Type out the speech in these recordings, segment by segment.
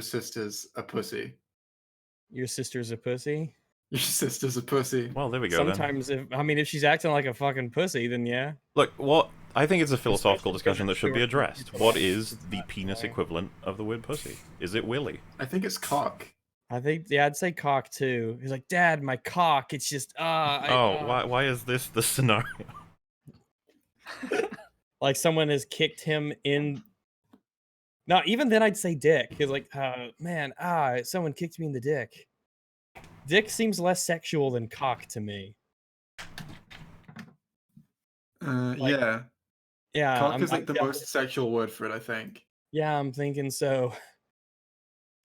sister's a pussy. Your sister's a pussy? Your sister's a pussy. Well, there we go Sometimes, if she's acting like a fucking pussy, then yeah. Look, I think it's a philosophical Especially discussion that should be short addressed. people. What is the not penis fair. equivalent of the word pussy? Is it willy? I think it's cock. I think, yeah, I'd say cock too. He's like, Dad, my cock. It's just, Why is this the scenario? like someone has kicked him in. No, even then I'd say dick. He's like, man, someone kicked me in the dick. Dick seems less sexual than cock to me. Yeah. Yeah. Cock is like the definitely- most sexual word for it, I think. Yeah, I'm thinking so.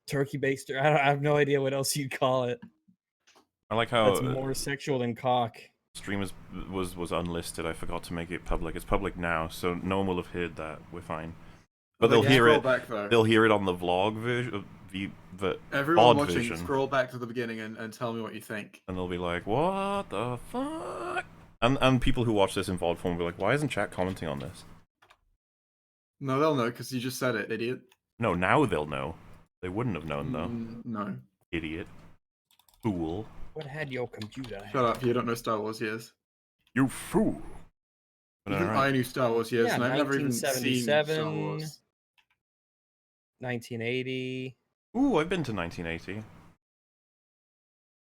Turkey baster. I have no idea what else you'd call it. I like how That's more sexual than cock. stream was unlisted. I forgot to make it public. It's public now, so no one will have heard that. We're fine. But they'll hear it. Back, though. They'll hear it on the vlog version, the Everyone odd watching, version, scroll back to the beginning and tell me what you think. and they'll be like, "What the fuck?" And people who watch this in VOD form will be like, "Why isn't chat commenting on this?" No, they'll know because you just said it, idiot. No, now they'll know. They wouldn't have known though. No. Idiot. Fool. What had your computer? Shut up! You don't know Star Wars years. You fool. But Even alright. I knew Star Wars years, Yeah, and I've never even seen Star 1977. Wars. 1980. Ooh, I've been to 1980.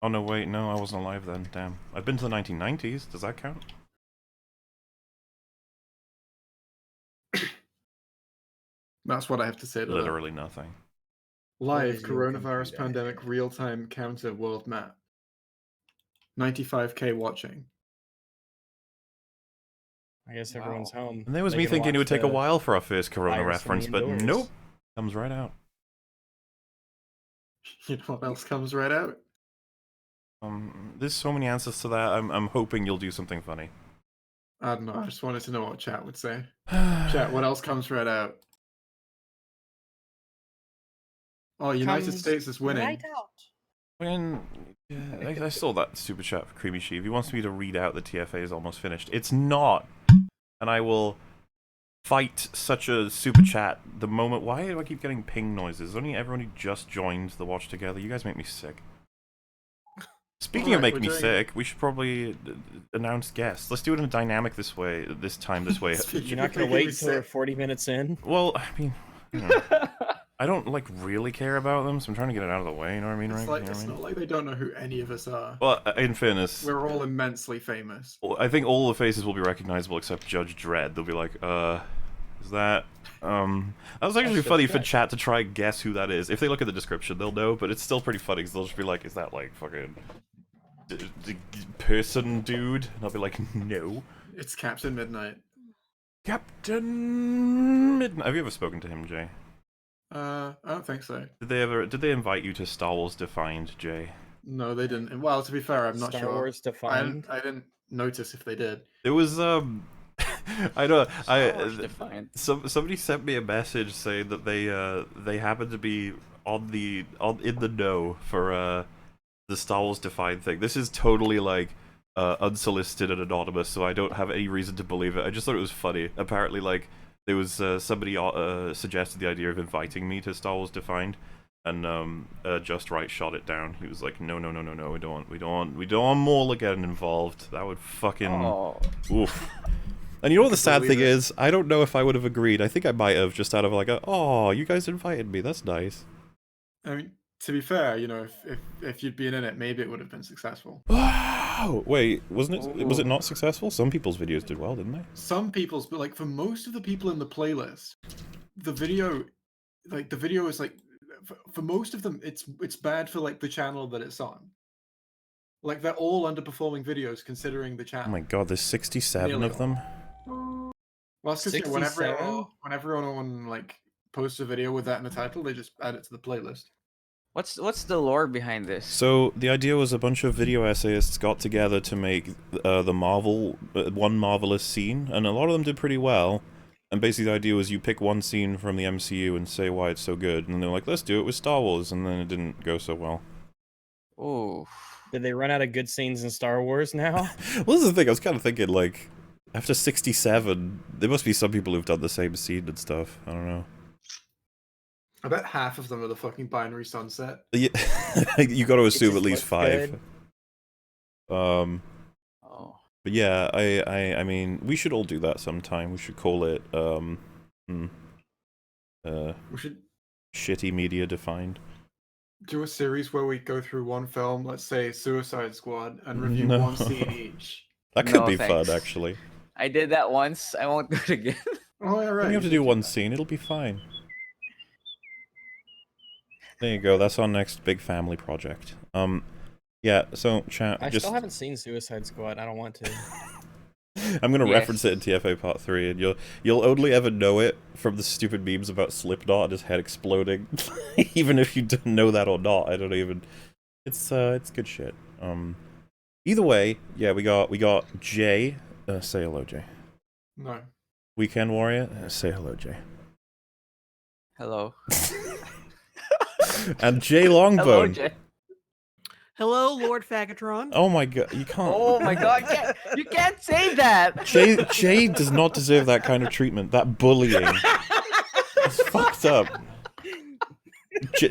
Oh no, wait, no, I wasn't alive then. Damn. I've been to the 1990s. Does that count? That's what I have to say to that. Literally nothing. Live is your coronavirus computer? pandemic real-time counter world map. 95k watching. I guess everyone's home. And there was They me can thinking it watch would take a the while for our first Corona virus from reference, but indoors. nope. Comes right out. You know what else comes right out? There's so many answers to that. I'm hoping you'll do something funny. I don't know. I just wanted to know what chat would say. Chat, what else comes right out? Oh, United Comes States is winning. Right out. When I saw that super chat for Creamy Sheep. He wants me to read out the TFA is almost finished. It's not, and I will fight such a super chat the moment. Why do I keep getting ping noises? Only everyone who just joined the watch together. You guys make me sick. Speaking of making me sick, we should probably announce guests. Let's do it in a dynamic this way. This time, this way. You're not gonna wait until we're 40 minutes in? Well, I mean, you know, I don't like really care about them, so I'm trying to get it out of the way. You know what I mean, right? It's not like they don't know who any of us are. Well, in fairness, We're all immensely famous. I think all the faces will be recognizable except Judge Dredd. They'll be like, is that? That was actually funny for chat to try and guess who that is. If they look at the description, they'll know, but it's still pretty funny because they'll just be like, is that like fucking person dude? And I'll be like, no. It's Captain Midnight. Captain Midnight. Have you ever spoken to him, Jay? I don't think so. Did they invite you to Star Wars Defined, Jay? No, they didn't. Well, to be fair, I'm not sure. Star Wars Defined. I didn't notice if they did. It was I know. Somebody sent me a message saying that they happened to be in the know for the Star Wars Defined thing. This is totally like unsolicited and anonymous, so I don't have any reason to believe it. I just thought it was funny. Apparently, like there was somebody suggested the idea of inviting me to Star Wars Defined, and Just Right shot it down. He was like, no, we don't want Maul getting involved. That would fucking oof. And you know what the sad thing is? I don't know if I would have agreed. I think I might have, just out of like, oh, you guys invited me. That's nice. I mean, to be fair, you know, if you'd been in it, maybe it would have been successful. Wow! Wait, wasn't it? Was it not successful? Some people's videos did well, didn't they? Some people's, but like for most of the people in the playlist, the video is like, for most of them, it's bad for like the channel that it's on. Like they're all underperforming videos considering the channel. Oh my god, there's 67 of them. Well, it's because whenever anyone like posts a video with that in the title, they just add it to the playlist. What's the lore behind this? So the idea was a bunch of video essayists got together to make the one marvelous scene, and a lot of them did pretty well. And basically the idea was you pick one scene from the MCU and say why it's so good, and they're like, let's do it with Star Wars, and then it didn't go so well. Oh. Did they run out of good scenes in Star Wars now? Well, this is the thing, I was kind of thinking, like, after 67, there must be some people who've done the same scene and stuff. I don't know. I bet half of them are the fucking binary sunset. Yeah, you got to assume just at least looks 5. Oh. But yeah, I mean, we should all do that sometime. We should call it We should shitty media defined. do a series where we go through one film, let's say Suicide Squad, and review No. one scene each. That could No, be thanks. fun, actually. I did that once. I won't do it again. Oh, yeah, right. You have to do one scene. It'll be fine. There you go. That's our next big family project. Yeah. So chat. I just still haven't seen Suicide Squad. I don't want to. I'm gonna Yes. reference it in TFA Part 3, and you'll only ever know it from the stupid memes about Slipknot and his head exploding. Even if you don't know that or not, I don't even. It's good shit. Either way, yeah, we got Jay. Say hello, Jay. No. Weekend Warrior. Say hello, Jay. Hello. And Jay Hello, Longbone. Jay. Hello, Lord Fagatron. Oh my god, you can't. Oh my god, you can't say that! Jay does not deserve that kind of treatment. That bullying. It's fucked up.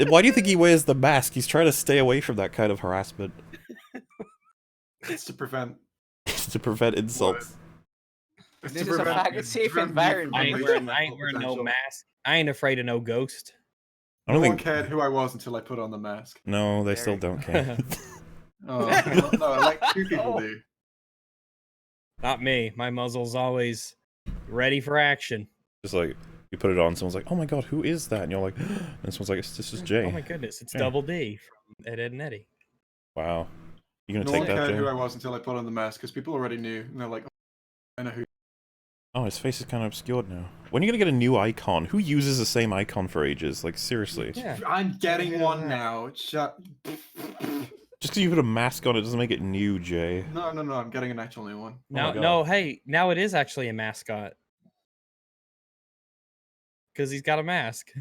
Why do you think he wears the mask? He's trying to stay away from that kind of harassment. It's to prevent. It's to prevent insults. It's This to is a prevent- faggot-safe prevent me environment. from I ain't reaching wearing, I ain't my wearing no potential. mask. I ain't afraid of no ghost. I No don't one think. cared who I was until I put on the mask. No, they Very still don't care. Oh, no, like 2 people do. Not me. My muzzle's always ready for action. Just like you put it on, someone's like, "Oh my god, who is that?" And you're like, and someone's like, "This is Jay." Oh my goodness, it's Yeah. Double D from Ed, Ed and Eddie. Wow, you gonna No take one that, cared Jay? who I was until I put on the mask, because people already knew, and they're like, oh, I know who. Oh, his face is kind of obscured now. When are you gonna get a new icon? Who uses the same icon for ages? Like seriously. Yeah. I'm getting Yeah. one now. Shut. Just because you put a mask on it doesn't make it new, Jay. No, I'm getting an actual new one. Now, God. no, hey, now it is actually a mascot. Because he's got a mask.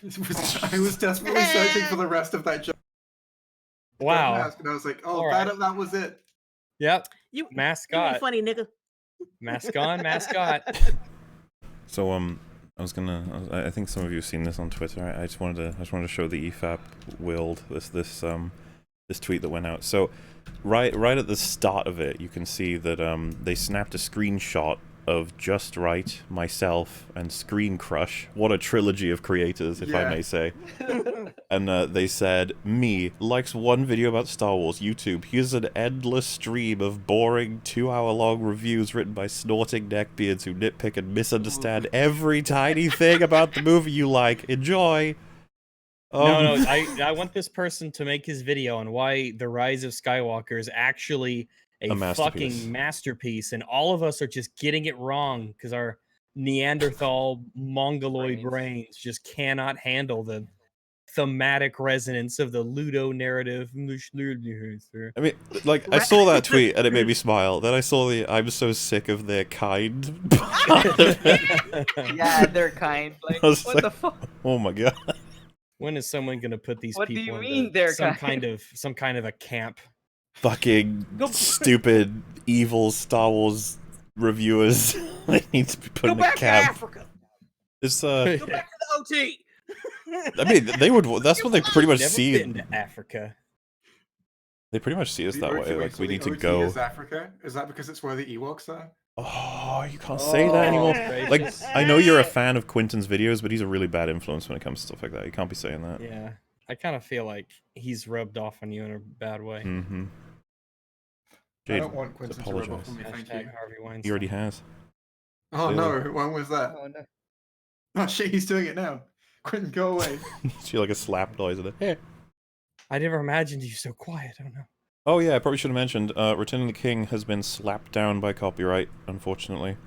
I was desperately searching for the rest of that joke. Wow. Mask, and I was like, oh, All right. that was it. Yep. You ain't Mascot. funny, nigga. Mask on, mascot. So I think some of you have seen this on Twitter. I just wanted to show the EFAP world this tweet that went out. So right at the start of it, you can see that they snapped a screenshot of Just Right, myself, and Screen Crush. What a trilogy of creators, if I Yeah. may say. And they said, me, likes one video about Star Wars, YouTube. Here's an endless stream of boring 2-hour-long reviews written by snorting neckbeards who nitpick and misunderstand every tiny thing about the movie you like. Enjoy! No, I want this person to make his video on why the Rise of Skywalker is actually a masterpiece. fucking masterpiece, and all of us are just getting it wrong because our Neanderthal mongoloid brains just cannot handle the thematic resonance of the Ludo narrative. I mean, like, I saw that tweet and it made me smile. Then I saw the I'm so sick of their kind. Yeah, they're kind. Like, I was what like, the fuck? Oh my god. When is someone gonna put these What do people you into mean they're some kind? kind of a camp? Fucking stupid, evil Star Wars reviewers. They need to be put Go in a back to camp. Africa. It's Go back to the OT. I mean, they would. That's what they pretty much Never see. been to Africa. They pretty much see us that way. Wait, Like so we the need to OT go. Is Africa? Is that because it's where the Ewoks are? Oh, you can't say that anymore. gracious. Like, I know you're a fan of Quentin's videos, but he's a really bad influence when it comes to stuff like that. You can't be saying that. Yeah, I kind of feel like he's rubbed off on you in a bad way. Mm-hmm. I Jade, don't want Quentin to rub apologize. off on me, thank Hashtag you. Harvey Weinstein. He already has. Oh no, when was that? Oh, no. Oh shit, he's doing it now. Quentin, go away. She like a slap noise in it. Hey. I never imagined you so quiet. I don't know. Oh yeah, I probably should have mentioned. Return of the King has been slapped down by copyright, unfortunately.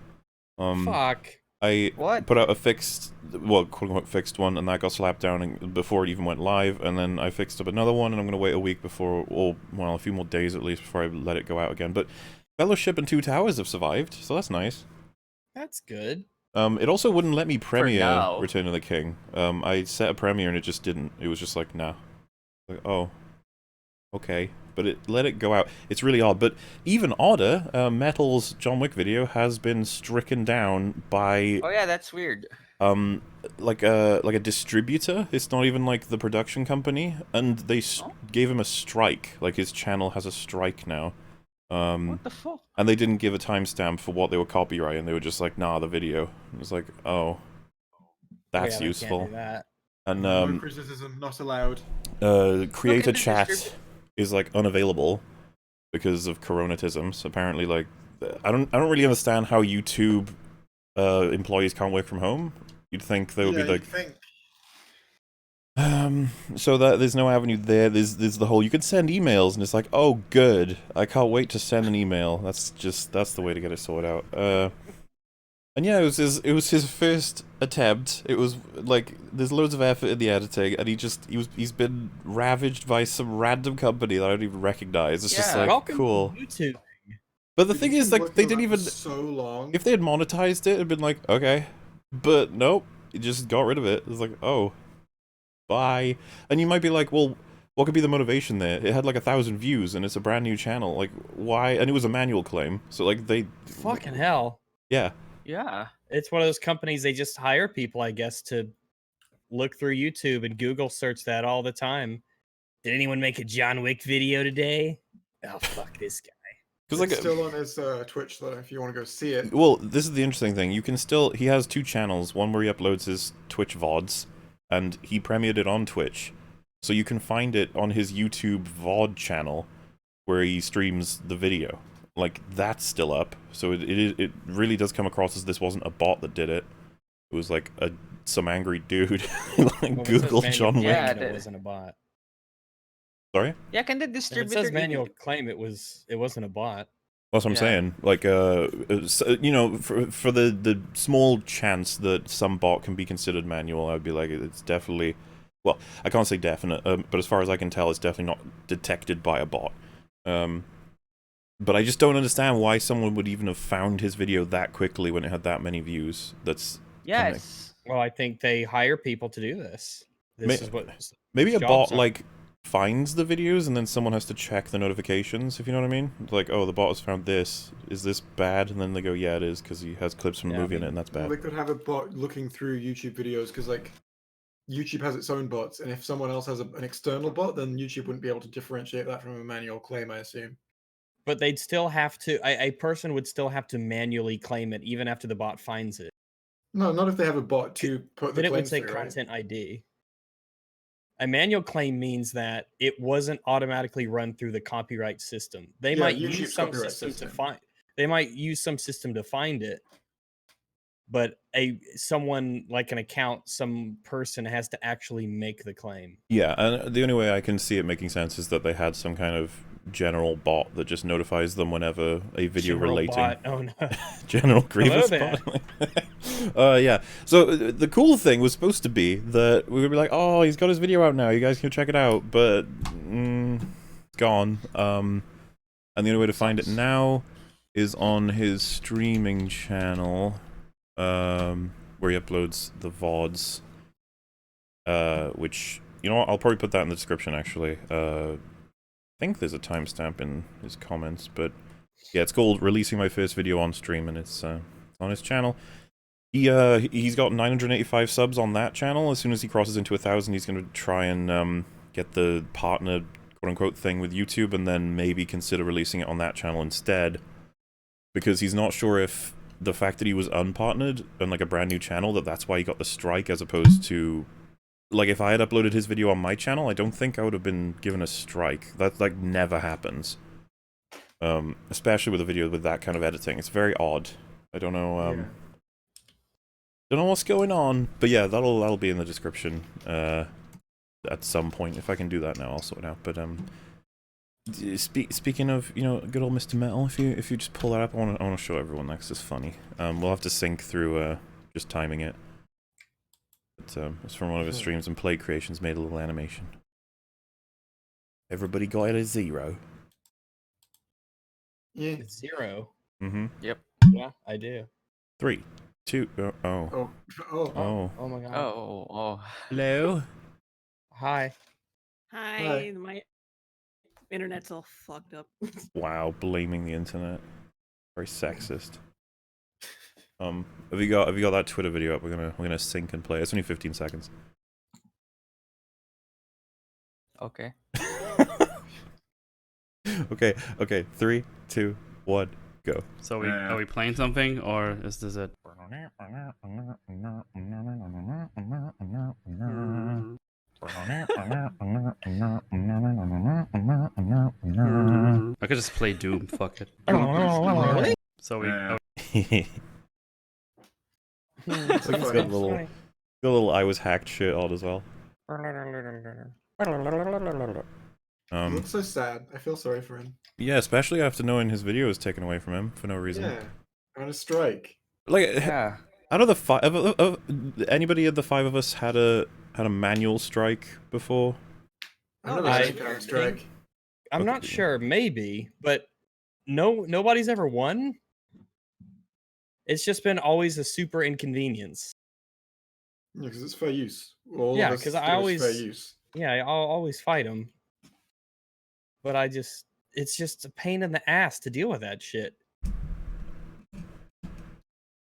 Fuck. I What? put out a fixed, well, quote-unquote fixed one, and that got slapped down before it even went live, and then I fixed up another one, and I'm going to wait a week before, or, well, a few more days at least before I let it go out again. But Fellowship and Two Towers have survived, so that's nice. That's good. It also wouldn't let me premiere now. Return of the King. I set a premiere, and it just didn't. It was just like, nah. Like, oh. Okay. But it let it go out. It's really odd. But even odder, Metal's John Wick video has been stricken down by Oh yeah, that's weird. like a distributor. It's not even like the production company, and they gave him a strike. Like his channel has a strike now. What the fuck? And they didn't give a timestamp for what they were copyrighting. They were just like, nah, the video. It was like, oh, that's they useful. Can't do that. And no criticism, not allowed. creator the chat is like unavailable because of coronatism. So apparently, like, I don't really understand how YouTube employees can't work from home. You'd think there would be like, so that there's no avenue there. There's the whole, you can send emails, and it's like, oh, good. I can't wait to send an email. That's the way to get it sorted out. And yeah, it was his first attempt. It was like, there's loads of effort in the editing, and he's been ravaged by some random company that I don't even recognize. It's just like, Welcome cool. to YouTube. But the thing is, like, they didn't even, so long. if they had monetized it, it'd been like, okay. But nope, it just got rid of it. It was like, oh, bye. And you might be like, well, what could be the motivation there? It had like 1,000 views, and it's a brand new channel. Like, why? And it was a manual claim, so like they. Fucking hell. Yeah. Yeah. It's one of those companies, they just hire people, I guess, to look through YouTube and Google search that all the time. Did anyone make a John Wick video today? Oh, fuck this guy. It's like still on his Twitch, though, if you want to go see it. Well, this is the interesting thing. You can still, he has 2 channels. One where he uploads his Twitch VODs, and he premiered it on Twitch. So you can find it on his YouTube VOD channel, where he streams the video. Like, that's still up. So it really does come across as this wasn't a bot that did it. It was like some angry dude. Like, Google John Wick. Yeah, it wasn't a bot. Sorry? Yeah, can the If distributor... it says manual claim, it wasn't a bot. That's what I'm saying. Like, you know, for the small chance that some bot can be considered manual, I'd be like, it's definitely... Well, I can't say definite, but as far as I can tell, it's definitely not detected by a bot. But I just don't understand why someone would even have found his video that quickly when it had that many views. That's... Yes. Well, I think they hire people to do this. This is what... Maybe a jobs bot, are. like, finds the videos, and then someone has to check the notifications, if you know what I mean? Like, oh, the bot has found this. Is this bad? And then they go, yeah, it is, because he has clips from the movie in it, and that's bad. Well, they could have a bot looking through YouTube videos, because, like, YouTube has its own bots, and if someone else has an external bot, then YouTube wouldn't be able to differentiate that from a manual claim, I assume. But they'd still have to... A person would still have to manually claim it, even after the bot finds it. No, not if they have a bot to put the Then it would claims say through, right? content ID. A manual claim means that it wasn't automatically run through the copyright system. They might use some system to find. They might use some system to find it, but someone like an account, some person has to actually make the claim. Yeah, and the only way I can see it making sense is that they had some kind of general bot that just notifies them whenever a video General relating. bot. Oh no. General Grievous bot. Yeah. So the cool thing was supposed to be that we would be like, oh, he's got his video out now. You guys can check it out, but it's gone. And the only way to find it now is on his streaming channel, where he uploads the VODs. Which, you know what, I'll probably put that in the description, actually. I think there's a timestamp in his comments, but yeah, it's called Releasing My First Video on Stream, and it's on his channel. He's got 985 subs on that channel. As soon as he crosses into 1,000, he's going to try and get the partner, quote-unquote, thing with YouTube, and then maybe consider releasing it on that channel instead. Because he's not sure if the fact that he was unpartnered on, like, a brand new channel, that's why he got the strike, as opposed to... Like, if I had uploaded his video on my channel, I don't think I would have been given a strike. That, like, never happens. Especially with a video with that kind of editing. It's very odd. I don't know, don't know what's going on. But yeah, that'll be in the description, at some point. If I can do that now, I'll sort it out. But, speaking of, you know, good old Mr. Metal, if you just pull that up, I wanna show everyone that, 'cause it's funny. We'll have to sync through, just timing it. It's from one of his streams, and Play Creations made a little animation. Everybody got it at 0. Yeah. 0. Mm-hmm. Yep. Yeah, I do. 3, 2, oh. Oh my god. Oh. Hello? Hi. Hi. My internet's all fucked up. Wow, blaming the internet. Very sexist. Have you got that Twitter video up? We're gonna sync and play. It's only 15 seconds. Okay. Okay. 3, 2, 1, go. So are we playing something or is this it? I could just play Doom. Fuck it. So we. It's like it's got a little I was hacked shit on as well. He looks so sad. I feel sorry for him. Yeah, especially after knowing his video was taken away from him for no reason. Yeah, on a strike. Like, Yeah. out of the five, anybody of the 5 of us had a manual strike before? I've never I seen Counter Strike. I'm not sure, maybe, but nobody's ever won. It's just been always a super inconvenience. Yeah, because it's fair use. All Yeah, of us 'cause do I is always- fair use. Yeah, I'll always fight them. But it's just a pain in the ass to deal with that shit.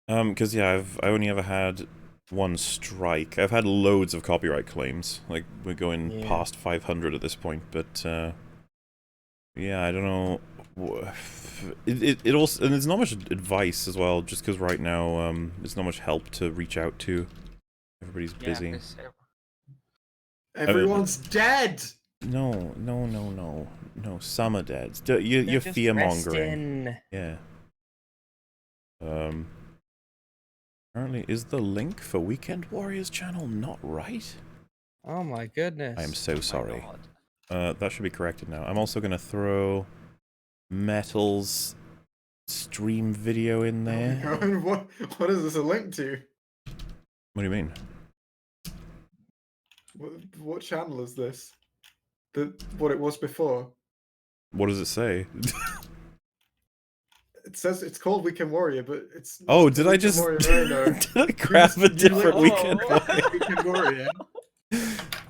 Because yeah, I only ever had one strike. I've had loads of copyright claims. Like, we're going past 500 at this point, but yeah, I don't know. It also, and there's not much advice as well, just because right now there's not much help to reach out to. Everybody's busy. Everyone's dead. No, some are dead. You're just fear mongering. resting. Yeah. Apparently, is the link for Weekend Warriors channel not right? Oh my goodness. I am so sorry. That should be corrected now. I'm also gonna throw Metal's stream video in there. What is this a link to? What do you mean? What channel is this? What it was before? What does it say? It says it's called Weekend Warrior, but it's. Oh, did I Weekend just Warrior Rhino. did I grab a different Oh, Weekend Warrior? Weekend Warrior.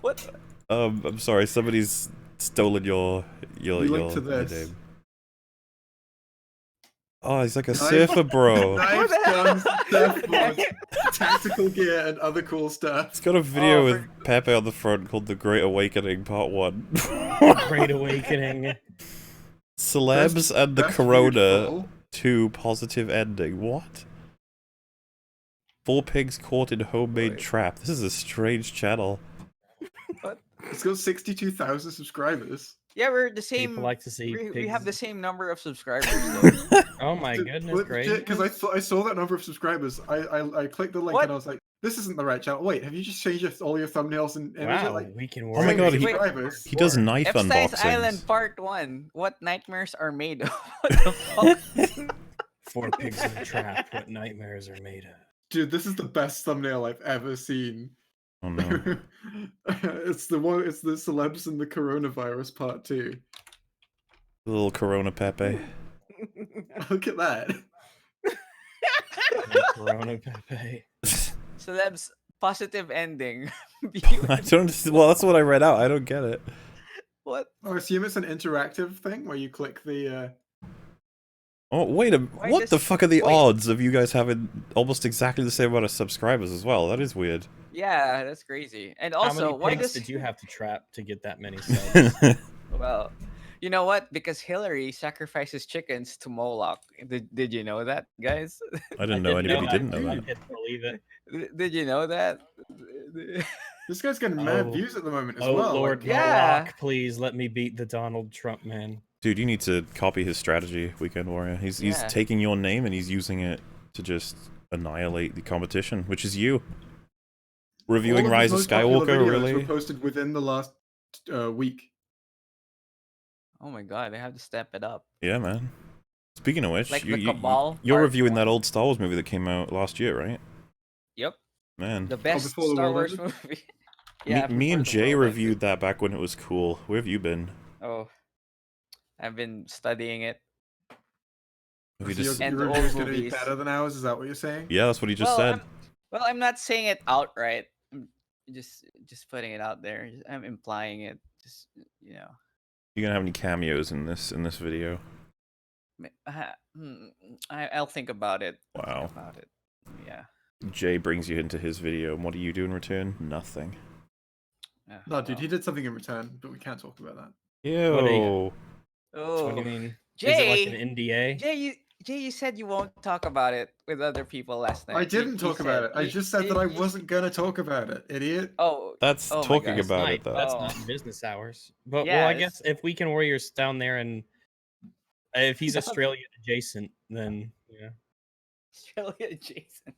What? I'm sorry, somebody's stolen your link to this. name. Oh, he's like a surfer bro. Knives, guns, surfboards, tactical gear, and other cool stuff. It's got a video with Pepe on the front called The Great Awakening Part 1. Great Awakening. Celebs and the That's Corona beautiful. 2 positive ending. What? 4 pigs caught in homemade trap. This is a strange channel. It's got 62,000 subscribers. Yeah, we're the same. People like to see We have pigs. the same number of subscribers. Though. Oh my goodness, great. Because I saw that number of subscribers. I clicked the link What? and I was like, this isn't the right channel. Wait, have you just changed all your thumbnails and images? Wow, Like, we can Oh my god, subscribers. he does knife Epstein's unboxings. Island Part 1. What nightmares are made of? What the fuck? 4 pigs in a trap. What nightmares are made of? Dude, this is the best thumbnail I've ever seen. Oh no. It's the celebs and the coronavirus part 2. Little Corona Pepe. Look at that. Corona Pepe. Celebs positive ending. I don't. Well, that's what I read out. I don't get it. What? I assume it's an interactive thing where you click the. Oh wait what the does- fuck are the wait. odds of you guys having almost exactly the same amount of subscribers as well? That is weird. Yeah, that's crazy. And How also, many why pigs does did you have to trap to get that many subs? well, you know what? Because Hillary sacrifices chickens to Moloch. Did you know that, guys? I didn't know anybody didn't know I that. can't believe it. Did you know that? This guy's getting mad Oh. views at the moment as Oh well. Lord, like- Yeah. Moloch, please let me beat the Donald Trump man. Dude, you need to copy his strategy, Weekend Warrior. He's Yeah. taking your name and he's using it to just annihilate the competition, which is you. Reviewing All Rise of his most popular Skywalker, videos really? were posted within the last week. Oh my god, they have to step it up. Yeah, man. Speaking of which, Like the Cabal you're Part reviewing that 1. old Star Wars movie that came out last year, right? Yep, Man. the best before the Star world Wars ended? movie. Me and before the Jay world reviewed that back when it was cool. Where have you been? ended. Oh, I've been studying it. Have you So just... And your old review's going to be movies. better than ours? Is that what you're saying? Yeah, that's what he just said. I'm not saying it outright. I'm just putting it out there. I'm implying it. Just you know. You gonna have any cameos in this video? I'll think about it. I'll Wow. think about it. Yeah. Jay brings you into his video, and what do you do in return? Nothing. No, dude, he did something in return, but we can't talk about that. Ew. Oh, What do you mean? Jay, Is it like an NDA? Jay, you said you won't talk about it with other people last night. I didn't You talk about said- it. I just said that I wasn't gonna talk about it, idiot. Oh, That's oh my talking God. about Night. it, though. That's Oh. not business hours. But Yeah, well, I it's- guess if Weekend Warriors down there and if he's No. Australian adjacent, then yeah. Australia adjacent.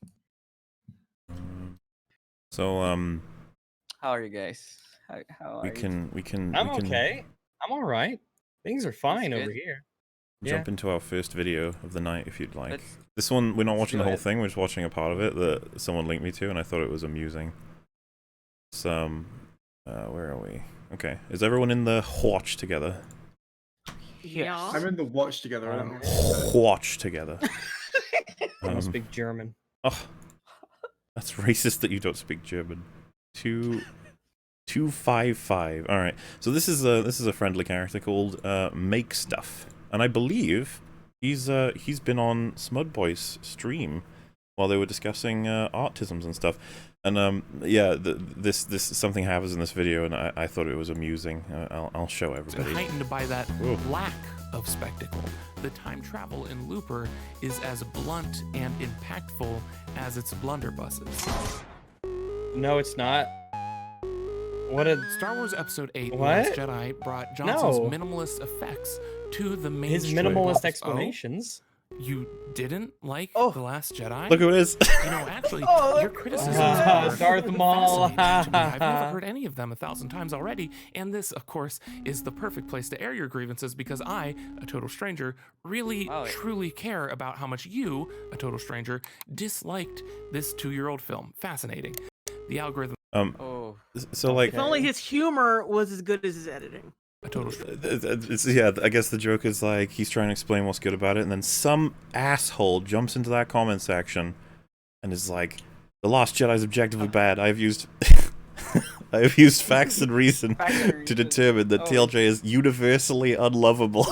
So, How are you guys? How are we you? can. I'm we can okay. I'm all right. Things are fine over good. here. jump into our first video of the night if you'd like. Let's- This one, we're not let's watching the do whole it. thing, we're just watching a part of it that someone linked me to, and I thought it was amusing. Some, where are we? Okay, is everyone in the watch together? Yeah. I'm in the watch together. I don't know what you said. Watch together. I don't speak German. Oh, that's racist that you don't speak German. 255. All right. So this is a friendly character called Make Stuff, and I believe he's been on Smudboy's stream while they were discussing autisms and stuff. And yeah, this something happens in this video, and I thought it was amusing. I'll show everybody. Heightened by that Whoa. lack of spectacle. The time travel in Looper is as blunt and impactful as its blunderbusses. No, it's not. What a Star Wars Episode 8: The What? Last Jedi brought Johnson's No. minimalist effects to the main. his minimalist explanations. You didn't like Oh. The Last Jedi? Look who it is. You know, actually, Oh, your look. criticisms Ah, are Darth Maul. fascinating to me. I've never heard any of them 1,000 times already, and this, of course, is the perfect place to air your grievances because I, a total stranger, really, Wow. truly care about how much you, a total stranger, disliked this 2-year-old film. Fascinating. The algorithm, Oh. So like, If only his humor was as good as his editing. a total stranger. it's, yeah, I guess the joke is like he's trying to explain what's good about it, and then some asshole jumps into that comment section and is like, "The Last Jedi is objectively bad. I have used, I have used facts and reason to determine that Oh. TLJ is universally unlovable."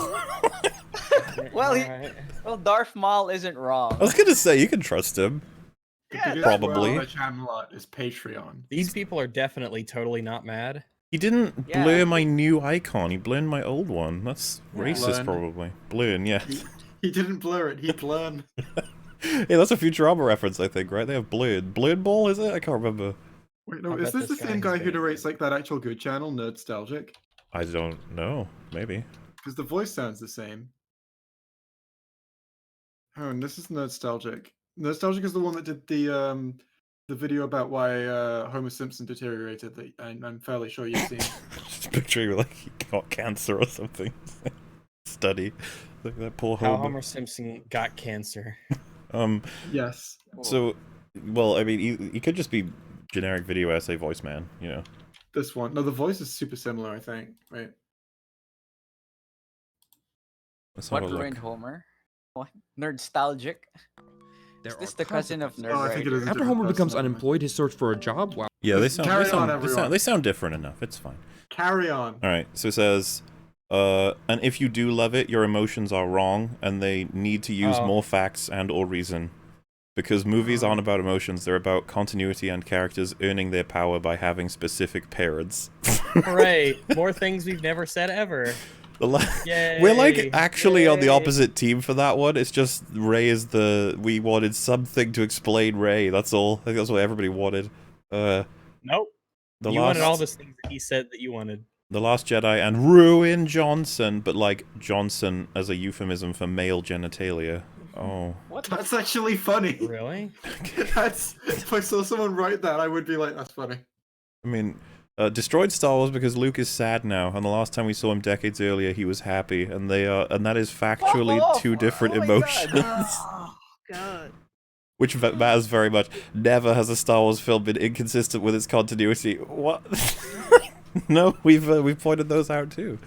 Well, he- Alright. Well, Darth Maul isn't wrong. I was gonna say you can trust him. The Yeah, biggest probably. word on the channel art is Patreon. These people are definitely totally not mad. He didn't Yeah. blur my new icon. He blurred my old one. That's Yeah. racist, Blurred. probably. Blurred, yeah. He didn't blur it. He blurred. Hey, that's a Futurama reference, I think, right? They have blurred. Blurred ball, is it? I can't remember. Wait, no, I is bet this the this guy same has guy who been- narrates like that actual good channel, Nerdstalgic? I don't know. Maybe. Because the voice sounds the same. Oh, and this is Nerdstalgic. Nerdstalgic is the one that did the video about why Homer Simpson deteriorated. That I'm fairly sure you've seen. Just picturing like he got cancer or something. Study. Look at that poor How Homer. Homer Simpson got cancer. Yes. So, well, I mean, he could just be generic video essay voice man, you know. This one. No, the voice is super similar, I think. Right. Let's have What a look. ruined Homer? What? Nerdstalgic? Is this the cousin of Nerd Oh, I think it is. a After different Homer person, becomes never mind. unemployed, his search for a job. Wow. Yeah, they Just sound, carry they on, sound, they everyone. sound, they sound different enough. It's fine. Carry on. All right, so it says, and if you do love it, your emotions are wrong, and they need to use Oh. more facts and/or reason, because movies aren't about emotions; they're about continuity and characters earning their power by having specific parents. Hooray! More things we've never said ever. We're like Yay, actually on the yay. opposite team for that one. It's just Ray is we wanted something to explain Ray. That's all. I think that's what everybody wanted. Nope. The You last, wanted all the things that he said that you wanted. The Last Jedi and Ruin Johnson, but like Johnson as a euphemism for male genitalia. Oh. What? That's actually funny. Really? That's if I saw someone write that, I would be like, "That's funny." I mean, destroyed Star Wars because Luke is sad now, and the last time we saw him decades earlier, he was happy, and they are, and that is factually two different Oh my God. emotions. Oh, God. Which matters very much. Never has a Star Wars film been inconsistent with its continuity. What? No, we've pointed those out too.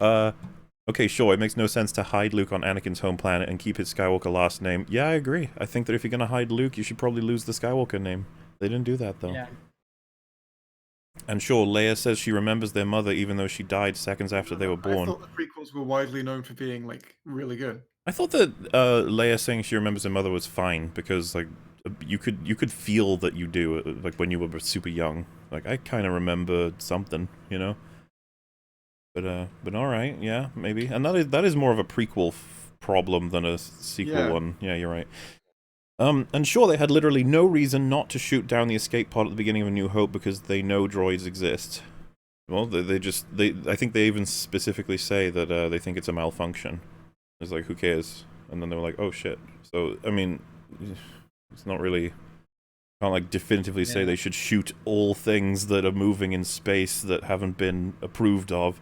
Okay, sure, it makes no sense to hide Luke on Anakin's home planet and keep his Skywalker last name. Yeah, I agree. I think that if you're gonna hide Luke, you should probably lose the Skywalker name. They didn't do that though. Yeah. And sure, Leia says she remembers their mother even though she died seconds after they were I born. thought the prequels were widely known for being like really good. I thought that Leia saying she remembers her mother was fine because like you could feel that you do, like when you were super young. Like I kind of remember something, you know. But all right, yeah, maybe. And that is more of a prequel problem than a sequel one. Yeah, you're right. And sure, they had literally no reason not to shoot down the escape pod at the beginning of A New Hope because they know droids exist. Well, I think they even specifically say that they think it's a malfunction. It's like, who cares? And then they were like, oh shit. So, I mean, it's not really... Can't like definitively say they should shoot all things that are moving in space that haven't been approved of.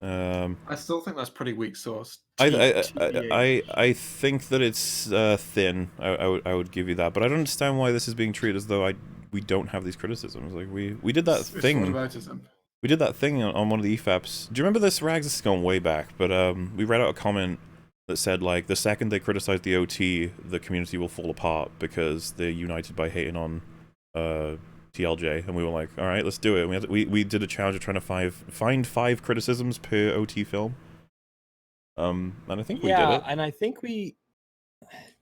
I still think that's pretty weak source. I think that it's thin. I would give you that, but I don't understand why this is being treated as though we don't have these criticisms. Like we did that thing. We did that thing on one of the EFAPs. Do you remember this, Rags? This is going way back, but we read out a comment that said like the second they criticize the OT, the community will fall apart because they're united by hating on TLJ, and we were like, all right, let's do it. We did a challenge of trying to find 5 criticisms per OT film. And I think we did it. And I think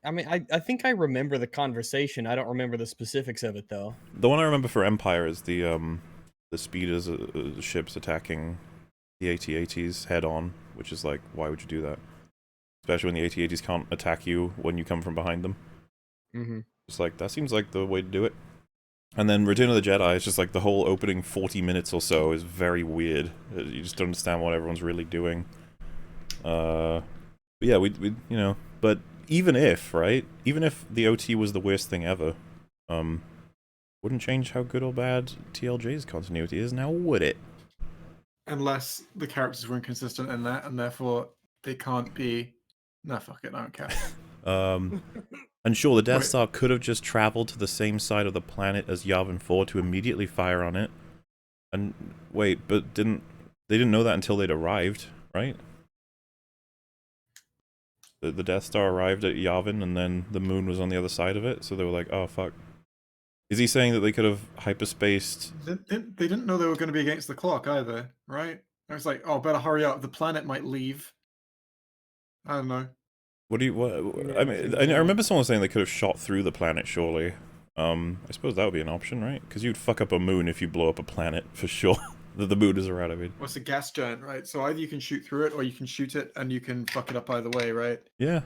I think I remember the conversation. I don't remember the specifics of it though. The one I remember for Empire is the speeders ships attacking the AT-ATs head on, which is like, why would you do that? Especially when the AT-ATs can't attack you when you come from behind them. Mm-hmm. It's like, that seems like the way to do it. And then Return of the Jedi is just like the whole opening 40 minutes or so is very weird. You just don't understand what everyone's really doing. But yeah, we you know, but even if, right? Even if the OT was the worst thing ever, wouldn't change how good or bad TLJ's continuity is now, would it? Unless the characters were inconsistent in that, and therefore they can't be... Nah, fuck it, I don't care. And sure, the Death Star could have just traveled to the same side of the planet as Yavin 4 to immediately fire on it. And wait, but they didn't know that until they'd arrived, right? The Death Star arrived at Yavin, and then the moon was on the other side of it, so they were like, oh fuck. Is he saying that they could have hyperspaced? They didn't know they were going to be against the clock either, right? I was like, oh, better hurry up, the planet might leave. I don't know. What do you, I mean, I remember someone saying they could have shot through the planet, surely. I suppose that would be an option, right? Because you'd fuck up a moon if you blow up a planet, for sure. The moon is around, I mean. Well, it's a gas giant, right? So either you can shoot through it, or you can shoot it, and you can fuck it up either way, right? Yeah.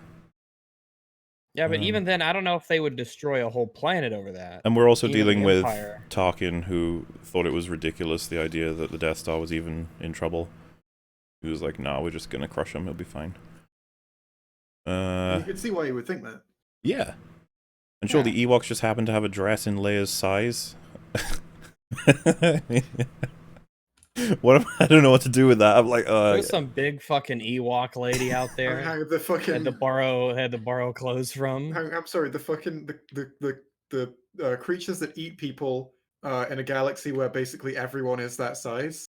Yeah, but even then, I don't know if they would destroy a whole planet over that. And we're also Even dealing the with Empire. Tarkin, who thought it was ridiculous, the idea that the Death Star was even in trouble. He was like, nah, we're just gonna crush him, he'll be fine. You can see why you would think that. Yeah. And sure, the Ewoks just happen to have a dress in Leia's size. What I don't know what to do with that. I'm like, there's some big fucking Ewok lady out there. The fucking had to borrow clothes from. I'm sorry, the fucking the creatures that eat people in a galaxy where basically everyone is that size.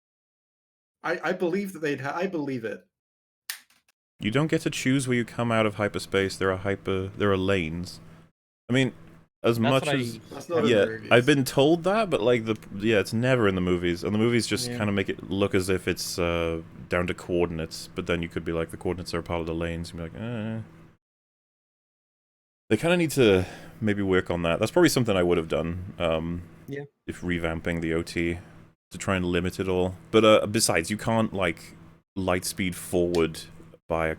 I believe that I believe it. You don't get to choose where you come out of hyperspace. There are lanes. I mean, as much as I've been told that, but like it's never in the movies, and the movies just kind of make it look as if it's down to coordinates. But then you could be like, the coordinates are a part of the lanes. You'd be like, They kind of need to maybe work on that. That's probably something I would have done. If revamping the OT to try and limit it all. But besides, you can't like light speed forward by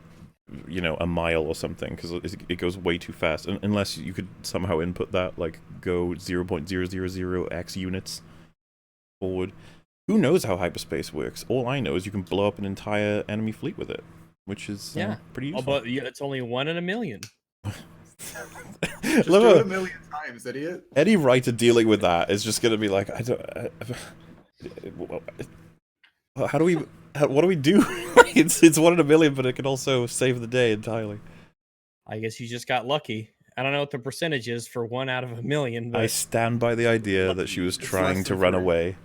a mile or something, because it goes way too fast, unless you could somehow input that, like go 0.000x units forward. Who knows how hyperspace works? All I know is you can blow up an entire enemy fleet with it, which is pretty useful. Oh, but it's only 1 in a million. Just do it a million times, idiot. Any writer dealing with that is just gonna be like, what do we do? It's 1 in a million, but it can also save the day entirely. I guess you just got lucky. I don't know what the percentage is for 1 out of a million. But... I stand by the idea that she was trying to run away.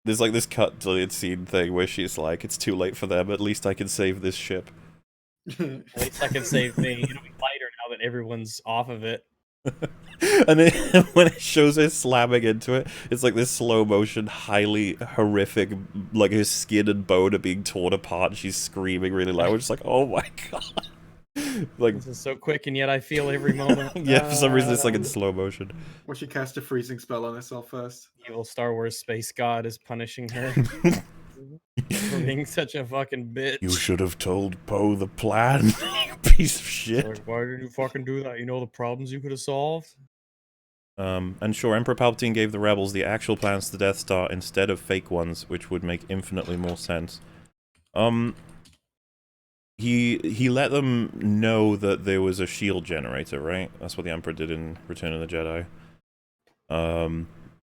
There's like this cut deleted scene thing where she's like, it's too late for them, at least I can save this ship. At least I can save me. It'll be lighter now that everyone's off of it. And then when it shows her slamming into it, it's like this slow motion, highly horrific, like her skin and bone are being torn apart, and she's screaming really loud. We're just like, oh my god. Like, This is so quick, and yet I feel every moment. yeah, for some reason it's like in slow motion. Well, she cast a freezing spell on herself first. Evil Star Wars space god is punishing her for being such a fucking bitch. You should have told Poe the plan, you piece of shit. Like, why did you fucking do that? You know the problems you could have solved? And sure, Emperor Palpatine gave the rebels the actual plans to the Death Star instead of fake ones, which would make infinitely more sense. He let them know that there was a shield generator, right? That's what the Emperor did in Return of the Jedi.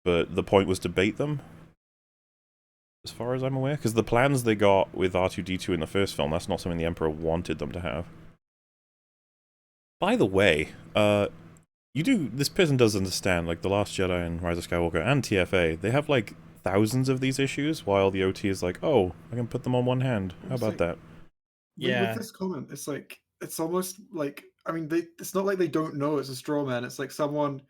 But the point was to bait them, as far as I'm aware, because the plans they got with R2-D2 in the first film, that's not something the Emperor wanted them to have. By the way, this person does understand, like, The Last Jedi and Rise of Skywalker and TFA, they have, like, thousands of these issues, while the OT is like, oh, I can put them on one hand. How about that? Yeah. With this comment, it's like, it's almost like, I mean, it's not like they don't know it's a straw man. It's like someone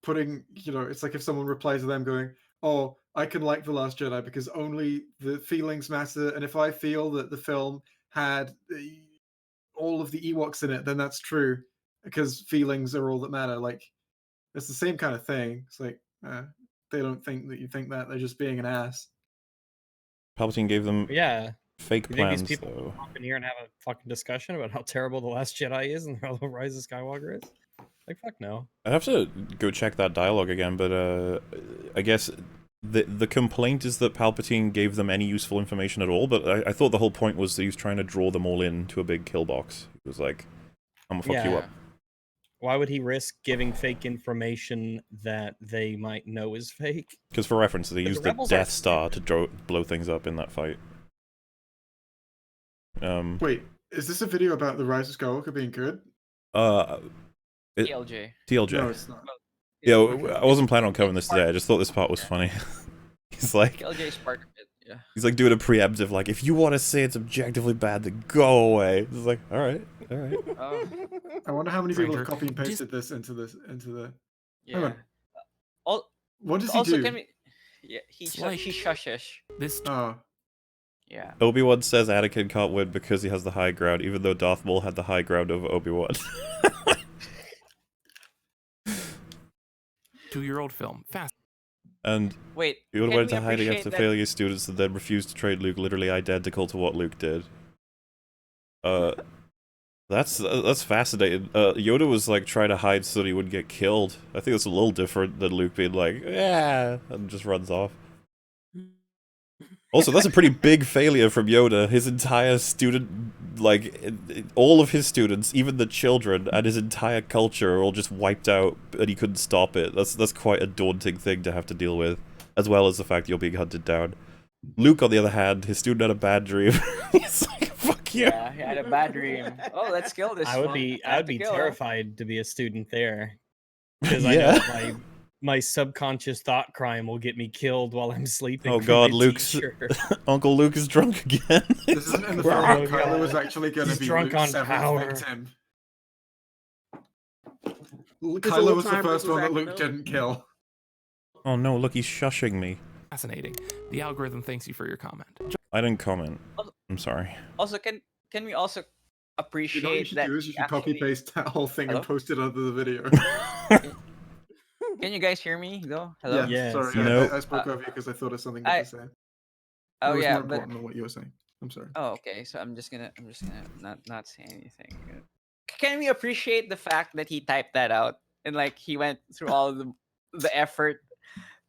putting, it's like if someone replies to them going, oh, I can like The Last Jedi because only the feelings matter, and if I feel that the film had all of the Ewoks in it, then that's true, because feelings are all that matter. Like, it's the same kind of thing. It's like, they don't think that you think that. They're just being an ass. Palpatine gave them fake You plans, think these people though. come up in here and have a fucking discussion about how terrible The Last Jedi is and how The Rise of Skywalker is? Like, fuck no. I'd have to go check that dialogue again, but I guess the complaint is that Palpatine gave them any useful information at all, but I thought the whole point was that he was trying to draw them all into a big kill box. He was like, I'm gonna fuck you up. Why would he risk giving fake information that they might know is fake? Because for reference, they used the rebels Death are Star to blow things up in that fight. Wait, is this a video about the Rise of Skywalker being good? TLJ. TLJ. No, it's not. Yeah, I wasn't planning on covering this today. I just thought this part was funny. He's like, TLJ is part of it. Yeah. He's like doing a preemptive, like, if you want to say it's objectively bad, then go away. It's like, all right. I wonder how many people have Stranger, copy and pasted this into the. Yeah. Hang on. What does he also, do? Can we, yeah, he shushes. This Oh. Yeah. Obi-Wan says Anakin can't win because he has the high ground, even though Darth Maul had the high ground over Obi-Wan. 2-year-old film. Fast. And wait, he would can went we to hide against the appreciate that- failure students and then refused to trade Luke, literally identical to what Luke did. That's fascinating. Yoda was like trying to hide so that he wouldn't get killed. I think that's a little different than Luke being like, yeah, and just runs off. Also, that's a pretty big failure from Yoda. His entire student, like, all of his students, even the children, and his entire culture are all just wiped out, and he couldn't stop it. That's quite a daunting thing to have to deal with, as well as the fact you're being hunted down. Luke, on the other hand, his student had a bad dream. He's like, fuck you. Yeah, he had a bad dream. Oh, let's kill this I would one. be I have to kill him. terrified to be a student there. Because Yeah. I know my subconscious thought crime will get me killed while I'm sleeping. Oh from god, my Luke's... teacher. Uncle Luke is drunk again. This isn't in the film. Oh, Kylo God. was actually going to He's be drunk Luke's on seventh power. victim. His Kylo was the Alzheimer's first was one that acting Luke up. didn't kill. Oh no, look, he's shushing me. Fascinating. The algorithm thanks you for your comment. I didn't comment. I'm sorry. Also, can we also You know what you appreciate should that do is you he should copy actually- paste that whole thing Hello? and post it under the video. Can you guys hear me though? Hello. Yeah, Yes. sorry, Nope. I spoke over you because I thought of something good I- to say. Oh it was yeah, more but important than what you were saying. I'm sorry. oh okay. So I'm just gonna not say anything. Can we appreciate the fact that he typed that out and like he went through all the effort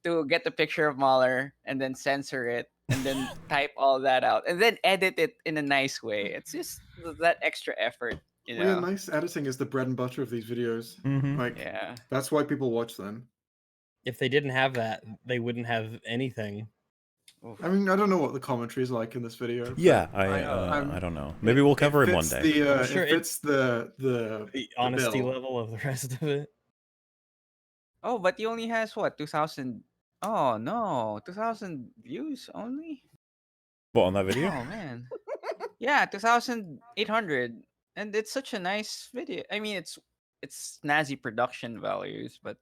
to get the picture of Mahler and then censor it and then type all that out and then edit it in a nice way. It's just that extra effort, you know. Well, yeah, nice editing is the bread and butter of these videos. Mm-hmm. Like, Yeah. that's why people watch them. If they didn't have that, they wouldn't have anything. I mean, I don't know what the commentary is like in this video. but Yeah, I'm- I don't know. Maybe we'll cover it one fits day. The, I'm sure it fits The honesty bill. level of the rest of it. Oh, but he only has what 2,000. Oh no, 2,000 views only. What, on that video? Oh man. Yeah, 2,800, and it's such a nice video. I mean, it's snazzy production values, but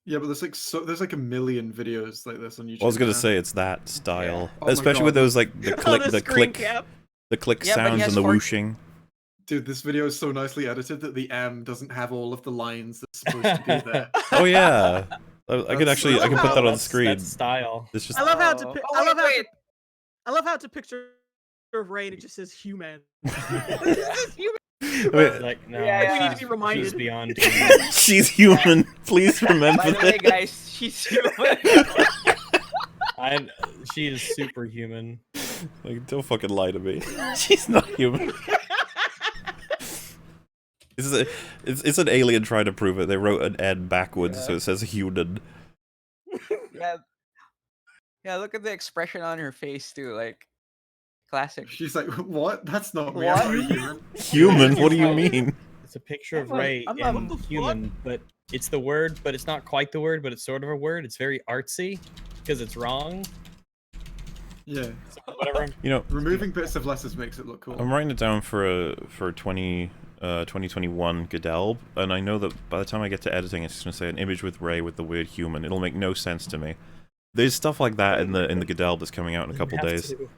Yeah, but there's like a million videos like this on YouTube. I was gonna now. say it's that style, Oh my especially with God. those like the On a click, screen cap. the click Yeah, but he sounds has and the 4K whooshing. Dude, this video is so nicely edited that the M doesn't have all of the lines that's supposed to be there. Oh yeah, I can actually I can put that on the screen. That's style. It's just I love how it's a Oh. pi- Oh, I love wait, how it's a- wait. I love how it's a picture of Ray and it just says human. Wait, Like, no, Yeah, we need to she's- be reminded. She's beyond human. she's human. Please remember By the way, that. guys, she's human. She is superhuman. Like, don't fucking lie to me. She's not human. It's an alien trying to prove it. They wrote an N backwards, so it says human. yeah. Yeah, look at the expression on her face too, like classic. She's like, what? That's not me. What? I'm not human. Human? What do you mean? It's a picture of I'm not- Ray I'm not- and what the fuck? human, but it's the word, but it's not quite the word, but it's sort of a word. It's very artsy because it's wrong. Yeah. So whatever. You know, Removing bits of letters makes it look cool. I'm writing it down for 2021 Godelb, and I know that by the time I get to editing, it's just gonna say an image with Ray with the word human. It'll make no sense to me. There's stuff like that in the Godelb that's coming out in a couple You have days. to.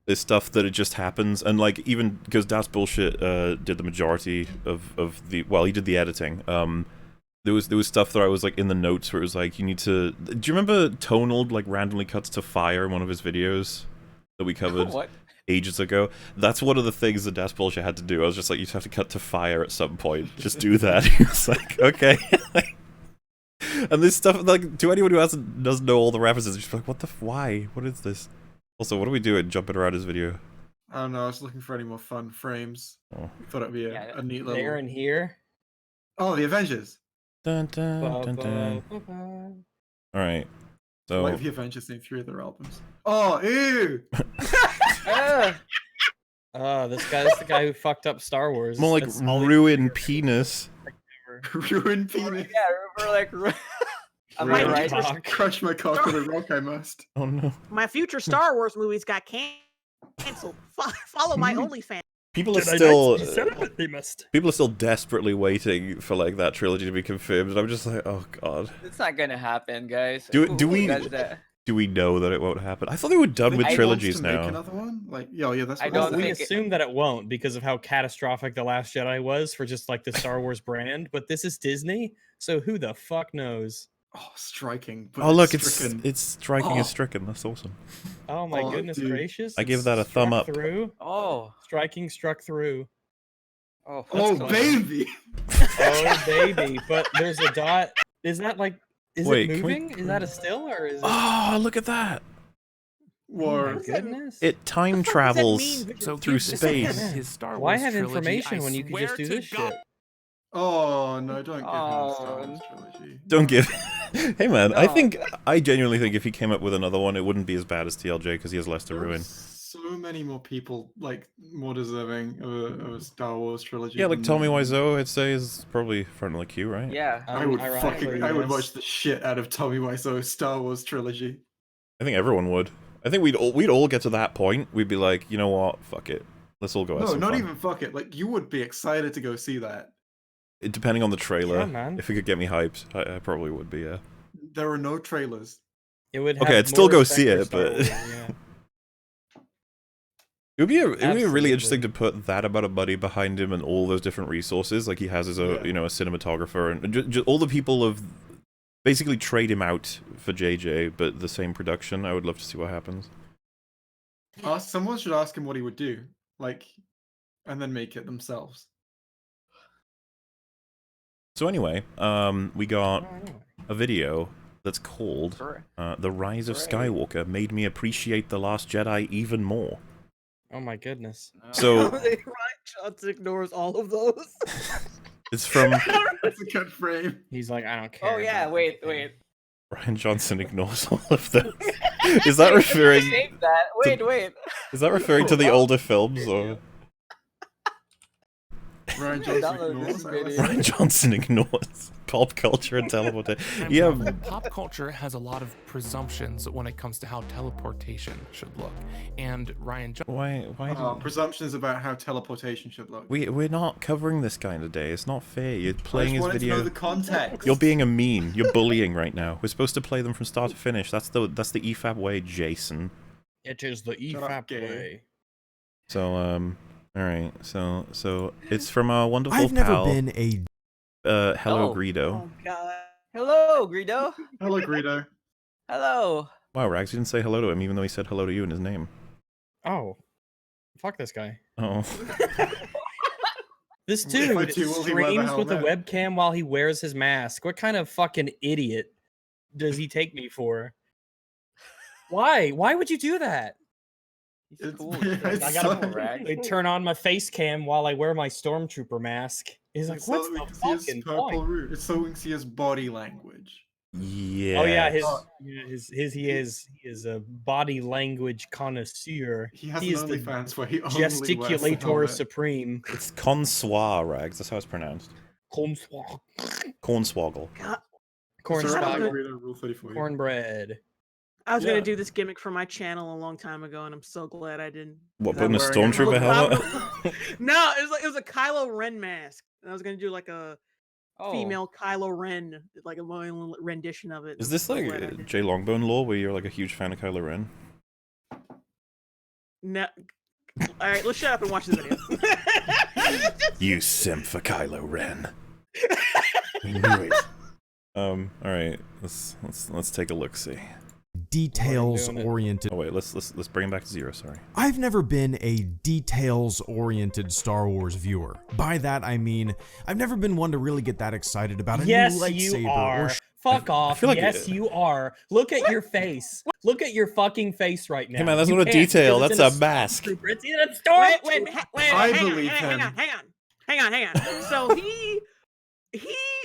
There's stuff that it just happens, and like even because That's Bullshit did the majority of the he did the editing. There was stuff that I was like in the notes where it was like you need to. Do you remember Tonald like randomly cuts to fire in one of his videos that we covered What? ages ago? That's one of the things that Das Bullshit had to do. I was just like, you just have to cut to fire at some point. Just do that. He was like, okay. And this stuff, like, to anyone who doesn't know all the references, just like, what the why? What is this? Also, what are we doing jumping around his video? I don't know. I was looking for any more fun frames. Oh. Thought it'd be Yeah, a neat There little. and here. Oh, the Avengers. Dun, dun, dun, dun. Alright. So, Like the Avengers name 3 of their albums. Oh, ew! This guy's the guy who fucked up Star Wars. more like That's all he- ruined penis. Ruined penis. Yeah, we're like am I Ruined right? cock. Crush my cock with a rock, I must. Oh no. My future Star Wars movies got canceled. Follow my OnlyFans. People are Jedi still Knights be celibate, they must. people are still desperately waiting for like that trilogy to be confirmed, and I'm just like, oh god. It's not gonna happen, guys. Do Who we- does that? Do we know that it won't happen? I thought they were done with I- trilogies Wants to make now. another one? Like, yeah, that's I what don't We think it- assume that it won't because of how catastrophic The Last Jedi was for just like the Star Wars brand, but this is Disney, so who the fuck knows? Oh, striking. But Oh look, stricken. it's striking as Oh. stricken. That's awesome. Oh my Oh, goodness dude. gracious. I give it's that a thumb struck up. Through. Oh, Striking struck through. oh, Oh, that's baby! Oh baby, but there's a dot. Is that like is Wait, it can we- moving? Is that a still or is it Oh, look at that! Oh my War. goodness. It time What the fuck does that travels. mean, Victor? So Through this is space. his Star Why Wars have trilogy, information I when you can swear just do to this God. shit? Oh, no, don't give him the Star Oh. Wars trilogy. Don't give. Hey man, I No. think I genuinely think if he came up with another one, it wouldn't be as bad as TLJ because he has less to There are ruin. so many more people, like, more deserving of a Star Wars trilogy. Yeah, like than- Tommy Wiseau, I'd say is probably front of the queue, right? Yeah. I would Ironically, I would yes. watch the shit out of Tommy Wiseau's Star Wars trilogy. I think everyone would. I think we'd all get to that point. We'd be like, you know what? Fuck it. Let's all go have No, some not fun. even fuck it. Like, you would be excited to go see that. Depending on the trailer, Yeah, man. if it could get me hyped, I probably would be. Yeah. There are no trailers. It would Okay, have I'd still more go respect see for it, Star but- Wars, yeah. It would be really Absolutely. interesting to put that amount of money behind him and all those different resources. Like he has his own, Yeah. a cinematographer and all the people of basically trade him out for JJ, but the same production. I would love to see what happens. Someone should ask him what he would do, like, and then make it themselves. So anyway, we got Oh, anyway. a video that's called Sure. "The Rise of Right. Skywalker Made Me Appreciate the Last Jedi Even More." Oh my goodness. So Ryan Johnson ignores all of those. it's from That's a good frame. He's like, I don't care. Oh yeah, about wait, anything. wait. Ryan Johnson ignores all of them. Is that referring? Save that. Wait. Is that referring to the older films or? Ryan Download Johnson this ignores video. that. Ryan Johnson ignores pop culture and teleportation. And Yeah, pop culture has a lot of presumptions when it comes to how teleportation should look. And Ryan Johnson why? Presumptions about how teleportation should look. We're not covering this kind of day. It's not fair. You're playing I his just wanted to know video. the context. You're being a mean. You're bullying right now. We're supposed to play them from start to finish. That's the EFAP way, Jason. It is the Shut up, EFAP gay. way. So All right, so it's from our wonderful I've never pal. been a Hello, Oh. Greedo. Oh god. Hello, Greedo. Hello, Greedo. Hello. Wow, Rags, you didn't say hello to him, even though he said hello to you in his name. Oh, fuck this guy. Oh. This If I dude do, will he wear the streams with a helmet? webcam while he wears his mask. What kind of fucking idiot does he take me for? Why? Why would you do that? He's It's- cool. it's I gotta so- they turn on my face cam while I wear my stormtrooper mask. He's like, It's what's so we the can see his fucking purple point? root. It's so we can see his body language. Yeah. Oh yeah, he He- is a body language connoisseur. He has He an is the OnlyFans where he only wears the gesticulator helmet. supreme. It's Consoir, Rags. That's how it's pronounced. Cornswoggle. Cornswoggle. Corn So Cornswoggle. Hello, Greedo, Rule 34. cornbread. I was Yeah. gonna do this gimmick for my channel a long time ago, and I'm so glad I didn't. What, Is that putting a wearing a stormtrooper helmet? helmet? No, it was a Kylo Ren mask. And I was gonna do like a Oh. female Kylo Ren, like a my own rendition of it. Is I'm this so like glad I didn't. Jay Longbone lore, where you're like a huge fan of Kylo Ren? No. All right, let's shut up and watch the video. You simp for Kylo Ren. We knew it. All right. Let's take a look. See. details oriented. Oh wait, let's bring him back to 0. Sorry. I've never been a details-oriented Star Wars viewer. By that I mean, I've never been one to really get that excited about a Yes, new lightsaber you are. or Fuck off. feel like Yes, you are. Look at your face. Look at your fucking face right now. Hey man, that's You not a can't, detail. because That's it's a mask. stormtrooper. It's in a stormtrooper. Wait, I hang on, believe hang on, him. hang on. So he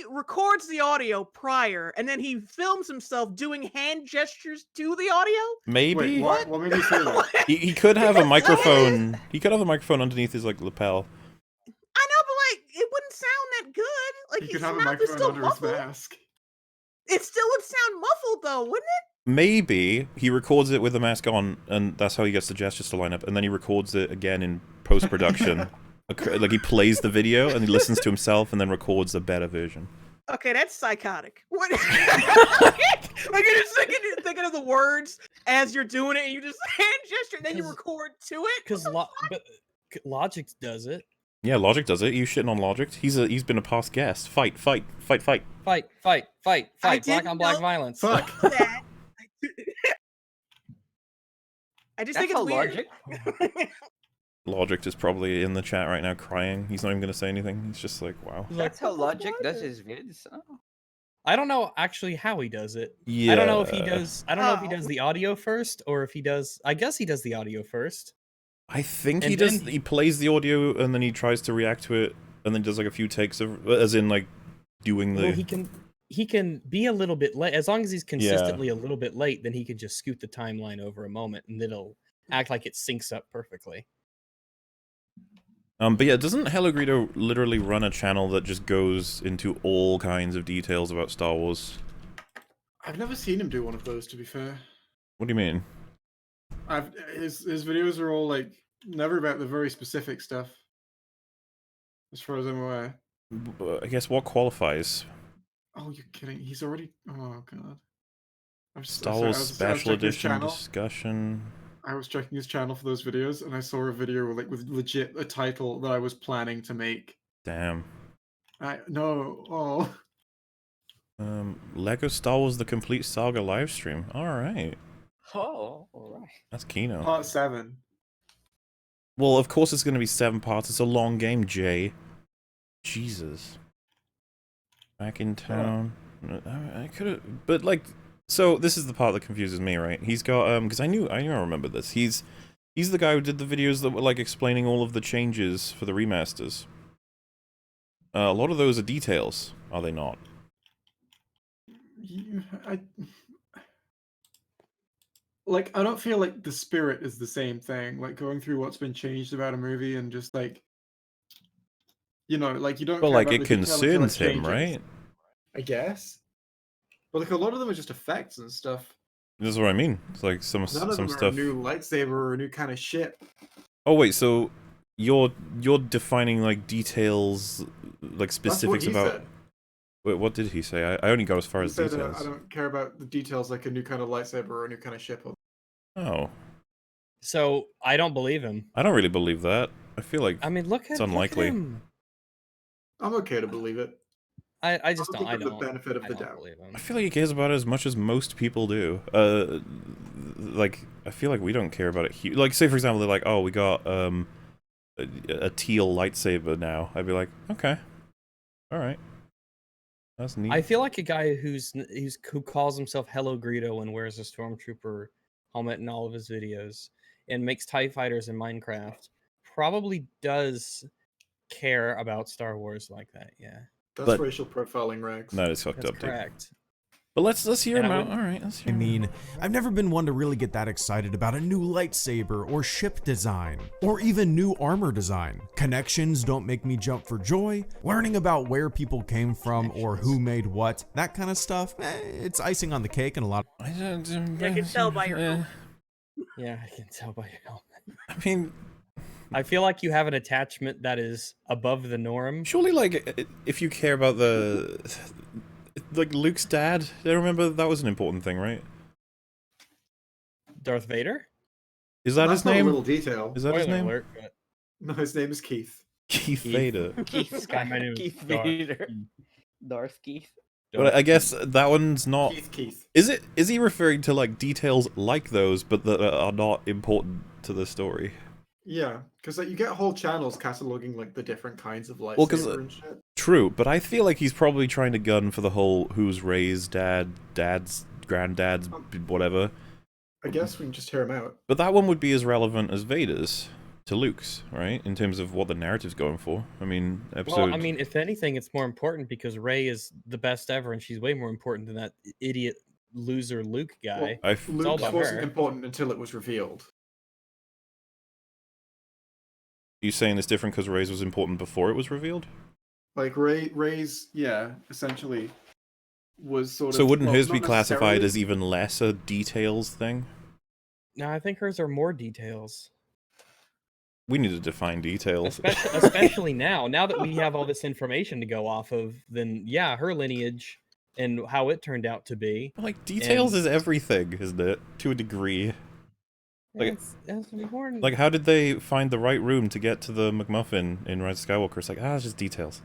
records the audio prior, and then he films himself doing hand gestures to the audio. Maybe. Wait, what made me say that? He could have a microphone. He could have a microphone underneath his like lapel. I know, but like, it wouldn't sound that good. Like, He his could have a mouth is microphone still under his muffled. mask. It still would sound muffled, though, wouldn't it? Maybe he records it with the mask on, and that's how he gets the gestures to line up. And then he records it again in post production. Like he plays the video and he listens to himself, and then records a better version. Okay, that's psychotic. What? Like you're just thinking of the words as you're doing it, and you just hand gesture, and then you 'Cause- record to it. Because Logic does it. Yeah, Logic does it. You shitting on Logic? He's been a past guest. Fight. Fight. Black on black know- violence. Fuck. That. I just That's think it's a weird. logic. Logic is probably in the chat right now crying. He's not even gonna say anything. He's just like, wow. That's how Logic does his vids. Oh. I don't know actually how he does it. Yeah. I don't know if he does. I don't know if he Oh. does the audio first or if he does. I guess he does the audio first. I think And he does. then- He plays the audio and then he tries to react to it, and then does like a few takes of, as in like doing the. Well, he can be a little bit late as long as he's consistently a little bit late. Then he can just scoot the timeline over a moment, and it'll act like it syncs up perfectly. But yeah, doesn't Hello Greedo literally run a channel that just goes into all kinds of details about Star Wars? I've never seen him do one of those, to be fair. What do you mean? His videos are all like never about the very specific stuff, as far as I'm aware. I guess what qualifies? Oh, you're kidding? He's already. Oh god. Star Wars Special checking his Edition channel. discussion. I was checking his channel for those videos, and I saw a video like with legit a title that I was planning to make. Damn. No. Oh. Lego Star Wars: The Complete Saga livestream. All right, Oh, alright. that's Kino. Part 7. Well, of course it's going to be 7 parts. It's a long game, Jay. Jesus. Back in town. I could have, but like, so this is the part that confuses me, right? He's got because I remember this. He's the guy who did the videos that were like explaining all of the changes for the remasters. A lot of those are details, are they not? I don't feel like the spirit is the same thing. Like going through what's been changed about a movie and just like, like you don't. But care like about it the detail until concerns him, changes, right? I guess. But like a lot of them are just effects and stuff. That's what I mean. It's like some None of them stuff. are a new lightsaber or a new kind of shit. Oh wait, so you're defining like details, like specifics That's what he about. said. Wait, what did he say? I only got as far He as said, details. I don't care about the details like a new kind of lightsaber or a new kind of ship. Oh, So I don't believe him. I don't really believe that. I feel like I mean, look at unlikely. him. I'm okay to believe it. I just I'll don't. give him the benefit of I the don't doubt. believe him. I feel like he cares about it as much as most people do. Like, I feel like we don't care about it. Like, say for example, they're like, oh, we got a teal lightsaber now. I'd be like, okay, all right, that's neat. I feel like a guy who calls himself Hello Greedo and wears a stormtrooper helmet in all of his videos and makes TIE fighters in Minecraft probably does care about Star Wars like that. Yeah, That's But- racial profiling, Rags. That is fucked that's up, dude. correct. But let's hear And him I out. wouldn't- All right, let's I hear him out. mean, I've never been one to really get that excited about a new lightsaber or ship design, or even new armor design. Connections don't make me jump for joy. Learning about where people came from or who made what, that kind of stuff, it's icing on the cake and a lot. I can tell by your helmet. Yeah, I can tell by your helmet. I mean, I feel like you have an attachment that is above the norm. surely, like, if you care about like Luke's dad, I remember that was an important thing, right? Darth Vader? Is that That's his not a name? little detail. Is that his Spoiler name? alert, but No, his name is Keith. Keith Vader. Keith my name is Keith Darth. Vader. Darth Keith. But I guess that one's not. Keith. Is he referring to like details like those, but that are not important to the story? Yeah, because like you get whole channels cataloging like the different kinds of lightsaber Well, 'cause, and shit. True, but I feel like he's probably trying to gun for the whole who's Rey's dad, dad's granddad's, whatever. I guess we can just hear him out. But that one would be as relevant as Vader's to Luke's, right? In terms of what the narrative's going for. I mean, episode. well, I mean, if anything, it's more important because Rey is the best ever, and she's way more important than that idiot loser Luke guy. Well, I all Luke's about wasn't her. important until it was revealed. You saying it's different because Rey's was important before it was revealed? Like Rey's, yeah, essentially was sort of. So wouldn't well, hers not be classified necessarily- as even less a details thing? No, I think hers are more details, We need to define details. especially now. Now that we have all this information to go off of, then yeah, her lineage and how it turned out to be. Like, details And- is everything, isn't it? To a degree. Like- It's important. Like, how did they find the right room to get to the McMuffin in Rise of Skywalker? It's like, it's just details.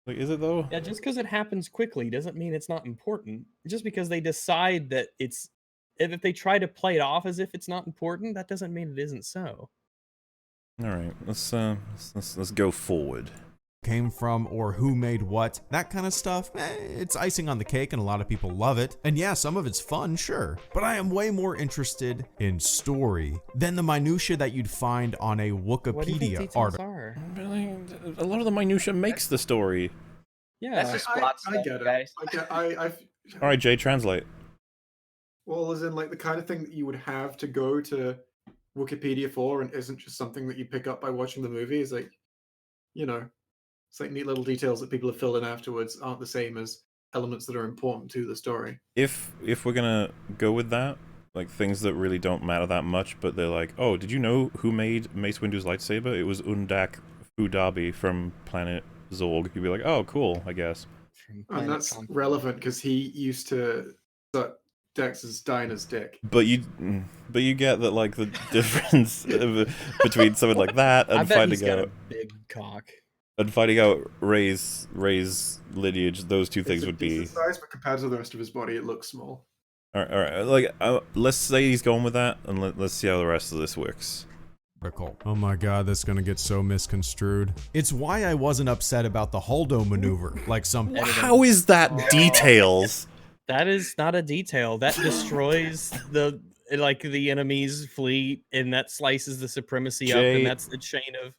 Like, is it though? Yeah, just because it happens quickly doesn't mean it's not important. Just because they decide that it's, if they try to play it off as if it's not important, that doesn't mean it isn't so. All right, let's go forward. Came from or who made what, that kind of stuff, it's icing on the cake and a lot of people love it. And yeah, some of it's fun, sure, but I am way more interested in story than the minutia that you'd find on a What do you think Wikipedia details article. are? Really, a lot of the minutia makes the story. Yeah, That's just plot I stuff, get it. guys. I've. All right, Jay, translate. Well, as in like the kind of thing that you would have to go to Wikipedia for, and isn't just something that you pick up by watching the movie. Is like, you know, it's like neat little details that people have filled in afterwards aren't the same as elements that are important to the story. If we're gonna go with that, like things that really don't matter that much, but they're like, oh, did you know who made Mace Windu's lightsaber? It was Undak Fudabi from Planet Zorg. You'd be like, oh, cool, I guess. from And Planet that's Con- relevant because he used to suck Dex's Dinah's dick. But you get that, like, the difference between something like that I and bet finding he's got out a big cock. Rey's lineage. Those two things It's a would be. decent size, but compared to the rest of his body, it looks small. All right. Like, let's say he's going with that, and let's see how the rest of this works. Oh my god, that's gonna get so misconstrued. It's why I wasn't upset about the Holdo maneuver, like some How is that details? That is not a detail. That destroys the enemy's fleet, and that slices the supremacy up, Jay- and that's the chain of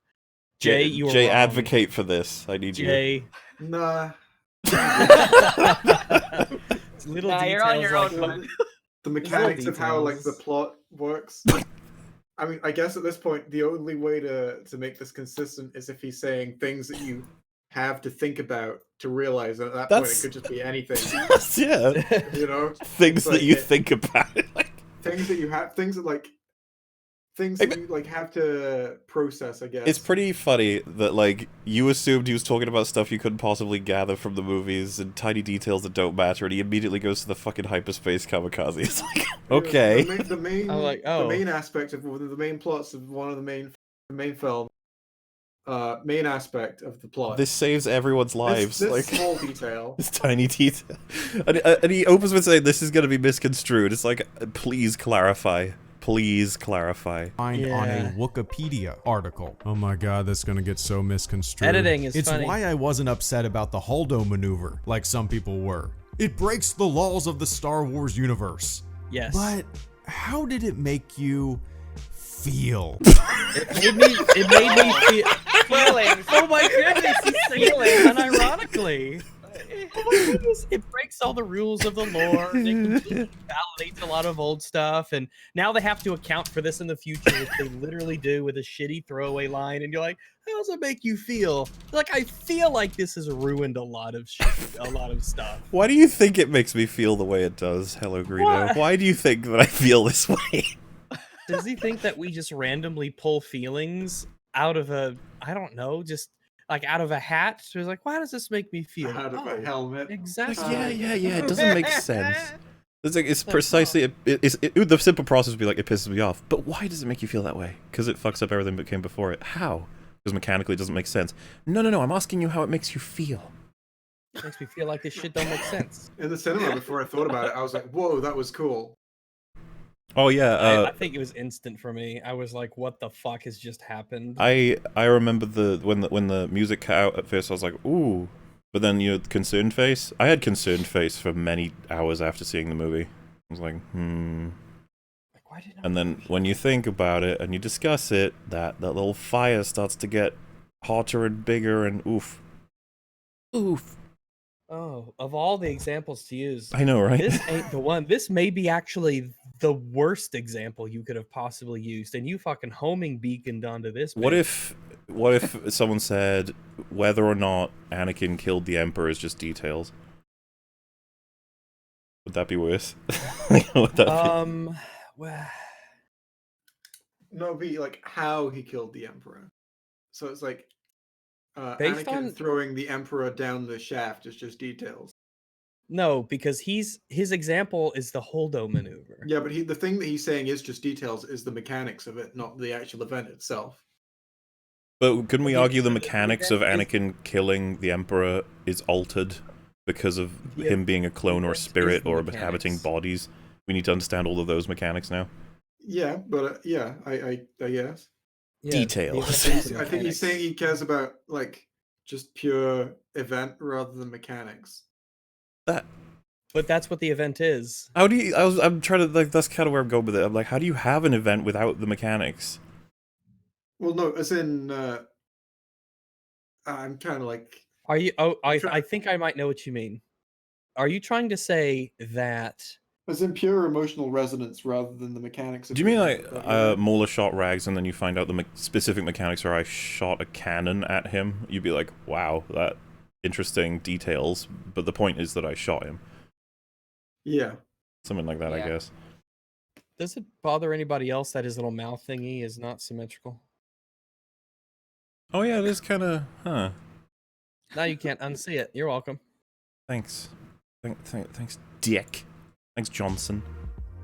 Jay. You were Jay, wrong. advocate for this. I need you. Jay. Nah. It's little Nah, details you're on your like own, that. man. The mechanics of how like the details. plot works. I mean, I guess at this point, the only way to make this consistent is if he's saying things that you have to think about to realize. And at that point, That's- it could just be anything. Yeah. You know, Things It's that like you it- think about. Like, things that you have, things that you like have to process. I guess it's pretty funny that, like, you assumed he was talking about stuff you couldn't possibly gather from the movies and tiny details that don't matter, and he immediately goes to the fucking hyperspace kamikaze. It's like, okay. The main I'm like, the oh. main aspect of one of the main plots of one of the main the main film, main aspect of the plot. This saves everyone's lives. This like small detail. this tiny detail. And he opens with saying this is going to be misconstrued. It's like, please clarify. Please clarify. Find on a Wikipedia article. Oh my god, that's gonna get so misconstrued. Editing is It's funny. why I wasn't upset about the Holdo maneuver, like some people were. It breaks the laws of the Star Wars universe. Yes. But how did it make you feel? It made me feel. Feelings. Oh my goodness, he's saying it unironically. Oh my goodness, it breaks all the rules of the lore. It completely validates a lot of old stuff, and now they have to account for this in the future, which they literally do with a shitty throwaway line. And you're like, how does it make you feel? Like, I feel like this has ruined a lot of stuff. Why do you think it makes me feel the way it does, Hello Greedo? What? Why do you think that I feel this way? Does he think that we just randomly pull feelings out of a, I don't know, just like out of a hat? So he's like, why does this make me feel? Out of a helmet. Exactly. Like, yeah, it doesn't make sense. It's precisely, the simple process would be like, it pisses me off. But why does it make you feel that way? Because it fucks up everything that came before it. How? Because mechanically it doesn't make sense. No, I'm asking you how it makes you feel. It makes me feel like this shit don't make sense. In the cinema, before I thought about it, I was like, whoa, that was cool. Oh yeah, I think it was instant for me. I was like, what the fuck has just happened? I remember when the music cut out at first. I was like, ooh, but then concerned face. I had concerned face for many hours after seeing the movie. I was like, Like, why didn't I And then when you think about it and you discuss it, that little fire starts to get hotter and bigger, and oof. Oh, of all the examples to use, I know, right? this ain't the one. This may be actually the worst example you could have possibly used, and you fucking homing beaconed onto this. What bitch. if someone said whether or not Anakin killed the Emperor is just details? Would that be worse? Would that be... Well, No, it'd be like how he killed the Emperor. So it's like Based Anakin on- throwing the Emperor down the shaft is just details. no, because his example is the Holdo maneuver. Yeah, but the thing that he's saying is just details is the mechanics of it, not the actual event itself. But couldn't we Well, argue the the mechanics of event is- Anakin killing the Emperor is altered because of Yeah, him being a clone or event is spirit the or mechanics. inhabiting bodies? We need to understand all of those mechanics now. Yeah, but yeah, I guess. Yeah, Details. the event is the I think he's mechanics. saying he cares about like just pure event rather than mechanics. That But that's what the event is. how do you? I'm trying to like. That's kind of where I'm going with it. I'm like, how do you have an event without the mechanics? Well, no, as in I'm kind of like Are you? Oh, try- I think I might know what you mean. Are you trying to say that? as in pure emotional resonance rather than the mechanics. Of Do you mean the like event, but, Mauler shot Rags and then you find out the specific mechanics are I shot a cannon at him? You'd be like, wow, that interesting details. But the point is that I shot him. yeah. Something like that, I Yeah. guess. Does it bother anybody else that his little mouth thingy is not symmetrical? Oh yeah, it is kind of, huh? Now you can't unsee it. You're welcome. Thanks, thanks, Dick. Thanks, Johnson.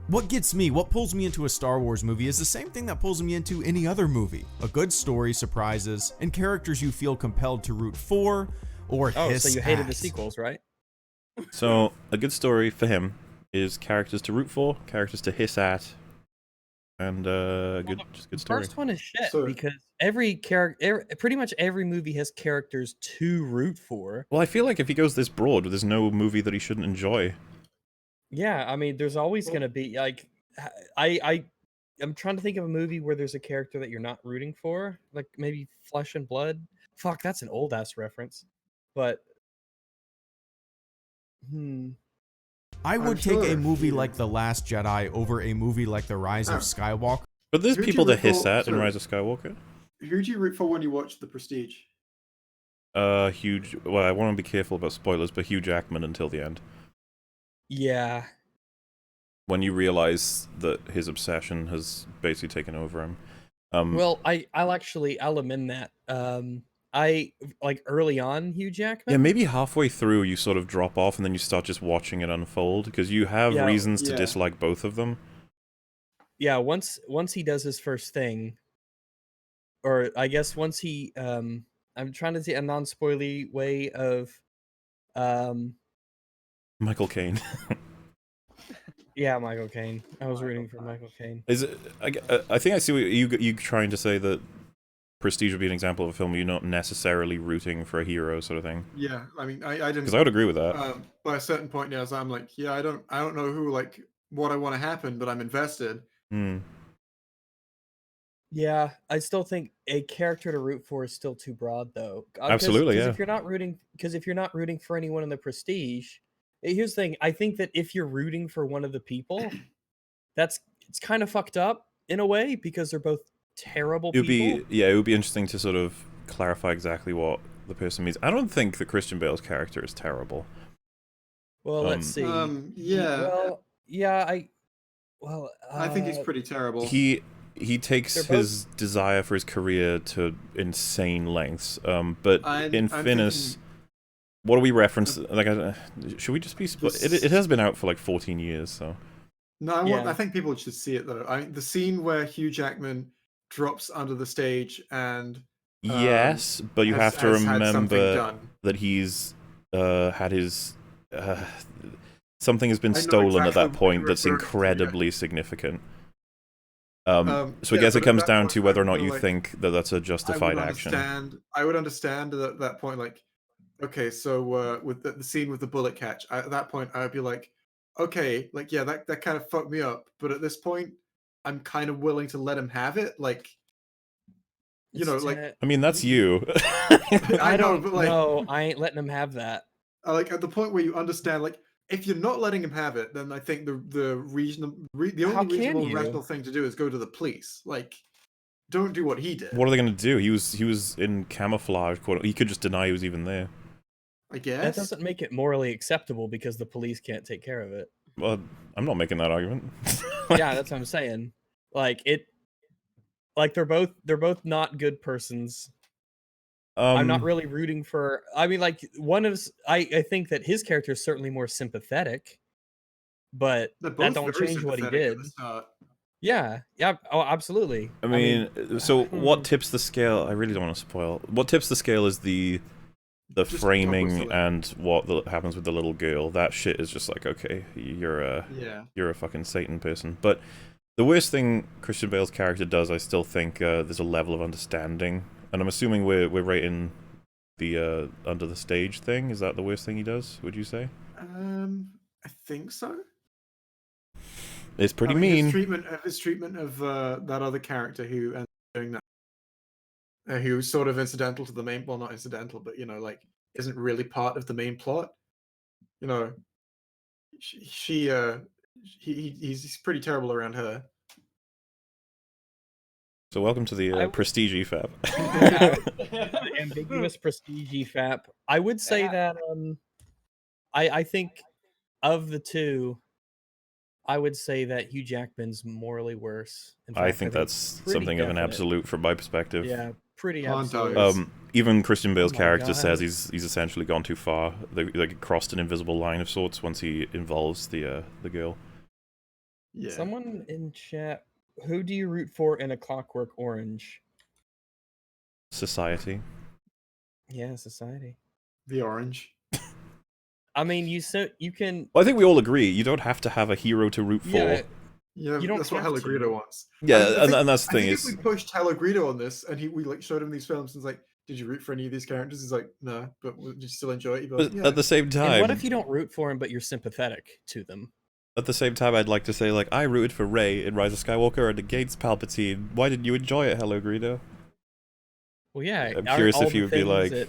What gets me, what pulls me into a Star Wars movie is the same thing that pulls me into any other movie. A good story, surprises, and characters you feel compelled to root for or Oh, hiss so you hated the at. sequels, right? So a good story for him is characters to root for, characters to hiss at, and just good The story. first one is shit So- because every character, pretty much every movie has characters to root for. Well, I feel like if he goes this broad, there's no movie that he shouldn't enjoy. Yeah, I mean, there's always gonna be like, I'm trying to think of a movie where there's a character that you're not rooting for, like maybe Flesh and Blood. Fuck, that's an old ass reference, but I I'm would sure take a movie you- like The Last Jedi over a movie like The Rise of Oh. Skywalker. But there's Who'd you people to root hiss for- at in sorry. Rise of Skywalker. Who do you root for when you watch The Prestige? Huge. Well, I want to be careful about spoilers, but Hugh Jackman until the end. yeah, When you realize that his obsession has basically taken over him. well, I'll amend that. I like early on Hugh Jackman. Yeah, maybe halfway through you sort of drop off and then you start just watching it unfold because you have Yeah, reasons to yeah. dislike both of them. Yeah, once he does his first thing, or I guess once he, I'm trying to see a non-spoily way of, Michael Caine. yeah, Michael Caine. I was rooting for Michael Caine. Is it? I think I see what you trying to say, that Prestige would be an example of a film where you're not necessarily rooting for a hero, sort of thing. Yeah, I mean, I didn't. Because I would agree with that. By a certain point, yeah, I'm like, yeah, I don't know who, like, what I want to happen, but I'm invested. Hmm. Yeah, I still think a character to root for is still too broad, though. Absolutely, yeah. If you're not rooting for anyone in the Prestige, here's the thing. I think that if you're rooting for one of the people, it's kind of fucked up in a way, because they're both terrible people. It would be interesting to sort of clarify exactly what the person means. I don't think that Christian Bale's character is terrible. Well, let's see. Yeah. I think he's pretty terrible. He takes his desire for his career to insane lengths. But in Finis, what do we reference? Like, should we just be? It has been out for like 14 years, so. No, I think people should see it though. The scene where Hugh Jackman drops under the stage and. Yes, but you have to remember that he's had his something has been stolen at that point that's incredibly significant. So I guess it comes down to whether or not you think that that's a justified action. I would understand at that point, like, okay, so with the scene with the bullet catch, at that point I would be like, okay, like, yeah, that kind of fucked me up, but at this point, I'm kind of willing to let him have it, like. You know, like, I mean, that's you. I know, but like, no, I ain't letting him have that. Like, at the point where you understand, like, if you're not letting him have it, then I think the only reasonable rational thing to do is go to the police. Like, don't do what he did. What are they going to do? He was in camouflage. He could just deny he was even there. I guess that doesn't make it morally acceptable because the police can't take care of it. Well, I'm not making that argument. Yeah, that's what I'm saying. Like it. Like they're both not good persons. I'm not really rooting for. I mean, like I think that his character is certainly more sympathetic, but that don't change what he did. Yeah. Oh, absolutely. I mean, so what tips the scale? I really don't want to spoil. What tips the scale is the framing and what happens with the little girl. That shit is just like, okay, you're a fucking Satan person, but. The worst thing Christian Bale's character does, I still think, there's a level of understanding, and I'm assuming we're rating the under the stage thing. Is that the worst thing he does? Would you say? I think so. It's pretty mean. His treatment of that other character who ended up doing that, who was sort of incidental to the main. Well, not incidental, but like isn't really part of the main plot. He's pretty terrible around her. So welcome to the Prestige EFAP. The ambiguous Prestige EFAP. I would say that I think of the two, I would say that Hugh Jackman's morally worse. In fact, I think that's something of an absolute from my perspective. Yeah, pretty absolute. Even Christian Bale's character says he's essentially gone too far. They crossed an invisible line of sorts once he involves the girl. Yeah. Someone in chat, who do you root for in A Clockwork Orange? Society. Yeah, Society. The Orange. I mean, you can. Well, I think we all agree you don't have to have a hero to root for. Yeah, that's what Hello wants. Yeah, and that's the thing is, if we pushed Hello on this, and we like showed him these films, and it's like, did you root for any of these characters? He's like, no, but did you still enjoy it? But at the same time, and what if you don't root for him, but you're sympathetic to them? At the same time, I'd like to say, like, I rooted for Rey in Rise of Skywalker and against Palpatine. Why didn't you enjoy it, Hello Greedo? Well, yeah. I'm curious if you would be like,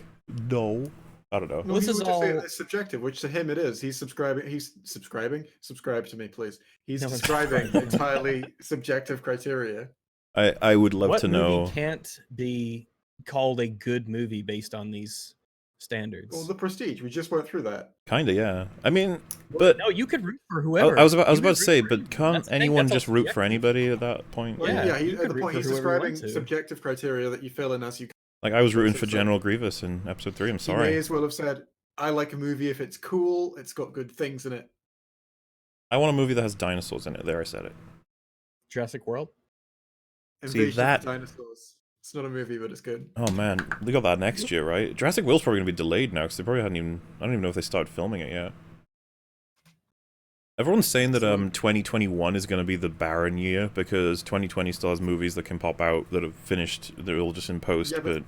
no. I don't know. No, this is all it's subjective, which to him it is. He's subscribing. Subscribe to me, please. He's describing entirely subjective criteria. I would love to know. What movie can't be called a good movie based on these standards? Well, The Prestige. We just went through that. Kinda, yeah. I mean, but no, you could root for whoever. I was about to say, but can't anyone just root for anybody at that point? Well, yeah. At the point he's describing subjective criteria that you fill in as you. Like, I was rooting for General Grievous in episode 3, I'm sorry. He may as well have said, I like a movie if it's cool, it's got good things in it. I want a movie that has dinosaurs in it. There, I said it. Jurassic World? See, that... Dinosaurs. It's not a movie, but it's good. Oh man, they got that next year, right? Jurassic World's probably gonna be delayed now because they probably hadn't even. I don't even know if they started filming it yet. Everyone's saying that 2021 is gonna be the barren year because 2020 still has movies that can pop out that have finished. They're all just in post, Yeah, but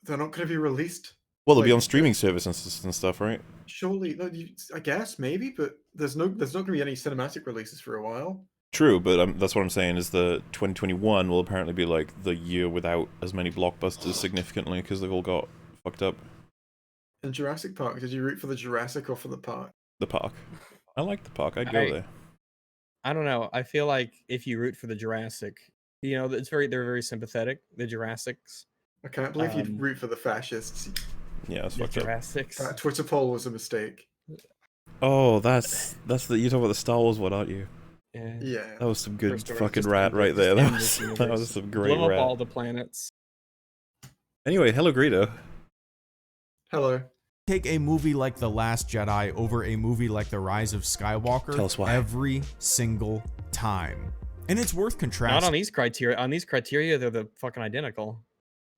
they're not going to be released. well, they'll be like, on streaming services and stuff, right? Surely, no, I guess maybe, but there's not going to be any cinematic releases for a while. True, but that's what I'm saying is the 2021 will apparently be like the year without as many blockbusters significantly because they've all got fucked up. In Jurassic Park, did you root for the Jurassic or for the park? The park. I like the park. I'd go there. I don't know. I feel like if you root for the Jurassic, you know, they're very sympathetic. The Jurassics. I can't believe you'd root for the fascists. Yeah, that's The fucked up. Jurassics. That Twitter poll was a mistake. Oh, that's the you're talking about the Star Wars one, aren't you? Yeah. Yeah. That was some good First order, fucking just rat end it, right just there. end this That universe. was some great Blow up rat. all the planets. Anyway, hello Greedo. Hello. Take a movie like The Last Jedi over a movie like The Rise of Skywalker Tell us why. every single time. And it's worth contrasting. Not on these criteria. On these criteria, they're the fucking identical.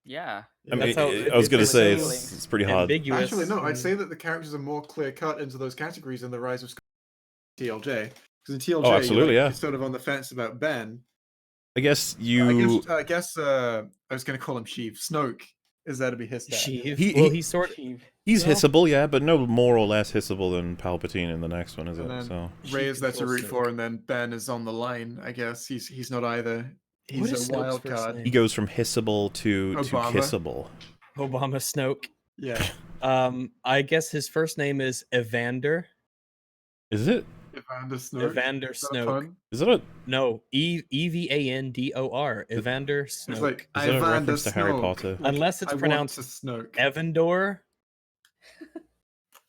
Yeah. I mean, That's how- I was gonna it's say so it's pretty hard. Ambiguous. Actually, no, I'd and- say that the characters are more clear cut into those categories in the Rise of Skywalker TLJ. Because in TLJ, Oh, absolutely, you're yeah. sort of on the fence about Ben. I guess I you. guess I was going to call him Sheev. Snoke is there to be hissed at. Sheev. He- He's sort of. He's Well- hissable, yeah, but no more or less hissable than Palpatine in the next one, is it? And then So Rey is there to controls root for, Snoke. and then Ben is on the line. I guess he's not either. What He's is a Snoke's wild first card. name? he goes from hissable to Obama. kissable. Obama Snoke. Yeah, I guess his first name is Evander. Is it? Evander Snoke. Evander Is that a Snoke. pun? Is that a? No, Evandor. Evander It's Snoke. like Is that a Evander reference to Harry Snoke. Potter? Unless it's I pronounced want to Snoke. Evandor.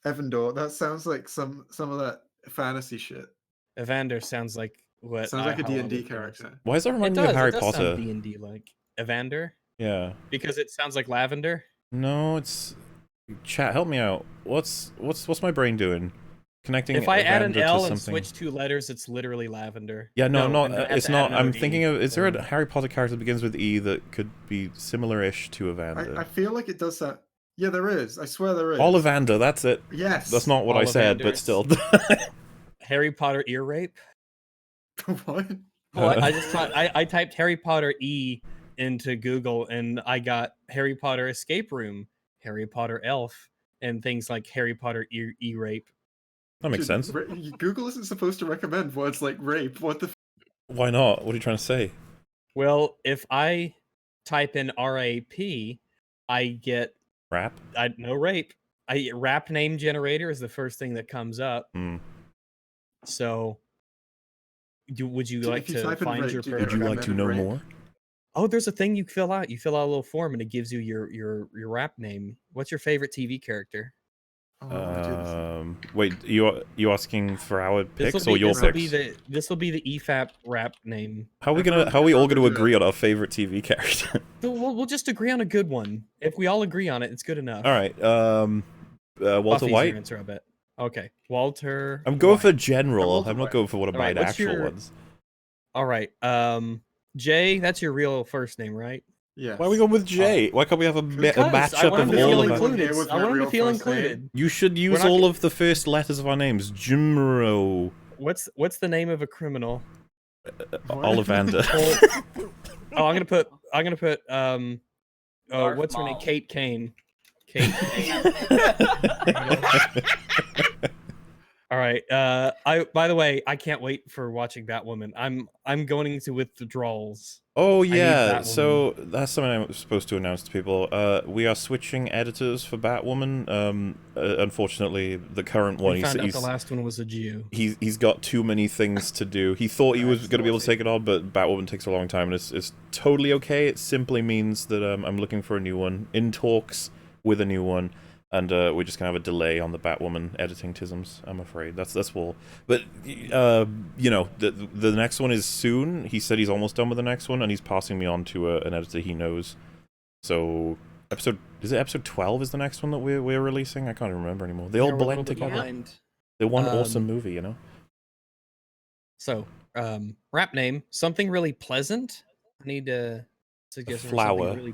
Evandor. That sounds like some of that fantasy shit. Evander sounds like what? Sounds like a how I D&D would pronounce character. Why does that It remind me does. of Harry it does Potter? sound D&D like Evander Yeah. because it sounds like lavender. No, it's. Chat, help me out. What's my brain doing? Connecting. If I add an Evander to L and something. switch 2 letters, it's literally lavender. Yeah, no, I'm No, not. and have It's to add not. I'm another thinking E, of. Is there then- a Harry Potter character that begins with E that could be similar-ish to Evander? I feel like it does that. Yeah, there is. I swear there is. Ollivander, that's it. Yes. That's not what I said, but Ollivanders. still. Harry Potter ear rape. What? What? I typed Harry Potter E into Google and I got Harry Potter escape room, Harry Potter elf, and things like Harry Potter e rape. That makes Dude, sense. Google isn't supposed to recommend words like rape. What the? Why not? What are you trying to say? Well, if I type in RAP, I get Rap? no rape. Rap name generator is the first thing that comes up. Hmm. So, would you So like if you to type in find rape, your do you Would get you like to know recommended rape? more? Oh, there's a thing you fill out. You fill out a little form and it gives you your rap name. What's your favorite TV character? Oh, Wait, you asking for our This picks will or be your this will be the EFAP rap name. How are we Everyone- how are we all everyone gonna can do agree on our favorite TV character? So we'll just agree on a good one. If we all agree on it, it's good enough. All right, Walter Buffy's your White. answer, I bet. Okay, Walter. I'm going for White. general. Walter I'm not White. going for one of All my right, what's actual your- ones. All right. Jay, that's your real first name, right? Yes. Why are we going with Jay? Why can't we have a Because I matchup want him of to all feel of our- our... included. Here with I my want him to real feel first name. included. You should use not all g- of the first letters of our names. Jimro. What's the name of a criminal? Ollivander. Oh, I'm gonna put Darth what's her name? Maul. Kate Kane. Kate Kane. All right. By the way, I can't wait for watching Batwoman. I'm going into withdrawals. Oh need yeah, Batwoman. so that's something I'm supposed to announce to people. We are switching editors for Batwoman. Unfortunately, the current one, We found out he's the last one was a Jew. he's got too many things to do. He thought he was going to be able to take it on, but Batwoman takes a long time, and it's totally okay. It simply means that I'm looking for a new one, in talks with a new one, and we're just gonna have a delay on the Batwoman editing tisms. I'm afraid that's all. But you know, the next one is soon. He said he's almost done with the next one, and he's passing me on to an editor he knows. So episode 12 is the next one that we're releasing? I can't even remember anymore. They all Yeah, we're a little blend bit together. behind. They're one awesome Um, movie, you know. So, rap name, something really pleasant. I need to suggestion. flower. Really...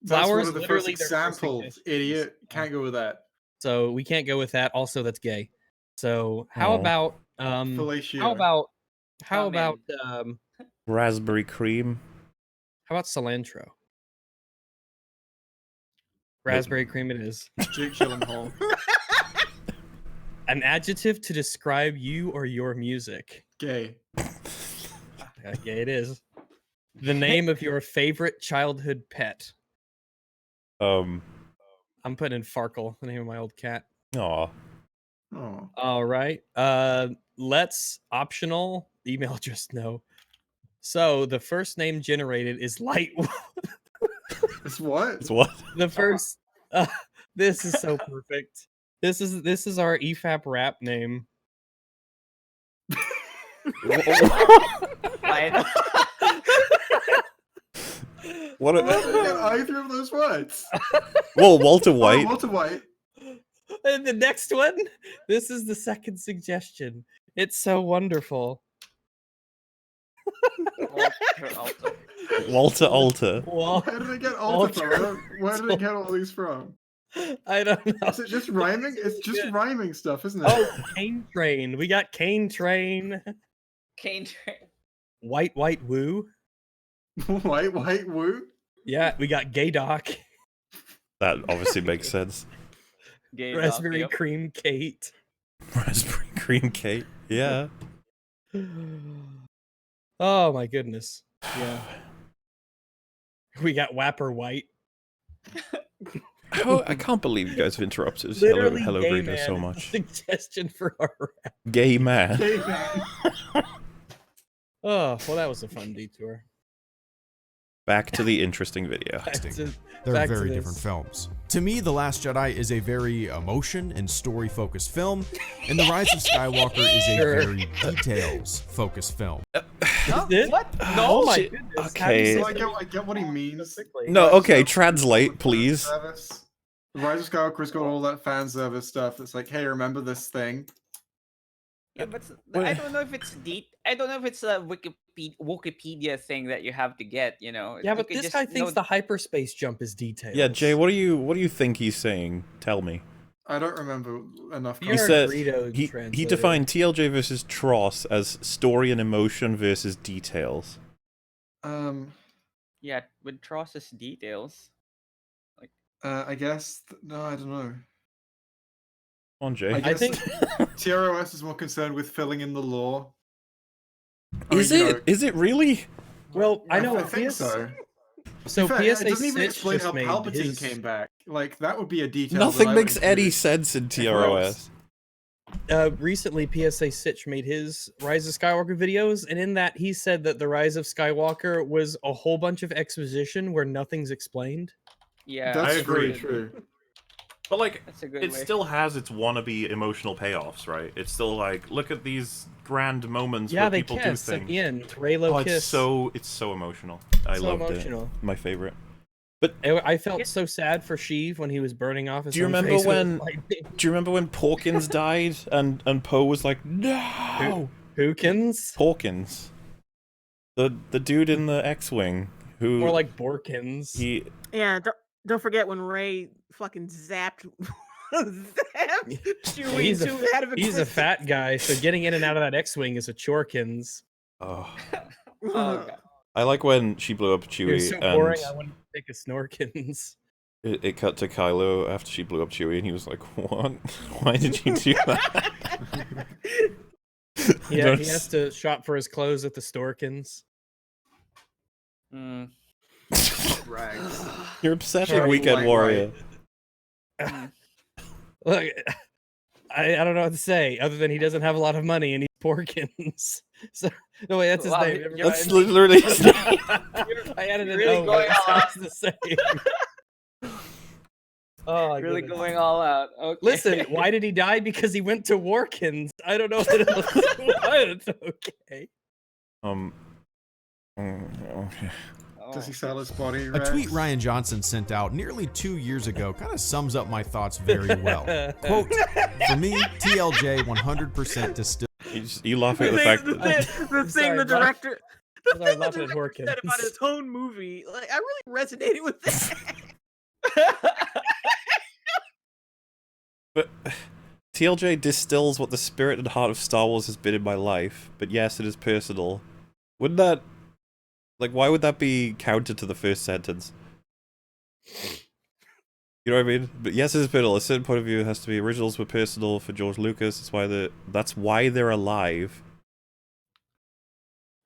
That's Flower one is of the literally first their first examples, suggestion. idiot. Can't go with that. So we can't go with that. Also, that's gay. So how Oh. about Fellatio. how Oh, man. about Raspberry cream. how about cilantro? Raspberry cream it is. Jake Gyllenhaal. An adjective to describe you or your music. Gay. Gay it is. The name of your favorite childhood pet. I'm putting in Farkle, the name of my old cat. Aw. Oh. All right. Let's optional email address no. So the first name generated is Light. It's what? It's what? The first. This is so perfect. This is our EFAP rap name. What? I didn't get either of those words. Well, Walter Oh, White. Walter White. And the next one. This is the second suggestion. It's so wonderful. Walter Alter. Wal- Where did I get Alter from? Where did I get all these from? I don't know. Is it just rhyming? It's just rhyming stuff, isn't it? Oh, Cane Train. We got Cane Train. Cane Train. White Woo. White woo. Yeah, we got Gay Doc. That obviously makes sense. Gay Raspberry Doc, yep. Cream Kate. Raspberry cream cake. Yeah. Oh my goodness. Yeah. We got Wapper White. Oh, I can't believe you guys have interrupted Literally Hello Gay Breeder Man so is much. the suggestion for our rap. Gay man. Hey, man. Oh, well, that was a fun detour. Back to the interesting video. Back to- They're back to very this. different films. To me, The Last Jedi is a very emotion and story-focused film, and The Rise of Skywalker is a Sure. very details-focused film. Is it? What? Oh my shit. goodness. Okay. How do you So say I get what he means. quickly? No, okay, translate, please. Service. The Rise of Skywalker's got all that fan service stuff that's like, hey, remember this thing? Yeah, but I don't know if it's I don't know if it's a Wikipedia thing that you have to get. You know. Yeah, You but could this just guy thinks know- the hyperspace jump is detailed. Yeah, Jay, what do you think he's saying? Tell me. I don't remember enough. You're He a said Greedo he translator. defined TLJ versus Tross as story and emotion versus details. Yeah, with Tross's details. I guess no, I don't know. On Jay. I guess think- TROS is more concerned with filling in the lore. Is it really? Well, I know I think so. So In fact, it PSA doesn't even 6 explain just how made Palpatine his... came back. Like that would be a detail. Nothing that I would makes any include. sense in TROS. Recently, PSA Sitch made his Rise of Skywalker videos, and in that he said that the Rise of Skywalker was a whole bunch of exposition where nothing's explained. Yeah, That's I agree. very true. But like, that's a good it way. still has its wannabe emotional payoffs, right? It's still like, look at these grand moments Yeah, where they people do kiss things. at the end. Raylo Oh, kiss. it's so emotional. I So loved emotional. it. My favorite. I felt so sad for Sheev when he was burning off his Do you own remember face with when- lightning. Do you remember when Porkins died and Poe was like, no, Hookins? Porkins, the dude in the X-wing who More like Borkins. he Yeah, don't forget when Ray fucking zapped Chewie He's a- to the head of He's a fat guy, so getting in and out of that X-wing is a chorkins. oh. Oh, God. I like when she blew up It Chewie was so and boring. I wanted to take a snorkins. it cut to Kylo after she blew up Chewie and he was like, what? Why did you do that? Yeah, Don't he s- has to shop for his clothes at the Storkins. Mm. Rags. You're obsessed Very with Weekend light, Warrior. Look, I don't know what to say other than he doesn't have a lot of money and he's Porkins. So no wait, that's his Wow, name. you're- Never That's mind. literally his name. I added You're an really O, but going it all sounds the same. Oh, my Really goodness. going all out. Okay. Listen, why did he die? Because he went to Warkins. I don't know what else. What? It's okay. Okay. Does he sell his body? A Rags? tweet Ryan Johnson sent out nearly 2 years ago kind of sums up my thoughts very well. Quote, for me, TLJ 100% distilled. You laugh at the fact that the thing sorry, the Bob. director The Sorry, thing that laughing at director said about Horkins. his own movie, like, I really resonated with that. But TLJ distills what the spirit and heart of Star Wars has been in my life, but yes, it is personal. Wouldn't that... Like, why would that be counter to the first sentence? You know what I mean? But yes, it is personal. A certain point of view has to be. Originals were personal for George Lucas. That's why they're alive.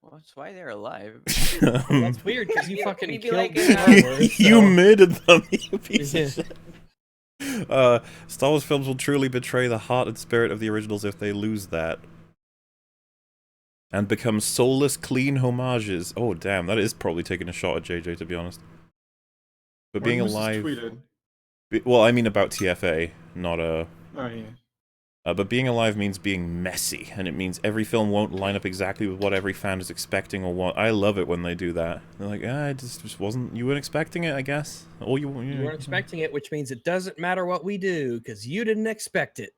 Well, that's why they're alive. That's weird because you Maybe- fucking maybe killed like in, Star Wars. You so- murdered them, you piece Yeah. of shit. Star Wars films will truly betray the heart and spirit of the originals if they lose that. And become soulless, clean homages. Oh, damn, that is probably taking a shot at JJ, to be honest. But being When was this alive... tweeted? Well, I mean about TFA, not Oh yeah. but being alive means being messy, and it means every film won't line up exactly with what every fan is expecting or want. I love it when they do that. They're like, it just wasn't... You weren't expecting it, I guess? Or you weren't expecting it, which means it doesn't matter what we do because you didn't expect it.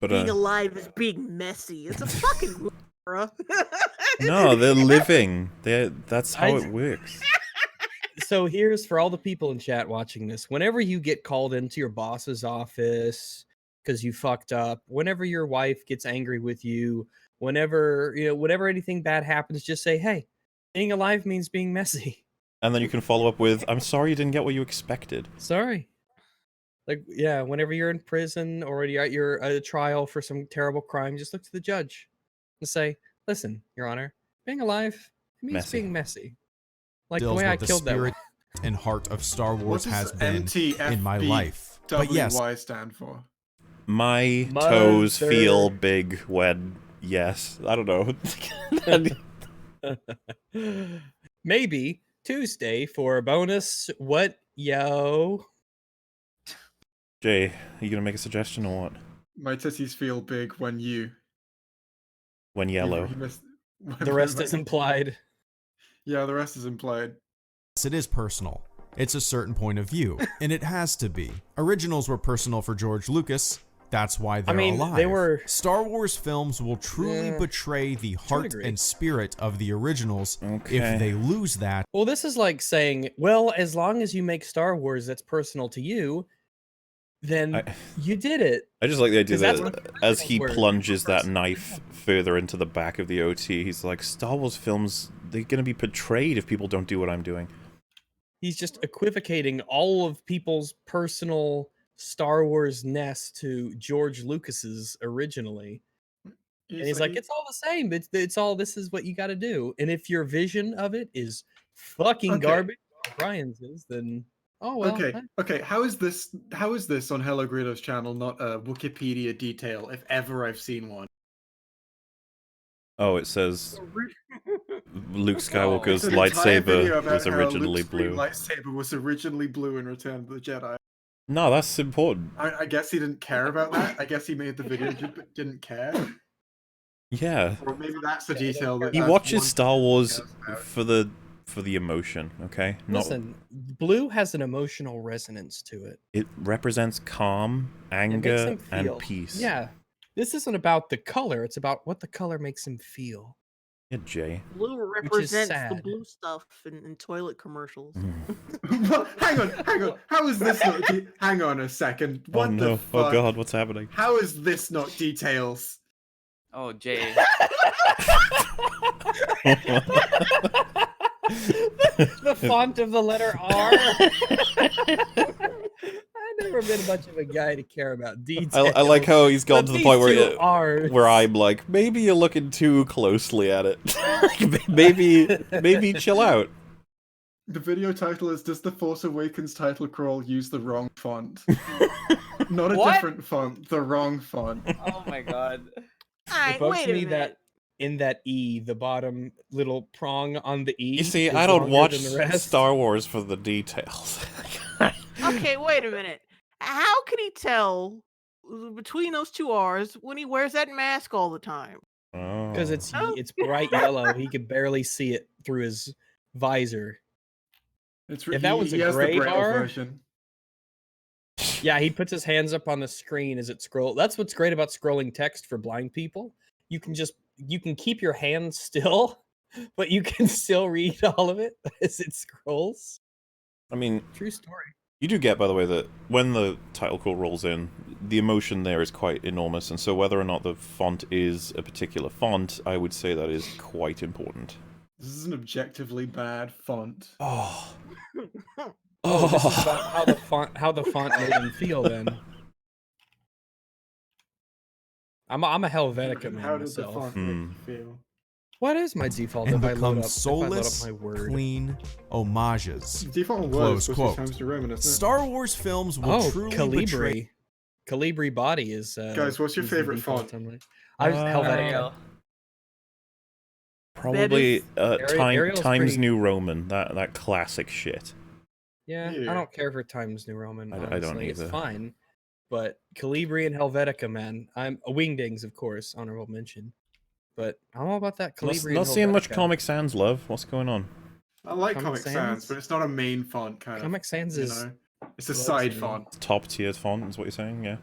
But, Being alive is being messy. It's a fucking movie, bro. no, they're living. That's how it works. So here's for all the people in chat watching this. Whenever you get called into your boss's office because you fucked up, whenever your wife gets angry with you, whenever anything bad happens, just say, hey, being alive means being messy. And then you can follow up with, I'm sorry you didn't get what you expected. Sorry. Like, yeah, whenever you're in prison or you're at a trial for some terrible crime, just look to the judge and say, listen, Your Honor, being alive, it means Messy. being messy. Like the Deals way I with the killed that spirit one. and heart of Star Wars What has does been in my life. But yes, WY stand for? My Mother. toes feel big when... Yes. I don't know. Maybe Tuesday for a bonus. What, yo? Jay, are you gonna make a suggestion or what? My titties feel big when you... When yellow. you missed- The rest is implied. Yeah, the rest is implied. it is personal. It's a certain point of view, and it has to be. Originals were personal for George Lucas. That's why they're alive. They were... Star Wars films will truly betray the heart degree. and spirit of the originals Okay. if they lose that. Well, this is like saying, well, as long as you make Star Wars that's personal to you, then you did it. I just like the idea 'Cause that's that what as he were plunges that personal. knife further into the back of the OT, he's like, Star Wars films, they're gonna be betrayed if people don't do what I'm doing. He's just equivocating all of people's personal Star Wars ness to George Lucas's originally. And he's like, it's all the same. It's all, this is what you got to do. And if your vision of it is fucking Okay. garbage, like Brian's is, then oh well. Okay. How is this on Hello Greedo's channel not a Wikipedia detail if ever I've seen one? Oh, it says Luke It's Skywalker's an entire video lightsaber about was how originally Luke's green blue. lightsaber was originally blue in Return of the Jedi. No, that's important. I guess he didn't care about that. I guess he made the video but didn't care. Yeah. Or maybe that's the detail that He that's watches one Star thing he Wars cares about. for the emotion, okay? Not Listen, blue has an emotional resonance to it. it represents calm, It makes anger, him feel. and peace. Yeah. This isn't about the color, it's about what the color makes him feel. Yeah, Jay. Blue represents the sad. blue stuff in toilet commercials. Well, hang on. How is this not? Hang on a second. Oh What no! the fuck? Oh god, what's happening? How is this not details? Oh, Jay. The font of the letter R. I've never been much of a guy to care about details. I like how he's gotten but to the point these two where R's. where I'm like, maybe you're looking too closely at it. maybe chill out. The video title is "Does the Force Awakens title crawl use the wrong font?" Not a What? different font, the wrong font. Oh my god. All right, It bugs wait a me minute. that in that E, the bottom little prong on the E. You see, is I don't longer watch than the rest. Star Wars for the details. Okay, wait a minute. How can he tell between those two R's when he wears that mask all the time? Because Oh. it's bright yellow. He could barely see it through his visor. If that was he a has the gray Braille bar- version. Yeah, he puts his hands up on the screen as it scrolls. That's what's great about scrolling text for blind people. You can keep your hands still but you can still read all of it as it scrolls. I mean, True story. you do get, by the way, that when the title call rolls in, the emotion there is quite enormous, and so whether or not the font is a particular font, I would say that is quite important. This is an objectively bad font. Oh. Oh, this is about how the font made him feel then. I'm a Helvetica man How did the myself. font make you feel? What is my default And if I load become up soulless, my word? clean homages. Default on Close words quote. times New Roman, isn't it? Star Wars films will truly betray. Calibri body is. Guys, what's your is the favorite default font? template. I was Helvetica. Probably Arial's Times pretty- New Roman, that classic shit. Yeah, Yeah. I don't care for Times New Roman. Honestly. I don't It's either. fine, but Calibri and Helvetica, man. I'm Wingdings, of course, honorable mention. But I'm all about that Calibri. Not seeing much Helvetica. Comic Sans love. What's going on? I like Comic Comic Sans, Sans? but it's not a main font kind Comic of. Sans You is know, it's a loves side me. font. Top tier font is what you're saying, yeah?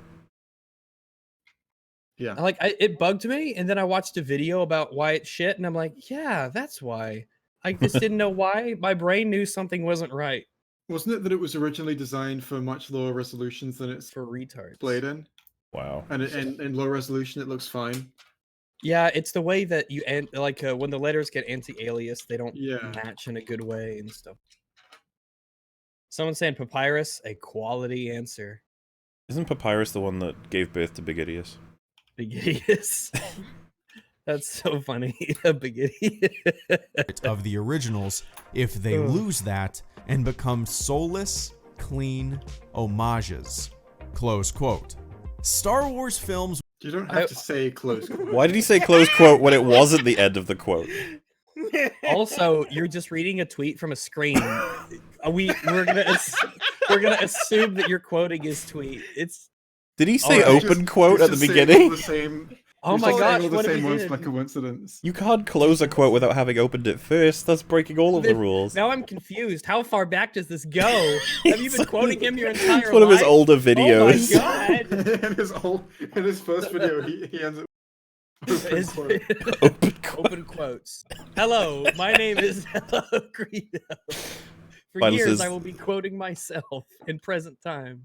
Yeah. It bugged me, and then I watched a video about why it's shit, and I'm like, yeah, that's why. I just didn't know why. My brain knew something wasn't right Wasn't it that it was originally designed for much lower resolutions than it's for retards. displayed in? Wow. And in low resolution, it looks fine. Yeah, it's the way that you end, like when the letters get anti-alias, they don't Yeah. match in a good way and stuff. Someone saying Papyrus, a quality answer. Isn't Papyrus the one that gave birth to Big Idiot? Big idiots. That's so funny. A big idiot. of the originals if they lose that and become soulless, clean homages. Close quote. Star Wars films. You don't have to say close. Why did he say close quote when it was at the end of the quote? Also, you're just reading a tweet from a screen. We're gonna assume that you're quoting his tweet. It's Did he say Alright. open quote at the He's just saying all beginning? the same. oh he's my just saying gosh, all the what same if ones he by did? coincidence. You can't close a quote without having opened it first. That's breaking all of the rules. Now I'm confused. How far back does this go? Have you been quoting him your entire life? It's one of his older Oh videos. my god! in his first video, he ends up. Open His- quote. Open quote. Open quotes. Hello, my name is Hello Greedo. For Mine years, says- I will be quoting myself in present time.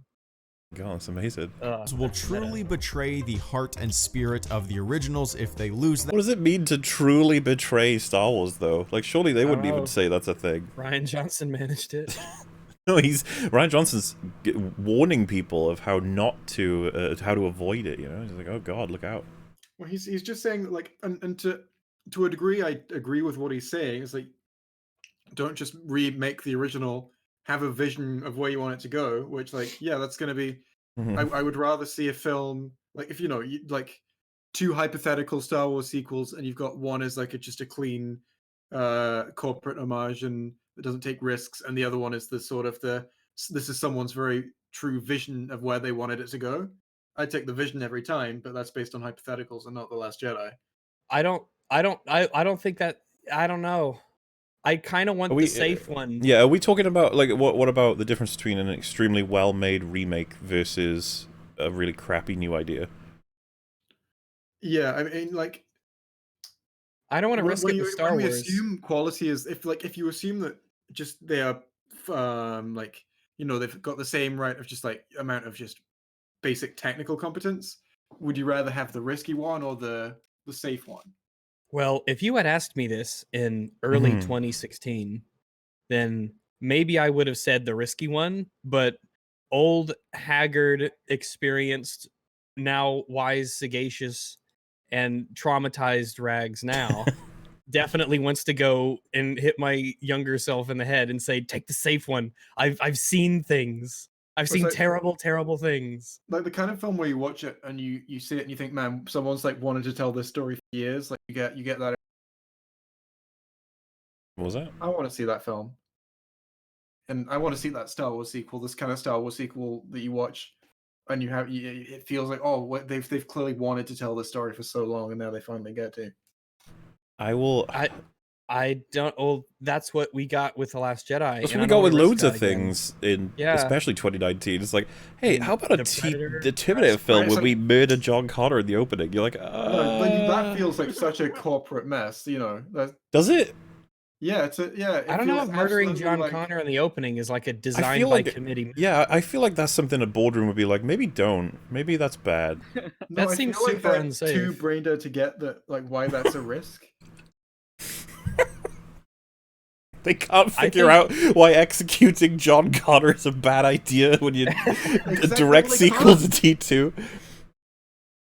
God, that's amazing. Will truly betray the heart and spirit of the originals if they lose that. What does it mean to truly betray Star Wars, though? Like, surely they wouldn't know. even say that's a thing. Ryan Johnson managed it. No, Ryan Johnson's warning people of how not to, how to avoid it. You know, he's like, oh God, look out. Well, he's just saying that, like, and to a degree, I agree with what he's saying. It's like, don't just remake the original. Have a vision of where you want it to go. Which, like, yeah, that's going to be. Mhm. I would rather see a film like if like two hypothetical Star Wars sequels, and you've got one as like just a clean corporate homage and it doesn't take risks, and the other one is the sort of this is someone's very true vision of where they wanted it to go. I take the vision every time, but that's based on hypotheticals and not The Last Jedi. I don't think that. I don't know. I kind of want Are we- the safe one. Yeah, are we talking about, like, what about the difference between an extremely well-made remake versus a really crappy new idea? Yeah, I mean, like, I don't want to risk it with Star when we Wars. assume quality is if you assume that just they are like they've got the same right of just like amount of just basic technical competence, would you rather have the risky one or the safe one? Well, if you had asked me this in early Mhm. 2016, then maybe I would have said the risky one, but old, haggard, experienced, now wise, sagacious, and traumatized Rags now definitely wants to go and hit my younger self in the head and say, take the safe one. I've seen things. I've It's seen like- terrible, terrible things. Like the kind of film where you watch it and you see it and you think, man, someone's like wanted to tell this story for years. Like you get that. What was that? I want to see that film, and I want to see that Star Wars sequel. This kind of Star Wars sequel that you watch, and it feels like, oh, what they've clearly wanted to tell this story for so long, and now they finally get to. I will. I don't. Oh, that's what we got with The Last Jedi. That's and what we I got know with Risk loads got of again. things in, Yeah. especially 2019. It's like, hey, And how about The Predator. the Terminator film Right, where so- we murder John Connor in the opening? You're like, No, like, that feels like such a corporate mess, you know. Does it? Yeah, it's yeah. It I don't know feels if murdering absolutely John like, Connor in the opening is like a I design feel by like committee. Yeah, I feel like that's something a boardroom would be like. Maybe don't. Maybe that's bad. No, That I seems feel like super they're unsafe. too brain dead to get that, like, why that's a risk. They can't figure out why executing John Connor is a bad idea when you direct they sequel to can't. T2.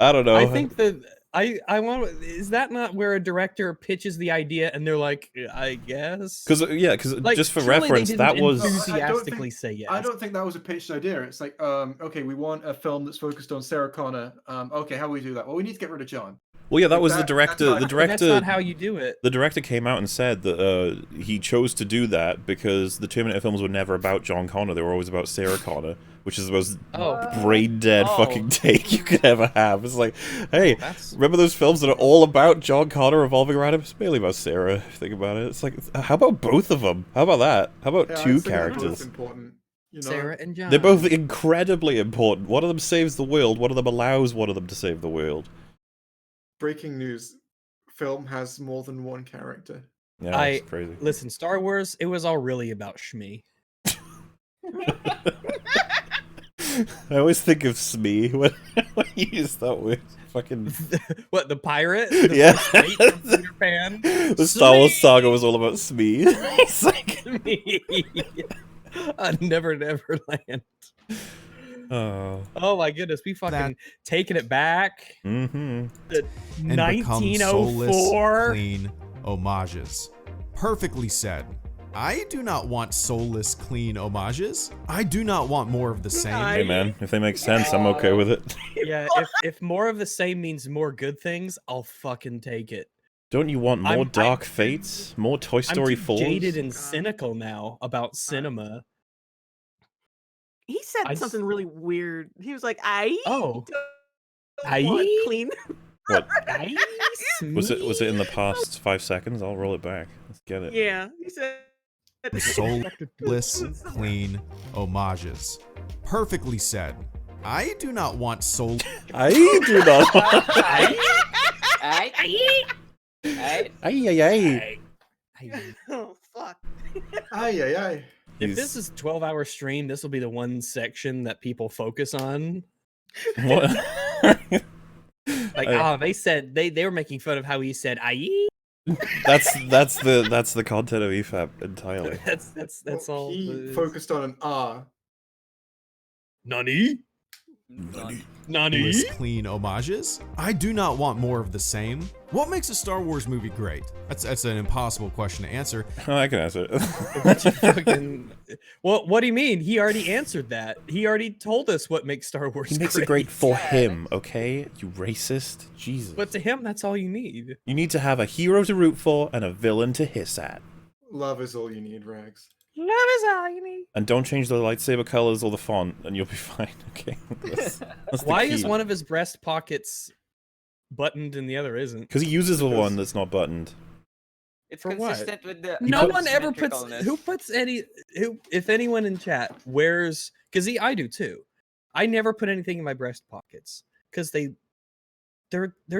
I don't know. I think that I want. Is that not where a director pitches the idea and they're like, I guess? Because Like, just for surely they reference, didn't that was enthusiastically say yes. I don't think that was a pitched idea. It's like, okay, we want a film that's focused on Sarah Connor. Okay, how do we do that? Well, we need to get rid of John. well, yeah, that Like, was the that's director. not- The But director. that's not how you do it. The director came out and said that he chose to do that because the Terminator films were never about John Connor. They were always about Sarah Connor, which is the most brain dead fucking take you could ever have. It's like, hey, That's remember those films that are all about John Connor revolving around him? It's mainly about Sarah, if you think about it. It's like, how about both of them? How about that? How about Yeah, I'd two say they're both characters? important. You know? Sarah and John. They're both incredibly important. One of them saves the world, one of them allows one of them to save the world. Breaking news: film has more than one character. Yeah, it's crazy. Listen, Star Wars. It was all really about Shmi. I always think of Smee when you use that word. Fucking What, the pirate? The yeah. first mate from Peter Pan? The Star Wars saga was all about Smee. It's like, Never Neverland. Oh my goodness, we fucking taking it back. mm-hmm. And become soulless, 1904. clean homages. Perfectly said. I do not want soulless, clean homages. I do not want more of the same. Hey man, if they make sense, I'm okay with it. Yeah, if more of the same means more good things, I'll fucking take it. Don't you want more Dark Fates? More Toy Story I'm too 4s? jaded and cynical now about cinema. He said something really weird. He was like, "I Oh. want clean." What? Was Was it in the past 5 seconds? I'll roll it back. Let's get it. Yeah, he said. Soulless, clean homages. Perfectly said. I do not want soul. I do not. Oh fuck. Aye, aye, aye. If this is 12-hour stream, this will be the one section that people focus on. What? Like, they said they were making fun of how he said "aye." That's the content of EFAP entirely. That's Well, all. he focused on an R. Nani? Nani? Soulless, clean homages. I do not want more of the same. What makes a Star Wars movie great? That's an impossible question to answer. Oh, I can answer it. Fucking, well, what do you mean? He already answered that. He already told us what makes Star Wars. He makes it great for him, okay? You racist. Jesus. But to him, that's all you need. You need to have a hero to root for and a villain to hiss at. Love is all you need, Rags. Love is all you need. And don't change the lightsaber colors or the font, and you'll be fine. Okay. That's the Why key. is one of his breast pockets buttoned and the other isn't? Because he uses the one that's not buttoned. It's For what? consistent with the. No one ever puts. symmetricalness. Who puts any? Who? If anyone in chat wears, because I do too. I never put anything in my breast pockets because they're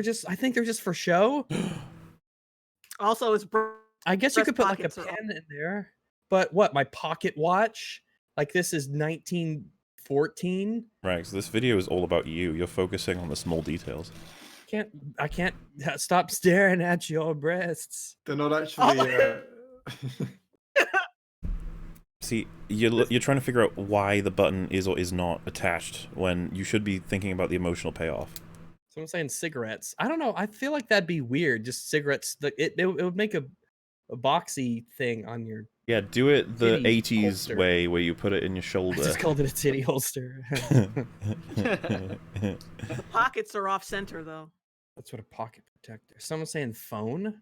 just. I think they're just for show. Also, it's I guess you could put like a pockets are pen in there. But what? My pocket watch? Like this is 1914. Right, so this video is all about you. You're focusing on the small details. I can't stop staring at your breasts. They're not actually. See, you're trying to figure out why the button is or is not attached when you should be thinking about the emotional payoff. So I'm saying cigarettes. I don't know. I feel like that'd be weird. Just cigarettes. It would make a boxy thing on your. Yeah, do it the Titty 80s holster. way where you put it in your I shoulder. just called it a titty holster. The pockets are off center though. That's what a pocket protector. Someone's saying phone.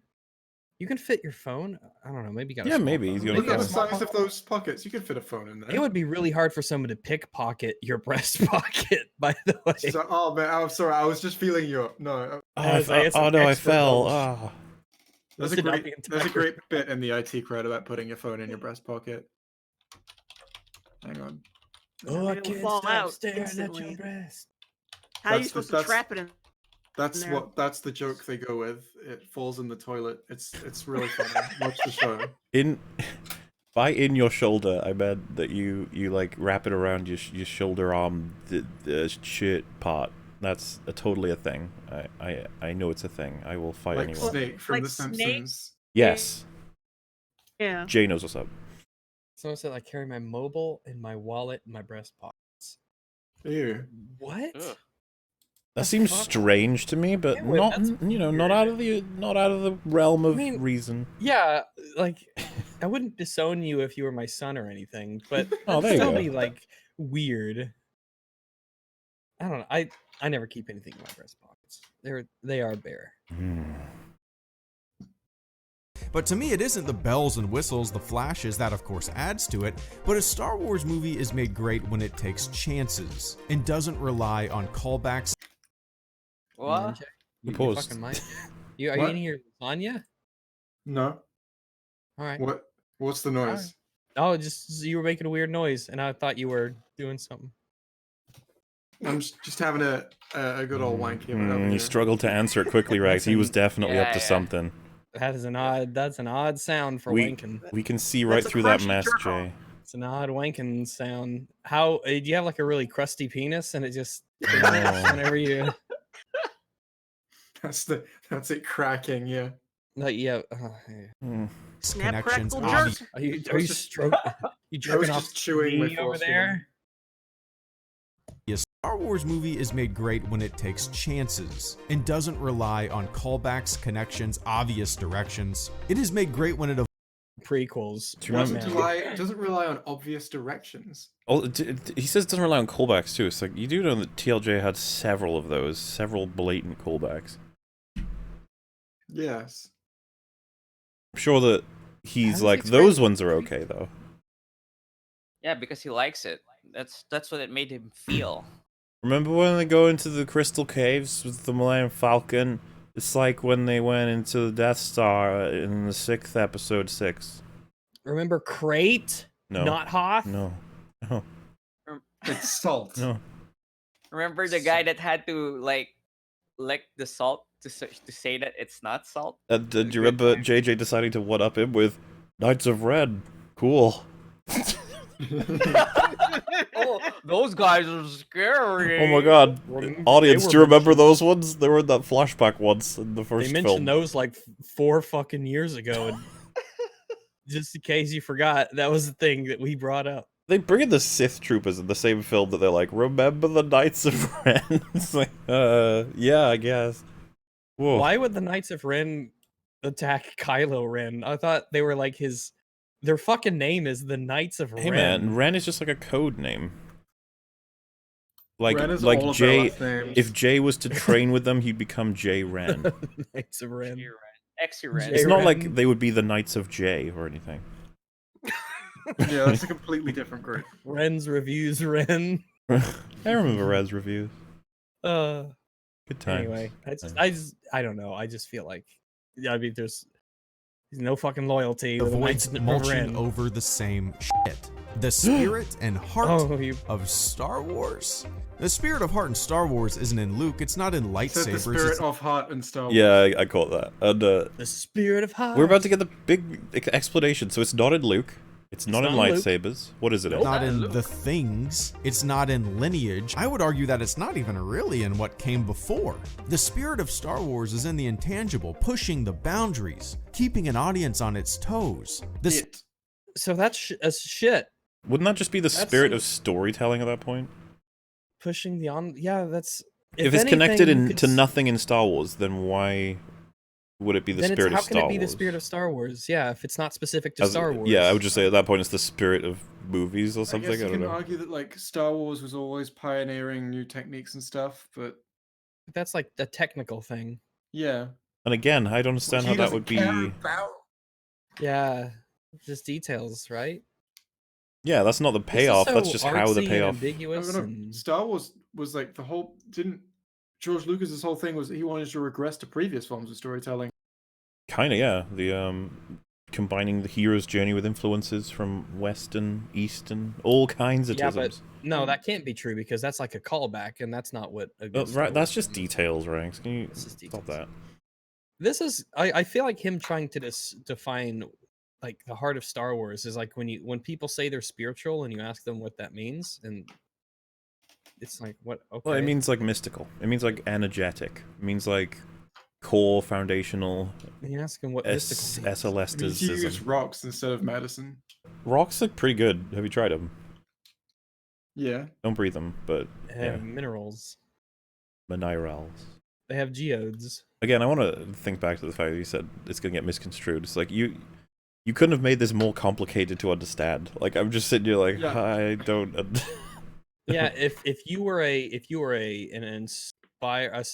You can fit your phone. I don't know. Maybe you got. A Yeah, small maybe. phone. He's gonna Look at the phone. size of those pockets. You could fit a phone in there. It would be really hard for someone to pickpocket your breast pocket. By the way. So, oh man, I'm sorry. I was just feeling you up. No. Oh, I was like, it's oh an no, I extra fell. bulge. Ah. There's a Listed out great the there's a entire- great bit in the IT crowd about putting your phone in your breast pocket. Hang on. Oh, I It'll can't fall stop out staring at instantly. your breast. How are you That's the- supposed to trap it in? there. That's the joke they go with. It falls in the toilet. It's really funny. Watch the show. By in your shoulder, I meant that you like wrap it around your shoulder arm, the shirt part. That's totally a thing. I know it's a thing. I will fight Like anyone. Snake from Like The Snake? Simpsons. Yes, Yeah. Jay knows what's up. Someone said I carry my mobile and my wallet in my breast pockets. Ew. What? Ugh. That The seems fuck? strange to me, but Yeah, not that's not out of the realm of mean, reason. Yeah, like I wouldn't disown you if you were my son or anything, but Oh, that'd there you still go. be like weird. I don't know. I never keep anything in my breast pockets. They are bare. But to me, it isn't the bells and whistles, the flashes, that of course adds to it, but a Star Wars movie is made great when it takes chances and doesn't rely on callbacks. What? You Paused. fucking mind? Are you What? eating your lasagna? No. All right. What's the noise? Oh, just you were making a weird noise, and I thought you were doing something. I'm just having a good old wanky over You here. struggled to answer it quickly, Rags. He was definitely up Yeah, to yeah. something. That's an odd sound for wanking. We can see right a through that crunchy mess, jerk Jay. It's an odd wanking sound. How do you have like a really crusty penis, and it just Oh. whenever you That's it cracking, yeah. no, yeah. Snap, Connections crackle, obvi- jerk. Are you I was just- stroking? You jerking off just chewing my me over force there? A Star Wars movie is made great when it takes chances and doesn't rely on callbacks, connections, obvious directions. It is made great when it Prequels. Do you remember- Batman. Doesn't rely on obvious directions. Oh, he says it doesn't rely on callbacks too. It's like you do know that TLJ had several of those, several blatant callbacks. Yes. I'm sure that How he's does like it those explain- ones are okay though. Yeah, because he likes it. That's what it made him feel. Remember when they go into the Crystal Caves with the Millennium Falcon? It's like when they went into the Death Star in the 6th episode 6. Remember Crate? No. Not Hoth? No. No. It's salt. No. Remember the guy that had to like lick the salt to say that it's not salt? Did Good you remember time. JJ deciding to one up him with Knights of Red? Cool. Oh, those guys are scary. Oh my god. Audience, were do you remember those ones? They were in that flashback once in the first They mentioned film. those like 4 fucking years ago. And just in case you forgot, that was the thing that we brought up. They bring in the Sith troopers in the same film that they're like, remember the Knights of Ren? It's like, yeah, I guess. Whoa. Why would the Knights of Ren attack Kylo Ren? I thought they were like their fucking name is the Knights of Hey Ren. man, Ren is just like a code name. Like Ren is all of their Jay, last names. if Jay was to train with them, he'd become Jay Ren. Knights of Ren. X-Ren. It's Jay not Ren. like they would be the Knights of Jay or anything. Yeah, that's a completely different group. Ren's reviews Ren. I remember Red's reviews. Good Good times. Anyway, I don't know. I just feel like I mean there's no fucking loyalty to the Knights avoids of mulching Ren. over the same shit. The spirit and heart Oh, you of Star Wars. The spirit of heart in Star Wars isn't in Luke. It's not in Said the lightsabers. spirit It's of heart and Star Wars. Yeah, I caught that. And the spirit of heart. we're about to get the big explanation. So it's not in Luke. It's not in not in Luke. lightsabers. What is it? in? not in the things. It's not in lineage. I would argue that it's not even really in what came before. The spirit of Star Wars is in the intangible, pushing the boundaries, keeping an audience on its toes. The It. So that's shit. Wouldn't that just be the That's spirit a- of storytelling at that point? Pushing the on. Yeah, that's. If it's connected anything, you to could s- nothing in Star Wars, then why would it be the then spirit how of can Star it be Wars? the spirit of Star Wars? Yeah, if it's not specific to As- Star Wars. Yeah, I would just say at that point it's the spirit of movies or something. I guess I you don't can know. argue that like Star Wars was always pioneering new techniques and stuff, but That's like the technical thing. yeah. And again, I don't understand Which how he that doesn't would be. care about. Yeah, just details, right? Yeah, that's not the It's payoff. so That's just how the artsy and payoff. ambiguous. No. and- Star Wars was like the whole didn't George Lucas's whole thing was he wanted to regress to previous forms of storytelling. kind of, yeah. The combining the hero's journey with influences from West and East and all kinds of Yeah, but tisms. no, that can't be true because that's like a callback, and that's not what a good Star Right, that's Wars just film is. details, Ranks. Can you It's just stop details. that? This is I feel like him trying to define like the heart of Star Wars is like when people say they're spiritual and you ask them what that means, and it's like what Well, it okay. means like mystical. It means like energetic. It means like core, foundational. And you ask him what mystical means. I mean, you use SLStism. rocks instead of medicine. Rocks look pretty good. Have you tried them? Yeah. Don't breathe them, but They have minerals. minerals. They have geodes. Again, I want to think back to the fact that you said it's gonna get misconstrued. It's like you couldn't have made this more complicated to understand. Like I'm just sitting here like Yeah. I don't. Yeah, if you were an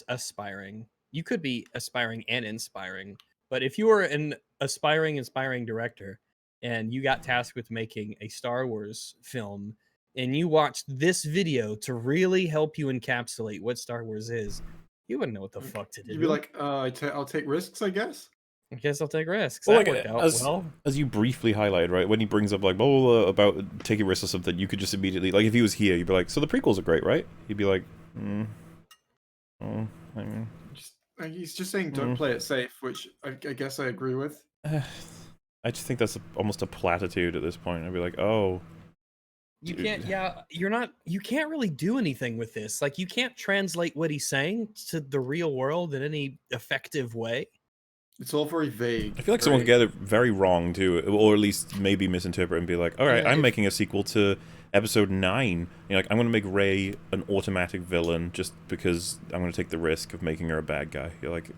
aspiring, you could be aspiring and inspiring. But if you were an aspiring, inspiring director and you got tasked with making a Star Wars film and you watched this video to really help you encapsulate what Star Wars is, you wouldn't know what the fuck to do. You'd be like, I'll take risks, I guess. I guess I'll take risks. Well, That like, worked out well. as you briefly highlight, right, when he brings up like, about taking risks or something, you could just immediately, like, if he was here, you'd be like, so the prequels are great, right? He'd be like, I mean, He's just saying don't play it safe, which I guess I agree with. I just think that's almost a platitude at this point. I'd be like, oh. You dude. can't, yeah, you can't really do anything with this. Like, you can't translate what he's saying to the real world in any effective way. It's all very vague. I feel like someone could get it very wrong too, or at least maybe misinterpret and be like, all right, Yeah, I'm making a sequel to Episode 9. You're like, I'm going to make Rey an automatic villain just because I'm going to take the risk of making her a bad guy. You're like,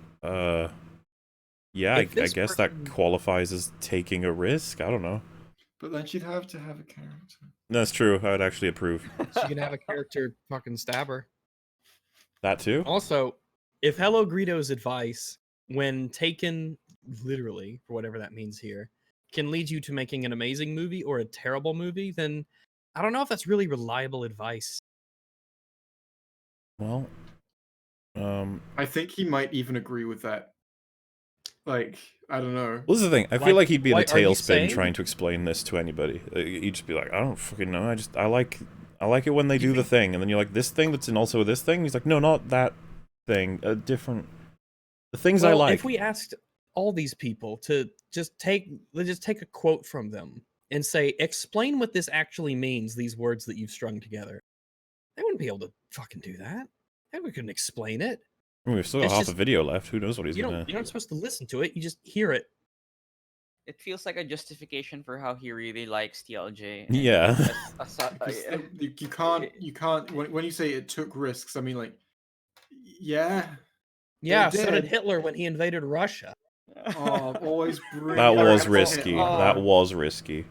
yeah, I guess that qualifies as taking a risk. I don't know. But then she'd have to have a character. That's true. I would actually approve. She can have a character fucking stab her. That too? Also, if Hello Greedo's advice, when taken literally, for whatever that means here, can lead you to making an amazing movie or a terrible movie, then I don't know if that's really reliable advice. Well, I think he might even agree with that. Like, I don't know. Well, this is the thing. I feel like he'd be in a what are you tailspin saying? trying to explain this to anybody. He'd just be like, I don't fucking know. I like it when they do the thing. And then you're like, this thing that's in also this thing? He's like, no, not that thing. A different... The things I like. If we asked all these people to just take a quote from them and say, explain what this actually means, these words that you've strung together, they wouldn't be able to fucking do that. We couldn't explain it. I mean, we've still got half a video left. Who knows what he's You're gonna... not supposed to listen to it. You just hear it. It feels like a justification for how he really likes TLJ. Yeah. You can't. When you say it took risks, I mean, like, yeah. Yeah, so did Hitler when he invaded Russia. Oh, always bring That was up risky. Hitler. That was risky.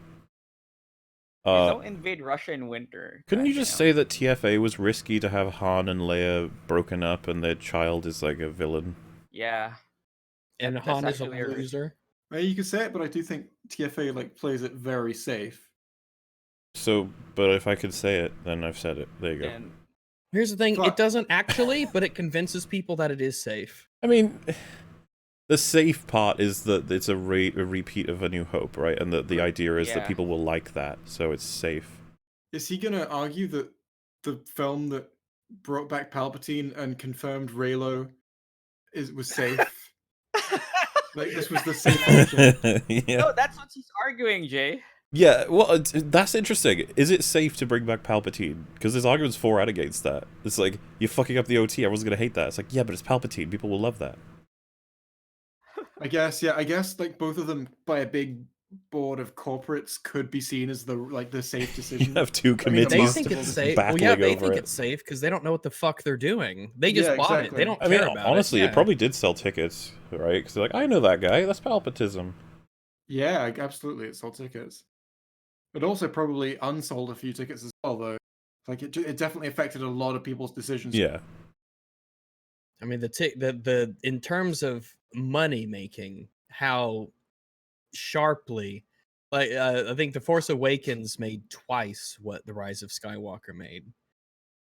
Don't invade Russia in winter. Couldn't you just say that TFA was risky to have Han and Leia broken up and their child is like a villain? Yeah. And That's Han is a actually a risk. loser. You could say it, but I do think TFA like plays it very safe. So, but if I could say it, then I've said it. There you go. And Here's the thing, Fuck. it doesn't actually, but it convinces people that it is safe. I mean, the safe part is that it's a repeat of A New Hope, right? And the idea is that Yeah. people will like that, so it's safe. Is he gonna argue that the film that brought back Palpatine and confirmed Reylo was safe? Like, this was the safe option. Yeah. No, that's what he's arguing, Jay. Yeah, well, that's interesting. Is it safe to bring back Palpatine? Because there's arguments for and against that. It's like, you're fucking up the OT, everyone's gonna hate that. It's like, yeah, but it's Palpatine, people will love that. I guess like both of them by a big board of corporates could be seen as the safe You decision. have two I mean, the They committees think it's Multiple safe. Well, battling yeah, they over think it. it's safe because they don't know what the fuck they're doing. They just Yeah, bought it. exactly. They don't I mean, care about honestly, it. it probably did sell tickets, right? Because they're like, I know that guy, that's Palpatism. Yeah, absolutely, it sold tickets. It also probably unsold a few tickets as well, though. Like it definitely affected a lot of people's decisions. Yeah. I mean, the in terms of money making, how sharply, like I think The Force Awakens made twice what The Rise of Skywalker made.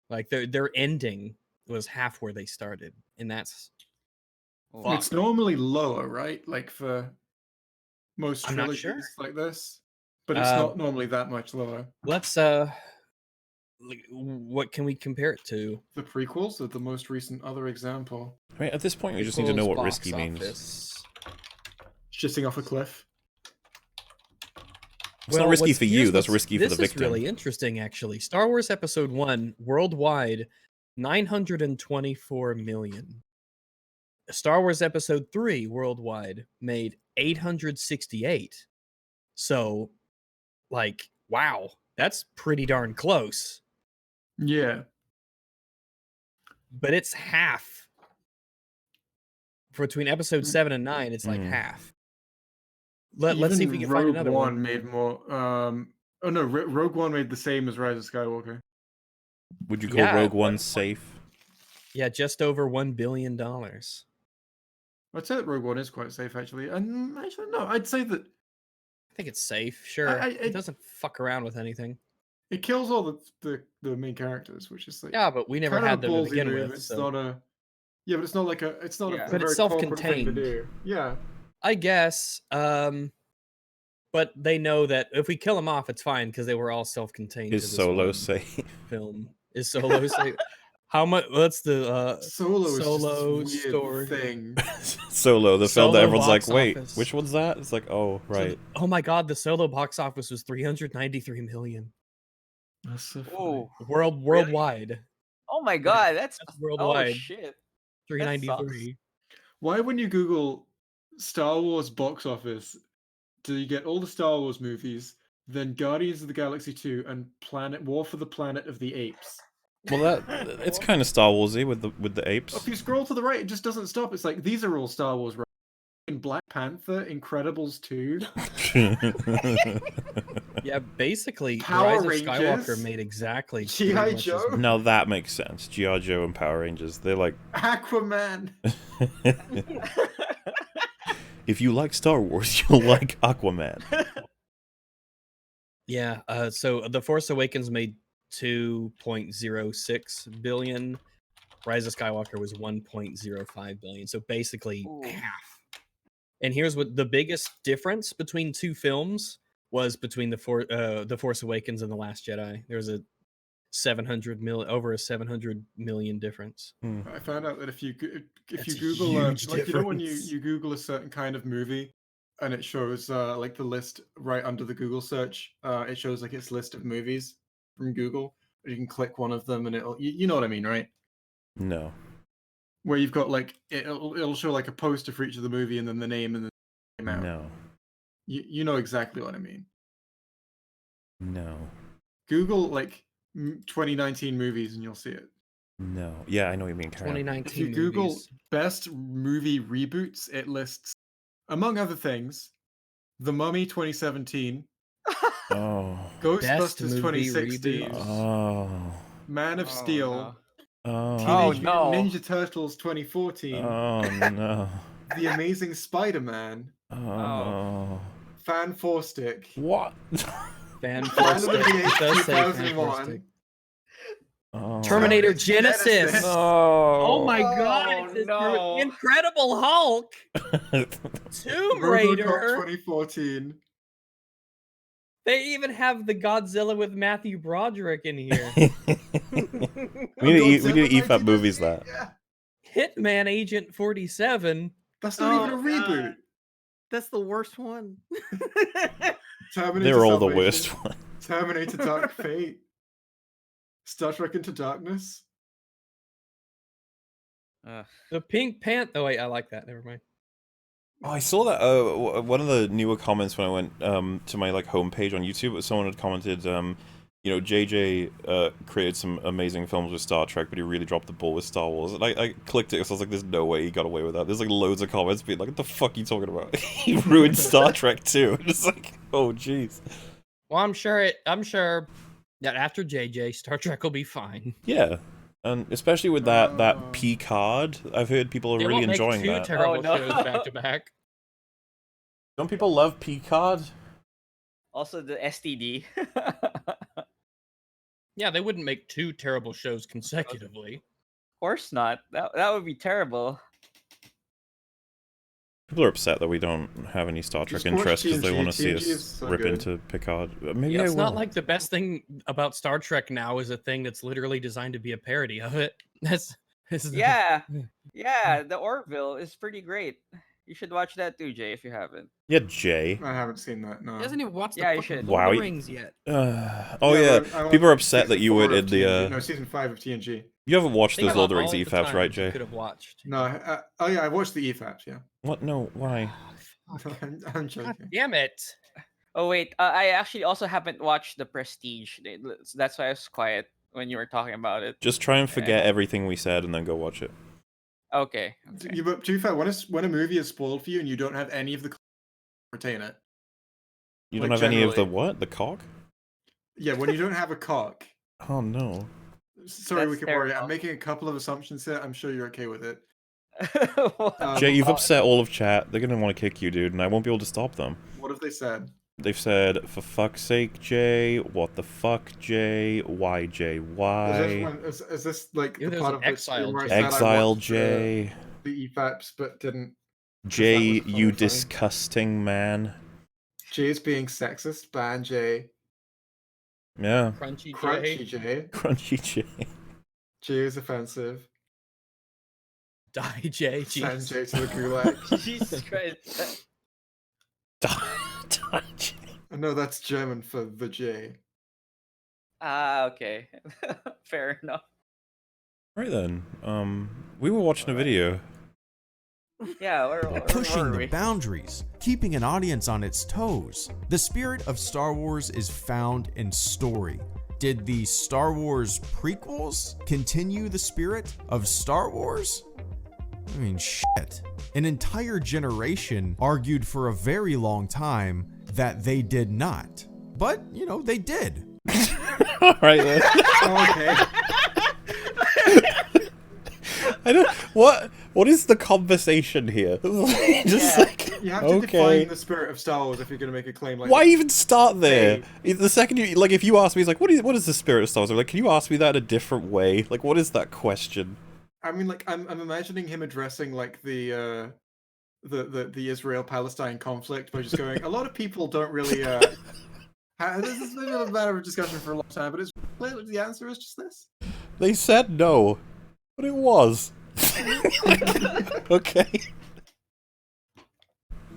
Like their ending was half where they started, and that's Wow. It's normally lower, right? Like for most I'm not trilogies sure. like this, but it's not normally that much lower. Let's what can we compare it to? The prequels are the most recent other example. I mean, at this point, we just need to know Prequels, what box risky means. office. Shitting off a cliff. It's not risky what's- for here's you. That's what's- risky for the This victim. is really interesting, actually. Star Wars Episode 1 worldwide, 924 million. Star Wars Episode 3 worldwide made 868. So, like, wow, that's pretty darn close. Yeah. But it's half. Between Episode 7 and 9, it's like Mhm. half. Let's see if we can find Rogue another One one. made more. Oh no, Rogue One made the same as Rise of Skywalker. Would you call Yeah, Rogue One safe? Yeah, just over $1 billion. I'd say that Rogue One is quite safe, actually. And actually, no, I'd say that I think it's safe, sure. it It doesn't fuck around with anything. it kills all the main characters, which is like Yeah, but we never kind of had a them to ballsy begin move. with. It's So not a yeah, but it's not like a it's not Yeah. a But it's very corporate thing to self-contained. do. Yeah, I guess, but they know that if we kill them off, it's fine because they were all self-contained. Is to this Solo one safe? film? Is Solo safe? How much? What's the Solo is Solo just this story? weird thing. Solo, the film Solo that everyone's like, box wait, office. which one's that? It's like, oh, So right. oh my god, the Solo box office was 393 million That's so funny. Oh, worldwide. oh my god, that's That's oh worldwide. shit. 393. Why, when you Google Star Wars box office, do you get all the Star Wars movies, then Guardians of the Galaxy 2, and Planet War for the Planet of the Apes? Well, that it's kind of Star Warsy with the If apes. you scroll to the right, it just doesn't stop. It's like these are all Star Wars. Right? In Black Panther, Incredibles 2. Yeah, basically, Power Rise of Skywalker Rangers? made exactly G.I. pretty much as Joe? much. Now that makes sense. G.I. Joe and Power Rangers. They're like, Aquaman. if you like Star Wars, you'll like Aquaman. Yeah, so The Force Awakens made 2.06 billion. Rise of Skywalker was 1.05 billion. So basically Ooh. half. And here's what the biggest difference between two films was between the Force Awakens and The Last Jedi. There was a over a 700 million difference. I found out that if you That's a Google huge like you know when difference. you Google a certain kind of movie and it shows like the list right under the Google search, it shows like its list of movies from Google. You can click one of them and it'll you know what I mean, right? No. Where you've got like it'll show like a poster for each of the movie and then the name and then the amount. No. You know exactly what I mean. No. Google like 2019 movies and you'll see it. No. Yeah, I know what you mean. Carry on. 2019 If you Google movies. best movie reboots, it lists, among other things, The Mummy 2017, Oh. Ghostbusters movie 2016, reboots. Oh. Man of Oh, Steel, Oh. Teenage no. Mutant Ninja Turtles 2014, Oh no. The Amazing Spider-Man, Oh no. Fan Four Stick, What? Fan Planet of the Stick. It Apes does say Fan 2001, Stick. Oh. Terminator Genesis. Genesis. No. Oh my god, Oh, it's no. Incredible Hulk. Tomb RoboCop Raider. 2014. They even have the Godzilla with Matthew Broderick in here. we need to Godzilla EFAP movies 1998, that. Yeah. Hitman Agent 47. That's not even a Oh, reboot. God. That's the worst one. Terminator They're all the Salvation, worst ones. Terminator Dark Fate, Star Trek Into Darkness. The Pink Panther. Oh wait, I like that. Never mind. Oh, I saw that. One of the newer comments when I went to my like homepage on YouTube, someone had commented, JJ created some amazing films with Star Trek, but he really dropped the ball with Star Wars. And I clicked it because I was like, "There's no way he got away with that." There's like loads of comments being like, "What the fuck are you talking about? He ruined Star Trek too." It's like, oh jeez. Well, I'm sure that after JJ, Star Trek will be fine. Yeah, and especially with that Picard, I've heard people are They really won't make enjoying two that. terrible Oh, no. shows back to back. Don't people love Picard? Also the STD. Yeah, they wouldn't make two terrible shows consecutively. Of course not. That would be terrible. People are upset that we don't have any Star Trek Just watch interest because they TNG. want to see TNG us is so rip good. into Picard. Maybe Yeah, I it's will. not like the best thing about Star Trek now is a thing that's literally designed to be a parody of it. That's Yeah, yeah. The Orville is pretty great. You should watch that too, Jay, if you haven't. Yeah, Jay. I haven't seen that. No. He hasn't even watched Yeah, the you fucking should. Lord Wow, of you- the Rings yet. Oh yeah, I'm people on are upset that season you would 4 in of the. TNG. No, season 5 of TNG. You haven't watched Think those Lord of the about Rings all the EFAPs, times right, you Jay? could have watched. No, oh yeah, I watched the EFAPs. Yeah. What? No, why? I'm joking. God damn it! Oh wait, I actually also haven't watched The Prestige. That's why I was quiet when you were talking about it. Just try and forget everything we said and then go watch it. Okay. But to be fair, when a movie is spoiled for you and you don't have any of the retain it. You don't Like, have any of the generally. what? The cock? Yeah, when you don't have a cock. Oh no. Sorry, That's Wikibori. terrible. I'm making a couple of assumptions here. I'm sure you're okay with it. Jay, you've Oh, upset all of chat. They're gonna want to kick you, dude, and I won't be able to stop them. What have they said? They've said, "For fuck's sake, Jay. What the fuck, Jay? Why, Jay? Why? Is this like Maybe the there's part an of the exile stream where I Jay. said I Exile, watched, Jay. the EFAPs but didn't? Jay, that was you funny. disgusting man." Jay's being sexist. Ban Jay. Yeah. Crunchy Crunchy Jay, Jay. Crunchy Jay. Jay is offensive. die Jay, Send jeez. Jay to the gulag. Jesus Christ. Jay. No, that's German for the J. Ah, okay. Fair enough. Right then. We were watching a video. Yeah, where Pushing were the we? boundaries, keeping an audience on its toes. The spirit of Star Wars is found in story. Did the Star Wars prequels continue the spirit of Star Wars? I mean, shit. An entire generation argued for a very long time that they did not. But, you know, they did. Alright then. Oh, okay. I don't. What is the conversation here? Just Yeah. like. You have to define the spirit of Star Wars if you're going to make a claim like Why that. even start there? The second you like, if you ask me, it's like, what is the spirit of Star Wars? I'm like, can you ask me that in a different way? Like, what is that question? I mean, like, I'm imagining him addressing like the Israel-Palestine conflict by just going, a lot of people don't really. This has been a matter of discussion for a long time, but it's the answer is just this. They said no, but it was. Okay.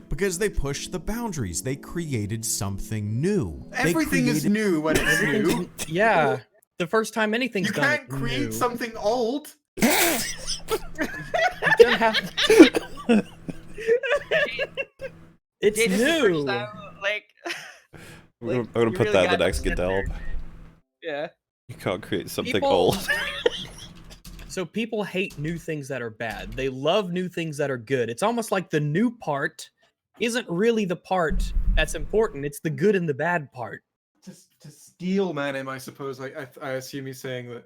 Because they pushed the boundaries. They created something new. They Everything is created- new when it's new. Yeah, the first time anything's You done. can't it's create new. something old. You don't have- It's Jay, this is the first new. time, like, I'm gonna you put really that in the got next upset Goodell. there. Yeah. You can't create something People- old. So people hate new things that are bad. They love new things that are good. It's almost like the new part isn't really the part that's important. It's the good and the bad part. To steal man him, I suppose. I assume he's saying that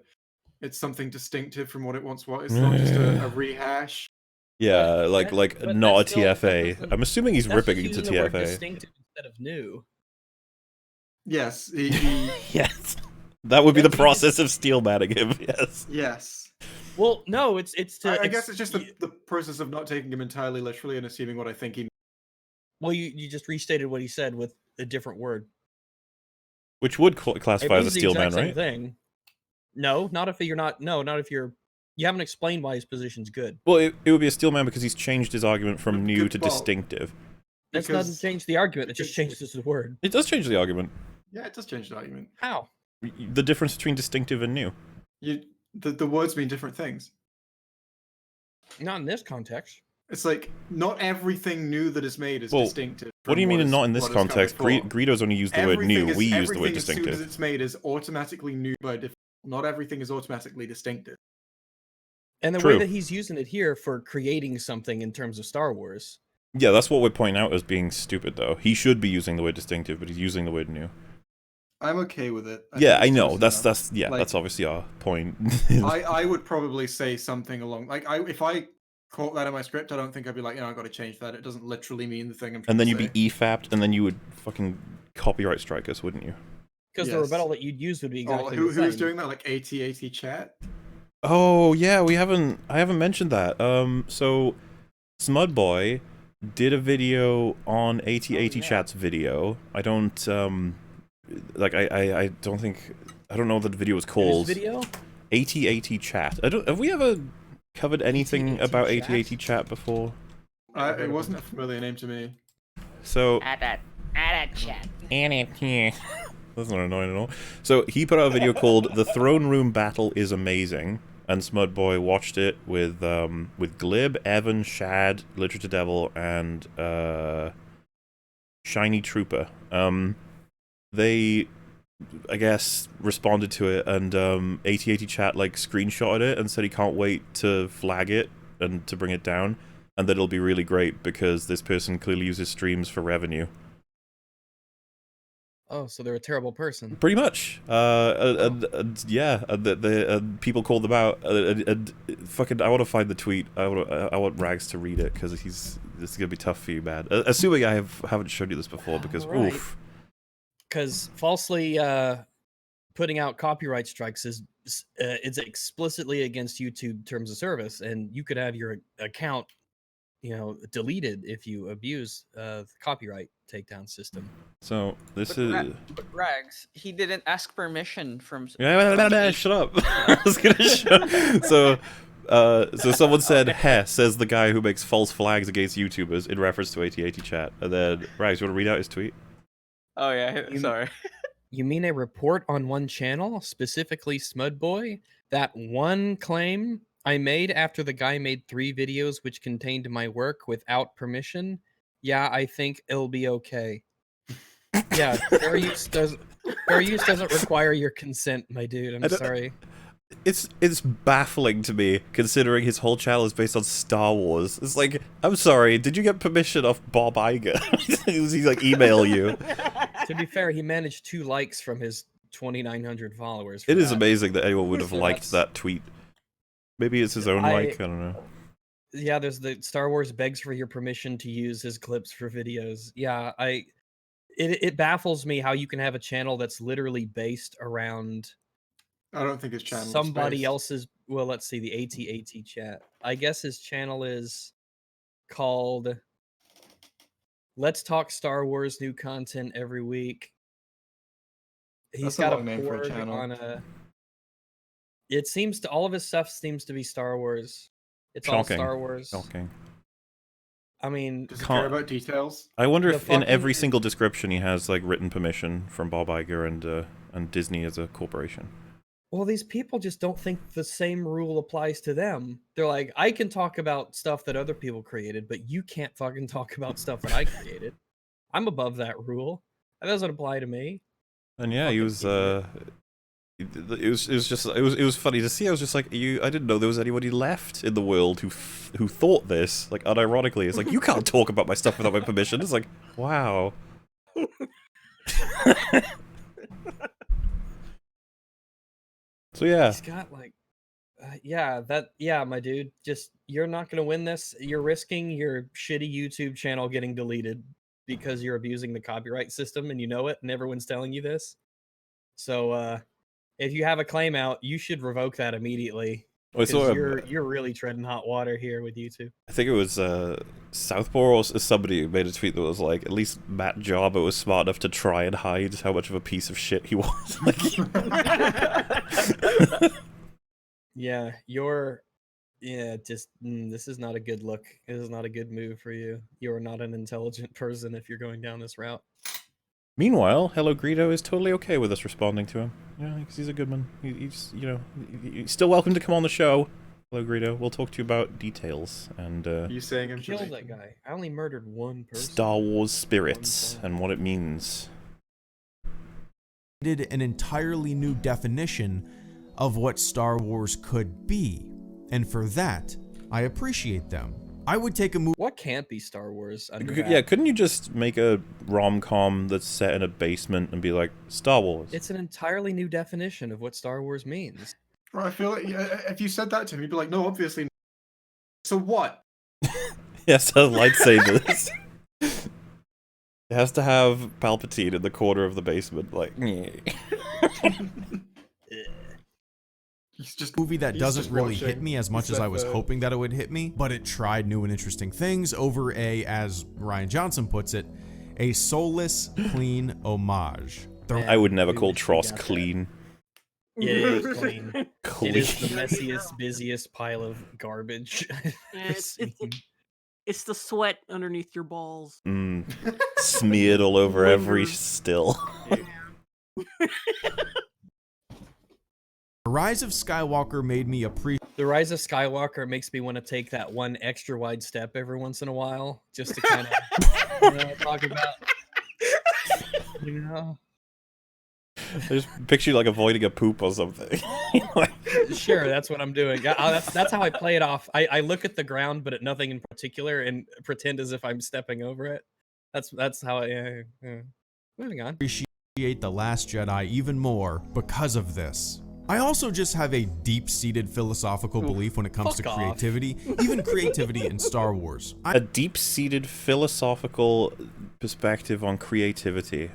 it's something distinctive from what it once was. It's not just a rehash. Yeah, like but not a that's still- TFA. that's- I'm assuming he's That's ripping just into using the word TFA. distinctive instead of new. Yes, he Yes. That would be the That's what he process of steel manning him, yes. yes. Well, no, it's to. I guess it's just the process of not taking him entirely literally and assuming what I think he. Well, you just restated what he said with a different word. Which would It classify as a means the steel exact man, same right? thing. No, not if you're not. No, not if you're. You haven't explained why his position's good. Well, it would be a steel man because he's changed his argument from new Good to ball. distinctive. That doesn't change the argument. It just changes the word. It does change the argument. Yeah, it does change the argument. How? The difference between distinctive and new. The words mean different things. Not in this context. It's like not everything new that is made is Well, distinctive. What do you from mean is- not in this what has come context? before. Greedo's only used the word new. We use the word everything as soon as distinctive. it's made is automatically new by default. Not everything is automatically distinctive. And the True. way that he's using it here for creating something in terms of Star Wars. Yeah, that's what we're pointing out as being stupid, though. He should be using the word distinctive, but he's using the word new. I'm okay with it. Yeah, think I it's know. close That's enough. yeah. Like, That's obviously our point. I would probably say something along if I caught that in my script, I don't think I'd be like, I've got to change that. It doesn't literally mean the thing I'm trying And then to you'd say. be EFAP'd, and then you would fucking copyright strike us, wouldn't you? Because the Yes. rebuttal that you'd use would be exactly who's the same. doing that? Like AT chat? Oh yeah, I haven't mentioned that. So Smudboy did a video on AT80 Chat's video. I don't like I don't think I don't know what the video was called. Whose video? AT80 Chat. Have we ever covered anything AT80 about Chat? AT80 Chat before? It wasn't a familiar name to me. So Add that chat. that's not annoying at all. So he put out a video called "The Throne Room Battle is Amazing," and Smudboy watched it with Glib, Evan, Shad, Literature Devil, and Shiny Trooper. They, I guess, responded to it, and AT80 Chat like screenshotted it and said he can't wait to flag it and to bring it down, and that it'll be really great because this person clearly uses streams for revenue. Oh, so they're a terrible person. Pretty much. Yeah, people called them out. Fucking, I want to find the tweet. I want Rags to read it because this is gonna be tough for you, man. Assuming I haven't showed you this before, because Right. oof. Because falsely putting out copyright strikes is it's explicitly against YouTube terms of service, and you could have your account, deleted if you abuse the copyright takedown system. So this But is. But Rags, he didn't ask permission from. Shut up. I was gonna shut. So someone said, "Heh," says the guy who makes false flags against YouTubers in reference to AT80 Chat, and then Rags, you want to read out his tweet? Oh yeah, sorry. You mean a report on one channel, specifically Smudboy? That one claim I made after the guy made 3 videos which contained my work without permission? Yeah, I think it'll be okay. Yeah, fair use doesn't require your consent, my dude. I'm sorry. It's baffling to me, considering his whole channel is based on Star Wars. It's like, I'm sorry, did you get permission off Bob Iger? Does he like email you? To be fair, he managed 2 likes from his 2,900 followers. It is amazing that anyone would have liked that tweet. Maybe it's his own like, I don't know. Yeah, there's the Star Wars begs for your permission to use his clips for videos. Yeah, it baffles me how you can have a channel that's literally based around I don't think his channel is somebody based. else's. Well, let's see, the AT Chat. I guess his channel is called Let's Talk Star Wars, new content every week. He's That's a got long name for a porg channel. on a. It seems to all of his stuff seems to be Star Wars. It's Shocking. all Star Wars. Shocking. I mean, Does he care about details? I wonder The if in every fucking- single description he has like written permission from Bob Iger and Disney as a corporation. well, these people just don't think the same rule applies to them. They're like, I can talk about stuff that other people created, but you can't fucking talk about stuff that I created. I'm above that rule. That doesn't apply to me. And yeah, he was it was funny to see. I was just like, I didn't know there was anybody left in the world who thought this. Like, unironically, it's like, you can't talk about my stuff without my permission. It's like, wow. So yeah, He's got like, my dude. Just you're not gonna win this. You're risking your shitty YouTube channel getting deleted because you're abusing the copyright system, and you know it, and everyone's telling you this. So, if you have a claim out, you should revoke that immediately. I saw You're really treading hot water here with YouTube. I think it was Southpaw or somebody who made a tweet that was like, at least Matt Jarbo was smart enough to try and hide how much of a piece of shit he was. Yeah, this is not a good look. This is not a good move for you. You're not an intelligent person if you're going down this route. Meanwhile, Hello Greedo is totally okay with us responding to him. Yeah, because he's a good man. He's he's still welcome to come on the show. Hello Greedo, we'll talk to you about details and You saying I'm Killed Jamaican? that guy. I only murdered one person. Star Wars spirits and what it means. Did an entirely new definition of what Star Wars could be, and for that, I appreciate them. I would take a movie. What can't be Star Wars? Under Yeah, that? couldn't you just make a rom-com that's set in a basement and be like, Star Wars? It's an entirely new definition of what Star Wars means. Well, I feel like if you said that to me, you'd be like, no, obviously. So what? Yes, has lightsabers. It has to have Palpatine in the corner of the basement, like. He's just movie that he's doesn't just really hit watching. me as much He's as I like was the- hoping that it would hit me, but it tried new and interesting things over a, as Ryan Johnson puts it, a soulless, clean homage. I would never We call wish we Tross got that. clean. Yeah, it is clean. Clean. It is the messiest, busiest pile of garbage I've ever It's seen. it's the sweat underneath your balls. Smeared all over every Lingers. still. The Rise of Skywalker made me appreciate The Rise of Skywalker makes me want to take that one extra wide step every once in a while, just to kind of talk about, you know. I just picture you like avoiding a poop or something. Like- Sure, that's what I'm doing. That's how I play it off. I look at the ground, but at nothing in particular, and pretend as if I'm stepping over it. That's how I. Moving on. The Last Jedi even more because of this. I also just have a deep-seated philosophical belief when it comes to fuck off. creativity, even creativity in Star Wars. a deep-seated philosophical perspective on creativity.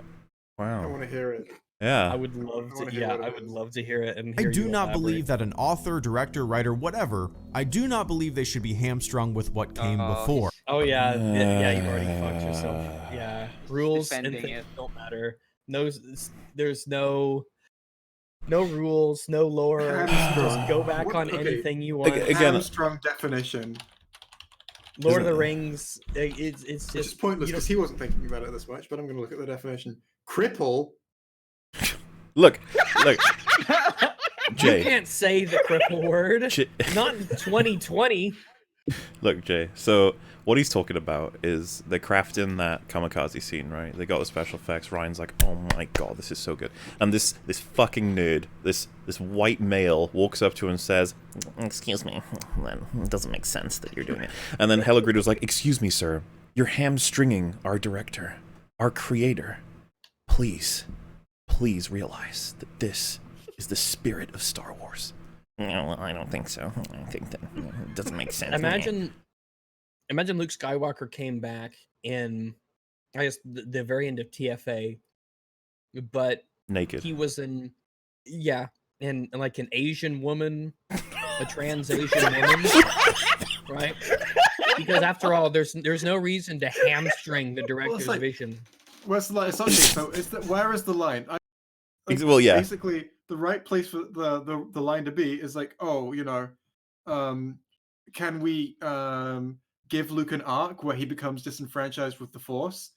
I Wow. want to hear it. Yeah. I would love I wanna to. hear Yeah, what it I would is. love to hear it. And I hear do you not elaborate. believe that an author, director, writer, whatever, I do not believe they should be hamstrung with what came before. Oh yeah, yeah. You've already fucked yourself. Yeah, rules and Defending things it. don't matter. No, there's no rules, no lore. You can just go back What- on okay. anything you want. Again- Hamstrung definition. Lord of isn't the it? Rings. It's Which is just pointless you don't- because he wasn't thinking about it this much, but I'm going to look at the definition. Cripple. Look, You Jay. can't say the cripple word. J- Not in 2020. Look, Jay. So what he's talking about is they craft in that kamikaze scene, right? They got the special effects. Ryan's like, "Oh my god, this is so good." And this fucking nerd, this white male, walks up to him and says, "Excuse me, it doesn't make sense that you're doing it." And then Hella Greedo's like, "Excuse me, sir, you're hamstringing our director, our creator. Please realize that this is the spirit of Star Wars." No, I don't think so. I think that it doesn't make sense. Imagine Luke Skywalker came back in, I guess, the very end of TFA, but naked. he was in, yeah, and like an Asian woman, a trans Asian woman, right? Because after all, there's no reason to hamstring the director's like- vision. Where's the line? It's okay, so where is the line? Well, yeah. Basically, the right place for the line to be is like, oh, can we give Luke an arc where he becomes disenfranchised with the Force?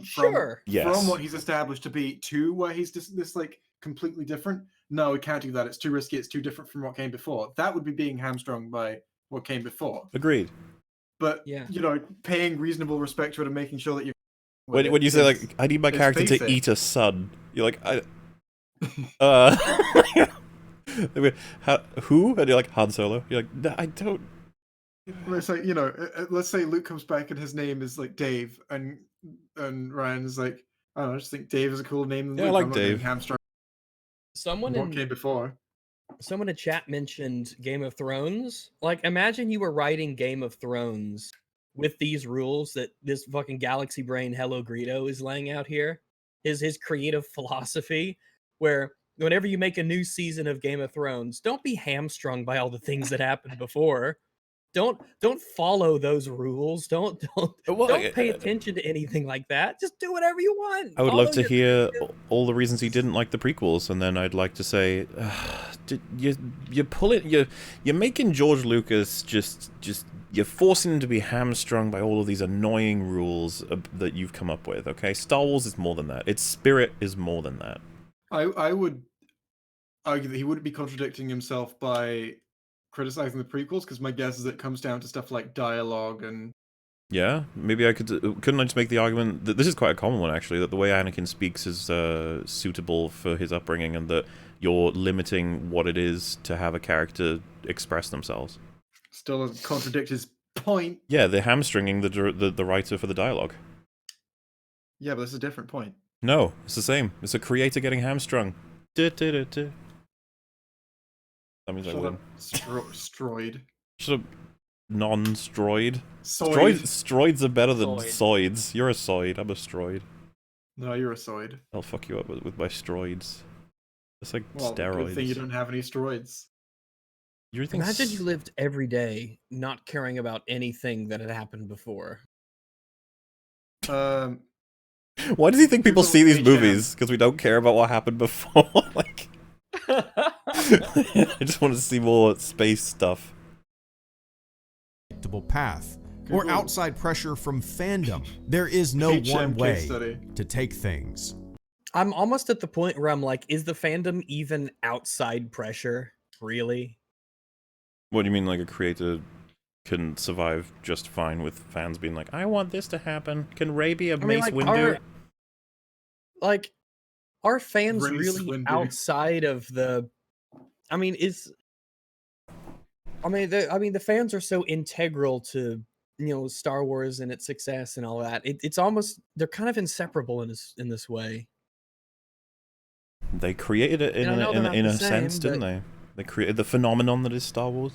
Sure. Yes. From what he's established to be to where he's just this like completely different. No, we can't do that. It's too risky. It's too different from what came before. That would be being hamstrung by what came before. Agreed. But Yeah. paying reasonable respect to it and making sure that you. When you say like, I need my it's character to basic. eat a son, you're like, who? And you're like, Han Solo. You're like, no, I don't. It's like let's say Luke comes back and his name is like Dave, and Ryan's like, I don't know, I just think Dave is a cool name. Yeah, I Luke. like I'm not getting Dave. hamstrung Someone with what came before. in chat mentioned Game of Thrones. Like, imagine you were writing Game of Thrones with these rules that this fucking galaxy brain Hello Greedo is laying out here. His creative philosophy, where whenever you make a new season of Game of Thrones, don't be hamstrung by all the things that happened before. Don't follow those rules. Don't pay attention to anything like that. Just do whatever you want. I would Follow love to your hear creative- all the reasons he didn't like the prequels, and then I'd like to say, you're making George Lucas just you're forcing him to be hamstrung by all of these annoying rules that you've come up with. Okay, Star Wars is more than that. Its spirit is more than that. I would argue that he wouldn't be contradicting himself by criticizing the prequels, because my guess is it comes down to stuff like dialogue and. Yeah, maybe I couldn't I just make the argument that this is quite a common one actually, that the way Anakin speaks is suitable for his upbringing, and that you're limiting what it is to have a character express themselves. Still doesn't contradict his point. Yeah, they're hamstringing the writer for the dialogue. Yeah, but this is a different point. No, it's the same. It's a creator getting hamstrung. That means I Shut win. up, Stroid. Shut up, non-stroid. Soid. Stroids are better than Soid. soids. You're a soid. I'm a stroid. No, you're a Soid. I'll fuck you up with my stroids. It's like Well, steroids. good thing you don't have any steroids. You think Imagine you lived every day not caring about anything that had happened before. Um, Why does he think people Google see these HM. movies? Because we don't care about what happened before. Like, I just want to see more space stuff. Predictable path or Google- outside pressure from fandom. There is no HM one case way study. to take things. I'm almost at the point where I'm like, is the fandom even outside pressure? Really? What do you mean, like a creator can survive just fine with fans being like, I want this to happen. Can Rey be a Mace Windu? Are fans Race really Windu. outside of the? I mean, the fans are so integral to Star Wars and its success and all that. It's almost they're kind of inseparable in this way. They created it in And I know they're not in the a sense, same, didn't but- they? They created the phenomenon that is Star Wars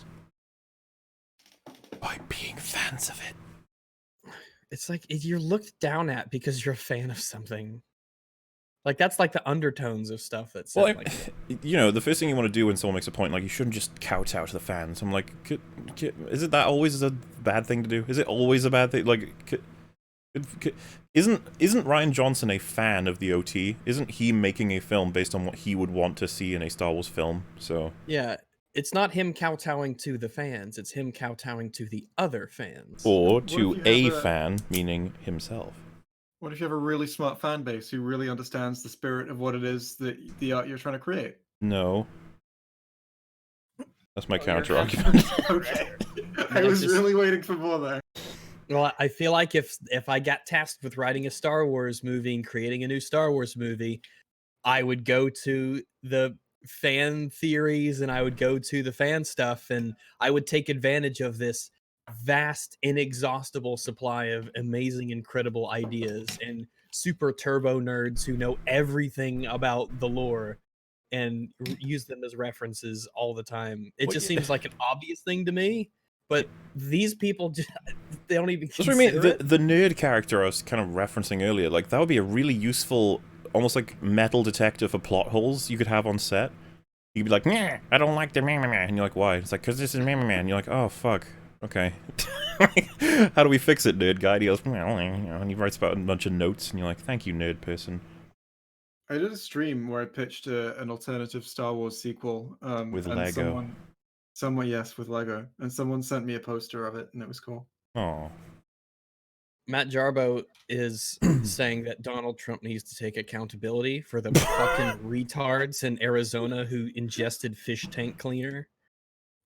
by being fans of it. It's like you're looked down at because you're a fan of something. Like that's like the undertones of stuff that's Well, like you know, the first thing you want to do when someone makes a point, like, you shouldn't just kowtow to the fans. I'm like, is it that always a bad thing to do? Is it always a bad thing? Like, isn't Rian Johnson a fan of the OT? Isn't he making a film based on what he would want to see in a Star Wars film? So yeah, it's not him kowtowing to the fans, it's him kowtowing to the other fans. or What to if a you have a- fan, meaning himself. What if you have a really smart fan base who really understands the spirit of what it is that the art you're trying to create? No. That's my Oh, you're counter a argument. Okay. I was really waiting for more there. Well, I feel like if I got tasked with writing a Star Wars movie and creating a new Star Wars movie, I would go to the fan theories and I would go to the fan stuff and I would take advantage of this vast, inexhaustible supply of amazing, incredible ideas and super turbo nerds who know everything about the lore and use them as references all the time. It Well, just yeah. seems like an obvious thing to me, but these people just, they don't even That's what I mean. consider it. The nerd character I was kind of referencing earlier, like, that would be a really useful, almost like metal detector for plot holes you could have on set. You'd be like, nah, I don't like the meh, meh, meh. And you're like, why? It's like, because this is meh, meh, meh. And you're like, oh, fuck. Okay. How do we fix it, nerd guy? And he goes, well, and he writes about a bunch of notes, and you're like, thank you, nerd person. I did a stream where I pitched an alternative Star Wars sequel. With and Lego. Someone, yes, with Lego. And someone sent me a poster of it, and it was cool. Oh. Matt Jarbo is saying that Donald Trump needs to take accountability for the fucking retards in Arizona who ingested fish tank cleaner.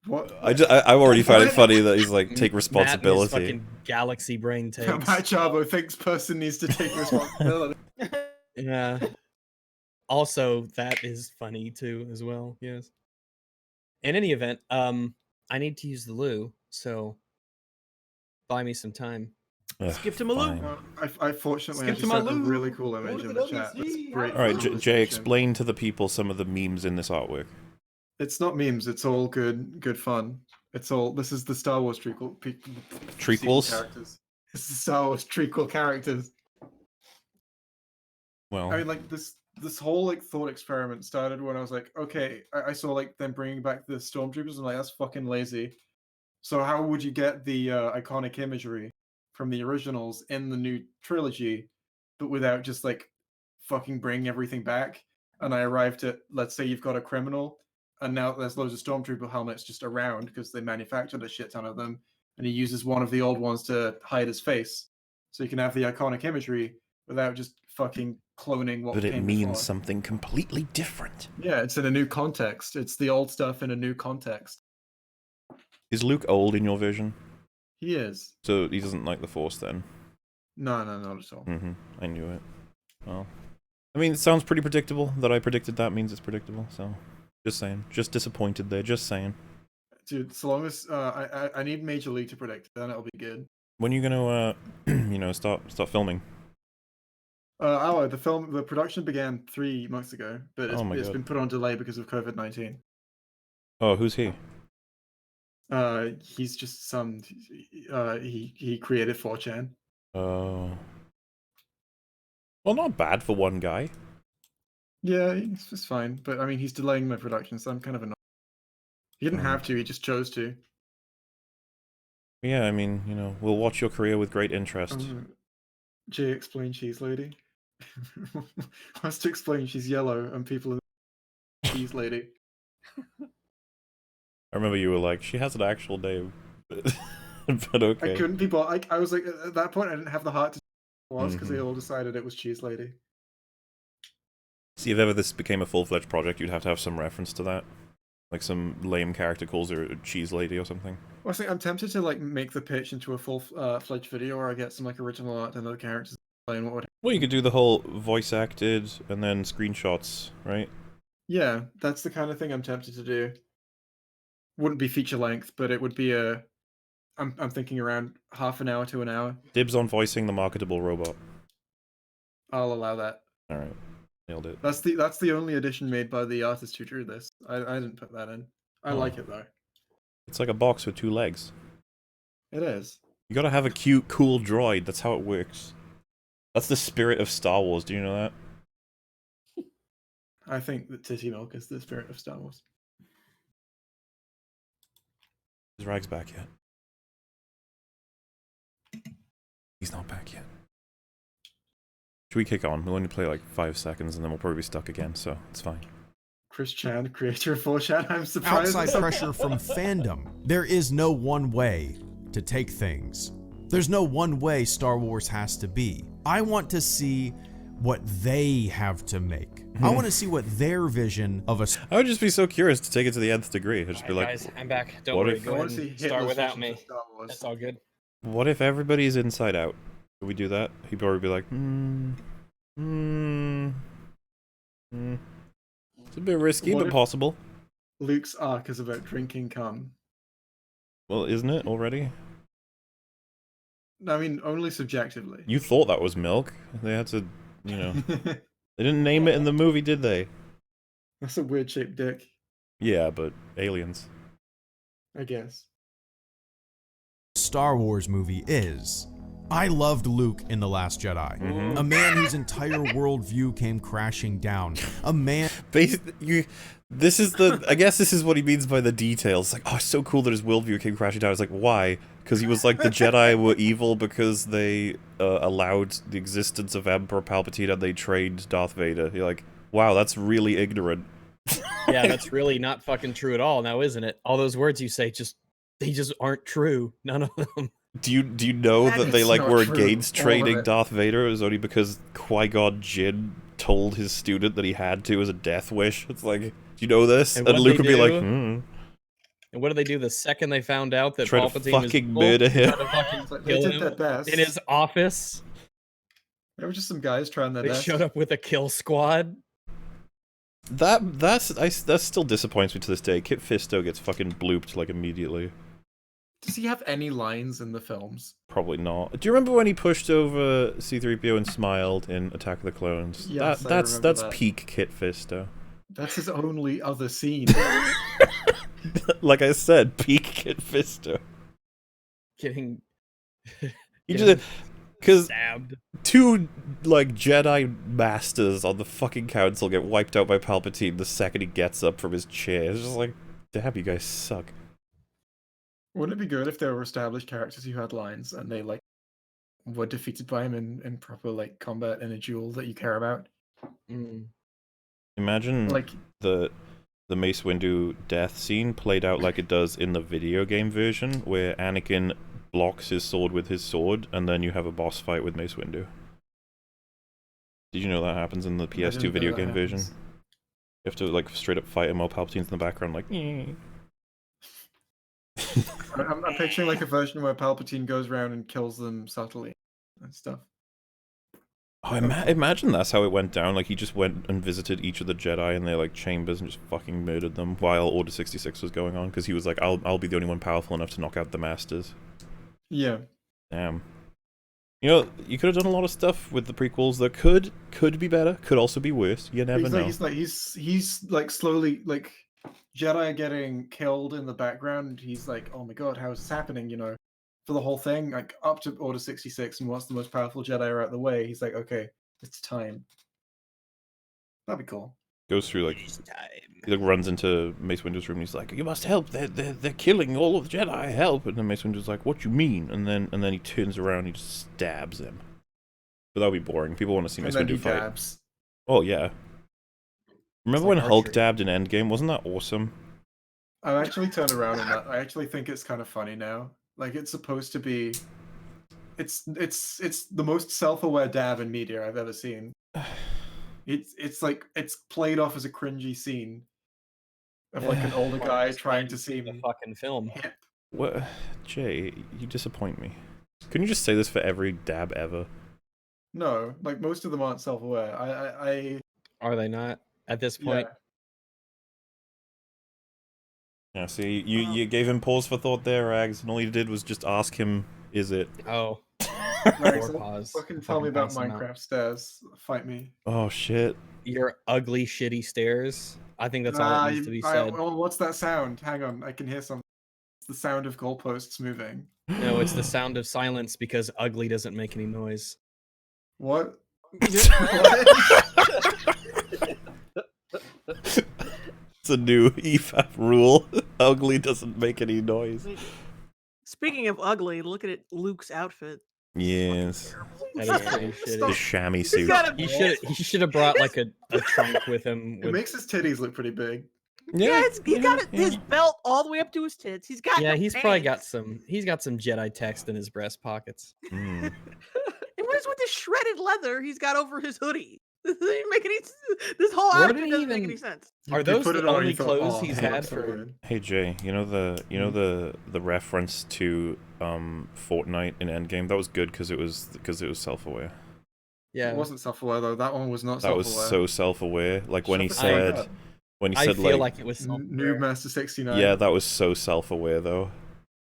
What? I already found it funny that he's like, take Matt and his responsibility. fucking galaxy brain takes. Matt Chavo thinks person needs to take responsibility. Yeah. Also, that is funny too, as well. Yes. In any event, I need to use the loo, so buy me some time. Ugh, Skip to Maloo. fine. I fortunately I Skip to just sent my a loo. really cool Go image to in the the chat. That's WC. great. Alright, for Jay, description. explain to the people some of the memes in this artwork. It's not memes. It's all good fun. It's all. This is the Star Wars sequel Trequels? characters. This is Star Wars trequel characters. Well, I mean, like this whole like thought experiment started when I was like, okay, I saw like them bringing back the stormtroopers. I'm like, that's fucking lazy. So how would you get the iconic imagery from the originals in the new trilogy, but without just like fucking bringing everything back? And I arrived at, let's say you've got a criminal, and now there's loads of stormtrooper helmets just around because they manufactured a shit ton of them, and he uses one of the old ones to hide his face, so you can have the iconic imagery without just fucking cloning what but it came means before. something completely different. Yeah, it's in a new context. It's the old stuff in a new context. Is Luke old in your version? He is. So he doesn't like the Force then? No, not at all. Mm-hmm. I knew it. Well, I mean, it sounds pretty predictable. That I predicted that means it's predictable, so... Just saying. Just disappointed there, just saying. Dude, so long as I need Major League to predict, then it'll be good. When are you gonna, start filming? The production began 3 months ago, but Oh my it's God. been put on delay because of COVID-19. Oh, who's he? He's just some. He created 4chan. Oh. Well, not bad for one guy. Yeah, it's fine, but I mean, he's delaying my production, so I'm kind of annoyed. He didn't have to, he just chose to. Yeah, I mean, you know, we'll watch your career with great interest. Jay, explain cheese lady. Wants to explain she's yellow and people are cheese lady. I remember you were like, she has an actual name. But okay. I couldn't be bothered. I was like, at that point, I didn't have the heart to was because Mm-hmm. they all decided it was cheese lady. See, if ever this became a full-fledged project, you'd have to have some reference to that. Like some lame character calls her a cheese lady or something. Well, I'm tempted to like make the pitch into a full-fledged video where I get some like original art and other characters playing what would. Well, you could do the whole voice acted and then screenshots, right? Yeah, that's the kind of thing I'm tempted to do. Wouldn't be feature length, but it would be a. I'm thinking around half an hour to an hour. Dibs on voicing the marketable robot. I'll allow that. All right, nailed it. That's the only addition made by the artist who drew this. I didn't put that in. I like it though. It's like a box with 2 legs. It is. You gotta have a cute, cool droid. That's how it works. That's the spirit of Star Wars. Do you know that? I think that Titty Milk is the spirit of Star Wars. Is Rags back yet? He's not back yet. Should we kick on? We'll only play like 5 seconds and then we'll probably be stuck again, so it's fine. Chris Chan, creator of 4chan, I'm surprised. Outside pressure from fandom. There is no one way to take things. There's no one way Star Wars has to be. I want to see what they have to make. I want to see what their vision of a... I would just be so curious to take it to the nth degree. I'd just be like, guys, I'm back. Don't what worry. if- Go I ahead want to see and start Hitler's without vision me. for Star Wars. That's all good. what if everybody's inside out? Could we do that? He'd probably be like, It's a bit risky, What but if- possible. Luke's arc is about drinking cum. Well, isn't it already? I mean, only subjectively. You thought that was milk. They had to, you know... They didn't name it in the movie, did they? That's a weird shaped dick, Yeah, but aliens. I guess. Star Wars movie is. I loved Luke in The Last Jedi. A man whose entire worldview came crashing down. A man... This is the... I guess this is what he means by the details. Like, oh, it's so cool that his worldview came crashing down. It's like, why? Because he was like, the Jedi were evil because they allowed the existence of Emperor Palpatine and they trained Darth Vader. You're like, wow, that's really ignorant. Yeah, that's really not fucking true at all now, isn't it? All those words you say they just aren't true. None of them. Do you know that they It's like not were true. against All of training it. Darth Vader? It was only because Qui-Gon Jinn told his student that he had to as a death wish. It's like, do you know this? And And what'd Luke they would be like, do? And what did they do the second they found out that Try to Palpatine was fucking evil? murder him. Try to fucking It's like they kill did him their best. in his office. There were just some guys trying their They best. showed up with a kill squad. That still disappoints me to this day. Kit Fisto gets fucking blooped like immediately. Does he have any lines in the films? Probably not. Do you remember when he pushed over C-3PO and smiled in Attack of the Clones? Yes, I that's remember that. peak Kit Fisto. That's his only other scene. Like I said, peak Kit Fisto. Getting You just because stabbed. 2 like Jedi masters on the fucking council get wiped out by Palpatine the second he gets up from his chair. It's just like, damn, you guys suck. Wouldn't it be good if there were established characters who had lines and they like were defeated by him in proper like combat in a duel that you care about? Imagine Like the Mace Windu death scene played out like it does in the video game version, where Anakin blocks his sword with his sword, and then you have a boss fight with Mace Windu. Did you know that happens in the I didn't PS2 know video that game version? happens. You have to like straight up fight him while Palpatine's in the background, like. I'm picturing like a version where Palpatine goes around and kills them subtly and stuff. Oh, imagine that's how it went down. Like he just went and visited each of the Jedi in their like chambers and just fucking murdered them while Order 66 was going on, because he was like, I'll be the only one powerful enough to knock out the Masters. Yeah. Damn. You know, you could have done a lot of stuff with the prequels that could be better, could also be worse. You never know. He's like slowly like Jedi are getting killed in the background. He's like, oh my god, how is this happening? You know, for the whole thing, like up to Order 66, and once the most powerful Jedi are out of the way, he's like, okay, it's time. That'd be cool. Goes through like he like runs into Mace Windu's room and he's like, "You must help! They're killing all of the Jedi! Help!" And then Mace Windu's like, "What you mean?" And then he turns around and he just stabs him. But that would be boring. People want to see Mace Windu fight. Dabs. Oh yeah. Remember like when Hulk archery. dabbed in Endgame? Wasn't that awesome? I actually turned around on that. I actually think it's kind of funny now. Like it's supposed to be. It's the most self-aware dab in media I've ever seen. It's like it's played off as a cringy scene of like an older guy trying to the seem fucking film. hip. What, Jay? You disappoint me. Couldn't you just say this for every dab ever? No, like most of them aren't self-aware. I Are they not at this point? Yeah. See, you gave him pause for thought there, Rags, and all you did was just ask him, "Is it?" Oh, Rags, pause. fucking tell me about pass them out. Minecraft stairs. Fight me. Oh shit. Your ugly, shitty stairs. I think that's all that needs to be said. Oh, what's that sound? Hang on, I can hear something. It's the sound of goalposts moving. No, it's the sound of silence because ugly doesn't make any noise. What? It's a new EFAP rule. Ugly doesn't make any noise. Speaking of ugly, look at Luke's outfit. Yes. That is pretty The shitty. chamois He's suit. got a He should have brought like a trunk with him. It With, makes his titties look pretty big. he's got his belt all the way up to his tits. He's got yeah, no he's probably got pants. some. He's got some Jedi text in his breast pockets. Mm. And what is with this shredded leather he's got over his hoodie? This doesn't make any. This whole What outfit did doesn't he make even- any sense. Are You those put the it on and only you thought, clothes "Oh, he's that had looks so for? good." Hey Jay, you know the reference to Fortnite in Endgame? That was good because it was self-aware. Yeah, It wasn't self-aware though. That one was not That was self-aware. so self-aware. Like when he Shut the fuck said up. I said feel like like it was. Noob Master 69. yeah, that was so self-aware though.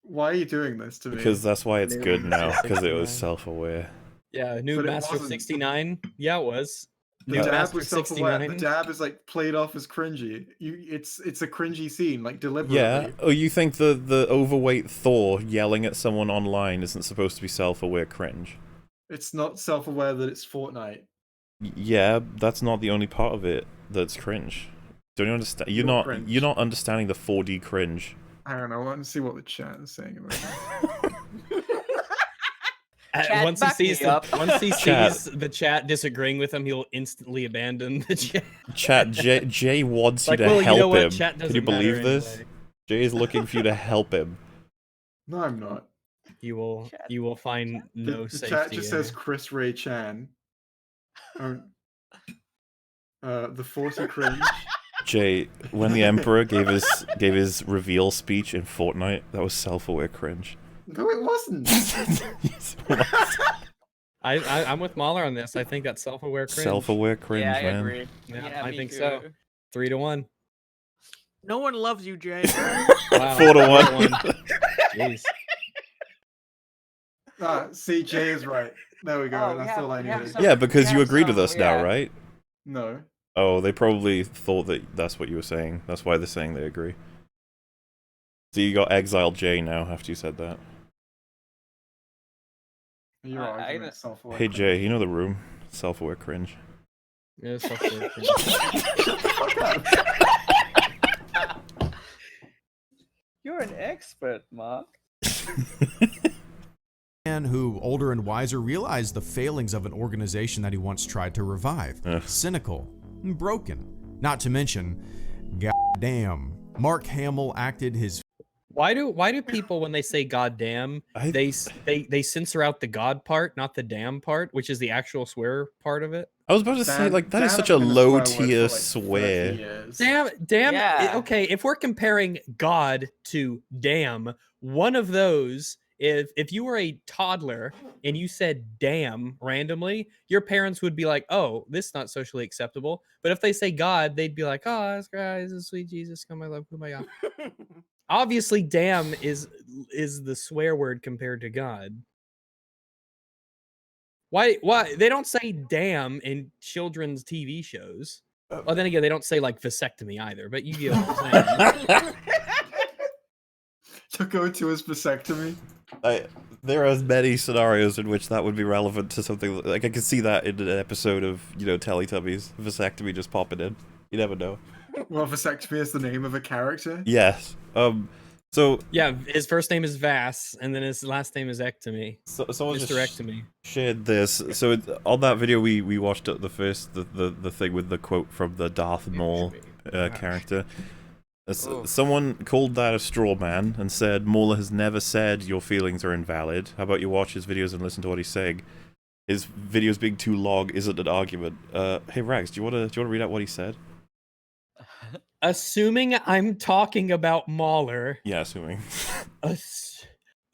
Why are you doing this to me? Because that's why it's Noob good now, Master because it was 69. self-aware. Yeah, New But it Master wasn't. 69. Yeah, it was. the New dab Master was self-aware. The 69. dab is like played off as cringy. It's a cringy scene, like deliberately. Yeah. Oh, you think the overweight Thor yelling at someone online isn't supposed to be self-aware cringe? It's not self-aware that it's Fortnite. Yeah, that's not the only part of it that's cringe. Don't you understand? You're cringe. You're not understanding the 4D cringe. I don't know. I want to see what the chat is saying about it. Chat, Once he back me sees up. once he Chat. sees the chat disagreeing with him, he'll instantly abandon the chat. Chat, Jay wants you Like, to well, you know help what? him. Chat Can you doesn't matter believe this? anyway. Jay is looking for you to help him. No, I'm not. You will find no The safety. chat just there. says Chris Ray Chan. The 40 cringe. Jay, when the Emperor gave his reveal speech in Fortnite, that was self-aware cringe. No, it wasn't. Yes, it was. I'm with Mahler on this. I think that's self-aware cringe. Self-aware cringe, Yeah, I man. agree. Yeah, I me think too. so. 3-1. No one loves you, Jay. Wow, 4-1. 4-1. Jeez. See, Jay is right. There we go. Oh, we That's have- all I we have needed. some- Yeah, because we you have agreed with some- us now, yeah. right? No. Oh, they probably thought that that's what you were saying. That's why they're saying they agree. So you got exiled Jay now after you said that. You're I arguing know- self-aware. Hey Jay, you know the room? Self-aware cringe. Yeah, it's self-aware cringe. You're an expert, Mark. Man who, older and wiser, realized the failings of an organization that he once tried to revive. Ugh. Cynical and broken. Not to mention, goddamn, Mark Hamill acted his Why do people, when they say "goddamn," they censor out the "god" part, not the "damn" part, which is the actual swear part of it? I was about to say, like, that is such a low tier swear. Damn. Yeah. Okay, if we're comparing God to damn, one of those, if you were a toddler and you said damn randomly, your parents would be like, oh, this is not socially acceptable. But if they say God, they'd be like, oh, this guy is a sweet Jesus, come my love, oh my God. Obviously, damn is the swear word compared to God. Why they don't say damn in children's TV shows? Well, then again, they don't say like vasectomy either. But you get what I'm saying. To go to his vasectomy. There are many scenarios in which that would be relevant to something. Like I could see that in an episode of Teletubbies, vasectomy just popping in. You never know. Well, vasectomy is the name of a character. Yes. So Yeah, his first name is Vass, and then his last name is Ectomy. someone just Hysterectomy. shared this. So on that video we watched the first the thing with the quote from the Darth Maul character. Someone called that a straw man and said Mauler has never said your feelings are invalid. How about you watch his videos and listen to what he's saying? His videos being too long isn't an argument. Hey Rags, do you wanna read out what he said? Assuming I'm talking about Mauler. Yeah, assuming.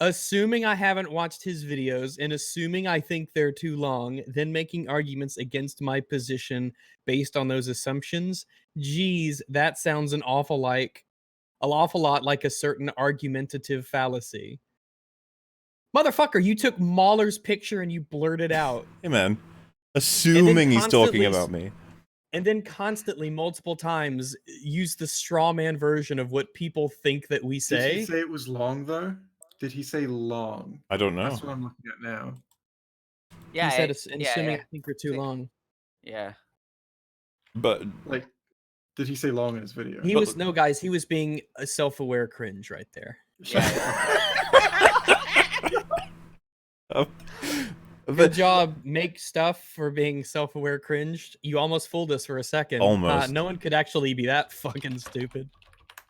Assuming I haven't watched his videos and assuming I think they're too long, then making arguments against my position based on those assumptions. Geez, that sounds an awful lot like a certain argumentative fallacy. Motherfucker, you took Mauler's picture and you blurted out. Hey man, assuming he's talking about me. And then constantly, multiple times, use the straw man version of what people think that we say. Did he say it was long, though? Did he say long? I don't know. That's what I'm looking at now. Yeah, he said, yeah, assuming yeah. I think you're too long. Yeah. But Like, did he say long in his video? He was, no, guys, he was being a self-aware cringe right there. Good job, make stuff for being self-aware cringed. You almost fooled us for a second. Almost. No one could actually be that fucking stupid.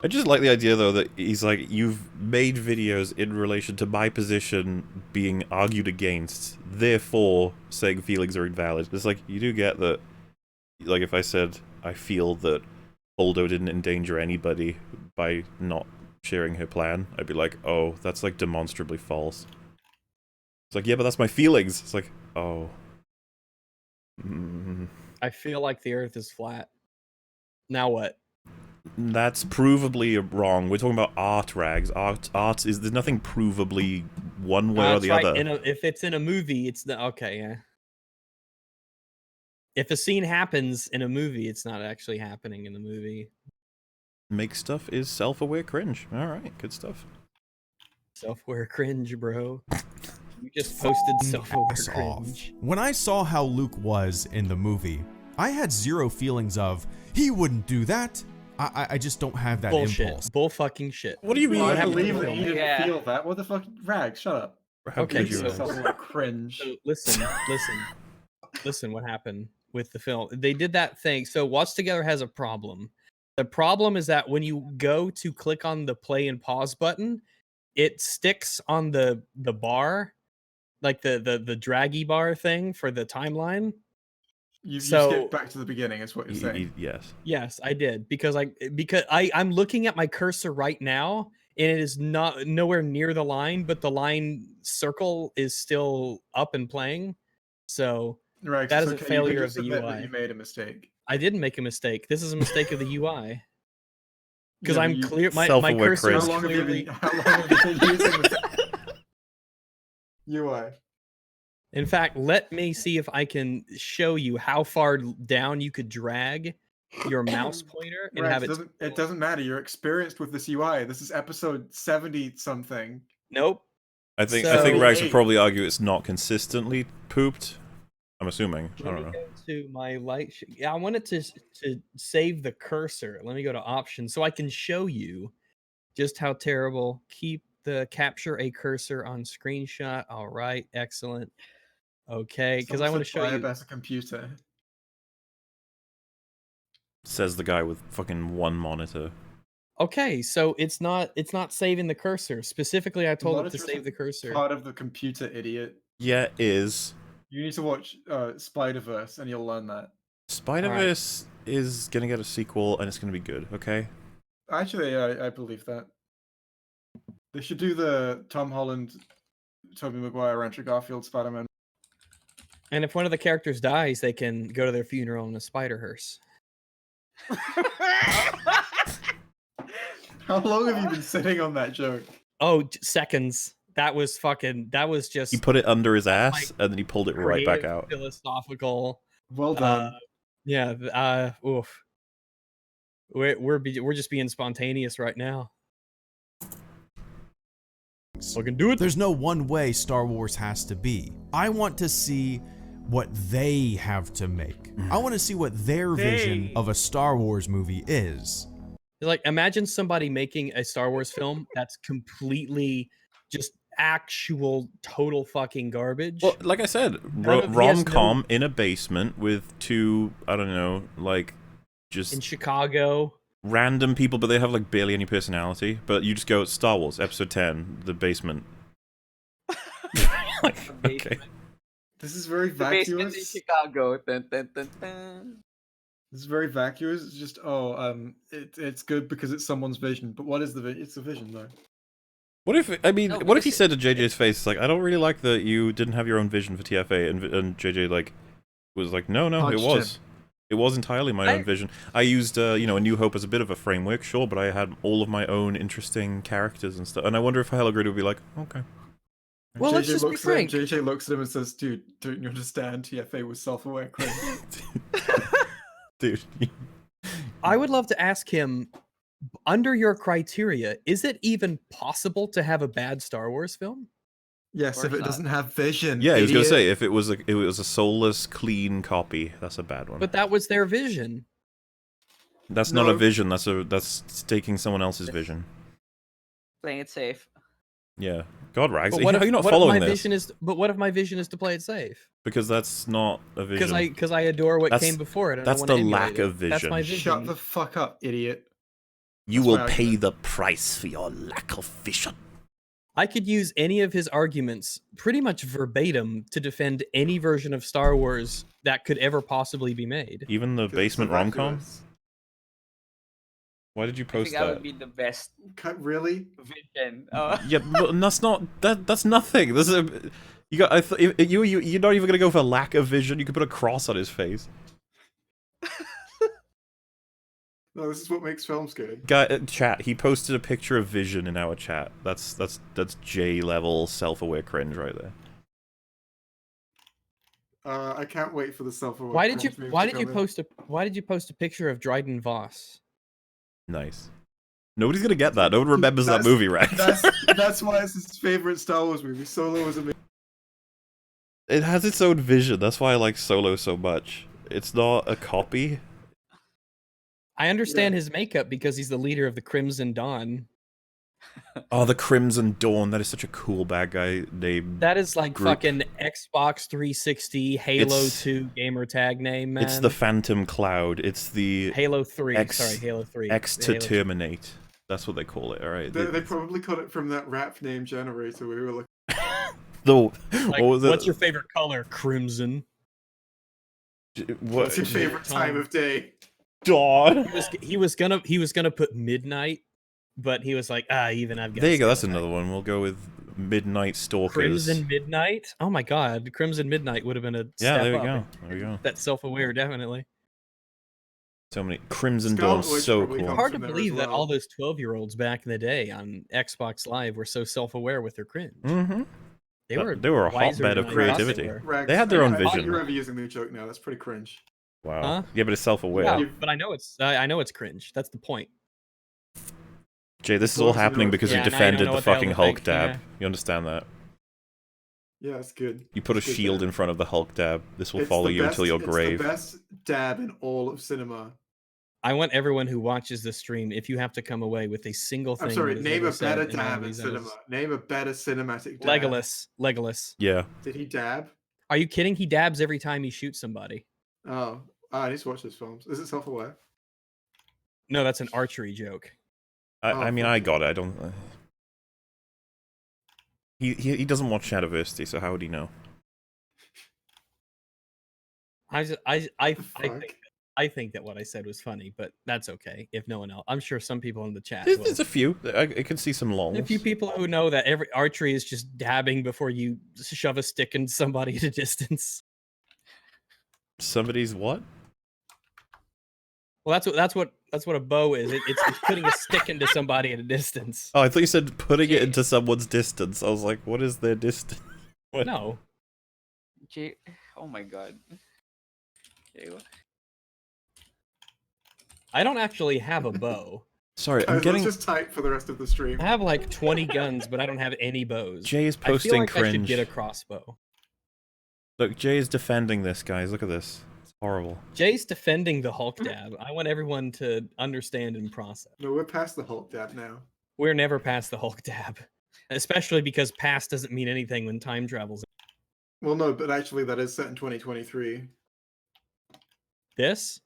I just like the idea though that he's like, you've made videos in relation to my position being argued against, therefore saying feelings are invalid. It's like, you do get that, like if I said I feel that Holdo didn't endanger anybody by not sharing her plan, I'd be like, oh, that's like demonstrably false. It's like, yeah, but that's my feelings. It's like, oh. I feel like the earth is flat. Now what? That's provably wrong. We're talking about art, Rags. Art is, there's nothing provably one way or the other. If it's in a movie, it's the, okay, yeah. If a scene happens in a movie, it's not actually happening in the movie. Make stuff is self-aware cringe. Alright, good stuff. Self-aware cringe, bro. You just posted self-aware Ass cringe. off. When I saw how Luke was in the movie, I had zero feelings of, he wouldn't do that. I just don't have that Bullshit. impulse. Bull fucking shit. What do you mean? I you have believe no that you film? didn't feel that. What the fuck? Rag, shut up. How Okay, could you so- have? Something like cringe. So listen what happened with the film. They did that thing. So Watch Together has a problem. The problem is that when you go to click on the play and pause button, it sticks on the bar, like the draggy bar thing for the timeline. You So- skipped back to the beginning, is what you're saying. Yes. Yes, I did because I'm looking at my cursor right now and it is not nowhere near the line, but the line circle is still up and playing. So Right, that it's is a okay, failure you can of just the admit UI. that you made a mistake. I didn't make a mistake. This is a mistake of the UI. Because Yeah, but I'm you- clear. My Self-aware cursor cringe. is How long clearly. have you been using the UI? In fact, let me see if I can show you how far down you could drag your mouse pointer and Right, have it doesn't matter. You're experienced with this UI. This is episode 70 something. Nope. I think So- Rags would probably argue it's not consistently pooped. I'm assuming. I Let don't me know. go to my light. Yeah, I wanted to save the cursor. Let me go to options so I can show you just how terrible. Keep the capture a cursor on screenshot. All right, excellent. Okay, because I want to show you. As a computer. Says the guy with fucking one monitor. Okay, so it's not saving the cursor. Specifically, I told it to Monitor's save the cursor. Part of the computer, idiot. Yeah, is. You need to watch Spider-Verse and you'll learn that. Spider-Verse is gonna get a sequel and it's gonna be good, okay? Actually, I believe that. They should do the Tom Holland, Tobey Maguire, Andrew Garfield Spider-Man. And if one of the characters dies, they can go to their funeral in a spider hearse. How long have you been sitting on that joke? Oh, seconds. That was just He put it under his ass and then he pulled it right back creative, out. philosophical. Well done. Yeah. Oof. We're just being spontaneous right now. We can do it. There's no one way Star Wars has to be. I want to see what they have to make. I want to see what their vision of a Star Wars movie is. Like, imagine somebody making a Star Wars film that's completely just actual total fucking garbage. Well, like I said, rom-com in a basement with two, I don't know, like, just... in Chicago. Random people, but they have, like, barely any personality. But you just go, Star Wars, Episode 10, The Basement. Okay. This is very The basement in vacuous. Chicago. Dun, dun, dun, dun. This is very vacuous. It's just, it's good because it's someone's vision. But what is the vision? It's a vision, though. What if, I mean, No, what if he because- said to JJ's face, like, I don't really like that you didn't have your own vision for TFA, and JJ, like, was like, no, it Punched was. him. It was entirely my own vision. I used, you know, A New Hope as a bit of a framework, sure, but I had all of my own interesting characters and stuff. And I wonder if Hellegrid would be like, okay. Well, let's just be frank. JJ looks at him and says, dude, don't you understand? TFA was self-aware cringe. Dude. I would love to ask him, under your criteria, is it even possible to have a bad Star Wars film? Yes, if course it not. doesn't have vision. Yeah, I was gonna idiot. say, if it was a soulless, clean copy, that's a bad one. But that was their vision. That's not a No. vision, that's taking someone else's vision. Playing it safe. Yeah. God, Rags, But how what are if, you not what if following my this? vision is? But what if my vision is to play it safe? Because that's not a vision. Because I adore what That's- came before it. And that's I wanna the emulate lack it. of That's my vision. vision. Shut the fuck up, idiot. You That's will my pay argument. the price for your lack of vision. I could use any of his arguments pretty much verbatim to defend any version of Star Wars that could ever possibly be made. Even the 'Cause it's basement so rom-com? vacuous. Why did you I post think that that? would be the best Really? vision. Yeah, but that's not that's nothing. This is you got. You're not even gonna go for lack of vision. You could put a cross on his face. No, this is what makes films good. Guy, chat. He posted a picture of vision in our chat. That's J level self-aware cringe right there. I can't wait for the self-aware. Why did you cringe memes Why to did you come in. post a picture of Dryden Voss? Nice. Nobody's gonna get that. No one remembers that That's- movie, right? That's why it's his favorite Star Wars movie. Solo was amazing. It has its own vision. That's why I like Solo so much. It's not a copy. I understand his makeup because he's the leader of the Crimson Dawn. Oh, the Crimson Dawn. That is such a cool bad guy name. That is like Group. fucking Xbox 360 Halo It's- 2 gamer tag name, man. It's the Phantom Cloud. It's the Halo 3. X- Sorry, Halo 3. X The to Halo 3. terminate. That's what they call it. All right. They probably cut it from that rap name generator we were looking. Like, what was it? what's your favorite color? Crimson. What's your favorite time of day? Dawn? He was gonna put midnight, but he was like, even I've got. There you go. That's another one. We'll go with Midnight Stalkers. Crimson Midnight. Oh my God, Crimson Midnight would have been a Yeah, step there we up. go. There we go. That's self-aware, definitely. So many Crimson Scarlet Dawn. Witch So probably cool. comes Hard to in there as believe that well. all those 12-year-olds back in the day on Xbox Live were so self-aware with their cringe. Mm-hmm. They were a wiser hotbed than of I thought they creativity. were. Rags, They had their own I think vision. You're overusing the joke now. That's pretty cringe. Wow. Huh? Yeah, but it's self-aware. Yeah, but I know it's cringe. That's the point. Jay, this is Well, all you happening know- because Yeah, you now you don't defended know the what the hell fucking to Hulk think, dab. yeah. You understand that? Yeah, it's good. You put a It's good shield dab. in front of the Hulk dab. This will It's follow the you until best- your it's grave. the best dab in all of cinema. I want everyone who watches this stream, if you have to come away with a single thing. I'm sorry. that is Name ever a said better in one of dab in these cinema. episodes. Name a better cinematic dab. Legolas. Yeah. Did he dab? Are you kidding? He dabs every time he shoots somebody. Oh, I need to watch those films. Is it self-aware? No, that's an archery joke. I mean, fuck I it. got it. I don't. He doesn't watch Shadowversity, so how would he know? I think that what I said was funny, but that's okay. If no one else, I'm sure some people in the chat. There's, will. there's a few. I can see some longs. A few people who know that every archery is just dabbing before you shove a stick in somebody at a distance. Somebody's what? Well, that's what a bow is. It's putting a stick into somebody at a distance. Oh, I thought you said putting it into someone's distance. I was like, what is their distance? What? No, Oh my God. Jay, what? I don't actually have a bow. Sorry, I'm Guys, getting. let's just type for the rest of the stream. I have like 20 guns, but I don't have any bows. Jay is I feel posting like I should cringe. get a crossbow. Look, Jay is defending this, guys. Look at this. It's horrible. Jay's defending the Hulk dab. I want everyone to understand and process. No, we're past the Hulk dab now. We're never past the Hulk dab, especially because past doesn't mean anything when time travels. Well, no, but actually that is set in 2023. This,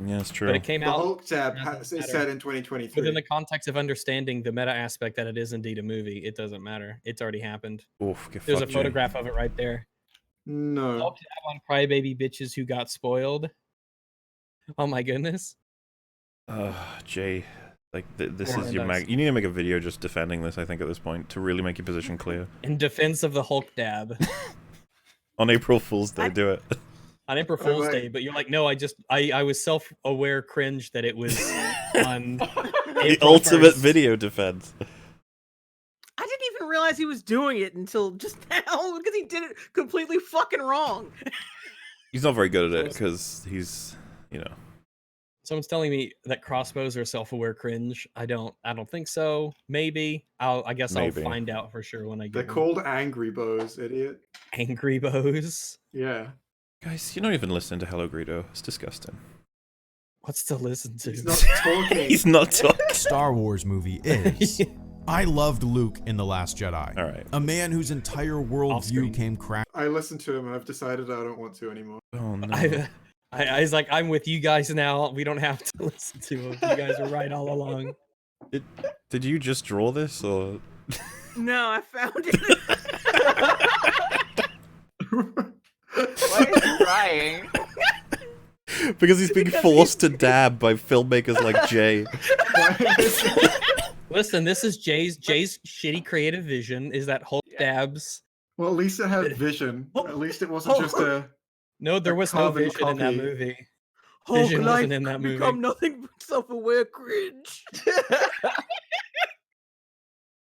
Yeah, it's true. but it came The out Hulk dab doesn't is matter. set in 2023. within the context of understanding the meta aspect that it is indeed a movie. It doesn't matter. It's already happened. Oof, get There's a fucked, Jay. photograph of it right there. No. Hulk dab on crybaby bitches who got spoiled. Oh my goodness. Jay, like this Yeah, is it your does. You need to make a video just defending this. I think at this point to really make your position clear. In defense of the Hulk dab On April Fool's Day, do it. on April Fool's right. Day, but you're like, no, I was self-aware cringe that it was on The April ultimate 1st. video defense. I didn't even realize he was doing it until just now because he did it completely fucking wrong. He's not very good at it because he's, you know. Someone's telling me that crossbows are self-aware cringe. I don't think so. Maybe. I guess Maybe. I'll find out for sure when I They're get called angry bows, idiot. angry bows. Yeah. Guys, you're not even listening to Hello Greedo. It's disgusting. What's to listen to? He's not talking. He's not talking. Star Wars movie is I loved Luke in The Last Jedi. All right. A man whose entire worldview Off-screen. came crashing I listened to him and I've decided I don't want to anymore. Oh no. I was like, I'm with you guys now. We don't have to listen to him. You guys are right all along. Did you just draw this or? No, I found it. Why is he crying? Because he's being Because forced to dab by filmmakers like Jay. Listen, this is Jay's shitty creative vision. Is that Hulk dabs? Well, at least it had vision. At least it wasn't just a... No, there A was no carbon vision in that copy. movie. Hulk Vision life wasn't in that movie. become nothing but self-aware cringe.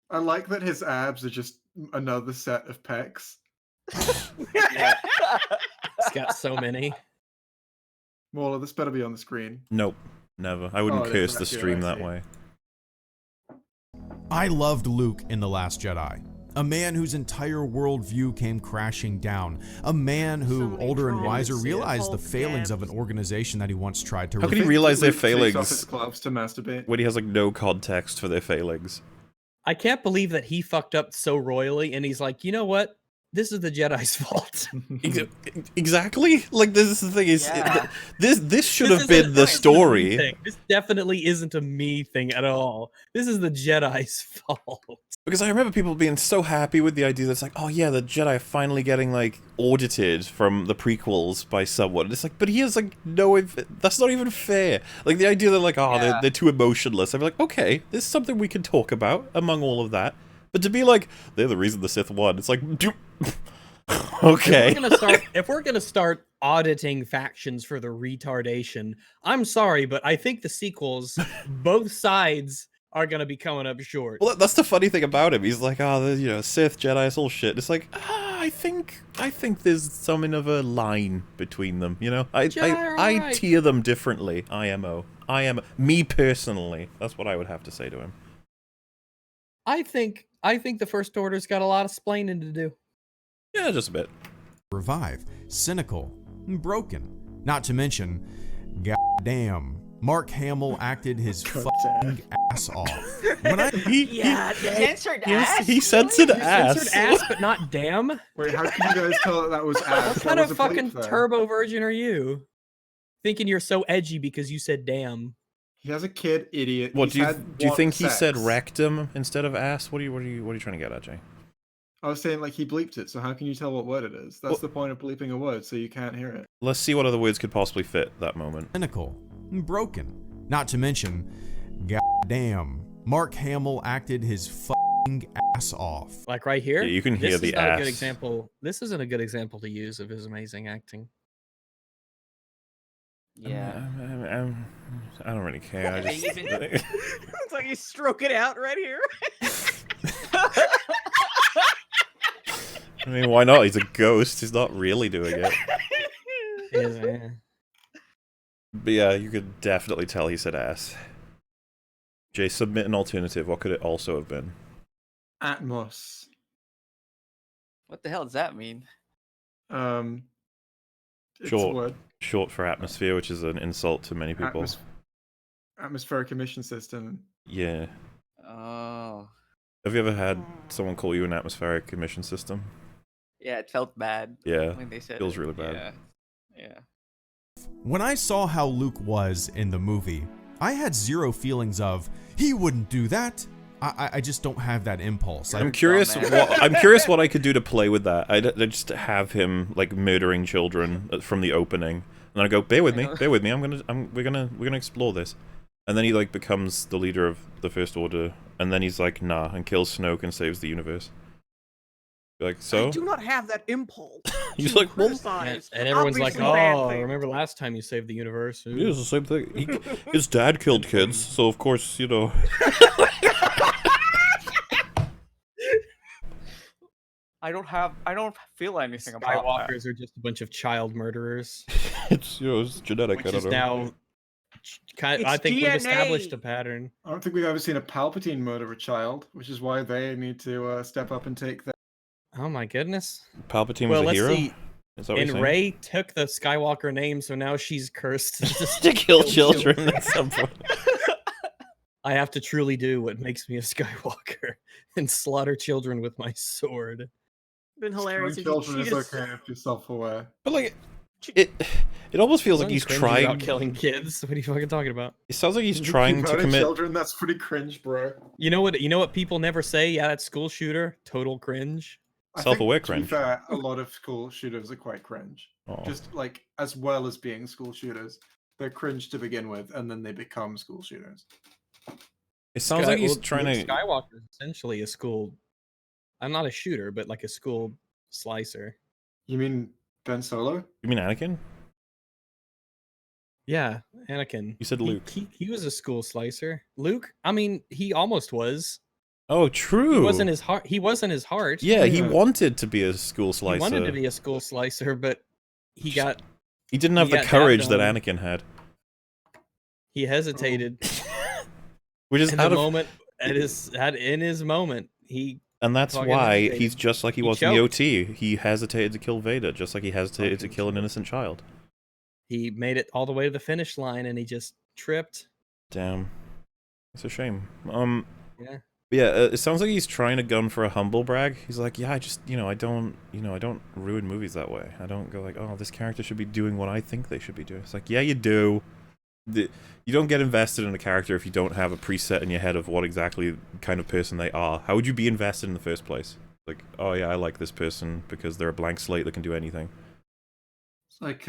I like that his abs are just another set of pecs. It's got so many. Well, this better be on the screen. Nope, never. I wouldn't Oh, it curse is the actually, stream I that see. way. I loved Luke in The Last Jedi. A man whose entire worldview came crashing down. A man who, Somebody older and trying to wiser, say realized the Hulk failings of an dabs. organization that he once tried to How can he revive. realize their Luke takes off failings his gloves to masturbate. when he has like no context for their failings? I can't believe that he fucked up so royally, and he's like, you know what? This is the Jedi's fault. Exactly. Like this is the thing is Yeah. this should This have been isn't- the this isn't a me story. thing. This definitely isn't a me thing at all. This is the Jedi's fault. Because I remember people being so happy with the idea that's like, oh yeah, the Jedi are finally getting like audited from the prequels by someone. And it's like, but he has like no, that's not even fair. Like the idea that like, oh, Yeah. they're too emotionless. I'm like, okay, this is something we can talk about among all of that. But to be like, they're the reason the Sith won. It's like, okay. If we're gonna start auditing factions for the retardation, I'm sorry, but I think the sequels, both sides are gonna be coming up short. Well, that's the funny thing about him. He's like, oh, you know, Sith, Jedi, it's all shit. It's like, I think there's something of a line between them. You know, I Right. tier them differently. IMO, me personally. That's what I would have to say to him. I think the First Order's got a lot of splaining to do. Yeah, just a bit. Revive, cynical, and broken. Not to mention, goddamn, Mark Hamill acted his fucking ass off. When I Censored ass? He censored You ass. censored ass, but not damn. Wait, how can you guys tell that was ass? What There kind was of a bleep fucking there. turbo virgin are you? Thinking you're so edgy because you said damn. He has a kid, idiot. What He's do you had think he one said sex. rectum instead of ass? What are you trying to get at, Jay? I was saying like he bleeped it, so how can you tell what word it is? That's the point of bleeping a word, so you can't hear it. Let's see what other words could possibly fit that moment. cynical, and broken. Not to mention, goddamn, Mark Hamill acted his fucking ass off. Like right here. Yeah, you can hear this the is not a ass. good example. This isn't a good example to use of his amazing acting. Yeah. I don't really care. I just, It's like you stroke it out right here. I mean, why not? He's a ghost. He's not really doing it. Yeah. But yeah, you could definitely tell he said ass. Jay, submit an alternative. What could it also have been? Atmos. What the hell does that mean? It's Short. what? Short for atmosphere, which is an insult to many people. Atmospheric emission system. Yeah. Oh. Have you ever had someone call you an atmospheric emission system? Yeah, it felt bad. Yeah. When they said Feels it. really bad. Yeah. Yeah. When I saw how Luke was in the movie, I had zero feelings of, he wouldn't do that. I just don't have that impulse. I'm curious. I'm curious what I could do to play with that. I just have him like murdering children from the opening, and I go, "Bear with me, bear with me. We're gonna explore this." And then he like becomes the leader of the First Order, and then he's like, "Nah," and kills Snoke and saves the universe. You're like, so? I do not have that impulse. He's to like, well, criticize and everyone's like, obviously bad "Oh, things. remember last time you saved the universe?" yeah, it's the same thing. His dad killed kids, so of course, you know. I don't feel anything about that. Skywalkers are just a bunch of child murderers. It's it's genetic. Which I don't is know. now, I think we've established a pattern. I don't think we've ever seen a Palpatine murder a child, which is why they need to step up and take that. Oh my goodness. Palpatine Well, was a let's hero. see. Is that what you're And saying? Rey took the Skywalker name, so now she's cursed to kill children at some point. I have to truly do what makes me a Skywalker and slaughter children with my sword. Been hilarious. If Children she is just, okay if you're self-aware. But like, it almost feels like Sounds he's cringy trying. about killing kids. What are you fucking talking about? It sounds like he's trying to Murder commit. children. That's pretty cringe, bro. You know what? You know what people never say? Yeah, that school shooter, total cringe. I think, Self-aware to be cringe. fair, a lot of school shooters are quite cringe. Oh. Just like as well as being school shooters, they're cringe to begin with, and then they become school shooters. It sounds like he's Luke trying to. Skywalker is essentially a school. I'm not a shooter, but like a school slicer. You mean Ben Solo? You mean Anakin? Yeah, Anakin. You said Luke. He was a school slicer. Luke, I mean, he almost was. Oh, true. He wasn't his heart. He wasn't his heart. Yeah, he wanted to be a school slicer. He wanted to be a school slicer, but he got. He didn't have he the got courage that dabbed on. Anakin had. He hesitated. Which is in out the of moment. In his moment, he. And that's fucking why hesitated. he's just like he He was in the choked. OT. He hesitated to kill Vader, just like he hesitated to Fucking kill an choked. innocent child. He made it all the way to the finish line, and he just tripped. Damn. It's a shame. Yeah. Yeah, it sounds like he's trying to gun for a humble brag. He's like, yeah, I just, I don't ruin movies that way. I don't go like, oh, this character should be doing what I think they should be doing. It's like, yeah, you do. You don't get invested in a character if you don't have a preset in your head of what exactly kind of person they are. How would you be invested in the first place? Like, oh yeah, I like this person because they're a blank slate that can do anything. It's like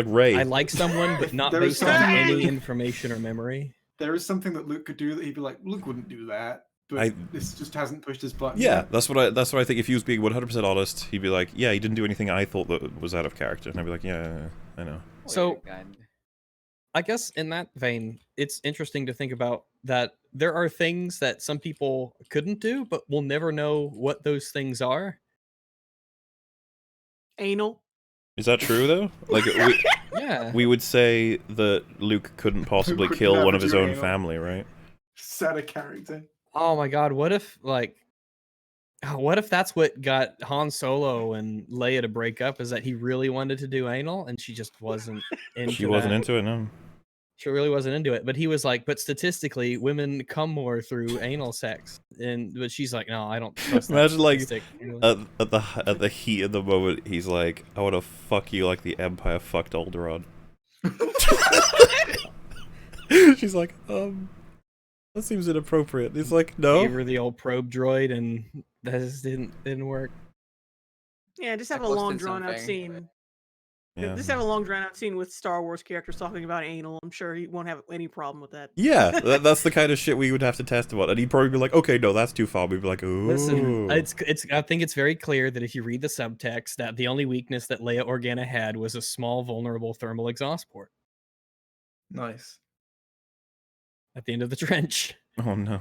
Rey. I like someone, but not There is based on something- any information or memory. there is something that Luke could do that he'd be like, Luke wouldn't do that, but this just hasn't pushed his button. Yeah, yet. that's what I think. If he was being 100% honest, he'd be like, yeah, he didn't do anything I thought that was out of character, and I'd be like, yeah, I know. So, I guess in that vein, it's interesting to think about that there are things that some people couldn't do, but we'll never know what those things are. anal. Is that true though? Like, Yeah. we would say that Luke couldn't possibly could kill never one of his do own anal. family, right? Set a character. Oh my god, what if that's what got Han Solo and Leia to break up, is that he really wanted to do anal and she just wasn't into She wasn't that. into it, no. She really wasn't into it. But he was like, but statistically, women come more through anal sex. But she's like, no, I don't trust that Imagine like statistic." at the heat of the moment, he's like, I want to fuck you like the Empire fucked Alderaan. She's like, that seems inappropriate. He's like, no. Gave her the old probe droid, and that just didn't work. Yeah, just have I a long posted drawn out something. scene. Yeah. Just have a long drawn out scene with Star Wars characters talking about anal. I'm sure he won't have any problem with that. Yeah, that's the kind of shit we would have to test about, and he'd probably be like, "Okay, no, that's too far." We'd be like, "Ooh." Listen, it's. I think it's very clear that if you read the subtext, that the only weakness that Leia Organa had was a small, vulnerable thermal exhaust port Nice. at the end of the trench. Oh no.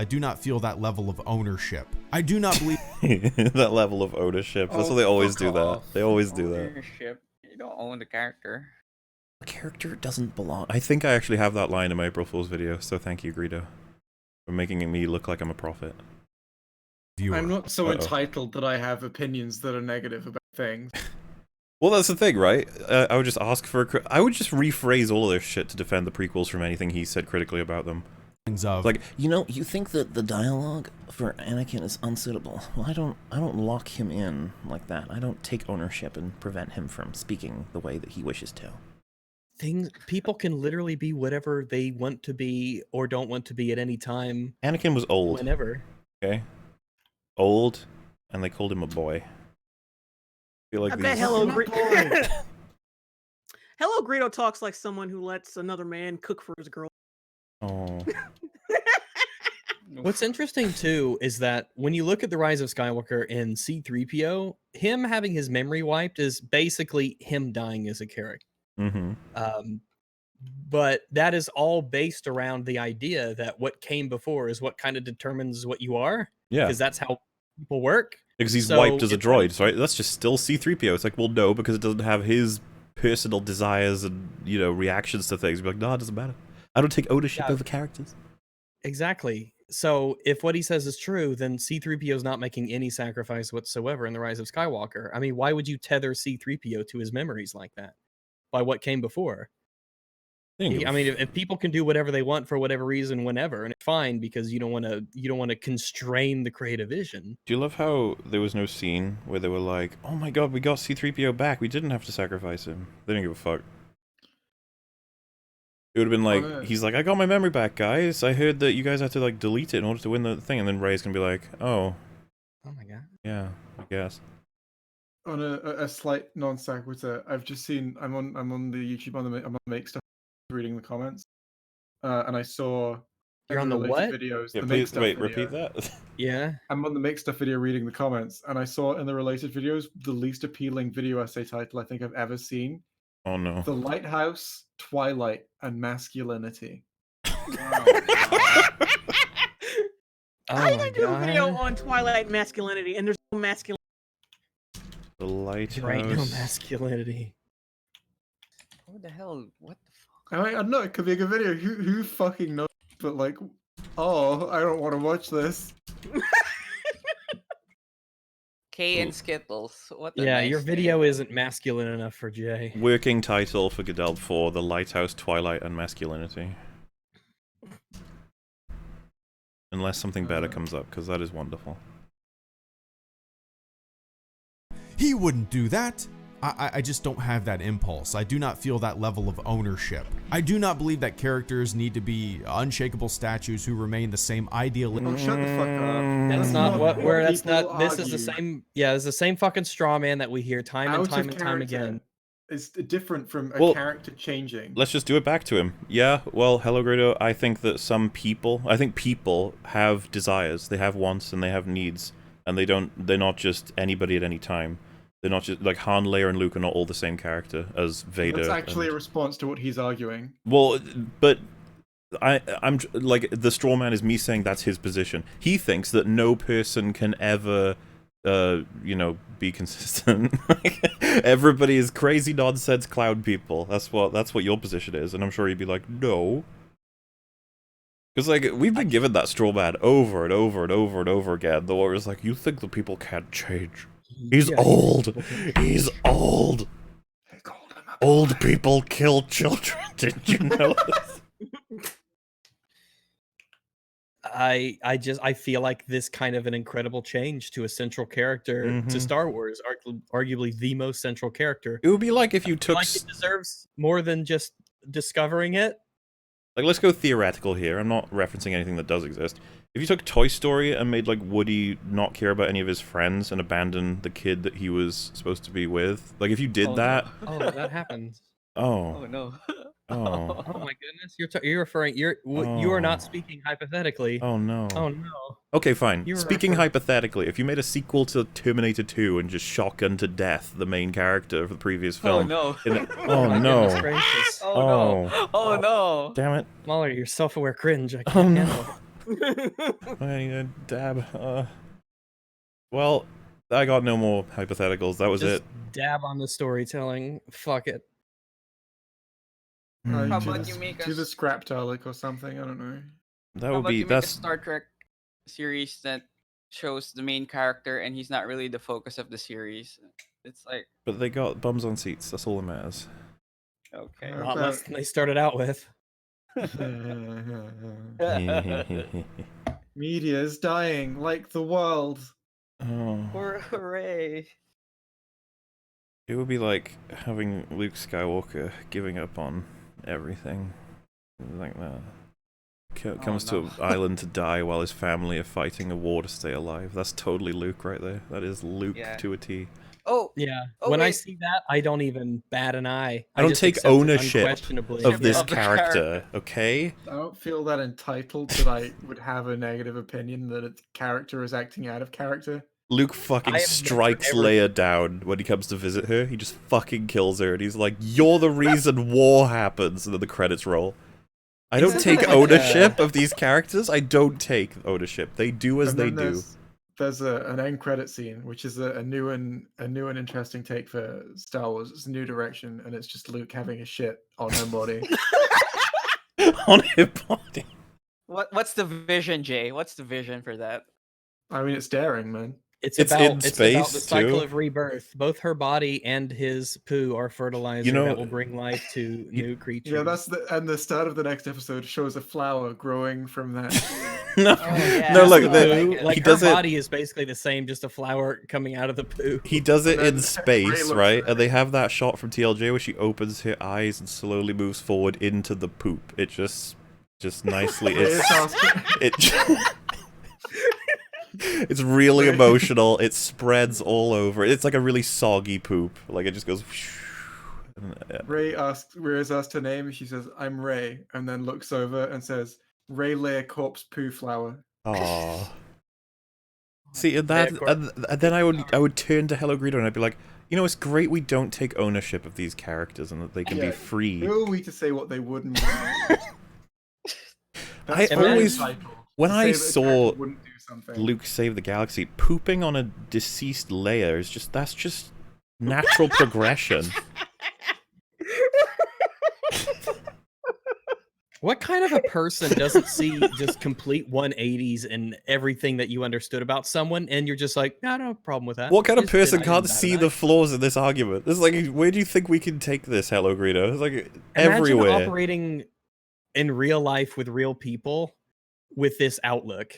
I do not feel that level of ownership. I do not believe That level of ownership. That's Oh, what they always fuck do. That off. they always do that. Ownership. You don't own the character. The character doesn't belong. I think I actually have that line in my April Fool's video. So thank you, Greedo, for making me look like I'm a prophet. viewer. I'm not so Uh-oh. entitled that I have opinions that are negative about things. Well, that's the thing, right? I would just ask for I would just rephrase all of this shit to defend the prequels from anything he said critically about them. Of Like, You know, you think that the dialogue for Anakin is unsuitable. Well, I don't lock him in like that. I don't take ownership and prevent him from speaking the way that he wishes to. People can literally be whatever they want to be or don't want to be at any time, Anakin was old. whenever. Okay? Old, and they called him a boy. I feel like I bet Hello Greedo talks like someone who lets another man cook for his girl. Oh. What's interesting too is that when you look at the Rise of Skywalker in C-3PO, him having his memory wiped is basically him dying as a character. Mm-hmm. But that is all based around the idea that what came before is what kind of determines what you are. Yeah. Because that's how people work. Because he's So wiped as a it's like- droid, right? That's just still C-3PO. It's like, well, no, because it doesn't have his personal desires and, you know, reactions to things. Be like, no, it doesn't matter. I don't take ownership Yeah. over characters. Exactly. So if what he says is true, then C-3PO is not making any sacrifice whatsoever in the Rise of Skywalker. I mean, why would you tether C-3PO to his memories like that? By what came before? I mean, if people can do whatever they want for whatever reason, whenever, and it's fine because you don't want to constrain the creative vision. Do you love how there was no scene where they were like, oh my god, we got C-3PO back, we didn't have to sacrifice him. They didn't give a fuck. It would have been like, he's like, I got my memory back, guys. I heard that you guys had to, like, delete it in order to win the thing. And then Rey's gonna be like, oh. Oh my god. Yeah, I guess. On a slight non sequitur, I've just seen. I'm on the YouTube I'm on the Make Stuff reading the comments, and I saw. You're on the what? Videos. Yeah, the please, Make Stuff wait, video. repeat that? Yeah. I'm on the Make Stuff video reading the comments, and I saw in the related videos the least appealing video essay title I think I've ever seen. Oh no. The Lighthouse, Twilight, and Masculinity. I did do a video on Twilight masculinity, and there's no masculinity. The Lighthouse. There ain't no masculinity. What the hell? What the fuck? I don't know. It could be a good video. Who fucking knows? But like, oh, I don't want to watch this. K and Skittles. What? A Yeah, nice your name. video isn't masculine enough for Jay. Working title for Godelb 4, The Lighthouse, Twilight, and Masculinity. Unless something better comes up, because that is wonderful. He wouldn't do that. I just don't have that impulse. I do not feel that level of ownership. I do not believe that characters need to be unshakable statues who remain the same ideal. Oh, shut the fuck up. That's That's not what what we're. That's people not. This is the argue. same. Yeah, it's the same fucking straw man that we hear time and Out time of and time character again. is different from a Well, character changing. Let's just do it back to him. Yeah, well, hello, Gredo. I think that I think people have desires, they have wants, and they have needs. And they're not just anybody at any time. They're not just, like, Han, Leia, and Luke are not all the same character as Vader. That's actually and... a response to what he's arguing. Well, but I'm like, the straw man is me saying that's his position. He thinks that no person can ever, you know, be consistent. Everybody is crazy nonsense cloud people. That's what your position is, and I'm sure he'd be like, no. Because, like, we've been given that straw man over and over and over and over again. The war is like, you think the people can't change. He's old. He's old. Old people kill children. Did you know this? I feel like this kind of an incredible change to a central character to Star Wars, arguably the most central character. It would be like if you I took... feel like it deserves more than just discovering it. Like, let's go theoretical here. I'm not referencing anything that does exist. If you took Toy Story and made, like, Woody not care about any of his friends and abandon the kid that he was supposed to be with, like, if you did that... Oh, that happens. Oh. Oh no. Oh. Oh my goodness, you're referring. You are not speaking hypothetically. Oh no. Oh no. Okay, fine. You're Speaking referring- hypothetically, if you made a sequel to Terminator 2 and just shotgun to death the main character of the previous Oh film... no. Oh no. Goodness gracious. Oh no. Oh no. Damn it. Mahler, you're self-aware cringe. I Oh can't no. handle it. Dab. Well, I got no more hypotheticals. That was Just it. dab on the storytelling. Fuck it. How Do about the- you make do the us- scrap talic or something? I don't know. That How would about be... you make a That's... Star Trek series that shows the main character and he's not really the focus of the series. It's like, But they got bums on seats. That's all that matters. okay. A lot less than they started out with. Media is dying, like the world. Oh. Hooray. It would be like having Luke Skywalker giving up on everything. Like that. Comes to an island to die while his family are fighting a war to stay alive. That's totally Luke right there. That is Luke to a T. Oh yeah. Oh, when I wait. see that, I don't even bat an eye. I don't just take accept it ownership unquestionably. of this Of the character, okay? I don't feel that entitled that I would have a negative opinion that a character is acting out of character. Luke fucking I have strikes never ever- Leia down when he comes to visit her. He just fucking kills her, and he's like, "You're the reason war happens," and then the credits roll. I don't Isn't take that like ownership of these characters. I don't take ownership. They do as And they then do. There's an end credit scene, which is a new and interesting take for Star Wars. It's a new direction, and it's just Luke having a shit on her body. On her body. What's the vision, Jay? What's the vision for that? I mean, it's daring, man. It's It's about in it's about space, the cycle too. of rebirth. Both her body and his poo are fertilizer know- that will bring life to new creatures. Yeah, that's the start of the next episode shows a flower growing from that. No, yeah. no, look, Like, the, like he her does it. body is basically the same, just a flower coming out of the poo. He does it And in then space, Rey looks right? at And they have that shot from TLJ where she opens her eyes and slowly moves forward into the poop. It just nicely. It's awesome. It's really emotional. It spreads all over. It's like a really soggy poop. Like it just goes. Rey is asked her name. She says, "I'm Rey," and then looks over and says, "Rey Leia corpse poo flower." Aww. See, and then I would turn to Hello Greedo and I'd be like, you know, it's great we don't take ownership of these characters and that they can be Yeah, free. Who are we to say what they wouldn't? I very always- entitled when to I say that a saw character wouldn't do something. Luke save the galaxy, pooping on a deceased Leia is that's just natural progression. What kind of a person doesn't see just complete 180s in everything that you understood about someone, and you're just like, no, I don't have a problem with that. What kind of Just person didn't can't bat an see eye. the flaws in this argument? It's like, where do you think we can take this, Hello Greedo? It's like Imagine everywhere. operating in real life with real people with this outlook.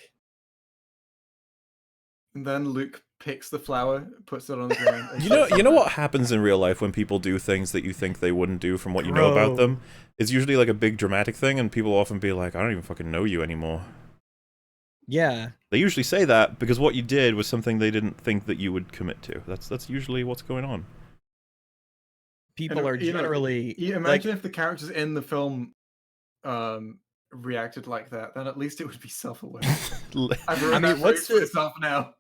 And then Luke picks the flower, puts it on the ground. and You know, shits you know on it. what happens in real life when people do things that you think they wouldn't do from what you know about Bro. them? It's usually like a big dramatic thing, and people often be like, I don't even fucking know you anymore. Yeah. They usually say that because what you did was something they didn't think that you would commit to. That's usually what's going on. People And, are you know, generally Imagine if the characters in the film reacted like that, then at least it would be self-aware. I've ruined mean, that what's phrase for the- myself now.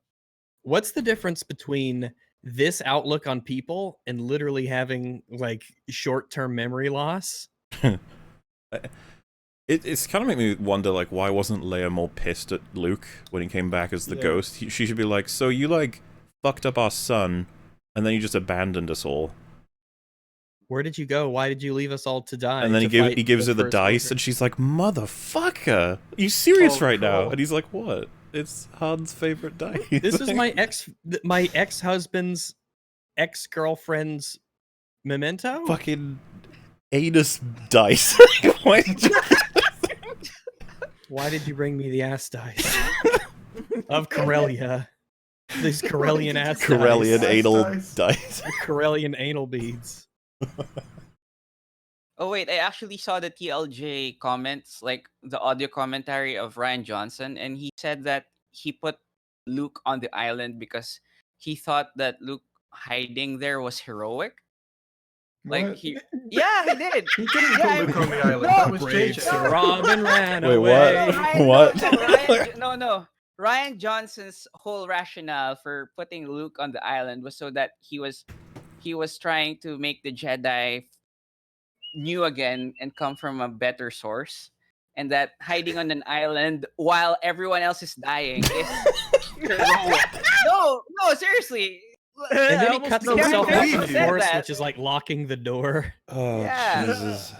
what's the difference between this outlook on people and literally having like short-term memory loss? It's kind of make me wonder, like, why wasn't Leia more pissed at Luke when he came back as the Yeah. ghost? She should be like, so you, like, fucked up our son, and then you just abandoned us all. Where did you go? Why did you leave us all to die? And then to he fight gives her the first dice, order? and she's like, motherfucker! Are you serious Oh, right now? cool. And he's like, what? It's Han's favorite dice. This is my ex-husband's ex-girlfriend's memento. fucking anus dice. Why did you... Why did you bring me the ass dice of Corellia? These Corellian ass Corellian dice. anal Dice. dice. The Corellian anal beads. Oh wait, I actually saw the TLJ comments, like the audio commentary of Ryan Johnson, and he said that he put Luke on the island because he thought that Luke hiding there was heroic. Like What? yeah, he did. He didn't Yeah, put Luke on the island. no, That was Brave JJ. Sir Robin ran Wait, away. what? Ryan, What? No. Ryan Johnson's whole rationale for putting Luke on the island was so that he was trying to make the Jedi new again and come from a better source, and that hiding on an island while everyone else is dying is heroic. No, seriously. And then he Almost cuts no, himself we out believe from the you. force, That. which is like locking the door. Oh, Yeah. Jesus.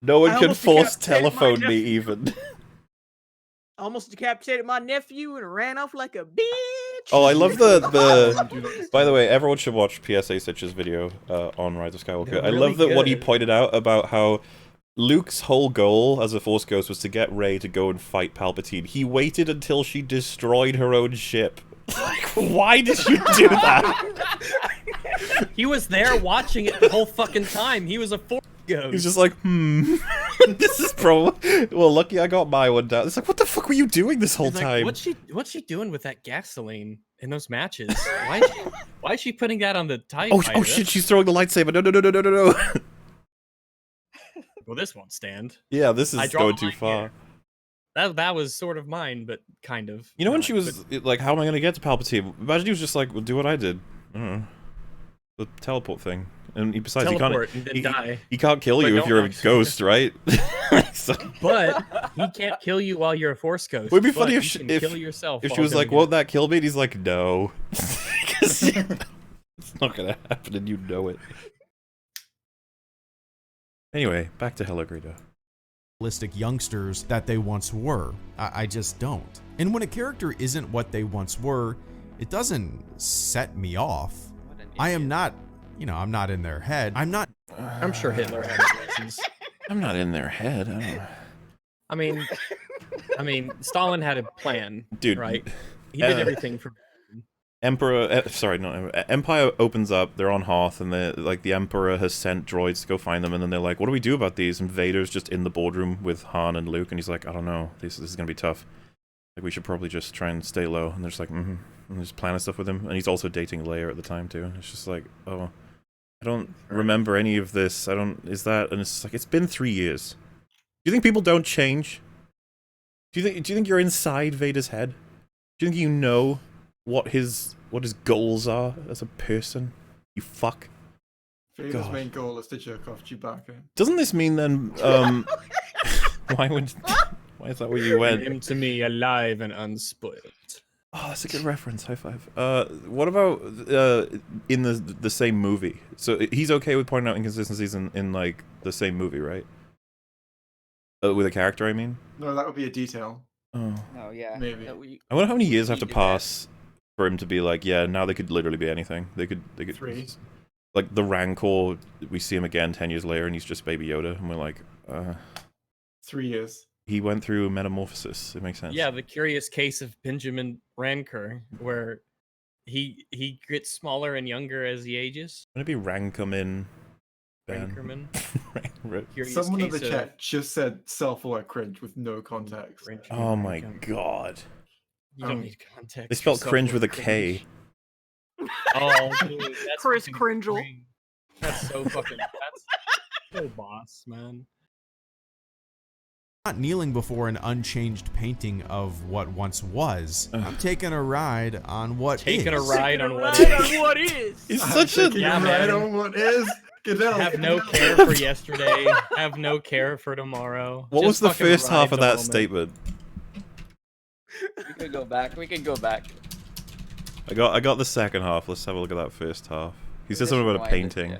No one I can almost force decapitated my telephone me nephew. even. almost decapitated my nephew and ran off like a bitch. Oh, I love the. By the way, everyone should watch PSA Sitch's video on Rise of Skywalker. They're I love really that what he good. pointed out about how Luke's whole goal as a Force Ghost was to get Rey to go and fight Palpatine. He waited until she destroyed her own ship. Like, why did you do that? He was there watching it the whole fucking time. He was a Force Ghost. He's just like, this is probably. Well, lucky I got my one down. It's like, what the fuck were you doing this whole He's like, time? What's she doing with that gasoline in those matches? Why is she putting that on the TIE Oh fighter? shit! She's throwing the lightsaber. No. Well, this won't stand. Yeah, this I is draw going the too line far. here. That was sort of mine, but kind of. You know when not, she was like, "How am I gonna get to Palpatine?" Imagine he was just like, "Well, do what I did." I don't know. The teleport thing, and besides, teleport and he then can't. die. He can't kill But you if don't you're a actually. ghost, right? So, But he can't kill you while you're a Force Ghost. would it be but funny you if can she, kill yourself. if she while was like, doing "Won't it. that kill me?" And he's like, "No," because it's not gonna happen, and you know it. Anyway, back to Hello Greedo. Realistic youngsters that they once were. I just don't. And when a character isn't what they once were, it doesn't set me off. I am not, I'm not in their head. I'm sure Hitler had his reasons. I'm not in their head. I don't. I mean, Stalin had a plan, Dude, right? He did everything for. Empire opens up, they're on Hoth, and the Emperor has sent droids to go find them, and then they're like, what do we do about these? And Vader's just in the boardroom with Han and Luke, and he's like, I don't know, this is gonna be tough. Like, we should probably just try and stay low. And they're just like, and just planning stuff with him, and he's also dating Leia at the time, too. And it's just like, oh, I don't remember any of this, and it's like, it's been 3 years. Do you think people don't change? Do you think you're inside Vader's head? Do you think you know what his goals are as a person? You fuck. Vader's God. main goal is to jerk off Chewbacca. Doesn't this mean then why is that where you went? Him to me alive and unspoiled. Oh, that's a good reference. High five. What about in the same movie? So he's okay with pointing out inconsistencies in like the same movie, right? With a character, I mean. No, that would be a detail. Oh. No, yeah. Maybe. I wonder how many years have to We do that. pass for him to be like, yeah, now they could literally be anything. They could 3. like the Rancor. We see him again 10 years later, and he's just Baby Yoda, and we're like, 3 years. he went through metamorphosis. It makes sense. Yeah, the curious case of Benjamin Rancor, where he gets smaller and younger as he ages. Wouldn't it be Rancomin? Rankerman. Curious Someone in the case of chat just said self-aware cringe with no context. cringe. Oh my Rankum. god. You don't need context. They spelled Yourself cringe with a cringe. K. Oh, dude, that's Chris fucking Kringle. cringe. That's so fucking. That's so boss, man. Not kneeling before an unchanged painting of what once was. I'm taking a ride on what Taking a is. ride on what Right is. on what is. He's I'm such a taking Yeah, a ride man. on what is. Get out. Have no care for yesterday. Have no care for tomorrow. What was Just the fucking first ride half of the that moment. statement? We could go back. We could go back. I got the second half. Let's have a look at that first half. He said Just something about a rewind it, painting. yeah.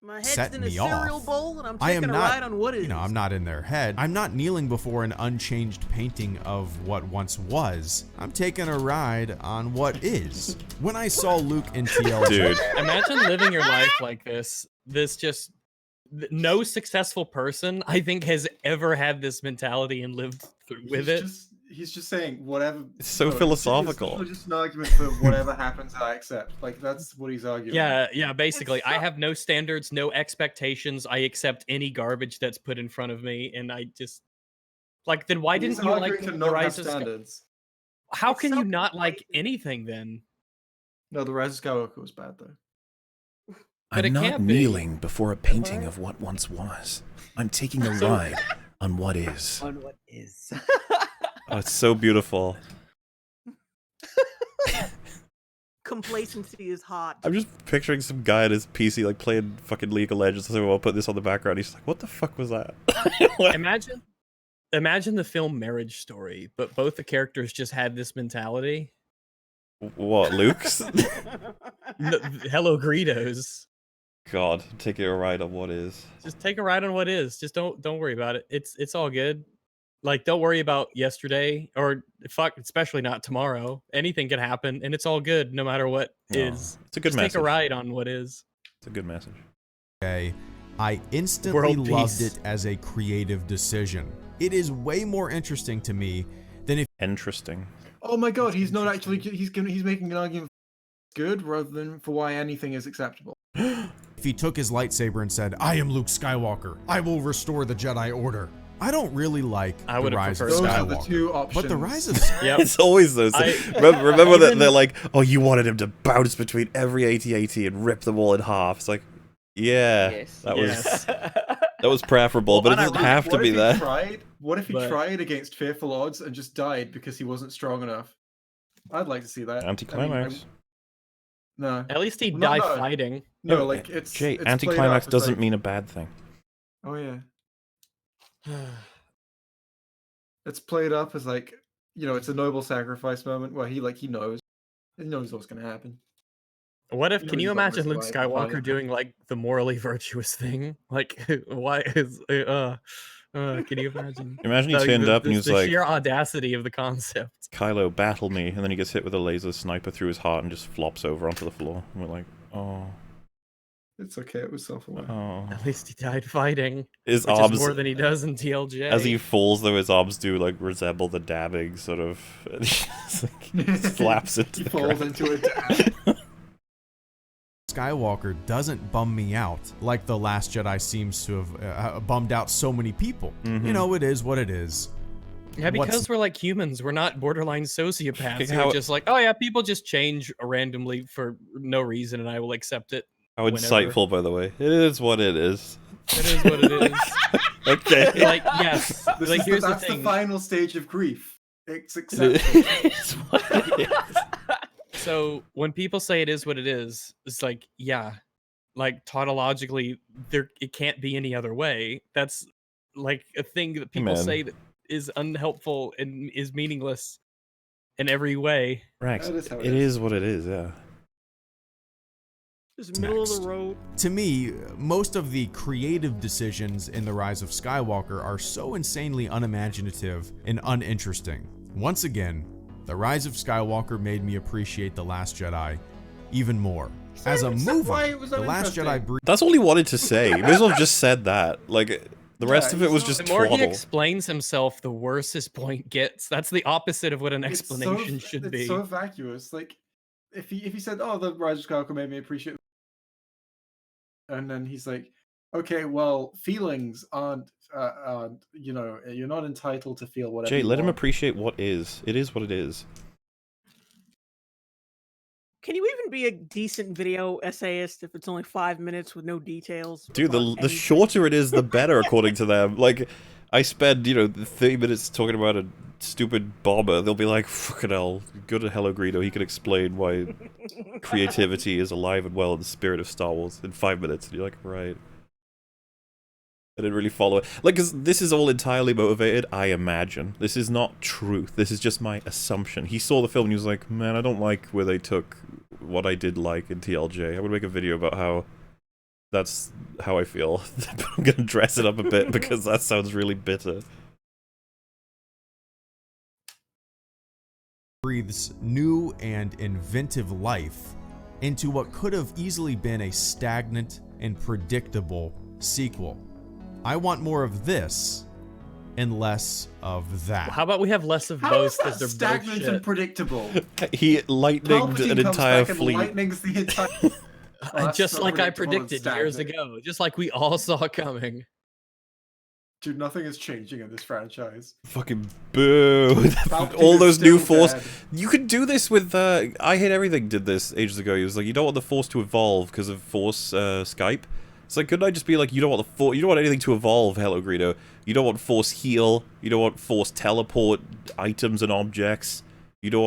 My head's Set in a me cereal off. bowl, and I'm I am taking a not, ride on what is. I'm not in their head. I'm not kneeling before an unchanged painting of what once was. I'm taking a ride on what is. When I saw Luke in TLJ, Dude. Imagine living your life like this. No successful person, I think, has ever had this mentality and lived through with it. He's just saying whatever. It's so no, philosophical. It's just an argument for whatever happens, I accept. Like that's what he's arguing. Yeah, basically. I have no standards, no expectations. I accept any garbage that's put in front of me, and I just like. Then why He's didn't you like arguing to the not have Rise of standards. How It's can so you not like confusing. anything then? No, the Rise of Skywalker was bad though. But it I'm not can't be. kneeling before a painting of what once was. I'm taking a ride on what is. On what is. Oh, it's so beautiful. Complacency is hot. I'm just picturing some guy at his PC like playing fucking League of Legends. So I'll put this on the background. He's like, "What the fuck was that?" What? Imagine the film Marriage Story, but both the characters just had this mentality. What, Luke's? Hello, Greedos. God, taking a ride on what is. Just take a ride on what is. Just don't worry about it. It's all good. Like, don't worry about yesterday or fuck, especially not tomorrow. Anything can happen, and it's all good no matter what is. It's a good Just message. take a ride on what is. It's a good message. I instantly World loved peace. it as a creative decision. It is way more interesting to me than if Interesting. Oh my god, he's not actually. He's making an argument for good rather than for why anything is acceptable. he took his lightsaber and said, "I am Luke Skywalker. I will restore the Jedi Order." I don't really like I the would've Rise of preferred Those that. are the Skywalker, two options. but the Rise of Yep. It's always those. Remember that they're like, oh, you wanted him to bounce between every AT-AT and rip them all in half. It's like, yeah, Yes. that Yes. was preferable, but it doesn't have to What be if he that. tried? What if he But- tried against fearful odds and just died because he wasn't strong enough? I'd like to see that. Anticlimax. No, At least he No, died no. fighting. no, like it's Jay, it's anticlimax played up as, doesn't like, mean a bad thing. Oh yeah, it's played up as like it's a noble sacrifice moment where he knows what's gonna happen. What if? You know Can he's you not gonna imagine Luke survive the Skywalker fight. doing like the morally virtuous thing? Like, why is can you imagine? Imagine he Like, turned up and he was the like, sheer audacity of the concept. Kylo, battle me, and then he gets hit with a laser sniper through his heart and just flops over onto the floor. And we're like, oh, It's okay. It was self-aware. oh. At least he died fighting, His which arms, is more than he does in TLJ. as he falls, though, his arms do like resemble the dabbing sort of. It's like, he slaps into He the falls ground. into a dab. Skywalker doesn't bum me out like The Last Jedi seems to have bummed out so many people. Mhm. You know, it is what it is. Yeah, because What's- we're like humans. We're not borderline sociopaths. How- We're just like, oh yeah, people just change randomly for no reason, and I will accept it. How whenever. insightful, by the way. It is what it is. It is what it is. Okay. Like, yes. Like, here's That's the thing. final stage of grief. It's acceptance. It's what it is. So when people say it is what it is, it's like, yeah, like tautologically, it can't be any other way. That's like a thing that people Man. say that is unhelpful and is meaningless in every way. Rex, That is how it it is. is what it is, yeah. Just middle of Next. the road. To me, most of the creative decisions in The Rise of Skywalker are so insanely unimaginative and uninteresting. Once again, The Rise of Skywalker made me appreciate The Last Jedi even more. As a Is that why movie, it was The Last uninteresting? Jedi breathed That's all he wanted to say. He may as well have just said that. Like, the rest Yeah, of it he's was not- just The more he twaddle. explains himself, the worse his point gets. That's the opposite of what an It's so- explanation should be. It's so vacuous. Like, if he said, "Oh, the Rise of Skywalker made me appreciate," and then he's like, "Okay, well, feelings aren't, you're not entitled to feel whatever." Jay, you let him want." appreciate what is. It is what it is. Can you even be a decent video essayist if it's only 5 minutes with no details? Dude, about the anything? shorter it is, the better, according to them. Like, I spend, 30 minutes talking about a stupid bomber. They'll be like, fucking hell, go to Hello Greedo. He can explain why creativity is alive and well in the spirit of Star Wars in 5 minutes. And you're like, right. I didn't really follow it. Like, 'cause this is all entirely motivated, I imagine. This is not truth. This is just my assumption. He saw the film and he was like, man, I don't like where they took what I did like in TLJ. I'm gonna make a video about how that's how I feel. But I'm gonna dress it up a bit because that sounds really bitter. breathes new and inventive life into what could have easily been a stagnant and predictable sequel. I want more of this and less of that. How about we have less of How both is that because they're both stagnant shit. and predictable? He lightninged Palpatine an comes entire back and fleet. lightnings the entire. Oh, that's Just so like I predictable and predicted years stagnant. ago, just like we all saw coming. Dude, nothing is changing in this franchise. Fucking boo. Palpatine All is those new still force. dead. You could do this with, I Hate Everything did this ages ago. He was like, you don't want the force to evolve because of force, Skype. It's like, couldn't I just be like, you don't want the force, you don't want anything to evolve, Hello Greedo. You don't want force heal. You don't want force teleport items and objects. You don't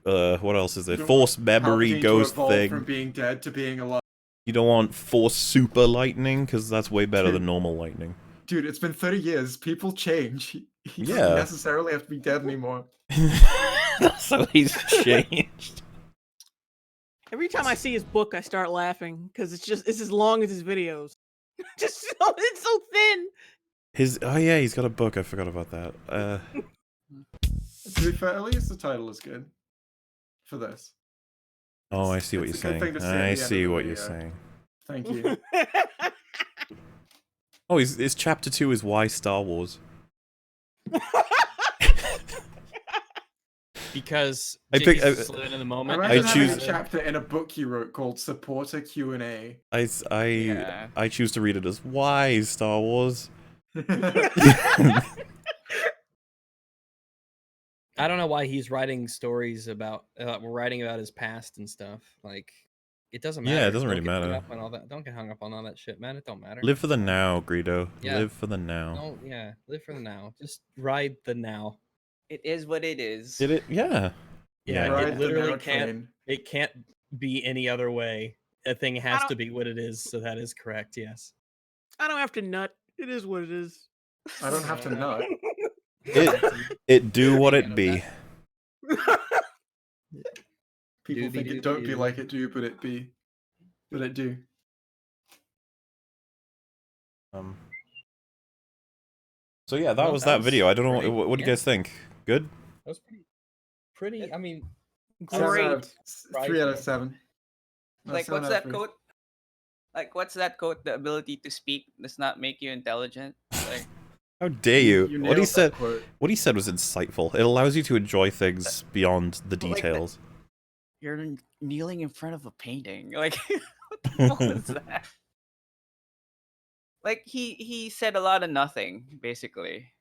want, what else is there? You don't Force want memory Palpatine to ghost evolve thing. from being dead to being alive. You don't want force super lightning, because that's way better Dude. than normal lightning. Dude, it's been 30 years. People change. He doesn't Yeah. necessarily have to be dead anymore. That's how he's changed. Every time I see his book, I start laughing because it's as long as his videos. It's so thin. Oh yeah, he's got a book. I forgot about that. To be fair, at least the title is good for this. Oh, I see what you're It's a good saying. thing to see at I the end see of the what you're video. saying. Thank you. Oh, his chapter 2 is why Star Wars. Because I pick- Jimmy's living in the moment. Imagine having choose- a chapter in a book you wrote called Supporter Q&A. I choose to read it as why Star Wars. I don't know why he's writing stories about writing about his past and stuff. Like, it doesn't matter. Yeah, it doesn't really Don't get hung matter. up on all that. Don't get hung up on all that shit, man. It don't matter. Live for the now, Greedo. Yeah. Live for the now. Don't, yeah, live for the now. Just ride the now. It is what it is. Did it? Yeah. Yeah, Ride it the literally now can't. train. It can't be any other way. A thing has don't- to be what it is. So that is correct. Yes. I don't have to nut. It is what it is. I don't have to nut. It do what it be. People think it don't be like it do, but it be. But it do. So yeah, that Well, was that that was video. I don't know pretty- what do you yeah. guys think? Good? That was pretty. I mean, 7 out Great. of- 3 out of 7. No, Like, 7 what's out of that 3. quote? Like, what's that quote? The ability to speak does not make you intelligent. Like, How dare you? You What he nailed that said quote. what he said was insightful. It allows you to enjoy things beyond the Like the- details. you're kneeling in front of a painting. Like, what the hell was that? Like, he said a lot of nothing, basically.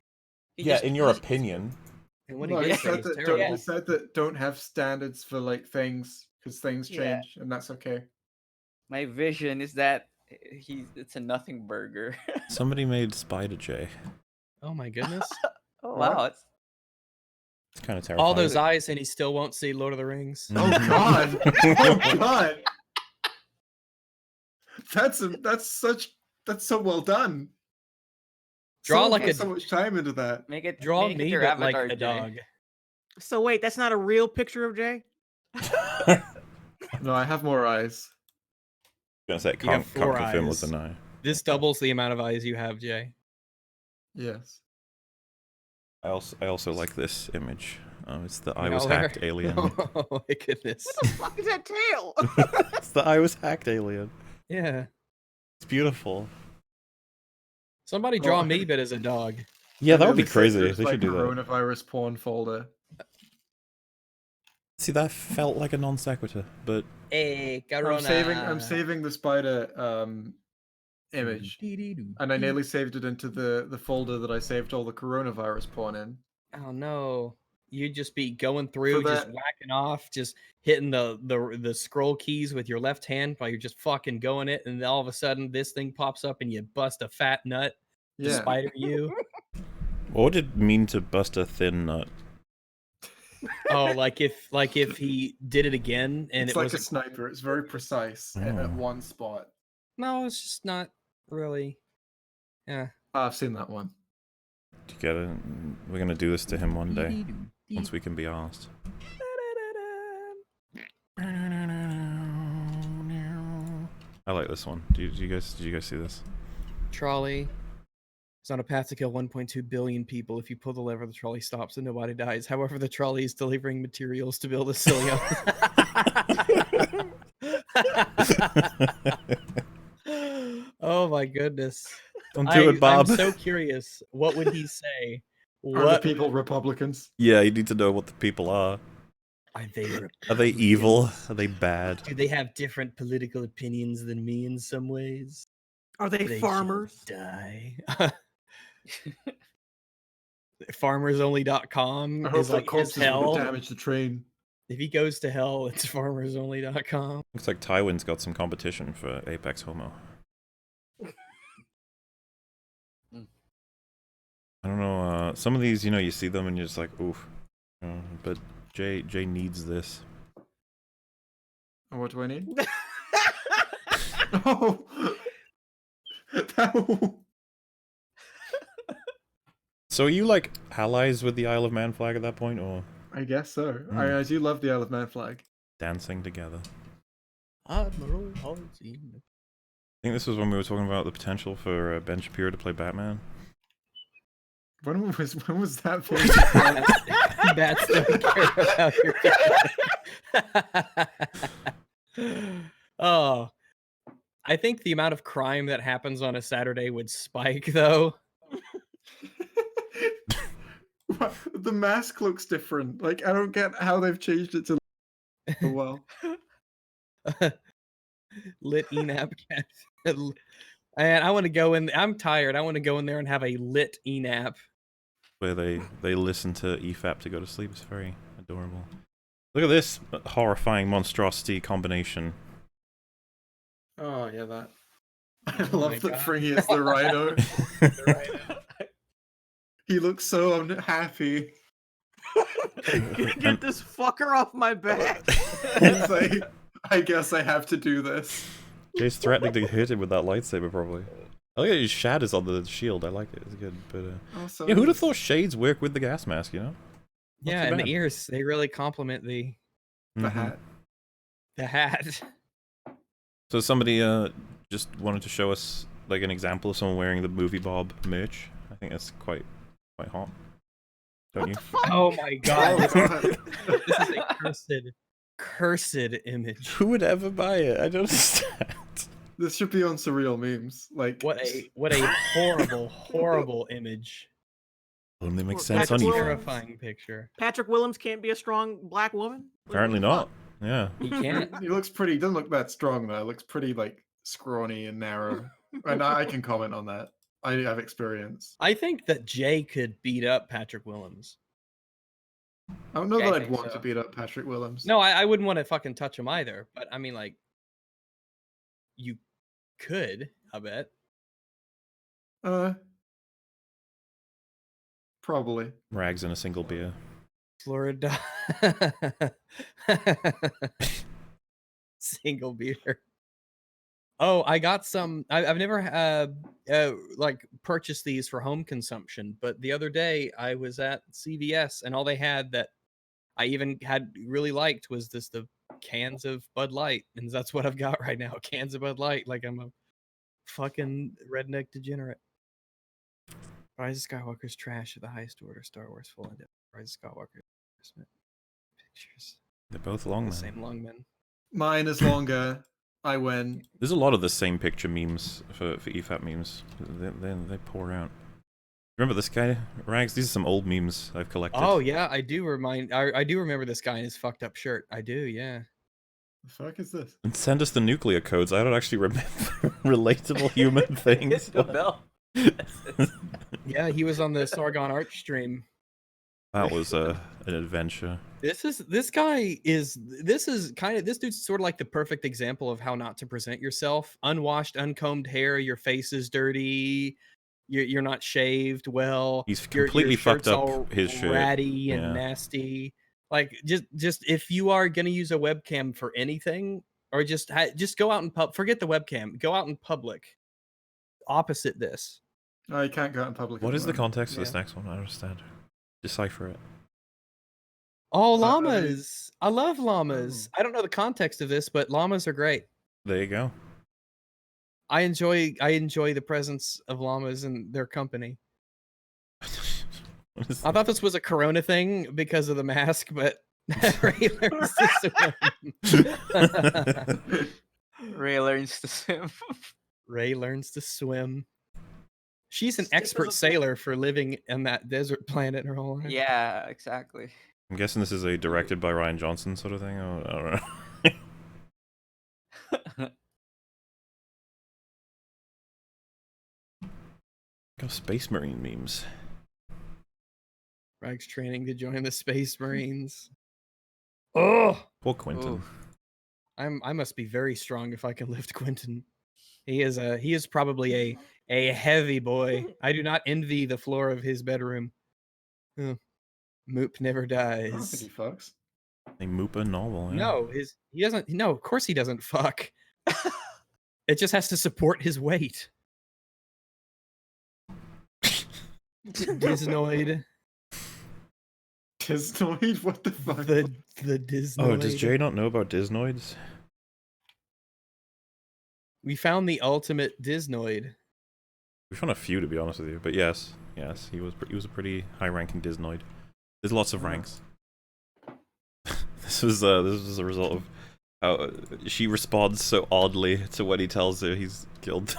He just- he's- opinion. and what No, he he did say said was that terrible. don't, he said that don't have standards for like things because things Yeah. change and that's okay. My vision is that it's a nothing burger. Somebody made Spider J. Oh my goodness! Oh What? wow, it's It's kind of terrifying. All those eyes, and he still won't see Lord of the Rings. Oh god! Oh god! That's so well done. Draw Someone like put a- so much time into that. make it Draw make it me, your but like avatar, a Jay. dog. So wait, that's not a real picture of Jay? No, I have more eyes. gonna say You can't have 4 confirm eyes. with an eye. This doubles the amount of eyes you have, Jay. Yes. I also like this image. It's the I You was know, there- hacked alien. Oh my goodness! What the fuck is that tail? It's the I was hacked alien. Yeah. It's beautiful. Somebody draw me, but as a dog. Yeah, I that would be nearly said crazy. there's, They like, should do that. Coronavirus porn folder. See, that felt like a non sequitur, but Hey, I'm saving the spider image, and I nearly saved it into the folder that I saved all the coronavirus porn in. Oh no! You'd just be going through, For just that- whacking off, just hitting the scroll keys with your left hand while you're just fucking going it, and then all of a sudden this thing pops up and you bust a fat nut to Yeah. spider you. what would it mean to bust a thin nut? Oh, like if he did it again and It's it like was a sniper. It's very precise at one spot. no, it's just not really. Yeah. I've seen that one. Do you get it? We're gonna do this to him one day, once we can be asked. I like this one. Did you guys see this? Trolley is on a path to kill 1.2 billion people. If you pull the lever, the trolley stops and nobody dies. However, the trolley is delivering materials to build a cilia. Oh my goodness! Don't do it, Bob. I'm so curious. What would he say? Are the What people Republicans? Yeah, you need to know what the people are. are they? Are they evil? Are they bad? Do they have different political opinions than me in some ways? Are they They farmers? shall die. Farmersonly.com I hope is that like his corpses would hell. damage the train. If he goes to hell, it's farmersonly.com. Looks like Tywin's got some competition for Apex Homo. I don't know. Some of these, you see them and you're just like, oof. But Jay needs this. What do I need? Oh. No. So are you like allies with the Isle of Man flag at that point, or I guess so. Hmm. I do love the Isle of Man flag. dancing together? Admiral Halsey. I think this was when we were talking about the potential for Ben Shapiro to play Batman. When was that video? Bats don't care about your feelings. Oh, I think the amount of crime that happens on a Saturday would spike, though. The mask looks different. Like, I don't get how they've changed it to well. Lit ENAP cat. And I want to go in. I'm tired. I want to go in there and have a lit ENAP. Where they listen to EFAP to go to sleep. It's very adorable. Look at this horrifying monstrosity combination. Oh yeah, that. I love that Fringy is the rhino. He looks so unhappy. Get this fucker off my back. He's like, I guess I have to do this. Jay's threatening to hit him with that lightsaber, probably. I like that his shadows on the shield. I like it. It's good. But Also, yeah, who'd have thought shades work with the gas mask? You know. Not Yeah, too and bad. the ears, they really complement the the Mhm. hat. hat. So somebody just wanted to show us like an example of someone wearing the MovieBob merch. I think that's quite hot. Don't you? Oh my god. God. This is a cursed image. Who would ever buy it? I don't understand. This should be on Surreal Memes. Like, What a horrible image. Only makes Well, sense on Patrick EFAP. Terrifying picture. Patrick Willems can't be a strong black woman? Apparently not. Yeah. He can't. he looks pretty. He doesn't look that strong though. Looks pretty like scrawny and narrow. And I can comment on that. I have experience. I think that Jay could beat up Patrick Willems. I don't know Yeah, I that I'd think want so. to beat up Patrick Willems. No, I wouldn't want to fucking touch him either. But I mean, like, you could, I bet. Probably. Rags in a single beer. Florida. Single beer. Oh, I got some. I've never like purchased these for home consumption, but the other day I was at CVS and all they had that I even had really liked was the cans of Bud Light, and that's what I've got right now. Cans of Bud Light, like I'm a fucking redneck degenerate. Rise of Skywalker's trash at the highest order. Star Wars full in depth. Rise of Skywalker. Pictures. They're both long, The man. same long men. Mine is longer. I win. There's a lot of the same picture memes for EFAP memes. They pour out. Remember this guy, Rags? These are some old memes I've collected. Oh yeah, I do remember this guy in his fucked up shirt. I do, yeah. The fuck is this? And send us the nuclear codes. I don't actually remember relatable human things. No. Yeah, he was on the Sargon Arch stream. That was an adventure. This dude's sort of like the perfect example of how not to present yourself. Unwashed, uncombed hair, your face is dirty, you're not shaved well. He's your completely fucked shirt's up all his shirt. ratty and Yeah. nasty. Like just if you are gonna use a webcam for anything, or just go out in forget the webcam, go out in public. Opposite this. Oh, you can't go out in public. What at is the moment. context for this next one? I don't understand. Decipher it. Oh, Uh, llamas! I love llamas. I don't know the context of this, but llamas are great. There you go. I enjoy the presence of llamas and their company. What is I thought this was a Corona thing because of the mask, but Ray learns to swim. Ray learns to swim. Ray learns to swim. She's an Stick expert as a- sailor for living on that desert planet her whole life. Yeah, exactly. I'm guessing this is a directed by Ryan Johnson sort of thing. I don't know. Go Space Marine memes. Rag's training to join the Space Marines. Oh, Poor Quentin. Oof. I must be very strong if I can lift Quentin. He is probably a heavy boy. I do not envy the floor of his bedroom. Moop never I don't think dies. he fucks. A Moopa novel. Yeah. No, he doesn't. No, of course he doesn't fuck. It just has to support his weight. Disnoid. Disnoid? What the fuck? The Disnoid. Oh, does Jay not know about Disnoids? We found the ultimate Disnoid. We found a few, to be honest with you, but yes. Yes, he was a pretty high-ranking Disnoid. There's lots of ranks. This was a result of how she responds so oddly to when he tells her he's killed.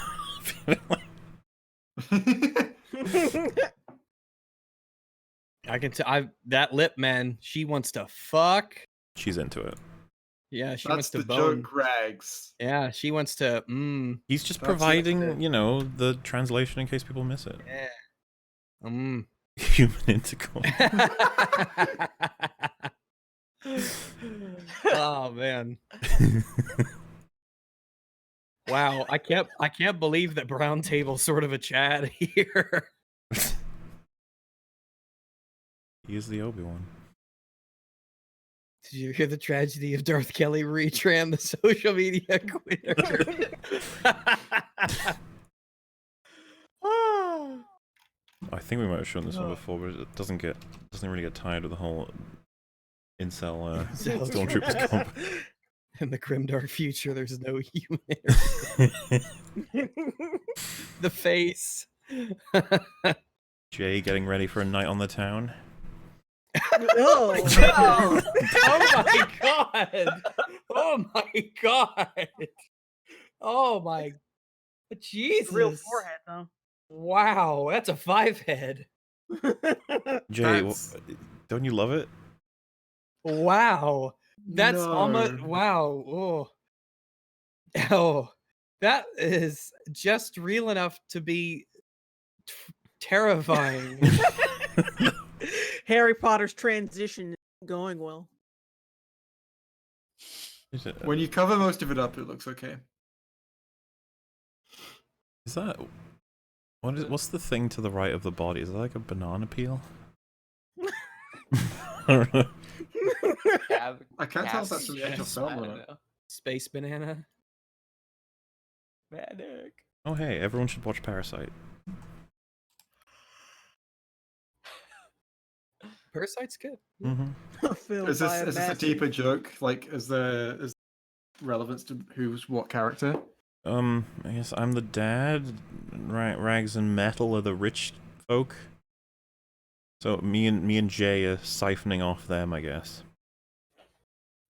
I can tell. That lip, man. She wants to fuck. She's into it. Yeah, she That's wants to the bone. joke, Rags. Yeah, she wants to. He's just That's providing, it. you know, the translation in case people miss it. Yeah. Human intercourse. Oh man. Wow, I can't believe that Brown Table's sort of a Chad here. He is the Obi-Wan. Did you hear the tragedy of Darth Kelly Retran, the social media quitter? I think we might have shown this one before, but it doesn't really get tired of the whole incel stormtroopers comp. In the grim dark future, there's no human. The face. Jay getting ready for a night on the town. Oh, Oh my god! Oh my god! Oh my Jesus! real forehead though. Wow, that's a 5 head. Jay, That's- don't you love it? Wow, that's almost No. wow. Oh, that is just real enough to be terrifying. Harry Potter's transition isn't going well. Is it? When you cover most of it up, it looks okay. Is that what's the thing to the right of the body? Is that like a banana peel? I don't know. I can't tell if that's from the actual film or not. Space banana. Manic. Oh hey, everyone should watch Parasite. Parasite's good. Filled Is by this a massive- deeper joke? Like, is relevance to who's what character? I guess I'm the dad. Rags and Metal are the rich folk. So me and Jay are siphoning off them, I guess.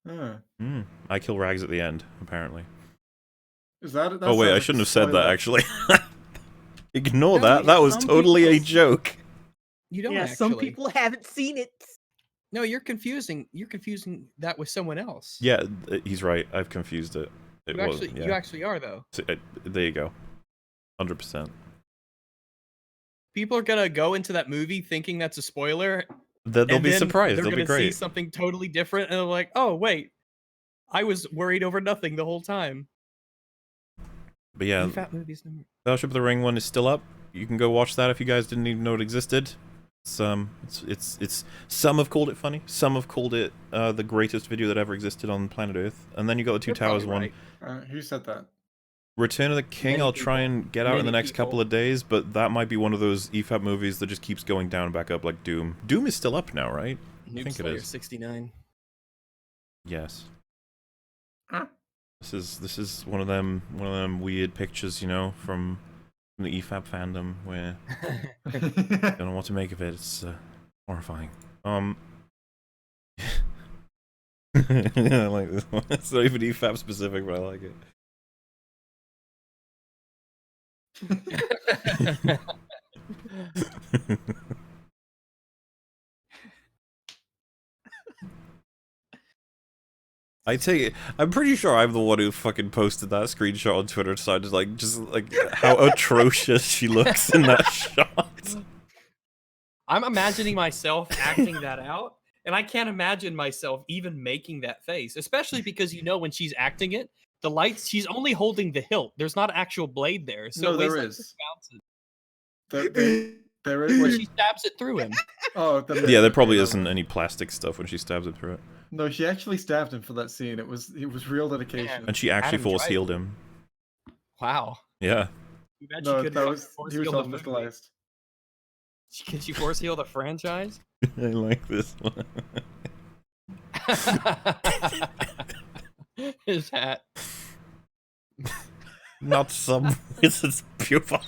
I kill Rags at the end, apparently. Is that? Oh wait, I sounds shouldn't like have said that spoiler. actually. Ignore No, that. That was some totally a people- joke. You don't Yeah, actually. some people haven't seen it. No, you're confusing that with someone else. Yeah, he's right. I've confused it. You actually are though. So, there you go. 100%. People are gonna go into that movie thinking that's a spoiler. They'll and be then surprised. They're They'll be gonna see great. something totally different, and they're like, "Oh wait, I was worried over nothing the whole time." But yeah, EFAP movies. Fellowship of the Ring one is still up. You can go watch that if you guys didn't even know it existed. It's some have called it funny, some have called it the greatest video that ever existed on planet Earth, and then you got the Two You're Towers probably one. right. Who said that? Return of the King, Many I'll people. try and get out in the Many next couple people. of days, but that might be one of those EFAP movies that just keeps going down and back up like Doom. Doom is still up now, right? I Noob think it Slayer is. 69. Yes. Huh? This is one of them weird pictures, you know, from the EFAP fandom where don't know what to make of it. It's horrifying. I like this one. It's not even EFAP specific, but I like it. I take it. I'm pretty sure I'm the one who fucking posted that screenshot on Twitter, so I just like how atrocious she looks in that shot. I'm imagining myself acting that out, and I can't imagine myself even making that face, especially because you know when she's acting it, the lights, she's only holding the hilt. There's not an actual blade there. So No, it there weighs like is. 6 ounces. There When is. she stabs it through him. Oh, then Yeah, there probably okay, isn't any plastic stuff when she stabs it through it. No, she actually stabbed him for that scene. It was real dedication. And she actually Adam force Driver. healed him. Wow. Yeah. You bet No, you could that was force he was heal the movie. hospitalized. Could you force heal the franchise? I like this one. His hat. Not some wizard's if you're fine.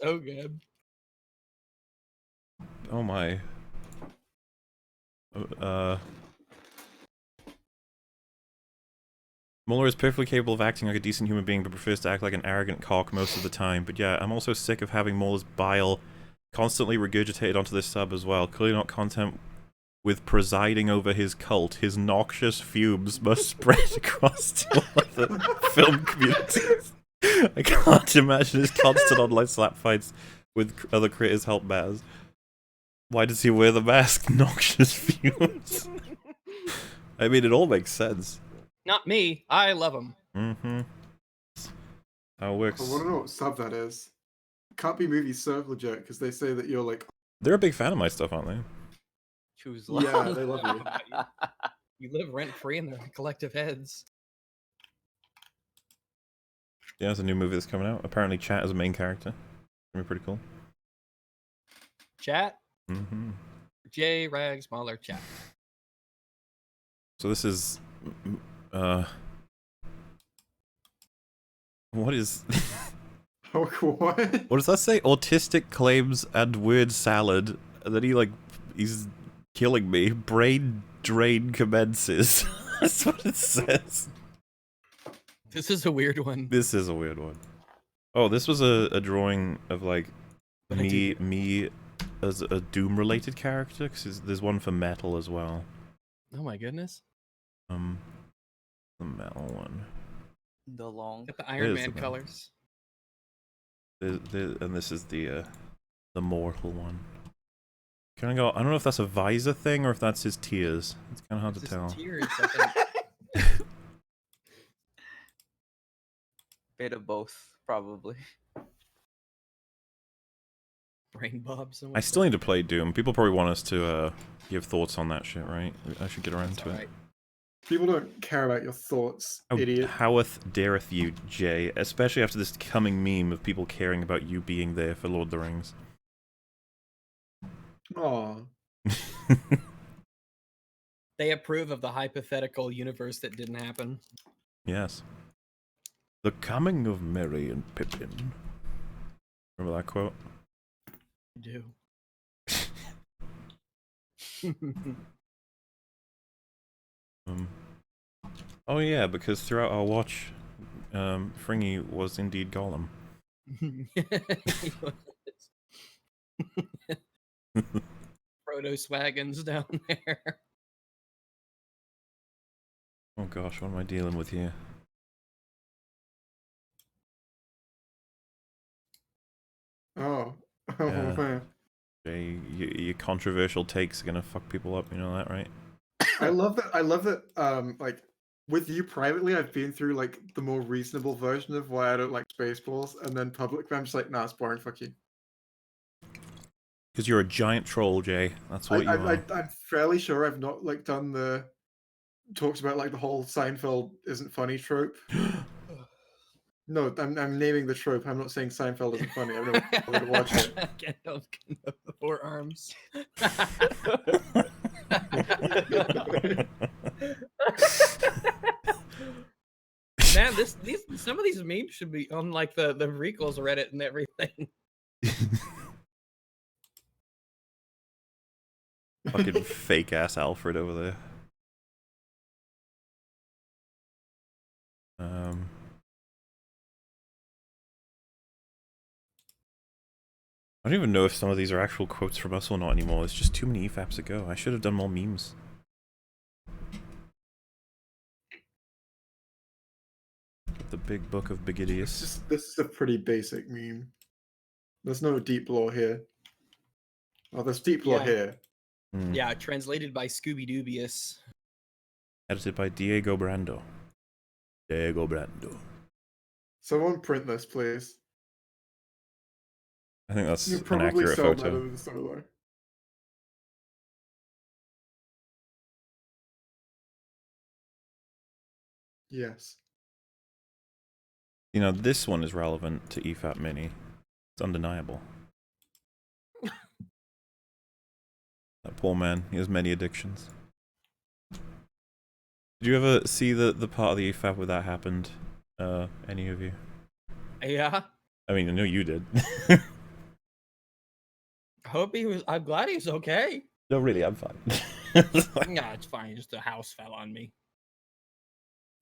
So good. Oh my. Mueller is perfectly capable of acting like a decent human being, but prefers to act like an arrogant cock most of the time. But yeah, I'm also sick of having Mueller's bile constantly regurgitated onto this sub as well. Clearly not content with presiding over his cult. His noxious fumes must spread across to other film communities. I can't imagine his constant online slap fights with other creators help matters. Why does he wear the mask? Noxious fumes. I mean, it all makes sense. Not me. I love him. Mm-hmm. How it works. I want to know what sub that is. Can't be movie circle jerk because they say that you're like. They're a big fan of my stuff, aren't they? Choose Yeah, love. they love you. You live rent free in their collective heads. Yeah, there's a new movie that's coming out. Apparently, Chat is a main character. Gonna be pretty cool. Chat. Mm-hmm. J. Rags Mahler chat. So this is, what is? Oh, what? What does that say? Autistic claims and word salad. And then he's killing me. Brain drain commences. That's what it says. This is a weird one. This is a weird one. Oh, this was a drawing of like me as a Doom related character. Cause there's one for metal as well. Oh my goodness. The metal one. The long. Got the Iron is Man the colors. And this is the mortal one. Can I go? I don't know if that's a visor thing or if that's his tears. It's kind of hard to tell. Tears, I think. Bit of both, probably. Brain Bob. I still need to play Doom. People probably want us to give thoughts on that shit, right? I should get around to it. People don't care about your thoughts, idiot. Howeth dareth you, Jay, especially after this coming meme of people caring about you being there for Lord of the Rings. Aww. They approve of the hypothetical universe that didn't happen. Yes. The coming of Merry and Pippin. Remember that quote? I do. Oh yeah, because throughout our watch, Fringy was indeed Gollum. Proto Swaggins down there. Oh gosh, what am I dealing with here? Oh. Oh, Yeah. man. Jay, your controversial takes are gonna fuck people up, you know that, right? I love that, like, with you privately, I've been through, like, the more reasonable version of why I don't like Spaceballs, and then publicly, I'm just like, nah, it's boring, fuck you. Because you're a giant troll, Jay. That's what you are. I'm fairly sure I've not, like, done the... talks about, like, the whole Seinfeld isn't funny trope. No, I'm naming the trope. I'm not saying Seinfeld isn't funny. I've never bothered to watch it. Gandalf the forearms. Man, some of these memes should be on like the Recal's Reddit and everything. Fucking fake ass Alfred over there. I don't even know if some of these are actual quotes from us or not anymore. It's just too many EFAPs ago. I should have done more memes. The big book of Bigidius. This is a pretty basic meme. There's no deep lore here. Oh, there's deep lore here. Yeah, translated by Scooby Doobius. Edited by Diego Brando. Diego Brando. Someone print this, please. I think that's You an probably accurate sell photo. better than the solo. Yes. You know, this one is relevant to EFAP Mini. It's undeniable. That poor man, he has many addictions. Did you ever see the part of the EFAP where that happened? Any of you? Yeah. I mean, I know you did. I'm glad he's okay. No, really, I'm fine. Nah, it's fine. Just a house fell on me.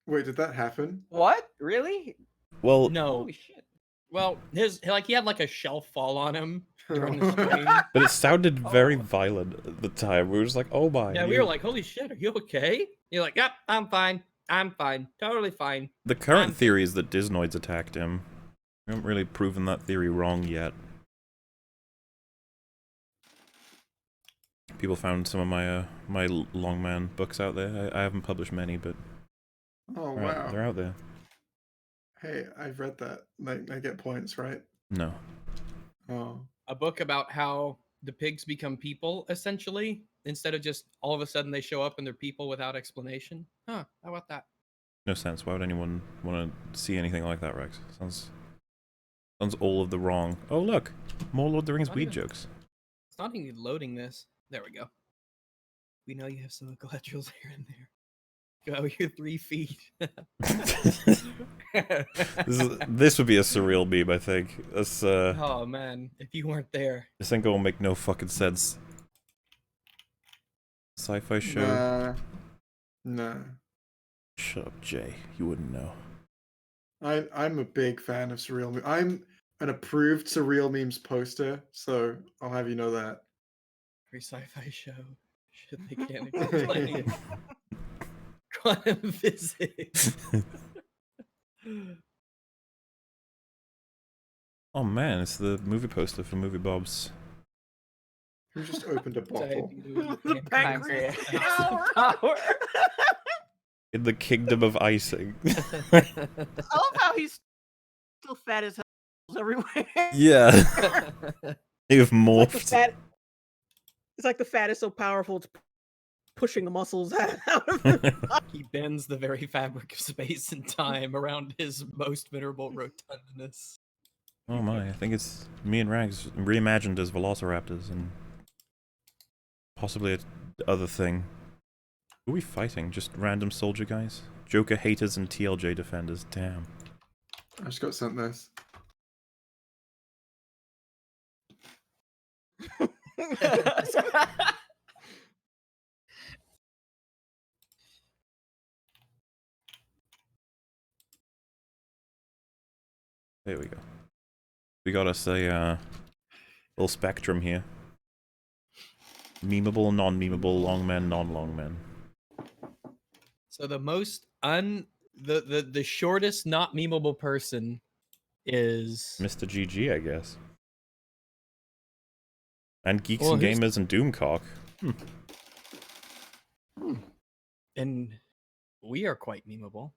Wait, did that happen? What? Really? Well, No. Holy shit. Well, he had like a shelf fall on him during the stream. but it sounded very violent at the time. We were just like, oh my. Yeah, we were like, holy shit, are you okay? You're like, yep, I'm fine. I'm fine. Totally fine. The current theory is that Disnoids attacked him. We haven't really proven that theory wrong yet. People found some of my my Longman books out there. I haven't published many, but Oh they're wow. out there. Hey, I've read that. Like, I get points, right? No. Oh. A book about how the pigs become people, essentially, instead of just all of a sudden they show up and they're people without explanation. Huh, how about that? No sense. Why would anyone want to see anything like that, Rex? Sounds all of the wrong. Oh look, more Lord of the Rings weed jokes. It's not even loading this. There we go. We know you have some collaterals here and there. Go your 3 feet. This would be a surreal meme, I think. That's Oh man, if you weren't there. This ain't gonna make no fucking sense. Sci-fi show. Nah. Shut up, Jay. You wouldn't know. I'm a big fan of surreal memes. I'm an approved surreal memes poster, so I'll have you know that. Every sci-fi show. Shit they can't explain. Quantum physics. Oh man, it's the movie poster for MovieBob's. Who just opened a bottle? The pancreas power. In the kingdom of icing. I love how he's still fat as hell everywhere. Yeah. They've morphed. It's like the fat is so powerful, it's pushing the muscles out of him. He bends the very fabric of space and time around his most venerable rotundness. Oh my, I think it's me and Rags reimagined as velociraptors and possibly a other thing. Who are we fighting? Just random soldier guys? Joker haters and TLJ defenders, damn. I just got sent this. There we go. We got us a little spectrum here. Memeable, non-memeable, long men, non-long men. So the most the shortest not memeable person is Mr. GG, I guess. And Geeks Well, and who's- Gamers and Doomcock. and we are quite memeable.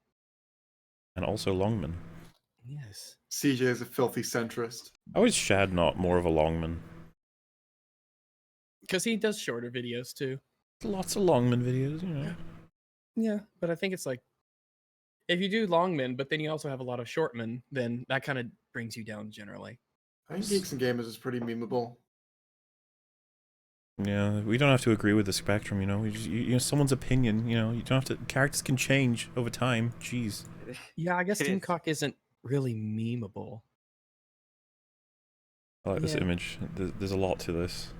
And also Longman. Yes. CJ is a filthy centrist. How is Shad not more of a Longman? Because he does shorter videos too. Lots of Longman videos, you know. Yeah, but I think it's like if you do longmen, but then you also have a lot of shortmen, then that kind of brings you down generally. I think Geeks and Gamers is pretty memeable. Yeah, we don't have to agree with the spectrum, you know. We just, you know, someone's opinion, you know. You don't have to. Characters can change over time. Jeez. Yeah, I guess It is. Doomcock isn't really memeable. I like this Yeah. image. There's a lot to this.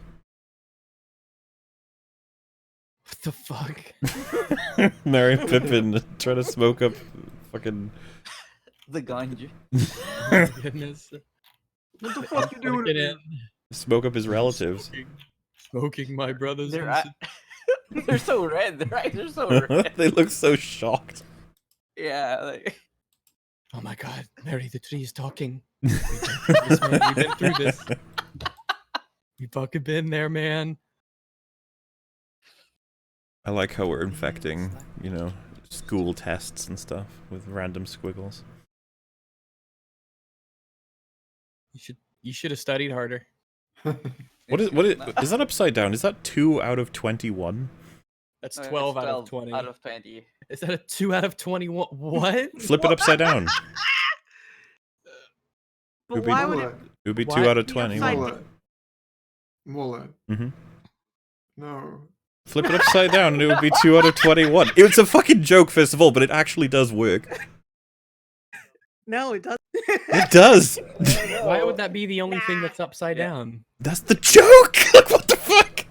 What the fuck? Mary Pippin trying to smoke up fucking. The ganja. Oh my goodness. What the fuck you doing? Get in. Smoke up his relatives. Smoking my brothers. They're, and they're so red, right? They're so red. They look so shocked. Yeah, like oh my god, Mary, the tree is talking. We've been through this, man. We've been through this. We fucking been there, man. I like how we're infecting, you know, school tests and stuff with random squiggles. You should have studied harder. What is that upside down? Is that 2 out of 21? That's no, it's 12 out of 20. Out of 20. Is that a 2 out of 21? What? Flip it upside down. But Would be- why would it? It would be What? 2 out of The 20. upside- Mullet. Mullet. Mm-hmm. No. Flip it upside down and it would be 2 out of 21. It's a fucking joke, first of all, but it actually does work. No, it doesn't. It does. Why would that be the only thing that's upside down? That's the joke. Like, what the fuck?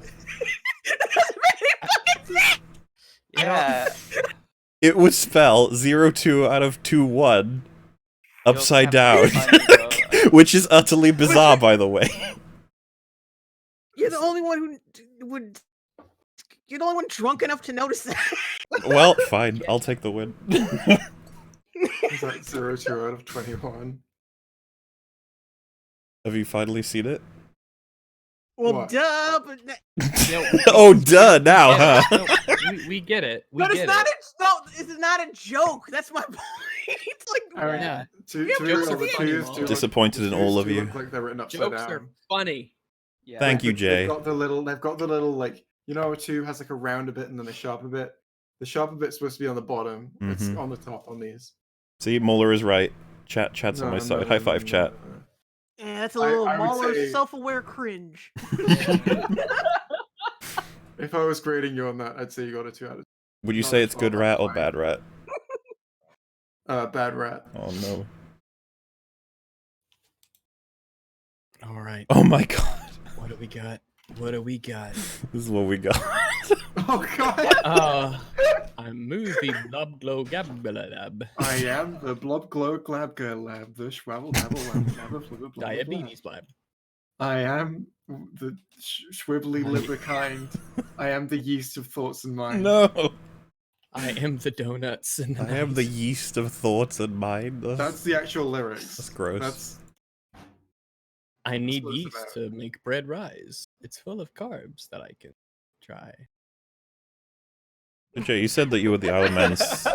Yeah. It would spell 02 out of 21 upside down, which is utterly bizarre, by the way. You're the only one who would. You're the only one drunk enough to notice that. Well, fine. I'll take the win. Is that 02 out of 21? Have you finally seen it? Well, What? duh, but Oh, duh, now, huh? We get it. but it's not it's not a joke. That's my point. It's like I mean, Yeah. to Yeah, be jokes real, are the funny, twos Mom. do look- Disappointed in the all twos of do you. look like they're written upside Jokes down. are funny. Yeah. Thank you, Jay. They've got the little like, you know, a 2 has like a rounder bit and then a sharper bit. The sharper bit's supposed to be on the bottom. It's Mhm. on the top on these. See, Moeller is right. Chat's on No, my no, side. no, High no, five, no, chat. no, no. yeah, that's a little I would Mahler say- self-aware cringe. If I was grading you on that, I'd say you got a 2 out of Would you Not say a it's good 12 rat or out of bad rat? bad rat. Oh no. All right. Oh my god. What do we got? What do we got? This is what we got. Oh god! I'm movie blob glow gabalab. I am the blob glow glab girl lab, the schwabble dabble lab, blabber flibber blubber Diabetes blab. blab. I am the schwibbly libber kind. I am the yeast of thoughts and minds. No. I am the donuts and I am the yeast of thoughts and mind. That's the actual lyrics. That's gross. That's I need what it's yeast about. to make bread rise. It's full of carbs that I can try. Jay, you said that you were the Iron Man's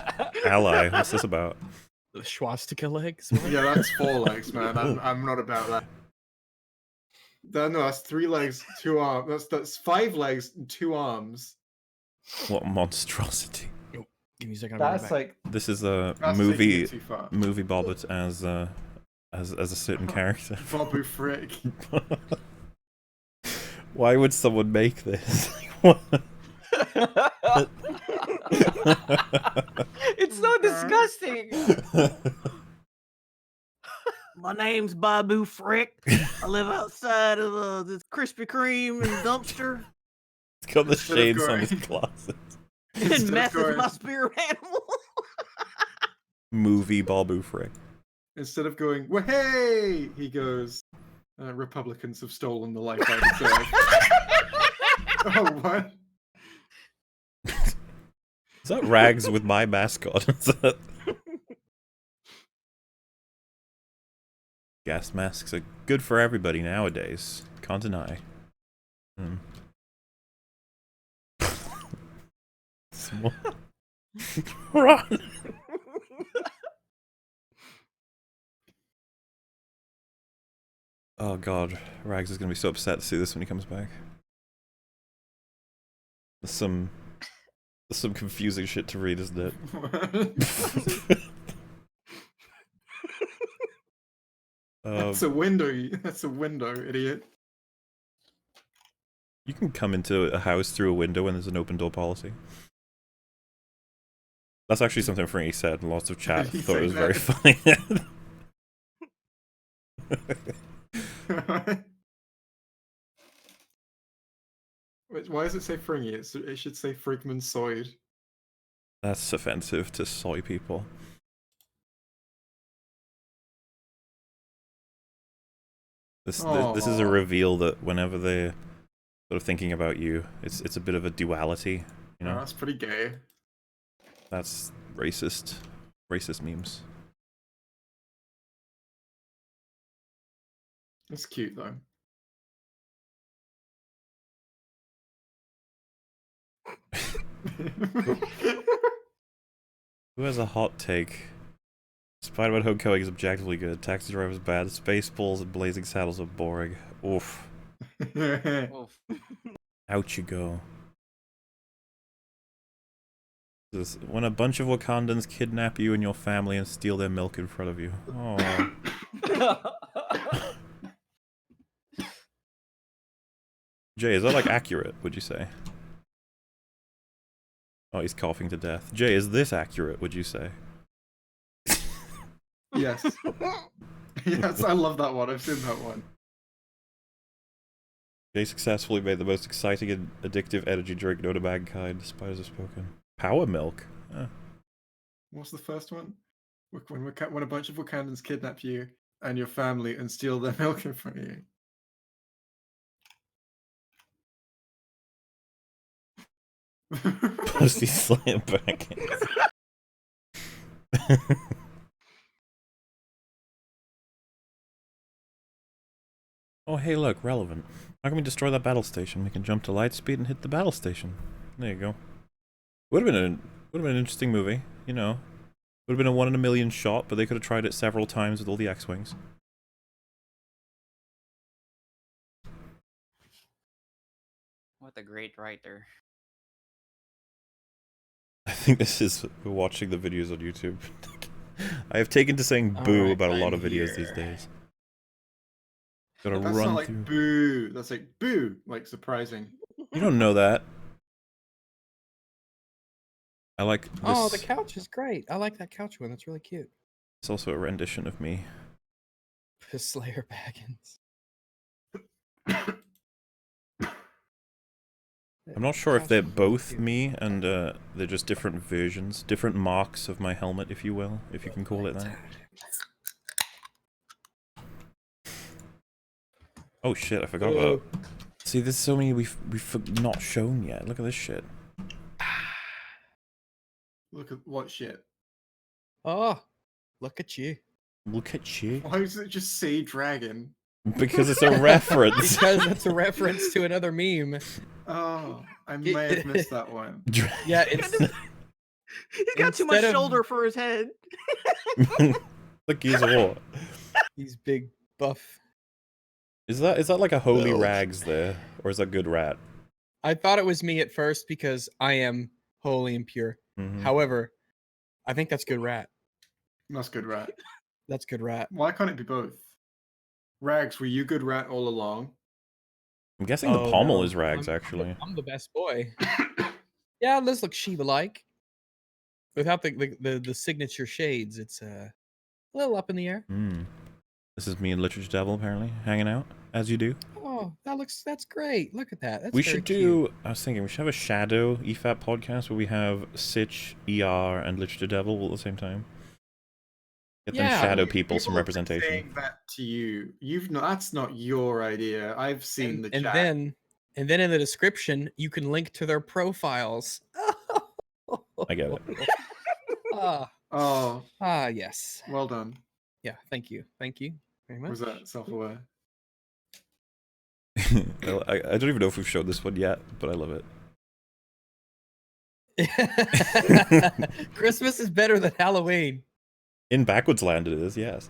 ally. What's this about? The swastika legs. What? yeah, that's 4 legs, man. I'm not about that. No, that's 3 legs, 2 arms. That's 5 legs and 2 arms. What monstrosity. Give me a second. I'll be right That's back. like This is a that's taking movie it too far. MovieBob's as a certain character. Bobu frick. Why would someone make this? It's so disgusting. My name's Babu Frick. I live outside of this Krispy Kreme and dumpster. It's got the Instead of shades on going- his closet. Instead And of meth is going- my spirit animal. Movie Babu Frick. Instead of going, well, hey, he goes, Republicans have stolen the life I deserve. Oh, what? Is that Rags with my mascot? Is that... Gas masks are good for everybody nowadays. Can't deny. Small. Run! Oh god, Rags is gonna be so upset to see this when he comes back. There's some confusing shit to read, isn't it? That's a window. That's a window, idiot. You can come into a house through a window when there's an open door policy. That's actually something Frankie said, and lots of chat Did he thought it say was very that? funny. Wait, why does it say Fringy? It should say Frigman Soyd. That's offensive to soy people. This is a Aw. reveal that whenever they're sort of thinking about you, it's a bit of a duality, you Oh, know? that's pretty gay. That's racist memes. That's cute though. Who has a hot take? Spider-Man Homecoming is objectively good. Taxi Driver is bad. Spaceballs and Blazing Saddles are boring. Oof. Oof. Out you go. This, when a bunch of Wakandans kidnap you and your family and steal their milk in front of you. Oh. Jay, is that like accurate, would you say? Oh, he's coughing to death. Jay, is this accurate, would you say? Yes. Yes, I love that one. I've seen that one. They successfully made the most exciting and addictive energy drink known to mankind. The spiders have spoken. Power milk. What's the first one? When a bunch of Wakandans kidnap you and your family and steal their milk in front of you. Pussy slam back. Oh, hey, look, relevant. How can we destroy that battle station? We can jump to light speed and hit the battle station. There you go. Would have been an interesting movie, you know. Would have been a 1 in a million shot, but they could have tried it several times with all the X-wings. What a great writer. I think this is watching the videos on YouTube. I have taken to saying boo about a lot of videos these days. Gotta That's run not like through. boo. That's like boo. Like surprising. You don't know that. I like this. Oh, the couch is great. I like that couch one. That's really cute. It's also a rendition of me. Slayer Baggins. I'm not sure if they're both me and they're just different versions, different marks of my helmet, if you will, if you can call it that. Oh shit, I forgot about... See, there's so many we've not shown yet. Look at this shit. Look at what shit. Oh, look at you. Look at you. Why does it just say dragon? Because it's a reference. Because it's a reference to another meme. Oh, I may have missed that one. Yeah, it's... He's got too much Instead of- shoulder for his head. Look, he's a what? He's big buff. Is that like a holy No. rags there? Or is that good rat? I thought it was me at first because I am holy and pure. Mhm. However, I think that's good rat. That's good rat. That's good rat. Why can't it be both? Rags, were you good rat all along? I'm guessing the Oh, pommel no. is rags, actually. I'm the best boy. Yeah, this looks Shiva-like. Without the signature shades, it's a little up in the air. This is me and Literature Devil, apparently, hanging out, as you do. Oh, that's great. Look at that. That's We very should cute. do, I was thinking, we should have a Shadow EFAP podcast where we have Sitch, ER, and Literature Devil all at the same time. Get them shadow people some have been representation. saying that to you. That's not your idea. I've seen the and chat. then in the description you can link to their profiles. I get it. Yes. Well done. Yeah, thank you very much. Was that self-aware? Well, I don't even know if we've showed this one yet, but I love it. Christmas is better than Halloween. In Backwards Land it is, yes.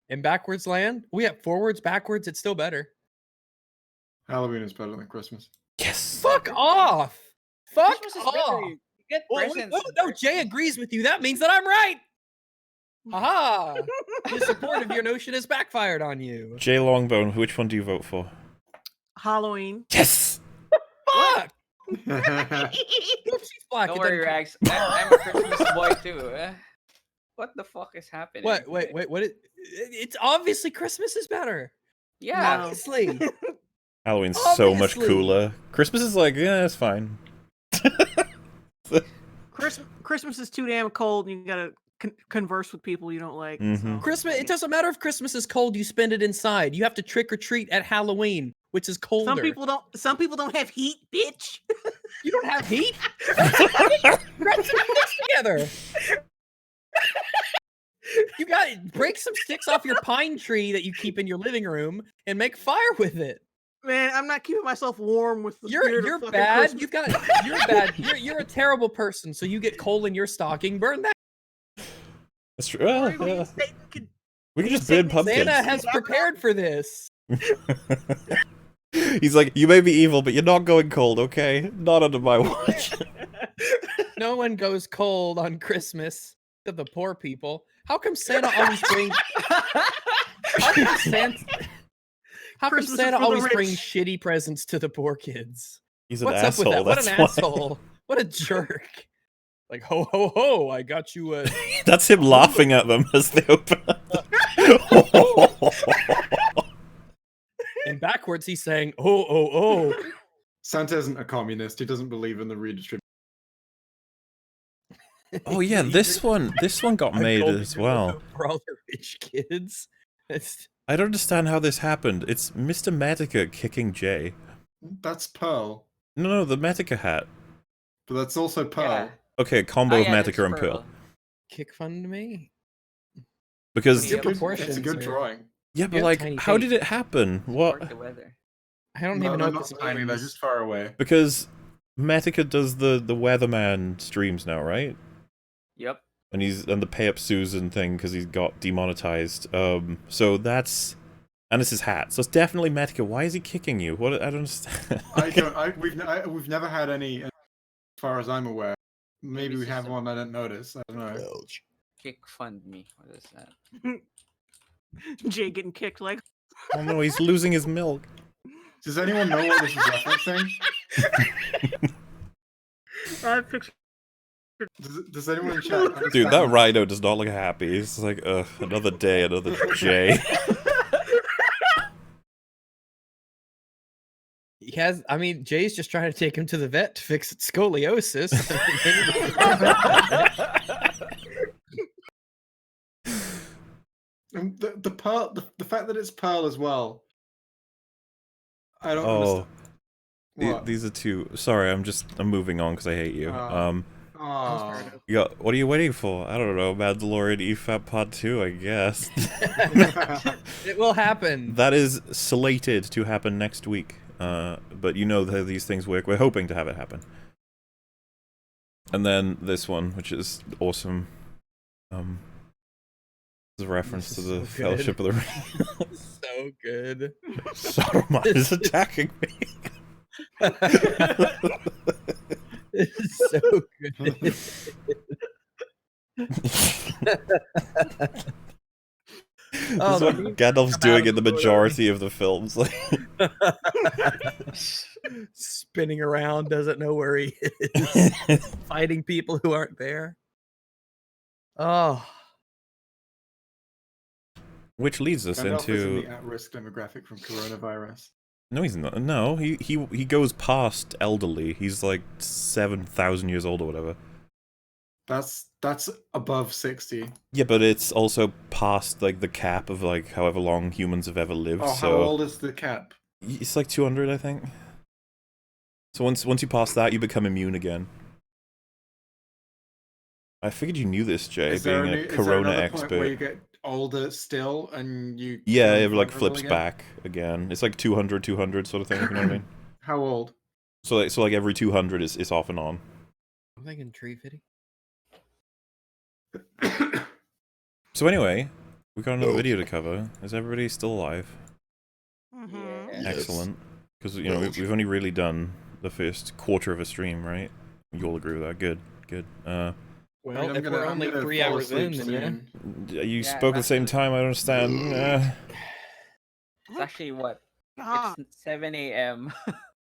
In Backwards Land, we have forwards, backwards. It's still better. Halloween is better than Christmas. Yes. Fuck off. Fuck Christmas is off. better. You get presents. No, Jay agrees with you. That means that I'm right. Aha! The support of your notion has backfired on you. Jay Longbone, which one do you vote for? Halloween. Yes! Fuck! She's black. Don't it worry, doesn't- Rags. I'm a Christmas boy too. What the fuck is happening? What? Wait. What? It's obviously Christmas is better. Yeah. Obviously. Halloween's so much Obviously. cooler. Christmas is like, yeah, it's fine. Christmas is too damn cold, and you gotta converse with people you don't like. Mhm. So. Christmas. It doesn't matter if Christmas is cold. You spend it inside. You have to trick or treat at Halloween, which is colder. Some people don't have heat, bitch. You don't have heat. Grab some sticks together. You got break some sticks off your pine tree that you keep in your living room and make fire with it. Man, I'm not keeping myself warm with the spirit You're of fucking bad. Christmas. You're bad. You're a terrible person. So you get coal in your stocking. Burn that. That's true. Well, Maybe yeah. Satan could- We can just burn pumpkins. Santa has prepared for this. He's like, you may be evil, but you're not going cold, okay? Not under my watch. No one goes cold on Christmas to the poor people. How come Santa always brings? How come Christmas is Santa for the always rich. brings shitty presents to the poor kids? He's an What's asshole. up with that? What That's an why. asshole! What a jerk! Like, ho, ho, ho, I got you a... That's him laughing at them as they open up. And backwards, he's saying, oh, oh, oh. Santa isn't a communist. He doesn't believe in the redistribution. Oh yeah, this one got A made golden as well. dough for all the rich kids. I don't understand how this happened. It's Mr. Medica kicking Jay. That's Pearl. No, the Medica hat. But that's also Pearl. Yeah. Okay, a combo Oh, of yeah, Medica it's and Pearl. Kick fund me? Because It's a good, proportions it's a good are- drawing. yeah, You but have like, tiny how feet. did it happen? What? Support the weather. I don't No, even know they're what not this tiny. They're means. just far away. Because Medica does the weatherman streams now, right? Yep. And the pay up Susan thing because he's got demonetized. So that's and it's his hat. So it's definitely Medica. Why is he kicking you? What? I don't understand. We've never had any, as far as I'm aware. Maybe we it's have just a- one I didn't notice. I don't know. Kick fund me. What is that? Jay getting kicked like. Oh no, he's losing his milk. Does anyone know what this is referencing? I picture. Does anyone in chat understand? Dude, that rhino does not look happy. It's like, another day, another J. He has, I mean, Jay's just trying to take him to the vet to fix scoliosis. The pearl, the fact that it's Pearl as well. I don't Oh, understand. What? these are two. Sorry, I'm moving on because I hate you. Aw. You got, what are you waiting for? I don't know, Mandalorian EFAP Pod 2, I guess. It will happen. That is slated to happen next week. But you know how these things work. We're hoping to have it happen. And then this one, which is awesome. Is a reference to the Fellowship of the Ring. So good. Saruman is attacking me. It's so good. This is what Gandalf's doing in the majority of the films. Spinning around, doesn't know where he is. Fighting people who aren't there. Oh. Which leads us Gandalf is in into... the at-risk demographic from coronavirus. No, he's not. No, he goes past elderly. He's like 7,000 years old or whatever. That's above 60. Yeah, but it's also past like the cap of like however long humans have ever lived. Oh, so how old is the cap? it's like 200, I think. So once you pass that, you become immune again. I figured you knew this, Jay, being a Corona expert. Where you get older still and you... Yeah, become it like vulnerable flips again? back again. It's like 200 sort of thing, if you know what I mean? How old? So like every 200 is off and on. I'm thinking tree fitting. So anyway, we got another video to cover. Is everybody still alive? Mm-hmm. Excellent. Because, you know, we've only really done the first quarter of a stream, right? You all agree with that? Good. Well, I'm if gonna- we're I'm only gonna 3 fall hours in, asleep then yeah. soon. You Yeah, spoke at the same absolutely. time, I don't understand. It's actually what? Ah, It's 7 a.m.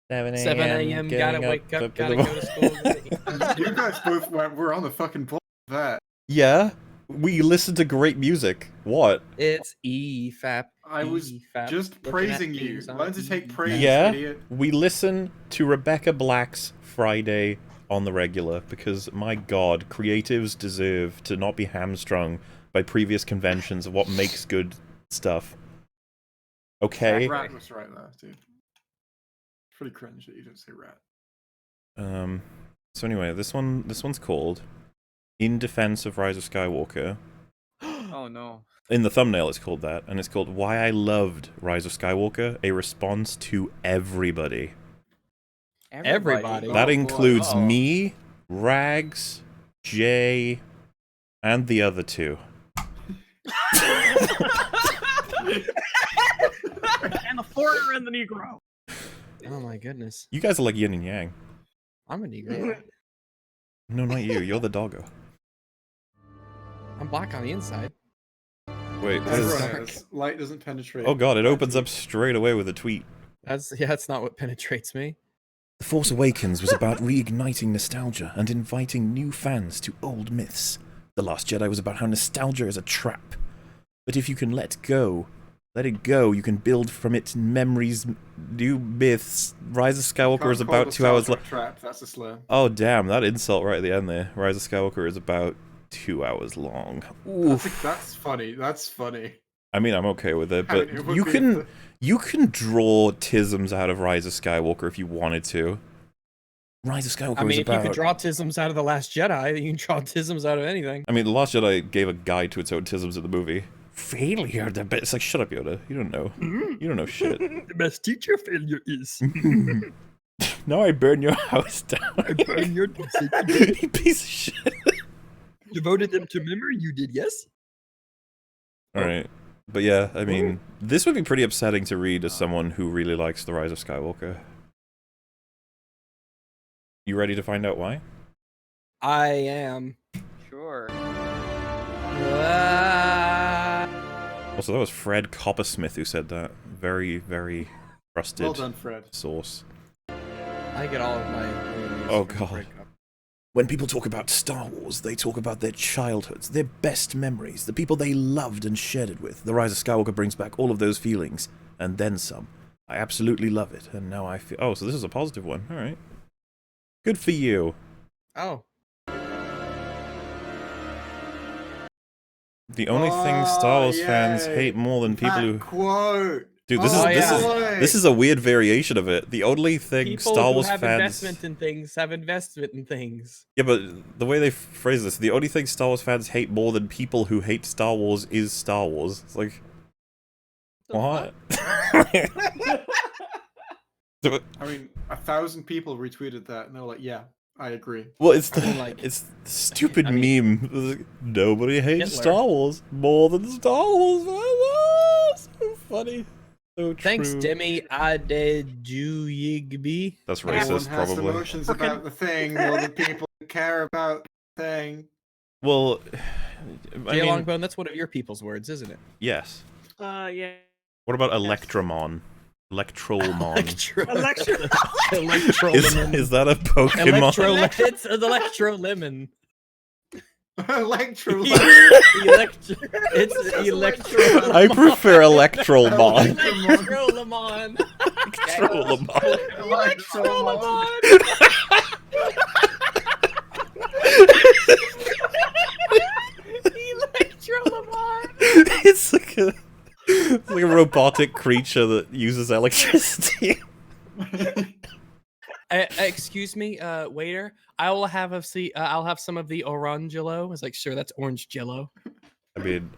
7 7 a.m. Gotta wake up, gotta go to school. You guys both were on the fucking ball with that. Yeah, we listened to great music. What? It's EFAP. I was EFAP. just Looking at praising you. things on Learn to take EFAP. praise, Yeah, idiot. we listen to Rebecca Black's Friday on the regular because, my god, creatives deserve to not be hamstrung by previous conventions of what makes good stuff. Okay? Rat was right there, dude. Pretty cringe that you didn't say rat. So anyway, this one's called In Defense of Rise of Skywalker. Oh no. In the thumbnail it's called that, and it's called Why I Loved Rise of Skywalker, a response to everybody. Everybody. That boy. includes Oh. me, Rags, Jay, and the other two. and the foreigner and the Negro. Oh my goodness. You guys are like yin and yang. I'm a Negro. No, not you. You're the doggo. I'm black on the inside. Wait, what is... Everyone is. Light doesn't penetrate. Oh god, it opens up straight away with a tweet. That's not what penetrates me. The Force Awakens was about reigniting nostalgia and inviting new fans to old myths. The Last Jedi was about how nostalgia is a trap. But if you can let it go, you can build from it memories, new myths. Rise of Skywalker is about 2 hours long. Trap, that's a slur. Oh, damn, that insult right at the end there. Rise of Skywalker is about 2 hours long. Oof. That's funny. That's funny. I mean, I'm okay with it, I but mean, it would you be can you can draw tisms out of Rise of Skywalker if you wanted to. Rise of Skywalker I mean, is if you about... could draw tisms out of The Last Jedi, you can draw tisms out of anything. I mean, The Last Jedi gave a guide to its own tisms in the movie. Failure, it's like, shut up, Yoda. You don't know. You don't know shit. The best teacher failure is. Now I burn your house down. I burn your You piece of shit. Devoted them to memory, you did, yes? Alright. But yeah, I mean, this would be pretty upsetting to read as someone who really likes The Rise of Skywalker. You ready to find out why? I am. Sure. Also, that was Fred Coppersmith who said that. Very, very trusted Well done, Fred. source. I get all of my... Oh, God. When people talk about Star Wars, they talk about their childhoods, their best memories, the people they loved and shared it with. The Rise of Skywalker brings back all of those feelings, and then some. I absolutely love it, and now I feel... Oh, so this is a positive one. Alright. Good for you. Oh. The only thing Star Wars fans hate more than people who... Quote! Dude, this is a weird variation of it. The only thing People Star Wars who have fans investment in things have investment in things. Yeah, but the way they phrase this, the only thing Star Wars fans hate more than people who hate Star Wars is Star Wars. It's like, what? I mean, 1,000 people retweeted that, and they were like, "Yeah, I agree." Well, it's the I mean, like, it's the stupid meme. Nobody hates Hitler. Star Wars more than Star Wars. So funny. So true. Thanks, Demi Adejuyigbe. That's Everyone racist, has probably. emotions about the thing more than people care about the thing. Well, I Jay mean, Longbone, that's one of your people's words, isn't it? yes. Yeah. What about Electromon? Electrolmon. Is that a Pokemon? It's an Electro Lemon. Electro. It's Electro. I prefer Electrolmon. Electro Lemon. Electrolmon. It's like a robotic creature that uses electricity. Excuse me, waiter. I will have I'll have some of the Orangelo. I was like, sure, that's orange Jello. I mean,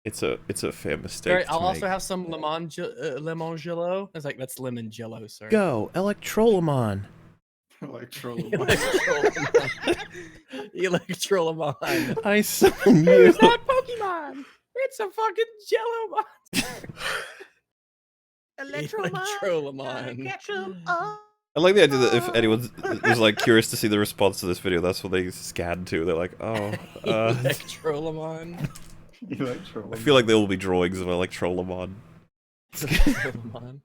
it's a fair mistake. Sorry, I'll to also make. have some lemon Jello. I was like, that's lemon Jello. Sorry. Go, Electrolamon. Electrolamon. I summon you. Who's that Pokemon? It's a fucking Jello monster. Electrolamon. I like the idea that if anyone was like curious to see the response to this video, that's what they scan to. They're like, oh, Electrolamon. I feel like there will be drawings of Electrolamon. Electrolamon.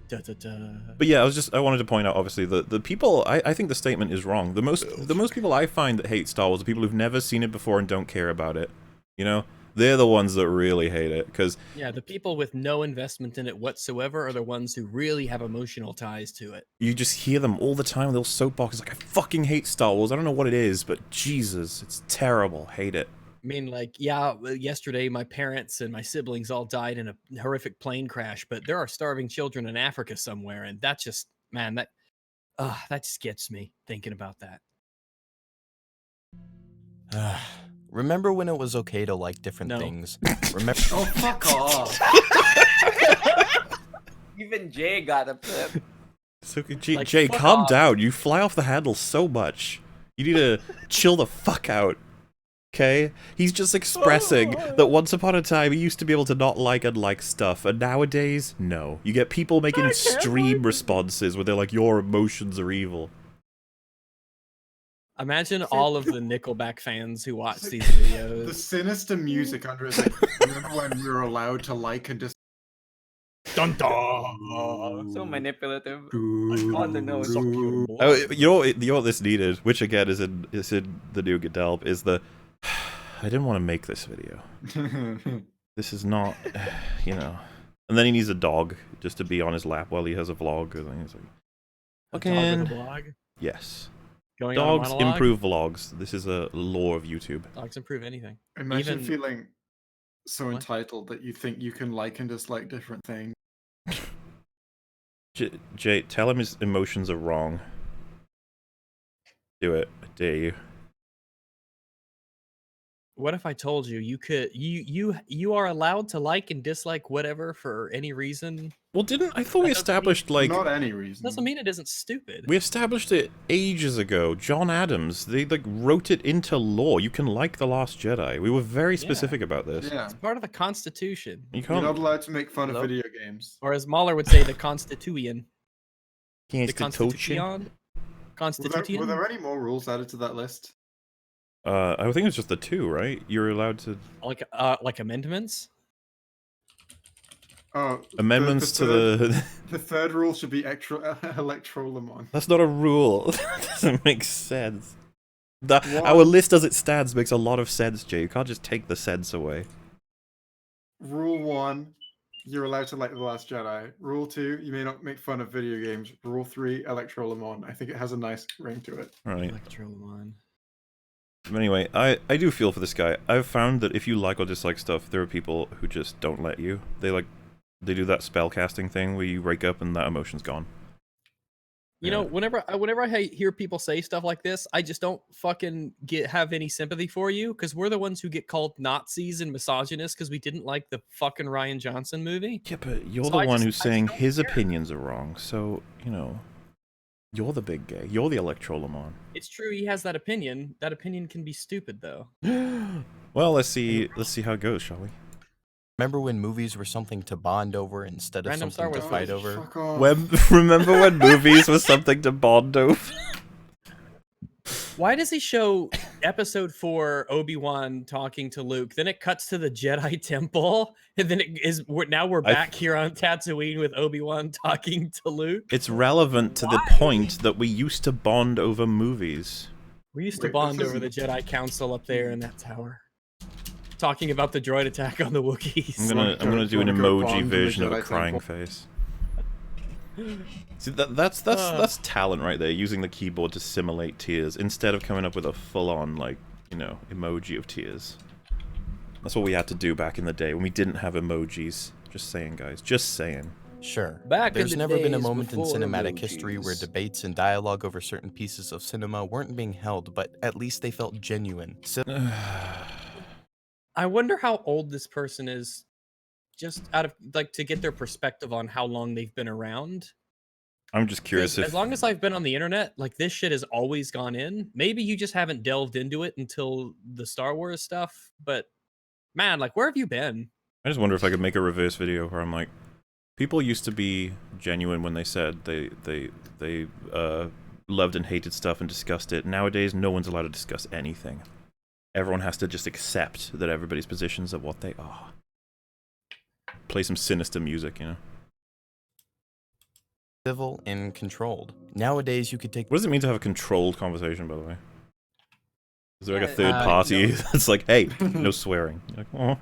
Da, da, da. But yeah, I wanted to point out, obviously, the people, I think the statement is wrong. The most people I find that hate Star Wars are people who've never seen it before and don't care about it. You know? They're the ones that really hate it, because... Yeah, the people with no investment in it whatsoever are the ones who really have emotional ties to it. You just hear them all the time, they'll soapbox, like, I fucking hate Star Wars, I don't know what it is, but Jesus, it's terrible, hate it. I mean, like, yeah, yesterday my parents and my siblings all died in a horrific plane crash, but there are starving children in Africa somewhere, and that just, man, that just gets me thinking about that. Remember when it was okay to like different things? Remember? Oh, fuck off. Even Jay got upset. So, Jay, calm down. You fly off the handle so much. You need to chill the fuck out. Okay? He's just expressing that once upon a time he used to be able to not like and like stuff, and nowadays, no. You get people making stream responses where they're like, your emotions are evil. Imagine all of the Nickelback fans who watch these videos. The sinister music under it. Like, remember when we were allowed to like and Dun dun. So manipulative. On the nose. Oh, you know what this needed, which again is in the new Gadalb, is the I didn't want to make this video. This is not, you know. And then he needs a dog just to be on his lap while he has a vlog. And then he's like, Fucking vlog. Yes. Going Dogs on a monologue? improve vlogs. This is a law of YouTube. Dogs improve anything. Imagine Even- feeling so What? entitled that you think you can like and dislike different things. Jay, tell him his emotions are wrong. Do it. I dare you. What if I told you you are allowed to like and dislike whatever for any reason? Well, I thought we That doesn't established, like... Not any reason. Doesn't mean it isn't stupid. We established it ages ago. John Adams, they, like, wrote it into law. You can like The Last Jedi. We were very specific about this. Yeah. It's part of the Constitution. You You're can't... not allowed to make fun Hello? of video games. Or as Mahler would say, the Constitution. The Constitution. Constitution? Were there any more rules added to that list? I think it's just the two, right? You're allowed to... Like amendments? Oh, Amendments to the... The third rule should be electrolemon. That's not a rule. That doesn't make sense. What? Our list as it stands makes a lot of sense, Jay. You can't just take the sense away. Rule 1, you're allowed to like The Last Jedi. Rule 2, you may not make fun of video games. Rule 3, electrolemon. I think it has a nice ring to it. Right. Electrolemon. Anyway, I do feel for this guy. I've found that if you like or dislike stuff, there are people who just don't let you. They do that spellcasting thing where you wake up and that emotion's gone. You know, whenever I hear people say stuff like this, I just don't fucking have any sympathy for you, because we're the ones who get called Nazis and misogynists because we didn't like the fucking Rian Johnson movie. Yeah, but you're So the I one just- who's I saying just don't his care. opinions are wrong, so, you know, you're the big gay. You're the electrolemon. It's true he has that opinion. That opinion can be stupid though. Well, let's see how it goes, shall we? Remember when movies were something to bond over instead of Random Star something to Wars fight over? Fuck off. Remember when movies was something to bond over? Why does he show episode 4 Obi-Wan talking to Luke, then it cuts to the Jedi Temple, and then now we're back here on Tatooine with Obi-Wan talking to Luke? It's relevant to the point that we used to bond over movies. We used to Wait, bond this over the isn't- Jedi Council up there in that tower. Talking about the droid attack on the Wookiees. I'm gonna do an wanna go emoji bond with the version of a Jedi crying Temple? face. See, that's talent right there, using the keyboard to simulate tears instead of coming up with a full-on, like, you know, emoji of tears. That's what we had to do back in the day when we didn't have emojis. Just saying, guys. Just saying. Sure. Back in There's the never been a days moment in before cinematic history where emojis. debates and dialogue over certain pieces of cinema weren't being held, but at least they felt genuine. I wonder how old this person is, just out of, like, to get their perspective on how long they've been around. I'm just curious 'Cause if... as long as I've been on the internet, like, this shit has always gone in. Maybe you just haven't delved into it until the Star Wars stuff, but man, like, where have you been? I just wonder if I could make a reverse video where I'm like, people used to be genuine when they said they loved and hated stuff and discussed it. Nowadays, no one's allowed to discuss anything. Everyone has to just accept that everybody's positions are what they are. Play some sinister music, you know? Civil and controlled. Nowadays, you could take What does it mean to have a controlled conversation, by the way? Is there like a third no. party that's like, hey, no swearing? You're like, oh,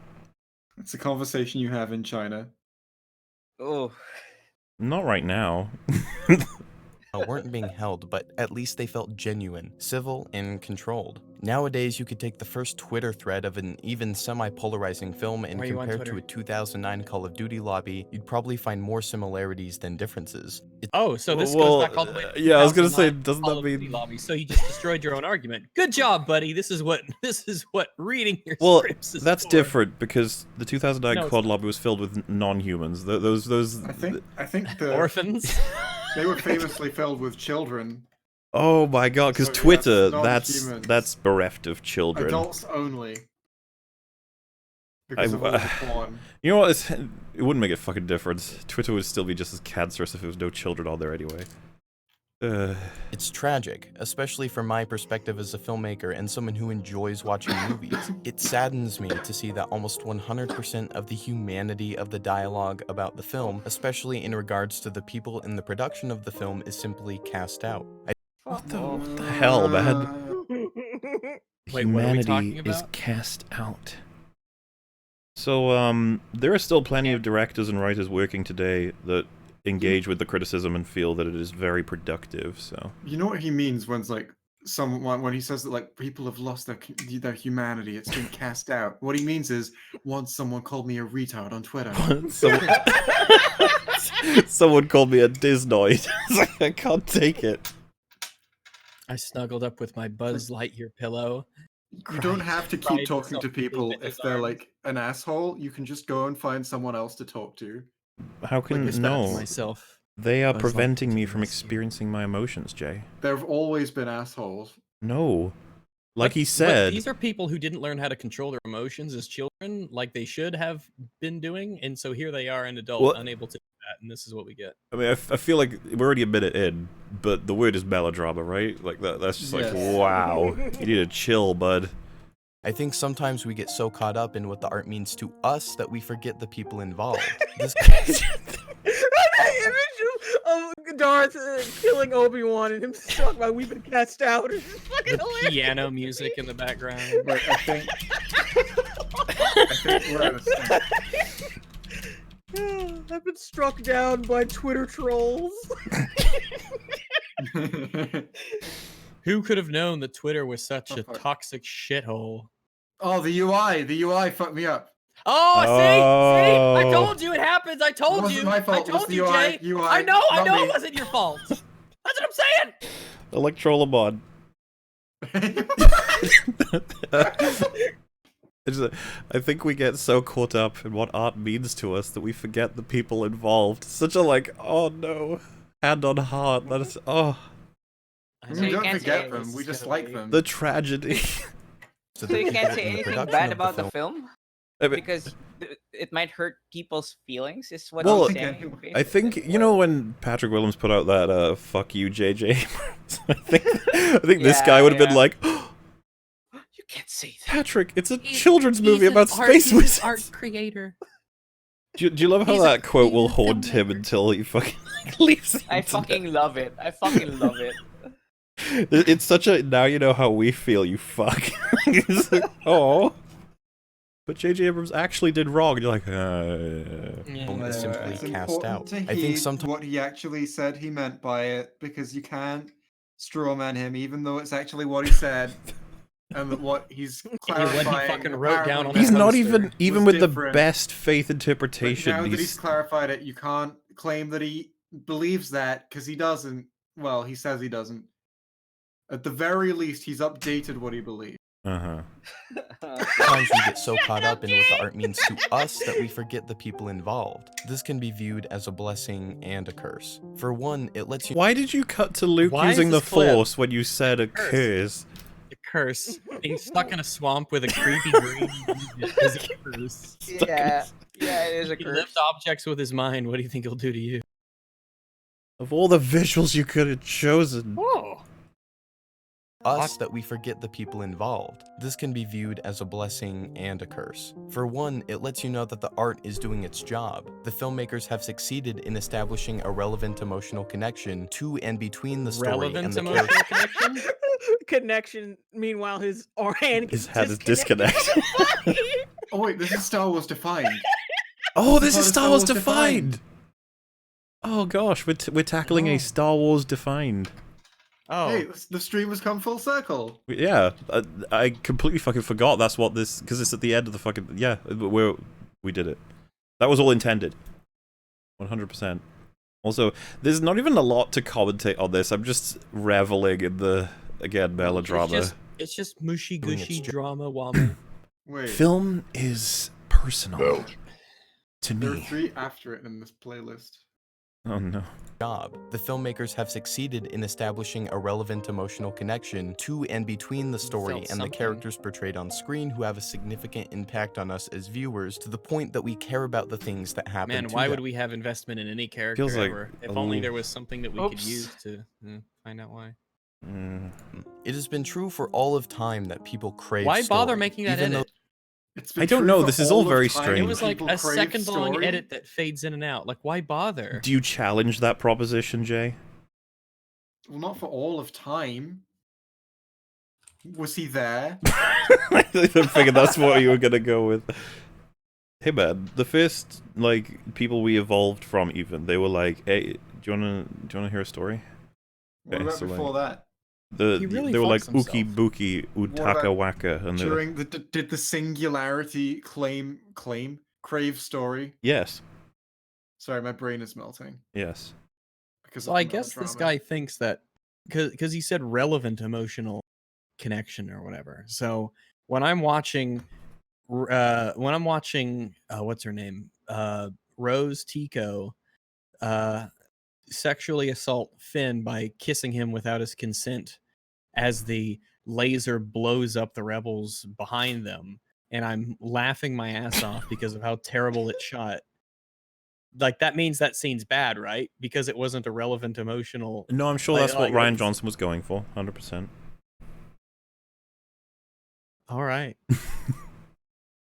It's a conversation you have in China. Oh, not right now. weren't being held, but at least they felt genuine, civil, and controlled. Nowadays, you could take the first Twitter thread of an even semi-polarizing film and Why are you on compare to Twitter? a 2009 Call of Duty lobby, you'd probably find more similarities than differences. Oh, so this Well, goes back all the way to yeah, I was gonna say, 2009 doesn't Call that of Duty mean- lobby, so you just destroyed your own argument. Good job, buddy. This is what reading your Well, scripts is that's for. different because the 2009 No, it's quad lobby was filled with non-humans. Those. I think the Orphans. they were famously filled with children. Oh my god! Because So, yeah, Twitter, it's that's non-humans. bereft of children. Adults only. Because of all the porn. You know what? It wouldn't make a fucking difference. Twitter would still be just as cancerous if there was no children on there anyway. It's tragic, especially from my perspective as a filmmaker and someone who enjoys watching movies. It saddens me to see that almost 100% of the humanity of the dialogue about the film, especially in regards to the people in the production of the film, is simply cast out. What the hell, man? Wait, what are we talking Humanity is about? cast out. So, there are still plenty of directors and writers working today that engage with the criticism and feel that it is very productive, so... You know what he means when it's like someone when he says that like people have lost their humanity, it's been cast out. What he means is once someone called me a retard on Twitter. Someone called me a Disnoid. It's like, I can't take it. I snuggled up with my Buzz Lightyear pillow. You don't have to keep Cried talking myself to people in his if they're arms. like an asshole. You can just go and find someone else to talk to. How can... Like, no. Myself. They are Buzz preventing me Lightyear from to see. experiencing my emotions, Jay. There have always been assholes. No. Like he But said... these are people who didn't learn how to control their emotions as children, like they should have been doing, and so here they are, an adult, Well- unable to do that, and this is what we get. I mean, I feel like we're already a minute in, but the word is melodrama, right? Like, that's just like, Yes. wow. You need to chill, bud. I think sometimes we get so caught up in what the art means to us that we forget the people involved. This That image of Darth killing Obi-Wan and him talking about we've been cast out is just fucking The hilarious. piano music in the background. But I think we're at a step. I've been struck down by Twitter trolls. Who could have known that Twitter was such a fuck. toxic shithole? Oh, the UI fucked me up. Oh, see, I Oh. told you it happens. I It told wasn't you. my fault. I It was told the you, UI, Jay. UI, I know not it me. wasn't your fault. That's what I'm saying. Electrolamon. I think we get so caught up in what art means to us that we forget the people involved. Such a like, oh no, hand on heart. That is, oh, I So mean, you we don't can't say forget anything. them. We just like them. the tragedy. So So the you can't people say in the anything production bad of the about the film- film I mean, because it might hurt people's feelings. Is what Well, he's I saying. think- I think you know when Patrick Williams put out that "fuck you, JJ." I think this guy would have been Yeah. like, You can't say that. Patrick, it's a children's movie about space wizards. Art creator. Do you love how He's a that quote will creative haunt him filmmaker. until he fucking leaves the I internet? fucking love it. I fucking love it. It's such a now you know how we feel, you fuck. It's like, oh. But J.J. Abrams actually did wrong. And you're like, film is simply It's cast important out. to I think heed sometimes what he actually said he meant by it, because you can't strawman him, even though it's actually what he said, and that what he's clarifying. what he fucking wrote down on apparently he's that not poster even was with the different. best faith But interpretation. now that he's He's clarified it, you can't claim that he believes that, because he doesn't. Well, he says he doesn't. At the very least, he's updated what he believes. uh-huh. sometimes we get so caught up in what the art means to us that we forget the people involved. This can be viewed as a blessing and a curse. For one, it lets you Why did you cut to Luke Why is using the this clip- Force when you said a Curse. curse? A curse. Being stuck in a swamp with a creepy green is a curse. yeah, it is a He curse. lifts objects with his mind. What do you think he'll do to you? Of all the visuals you could have chosen. Whoa. us that we forget the people involved. This can be viewed as a blessing and a curse. For one, it lets you know that the art is doing its job. The filmmakers have succeeded in establishing a relevant emotional connection to and between the story Relevant and the emotional character. connection? Connection. Meanwhile, his hand His is head is disconnected. Oh wait, this is Star Wars defined. Oh, this How is does Star Wars defined. Oh gosh, we're tackling Oh. a Star Wars defined. Oh. Hey, the stream has come full circle. Yeah, I completely fucking forgot that's what this, because it's at the end of the fucking, yeah, we did it. That was all intended. 100%. Also, there's not even a lot to commentate on this. I'm just reveling in the, again, melodrama. It's just mushy Doing gushy its job. drama wama. Wait, Film is personal to there are me. 3 after it in this playlist. Oh no. job. The filmmakers have succeeded in establishing a relevant emotional connection to and between the story Felt and the something. characters portrayed on screen who have a significant impact on us as viewers to the point that we care about the things that happen Man, to why them. would we have investment in any character Feels like ever? If a only little- there was something that we could Oops. use to find out why. It has been true for all of time that people crave Why bother story, making that even edit? It's I been don't true know, for this is all of very time strange. It that was like people a crave second-long story. edit that fades in and out. Like, why bother? Do you challenge that proposition, Jay? Well, not for all of time. Was he there? I figured that's what you were gonna go with. Hey man, the first people we evolved from, even they were like, "Hey, do you wanna hear a story?" What Okay, about so, before that? He really they were like fucks himself. Uki Buki Utaka Waka, and they were, During the did the singularity crave story? yes, Sorry, my brain is melting. yes. Because So of I the guess this melodrama. guy thinks that because he said relevant emotional connection or whatever. So when I'm watching what's her name? Rose Tico sexually assault Finn by kissing him without his consent as the laser blows up the rebels behind them, and I'm laughing my ass off because of how terrible it's shot. Like, that means that scene's bad, right? Because it wasn't a relevant emotional. No, I'm sure Like- that's what like, Ryan it's- Johnson was going for, 100%. All right.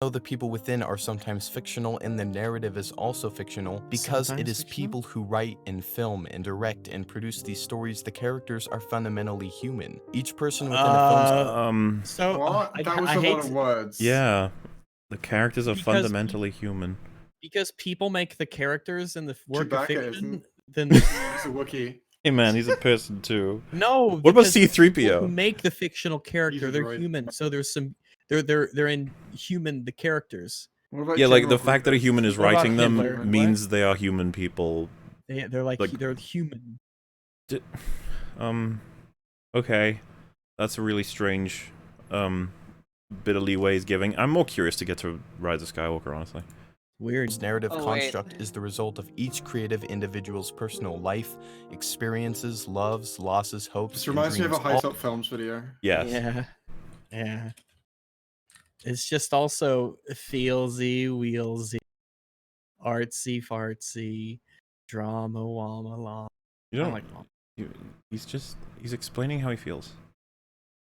Though the people within are sometimes fictional and the narrative is also fictional, because it Sometimes is fictional? people who write and film and direct and produce these stories, the characters are fundamentally human. Each person within a film's So What? That was I a hate lot of words. Yeah, the characters are Because fundamentally human. because people make the characters in the work of Chewbacca fiction. isn't. Then He's a Wookiee. Hey man, he's a person too. no. What about because the people C-3PO? who make the fictional character, a they're droid. human. So there's some they're in human the characters. What about Yeah, like the General fact that a Grievous? human is What about writing them Hitler? means they are human people. They're like Like- they're human. Okay, that's a really strange bit of leeway he's giving. I'm more curious to get to Rise of Skywalker, honestly. Weird. narrative Oh, wait. construct is the result of each creative individual's personal life, experiences, loves, losses, hopes, This and reminds me of a dreams, High all Top Films video. Yes. Yeah. It's just also feelsy, wheelsy, artsy, fartsy, drama, wama, la. You I don't. like drama. He's explaining how he feels.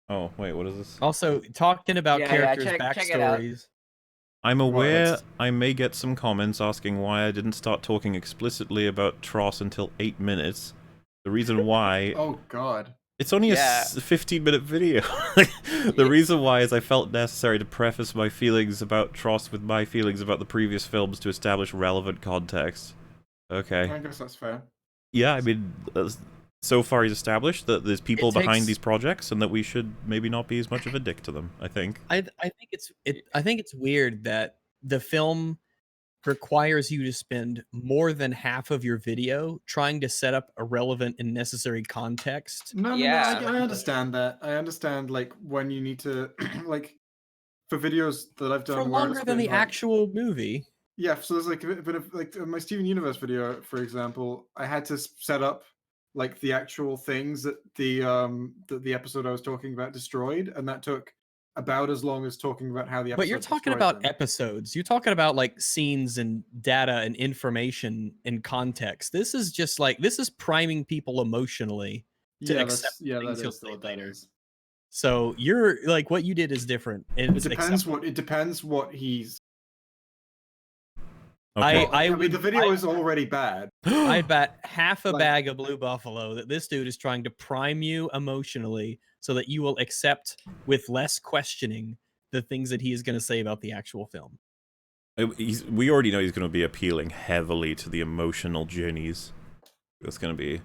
Oh wait, what is this? Also, talking about Yeah, characters' check it out. backstories. I'm aware it's- I may get some comments asking why I didn't start talking explicitly about Tross until 8 minutes. The reason why Oh God. it's only Yeah. a 15-minute video. The reason why is I felt necessary to preface my feelings about Tross with my feelings about the previous films to establish relevant context. Okay. I guess that's fair. Yeah, I mean, so far he's established that there's people It behind takes- these projects and that we should maybe not be as much of a dick to them, I think. I think it's weird that the film requires you to spend more than half of your video trying to set up a relevant and necessary context. No, Yeah. I understand that. I understand like when you need to like for videos that I've done For where longer it's than the been, like- actual movie. Yeah, so there's like a bit of like my Steven Universe video, for example, I had to set up like the actual things that the episode I was talking about destroyed, and that took about as long as talking about how the episode. But you're talking destroyed about them. episodes. You're talking about like scenes and data and information and context. This is just like this is priming people emotionally to accept that things you'll is say what that later. is. So you're like what you did is different. And It it's depends acceptable. what he's. Okay. I mean, would- the video I- is already bad. I bet half a Like- bag of Blue Buffalo that this dude is trying to prime you emotionally so that you will accept with less questioning the things that he is going to say about the actual film. We already know he's going to be appealing heavily to the emotional journeys. That's going to be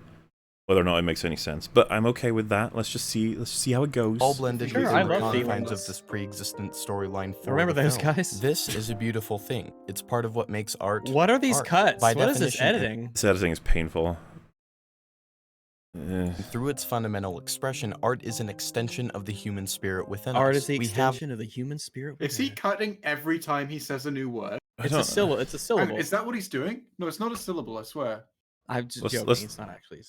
whether or not it makes any sense. But I'm okay with that. Let's see how it goes. all blended Sure, within I the love confines feelings. of this pre-existent storyline for Remember the those film. guys? This is a beautiful thing. It's part of what makes art. What are these art. cuts? By What is this definition, it- editing? This editing is painful. Through its fundamental expression, art is an extension of the human spirit within Art us. is the We have extension of the human spirit. Is he within us. cutting every time he says a new word? I It's a don't- syllable. It's a syllable. Is that what he's doing? No, it's not a syllable. I swear. I'm just Let's- joking. let's- It's not actually.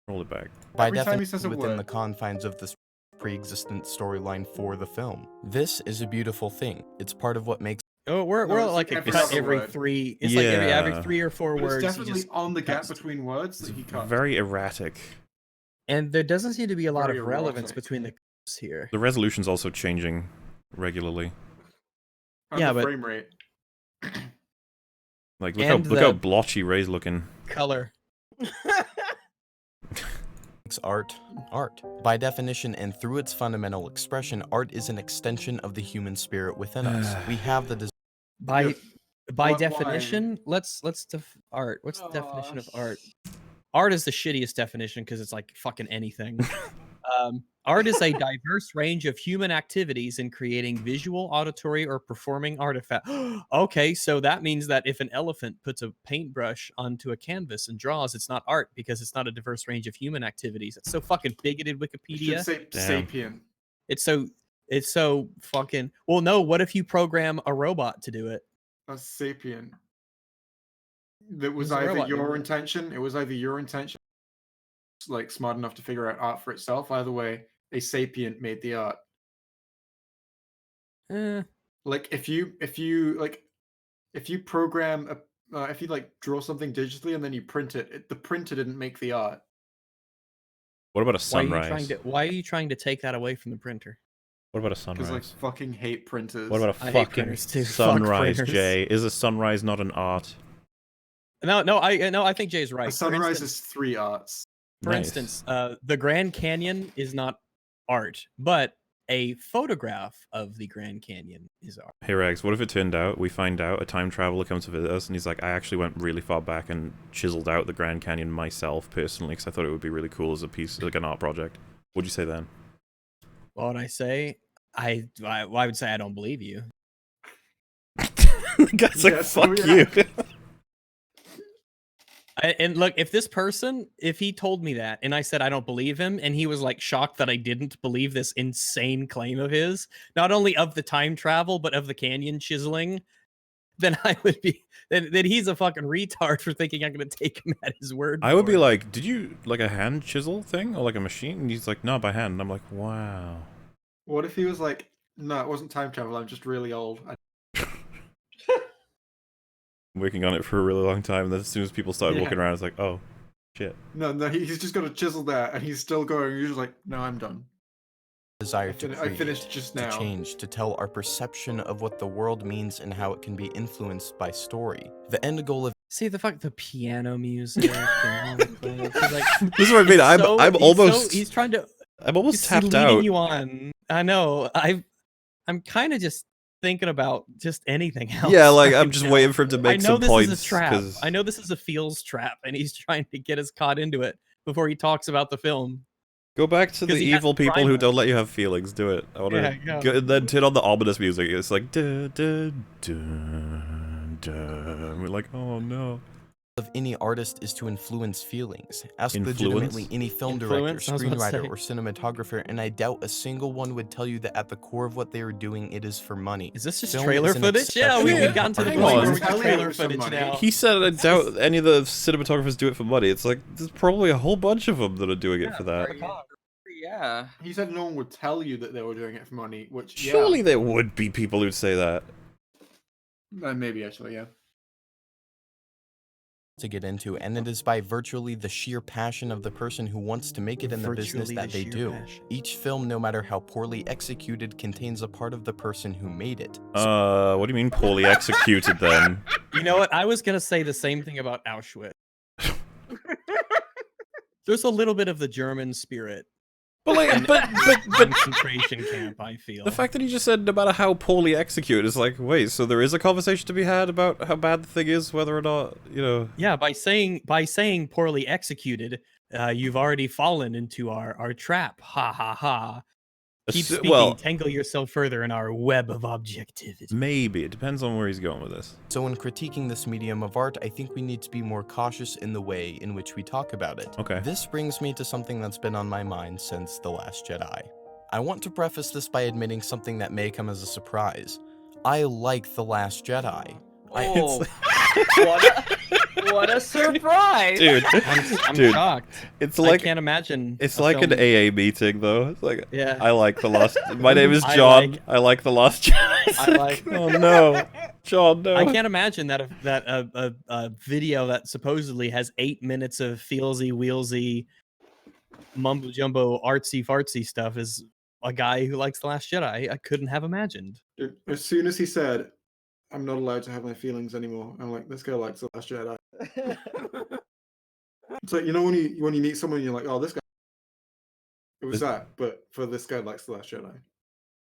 Roll it back. By Every time he says definition a within the word. confines of this pre-existent storyline for the film. This is a beautiful thing. It's part of what makes No, Oh, we're it's like a every cut other every word. 3. It's like every Yeah. 3 or 4 But words. it's he definitely just on the gap cuts. between words that he cut. Very erratic. And there doesn't seem to be a lot Very of relevance erotic. between the cuts here. The resolution's also changing regularly. And Yeah, the but- frame rate. Like, look And how the- blotchy Ray's looking. Color. art art. By definition and through its fundamental expression, art is an extension of the human spirit within us. We have the desire By Yeah. by Why- definition, let's art. What's the definition of art? Art is the shittiest definition because it's like fucking anything. Art is a diverse range of human activities in creating visual, auditory, or performing artifact. Okay, so that means that if an elephant puts a paintbrush onto a canvas and draws, it's not art because it's not a diverse range of human activities. It's so fucking bigoted, You Wikipedia. should say Damn. sapient. It's so fucking. Well, no. What if you program a robot to do it? That's sapient. That was Who's the either robot your doing it? intention. It was either your intention, like smart enough to figure out art for itself. Either way, a sapient made the art. Like if you program if you like draw something digitally and then you print it, the printer didn't make the art. What about a Why are you sunrise? why are you trying to take that away from the printer? What about a Because like sunrise? fucking hate printers. What about a I hate fucking printers too. Fuck sunrise, printers. Jay? Is a sunrise not an art? No, I think Jay's right. a sunrise is 3 arts. For Nice. instance, the Grand Canyon is not art, but a photograph of the Grand Canyon is art. Hey Rex, what if it turned out, we find out a time traveler comes to visit us and he's like, I actually went really far back and chiseled out the Grand Canyon myself personally because I thought it would be really cool as a piece, like an art project. What'd you say then? What would I say? I would say I don't believe you. The guy's like, Yeah, so fuck yeah. you. And look, if this person, if he told me that and I said I don't believe him, and he was like shocked that I didn't believe this insane claim of his, not only of the time travel, but of the canyon chiseling, then I would be, then he's a fucking retard for thinking I'm going to take him at his word. I would for be it. like, did you, like a hand chisel thing? Or like a machine? And he's like, no, by hand. And I'm like, wow. What if he was like, no, it wasn't time travel. I'm just really old. I'm working on it for a really long time, and then as soon as people started Yeah. walking around, it's like, oh, shit. No, he's just got a chisel there, and he's still going. He's just like, no, I'm done. desire to I finished create, just to now. change, to tell our perception of what the world means and how it can be influenced by story. The end goal of See the piano music. and all the clips. He's like, This is what I mean. I'm almost, he's trying to. I'm almost He's tapped leading out. you on. I know. I'm kind of just thinking about just anything else. Yeah, like I'm right just now. waiting for him to I make know some this points. is a trap. 'cause- I know this is a feels trap, and he's trying to get us caught into it before he talks about the film. Go back to the 'Cause he has evil people who primer. don't let you have feelings. Do it. I want to Yeah, go, and then turn on the ominous music. It's like da da da da. We're like, oh no. any artist is to influence feelings. Ask Influence? legitimately any film Influence? director, I was about to screenwriter, say. or cinematographer, and I doubt a single one would tell you that at the core of what they are doing, it is for money. Is this just Film trailer is an footage? Yeah, Yeah, we've gotten to the hang point on. where we got Tell you trailer some footage money. now. He said, I doubt any of the cinematographers do it for money. It's like, there's probably a whole bunch of them that are doing it for that. Yeah. He said no one would tell you that they were doing it for money, which Surely there would be people who'd say that. maybe actually, yeah. To get into, and it is by virtually the sheer passion of the person who wants to make it in the business Virtually that the they sheer do. passion. Each film, no matter how poorly executed, contains a part of the person who made it. What do you mean poorly executed then? You know what? I was gonna say the same thing about Auschwitz. There's a little bit of the German spirit But like, but concentration camp. I feel the fact that he just said no matter how poorly executed is like, wait, so there is a conversation to be had about how bad the thing is, whether or not, you know. Yeah, by saying poorly executed, you've already fallen into our trap. Ha ha ha. Keep speaking, Well, tangle yourself further in our web of objectivity. maybe. It depends on where he's going with this. So in critiquing this medium of art, I think we need to be more cautious in the way in which we talk about it. Okay. This brings me to something that's been on my mind since The Last Jedi. I want to preface this by admitting something that may come as a surprise. I like The Last Jedi. Oh. What? What a surprise! Dude, I'm dude, shocked. it's I like can't imagine. it's a like an film- AA meeting though. It's like Yeah. I like the Lost. My name is I John. like- I like the Lost Jedi. It's I like- Oh no, John, no. I can't imagine that a video that supposedly has 8 minutes of feelsy wheelsy mumbo jumbo artsy fartsy stuff is a guy who likes The Last Jedi. I couldn't have imagined. Dude, as soon as he said, "I'm not allowed to have my feelings anymore," I'm like, this guy likes The Last Jedi. It's like, you know, when you meet someone, you're like, oh, this guy. It was that, but for this guy likes The Last Jedi.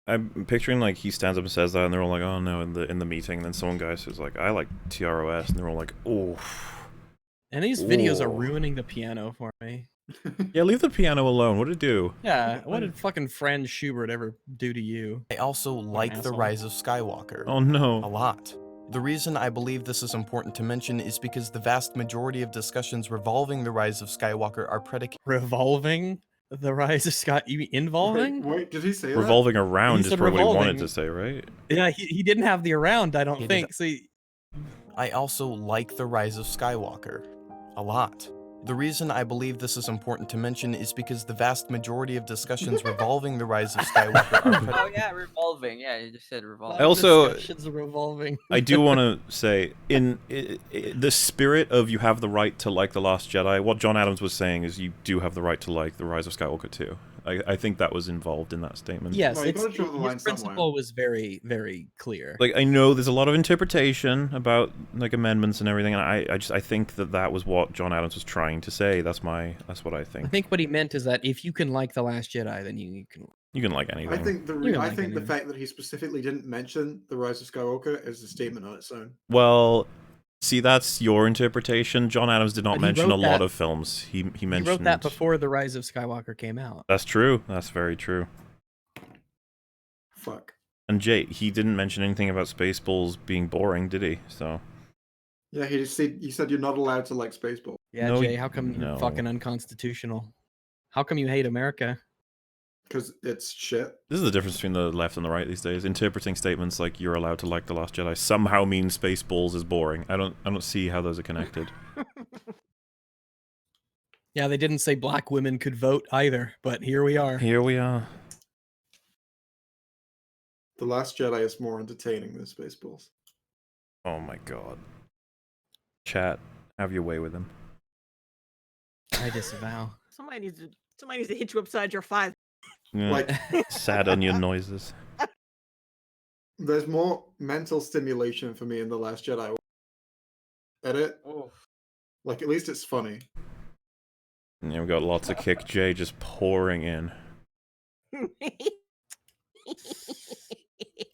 I'm picturing like he stands up and says that, and they're all like, "Oh no!" in the meeting, and then someone guy says like, "I like TROS," and they're all like, "Oh." And these videos are Ooh. ruining the piano for me. Yeah, leave the piano alone. What did it do? Yeah, what did fucking Franz Schubert ever do to you? I also like The asshole. Rise of Skywalker. Oh A no. lot. The reason I believe this is important to mention is because the vast majority of discussions revolving The Rise of Skywalker are predicated Revolving The Rise of Sky? You mean involving? Wait, did he say that? Revolving around is said probably what he wanted revolving. to say, right? Yeah, he didn't have the around, I don't He think. See, I also like The Rise of Skywalker. A lot. The reason I believe this is important to mention is because the vast majority of discussions revolving The Rise of Skywalker are Oh yeah, revolving. Yeah, you just said revolving. I also- discussions are revolving. I do want to say, in the spirit of you have the right to like The Last Jedi, what John Adams was saying is you do have the right to like The Rise of Skywalker too. I think that was involved in that statement. Yes, Well, you it's, gotta draw the line his principle somewhere. was very, very clear. Like I know there's a lot of interpretation about like amendments and everything, and I think that was what John Adams was trying to say. That's what I I think. think what he meant is that if you can like The Last Jedi, then you can. You can like anything. I think You can I like think the anything. fact that he specifically didn't mention The Rise of Skywalker is a statement on its own. Well, see, that's your interpretation. John Adams did not But he mention a wrote lot that- of films. He He mentioned wrote that before The Rise of Skywalker came out. That's true. That's very true. Fuck. And Jay, he didn't mention anything about Spaceballs being boring, did he? So Yeah, he said you're not allowed to like Spaceball. Yeah, No, Jay, how come no. you're fucking unconstitutional? How come you hate America? Because it's shit. this is the difference between the left and the right these days. Interpreting statements like "you're allowed to like The Last Jedi" somehow means Spaceballs is boring. I don't see how those are connected. Yeah, they didn't say black women could vote either, but here we are. Here we are. The Last Jedi is more entertaining than Spaceballs. Oh my god. Chat, have your way with him. I disavow. Somebody needs to hit you upside your five. Yeah. Like, Sad onion noises. there's more mental stimulation for me in The Last Jedi. Edit. Like, at least it's funny. Yeah, we got lots of Kick J just pouring in.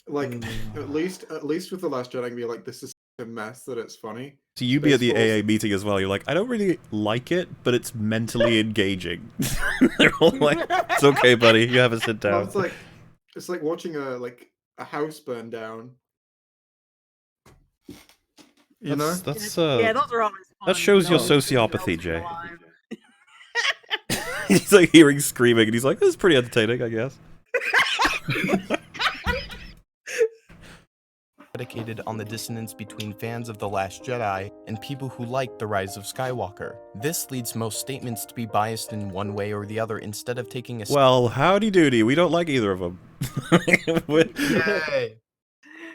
Like, at least with The Last Jedi, I can be like, this is a mess that it's funny. So you be at the Spaceballs. AA meeting as well. You're like, I don't really like it, but it's mentally engaging. They're all like, it's okay, buddy. You have a sit Well, down. it's like watching a house burn down. You know? That's Yeah, those are always fun. that shows your Those sociopathy, are Jay. alive. He's like hearing screaming, and he's like, this is pretty entertaining, I guess. predicated on the dissonance between fans of The Last Jedi and people who like The Rise of Skywalker. This leads most statements to be biased in one way or the other instead of taking a Well, howdy doody. We don't like either of them.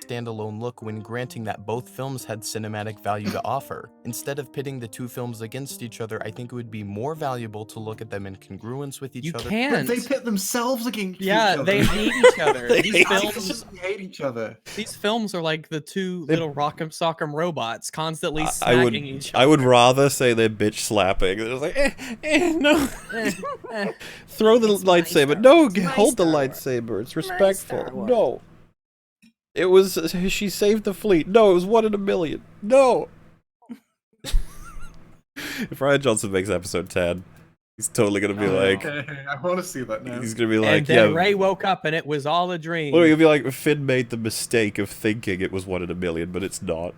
standalone look when granting that both films had cinematic value to offer. Instead of pitting the two films against each other, I think it would be more valuable to look at them in congruence with each You other. But can't. they pit themselves against Yeah, each other. they hate each other. They These hate films, They hate each other. these films are like the two They- little rock'em sock'em robots constantly I smacking would, each I other. would rather say they're bitch slapping. They're just like, no. Throw the lightsaber. No, hold the lightsaber. It's respectful. No. It was, she saved the fleet. No, it was 1 in a million. No. If Ryan Johnson makes episode 10, he's totally gonna be like, I want to see that now. he's gonna be And like, then yeah. Ray woke up and it was all a dream. Well, he'll be like, Finn made the mistake of thinking it was 1 in a million, but it's not.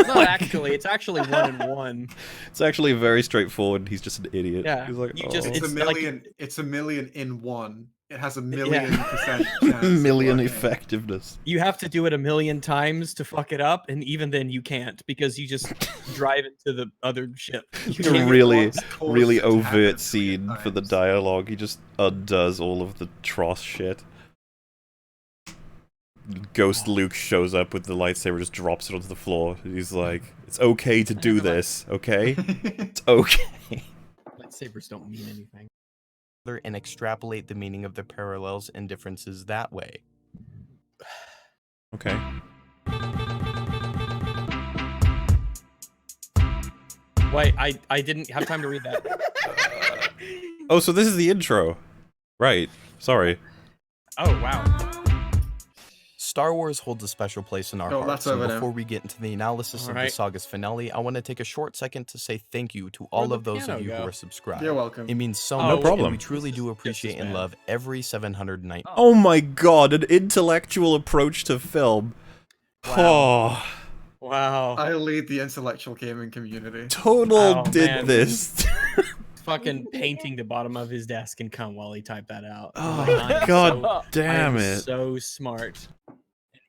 No, actually, it's actually 1 in 1. It's actually very straightforward. He's just an idiot. Yeah, He's like, you just- oh. It's It's a like- million. It's a million in one. it has a million percent chance of million working. effectiveness. You have to do it a million times to fuck it up, and even then you can't because you just drive into the other ship. You A can't- really, Cause really to happen a overt million scene for the times. dialogue. He just undoes all of the Tross shit. Ghost Luke shows up with the lightsaber, just drops it onto the floor. He's like, "It's okay to do this, okay? It's okay." Lightsabers don't mean anything. And extrapolate the meaning of the parallels and differences that way. Okay. Wait, I didn't have time to read that. Oh, so this is the intro. Right. Sorry. Oh, wow. Star Wars holds a special place in our Oh, hearts, that's and over now. before we get into the analysis of the Alright. saga's finale, I want to take a short second to say thank you to all Where'd of the those of piano you who go? are subscribed. You're welcome. It means so Oh, much, no problem. and we truly do appreciate and bad. love every 709. Oh my god, an intellectual approach to film. Oh, Wow. I lead the intellectual gaming community. Total Oh, did man. this. Fucking painting the bottom of his desk and come while he typed that out. Oh I am god so- damn I am it. so smart.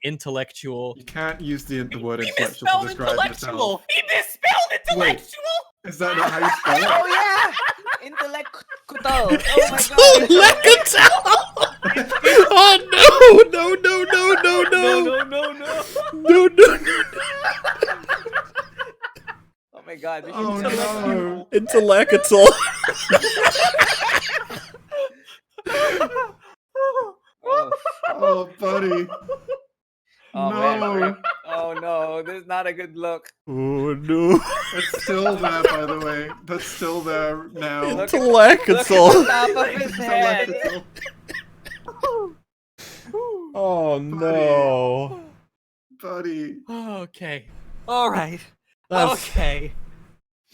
Intellectual. You can't use the word He intellectual misspelled to describe intellectual! yourself. He misspelled intellectual! Is that not how you spell it? Oh yeah, intellectual. Oh my god. Oh no! No! No! No! No! no. No! No! Oh my god. This Oh is no! Intellectual. Oh, buddy. Oh No. man. Oh no, this is not a good look. Oh no! It's still there, by the way. That's still there now. Look at the Intellectual. top of his head. Intellectual. Oh no! Buddy. Okay. Alright. That's Okay.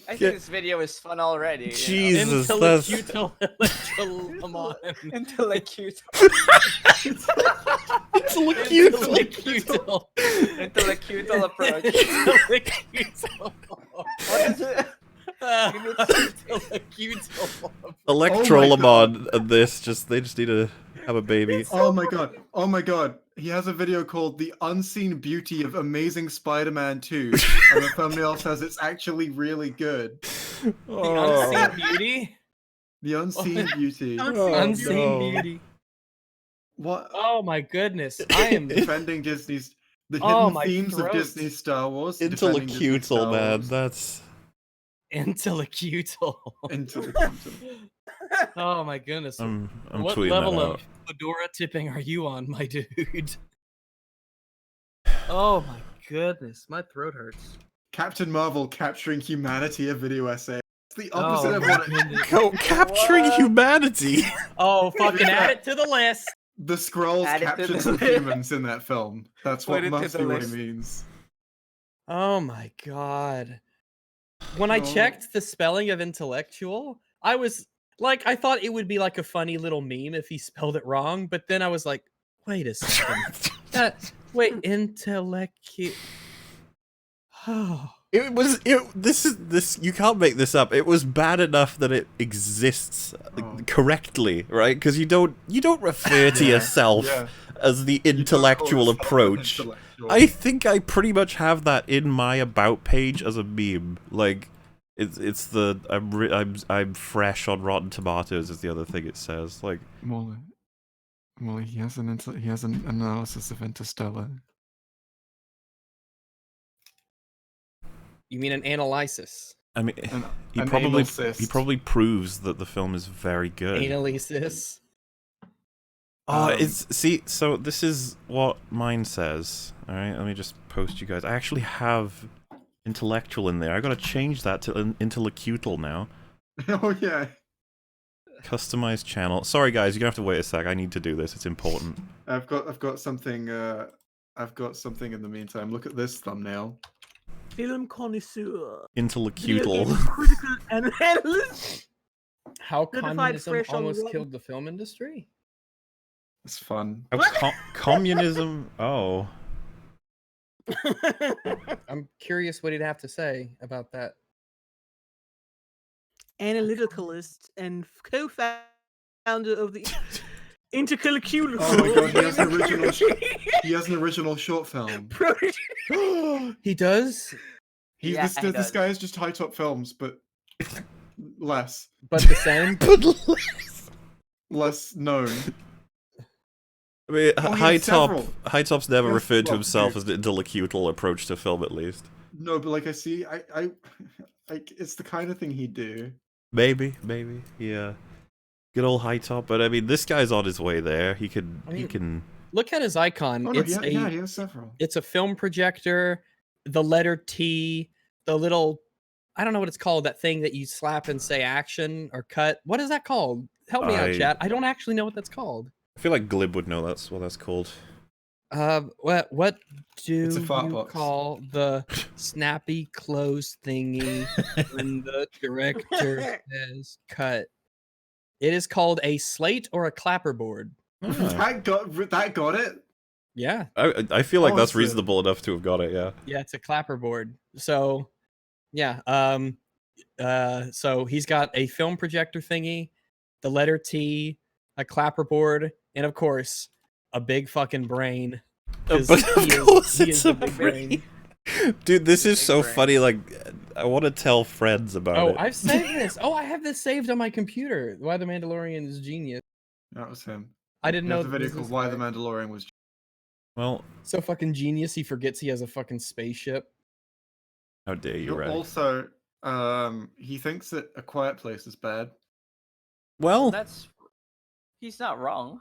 I think this video is fun already. You know? Jesus. That's Intellectual Lemon. Intellectual. Intellectual. Intellectual approach. Intellectual. What is it? Intellectual. Electrolamon and this they just need to have a baby. Oh my god. Oh my god. He has a video called The Unseen Beauty of Amazing Spider-Man 2. And the thumbnail says it's actually really good. The unseen beauty. The Unseen Beauty. Unseen no. beauty. What? Oh my goodness. I am Defending Disney's... The Oh, hidden my themes of throat. Disney's Star Wars. defending Disney's Intellectual, Star man. Wars. That's intellectual. Intellectual. Oh my goodness. I'm What tweeting level that of out. fedora tipping are you on, my dude? Oh my goodness. My throat hurts. Captain Marvel capturing humanity, a video essay. It's the Oh, opposite of my what goodness. Go capturing humanity. Oh, fucking add it to the list. the Skrulls Add it to captured the some list. humans in that film. That's Put what it to must the be what list. it means. Oh my god. When I Oh. checked the spelling of intellectual, I was like, I thought it would be like a funny little meme if he spelled it wrong, but then I was like, wait a second. Wait, intellectu. Oh. This you can't make this up. It was bad enough that it exists Oh. correctly, right? Because you don't refer to Yeah, yourself yeah. as the You don't intellectual call yourself an approach. intellectual. I think I pretty much have that in my about page as a meme. Like, it's the I'm fresh on Rotten Tomatoes is the other thing it says. Like, Molly, he has an analysis of Interstellar. You mean an analysis? I mean, An- he an probably anal cyst. proves that the film is very good. Analysis? Oh, Um, so this is what mine says. All right, let me just post you guys. I actually have intellectual in there. I gotta change that to intellectual now. Oh yeah. Customize channel. Sorry guys, you're gonna have to wait a sec. I need to do this. It's important. I've got something. I've got something in the meantime. Look at this thumbnail. Film connoisseur. Intellectual. Critical analyst. How Certified communism fresh on almost Rotten- killed the film industry? It's fun. Oh, communism. Oh. I'm curious what he'd have to say about that. Analyticalist and co-founder of the Intercalacular. Oh my god, he has an original short film. He does, Yeah, he This does. guy is just high top films, but less but the same. less known. I mean, Oh, he has several. High Top's never Yes, referred to well, himself dude. as an intellectual approach to film, at least. No, but like I like it's the kind of thing he'd do. Maybe, yeah. Good old High Top, but I mean, this guy's on his way there. He can. Look at his icon. Oh no, It's he has several. it's a film projector, the letter T, the little, I don't know what it's called, that thing that you slap and say action or cut. What is that called? Help me out, chat. I don't actually know what that's called. I feel like Glib would know that's what that's called. What do It's a fart you box. call the snappy close thingy when the director says cut? It is called a slate or a clapperboard. That got it. Yeah. I feel like that's Awesome. reasonable enough to have got it, yeah. Yeah, it's a clapperboard. So, yeah. So he's got a film projector thingy, the letter T, a clapperboard, and of course, a big fucking brain. 'Cause But he of course he it's the a big brain. Dude, this is so funny. Like, I want to tell friends about Oh, it. I've saved this. Oh, I have this saved on my computer. Why the Mandalorian is genius. That was him. I didn't know The that video this called was "Why the guy. Mandalorian Was." Well, So fucking genius. He forgets he has a fucking spaceship. how dare you, right? Also, he thinks that A Quiet Place is bad. Well, He's not wrong.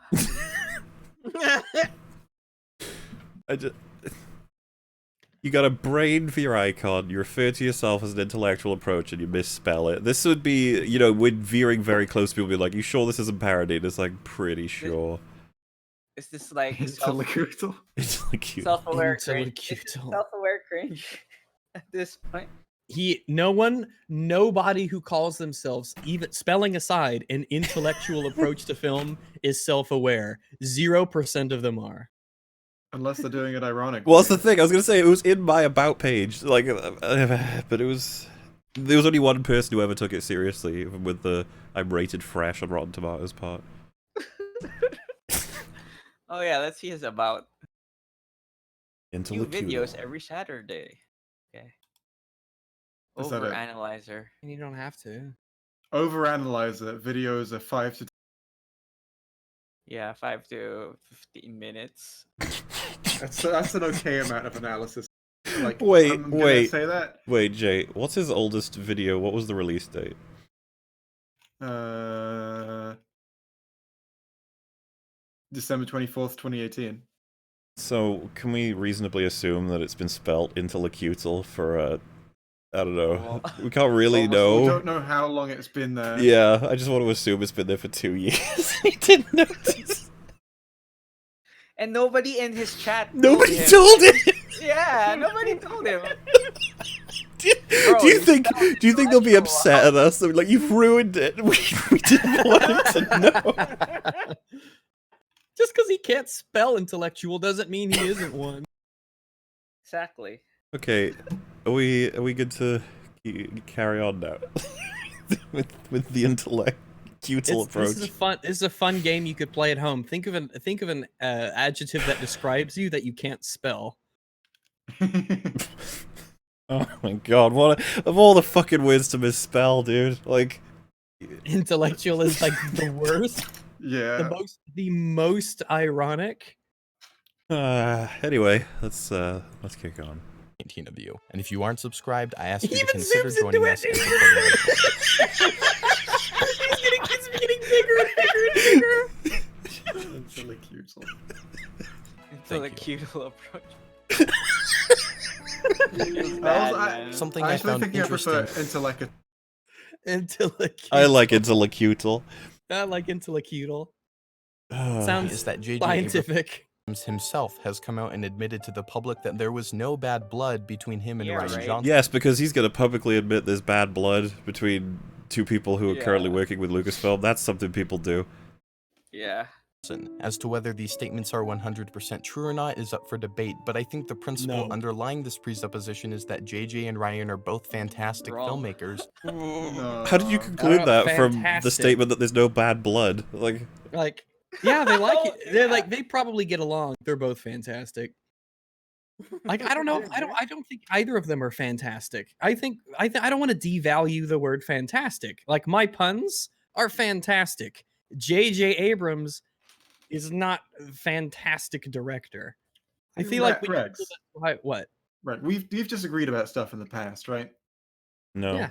You got a brain for your icon, you refer to yourself as an intellectual approach, and you misspell it. This would be, you know, when veering very close, people would be like, you sure this isn't parody? And it's like, pretty sure. Is this like Intellectual. self-aware cringe? Intellectual. Self-aware cringe at this point. Nobody who calls themselves, even spelling aside, an intellectual approach to film is self-aware. 0% of them are. Unless they're doing it ironically. Well, that's the thing. I was gonna say it was in my about page, like, but there was only one person who ever took it seriously, even with the "I'm rated fresh" on Rotten Tomatoes part. Oh yeah, let's see his about. New Intellectual. videos every Saturday. Okay. Is that it? Overanalyzer. And you don't have to. Overanalyzer videos are 5 to. Yeah, 5 to 15 minutes. That's an okay amount of analysis. Like, Wait, I'm gonna wait. say that. Wait, Jay, what's his oldest video? What was the release date? December 24th, 2018. So, can we reasonably assume that it's been spelt intellectual for, I don't know. We can't really know. We don't know how long it's been there. Yeah, I just want to assume it's been there for 2 years. He didn't notice. And nobody in his chat. Nobody him. told him. Yeah, nobody told him. Do you think they'll be upset at us? They'll be like, you've ruined it. We didn't want him to know. Just because he can't spell intellectual doesn't mean he isn't one. Exactly. Okay, are we good to carry on now with the intellectual approach? This is a fun game you could play at home. Think of an adjective that describes you that you can't spell. Oh my god! What of all the fucking words to misspell, dude? Like, intellectual is like the worst. Yeah. The most ironic. Anyway, let's kick on. 18 of you. And if you aren't subscribed, I ask you He to even consider zooms joining into us it. and supporting our It's getting bigger and bigger and bigger. Intellectual approach. It's bad, man. Something I I actually found think I prefer interesting. intellectual. I like intellectual. I like intellectual. Is Sounds that J.J. scientific. Abrams himself has come out and admitted to the public that there was no bad blood between him and Yeah, Ryan right. Johnson. Yes, because he's gonna publicly admit there's bad blood between two people who are currently Yeah. working with Lucasfilm. That's something people do. Yeah. As to whether these statements are 100% true or not is up for debate, but I think the principle No. underlying this presupposition is that JJ and Ryan are both fantastic Wrong. filmmakers. How did you conclude that from the fantastic. statement that there's no bad blood? Like, Like Yeah, they like it. They're like they probably get along. They're both fantastic. Like I don't know. I don't think either of them are fantastic. I don't want to devalue the word fantastic. Like my puns are fantastic. J.J. Abrams is not a fantastic director. I feel like we Rex. what? Right, we've disagreed about stuff in the past, right? No. Yeah.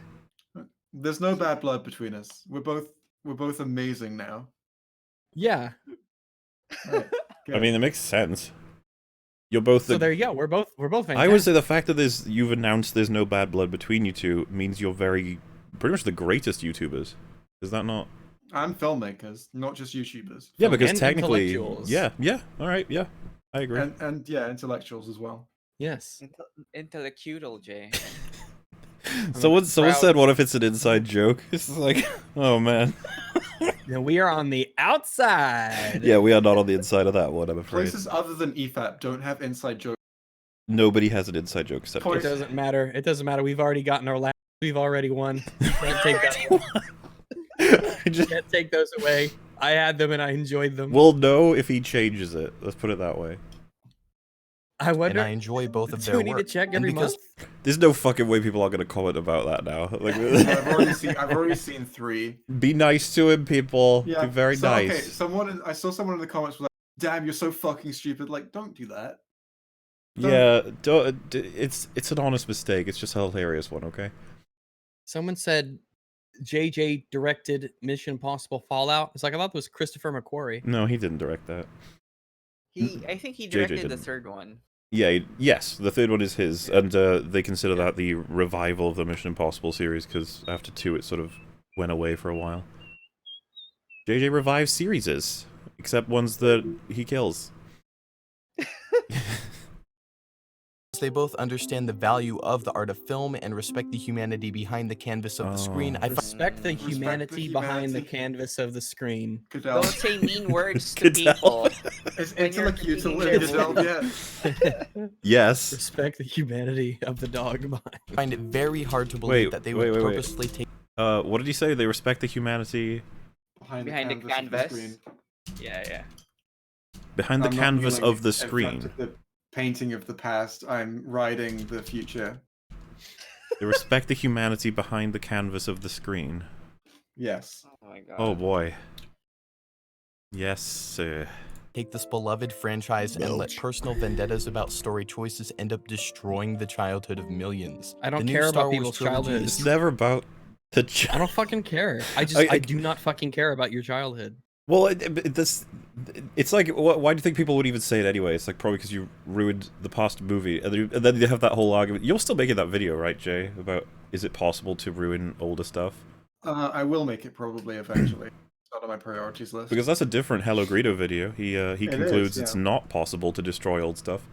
There's no bad blood between us. We're both amazing now. Yeah. Right. I mean, it makes sense. You're both. So there you go. We're both fantastic. I would say the fact that you've announced there's no bad blood between you two means you're pretty much the greatest YouTubers. Is that not? I'm filmmakers, not just YouTubers. Yeah, because and technically, intellectuals. yeah, all right, yeah, I agree. And yeah, intellectuals as well. Yes. Intellectual J. Someone proud- said, "What if it's an inside joke?" It's like, oh man. Yeah, we are on the outside. Yeah, we are not on the inside of that one, I'm afraid. Places other than EFAP don't have inside jokes. Nobody has an inside joke except It us. doesn't matter. It doesn't matter. We've already gotten our last. We've already won. Can't take that. Can't take those away. I had them and I enjoyed them. We'll know if he changes it. Let's put it that way. I wonder. And I enjoy both of do their we need to work. check And every because month? There's no fucking way people are going to comment about that now. Like, I've already seen 3. be nice to him, people. Yeah, Be very so, nice. Okay, I saw someone in the comments was like, "Damn, you're so fucking stupid." Like, don't do that. Yeah, it's an honest mistake. It's just a hilarious one, okay? Someone said JJ directed Mission Impossible Fallout. It's like I thought it was Christopher McQuarrie. No, he didn't direct that. I think he JJ directed the didn't. third one. Yeah, yes, the third one is his, and they consider that the revival of the Mission Impossible series, because after 2 it sort of went away for a while. JJ revives series, except ones that he kills. they both understand the value of the art of film and respect the humanity behind the canvas of the screen, I Respect the Respect the humanity behind the humanity. canvas of the screen. Goodell. Don't say mean words to Goodell. people. It's when you're intellectual. critiquing their Goodell, yeah. Yes. Respect the humanity of the dog behind. find it very hard to believe Wait, that they would wait. purposely take What did you say? They respect the humanity Behind Behind the of the canvas. screen. Yeah. behind the I'm not canvas kneeling of the in front screen. of the painting of the past. I'm riding the future. They respect the humanity behind the canvas of the screen. Yes. Oh my god. Oh boy. Yes, sir. take this beloved franchise and let personal vendettas about story choices end up destroying the childhood of millions. I don't The new care Star about Wars people's trilogy childhoods. is It's never about the I don't fucking care. I do not fucking care about your childhood. Well, it's like, why do you think people would even say it anyway? It's like probably because you ruined the past movie, and then you have that whole argument. You're still making that video, right, Jay? About is it possible to ruin older stuff? I will make it probably eventually. It's not on my priorities list. Because that's a different Hello Greedo video. He concludes it's yeah. not possible to destroy old stuff.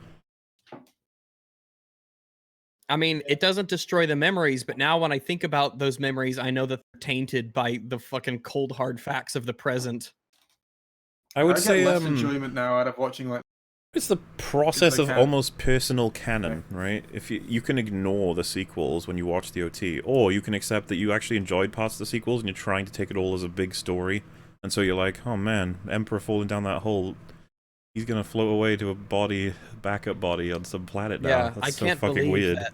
I mean, it doesn't destroy the memories, but now when I think about those memories, I know that they're tainted by the fucking cold hard facts of the present. I would get say less enjoyment now out of watching like. it's the process like of that. almost personal canon, right? If you can ignore the sequels when you watch the OT, or you can accept that you actually enjoyed parts of the sequels and you're trying to take it all as a big story, and so you're like, oh man, Emperor falling down that hole, he's gonna float away to a backup body on some planet now. Yeah, That's I so can't fucking believe weird. that.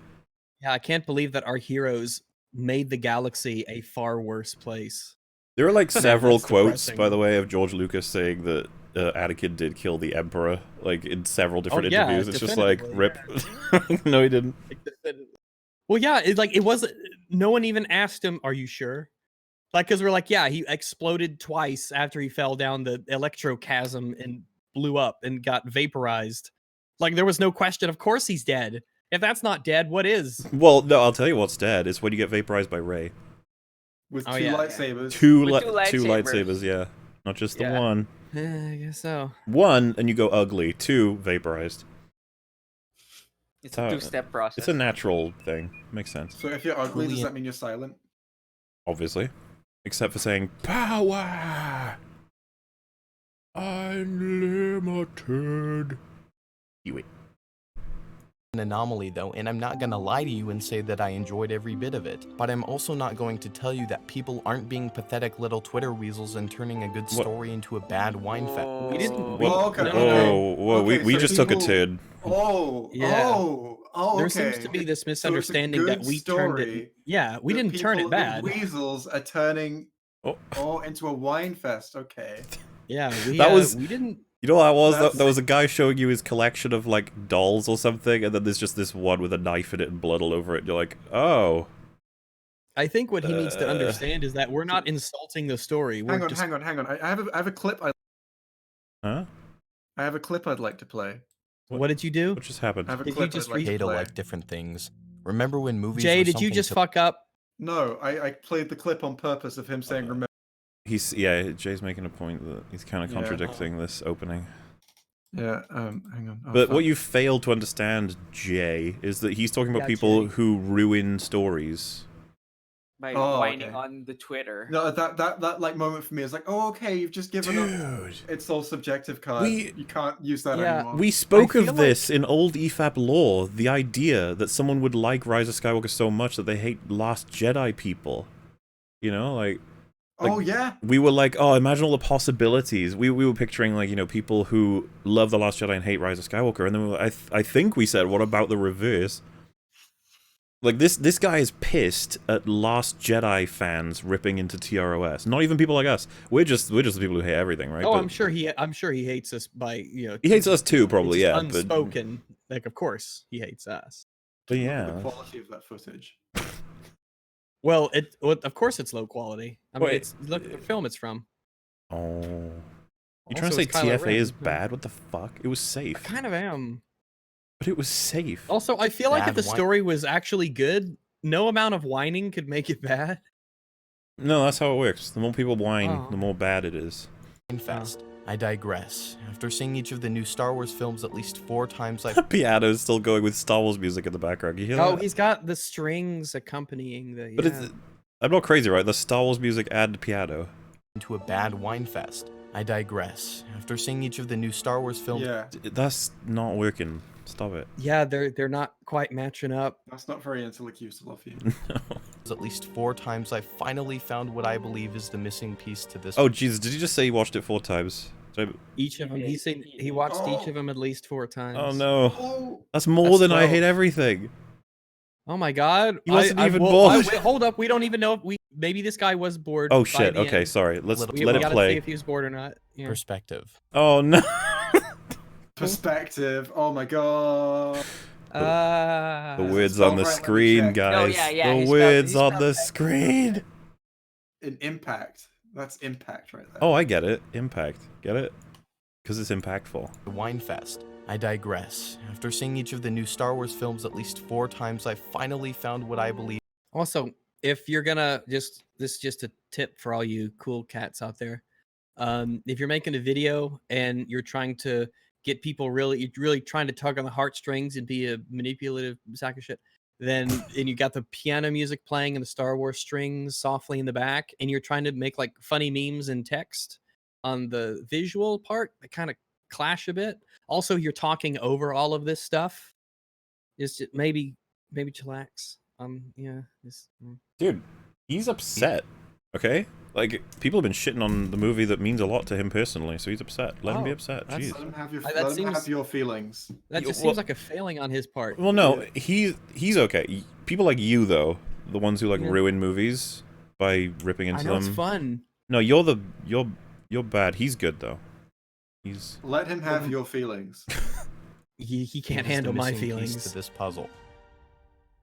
Yeah, I can't believe that our heroes made the galaxy a far worse place. There are like several That's quotes, depressing. by the way, of George Lucas saying that Anakin did kill the Emperor, like in several different yeah, interviews. It's just like, definitively, rip. No, he didn't. Well, yeah, it wasn't. No one even asked him, "Are you sure?" Like, because we're like, yeah, he exploded twice after he fell down the electrochasm and blew up and got vaporized. Like, there was no question. Of course, he's dead. If that's not dead, what is? Well, no, I'll tell you what's dead. It's when you get vaporized by Rey. With Oh, two yeah. lightsabers. Two With two lightsabers, lightsabers. yeah. Not just the Yeah. one. I guess so. One, and you go ugly. Two, vaporized. It's So, a two-step process. It's a natural thing. Makes sense. So if you're ugly, does Brilliant. that mean you're silent? Obviously. Except for saying, power! Unlimited. You wait. an anomaly though, and I'm not gonna lie to you and say that I enjoyed every bit of it. But I'm also not going to tell you that people aren't being pathetic little Twitter weasels and turning a good story into a bad wine fest. We didn't. Well, okay, no, whoa, whoa, okay, we so just took a people- turn. Yeah. Oh, There okay. seems to be this So it's a misunderstanding that good we turned it. story Yeah, we that didn't turn people- it bad. The weasels are turning Oh. into a wine fest. Okay. Yeah, That was- we didn't. You know what that was? That's- There was a guy showing you his collection of, like, dolls or something, and then there's just this one with a knife in it and blood all over it, and you're like, oh. I think what he needs to understand is that we're not insulting the story. We're Hang on. I have a clip. Huh? I have a clip I'd like to play. What did you do? What just happened? I have a Did you clip just I'd like to Potato play. like different things. Remember when movies Jay, were did you something just to- fuck up? No, I played the clip on purpose of him saying remember. Jay's making a point that he's kind of Yeah. contradicting this opening. Yeah, hang on. Oh, But fuck. what you fail to understand, Jay, is that he's talking about Yeah, people Jay. who ruin stories. By Oh, whining okay. on the Twitter. No, that like moment for me is like, oh, okay, you've just given up. Dude, It's all subjective card. We- You can't use that Yeah, anymore. we spoke feel of this in old EFAP lore. The idea that someone would like Rise of Skywalker so much that they hate Last Jedi people. You know, like Oh yeah. we were like, oh, imagine all the possibilities. We were picturing, like, you know, people who love The Last Jedi and hate Rise of Skywalker, and then we were, I think we said, what about the reverse? Like, this guy is pissed at Last Jedi fans ripping into TROS. Not even people like us. We're just the people who hate everything, right? Oh, But I'm sure he hates us by, you know. he hates us too, probably, it's yeah. unspoken. Like, of course he hates us. But Look at yeah. the quality of that footage. Well, of course it's low quality. I mean, Wait. look at the film it's from. Oh. You Also, trying to say it's Kylo TFA Ren. is Yeah. bad? What the fuck? It was I safe. kind of am. But it was safe. Also, I feel like if Bad the wine- story was actually good, no amount of whining could make it bad. No, that's how it works. The more people whine, Oh. the more bad it is. Fest. I digress. After seeing each of the new Star Wars films at least 4 times, I've Piano's still going with Star Wars music in the background. You hear Oh, that? he's got the strings accompanying the. But yeah. I'm not crazy, right? The Star Wars music and piano. into a bad wine fest. I digress. After seeing each of the new Star Wars films, Yeah, That's not working. Stop it. Yeah, they're not quite matching up. that's not very intellectual of you. at least 4 times, I finally found what I believe is the missing piece to this. Oh, Jesus. Did you just say you watched it 4 times? Did Each of them, he watched each of them at least 4 times. Oh, no. Oh, That's more That's than I 12. hate everything. Oh my God! He wasn't even wait, bored. hold up, we don't even know if maybe this guy was bored. Oh, by shit. the Okay, end. sorry. Let's Little- We, let we it gotta see play. if he was bored or not. Yeah. Perspective. Oh, no. perspective. Oh my god. The Uh, words spelled on the right, let me screen, check. guys. yeah, yeah, The he spelled- words he on spelled the that. screen. An impact. That's impact right there. Oh, I get it. Impact. Get it? Because it's impactful. The Wine Fest. I digress. After seeing each of the new Star Wars films at least 4 times, I finally found what I believe Also, if you're gonna this is just a tip for all you cool cats out there. If you're making a video and you're trying to get people you're really trying to tug on the heartstrings and be a manipulative sack of shit, then and you got the piano music playing and the Star Wars strings softly in the back, and you're trying to make like funny memes and text on the visual part, that kind of clash a bit. Also, you're talking over all of this stuff. Just maybe chillax. Yeah. Dude, he's upset. Okay? Like, people have been shitting on the movie that means a lot to him personally, so he's upset. Let him be Oh, upset. that's- Jeez. Let him have your, That let him seems- have your feelings. That You- just well- seems like a failing on his part. Well, no, he's okay. People like you, though, the ones who like Yeah. ruin movies by ripping I into know them. it's fun. No, you're bad. He's good though. He's Let him have your feelings. He can't is the handle my missing piece feelings. to this puzzle.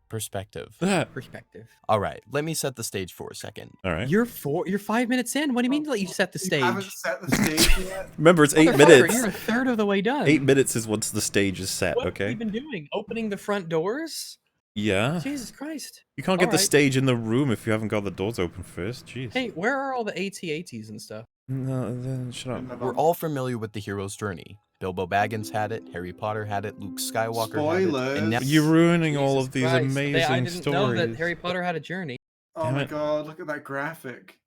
Perspective. Perspective. All right, let me set the stage for a second. all right. You're 5 minutes in. What do you mean to let you set the You haven't stage? set the stage yet. Remember, it's 8 Motherfucker, minutes. You're a third of the way done. 8 minutes is once the stage is set. What have Okay. you been doing? Opening the front doors? Yeah. Jesus Christ. You can't get the Alright. stage in the room if you haven't got the doors open first. Jeez. Hey, where are all the AT-ATs and stuff? No, then shut up. We're all familiar with the hero's journey. Bilbo Baggins had it, Harry Potter had it, Luke Skywalker had it, Spoilers. and now You're ruining all Jesus of these Christ. amazing I didn't know that stories. Harry Potter had a journey. Oh Damn my it. god, look at that graphic.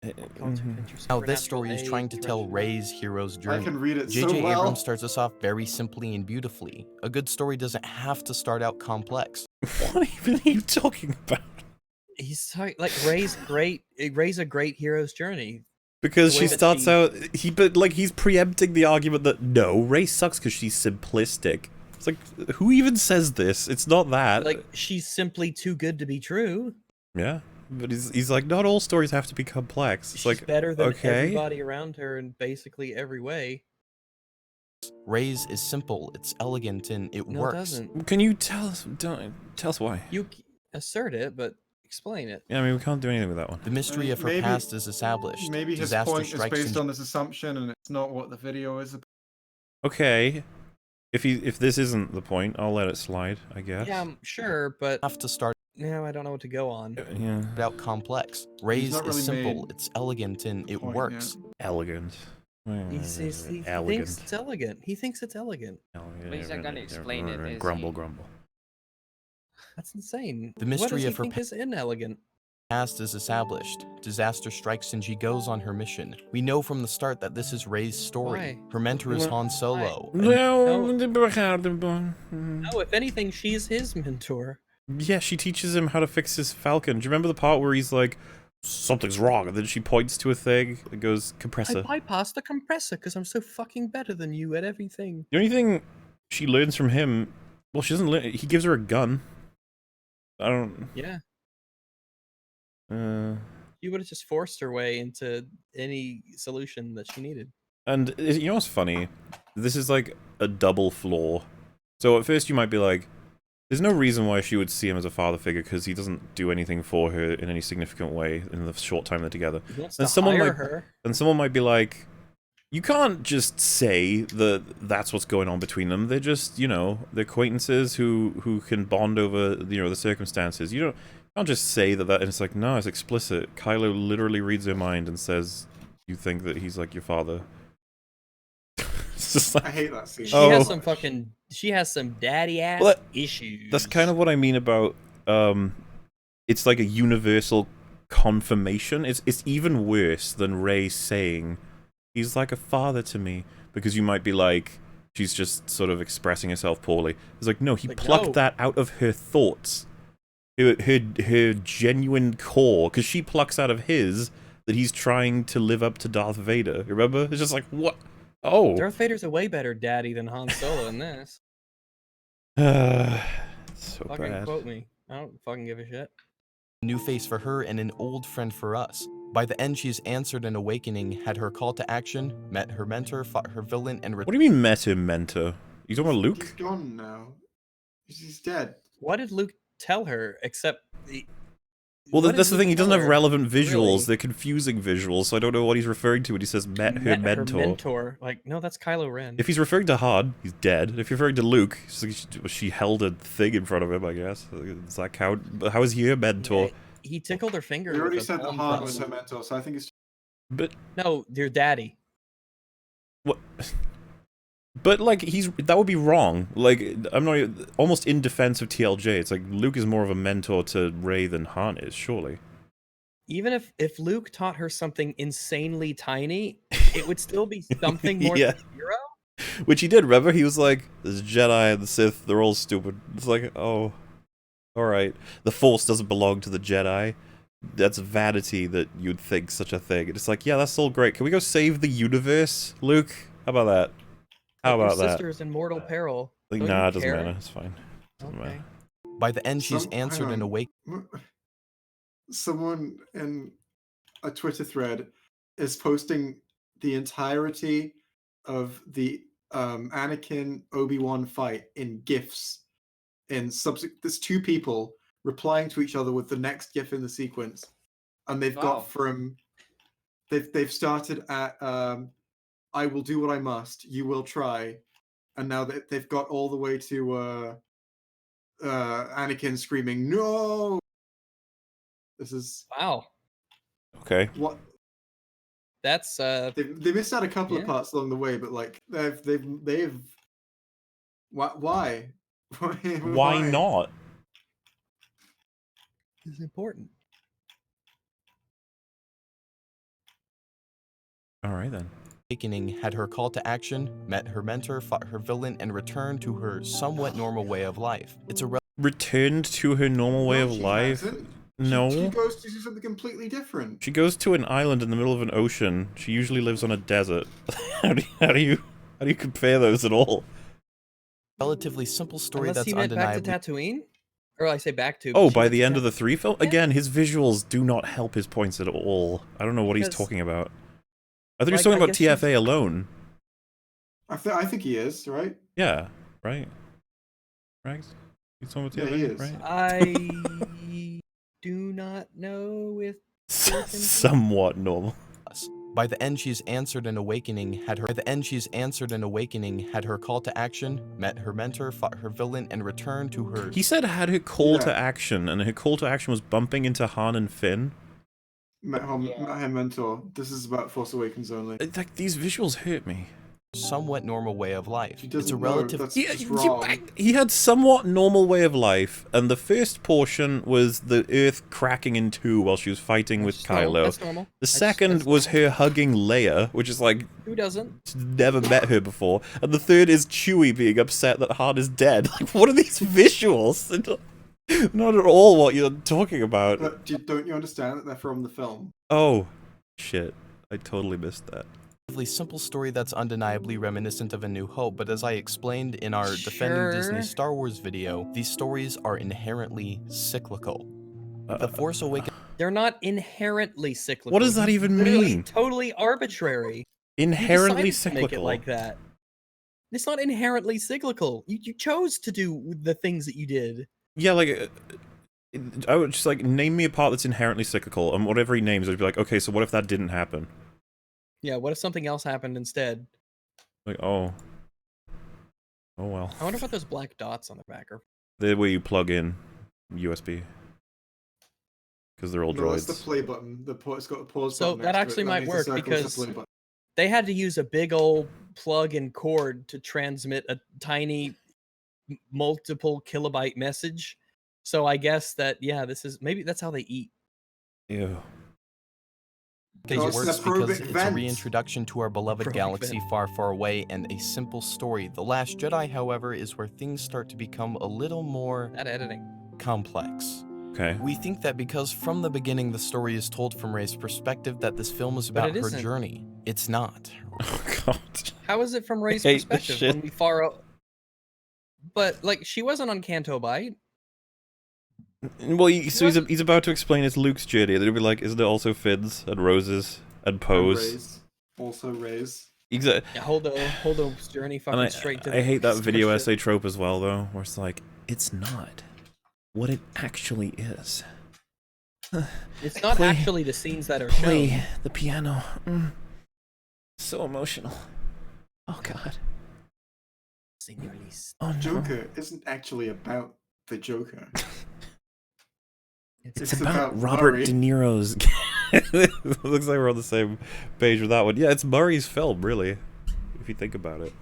Now, this story is trying to tell Rey's hero's I journey. can read it so J.J. well. Abrams starts us off very simply and beautifully. A good story doesn't have to start out complex. What even are you talking about? He's like Rey's great. Rey's a great hero's journey. Because The way she that starts she- out, he's preempting the argument that no, Rey sucks because she's simplistic. It's like, who even says this? It's not that. Like she's simply too good to be true. Yeah, but he's like, not all stories have to be complex. It's She's like, better than okay. everybody around her in basically every way. Rey's is simple, it's elegant, and it No, it works. doesn't. Can you tell us? Tell us why? You assert it, but explain it. Yeah, I mean, we can't do anything with that one. The mystery of her Maybe- past is established. Maybe his Disaster point is strikes based and on this assumption, and it's not what the video is about. Okay, if this isn't the point, I'll let it slide. I guess. Yeah, I'm sure, but have to start now I don't know what to go on. Yeah. out complex. Rey's not really is simple, made it's elegant, and it point works. Elegant. He thinks Elegant. it's elegant. He thinks it's elegant. But he's not gonna explain it, is Grumble, he? grumble. That's insane. The what mystery does he of her think is inelegant? Past is established. Disaster strikes and she goes on her mission. We know from the start that this is Rey's story. Why? Her mentor is Why? Han Solo. and No, if anything, she's his mentor. Yeah, she teaches him how to fix his Falcon. Do you remember the part where he's like, something's wrong, and then she points to a thing that goes, compressor. I bypassed the compressor because I'm so fucking better than you at everything. The only thing she learns from him, well, she doesn't learn, he gives her a gun. I don't, Yeah, uh, you would have just forced her way into any solution that she needed. and you know what's funny? This is like a double flaw. So at first you might be like, there's no reason why she would see him as a father figure because he doesn't do anything for her in any significant way in the short time they're together. He wants And to someone hire like- her. And someone might be like, you can't just say that that's what's going on between them. They're just, you know, they're acquaintances who can bond over, you know, the circumstances. You can't just say that, and it's like, no, it's explicit. Kylo literally reads her mind and says, you think that he's like your father. It's just like, I hate that scene. She Oh. has some fucking. She has some daddy ass Well, issues. that's kind of what I mean about, it's like a universal confirmation. It's even worse than Rey saying, he's like a father to me, because you might be like, she's just sort of expressing herself poorly. It's like, no, he Like, plucked no. that out of her thoughts. Her genuine core, because she plucks out of his that he's trying to live up to Darth Vader. Remember? It's just like, what? Oh. Darth Vader's a way better daddy than Han Solo in this. So Fucking bad. quote me. I don't fucking give a shit. new face for her and an old friend for us. By the end, she's answered an awakening, had her call to action, met her mentor, fought her villain, and What do you mean met him, mentor? You talking about He's Luke? gone now. He's dead. What did Luke tell her except Well, what did that's the Luke thing, he doesn't tell have her? relevant visuals. Really? They're confusing visuals, so I don't know what he's referring to when he says met her mentor. Like, no, that's Kylo Ren. If he's referring to Han, he's dead. If you're referring to Luke, she held a thing in front of him, I guess. Does that count? How is he her mentor? Yeah, he tickled her finger. We already with a said that palm Han was thumb. her mentor, so I think it's But No, your daddy. what? But like that would be wrong. Like I'm not almost in defense of TLJ. It's like Luke is more of a mentor to Rey than Han is, surely. Even if Luke taught her something insanely tiny, it would still be something more Yeah. than zero. Which he did. Remember, he was like, "The Jedi and the Sith, they're all stupid." It's like, oh, all right. The Force doesn't belong to the Jedi. That's vanity that you'd think such a thing. And it's like, yeah, that's all great. Can we go save the universe, Luke? How about that? How Like, about your that? sister's in mortal peril. Like, Don't nah, you it doesn't care? matter. It's fine. Doesn't Okay. matter. by the end, she's Some- hang answered an on. awakening. someone in a Twitter thread is posting the entirety of the Anakin Obi-Wan fight in GIFs. There's two people replying to each other with the next GIF in the sequence, and they've Wow. got from they've started at I will do what I must, you will try, and now they've got all the way to Anakin screaming no. This is Wow. Okay. what That's they missed out a couple of Yeah. parts along the way, but like they've why Why not? is important. All right then. Awakening had her call to action, met her mentor, fought her villain, and returned to her somewhat normal way of life. It's a Returned to her normal way No, of she life? hasn't. No. She goes to do something completely different. She goes to an island in the middle of an ocean. She usually lives on a desert. how do you compare those at all? relatively simple story Unless that's he meant back to undeniably Tatooine? Or I say back to. Oh, she by went the to end of the 3 film? Yeah. Again, his visuals do not help his points at all. I don't know what he's Because- talking about. I thought he was Like, talking I about guess she's- TFA alone. I think he is, right? Yeah, right? Rags? He's talking about Yeah, TFA, he is. right? I do not know if Somewhat normal. By the end, she's answered an awakening, had her call to action, met her mentor, fought her villain, and returned to her. He said had her call to Yeah. action, and her call to action was bumping into Han and Finn. Met him mentor. This is about Force Awakens only. Like, these visuals hurt me. somewhat normal way of life. She It's a doesn't know, relative. that's just wrong. He had somewhat normal way of life, and the first portion was the Earth cracking in two while she was fighting with Kylo. That's normal. The second was her hugging Leia, which is like, Who doesn't? she's never met her before. And the third is Chewie being upset that Han is dead. Like, what are these visuals? They're not at all what you're talking about. But don't you understand that they're from the film? Oh, shit. I totally missed that. Simple story that's undeniably reminiscent of A New Hope, but as I explained in our Defending Disney Sure. Star Wars video, these stories are inherently cyclical. The Force Awakens They're not inherently cyclical. What does that You even literally mean? Totally arbitrary. You Inherently decided to make it cyclical. like that. It's not inherently cyclical. You chose to do the things that you did. Yeah, like, I would just, like, name me a part that's inherently cyclical, and whatever he names, I'd be like, okay, so what if that didn't happen? Yeah, what if something else happened instead? Like, oh. Oh well. I wonder what those black dots on the back are. They're where you plug in USB. Because they're all No, it's the droids. play button. It's got a pause So button. that next to actually it. might means the work circle's the because play button. they had to use a big old plug and cord to transmit a tiny multiple kilobyte message. So I guess that, yeah, this is maybe that's how they eat. Ew. No, it's works the because probic it's a vent. reintroduction to our beloved Probic galaxy vent. far, far away and a simple story. The Last Jedi, however, is where things start to become a little more That editing. complex. Okay. We think that because from the beginning the story is told from Rey's perspective that this film is But about it her isn't. journey. It's not. Oh god. How is it from Rey's hate this perspective shit. when we far out? But like she wasn't on Canto Bight. Well, so he's about to explain it's Luke's journey, and it'll be like, isn't it also Finn's and Rose's and And Poe's? Rey's. Also Rey's. Yeah, Holdo's journey fucking And straight to I hate that start video shit. essay trope as well, though, where it's like, it's not what it actually is. It's not Play- actually the scenes that are shown. the piano. So emotional. Oh god. Senor Lis. Oh no. Joker isn't actually about the Joker. It's It's about about Robert Murray. De Niro's. Looks like we're on the same page with that one. Yeah, it's Murray's film, really, if you think about it.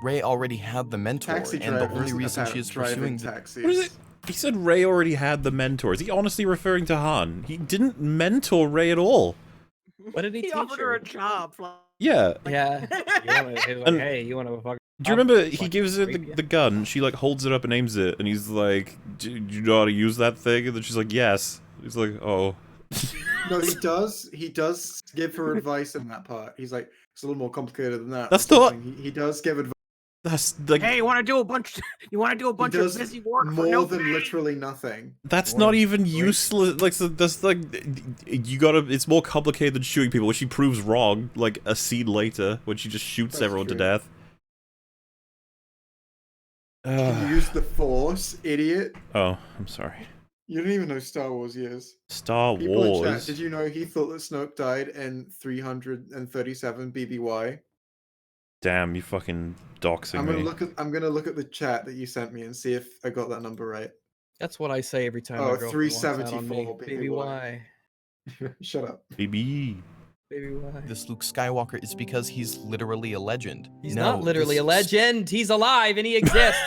Rey already had the mentor, Taxi and the Driver only isn't reason about she is driving pursuing taxis. What is it? He said Rey already had the mentor. Is he honestly referring to Han? He didn't mentor Rey at all. What did he He teach offered her her? a job. Yeah. Yeah. He's like, And- hey, you want to fuck? Do you remember he fucking gives her creep, yeah. the gun? She like holds it up and aims it, and he's like, "Do you know how to use that thing?" And then she's like, "Yes." He's like, "Oh." No, he does. He does give her advice in that part. He's like, it's a little more complicated than that. or That's not- something. He does give advice. That's like Hey, you want to do a bunch? You want to do a bunch of does busy work for more no than pay? literally nothing. that's not even useless. Like so that's like you gotta. It's more complicated than shooting people, which she proves wrong. Like a scene later when she just shoots That's everyone to true. death. Can you use the Force, idiot? Oh, I'm sorry. You don't even know Star Wars years. Star People in chat, Wars. did you know he thought that Snoke died in 337 BBY? Damn, you fucking doxing I'm me. gonna look at the chat that you sent me and see if I got that number right. That's what I say every time. Oh, my girlfriend walks out on me. 374 Baby, why? Shut up. Baby. Baby, why? this Luke Skywalker is because he's literally a legend. He's No, not literally a this- legend. He's alive and he exists.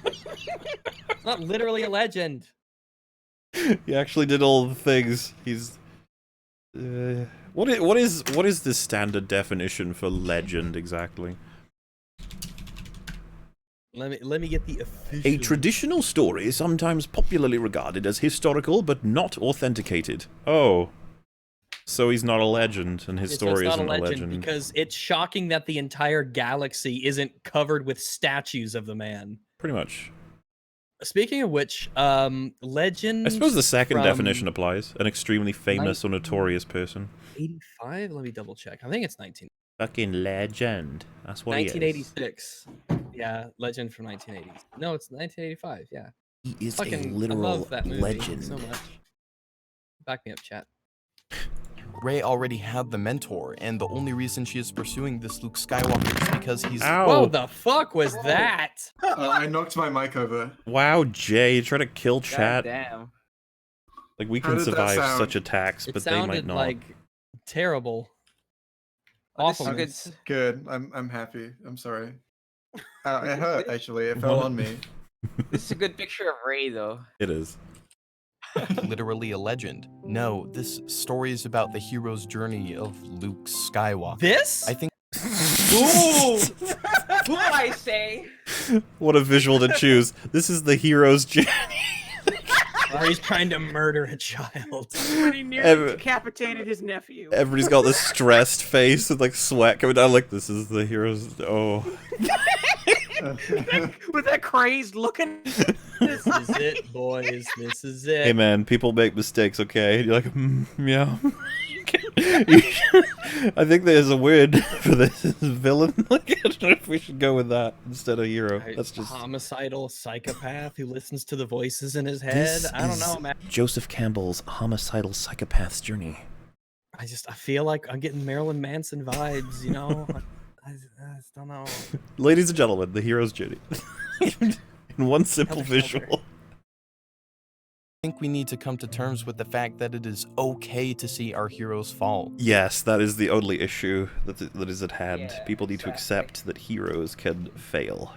It's not literally a legend. He actually did all the things. He's What is the standard definition for legend exactly? Let me get the official. A traditional story sometimes popularly regarded as historical but not authenticated. Oh. So he's not a legend, and his So story it's not isn't a legend because it's shocking that the entire galaxy isn't covered with statues of the man. Pretty much. Speaking of which, legend. I suppose the second from definition applies. An extremely famous or notorious person. 85? Let me double check. I think it's 19. Fucking legend. That's what he is. 1986. Yeah, legend from 1980s. No, it's 1985. Yeah. He is Fucking, a I literal love that movie legend. so much. Back me up, chat. Rey already had the mentor, and the only reason she is pursuing this Luke Skywalker is because he's. Whoa, the fuck was that? I knocked my mic over. Wow, Jay, you try to kill God chat. damn. Like, we How can did that survive sound? such attacks, It but they might sounded not. like terrible. Oh, this is Awfulness. Good. I'm happy. I'm sorry. It hurt actually. It fell on me. This is a good picture of Rey, though. It is. Literally a legend. No, this story is about the hero's journey of Luke Skywalker. This? I think. Ooh! I say. What a visual to choose. This is the hero's journey. Or he's trying to murder a child. When he nearly decapitated his nephew. Everybody's got this stressed face with like sweat coming down. Like, this is the hero's. Oh. With that crazed looking. This is it, boys. This is it. Hey man, people make mistakes, okay? You're like, yeah. I think there's a word for this villain. Like, I don't know if we should go with that instead of hero. That's just homicidal psychopath who listens to the voices in his head. This I don't is know, man. Joseph Campbell's homicidal psychopath's journey. I feel like I'm getting Marilyn Manson vibes, you know? I just don't know. Ladies and gentlemen, the hero's journey. In one simple Helter Skelter. visual. I think we need to come to terms with the fact that it is okay to see our heroes fall. Yes, that is the only issue that is at hand. Yeah, People need to exactly. accept that heroes can fail.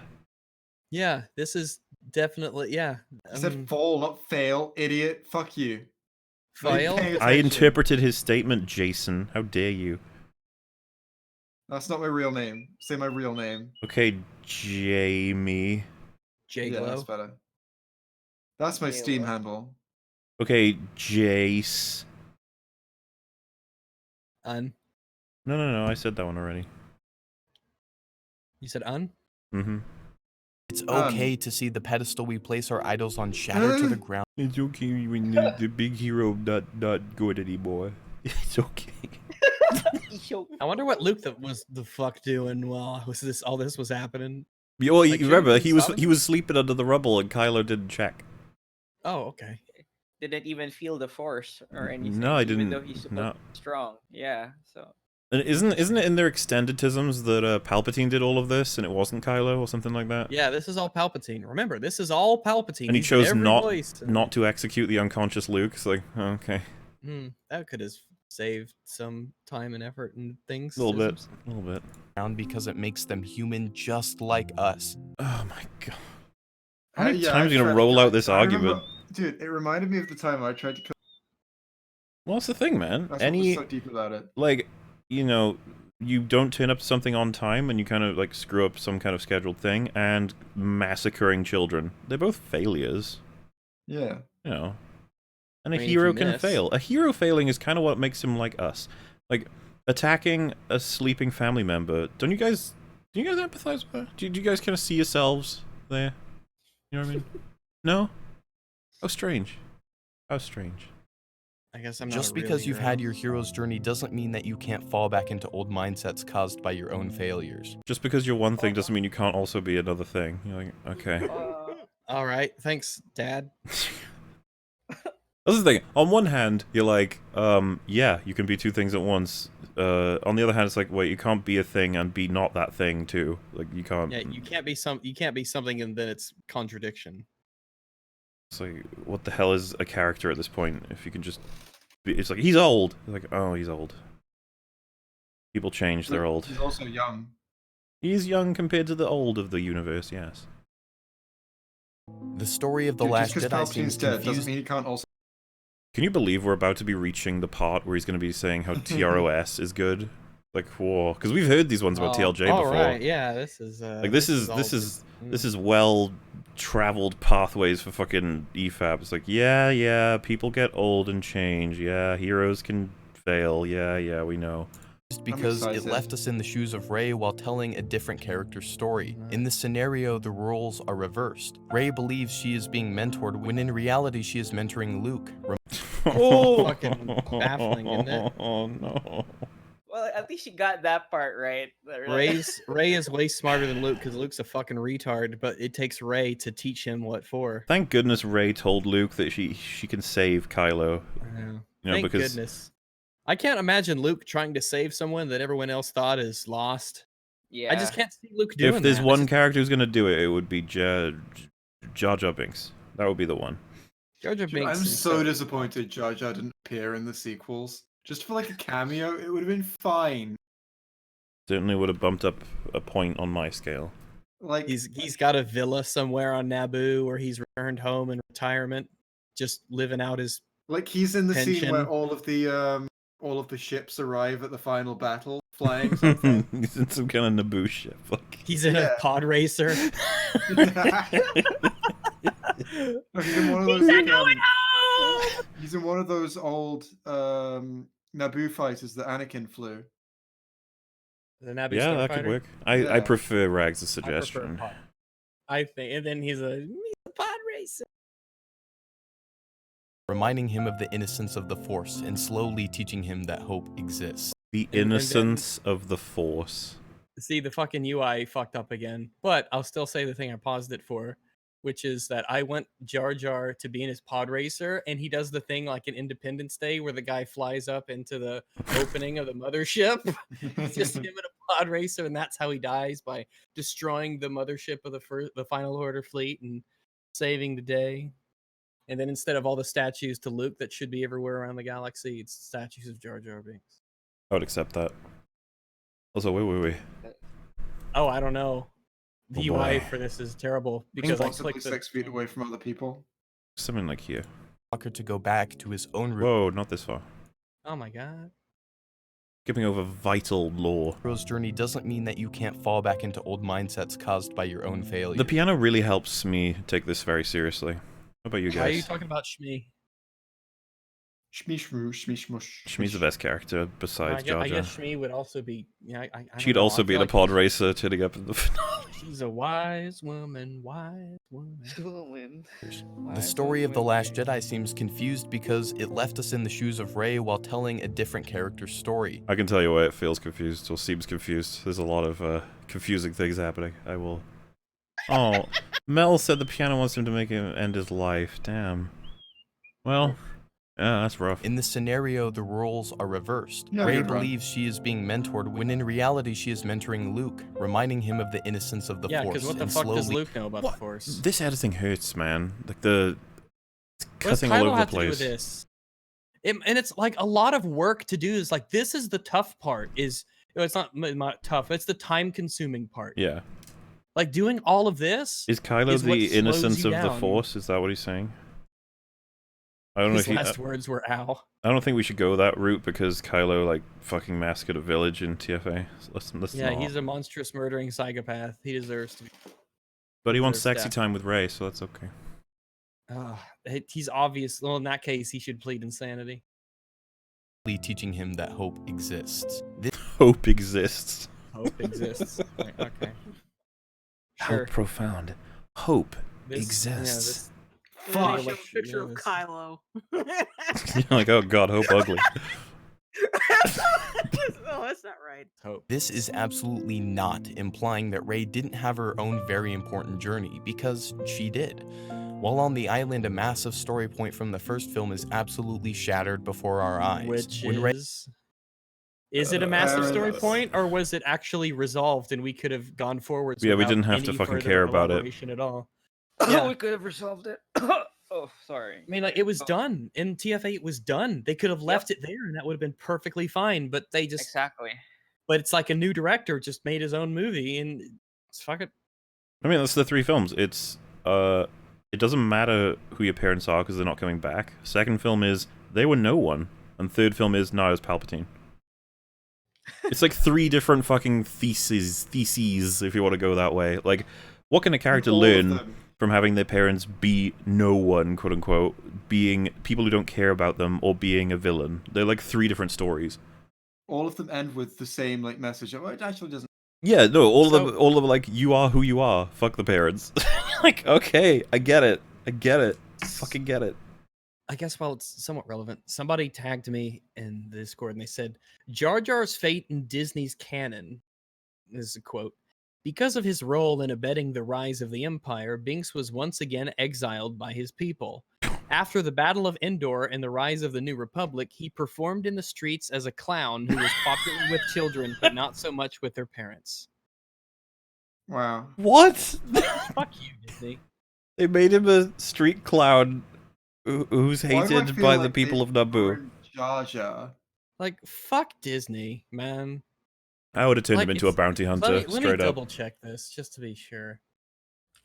Yeah, this is definitely, yeah. I said fall, not fail, idiot. Fuck you. Fail? Pay I attention. interpreted his statement, Jason. How dare you? That's not my real name. Say my real name. Okay, Jamie. J-Glow. Yeah, that's better. That's my Steam Halo. handle. Okay, Jace. Un. No, I said that one already. You said un? Mm-hmm. It's okay to see the pedestal we place our idols on shatter to the ground. It's okay when the big hero not good anymore. It's okay. I wonder what Luke was the fuck doing while all this was happening. Well, Like, you shouldn't remember he he stop it? was sleeping under the rubble and Kylo didn't check. Oh, okay. Didn't even feel the force or anything. No, I Even didn't. though he's supposed No. to be strong. Yeah, so. And isn't it in their extended tisms that Palpatine did all of this and it wasn't Kylo or something like that? Yeah, this is all Palpatine. Remember, this is all Palpatine. And he He's in chose every not voice. not to execute the unconscious Luke. It's like, oh, okay, That could have saved some time and effort and things. a little isms. bit. Because it makes them human just like us. Oh my god! How many Yeah, times are you I gonna tried- roll out this I remember- argument? Dude, it reminded me of the time I tried to kill. Well, that's the thing, man. That's what Any was so deep about it. like, you know, you don't turn up to something on time and you kind of like screw up some kind of scheduled thing, and massacring children. They're both failures, Yeah. you know. And I a mean, if hero you can miss- fail. A hero failing is kind of what makes him like us. Like attacking a sleeping family member. Do you guys empathize with that? Do you guys kind of see yourselves there? You know what I mean? No? How strange. How strange. I guess I'm not Just a real because you've hero. had your hero's journey doesn't mean that you can't fall back into old mindsets caused by your own failures. Just because you're one thing doesn't mean you can't also be another thing. You're like, okay. All right, thanks, Dad. That's the thing. On one hand, you're like, yeah, you can be two things at once. On the other hand, it's like, wait, you can't be a thing and be not that thing too. Like, you can't. Yeah, you can't be something and then it's contradiction. It's like, what the hell is a character at this point? If you can just, it's like he's old. It's like, oh, he's old. People change. They're old. He's also young. He's young compared to the old of the universe. Yes. The story of The Dude, Last just because Jedi seems Palpatine's dead doesn't confused. mean he can't also Can you believe we're about to be reaching the part where he's going to be saying how TROS is good? Like, whoa, because we've heard these ones about TLJ before. Right, yeah, this is like this is well traveled pathways for fucking EFAP. It's like, yeah, people get old and change. Yeah, heroes can fail. Yeah, we know. Just because it left us in the shoes of Rey while telling a different character's story. In this scenario, the roles are reversed. Rey believes she is being mentored when in reality she is mentoring Luke. Oh, fucking baffling, isn't it? Oh no. Well, at least you got that part right. Rey is way smarter than Luke because Luke's a fucking retard, but it takes Rey to teach him what for. Thank goodness Rey told Luke that she can save Kylo. Yeah. You know, Thank because goodness. I can't imagine Luke trying to save someone that everyone else thought is lost. Yeah. I just can't see Luke doing that. if there's one character who's gonna do it, it would be Jar Jar Binks. That would be the one. Jar Jar Binks. I'm so disappointed Jar Jar didn't appear in the sequels. Just for like a cameo, it would have been fine. Certainly would have bumped up a point on my scale. Like he's got a villa somewhere on Naboo, or he's returned home in retirement, just living out his. Like he's in the pension. scene where all of the ships arrive at the final battle, flying something. He's in some kind of Naboo ship. Like. He's in a pod racer. He's in one of those. He's in one of those old Naboo fighters that Anakin flew. The Naboo yeah, that could work. I prefer Rags' suggestion. I think, and then he's a pod racer. Reminding him of the innocence of the Force and slowly teaching him that hope exists. The innocence of the Force. See, the fucking UI fucked up again, but I'll still say the thing I paused it for, which is that I want Jar Jar to be in his pod racer, and he does the thing like in Independence Day where the guy flies up into the opening of the mothership. It's just him in a pod racer, and that's how he dies, by destroying the mothership of the Final Order fleet and saving the day. And then instead of all the statues to Luke that should be everywhere around the galaxy, it's statues of Jar Jar Binks. I would accept that. Also, wait. Oh, I don't know. The Oh, UI boy. for this is terrible because I Possibly clicked 6 feet away from other people. Something like here. To go back to his own route. Whoa, not this far. Oh my god. Skipping over vital lore. Hero's journey doesn't mean that you can't fall back into old mindsets caused by your own failure. The piano really helps me take this very seriously. How about you guys? Why are you talking about Shmi? Shmi's the best character besides Jar I Jar. guess Shmi would also be. Yeah, I She'd don't know, also I be feel the like pod racer turning up in the finale. She's a wise woman, wise woman. The story of The Last Jedi seems confused because it left us in the shoes of Rey while telling a different character's story. I can tell you why it feels confused or seems confused. There's a lot of confusing things happening. I will. Oh, Mel said the piano wants him to make him end his life. Damn. Well, yeah, that's rough. In this scenario, the roles are reversed. Yeah, Rey you're right. believes she is being mentored when in reality she is mentoring Luke, reminding him of the innocence of the Yeah, Force. because what the and fuck does slowly... Luke know about the Force? This editing hurts, man. Like the it's What does cutting all Kylo over have the to do with place. this? And it's like a lot of work to do. Is like this is the tough part. Is it's not tough. It's the time-consuming part. Yeah. Like doing all of this. Is Kylo is what the slows innocence you of the down. Force? Is that what he's saying? I don't know His if last words were "ow." I don't think we should go that route because Kylo like fucking massacred a village in TFA. Let's Yeah, not. he's a monstrous murdering psychopath. He deserves to be. But he wants deserves sexy death. time with Rey, so that's okay. He's obvious. Well, in that case, he should plead insanity. teaching him that hope exists. This Hope exists. Hope exists. Like, okay. How Sure. profound. Hope This- exists. And then they Fuck. show a picture of Yes. Kylo. You're like, oh god, Hope ugly. Oh, that's not right. Hope. This is absolutely not implying that Rey didn't have her own very important journey, because she did. While on the island, a massive story point from the first film is absolutely shattered before our eyes. Which When Rey is it a massive story Parallels. point, or was it actually resolved and we could have gone forwards? Yeah, we without didn't have to any fucking further care about it. elaboration at all? Oh, Yeah. we could have resolved it. Oh, sorry. I mean, like it was done in TFA. It was done. They could have left it there, and that would have been perfectly fine. But they just, Exactly. but it's like a new director just made his own movie, and it's fucking. I mean, that's the 3 films. It's it doesn't matter who your parents are because they're not coming back. Second film is They were no one. And third film is, no, it was Palpatine. It's like 3 different fucking theses, if you want to go that way. Like, what can a character learn from having their parents be no one, quote unquote, being people who don't care about them, or being a villain? They're like 3 different stories. All of them end with the same like message. Well, it actually doesn't. Yeah, no, all of them like, you are who you are. Fuck the parents. Like, okay, I get it. Fucking get it. I guess while it's somewhat relevant, somebody tagged me in the Discord and they said, Jar Jar's fate in Disney's canon, this is a quote, because of his role in abetting the rise of the Empire, Binks was once again exiled by his people. After the Battle of Endor and the rise of the New Republic, he performed in the streets as a clown who was popular with children, but not so much with their parents. Wow. What? Fuck you, Disney. They made him a street clown who's Why do I hated feel by like the people they of Naboo. ruined Jar Jar? Like, fuck Disney, man. I would have turned Like, him into a it's- bounty hunter, Let me straight up. double check this, just to be sure.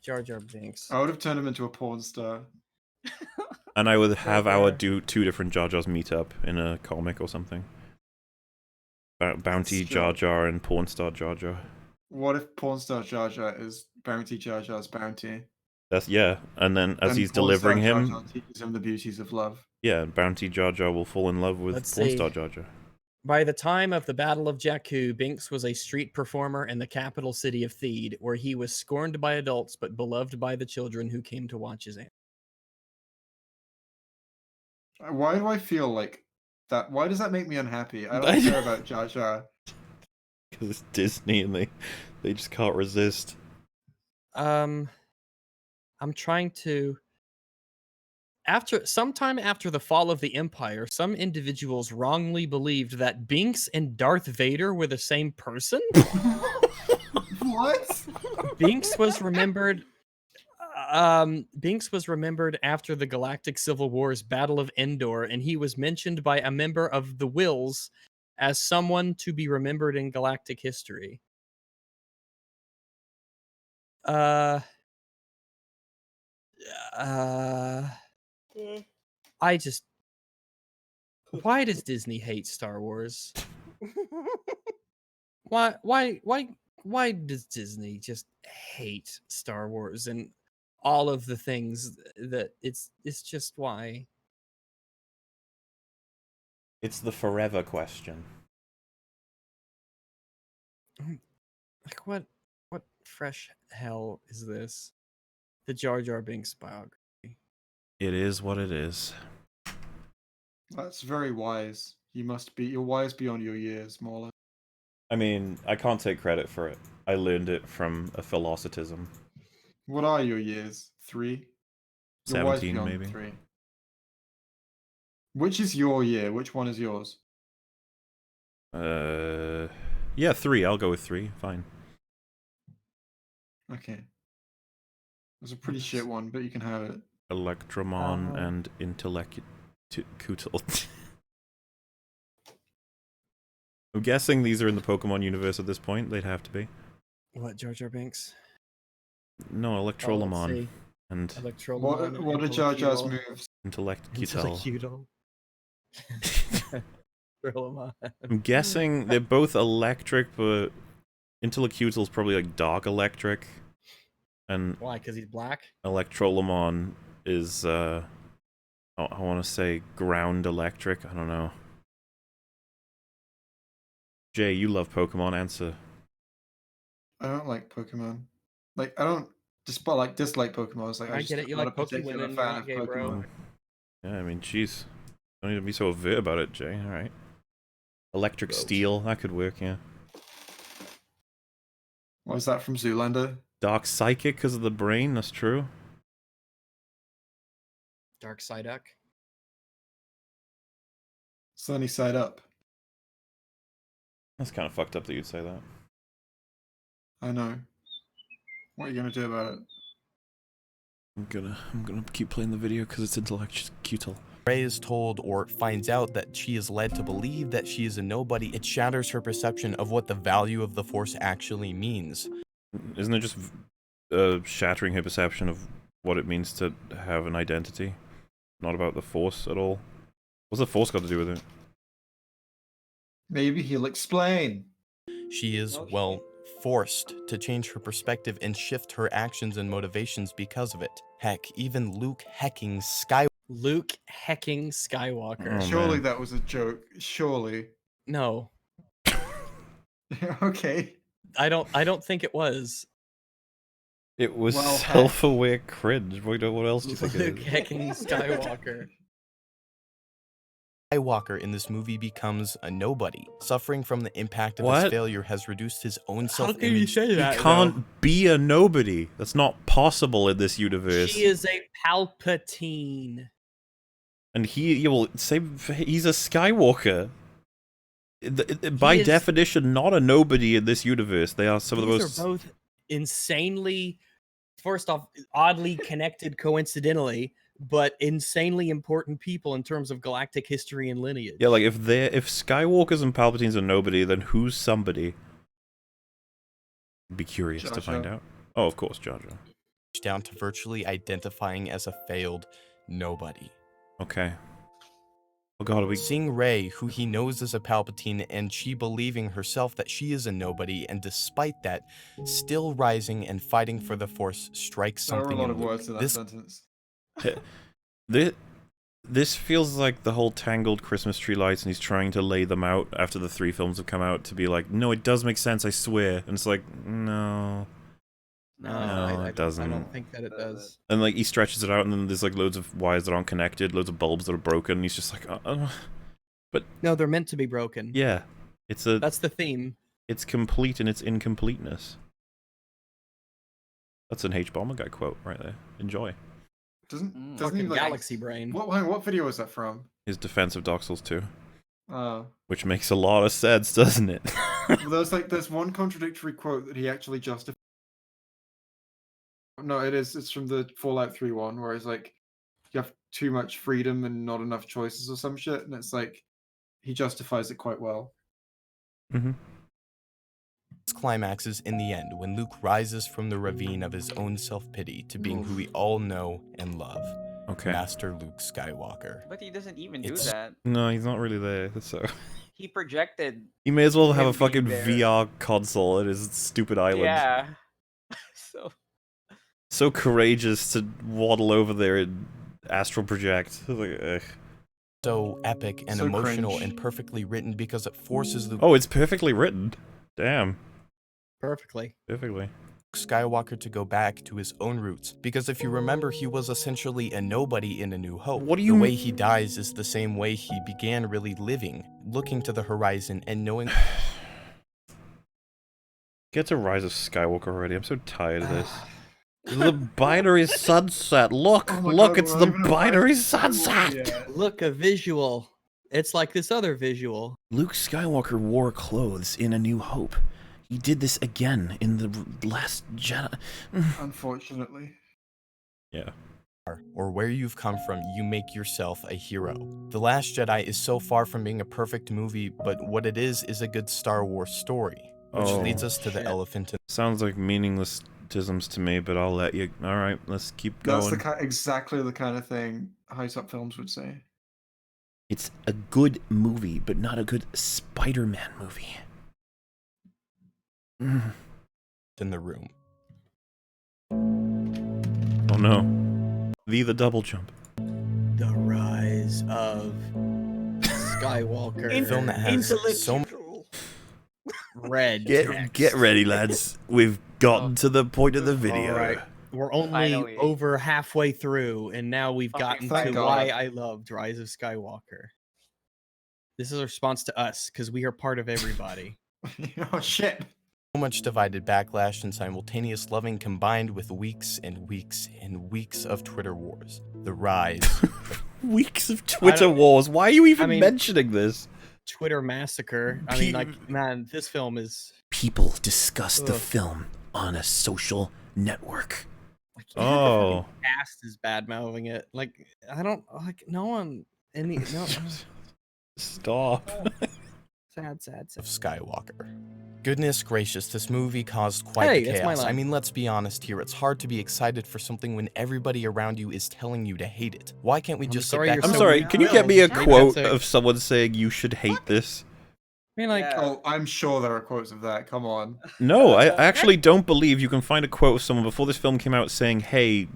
Jar Jar Binks. I would have turned him into a porn star. And I would have our Jar. do 2 different Jar Jars meet up in a comic or something. Bounty Jar Jar and porn star Jar Jar. What if porn star Jar Jar is Bounty Jar Jar's bounty? That's, yeah, and then as And he's porn star delivering Jar him, Jar teaches him the beauties of love. yeah, Bounty Jar Jar will fall in love with Let's porn see. star Jar Jar. By the time of the Battle of Jakku, Binks was a street performer in the capital city of Theed, where he was scorned by adults but beloved by the children who came to watch his aunt. Why do I feel like that? Why does that make me unhappy? I don't care about Jar Jar. Because it's Disney and they just can't resist. I'm trying to. Sometime after the fall of the Empire, some individuals wrongly believed that Binks and Darth Vader were the same person. What? Binks was remembered. Binks was remembered after the Galactic Civil War's Battle of Endor, and he was mentioned by a member of the Wills as someone to be remembered in galactic history. I just. Why does Disney hate Star Wars? Why does Disney just hate Star Wars and all of the things that it's just why? It's the forever question. Like what fresh hell is this? The Jar Jar Binks biography. It is what it is. That's very wise. You're wise beyond your years, Mauler. I mean, I can't take credit for it. I learned it from a philosophism. What are your years? 3? You're wise 17 beyond maybe. 3. Which is your year? Which one is yours? Yeah, 3. I'll go with 3. Fine. Okay. It's a pretty shit one, but you can have it. Electromon and Intellectual. I'm guessing these are in the Pokemon universe at this point. They'd have to be. What, Jar Jar Binks? No, Electrolemon and Electrolemon. What are Jar Jar's moves? Intellectual. Electrolemon. I'm guessing they're both electric, but Intellectual's probably like dark electric, and Why? Because he's black? Electrolemon is I want to say ground electric. I don't know. Jay, you love Pokemon. Answer. I don't like Pokemon. Like I don't dislike Pokemon. It's like I just get it. You not like a particular Pokewomen, fan not of gay, Pokemon. bro. Yeah, I mean, jeez. Don't need to be so overt about it, Jay. All right. Electric Steel, that could work. Yeah. What is that from Zoolander? Dark Psychic because of the brain. That's true. Dark Psyduck. Sunny Side Up. That's kind of fucked up that you'd say that. I know. What are you gonna do about it? I'm gonna keep playing the video because it's intellectual. Rey is told or finds out that she is led to believe that she is a nobody. It shatters her perception of what the value of the Force actually means. Isn't it just shattering her perception of what it means to have an identity? Not about the Force at all. What's the Force got to do with it? Maybe he'll explain. She is, well, forced to change her perspective and shift her actions and motivations because of it. Heck, even Luke hecking Skywalker. Luke hecking Skywalker. Oh, Surely man. that was a joke. Surely. No, Okay. I don't think it was. It was Well, self-aware cringe. What else do you think Luke it is? hecking Skywalker. Skywalker in this movie becomes a nobody. Suffering from the impact of What? his failure has reduced his own How self-image. can you say He that? can't be a nobody. That's not possible in this universe. She is a Palpatine. And he will say he's a Skywalker. By is- definition, not a nobody in this universe. They are some of the These most. are both insanely, first off, oddly connected coincidentally, but insanely important people in terms of galactic history and lineage. Yeah, like if Skywalkers and Palpatines are nobody, then who's somebody? Be curious Jar to find Jar. out. Oh, of course, Jar Jar. down to virtually identifying as a failed nobody. Okay. Oh god, are we... Seeing Rey, who he knows is a Palpatine, and she believing herself that she is a nobody, and despite that, still rising and fighting for the Force strikes There are a something lot in of Luke. words in that This sentence. This feels like the whole tangled Christmas tree lights, and he's trying to lay them out after the 3 films have come out to be like, no, it does make sense, I swear. And it's like, no. No, it doesn't. I don't think that it does. And like he stretches it out, and then there's like loads of wires that aren't connected, loads of bulbs that are broken, and he's just like, No, they're meant to be broken. yeah. That's the theme. It's complete in its incompleteness. That's an H-Bomber guy quote right there. Enjoy. Doesn't he Fucking like galaxy brain. what video was that from? His defense of Dark Souls 2. Well, Which makes a lot of sense, doesn't it? there's one contradictory quote that he actually justified. No, it's from the Fallout 3 one, where it's like you have too much freedom and not enough choices or some shit, and it's like he justifies it quite well. Mm-hmm. climaxes in the end when Luke rises from the ravine of his own self-pity to being who we all know and love. Okay. Master Luke Skywalker. But he doesn't even do It's- that. No, he's not really there, so... He projected. He may as well have Him a fucking being there. VR console at his stupid island. Yeah. So courageous to waddle over there and astral project. Like, ugh. So epic and So emotional cringe. and perfectly written because it forces Luke Oh, it's perfectly written. Damn. Perfectly. Perfectly. Skywalker to go back to his own roots, because if you remember, he was essentially a nobody in A New Hope. What do you The way mean- he dies is the same way he began really living, looking to the horizon and knowing. Get to Rise of Skywalker already. I'm so tired of this. The binary sunset. Look, Oh my look, God, it's we're the even at binary Rise of Skywalker sunset. yet. Look, a visual. It's like this other visual. Luke Skywalker wore clothes in A New Hope. He did this again in The Last Jedi. Unfortunately. Yeah. Or where you've come from, you make yourself a hero. The Last Jedi is so far from being a perfect movie, but what it is a good Star Wars story. Which Oh, leads us to the shit. elephant in Sounds like meaningless tisms to me, but I'll let you. All right, let's keep going. That's exactly the kind of thing Heist Up Films would say. It's a good movie, but not a good Spider-Man movie. in the room. Oh no. The double jump. The Rise of Skywalker. A film that has so much Red. Get ready, lads. We've gotten to the point of the video. All right. We're only Finally. over halfway through, and now we've gotten thank to God. why I loved Rise of Skywalker. This is a response to us, because we are part of everybody. Oh shit. much divided backlash and simultaneous loving combined with weeks and weeks and weeks of Twitter wars. The rise of Weeks of Twitter wars. Why are you even I mean- mentioning this? Twitter massacre. I mean, like, man, this film is. People discuss the Ugh. film on a social network. Like, Oh. Cast is bad mouthing it. Like, I don't like no one. No. Stop. Sad, sad, sad. of Skywalker. Goodness gracious, this movie caused quite Hey, the it's my chaos. I line. mean, let's be honest here. It's hard to be excited for something when everybody around you is telling you to hate it. Why can't we I'm just sorry sit you're back I'm so sorry, weak can you get me a willed. quote That's a- of someone saying you should hate this? I mean, like, Yeah. Oh, I'm sure there are quotes of that. Come on. No, I actually don't believe you can find a quote of someone before this film came out saying, hey,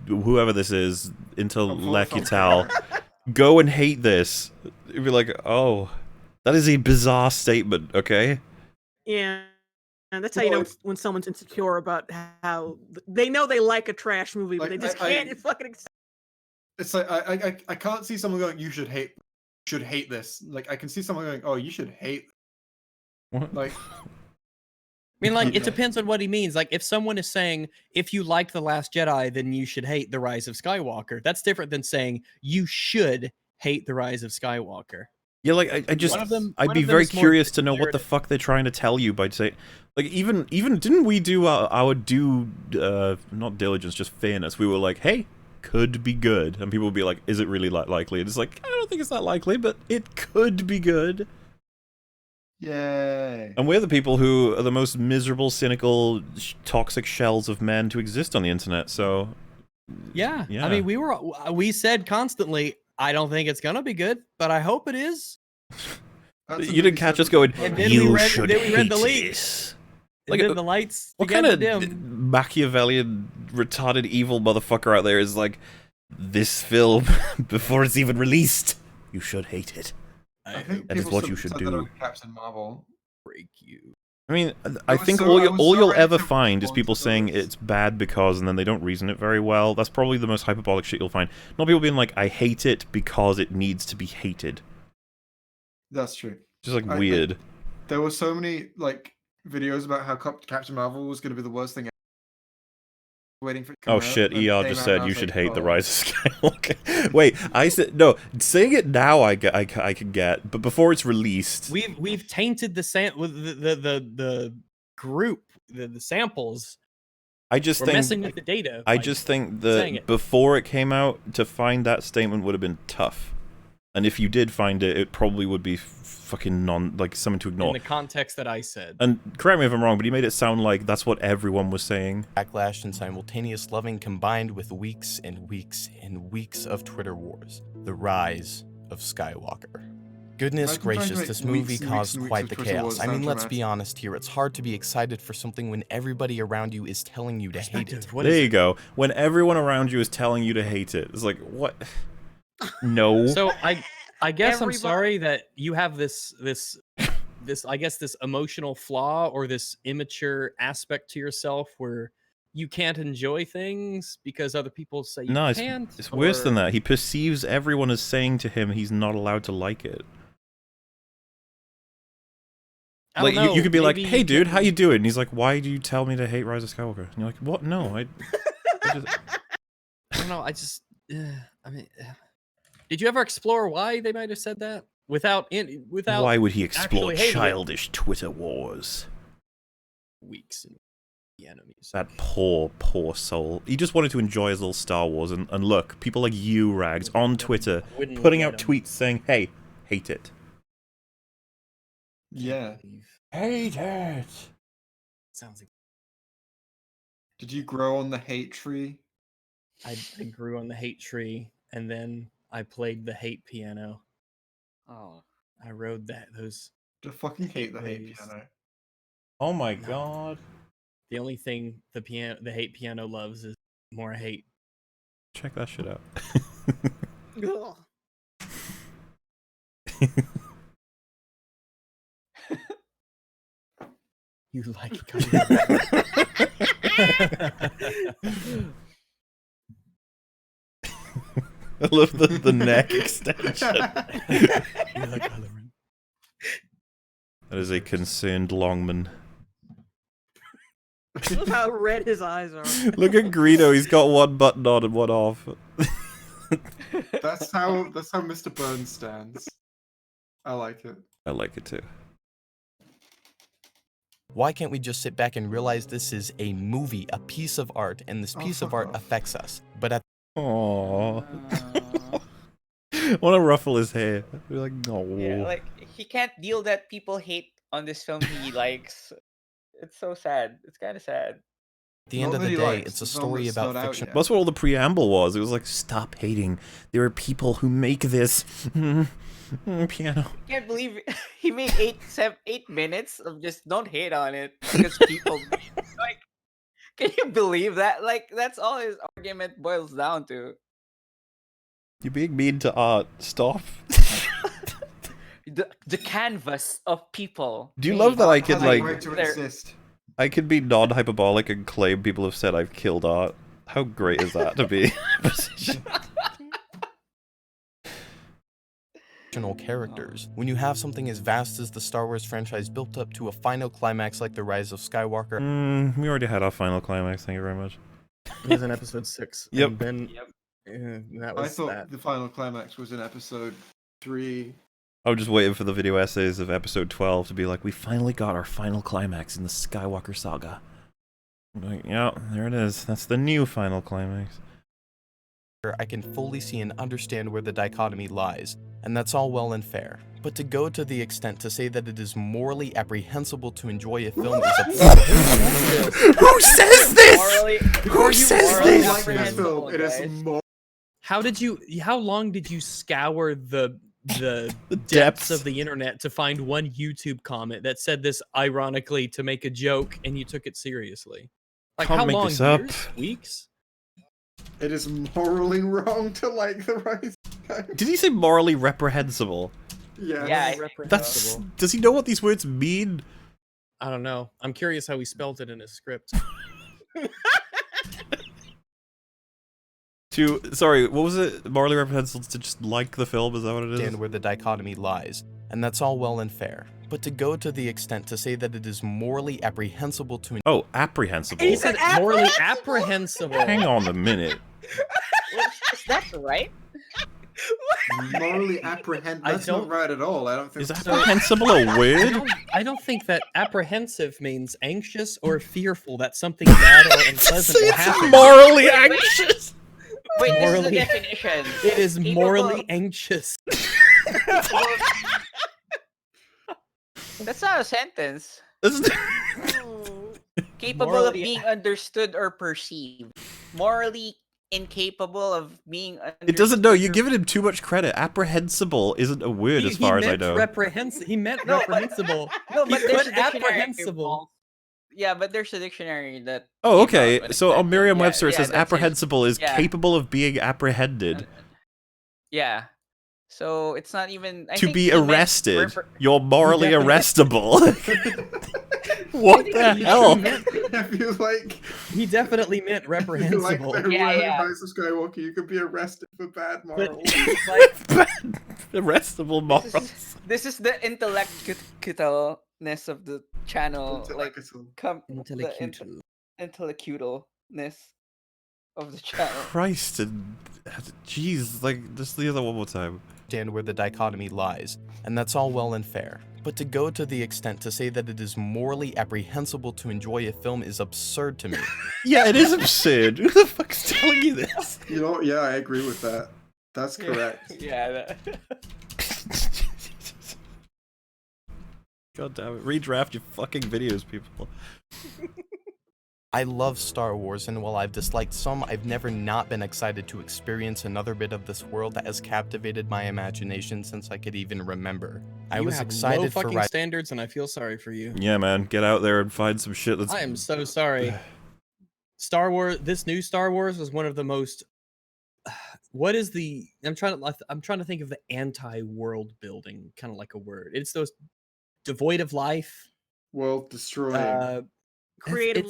whoever this is, Intellectual, go and hate this. You'd be like, oh, that is a bizarre statement, okay? Yeah. And that's how you know when someone's insecure about how they know they like a trash movie, but Like, they just I- can't fucking accept. It's like I can't see someone going, you should hate this. Like I can see someone going, oh, you should hate. What? Like I mean, like, it Yeah. depends on what he means. Like, if someone is saying, if you liked The Last Jedi, then you should hate The Rise of Skywalker. That's different than saying, you should hate The Rise of Skywalker. Yeah, like, I just, One of them- I'd one be of them very is more curious to know what the pejorative. fuck they're trying to tell you by saying, like, even didn't we do our due, not diligence, just fairness? We were like, hey, could be good, and people would be like, is it really likely? And it's like, I don't think it's that likely, but it could be good. yay. And we're the people who are the most miserable, cynical, toxic shells of men to exist on the internet, so... Yeah. Yeah. I mean, we said constantly, I don't think it's gonna be good, but I hope it is. That's You didn't catch us going, And then you we read, should then we read hate the leaks. this. And Like, then the lights What began kind to of dim. Machiavellian, retarded, evil motherfucker out there is like, this film, before it's even released, you should hate it. I think That is people what you should said that do. on Captain Marvel. Break you. I mean, I was think so- all I was so you'll ready ever to find is respond people to saying those. it's bad because, and then they don't reason it very well. That's probably the most hyperbolic shit you'll find. Not people being like, I hate it because it needs to be hated. That's true. Just like I- weird. There were so many like videos about how Captain Marvel was going to be the worst thing ever. Waiting for it to come Oh out, shit, and it ER came just out, said and I you was should like, hate the oh. Rise of Skywalker. Wait, I said no. Saying it now, I can get, but before it's released, We've tainted the with the group, the samples. I just We're think messing with the data. I by just think saying that it. before it came out, to find that statement would have been tough, and if you did find it, it probably would be fucking like something to in ignore. the context that I said. And correct me if I'm wrong, but he made it sound like that's what everyone was saying. backlash and simultaneous loving combined with weeks and weeks and weeks of Twitter wars. The Rise of Skywalker. Goodness Imagine trying to gracious, make this weeks movie and weeks caused and weeks quite of the Twitter chaos. wars I mean, sound let's be dramatic. honest here. It's hard to be excited for something when everybody around you is telling you to hate it. Perspective, what There is you it? go. When everyone around you is telling you to hate it, it's like what? No. So I guess I'm Everybody- sorry that you have this I guess this emotional flaw or this immature aspect to yourself where you can't enjoy things because other people say you No, can't. it's worse than or- that. He perceives everyone as saying to him he's not allowed to like it. I Like don't know, you could be like, maybe "Hey, you dude, how can- you doing?" And he's like, "Why do you tell me to hate Rise of Skywalker?" And you're like, "What? No, I just I don't know. I just, I mean, did you ever explore why they might have said that without Why would he explore actually hating it? childish Twitter wars? weeks and the enemies? That poor, poor soul. He just wanted to enjoy his little Star Wars, and look, people like you, Rags, on Twitter, Wouldn't putting let out 'em tweets saying, "Hey, hate it." Yeah. leave. Hate it. Sounds like Did you grow on the hate tree? I grew on the hate tree, and then I played the hate piano. Oh. I rode those. I fucking hate the hate Waves. piano. Oh my No. god. The only thing the hate piano loves is more hate. Check that shit out. Ugh. You like it. I love the neck extension. You like coloring. That is a concerned Longman. Look how red his eyes are. Look at Greedo, he's got one button on and one off. That's how Mr. Burns stands. I like it. I like it too. Why can't we just sit back and realize this is a movie, a piece of art, and this Oh, piece of fuck art off. affects us? But at Aww. want to ruffle his hair. Be like, no. Yeah, like he can't deal that people hate on this film he likes. It's so sad. It's kind of sad. At the end of the day, it's a story about fiction. That's what all the preamble was. It was like, stop hating. There are people who make this. Piano. I can't believe he made 8 minutes of just don't hate on it because people like. Can you believe that? Like that's all his argument boils down to. You're being mean to art. Stop. The canvas of people. Do you love that I can like? Right to exist. I can be non-hyperbolic and claim people have said I've killed art. How great is that to be in a position? Characters. When you have something as vast as the Star Wars franchise built up to a final climax like the Rise of Skywalker. We already had our final climax. Thank you very much. It was in episode 6. Yep. And then, that was I thought that. the final climax was in episode 3. I'm just waiting for the video essays of episode 12 to be like, we finally got our final climax in the Skywalker saga. I'm like, yeah, there it is. That's the new final climax. I can fully see and understand where the dichotomy lies, and that's all well and fair. But to go to the extent to say that it is morally apprehensible to enjoy a film is Who says this? Who says this? It is more. How long did you scour the depths depths of the internet to find one YouTube comment that said this ironically to make a joke and you took it seriously? Like Can't how make long? this up. Years? Weeks? It is morally wrong to like the Rise of Skywalker. Did he say morally reprehensible? Yeah. Yeah. That's. Does he know what these words mean? I don't know. I'm curious how he spelled it in his script. Sorry, what was it? Morally reprehensible to just like the film? Is that what it is? understand where the dichotomy lies, and that's all well and fair. But to go to the extent to say that it is morally apprehensible to Oh, apprehensible. He said morally apprehensible. Hang on a minute. Is that right? Morally apprehend. That's not right at all. I don't think. Is apprehensible a word? I don't think that apprehensive means anxious or fearful that something bad or unpleasant will happen. Morally anxious. Wait, this is the Morally- definition. It is Capable morally of- anxious. That's not a sentence. Capable of Morally- being understood or perceived. Morally incapable of being understood. It doesn't know. You're giving him too much credit. Apprehensible isn't a word as far as I know. He meant No, but- reprehensible. No, He but there's put a dictionary. apprehensible. Yeah, but there's a dictionary that. Oh, came okay. out with So that. on Merriam-Webster it Yeah, says that's it. apprehensible is Yeah. capable of being apprehended. Yeah. So it's not even. I To think be he meant arrested. repre- You're morally Definitely- arrestable. What the hell? I feel like. He definitely meant Like reprehensible. the Yeah. Rise of Skywalker, you could be arrested for bad But morals. it's like, Arrestable morals. This is the intellectualness of the channel. Like Intellectual. intellectual. intellectualness of the channel. Christ and jeez, like just the other one more time. where the dichotomy lies, and that's all well and fair. But to go to the extent to say that it is morally apprehensible to enjoy a film is absurd to me. Yeah, it is absurd. Who the fuck's telling you this? You know, yeah, I agree with that. That's correct. Yeah. God damn it. Redraft your fucking videos, people. I love Star Wars, and while I've disliked some, I've never not been excited to experience another bit of this world that has captivated my imagination since I could even remember. I was low excited for fucking Rise. standards, and I feel sorry for you. Yeah, man, get out there and find some shit that's I am so sorry. Star Wars. This new Star Wars was one of the most. What is the? I'm trying to think of the anti-world building, kind of like a word. It's those devoid of life. World destroying. Creative.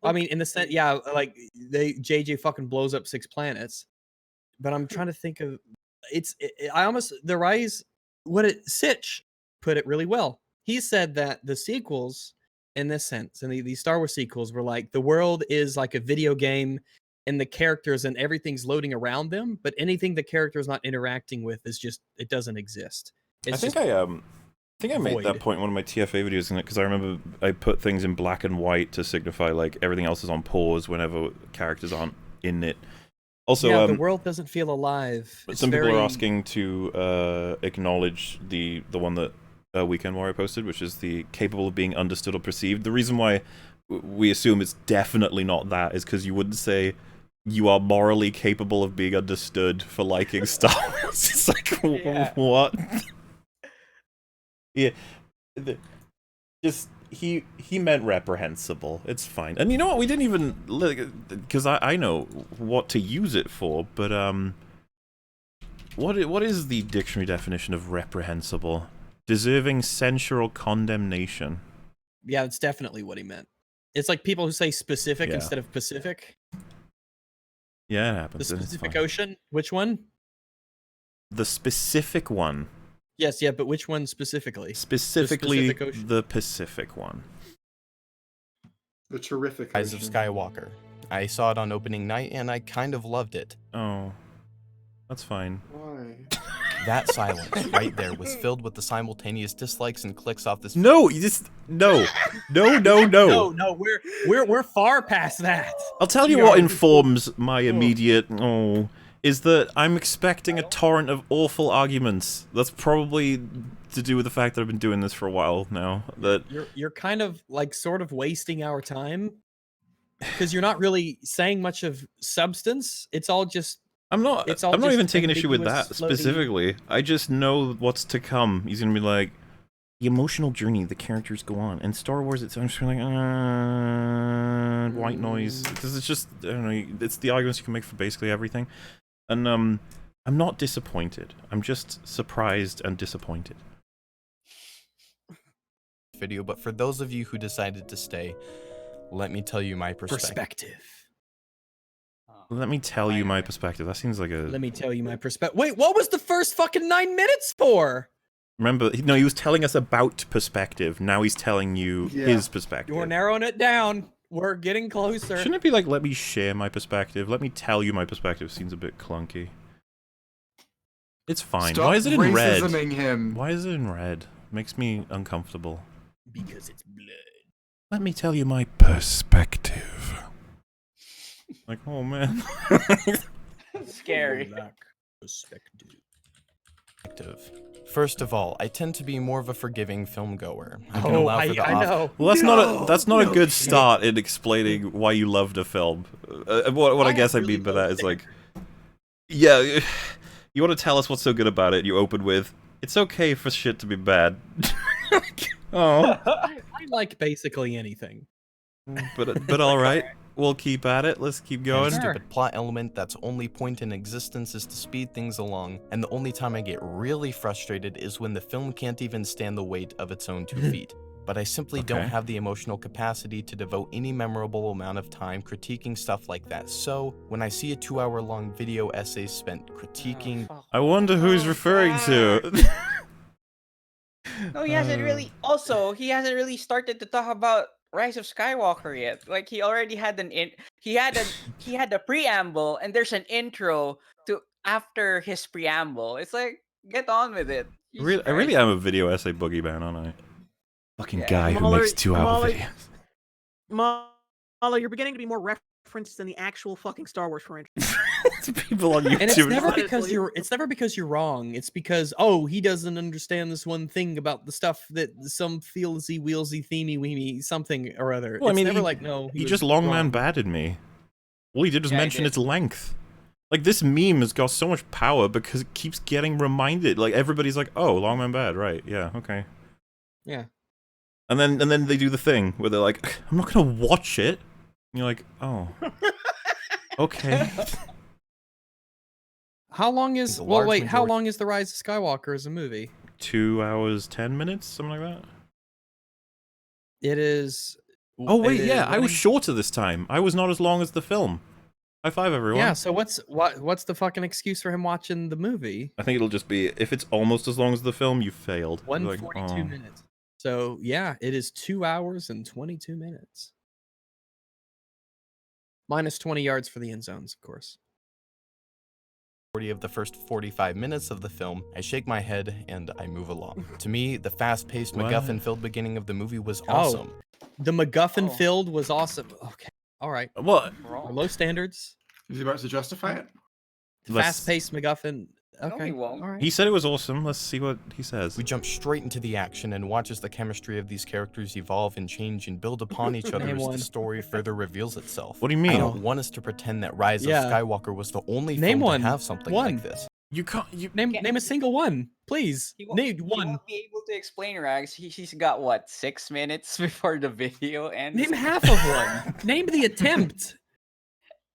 I mean, in the sense, yeah, like JJ fucking blows up 6 planets. But I'm trying to think of the Rise. Sitch put it really well. He said that the sequels, in this sense, and these Star Wars sequels were like the world is like a video game, and the characters and everything's loading around them, but anything the character is not interacting with is just it doesn't exist. I think I made void. that point in one of my TFA videos in it because I remember I put things in black and white to signify like everything else is on pause whenever characters aren't in it. Also, yeah, the world doesn't feel alive. some people are asking to acknowledge the one that Weekend Warrior posted, which is the capable of being understood or perceived. The reason why we assume it's definitely not that is because you wouldn't say you are morally capable of being understood for liking Star Wars. It's like, what? Yeah. Just, he meant reprehensible. It's fine. And you know what? We didn't even, because I know what to use it for, but, what is the dictionary definition of reprehensible? Deserving censure or condemnation. Yeah, that's definitely what he meant. It's like people who say specific instead of Pacific. Yeah, it happens. The Pacific Ocean? Which one? The specific one. Yes, yeah, but which one specifically? Specifically, the Pacific Ocean? the Pacific one. The terrific Rise of Skywalker. I saw it on opening night and I kind of loved it. Oh, that's fine. Why? That silence right there was filled with the simultaneous dislikes and clicks off this. No, you just no. No, we're far past that. I'll tell you what informs my immediate is that I'm expecting a torrent of awful arguments. That's probably to do with the fact that I've been doing this for a while now. That you're kind of like sort of wasting our time because you're not really saying much of substance. It's all just. I'm not even taking issue with that specifically. I just know what's to come. He's gonna be like, the emotional journey the characters go on. And Star Wars, I'm just like, white noise. Because it's just, I don't know, it's the arguments you can make for basically everything. And I'm not disappointed. I'm just surprised and disappointed. Video, but for those of you who decided to stay, let me tell you my perspective. Let me tell you my perspective. That seems like a... Let me tell you my perspective. Wait, what was the first fucking 9 minutes for? Remember, no, he was telling us about perspective. Now he's telling you his perspective. You're narrowing it down. We're getting closer. Shouldn't it be like, let me share my perspective? Let me tell you my perspective. Seems a bit clunky. It's fine. Stop Why is it in red? him. Why is it in red? Makes me uncomfortable. Because it's blood. Let me tell you my perspective. Like, oh man. Scary. Perspective. First of all, I tend to be more of a forgiving film goer. I know. Well, that's not a good start in explaining why you loved a film. What I guess I mean by that is like, yeah, you want to tell us what's so good about it? You open with, it's okay for shit to be bad. Oh, I like basically anything. but all right. We'll keep at it. Let's keep going. And a stupid plot element that's only point in existence is to speed things along, and the only time I get really frustrated is when the film can't even stand the weight of its own 2 feet. But I simply don't have the emotional capacity to devote any memorable amount of time critiquing stuff like that. So, when I see a 2-hour-long video essay spent critiquing... I wonder who he's referring to. No, he hasn't really... Also, he hasn't really started to talk about Rise of Skywalker yet. Like, he already had he had the preamble, and there's an intro to after his preamble. It's like, get on with it. I really am a video essay boogeyman, aren't I? Fucking guy who makes 2-hour videos. Mahler, you're beginning to be more referenced than the actual fucking Star Wars franchise. People on YouTube. And it's never because you're wrong. It's because he doesn't understand this one thing about the stuff that some feelsy wheelsy themey weemy something or other. Well, it's I mean, never like no. He just long man batted me. All he did was mention its length. Like, this meme has got so much power because it keeps getting reminded. Like, everybody's like, oh, long man bad, right? Yeah, okay. Yeah. And then they do the thing where they're like, I'm not gonna watch it. And you're like, oh, okay. How long is how long is The Rise of Skywalker as a movie? 2 hours 10 minutes, something like that. It is. Oh wait, yeah, I was shorter this time. I was not as long as the film. High five, everyone. Yeah. So what's the fucking excuse for him watching the movie? I think it'll just be if it's almost as long as the film, you failed. 142 minutes. So yeah, it is 2 hours and 22 minutes. Minus 20 yards for the end zones, of course. Of the first 45 minutes of the film, I shake my head and I move along. To me, the fast-paced MacGuffin-filled beginning of the movie was awesome. The MacGuffin-filled was awesome. Okay, all right. What? Low standards. Is he about to justify it? Fast-paced MacGuffin. No, he Okay, won't. all right. He said it was awesome. Let's see what he says. We jump straight into the action and watch as the chemistry of these characters evolve and change and build upon each other Name as one. the story further reveals itself. What do you I mean? don't want us to pretend that Rise Yeah. of Skywalker was the only Name film one. to have something One. like this. You can't. Name a single one, please. Name He one. won't be able to explain, Rags. He's got what, 6 minutes before the video ends. Name half of one. Name the attempt.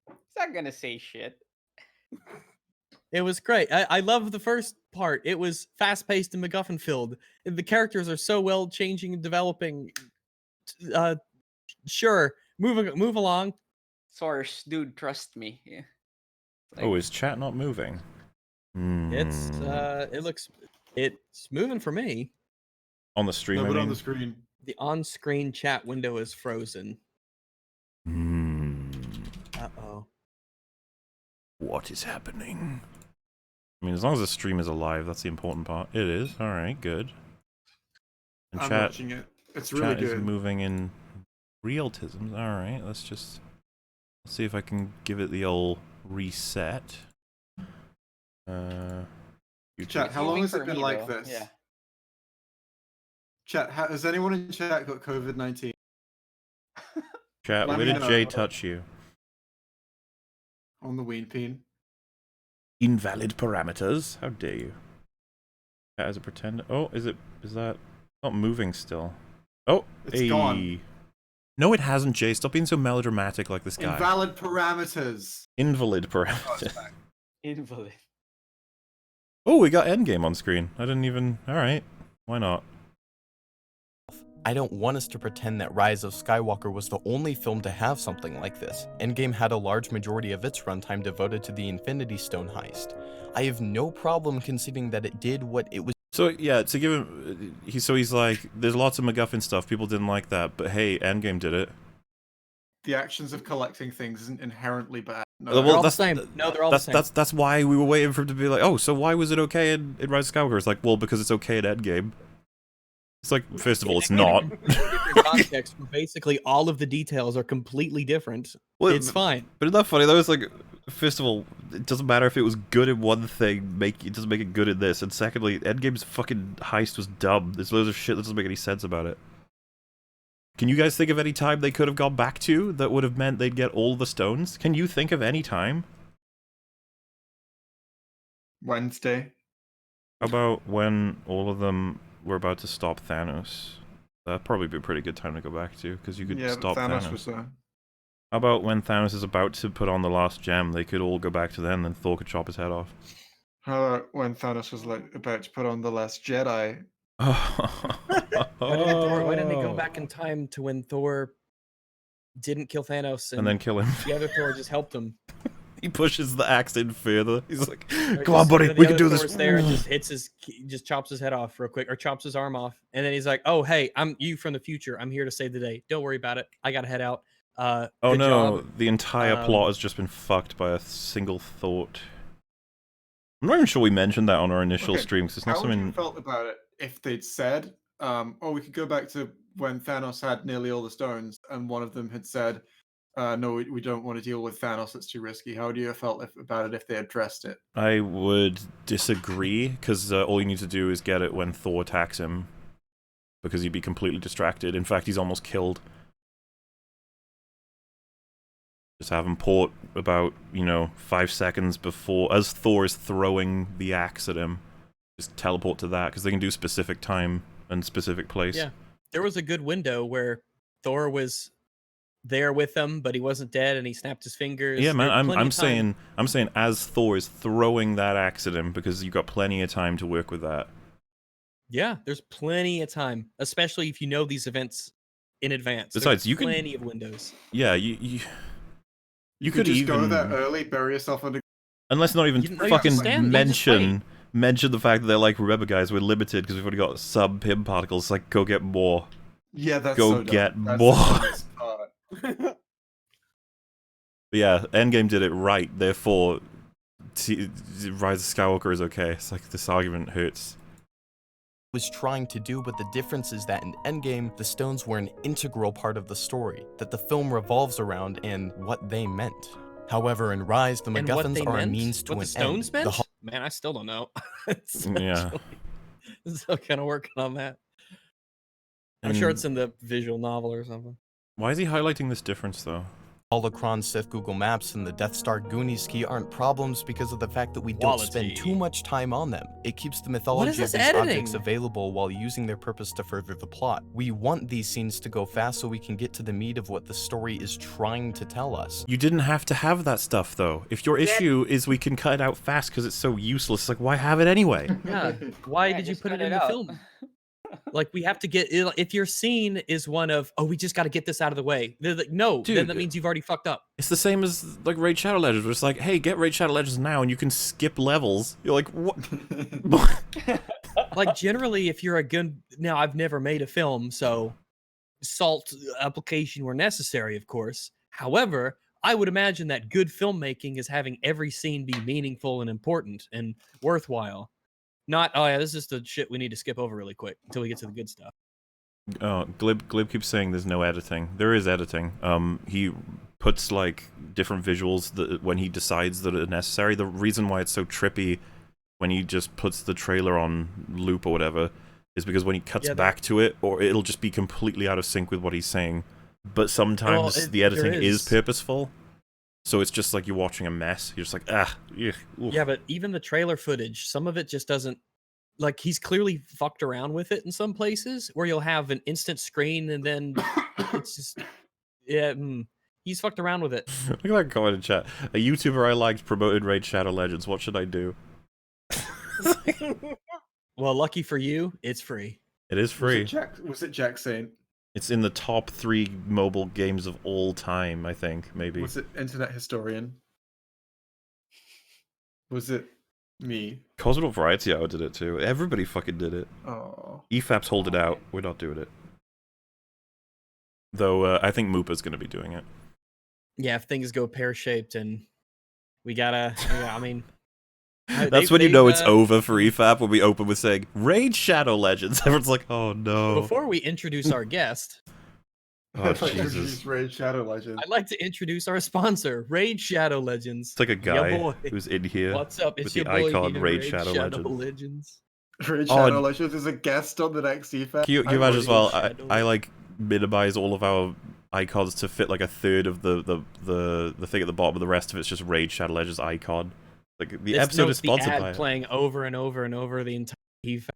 He's not gonna say shit. It was great. I love the first part. It was fast-paced and MacGuffin-filled. The characters are so well changing and developing. Sure, move along. Source, dude, trust me. Yeah. Oh, is chat not moving? It's Hmm. it's moving for me. On the stream. No, I but on mean? the screen. The on-screen chat window is frozen. Uh-oh. What is happening? I mean, as long as the stream is alive, that's the important part. It is. All right, good. And I'm chat, watching it. It's really chat is good. moving in realism. All right, let's see if I can give it the old reset. Chat, how long has it been like this? Yeah. Chat, has anyone in chat got COVID-19? Chat, Let where me did know. Jay touch you? On the ween peen. Invalid parameters. How dare you? Chat as a pretender. Oh, is that not moving still? Oh, It's gone. No, it hasn't, Jay. Stop being so melodramatic like this guy. Invalid parameters. Invalid parameters. Invalid. Oh, we got Endgame on screen. I didn't even... Alright. Why not? I don't want us to pretend that Rise of Skywalker was the only film to have something like this. Endgame had a large majority of its runtime devoted to the Infinity Stone heist. I have no problem conceding that it did what it was. So, yeah, to give him... he's like, there's lots of MacGuffin stuff. People didn't like that. But hey, Endgame did it. The actions of collecting things isn't inherently bad. No, Well, They're all the that's- same. No, they're all the same. That's why we were waiting for him to be like, oh, so why was it okay in Rise of Skywalker? It's like, well, because it's okay at Endgame. It's like, first of all, it's not. Different context where basically all of the details are completely different. Well, It's fine. But isn't that funny? That was like, first of all, it doesn't matter if it was good in one thing, it doesn't make it good in this. And secondly, Endgame's fucking heist was dumb. There's loads of shit that doesn't make any sense about it. Can you guys think of any time they could have gone back to that would have meant they'd get all the stones? Can you think of any time? Wednesday. How about when all of them were about to stop Thanos? That'd probably be a pretty good time to go back to, because you could Yeah, stop Thanos Thanos. was How about when Thanos is about to put on the last gem, they could all go back to then, and Thor could chop his head off. How about when Thanos was like about to put on the last Jedi? Why didn't they go back in time to when Thor didn't kill Thanos And then kill him. the other Thor just helped him? He pushes the axe in further. He's like, Or come on, just- buddy, and then we the can do other this. Thor's there and just chops his head off real quick, or chops his arm off, and then he's like, "Oh, hey, I'm you from the future. I'm here to save the day. Don't worry about it. I gotta head out." Oh Good no, job. the entire plot has just been fucked by a single thought. I'm not even sure we mentioned that on our initial Okay, stream, because it's not How would you something... felt about it if they'd said, "Oh, we could go back to when Thanos had nearly all the stones," and one of them had said, "No, we don't want to deal with Thanos. It's too risky." How would you have felt about it if they addressed it? I would disagree, because all you need to do is get it when Thor attacks him, because he'd be completely distracted. In fact, he's almost killed. Just have him port about, 5 seconds before, as Thor is throwing the axe at him. Just teleport to that, because they can do specific time and specific place. Yeah, there was a good window where Thor was there with him, but he wasn't dead, and he snapped his fingers. Yeah, man, There was plenty I'm of time. saying as Thor is throwing that axe at him, because you've got plenty of time to work with that. Yeah, there's plenty of time, especially if you know these events in advance. Besides, There's you could- plenty of windows. Yeah, you could just even go there early, bury yourself under. unless not even You didn't fucking understand, you just mention the fact that they're like, remember guys, we're limited because we've only got some PIM particles. Like, go get more. Yeah, that's Go so dumb. get That's more. the dumbest part. But yeah, Endgame did it right. Therefore, Rise of Skywalker is okay. It's like this argument hurts. Was trying to do, but the difference is that in Endgame, the stones were an integral part of the story that the film revolves around and what they meant. However, in Rise, the And what MacGuffins they are a meant? means to What an the stones end. meant? The Man, I still don't know. Yeah. Still kind of working on that. I'm sure it's in the visual novel or something. Why is he highlighting this difference, though? Holocron Sith Google Maps and the Death Star Goonies key aren't problems because of the fact that we don't spend too much time on them. It keeps the mythology of this these editing? objects available while using their purpose to further the plot. We want these scenes to go fast so we can get to the meat of what the story is trying to tell us. You didn't have to have that stuff, though. If your issue is we can cut it out fast because it's so useless, like, why have it anyway? Yeah. Why Yeah, did you just put cut it in it the out. film? Like, we have to get if your scene is one of, oh, we just got to get this out of the way. They're like, no, then Dude, that means you've already fucked up. It's the same as, like, Raid Shadow Legends, where it's like, hey, get Raid Shadow Legends now and you can skip levels. You're like, what? Like, generally, if you're a good... Now, I've never made a film, so salt application where necessary, of course. However, I would imagine that good filmmaking is having every scene be meaningful and important and worthwhile. Not, oh yeah, this is the shit we need to skip over really quick until we get to the good stuff. Glib keeps saying there's no editing. There is editing. He puts, like, different visuals that when he decides that are necessary. The reason why it's so trippy when he just puts the trailer on loop or whatever is because when he cuts back to it, or it'll just be completely out of sync with what he's saying. But sometimes the editing is purposeful. So it's just like you're watching a mess. You're just like, ah. Oof. Yeah, but even the trailer footage, some of it just doesn't... Like, he's clearly fucked around with it in some places, where you'll have an instant screen and then it's just... Yeah, he's fucked around with it. Look at that comment in chat. A YouTuber I liked promoted Raid Shadow Legends. What should I do? Well, lucky for you, it's free. It is free. Was it Jack Saint? It's in the top 3 mobile games of all time, I think, maybe. Was it Internet Historian? Was it me? Cosmic Variety Hour did it too. Everybody fucking did it. Oh. EFAP's hold it out. We're not doing it. Though, I think Moopa's gonna be doing it. Yeah, if things go pear-shaped and we gotta... Yeah, I mean... That's when you know it's over for EFAP, when we open with saying, Raid Shadow Legends. Everyone's like, oh no. Before we introduce our guest... Oh, Jesus. Raid Shadow Legends. I'd like to introduce our sponsor, Raid Shadow Legends. It's like a guy boy. who's in here What's up? It's with your the boy icon here, Raid Shadow Legends. Legends. Raid Shadow Legends is a guest on the next EFAP. Can you imagine as well, I like minimize all of our icons to fit like a third of the thing at the bottom, and the rest of it's just Raid Shadow Legends icon. Like the episode is sponsored by it. Playing over and over and over the entire EFAP.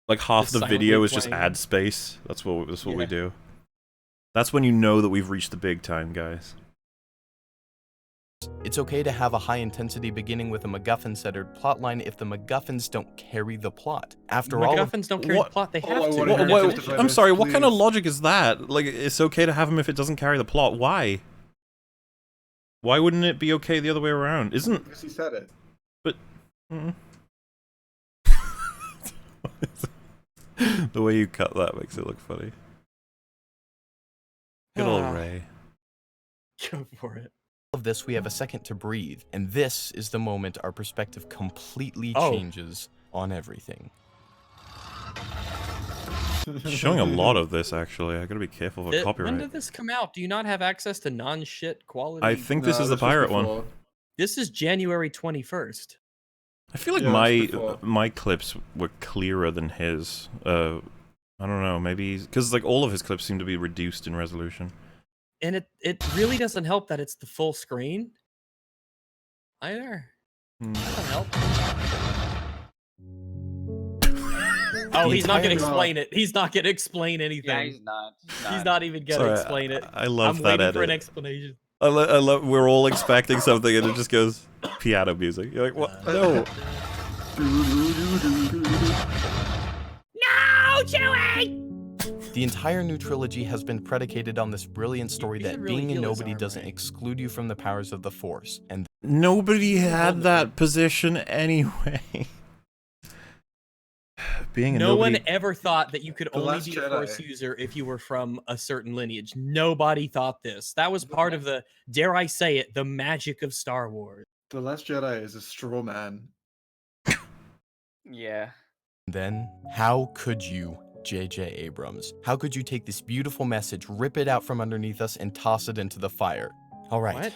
Like half Just the video is just playing. ad space. That's what we do. That's when you know that we've reached the big time, guys. It's okay to have a high-intensity beginning with a MacGuffin-centered plotline if the MacGuffins don't carry the plot. After all, MacGuffins don't carry the plot, they have to. I'm sorry, what kind of logic is that? Like, it's okay to have them if it doesn't carry the plot. Why? Why wouldn't it be okay the other way around? Isn't... Because he said it. But... The way you cut that makes it look funny. Good old Ray. Go for it. Of this, we have a second to breathe, and this is the moment our perspective completely changes on everything. Showing a lot of this, actually. I gotta be careful of copyright. When did this come out? Do you not have access to non-shit quality? I think this is the pirate one. This is January 21st. I feel like my clips were clearer than his. I don't know, maybe because like all of his clips seem to be reduced in resolution. And it really doesn't help that it's the full screen either. That doesn't help. Oh, he's not gonna explain it. He's not gonna explain anything. Yeah, he's not. He's not even gonna explain it. I love I'm that waiting edit. for an explanation. I love. We're all expecting something, and it just goes piano music. You're like, what? No. No, Chewie! The entire new trilogy has been predicated on this brilliant story that really being a heal his nobody arm, doesn't right? exclude you from the powers of the Force, and Nobody had that position anyway. Being a No nobody... one ever thought that you could The only Last be a Jedi. Force user if you were from a certain lineage. Nobody thought this. That was part of the, dare I say it, the magic of Star Wars. The Last Jedi is a straw man. Yeah. then how could you, J.J. Abrams? How could you take this beautiful message, rip it out from underneath us, and toss it into the fire? All right, What?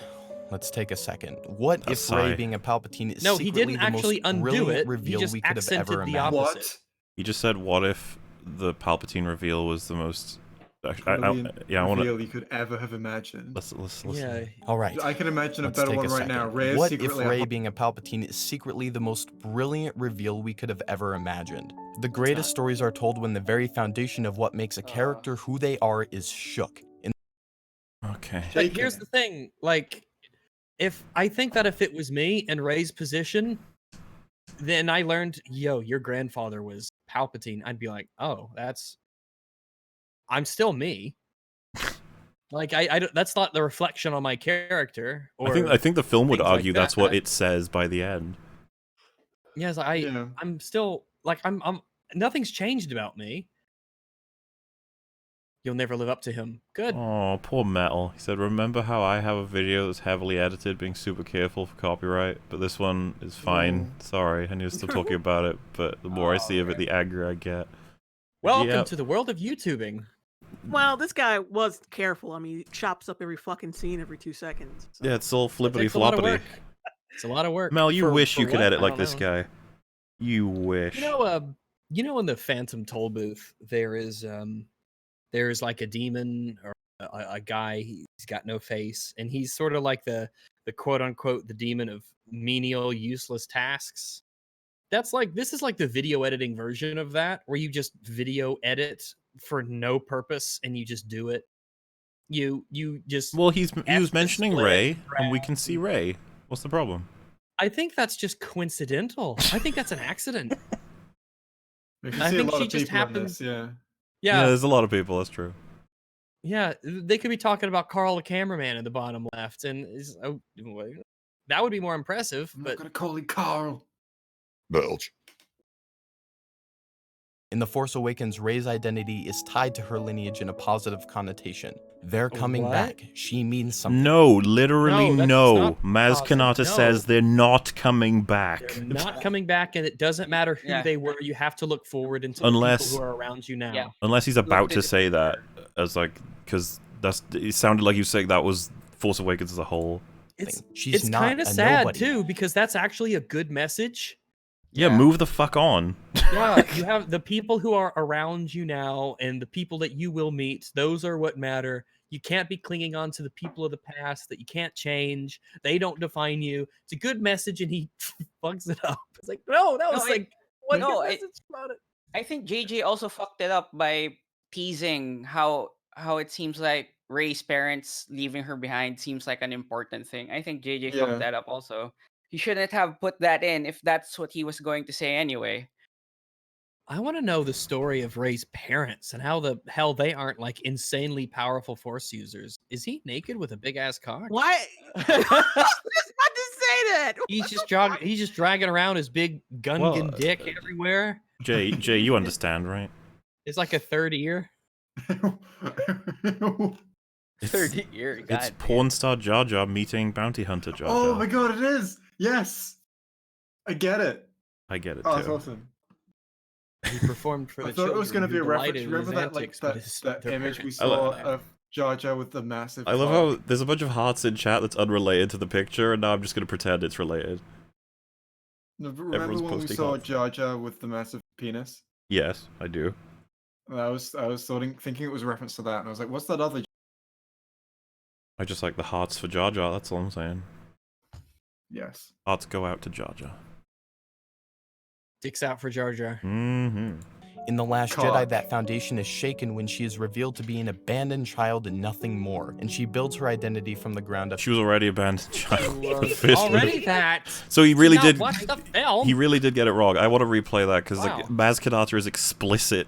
let's take a second. What A if sigh. Rey being a Palpatine is No, he secretly didn't the actually most undo brilliant it. He reveal just we could have accented ever the imagined? opposite. He just said, "What if the Palpatine reveal was the most?" Brilliant Yeah, I want to. reveal you could ever have imagined. Let's Yeah. listen. All right. I can imagine a Let's better take one a right second. now. Rey is What if secretly a Rey being a Palpatine is secretly the most brilliant reveal we could have ever imagined? The greatest stories are told when the very foundation of what makes a character who they are is shook. Okay. But here's the thing, like, if it was me in Rey's position, then I learned, yo, your grandfather was Palpatine, I'd be like, oh, I'm still me. Like, I don't, that's not the reflection on my character. Or I think the film would things like argue that's what that. it says by the end. Yes, I'm still like I'm nothing's changed about me. You'll never live up to him. Good. Oh, poor Metal. He said, "Remember how I have a video that's heavily edited, being super careful for copyright, but this one is fine. Sorry, I knew still talking about it, but the more I see of it, the angrier I get." Welcome to the world of YouTubing. Well, this guy was careful. I mean, he chops up every fucking scene every 2 seconds. Yeah, it's all flippity Takes a lot of floppity. work. It's a lot of work. Mel, you For- wish for you could what? edit I like don't this know. guy. You wish. You know, in the Phantom Toll booth, there's like a demon or a guy. He's got no face, and he's sort of like the quote unquote the demon of menial, useless tasks. This is like the video editing version of that, where you just video edit for no purpose and you just do it. You just Well, he was F the mentioning split, Rey, and we can see Rey. What's the problem? I think that's just coincidental. I think that's an accident. We can I see a think lot she of just people in happened. this, yeah. Yeah, there's a lot of people. That's true. Yeah, they could be talking about Carl the cameraman in the bottom left, and that would be more impressive. I'm But not gonna call him Carl. Belch. In The Force Awakens, Rey's identity is tied to her lineage in a positive connotation. They're coming What? back. She means something. No, literally No, that's no. not Maz positive. Kanata No. says they're not coming back. they're not coming back, and it doesn't matter who Yeah. they were. You have to look forward into Unless- the people who are around you now. Yeah. Unless he's about to Look, say that as like, because it sounded like he was saying that was Force Awakens as a whole. She's not kind of a sad nobody. too, because that's actually a good message. Yeah, move the fuck on. Yeah, you have the people who are around you now, and the people that you will meet. Those are what matter. You can't be clinging on to the people of the past that you can't change. They don't define you. It's a good message, and he fucks it up. It's like, no, that was one no, good message about it. I think JJ also fucked it up by teasing how it seems like Rey's parents leaving her behind seems like an important thing. I think JJ Yeah. fucked that up also. He shouldn't have put that in if that's what he was going to say anyway. I want to know the story of Rey's parents and how the hell they aren't like insanely powerful Force users. Is he naked with a big ass cock? Why? I was just about to say that. He's just dragging around his big Gungan dick everywhere. Jay, you understand, right? It's like a third ear. Third year, It's God. porn star Jar Jar meeting bounty hunter Jar Jar. Oh my god, it is! Yes! I get it. I get it Oh, too. that's awesome. He performed for the I thought it was children going to be who a reference. delighted in Remember his that like antics with that their image we parents. saw of Jar Jar with the massive. I love cock? how there's a bunch of hearts in chat that's unrelated to the picture, and now I'm just going to pretend it's related. No, but remember everyone's when we posting saw hearts. Jar Jar with the massive penis? Yes, I do. I was thinking it was a reference to that, and I was like, "What's that other?" I just like the hearts for Jar Jar, that's all I'm saying. Yes. Hearts go out to Jar Jar. Dicks out for Jar Jar. Mm-hmm. In The Last Cock. Jedi, that foundation is shaken when she is revealed to be an abandoned child and nothing more, and she builds her identity from the ground up. She was already a abandoned child. You are officially. already that. So he really Now did. watch the film. He really did get it wrong. I want to replay that because Wow. like Maz Kanata is explicit.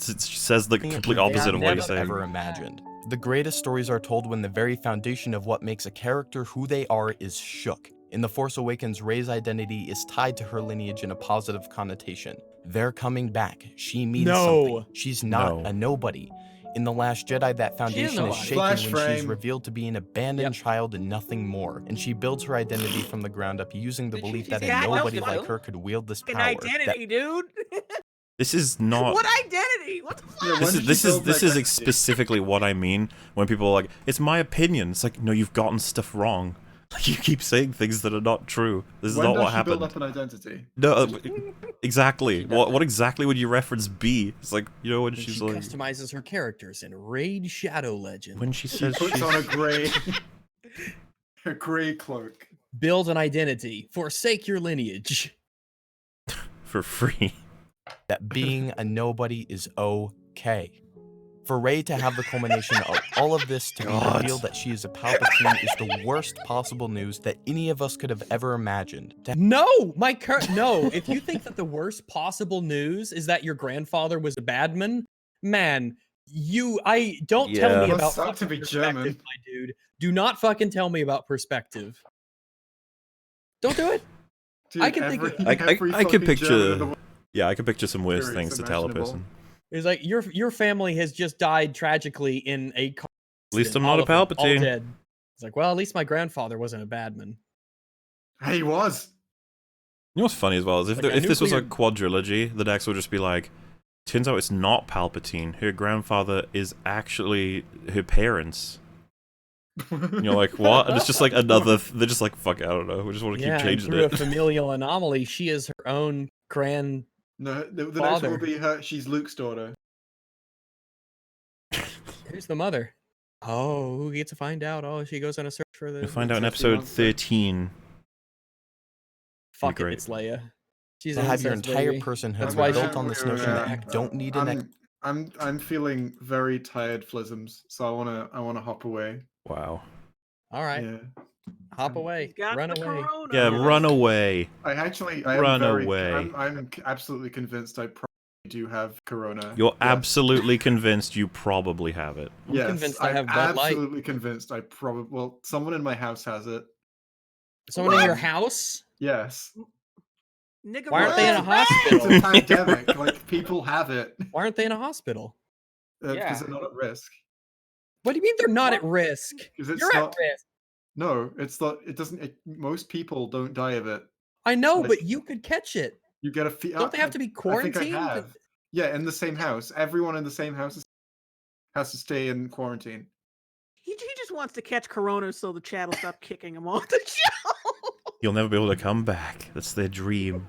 It says the complete opposite of what he's saying. Ever imagined. The greatest stories are told when the very foundation of what makes a character who they are is shook. In The Force Awakens, Rey's identity is tied to her lineage in a positive connotation. They're coming back. She means something. She's not a nobody. In The Last Jedi, that foundation is nobody. shaken Flash when she's frame. revealed to be an abandoned child and nothing more, and she builds her identity from the ground up using the Did you belief see that that? a I nobody know. like her could wield this An power. identity, dude. This is not. What identity? What the fuck? Yeah, when did This she is build this that is identity? specifically what I mean when people are like, "It's my opinion." It's like, no, you've gotten stuff wrong. Like, you keep saying things that are not true. This is When not does what she build happened. up an identity? No, exactly. What exactly would your reference be? It's like, you know, when And she's she like, customizes her characters in Raid Shadow Legend. when she She says puts she's on a grey, a grey cloak. Build an identity. Forsake your lineage. for free. that being a nobody is okay. For Rey to have the culmination of all of this to be God. revealed that she is a Palpatine is the worst possible news that any of us could have ever imagined. No, no. If you think that the worst possible news is that your grandfather was a badman, man, don't tell me Yeah. about Must suck to fucking be perspective, German. my dude. Do not fucking tell me about perspective. Don't do it. Dude, I can think of- I every can fucking German in the picture. world Yeah, I can picture some worse is things to tell a imaginable. person. It's like your family has just died tragically in a car At least accident, I'm not all a of them, all Palpatine. dead. It's like, well, at least my grandfather wasn't a badman. He was. You know what's funny as well is if, Like a if this was a nuclear- quadrilogy, the next would just be like, turns out it's not Palpatine. Her grandfather is actually her parents. And you're like, what? And it's just like another. They're just like, fuck, I don't know. We just want to Yeah, keep and changing through it. a familial anomaly, she is her own grand. No, the next Father. one will be her. She's Luke's daughter. Who's the mother? Oh, who gets to find out? Oh, she goes on a search for the. You'll find out in It's a few episode months ago. 13. Fuck it, great. it's Leia. She's To an have your incest entire baby. personhood That's why built she- on this wait, notion that wait, you don't need an I'm feeling very tired, Flisms. So I wanna hop away. Wow. All right, Yeah. hop away, He's got run the away. corona. Yeah, run away. I am Run very. away. I'm absolutely convinced I probably do have Corona. You're Yes. absolutely convinced you probably have it. I'm Yes, convinced I I'm have Bud Light. absolutely convinced I probably. Well, someone in my house has it. Someone in your What? house? Yes. Nigga, Why aren't they in a run. It's a hospital? pandemic. Like people have it Why aren't they in a hospital? because Yeah. they're not at risk. What do you mean they're not at risk? Because it's You're not. at risk. No, it's not. It doesn't. Most people don't die of it. I know, Like- but you could catch it. You get a. Don't they have to be quarantined? I think I have. Yeah, in the same house. Everyone in the same house has to stay in quarantine. He just wants to catch corona so the chat will stop kicking him off the show. You'll never be able to come back. That's their dream.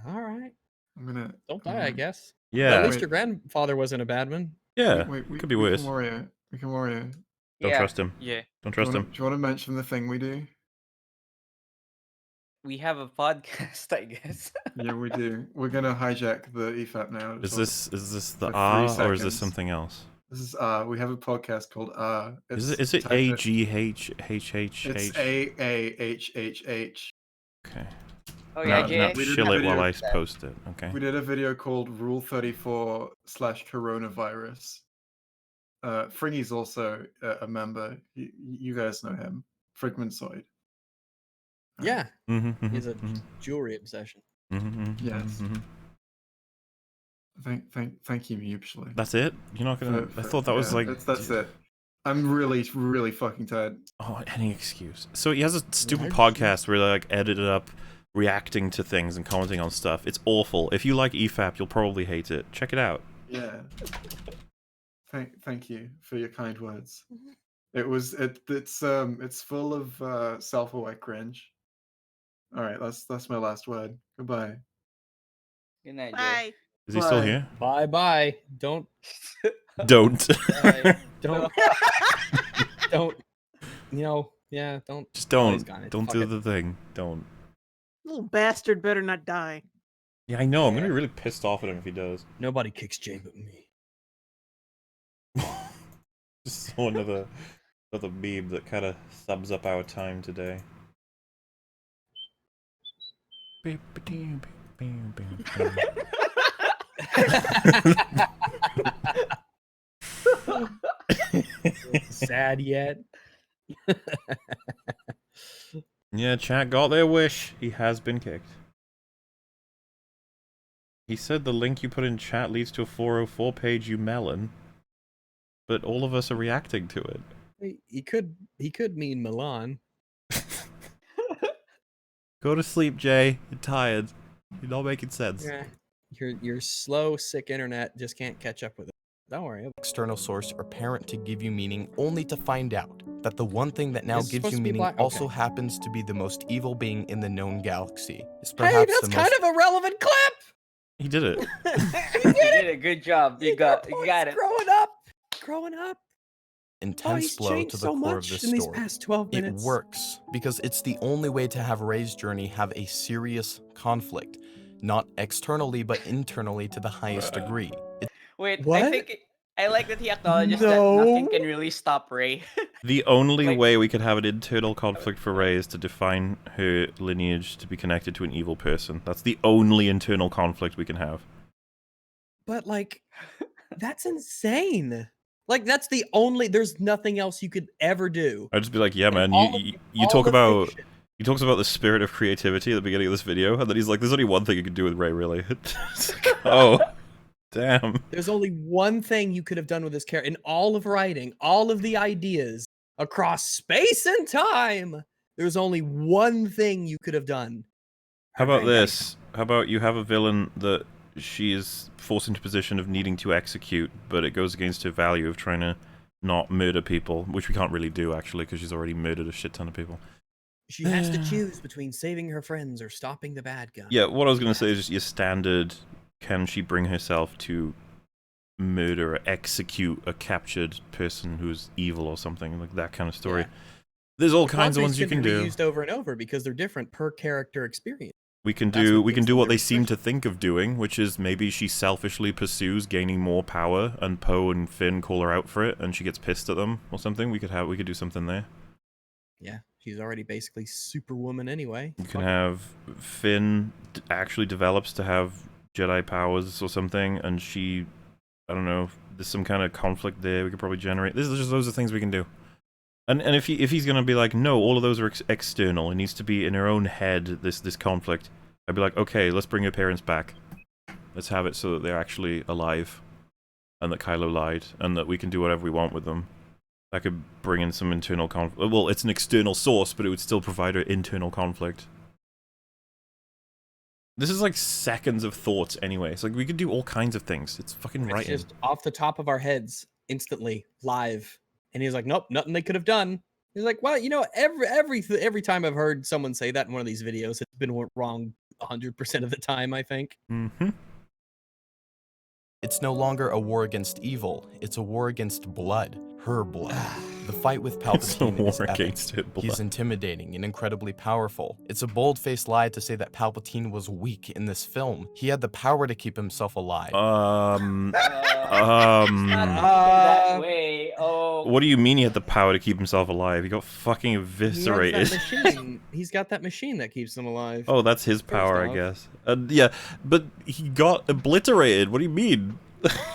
All right, I'm gonna. don't die, I guess. But Yeah. at least Wait. your grandfather wasn't a bad man. Yeah. Wait, Could be worse. We can warrior. We can warrior. Don't Yeah, trust him. Yeah. Don't trust him. Do you want to mention the thing we do? We have a podcast, I guess. Yeah, we do. We're gonna hijack the EFAP now. Is so- this the for 3 R or is this seconds. something else? This is we have a podcast called Is it type A G H H H It's H? AAHHH. Okay. Oh Now, yeah, now Jay. we did chill a it while I video- post it. Okay. We did a video called Rule 34/coronavirus. Fringy's also a member. You guys know him, Frigmansoid. Yeah, Mm-hmm, he's a jewelry obsession. Yes. Thank you mutually. That's it. You're not gonna. I thought that was yeah, like. that's it. I'm really fucking tired. Oh, any excuse. So he has a stupid Yeah, podcast where they like edit it up, reacting to things and commenting on stuff. It's awful. If you like EFAP, you'll probably hate it. Check it out. Yeah. Thank you for your kind words. It's full of self-aware cringe. All right, that's my last word. Goodbye. Good night, Jay. Bye. Is he still Bye. here? Bye bye. Don't Don't. don't don't. You know, yeah. Don't. Just Oh, he's don't. gone. Don't Fuck do it. the thing. Don't. Little bastard better not die. Yeah, I know. I'm gonna be really pissed off at him if he does. Nobody kicks Jay but me. Just saw another meme that kind of sums up our time today. Sad yet? Yeah, chat got their wish. He has been kicked. He said the link you put in chat leads to a 404 page, you melon. But all of us are reacting to it. He could mean Milan. Go to sleep, Jay. You're tired. You're not making sense. Yeah. Your slow, sick internet just can't catch up with it. Don't worry. external source or parent to give you meaning only to find out that the one thing that now Is it gives supposed you to be meaning black? also Okay. happens to be the most evil being in the known galaxy. Is Hey, perhaps that's the kind most of a relevant clip. He did it. You did it. Good job. You got it. Growing up. intense he's blow to changed the so core of much this in these story. past 12 It minutes. works because it's the only way to have Rey's journey have a serious conflict, not externally but internally to the highest degree. Wait, What? I like that he acknowledges that nothing No. can really stop Rey. The only Like- way we could have an internal conflict for Rey is to define her lineage to be connected to an evil person. That's the only internal conflict we can have. But like, that's insane. Like that's the only. There's nothing else you could ever do. I'd just be like, yeah, And man, all you all talk the about fiction. he talks about the spirit of creativity at the beginning of this video, and then he's like, there's only one thing you can do with Rey, really. It's like, oh, damn. There's only one thing you could have done with this character in all of writing, all of the ideas across space and time. There's only one thing you could have done. How about this? How about you have a villain that she is forced into a position of needing to execute, but it goes against her value of trying to not murder people, which we can't really do, actually, because she's already murdered a shit ton of people. She has to choose between saving her friends or stopping the bad guy. Yeah, what I was going to say is just your standard, can she bring herself to murder or execute a captured person who's evil or something, like that kind of story. Yeah. There's all The kinds of plot ones you beats can be do. used over and over because they're different per character experience. We can That's do what we can makes do them what they very seem to special. think of doing, which is maybe she selfishly pursues gaining more power, and Poe and Finn call her out for it, and she gets pissed at them or something. We could do something there. Yeah, she's already basically Superwoman anyway. You can have Finn actually develops to have Jedi powers or something, and she, I don't know, there's some kind of conflict there we could probably generate. Those are things we can do. And if he's gonna be like, no, all of those are external, it needs to be in her own head, this conflict, I'd be like, okay, let's bring her parents back. Let's have it so that they're actually alive, and that Kylo lied, and that we can do whatever we want with them. That could bring in some internal conflict. Well, it's an external source, but it would still provide her internal conflict. This is like seconds of thoughts anyway. It's like we could do all kinds of things. It's fucking It's writing. just off the top of our heads, instantly, live. And he's like, nope, nothing they could have done. He's like, well, you know, every time I've heard someone say that in one of these videos, it's been wrong 100% of the time, I think. Mm-hmm. It's no longer a war against evil, it's a war against blood. Her blood. The fight with It's a Palpatine is war epic. against her blood. He's intimidating and incredibly powerful. It's a bold-faced lie to say that Palpatine was weak in this film. He had the power to keep himself alive. It's not that way. Oh. What do you mean he had the power to keep himself alive? He got fucking He has eviscerated. that machine. He's got that machine that keeps him alive. Oh, that's his power, I off. guess. Yeah, but he got obliterated. What do you mean?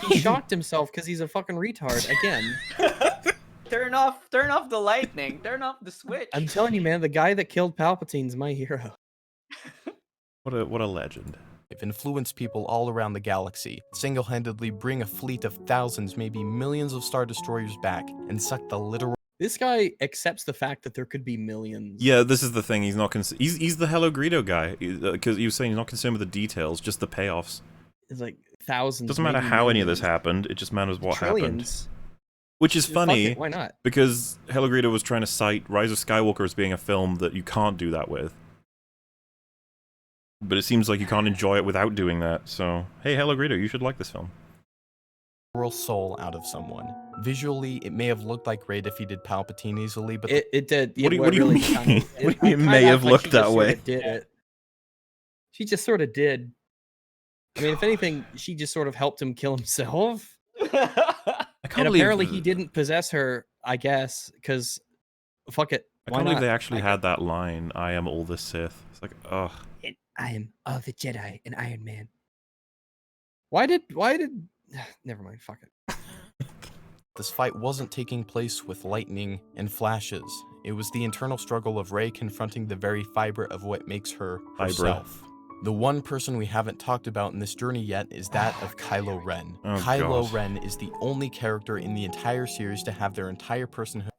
He shocked himself because he's a fucking retard again. Turn off the lightning. Turn off the switch. I'm telling you, man, the guy that killed Palpatine's my hero. What a legend. They've influenced people all around the galaxy, single-handedly bring a fleet of thousands, maybe millions of Star Destroyers back, and suck the literal This guy accepts the fact that there could be millions. Yeah, this is the thing. He's not. He's the Hello Greedo guy because he was saying he's not concerned with the details, just the payoffs. It's like thousands. Doesn't matter maybe how any of this millions. happened. It just matters what happened. Trillions. Which is Fuck funny it, why not? because Hello Greedo was trying to cite Rise of Skywalker as being a film that you can't do that with. But it seems like you can't enjoy it without doing that. So, hey, Hello Greedo, you should like this film. soul out of someone. Visually, it may have looked like Rey defeated Palpatine easily, but It did. What do you really mean? kinda- What do you mean I may kinda have act like looked she that just sorta way? Did it. She just sort of did. I mean, if anything, she just sort of helped him kill himself. I can't And believe apparently he didn't possess her, I guess, because fuck it. I Why can't believe not? they actually had that line. I am all the Sith. It's like, ugh. I am of the Jedi and Iron Man. Why did never mind, fuck it. this fight wasn't taking place with lightning and flashes. It was the internal struggle of Rey confronting the very fiber of what makes her Fibra. herself. The one person we haven't talked about in this journey yet is that of Kylo Ren. Oh, Kylo God. Ren is the only character in the entire series to have their entire personhood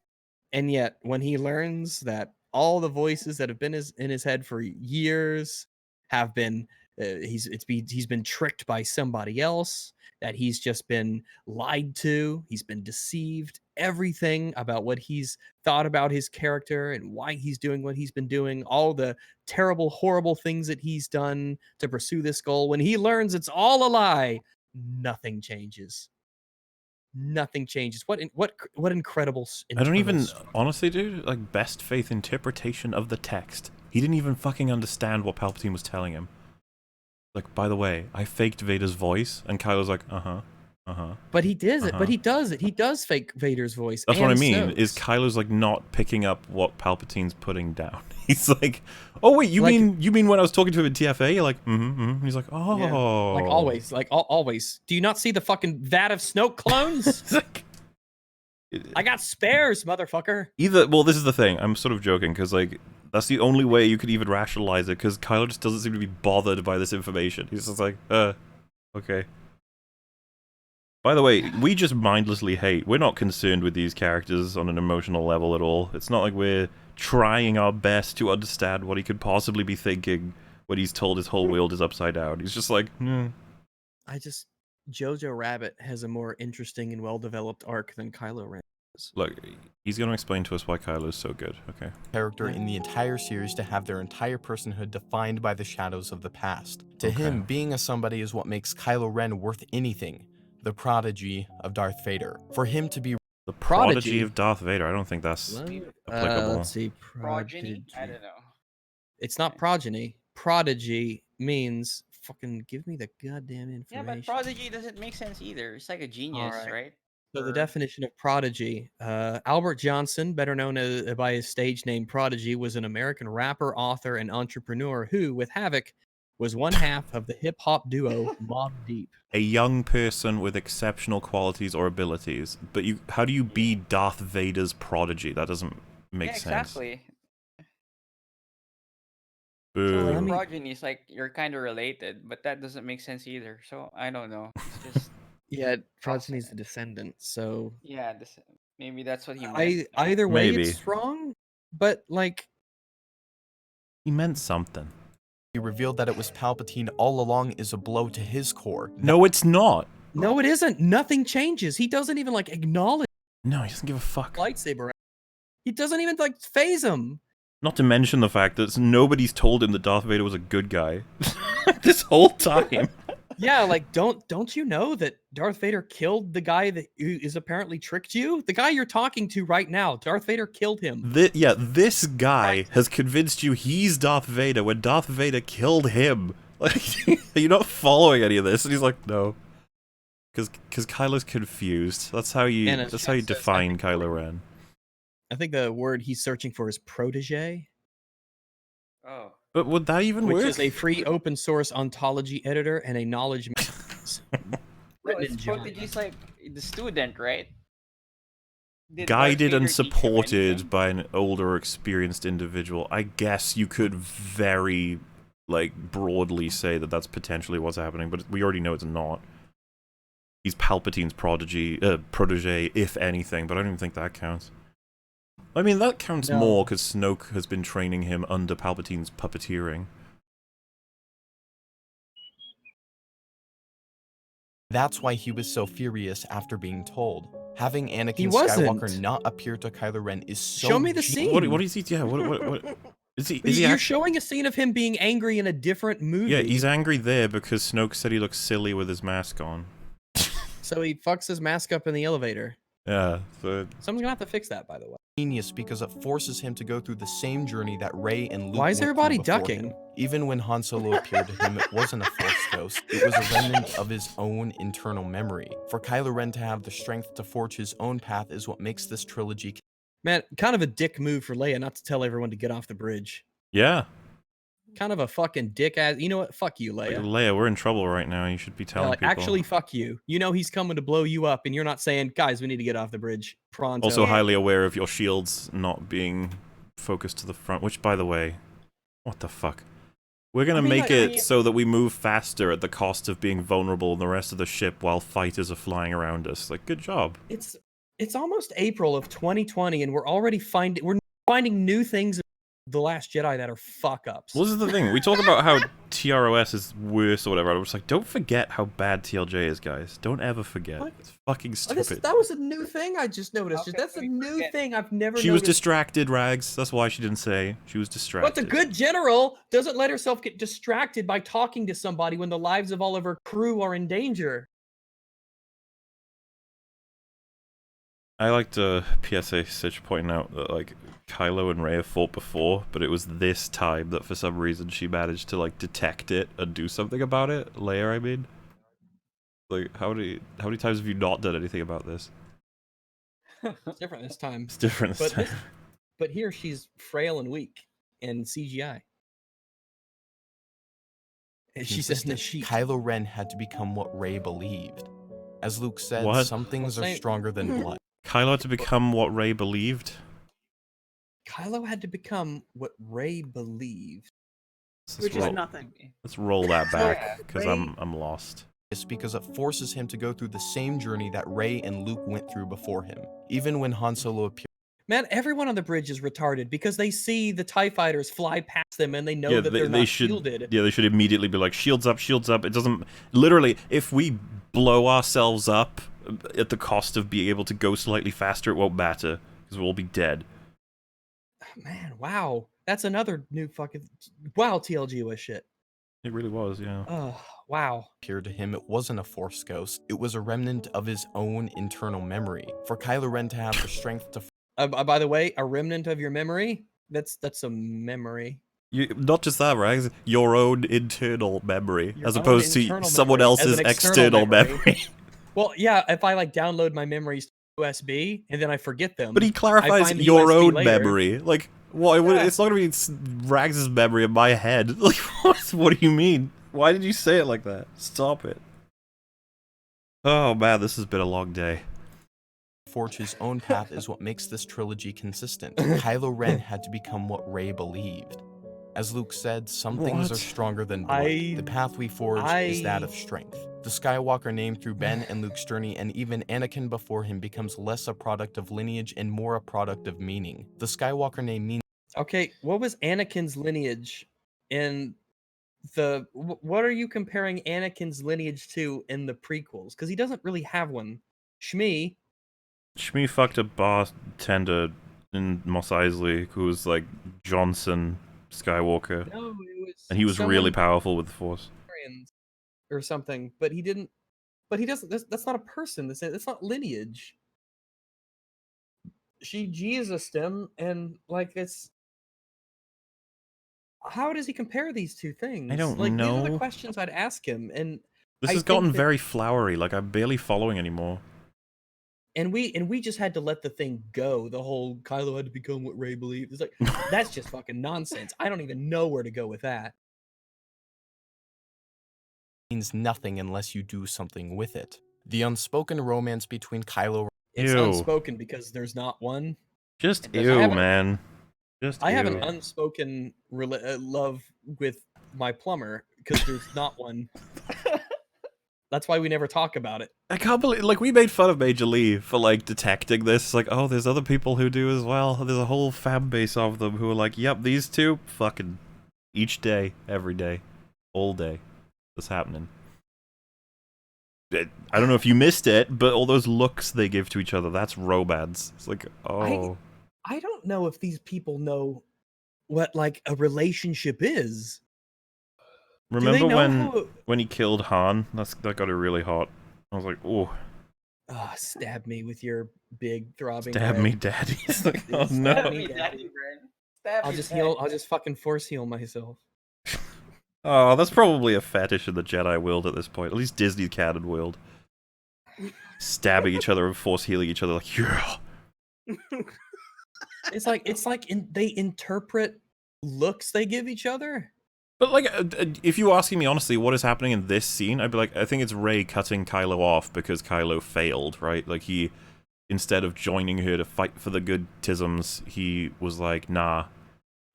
And yet, when he learns that all the voices that have been in his head for years have been he's been tricked by somebody else, that he's just been lied to, he's been deceived. Everything about what he's thought about his character and why he's doing what he's been doing, all the terrible, horrible things that he's done to pursue this goal. When he learns it's all a lie, nothing changes. Nothing changes. What incredible. I don't even, internal honestly, dude, like, best faith interpretation of the text. He didn't even fucking understand what Palpatine was telling him. Like, by the way, I faked Vader's voice, and Kylo's like, But he does it. But he does it. He does fake Vader's voice. That's what I and mean, Snoke's. is Kylo's, like, not picking up what Palpatine's putting down. He's like, oh, wait, you Like- mean when I was talking to him in TFA? You're like, mm-hmm. He's like, oh. Like always. Like always. Do you not see the fucking vat of Snoke clones? It's like, I got spares, motherfucker. well, this is the thing. I'm sort of joking, because, like, that's the only way you could even rationalize it, because Kylo just doesn't seem to be bothered by this information. He's just like, okay. By the way, we just mindlessly hate. We're not concerned with these characters on an emotional level at all. It's not like we're trying our best to understand what he could possibly be thinking when he's told his whole world is upside down. He's just like, Jojo Rabbit has a more interesting and well-developed arc than Kylo Ren. Look, he's going to explain to us why Kylo's so good, okay? Character in the entire series to have their entire personhood defined by the shadows of the past. To him, being a somebody is what makes Kylo Ren worth anything. The prodigy of Darth Vader. For him to be The prodigy of Darth Vader, I don't think that's applicable. Let's see. Progeny? I don't know. It's not progeny. Prodigy means fucking give me the goddamn information. Yeah, but prodigy doesn't make sense either. It's like a genius, Alright. right? So the definition of prodigy, Albert Johnson, better known by his stage name Prodigy, was an American rapper, author, and entrepreneur who, with Havoc, was one half of the hip-hop duo Mobb Deep. A young person with exceptional qualities or abilities. But how do you be Darth Vader's prodigy? That doesn't make sense. Exactly. Boo. So progeny is like you're kind of related, but that doesn't make sense either. So I don't know. It's just Yeah, progeny's the descendant, so yeah. Maybe that's what he meant. either way Maybe. it's wrong, but like He meant something. revealed that it was Palpatine all along is a blow to his core. No, it's not. no, it isn't. Nothing changes. He doesn't even like acknowledge No, he doesn't give a fuck. lightsaber. He doesn't even like phase him. Not to mention the fact that nobody's told him that Darth Vader was a good guy this whole time. Yeah, like don't you know that Darth Vader killed the guy that is apparently tricked you? The guy you're talking to right now, Darth Vader killed him. This guy has convinced you he's Darth Vader when Darth Vader killed him. Like, are you not following any of this? And he's like, no. Because Kylo's confused. That's how you define Kylo Ren. I think the word he's searching for is protege, Oh. But would that even which work? is a free open source ontology editor and a knowledge matrix. No, it's protege's like the student, right? Did Darth Guided Vader and teach him supported anything? by an older, experienced individual. I guess you could very, like, broadly say that that's potentially what's happening, but we already know it's not. He's Palpatine's protege, if anything, but I don't even think that counts. I mean, that counts more because Snoke has been training him under Palpatine's puppeteering. That's why he was so furious after being told. Having He Anakin wasn't. Skywalker not appear to Kylo Ren is so Show me the genius. scene. What is he? Yeah, what is he? Is he You're actually? showing a scene of him being angry in a different movie. Yeah, he's angry there because Snoke said he looks silly with his mask on. So he fucks his mask up in the elevator. Yeah, so Someone's gonna have to fix that, by the way. Genius because it forces him to go through the same journey that Rey and Luke Why is went everybody through before ducking? him. Even when Han Solo appeared to him, it wasn't a Force ghost. It was a remnant of his own internal memory. For Kylo Ren to have the strength to forge his own path is what makes this trilogy. Man, kind of a dick move for Leia not to tell everyone to get off the bridge. yeah. Kind of a fucking dick ass. You know what? Fuck you, Like, Leia. Leia, we're in trouble right now. You should be telling people. Actually, fuck you. You know he's coming to blow you up, and you're not saying, guys, we need to get off the bridge. Pronto. Also highly aware of your shields not being focused to the front, which, by the way, what the fuck? We're gonna make it so that we move faster at the cost of being vulnerable in the rest of the ship while fighters are flying around us. Like, good job. It's almost April of 2020, and we're already finding new things The Last Jedi that are fuck-ups. Well, this is the thing. We talk about how TROS is worse or whatever. I was like, don't forget how bad TLJ is, guys. Don't ever forget. What? It's fucking stupid. That was a new thing I just noticed. How That's a can we new forget? thing I've never She was noticed. distracted, Rags. That's why she didn't say. She was distracted. But the good general doesn't let herself get distracted by talking to somebody when the lives of all of her crew are in danger. I liked PSA Sitch pointing out that, like, Kylo and Rey have fought before, but it was this time that for some reason she managed to, like, detect it and do something about it. Leia, I mean. Like, how many times have you not done anything about this? It's different this time. It's different this time. But here she's frail and weak and CGI. And she says in the sheet. Kylo Ren had to become what Rey believed. As Luke said, What? some things are Same. stronger than blood. Kylo had to become what Rey believed? Kylo had to become what Rey believed. Which is nothing. Let's roll that back, because Rey- I'm lost. It's because it forces him to go through the same journey that Rey and Luke went through before him. Even when Han Solo appeared. Man, everyone on the bridge is retarded because they see the TIE fighters fly past them and they know that they're not shielded. Yeah, they should immediately be like, shields up, shields up. It doesn't... Literally, if we blow ourselves up at the cost of being able to go slightly faster, it won't matter, because we'll all be dead. Man, wow. That's another new fucking... Wow, TLG was shit. It really was, yeah. Oh, wow. Appeared to him, it wasn't a Force ghost. It was a remnant of his own internal memory. For Kylo Ren to have the strength to By the way, a remnant of your memory? That's a memory. Not just that, right? Your own internal memory, Your as own opposed to internal someone memory, as else's an external external memory. Well, yeah, if I like download my memories to USB and then I forget them. But he clarifies find the your USB own later. memory. Like, what? Yeah. It's not gonna be Rags' memory in my head. Like, what do you mean? Why did you say it like that? Stop it. Oh man, this has been a long day. forge his own path is what makes this trilogy consistent. Kylo Ren had to become what Rey believed. As Luke said, some things are What? stronger than blood. The path we forge is that of strength. The Skywalker name through Ben and Luke's journey, and even Anakin before him, becomes less a product of lineage and more a product of meaning. The Skywalker name means... Okay, what was Anakin's lineage in the... What are you comparing Anakin's lineage to in the prequels? Because he doesn't really have one. Shmi... Shmi fucked a bartender in Mos Eisley who was like Johnson Skywalker. No, it was... And he was really someone- powerful with the Force. or something, but he didn't. But he doesn't. That's not a person. That's not lineage. She Jesused him, and like it's. How does he compare these two things? I don't like, These are know. the questions I'd ask him, and This I has think gotten that- very flowery, like I'm barely following anymore. we just had to let the thing go. The whole Kylo had to become what Rey believed. It's like that's just fucking nonsense. I don't even know where to go with that. means nothing unless you do something with it. The unspoken romance between Kylo Ren... It's Ew. unspoken because there's not one. Just I ew, haven't- man. Just I have ew. an unspoken love with my plumber because there's not one. That's why we never talk about it. I can't believe, like, we made fun of Major Lee for, like, detecting this. Like, oh, there's other people who do as well. There's a whole fan base of them who are like, yep, these two, fucking, each day, every day, all day, that's happening. I don't know if you missed it, but all those looks they give to each other, that's romance. It's like, oh. I don't know if these people know what, like, a relationship is. Do they Remember know when he killed Han? That got her really hot. I was like, oh, Oh, stab me with your big throbbing. stab red. me, daddy. It's like, oh Stab no. me, daddy. I'll just heal. I'll just fucking force heal myself. Oh, that's probably a fetish in the Jedi world at this point. At least Disney canon world. Stabbing each other and force healing each other like, yeah. It's like they interpret looks they give each other. But like, if you were asking me honestly, what is happening in this scene? I'd be like, I think it's Rey cutting Kylo off because Kylo failed, right? Like he, instead of joining her to fight for the good tisms, he was like, nah,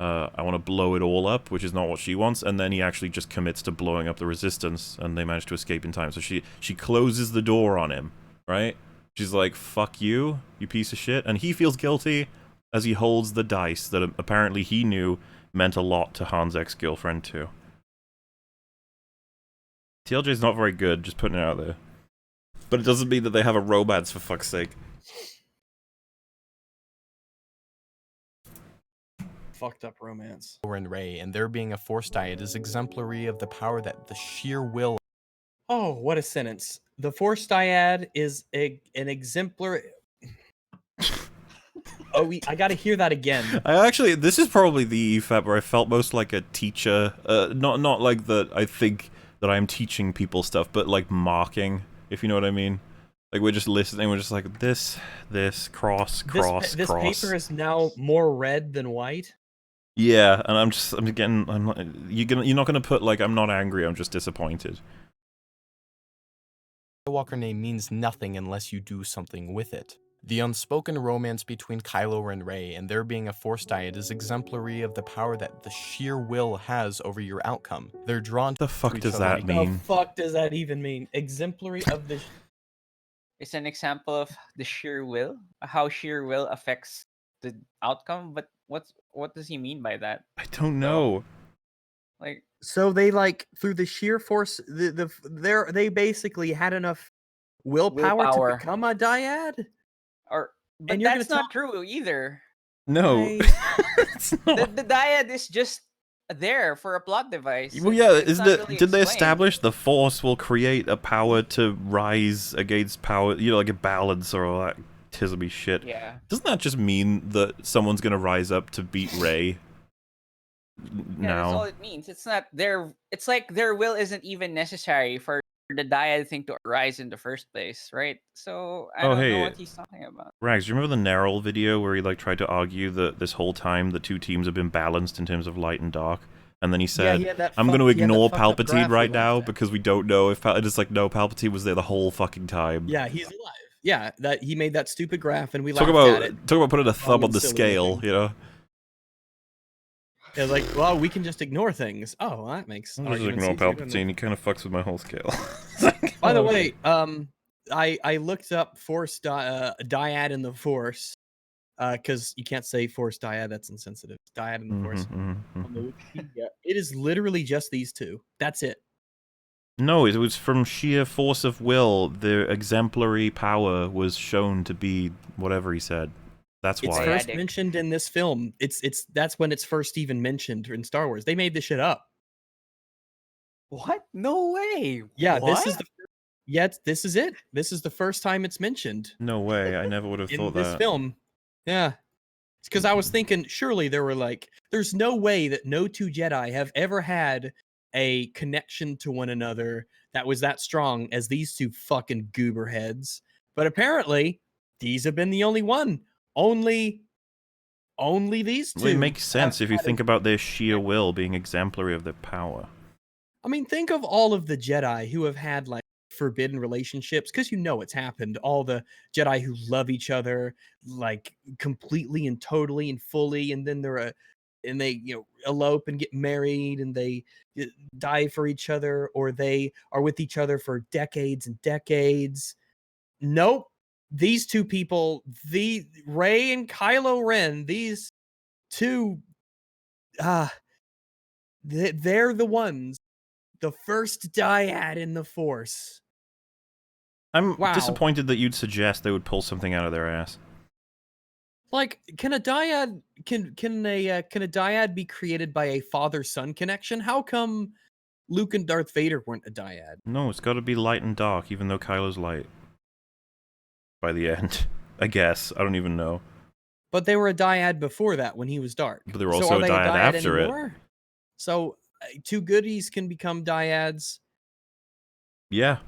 I want to blow it all up, which is not what she wants. And then he actually just commits to blowing up the resistance, and they manage to escape in time. So she closes the door on him, right? She's like, fuck you, you piece of shit. And he feels guilty, as he holds the dice that apparently he knew meant a lot to Han's ex-girlfriend too. TLJ's not very good, just putting it out there. But it doesn't mean that they have a romance, for fuck's sake. Fucked up romance. And Rey and there being a Force dyad is exemplary of the power that the sheer will. Oh, what a sentence. The Force dyad is an exemplar. Oh, I gotta hear that again. This is probably the EFAP where I felt most like a teacher. Not like that I think that I'm teaching people stuff, but like marking, if you know what I mean. Like we're just listening, we're just like, this, cross. This paper is now more red than white. Yeah, and you're not gonna put like, I'm not angry, I'm just disappointed. Skywalker name means nothing unless you do something with it. The unspoken romance between Kylo and Rey and there being a Force dyad is exemplary of the power that the sheer will has over your outcome. They're drawn to The fuck each does other that mean? The fuck does that even mean? Exemplary of the... It's an example of the sheer will, how sheer will affects the outcome. But what does he mean by that? I don't know. Like, So they like through the sheer force, they basically had enough willpower to become a dyad. But that's not true either. No, Right. it's not. The dyad is just there for a plot device. Well, yeah, It's isn't not it? really Did they explained. establish the Force will create a power to rise against power? You know, like a balance or all that tismy shit. Yeah. Doesn't that just mean that someone's gonna rise up to beat Rey? Yeah, that's all it means. It's not their. It's like their will isn't even necessary for the dyad thing to arise in the first place, right? So I don't know what he's talking about. Rags, do you remember the Neril video where he like tried to argue that this whole time the two teams have been balanced in terms of light and dark? And then he said, I'm going to ignore Palpatine right now because we don't know if... And it's like, no, Palpatine was there the whole fucking time. Yeah, he's alive. Yeah, that he made that stupid graph and we Talk laughed at it. about putting a thumb on the silly scale, looking. you know? It's like, well, we can just ignore things. Oh, well, that makes I'm just arguments ignore easier, doesn't Palpatine, it? he kind of fucks with my whole scale. By the way, I looked up Force dyad in the Force, because you can't say Force dyad, that's insensitive. Dyad in the Force. On the Wikipedia, it is literally just these two. That's it. No, it was from sheer force of will. The exemplary power was shown to be whatever he said. That's It's why. first mentioned in this film. That's when it's first even mentioned in Star Wars. They made this shit up. What? No way. Yeah, What? this is it. This is the first time it's mentioned No way, I never would have in thought this that. film. Yeah. It's because I was thinking, surely there were like, there's no way that no two Jedi have ever had a connection to one another that was that strong as these two fucking goober heads. But apparently, these have been the only one. Only these two. Well, it makes sense if you had think about their sheer will being exemplary of their power. I mean, think of all of the Jedi who have had like forbidden relationships, because you know it's happened. All the Jedi who love each other like completely and totally and fully, and then they elope and get married and they die for each other, or they are with each other for decades and decades. Nope. These two people, the Rey and Kylo Ren, these two, they're the ones. The first dyad in the Force. I'm Wow. disappointed that you'd suggest they would pull something out of their ass. Like, can a dyad be created by a father-son connection? How come Luke and Darth Vader weren't a dyad? No, it's got to be light and dark, even though Kylo's light. By the end, I guess. I don't even know. But they were a dyad before that when he was dark. But they were So also are a they dyad after it. anymore? So two goodies can become dyads. Yeah.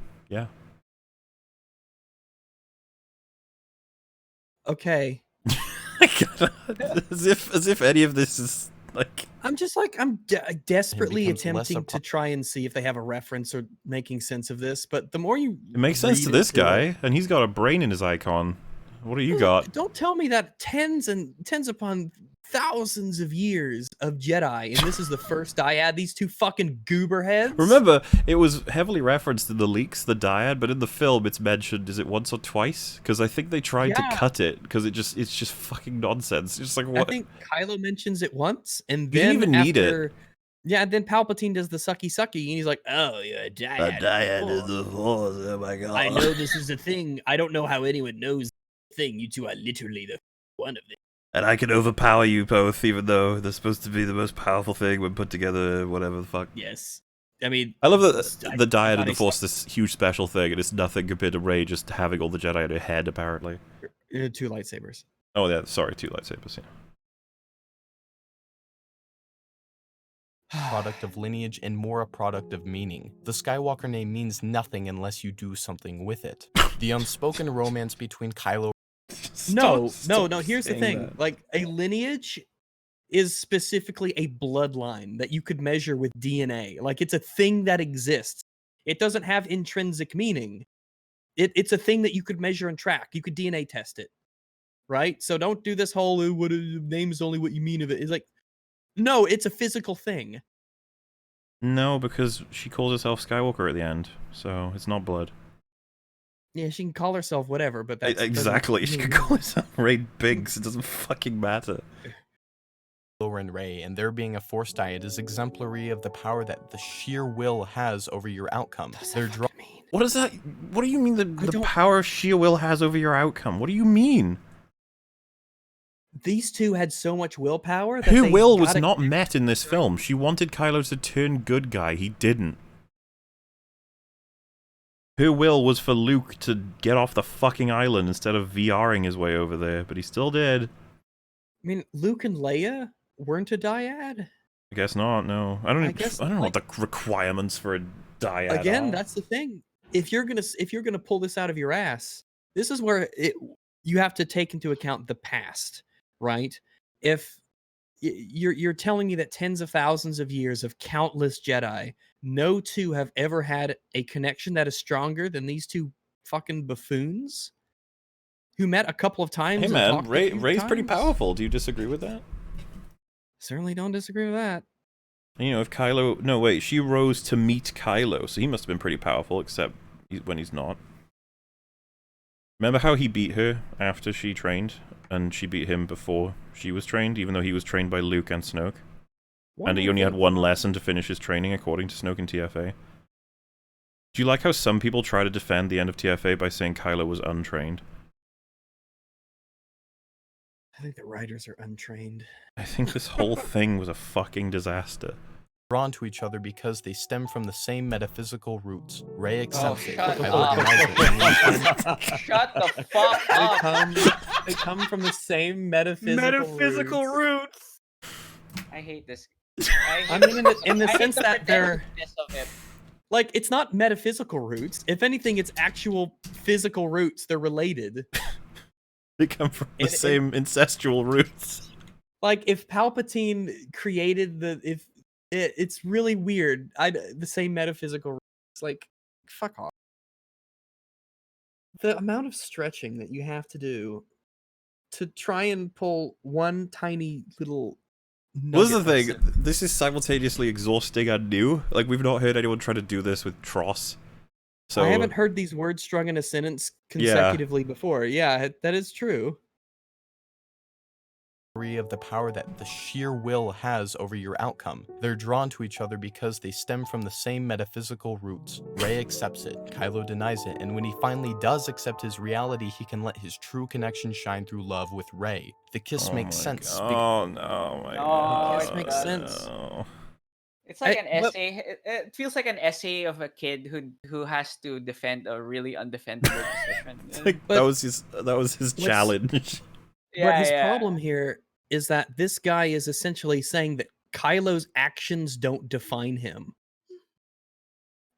Okay. as if any of this is like... I'm just like, I'm desperately becomes less attempting to try and see if they have a reference or making sense of this, but the more you It makes sense to read this into it- guy, and he's got a brain in his icon. What do you got? Don't tell me that tens upon thousands of years of Jedi, and this is the first dyad. These two fucking goober heads. Remember, it was heavily referenced in the leaks, the dyad, but in the film it's mentioned, is it once or twice? Because I think they tried to cut it, because it's just fucking nonsense. It's just like, what? I think Kylo mentions it once, and You then didn't even need it. Yeah, and then Palpatine does the sucky, and he's like, "Oh, you're a dyad. is the Force. Oh my god! I know this is a thing. I don't know how anyone knows the thing. You two are literally the one of them. And I can overpower you both, even though they're supposed to be the most powerful thing when put together, whatever the fuck." Yes. I mean, I love that the dyad and the Force, this huge special thing, and it's nothing compared to Rey just having all the Jedi in her head, apparently. 2 lightsabers. Oh yeah, sorry, 2 lightsabers, yeah. Product of lineage and more a product of meaning. The Skywalker name means nothing unless you do something with it. The unspoken romance between Kylo. No. Here's the thing. Like, a lineage is specifically a bloodline that you could measure with DNA. Like, it's a thing that exists. It doesn't have intrinsic meaning. It's a thing that you could measure and track. You could DNA test it, right? So don't do this whole what name is only what you mean of it. It's like, no, it's a physical thing. No, because she calls herself Skywalker at the end, so it's not blood. Yeah, she can call herself whatever, but that's Exactly. She can call herself Rey Biggs. It doesn't fucking matter. And Rey, and there being a Force dyad is exemplary of the power that the sheer will has over your outcome. What does that? What do you mean the power sheer will has over your outcome? What do you mean? These two had so much willpower that Her will was not met in this film. She wanted Kylo to turn good guy. He didn't. Her will was for Luke to get off the fucking island instead of VRing his way over there, but he still did. I mean, Luke and Leia weren't a dyad? I guess not, no. I don't know like, what the requirements for a dyad again, are. that's the thing. If you're gonna pull this out of your ass, this is where you have to take into account the past, right? If you're telling me that tens of thousands of years of countless Jedi, no two have ever had a connection that is stronger than these two fucking buffoons who met a couple of times. Hey man, Rey's pretty powerful. Do you disagree with that? Certainly don't disagree with that. You know, if Kylo... No, wait, she rose to meet Kylo, so he must have been pretty powerful, except when he's not. Remember how he beat her after she trained, and she beat him before she was trained, even though he was trained by Luke and Snoke? And he only had one lesson to finish his training, according to Snoke and TFA. Do you like how some people try to defend the end of TFA by saying Kylo was untrained? I think the writers are untrained. I think this whole thing was a fucking disaster. Drawn to each other because they stem from the same metaphysical roots. Rey accepts it. Shut Kylo up. denies it. Shut the fuck up. They come from the same metaphysical roots. I hate this. I mean, in the sense that they're of it. like, it's not metaphysical roots. If anything, it's actual physical roots. They're related. They come from the same incestual roots. Like, if Palpatine created it's really weird. The same metaphysical roots. Like, fuck off. The amount of stretching that you have to do to try and pull one tiny little. What's the thing? This is simultaneously exhausting and new. Like, we've not heard anyone try to do this with Tross. So I haven't heard these words strung in a sentence consecutively before. Yeah, that is true. Of the power that the sheer will has over your outcome. They're drawn to each other because they stem from the same metaphysical roots. Rey accepts it, Kylo denies it, and when he finally does accept his reality, he can let his true connection shine through love with Rey. The kiss makes sense. Oh no, my God. The kiss makes sense. No. It's like an essay. It feels like an essay of a kid who has to defend a really undefendable position. That was his challenge. But his problem here is that this guy is essentially saying that Kylo's actions don't define him.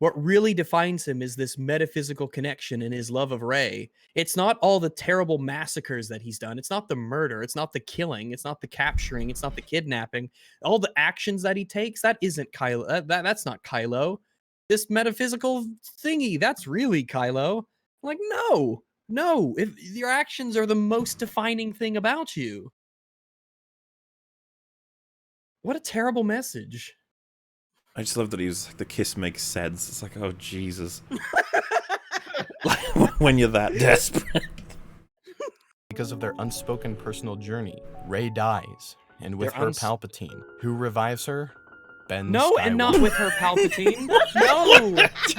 What really defines him is this metaphysical connection and his love of Rey. It's not all the terrible massacres that he's done. It's not the murder. It's not the killing. It's not the capturing. It's not the kidnapping. All the actions that he takes, that isn't Kylo. That's not Kylo. This metaphysical thingy, that's really Kylo. Like, no. No, if your actions are the most defining thing about you. What a terrible message. I just love that the kiss makes sense. It's like, oh Jesus. Like, when you're that desperate. Because of their unspoken personal journey, Rey dies, and with Their her Palpatine, who revives her, Ben No, Skywalker. and not with her Palpatine.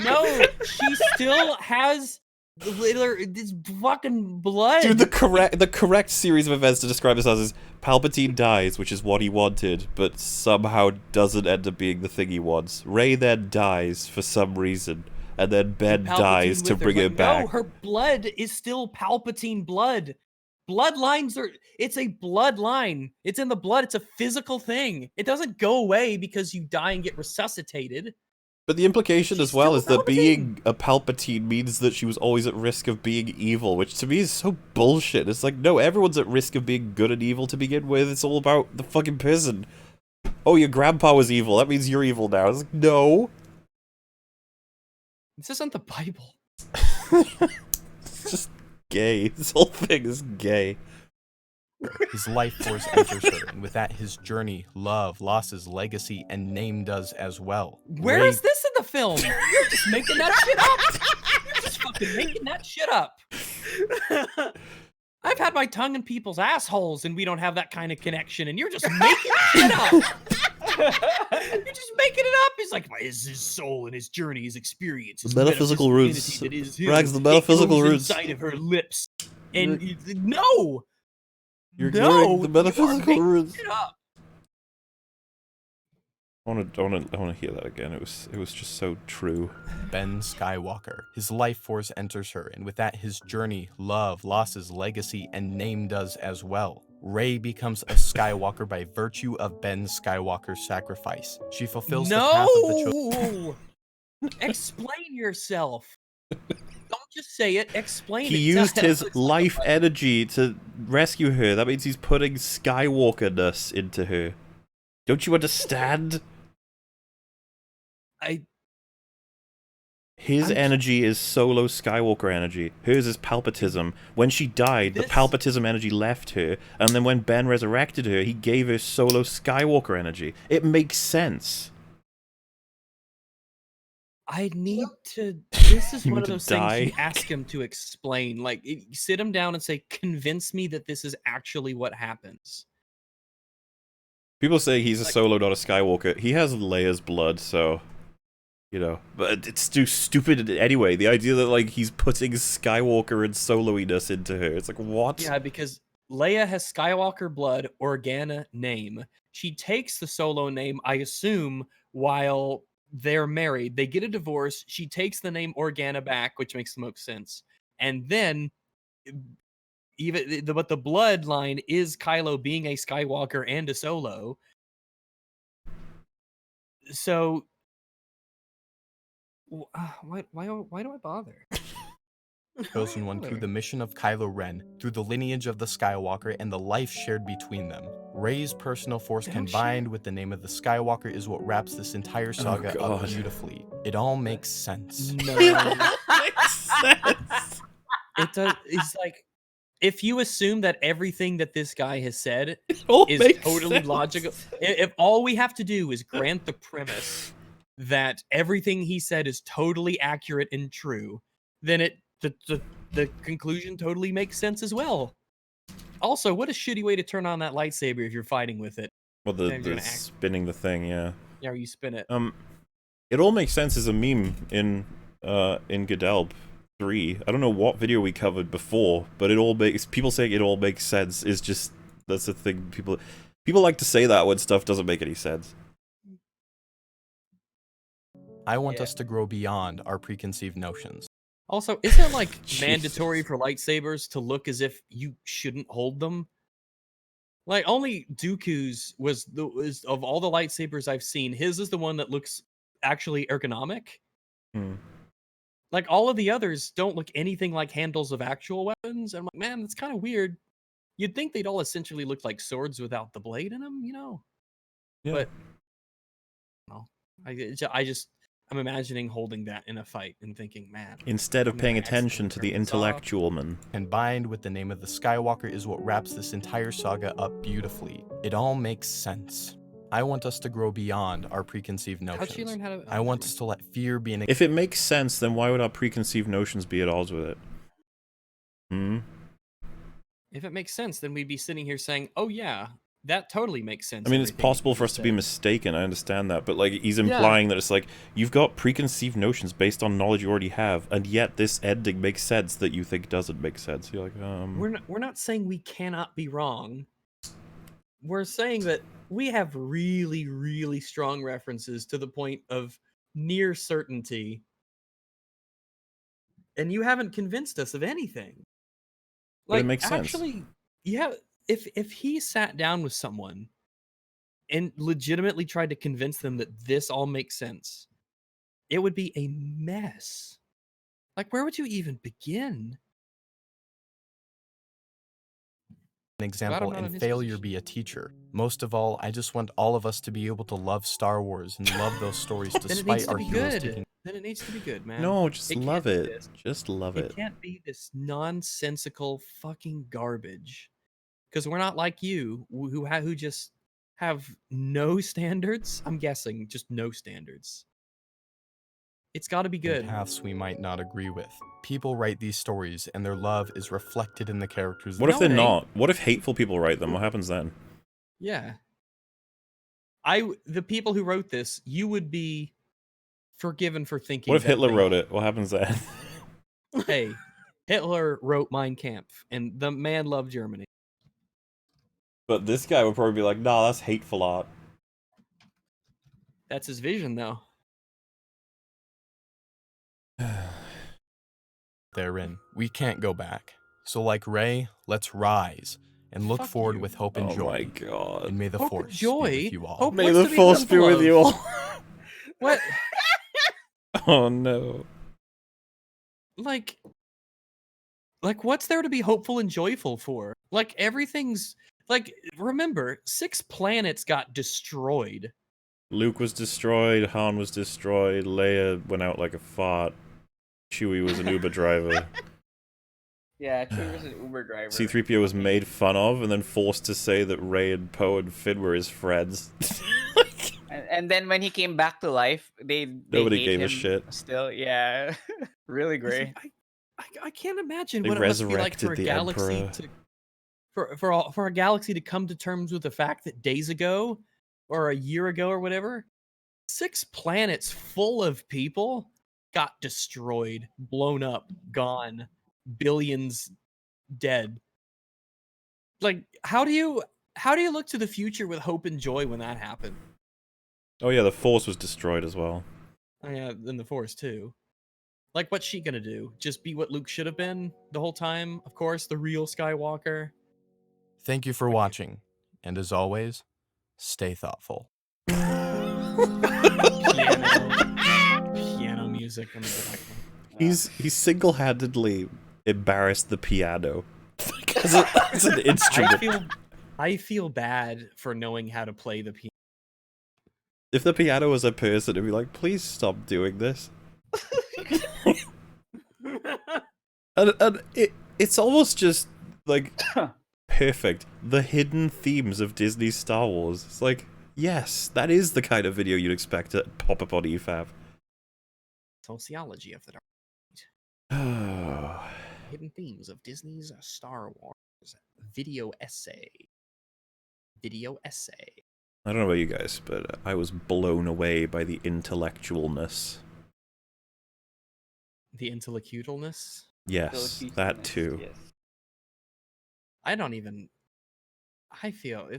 No, she still has this fucking blood. Dude, the correct series of events to describe this as is Palpatine dies, which is what he wanted, but somehow doesn't end up being the thing he wants. Rey then dies for some reason, and then Ben dies to bring it back. No, her blood is still Palpatine blood. Bloodlines it's a bloodline. It's in the blood. It's a physical thing. It doesn't go away because you die and get resuscitated. But the implication She's as well still is that Palpatine. being a Palpatine means that she was always at risk of being evil, which to me is so bullshit. It's like, no, everyone's at risk of being good and evil to begin with. It's all about the fucking person. Oh, your grandpa was evil. That means you're evil now. It's like, no. This isn't the Bible. It's just gay. This whole thing is gay. His life force enters her, and with that, his journey, love, losses, legacy, and name does as well. Where is this in the film? You're just making that shit up. You're just fucking making that shit up. I've had my tongue in people's assholes, and we don't have that kind of connection, and you're just making shit up. You're just making it up. He's like, his soul and his journey, his experience, his metaphysical roots. that is him. Rags, the metaphysical roots. Inside of her lips. And no. You're ignoring the you are metaphysical making roots. shit up. I want to hear that again. It was just so true. Ben Skywalker. His life force enters her, and with that, his journey, love, losses, legacy, and name does as well. Rey becomes a Skywalker by virtue of Ben Skywalker's sacrifice. She fulfills the path of the chosen. Explain yourself. Don't just say it. Explain it. He used his life energy to rescue her. That means he's putting Skywalker-ness into her. Don't you understand? His energy is solo Skywalker energy. Hers is Palpatism. When she died, the Palpatism energy left her, and then when Ben resurrected her, he gave her solo Skywalker energy. It makes sense. I need to. This is You one want of to those things die? you ask him to explain. Like, sit him down and say, convince me that this is actually what happens. People say he's a solo, not a Skywalker. He has Leia's blood, so... You know, but it's too stupid anyway. The idea that, like, he's putting Skywalker and solo-iness into her. It's like, what? Yeah, because Leia has Skywalker blood, Organa name. She takes the solo name, I assume, while they're married. They get a divorce. She takes the name Organa back, which makes the most sense. And then, but the bloodline is Kylo being a Skywalker and a solo. So... why do I bother? Chosen one through the mission of Kylo Ren, through the lineage of the Skywalker, and the life shared between them. Rey's personal force combined with the name of the Skywalker is what wraps this entire saga up beautifully. It all makes sense. No. Makes sense. It does. It's like, if you assume that everything that this guy has said is totally sense. logical, if all we have to do is grant the premise that everything he said is totally accurate and true, then the conclusion totally makes sense as well. Also, what a shitty way to turn on that lightsaber if you're fighting with it. Well, the spinning the thing, yeah. Yeah, or you spin it. It all makes sense as a meme in Gedelb 3. I don't know what video we covered before, but it all makes... People saying it all makes sense is just... That's the thing. People like to say that when stuff doesn't make any sense. I want us to grow beyond our preconceived notions. Also, isn't it like mandatory for lightsabers to look as if you shouldn't hold them? Like, only Dooku's was of all the lightsabers I've seen, his is the one that looks actually ergonomic. Like, all of the others don't look anything like handles of actual weapons. And I'm like, man, that's kind of weird. You'd think they'd all essentially look like swords without the blade in them, you know? Yeah. But, no. I'm imagining holding that in a fight and thinking, man. Instead of I'm paying gonna attention accidentally to the turn this off. intellectual man. Combined with the name of the Skywalker is what wraps this entire saga up beautifully. It all makes sense. I want us to grow beyond our preconceived notions. How'd she learn how to? I want us to let fear be an If it makes sense, then why would our preconceived notions be at odds with it? If it makes sense, then we'd be sitting here saying, "Oh yeah, that totally makes sense." I mean, it's everything possible you for us just to be said." mistaken, I understand that, but like he's implying that it's like, you've got preconceived notions based on knowledge you already have, and yet this ending makes sense that you think doesn't make sense. You're like, We're not saying we cannot be wrong. We're saying that we have really, really strong references to the point of near certainty, and you haven't convinced us of anything. But it Like, makes sense. actually, yeah. If he sat down with someone and legitimately tried to convince them that this all makes sense, it would be a mess. Like, where would you even begin? example not in and his failure position. be a teacher. Most of all, I just want all of us to be able to love Star Wars and love those stories Then it needs despite to our be heroes good. taking. Then it needs to be good, man. no, just It love can't be it. this. Just love It it. can't be this nonsensical fucking garbage. Because we're not like you, who just have no standards. I'm guessing just no standards. It's got to be good. Paths we might not agree with. People write these stories, and their love is reflected in the characters. What if No, they're it ain't. not? What if hateful people write them? What happens then? Yeah. The people who wrote this, you would be forgiven for thinking. What if that Hitler they- wrote it? What happens then? Hey, Hitler wrote Mein Kampf, and the man loved Germany. But this guy would probably be like, nah, that's hateful art. That's his vision, though. Therein, we can't go back. So, like Rey, let's rise and look Fuck forward you. with hope and Oh joy. my god. And may the Hope and Force be joy? with you all. Hope- May What's the to be force be hopeful with of? you all. What? Oh no. Like, what's there to be hopeful and joyful for? Like, everything's like. Remember, 6 planets got destroyed. Luke was destroyed, Han was destroyed, Leia went out like a fart, Chewie was an Uber driver, Yeah, Chewie was an Uber driver. C-3PO was made fun of and then forced to say that Rey and Poe and Finn were his friends. And then when he came back to life, they Nobody hate gave a him shit. Still, yeah, really great. I can't imagine They what it must be like for resurrected a the galaxy Emperor. to for a galaxy to come to terms with the fact that days ago or a year ago or whatever, 6 planets full of people got destroyed, blown up, gone, billions dead. Like, how do you look to the future with hope and joy when that happened? Oh yeah, the Force was destroyed as well. Oh, yeah, and the Force too. Like, what's she gonna do? Just be what Luke should have been the whole time? Of course, the real Skywalker. Thank you for watching, and as always, stay thoughtful. Piano music in the background. He's single-handedly embarrassed the piano. as an instrument. I feel bad for knowing how to play the piano. If the piano was a person, it'd be like, please stop doing this. and it's almost just like perfect. The hidden themes of Disney's Star Wars. It's like, yes, that is the kind of video you'd expect to pop up on EFAP. Sociology of the Dark. Oh. Hidden themes of Disney's Star Wars video essay. I don't know about you guys, but I was blown away by the intellectualness. The intellectualness. Yes, that too. Yes. I feel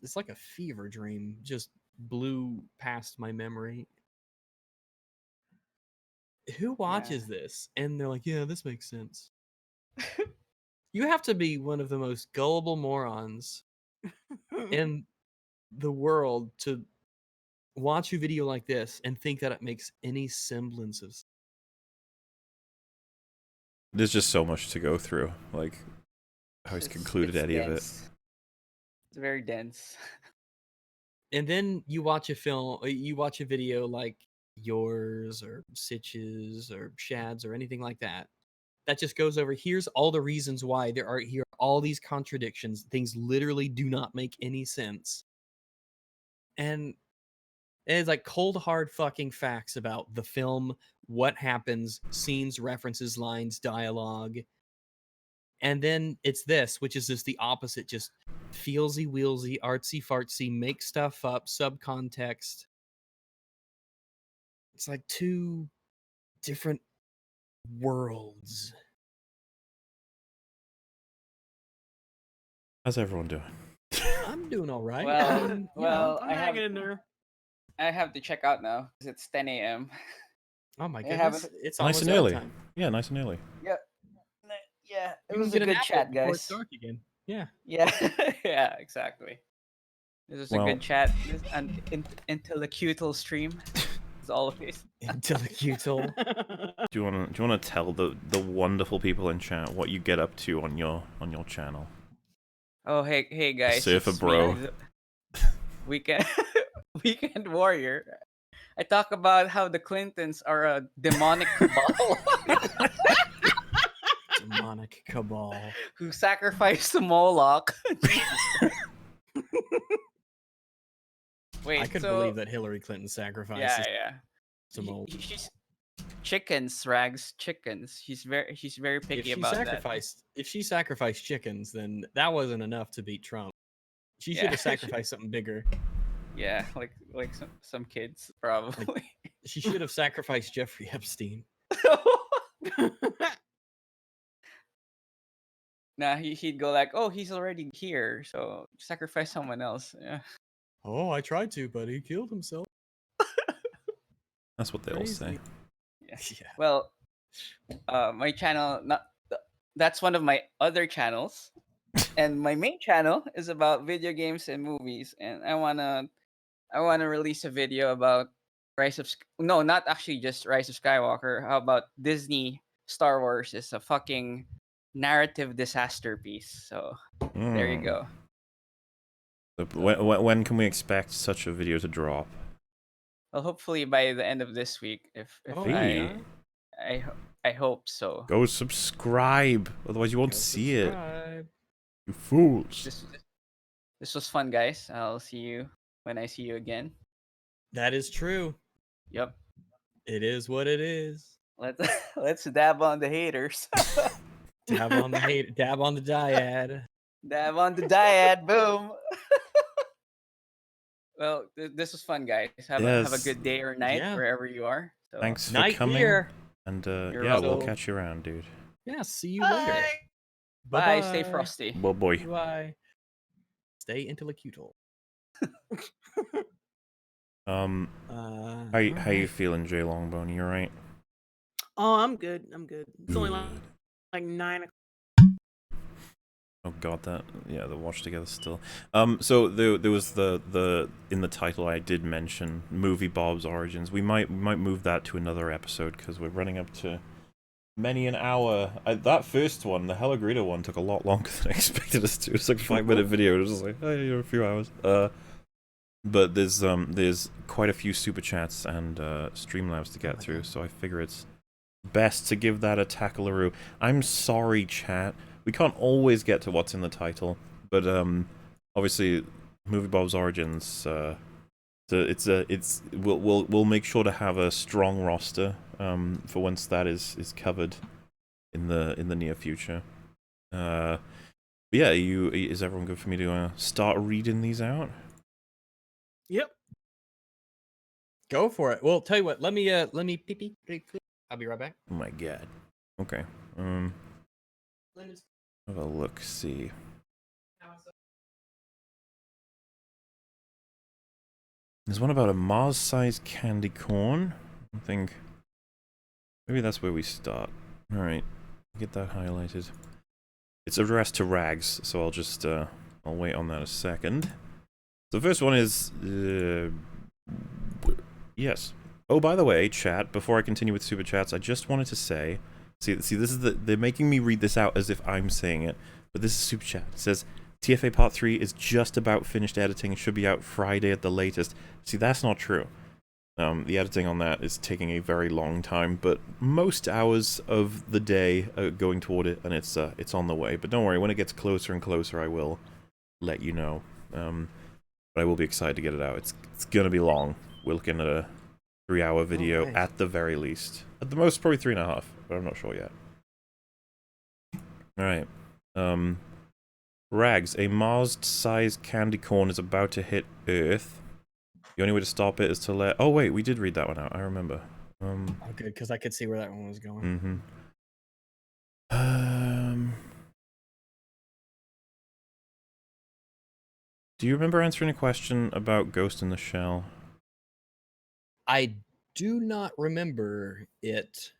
it's like a fever dream just blew past my memory. Who watches this and they're like, yeah, this makes sense. You have to be one of the most gullible morons in the world to watch a video like this and think that it makes any semblance of sense. There's just so much to go through. Like, how he's concluded any of it. It's very dense. And then you watch a video like yours or Sitch's or Shad's or anything like that. That just goes over, here's all the reasons why here are all these contradictions. Things literally do not make any sense. And it's like cold, hard fucking facts about the film, what happens, scenes, references, lines, dialogue. And then it's this, which is just the opposite, just feelsy, wheelsy, artsy, fartsy, make stuff up, subcontext. It's like two different worlds. How's everyone doing? I'm doing all right. Well, I'm I'm hanging in there. I have to check out now because it's 10 a.m. oh my I goodness, haven't- it's Nice almost and early. bedtime. Yeah, nice and early. Yeah, yeah. It You was can a get good apple chat, before it's guys. dark again. Yeah. Yeah, yeah, exactly. This was a Well- good chat. This an intellectual stream, as always. Intellectual. Do you wanna tell the wonderful people in chat what you get up to on your channel? Oh, hey guys. Surfer it's me, bro. Weekend Weekend Warrior. I talk about how the Clintons are a demonic cabal Demonic cabal. who sacrificed to Moloch. Wait, I could so, believe that Hillary Clinton sacrificed Yeah. Simone. She's chickens, Rags. Chickens. She's very picky about that. If she sacrificed chickens, then that wasn't enough to beat Trump. She should Yeah, have sacrificed something bigger. Yeah, like some kids probably. She should have sacrificed Jeffrey Epstein. Nah, he'd go like, oh, he's already here, so sacrifice someone else. Yeah. Oh, I tried to, but he killed himself. That's what they all say. Yeah. Yeah. Well, my channel that's one of my other channels, and my main channel is about video games and movies, and I wanna release a video about not actually just Rise of Skywalker. How about Disney Star Wars is a fucking narrative disaster piece. So there you go. So when can we expect such a video to drop? Well, hopefully by the end of this week, if Oh, Hey. I hope so. Go subscribe, otherwise you won't see it. Subscribe. You fools. This was fun, guys. I'll see you when I see you again. That is true. Yep. It is what it is. Let's dab on the haters. Dab on the hate. Dab on the dyad. Dab on the dyad. Boom. Well, this was fun, guys. Have a Yes. good day or night Yeah. wherever you are. So, Thanks for Night coming. here. And You're yeah, we'll welcome. catch you around, dude. Yeah. See you later. Bye. Bye-bye. Stay frosty. Well, boy. Bye. Stay intellectual. How you feeling, Jay Longbone? You alright? Oh, I'm good. It's only like 9 o'clock. Oh god, they're watched together still. So there was the in the title I did mention MovieBob's Origins. We might move that to another episode because we're running up to many an hour. That first one, the Helagrita one, took a lot longer than I expected us to. It was like a 5-minute video. It was just like, oh, you're a few hours. But there's quite a few super chats and Streamlabs to get through, so I figure it's best to give that a tackle-a-roo. I'm sorry, chat. We can't always get to what's in the title, but obviously, MovieBob's Origins. We'll make sure to have a strong roster for once that is covered in the near future. But yeah, is everyone good for me to start reading these out? Yep. Go for it. Well, tell you what. Let me pee. I'll be right back. Oh my god. Okay. Have a look. See. There's one about a Mars-sized candy corn. I think maybe that's where we start. All right, get that highlighted. It's addressed to Rags, so I'll just I'll wait on that a second. The first one is yes. Oh, by the way, chat. Before I continue with super chats, I just wanted to say, see, this is they're making me read this out as if I'm saying it, but this is super chat. It says TFA Part 3 is just about finished editing and should be out Friday at the latest. See, that's not true. The editing on that is taking a very long time, but most hours of the day are going toward it, and it's on the way. But don't worry, when it gets closer and closer, I will let you know. But I will be excited to get it out. It's gonna be long. We're looking at a 3-hour video at the very least. At the most, probably 3.5, but I'm not sure yet. All right. Rags, a Mars-sized candy corn is about to hit Earth. The only way to stop it is to let... Oh, wait, we did read that one out. I remember. Oh, good, because I could see where that one was going. Do you remember answering a question about Ghost in the Shell? I do not remember it.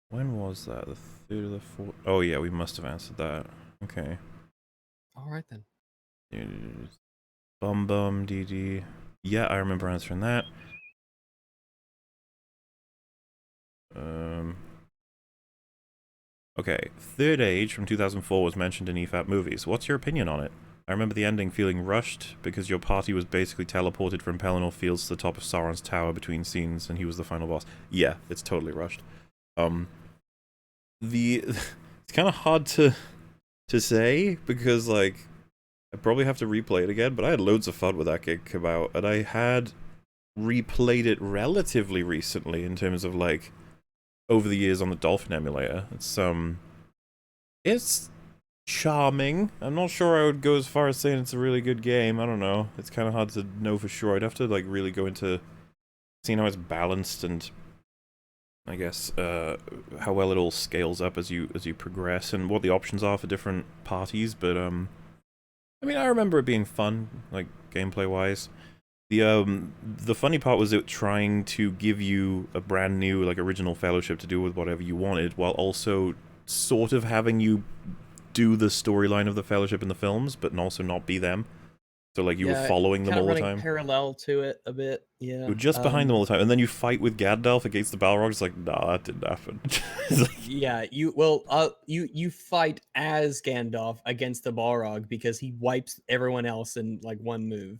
When was that? The 3rd or the 4th? Oh, yeah, we must have answered that. Okay. All right, then. Bum Bum DD. Yeah, I remember answering that. Okay, Third Age from 2004 was mentioned in EFAP movies. What's your opinion on it? I remember the ending feeling rushed because your party was basically teleported from Pelennor Fields to the top of Sauron's tower between scenes, and he was the final boss. Yeah, it's totally rushed. It's kind of hard to say because like I probably have to replay it again, but I had loads of fun with that game come out, and I had replayed it relatively recently in terms of like over the years on the Dolphin emulator. It's charming. I'm not sure I would go as far as saying it's a really good game. I don't know. It's kind of hard to know for sure. I'd have to like really go into seeing how it's balanced and I guess how well it all scales up as you progress and what the options are for different parties. But I mean, I remember it being fun, like gameplay wise. The funny part was it trying to give you a brand new like original Fellowship to do with whatever you wanted, while also sort of having you do the storyline of the Fellowship in the films, but also not be them. So like you were following them all the time. Parallel to it a bit, yeah. You were just behind them all the time, and then you fight with Gandalf against the Balrogs. It's like, nah, that didn't happen. Yeah, you fight as Gandalf against the Balrog because he wipes everyone else in like one move.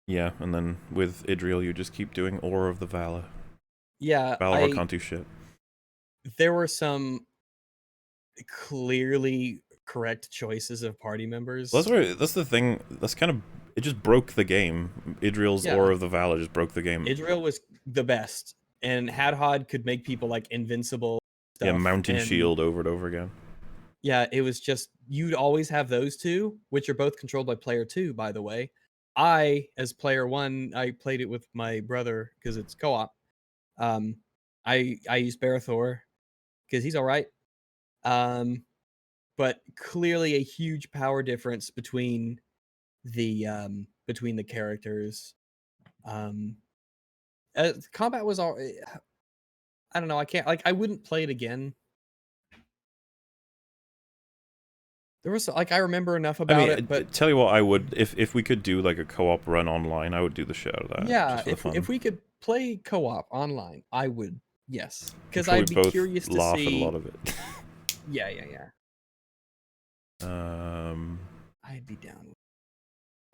Yeah, and then with Idril, you just keep doing Aura of the Valor. Yeah, Balrog can't do shit. There were some clearly correct choices of party members. That's the thing. That's kind of it. Just broke the game. Idril's Aura of the Valor just broke the game. Idril was the best, and Hadhod could make people like invincible. Stuff, yeah, Mountain Shield over and over again. Yeah, it was just you'd always have those two, which are both controlled by player 2, by the way. I, as player 1, I played it with my brother because it's co-op. I use Barathor because he's all right. But clearly a huge power difference between the characters. Combat was all. I don't know. I can't I wouldn't play it again. There was like I remember enough about it, but tell you what, I would if we could do like a co-op run online, I would do the shit out of that. Yeah, if we could play co-op online, I would. Yes, because I'd be curious to laugh see at a lot of it. Yeah. I'd be down.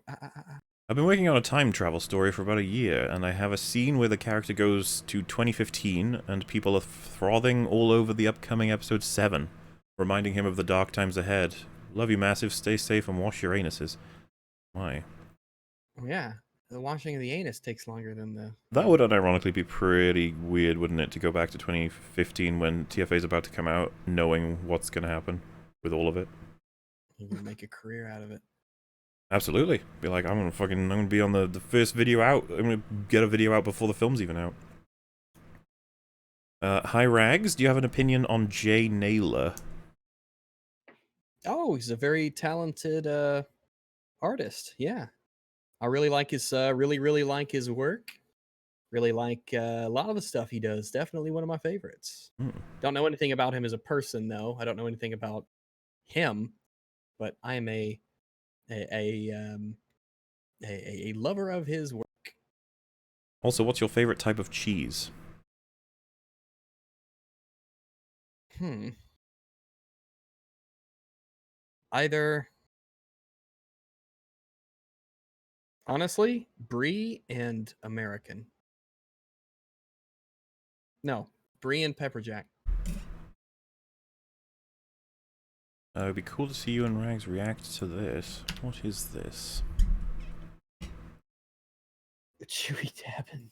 I've been working on a time travel story for about a year, and I have a scene where the character goes to 2015, and people are frothing all over the upcoming episode 7, reminding him of the dark times ahead. Love you, Massive. Stay safe and wash your anuses. Why? Yeah, the washing of the anus takes longer than the... That would unironically be pretty weird, wouldn't it, to go back to 2015 when TFA is about to come out, knowing what's going to happen with all of it. You can make a career out of it. Absolutely. Be like, I'm gonna be on the first video out. I'm gonna get a video out before the film's even out. Hi Rags, do you have an opinion on Jay Naylor? Oh, he's a very talented artist. Yeah, I really like his really like his work. Really like a lot of the stuff he does. Definitely one of my favorites. Don't know anything about him as a person though. I don't know anything about him, but I am a lover of his work. Also, what's your favorite type of cheese? Either Honestly, Brie and American. No, Brie and Pepperjack. It'd be cool to see you and Rags react to this. What is this? The Chewy Tappin.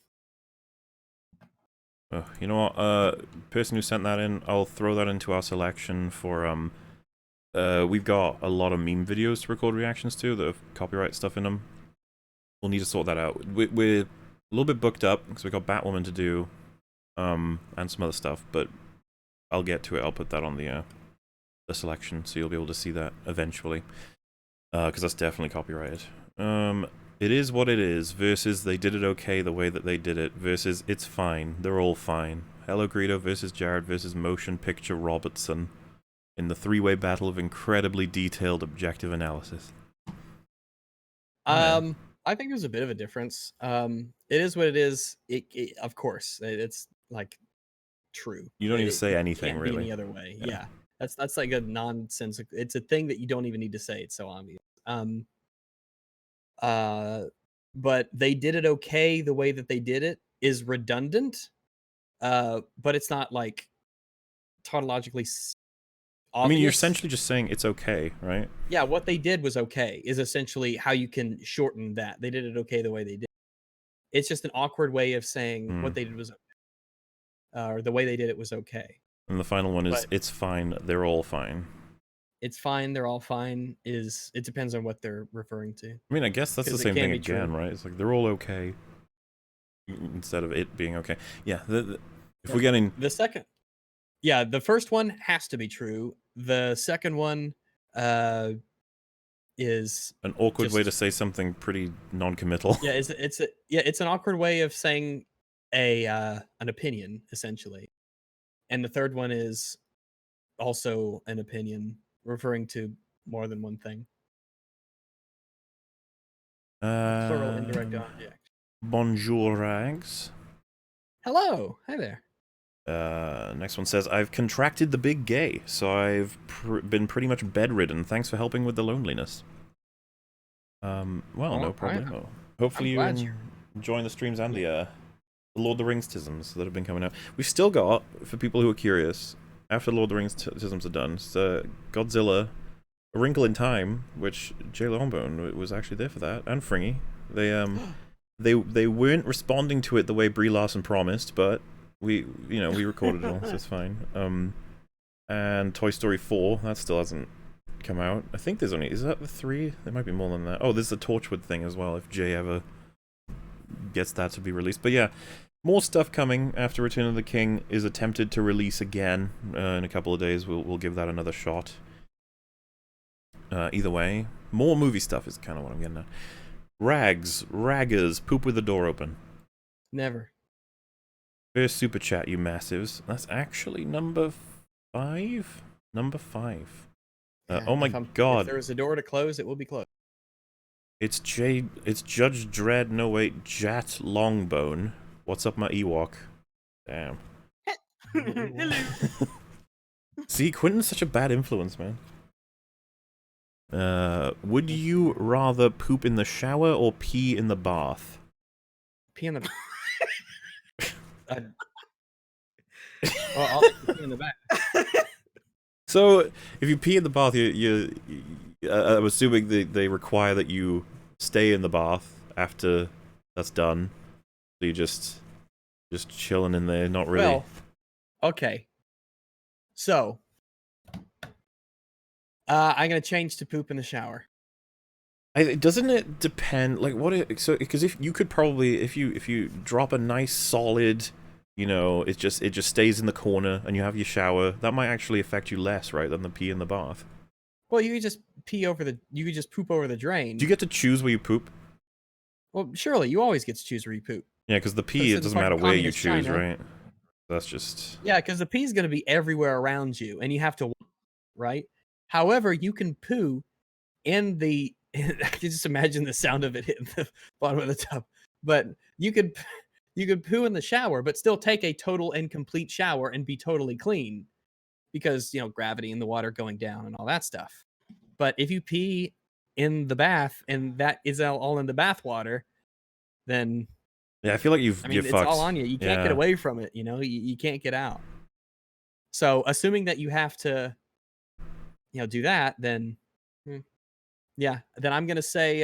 Oh, you know what? Person who sent that in, I'll throw that into our selection for we've got a lot of meme videos to record reactions to that have copyright stuff in them. We'll need to sort that out. We're a little bit booked up because we got Batwoman to do, and some other stuff. But I'll get to it. I'll put that on the selection, so you'll be able to see that eventually. Because that's definitely copyrighted. It is what it is, versus they did it okay the way that they did it, versus it's fine, they're all fine. Hello Greedo versus Jared versus Motion Picture Robertson in the three-way battle of incredibly detailed objective analysis. I think there's a bit of a difference. It is what it is. Of course, it's like true. You don't need to say anything, can't really. Be any other way. Yeah. That's like a nonsense. It's a thing that you don't even need to say. It's so obvious. But they did it okay. The way that they did it is redundant. But it's not like tautologically obvious. I mean, you're essentially just saying it's okay, right? Yeah, what they did was okay, is essentially how you can shorten that. They did it okay the way they did. It's just an awkward way of saying what they did was okay. Or the way they did it was okay. And the final one is, it's fine, they're all fine. It's fine, they're all fine, it depends on what they're referring to. I mean, I guess that's the same thing again, right? It's like, they're all okay, instead of it being okay. Yeah, if we're getting... The second... Yeah, the first one has to be true. The second one is... an awkward way to say something pretty non-committal. Yeah, it's an awkward way of saying an opinion, essentially. And the third one is also an opinion, referring to more than one thing. Plural indirect object. Bonjour, Rags. Hello. Hi there. Next one says, I've contracted the big gay, so I've been pretty much bedridden. Thanks for helping with the loneliness. Well, no problem. Hopefully you enjoying the streams and the Lord of the Rings tisms that have been coming out. We've still got, for people who are curious, after Lord of the Rings tisms are done, it's Godzilla, A Wrinkle in Time, which Jay Longbone was actually there for that, and Fringy. They weren't responding to it the way Brie Larson promised, but we recorded it all, so it's fine. And Toy Story 4, that still hasn't come out. I think there's only, is that the 3? There might be more than that. Oh, there's the Torchwood thing as well, if Jay ever gets that to be released. But yeah, more stuff coming after Return of the King is attempted to release again in a couple of days. We'll give that another shot. Either way, more movie stuff is kind of what I'm getting at. Raggers, poop with the door open. Never. First super chat, you massives. That's actually number 5? Number 5. Oh my god. If there is a door to close, it will be closed. It's Judge Dredd, no wait, Jat Longbone. What's up, my Ewok? Damn. Hello. See, Quentin's such a bad influence, man. Would you rather poop in the shower or pee in the bath? Pee in the... Well, I'll pee in the back. So, if you pee in the bath, I'm assuming they require that you stay in the bath after that's done. So you just chilling in there, not really. Well, okay. So, I'm gonna change to poop in the shower. Doesn't it depend? Like, because if you could probably, if you drop a nice solid, it just stays in the corner and you have your shower, that might actually affect you less, right, than the pee in the bath. Well, you could just you could just poop over the drain. Do you get to choose where you poop? Well, surely you always get to choose where you poop. Yeah, because the pee, it doesn't matter where you choose, right? That's just... Yeah, because the pee is going to be everywhere around you, and you have to, right? However, you can poo in the... I can just imagine the sound of it hitting the bottom of the tub. But you could poo in the shower, but still take a total and complete shower and be totally clean. Because, gravity and the water going down and all that stuff. But if you pee in the bath and that is all in the bath water, then Yeah, I feel like you're it's fucked. all on you. You can't get away from it. You can't get out. So assuming that you have to, do that, then yeah, then I'm gonna say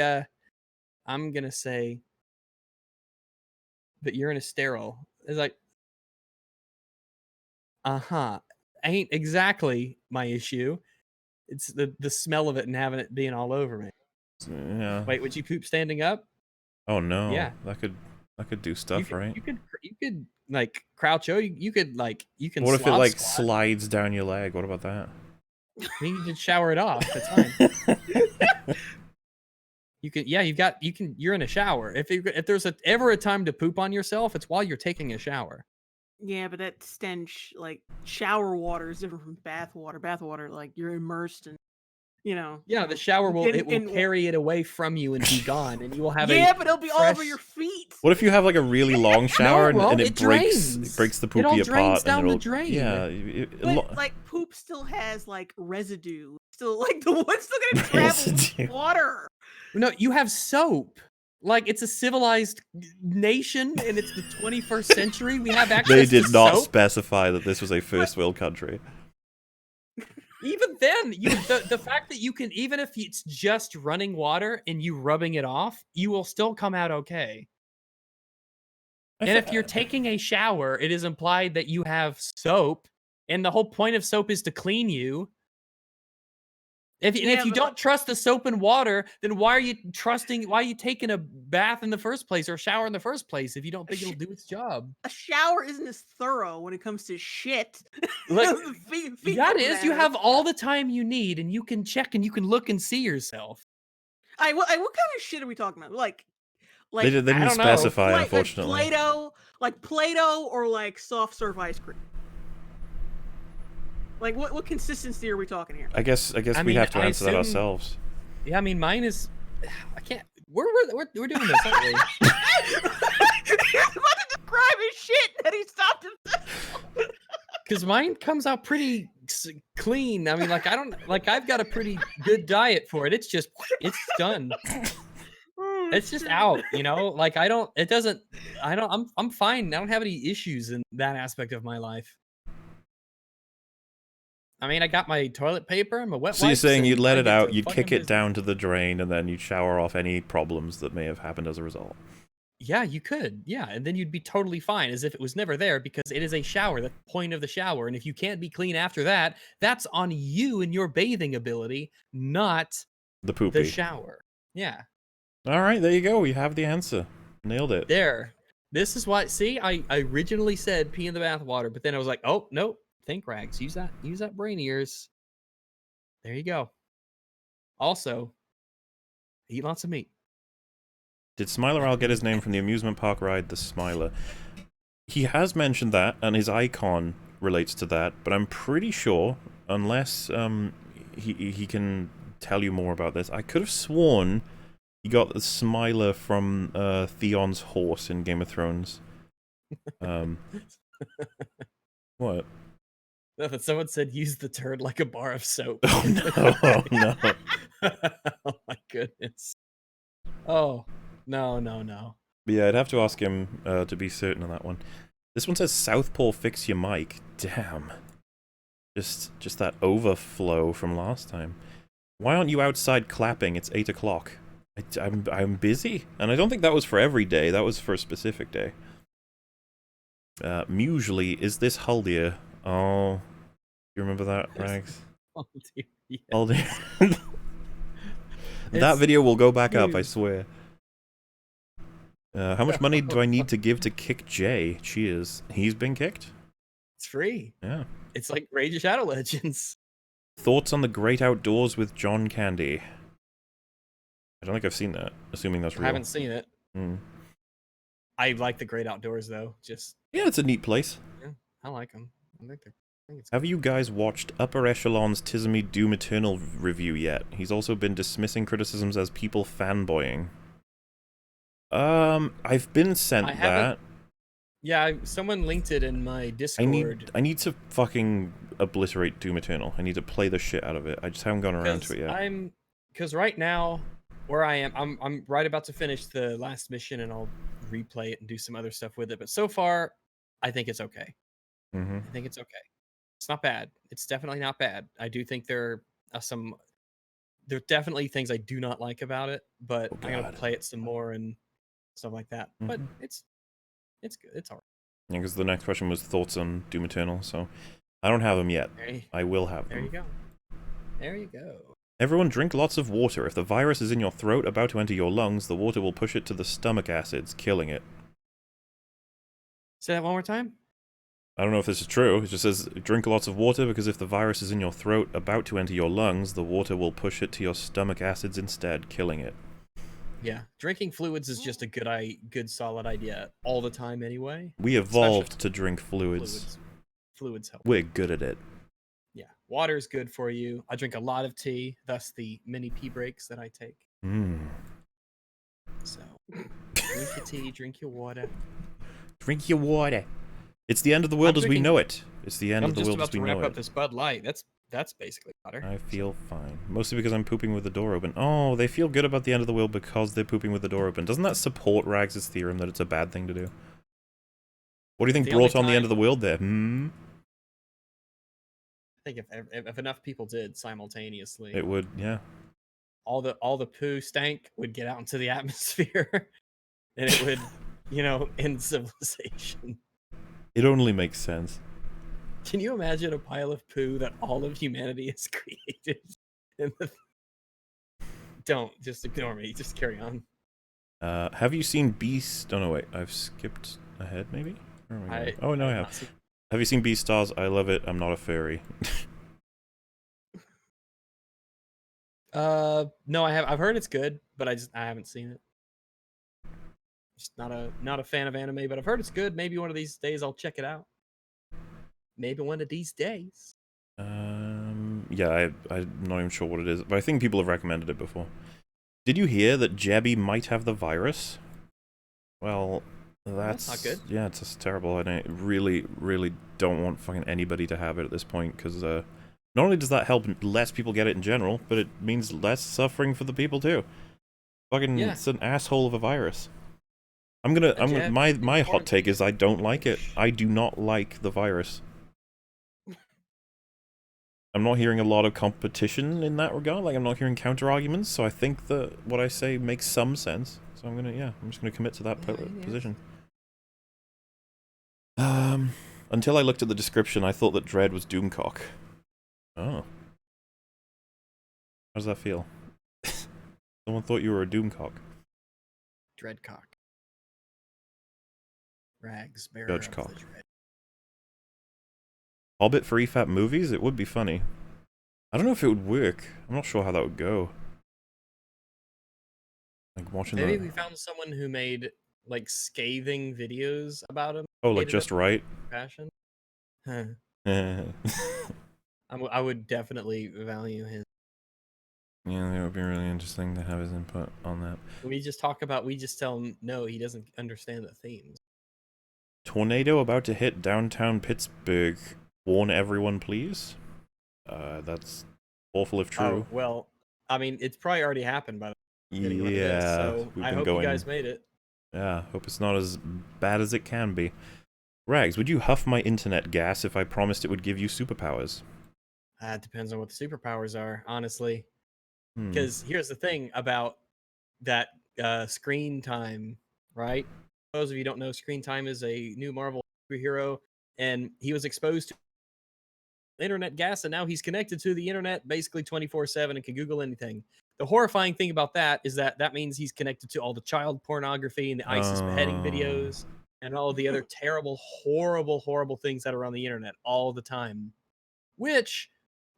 that you're in a sterile. It's like, ain't exactly my issue. It's the smell of it and having it being all over me. Yeah. Wait, would you poop standing up? Oh no. Yeah. That could do stuff, right? You could like crouch. You can. What if it slob like squat. slides down your leg? What about that? You can just shower it off. That's fine. You can. Yeah, you're in a shower. If there's ever a time to poop on yourself, it's while you're taking a shower. Yeah, but that stench, like shower water, is different from bath water. Bath water, like you're immersed in, Yeah, the shower will carry it away from you and be gone, and you will have but it'll be all over your feet. What if you have like a really long shower and it drains. breaks the It all poopy drains apart down and the it'll drain. Yeah. But like poop still has like residue. Still like the wood's still gonna travel with water. No, you have soap. Like it's a civilized nation and it's the 21st century. We have access They did to not soap. specify that this was a first world country. Even then, the fact that you can, even if it's just running water and you rubbing it off, you will still come out okay. And if you're taking a shower, it is implied that you have soap, and the whole point of soap is to clean you. If you don't trust the soap and water, then why are you taking a bath in the first place or a shower in the first place if you don't think it'll do its job? A shower isn't as thorough when it comes to shit. Like, feet that is, you matter. have all the time you need, and you can check and you can look and see yourself. What kind of shit are we talking about? Like They didn't specify, unfortunately. Like Play-Doh or like soft serve ice cream. Like what consistency are we talking here? I guess we have to answer that ourselves. Yeah, I mean, mine is. I can't. We're doing this, aren't we? He's about to describe his shit, and he stopped himself. Because mine comes out pretty clean. I mean, like I've got a pretty good diet for it. It's done. It's just out, Like I'm fine. I don't have any issues in that aspect of my life. I mean, I got my toilet paper and my wet wipes. So you're saying you'd let it out, you'd fucking kick it business. down to the drain, and then you'd shower off any problems that may have happened as a result. Yeah, you could. Yeah, and then you'd be totally fine as if it was never there because it is a shower. That's the point of the shower. And if you can't be clean after that, that's on you and your bathing ability, not the poopy. The shower. Yeah. All right, there you go. You have the answer. Nailed it. There. This is why. See, I originally said pee in the bathwater, but then I was like, oh nope. Think rags. Use that brain ears. There you go. Also, eat lots of meat. Did Smiler Owl get his name from the amusement park ride The Smiler? He has mentioned that, and his icon relates to that, but I'm pretty sure, unless he can tell you more about this, I could have sworn he got the Smiler from Theon's horse in Game of Thrones. What? Nothing. Someone said use the turd like a bar of soap. Oh no, no. Oh my goodness. Oh, no. But yeah, I'd have to ask him to be certain on that one. This one says Southpaw fix your mic. Damn. Just that overflow from last time. Why aren't you outside clapping? It's 8 o'clock. I'm busy, and I don't think that was for every day. That was for a specific day. Usually, is this Haldir? Oh, you remember that, Rags? Haldir. Yeah. Haldir. That video will go back up, I swear. How much money do I need to give to kick Jay? Cheers. He's been kicked? It's free. Yeah. It's like Rage of Shadow Legends. Thoughts on the Great Outdoors with John Candy? I don't think I've seen that, assuming that's real. I haven't seen it. Mm. I like the Great Outdoors, though. Yeah, it's a neat place. Yeah, I like them. Have you guys watched Upper Echelon's Tizumi Doom Eternal review yet? He's also been dismissing criticisms as people fanboying. I've been sent that. Yeah, someone linked it in my Discord. I need to fucking obliterate Doom Eternal. I need to play the shit out of it. I just haven't gone around to it yet. because right now, where I am, I'm right about to finish the last mission, and I'll replay it and do some other stuff with it. But so far, I think it's okay. Mm-hmm. I think it's okay. It's not bad. It's definitely not bad. I do think there are there are definitely things I do not like about it, but Oh, I'm gonna God. play it some more and stuff like that. But Mhm. it's good. It's alright. Yeah, because the next question was thoughts on Doom Eternal, so I don't have them yet. I will have There them. you go. There you go. Everyone drink lots of water. If the virus is in your throat about to enter your lungs, the water will push it to the stomach acids, killing it. Say that one more time. I don't know if this is true. It just says drink lots of water because if the virus is in your throat about to enter your lungs, the water will push it to your stomach acids instead, killing it. Yeah, drinking fluids is just a good solid idea all the time anyway. We evolved to drink fluids. Fluids help. We're good at it. Yeah, water is good for you. I drink a lot of tea, thus the mini pee breaks that I take. So, drink your tea, drink your water. Drink your water. It's the end of the world as we know it. It's the end of the world as we know it. I'm just about to wrap up this Bud Light. That's basically water. I feel fine. Mostly because I'm pooping with the door open. Oh, they feel good about the end of the world because they're pooping with the door open. Doesn't that support Rags' theorem that it's a bad thing to do? What do you think brought on the end of the world there? I think if enough people did simultaneously, It would, yeah. all the poo stank would get out into the atmosphere, and it would, end civilization. It only makes sense. Can you imagine a pile of poo that all of humanity has created? Don't just ignore me. Just carry on. Have you seen Beast? Oh no, wait. I've skipped ahead, maybe. Oh no, I have. Have you seen Beastars? I love it. I'm not a furry. No, I have. I've heard it's good, but I haven't seen it. Just not a fan of anime, but I've heard it's good. Maybe one of these days I'll check it out. Maybe one of these days. Yeah, I'm not even sure what it is, but I think people have recommended it before. Did you hear that Jebby might have the virus? Well, that's not good. Yeah, it's just terrible, and I really, really don't want fucking anybody to have it at this point, because not only does that help less people get it in general, but it means less suffering for the people too. Fucking, It's an asshole of a virus. My hot take is I don't like it. I do not like the virus. I'm not hearing a lot of competition in that regard. Like, I'm not hearing counter arguments, so I think that what I say makes some sense. So I'm just gonna commit to that position. Until I looked at the description, I thought that Dread was Doomcock. Oh. How does that feel? Someone thought you were a Doomcock. Dreadcock. Rags, bearer Judge of Cock. the dread. Hobbit for EFAP movies? It would be funny. I don't know if it would work. I'm not sure how that would go. Like watching Maybe we found someone who made like scathing videos about him. Oh, like just right? Passion. Yeah, I would definitely value his. that would be really interesting to have his input on that. We just tell him no, he doesn't understand the themes. Tornado about to hit downtown Pittsburgh. Warn everyone, please. That's awful if true. Oh, well, I mean, it's probably already happened by the Yeah, so I hope you guys made it. Yeah, hope it's not as bad as it can be. Rags, would you huff my internet gas if I promised it would give you superpowers? It depends on what the superpowers are, honestly. Because here's the thing about that screen time, right? For those of you who don't know, Screen Time is a new Marvel superhero, and he was exposed to internet gas, and now he's connected to the internet basically 24/7 and can Google anything. The horrifying thing about that is that means he's connected to all the child pornography and the ISIS beheading videos and all the other terrible, horrible, horrible things that are on the internet all the time, which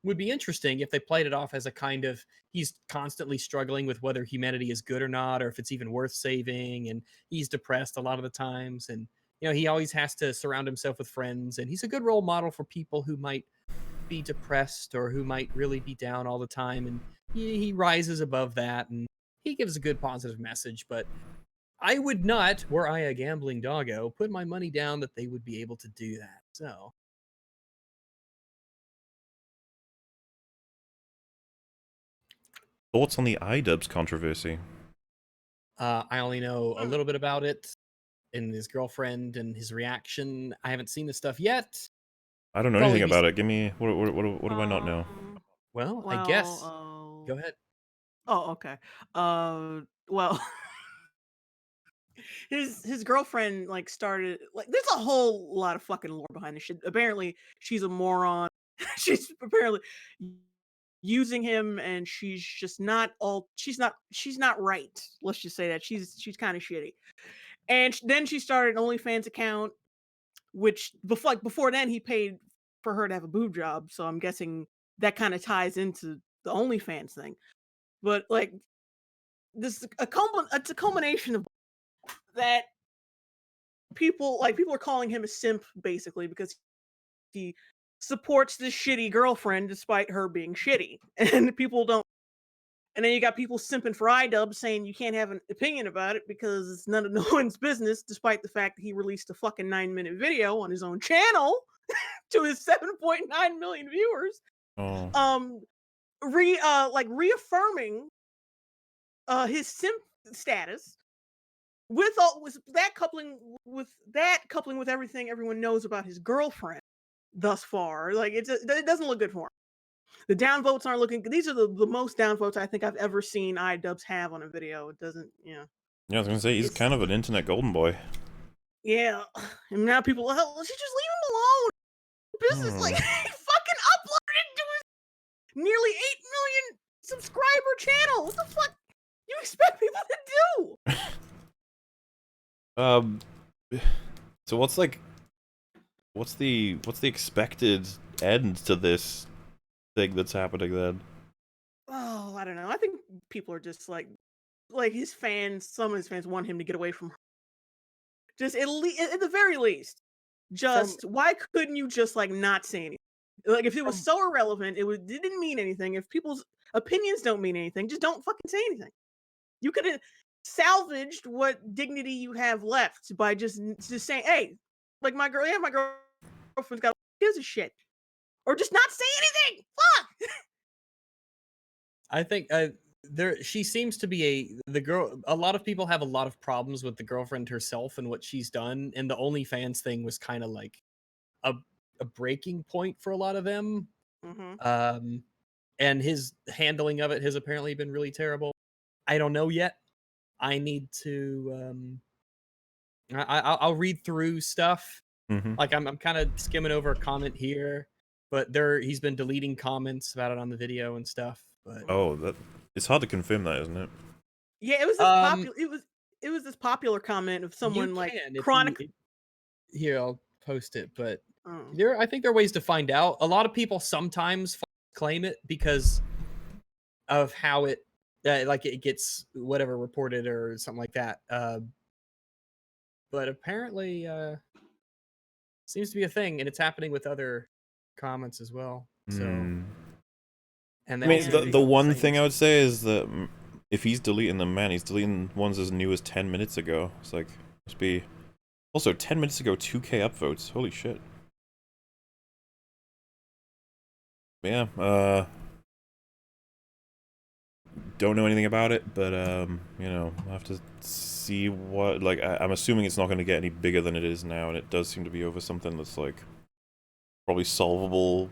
would be interesting if they played it off as a kind of he's constantly struggling with whether humanity is good or not, or if it's even worth saving, and he's depressed a lot of the times, and he always has to surround himself with friends, and he's a good role model for people who might be depressed or who might really be down all the time, and he rises above that, and he gives a good positive message. But I would not, were I a gambling doggo, put my money down that they would be able to do that. So thoughts on the iDubbbz controversy? I only know a little bit about it and his girlfriend and his reaction. I haven't seen the stuff yet. I don't know Probably anything be about it. Give me what do I not know? Well, I guess. Go ahead. Oh, okay. Well, his girlfriend like started like there's a whole lot of fucking lore behind this shit. Apparently, she's a moron. She's apparently using him, and she's not right. Let's just say that she's kind of shitty. And then she started an OnlyFans account, which before then he paid for her to have a boob job. So I'm guessing that kind of ties into the OnlyFans thing. But like this it's a culmination of that people are calling him a simp basically because he supports this shitty girlfriend despite her being shitty. And people don't and then you got people simping for iDubbbz saying you can't have an opinion about it because it's none of no one's business, despite the fact that he released a fucking 9-minute video on his own channel to his 7.9 million viewers. Oh. Reaffirming his simp status with coupling with everything everyone knows about his girlfriend thus far. Like it doesn't look good for him. The downvotes aren't looking. These are the most downvotes I think I've ever seen iDubbbz have on a video. It doesn't, Yeah, I was gonna say he's kind of an internet golden boy. Yeah, and now people, well, let's just leave him alone. Business, like he fucking uploaded to his nearly 8 million subscriber channel. What the fuck you expect people to do? So what's the expected end to this thing that's happening then? Oh, I don't know. I think people are just like his fans. Some of his fans want him to get away from her. Just at the very least, why couldn't you just like not say anything? Like if it was so irrelevant, it didn't mean anything. If people's opinions don't mean anything, just don't fucking say anything. You could have salvaged what dignity you have left by just saying, "Hey, like my girlfriend's got gives a shit," or just not say anything. Fuck. I think she seems to be the girl. A lot of people have a lot of problems with the girlfriend herself and what she's done, and the OnlyFans thing was kind of like a breaking point for a lot of them. Mm-hmm. And his handling of it has apparently been really terrible. I don't know yet. I need to. I'll read through stuff. Mm-hmm. Like I'm kind of skimming over a comment here, but he's been deleting comments about it on the video and stuff. But it's hard to confirm that, isn't it? Yeah, it was this popular. It was this popular comment of someone like chronic. Here, I'll post it, but I think there are ways to find out. A lot of people sometimes claim it because of how it gets whatever reported or something like that. But apparently, seems to be a thing, and it's happening with other comments as well. So, and I mean, the one thing I would say is that if he's deleting them, man, he's deleting ones as new as 10 minutes ago. It's like must be also 10 minutes ago, 2K upvotes. Holy shit. Yeah. Don't know anything about it, but you know, I'll have to see what I'm assuming it's not going to get any bigger than it is now, and it does seem to be over something that's like probably solvable,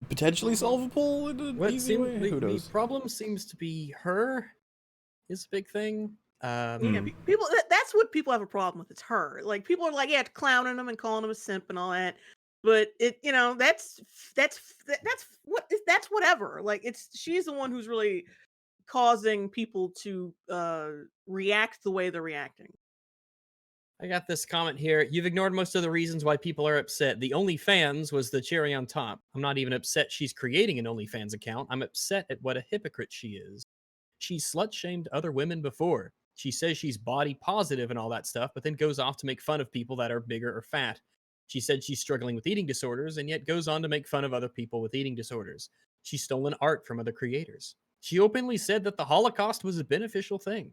potentially solvable in an easy way. Who knows? The problem seems to be her is a big thing. Yeah, people. That's what people have a problem with. It's her. Like people are like, yeah, clowning him and calling him a simp and all that. But that's whatever. Like she's the one who's really causing people to react the way they're reacting. I got this comment here. You've ignored most of the reasons why people are upset. The OnlyFans was the cherry on top. I'm not even upset she's creating an OnlyFans account. I'm upset at what a hypocrite she is. She's slut-shamed other women before. She says she's body positive and all that stuff, but then goes off to make fun of people that are bigger or fat. She said she's struggling with eating disorders and yet goes on to make fun of other people with eating disorders. She's stolen art from other creators. She openly said that the Holocaust was a beneficial thing.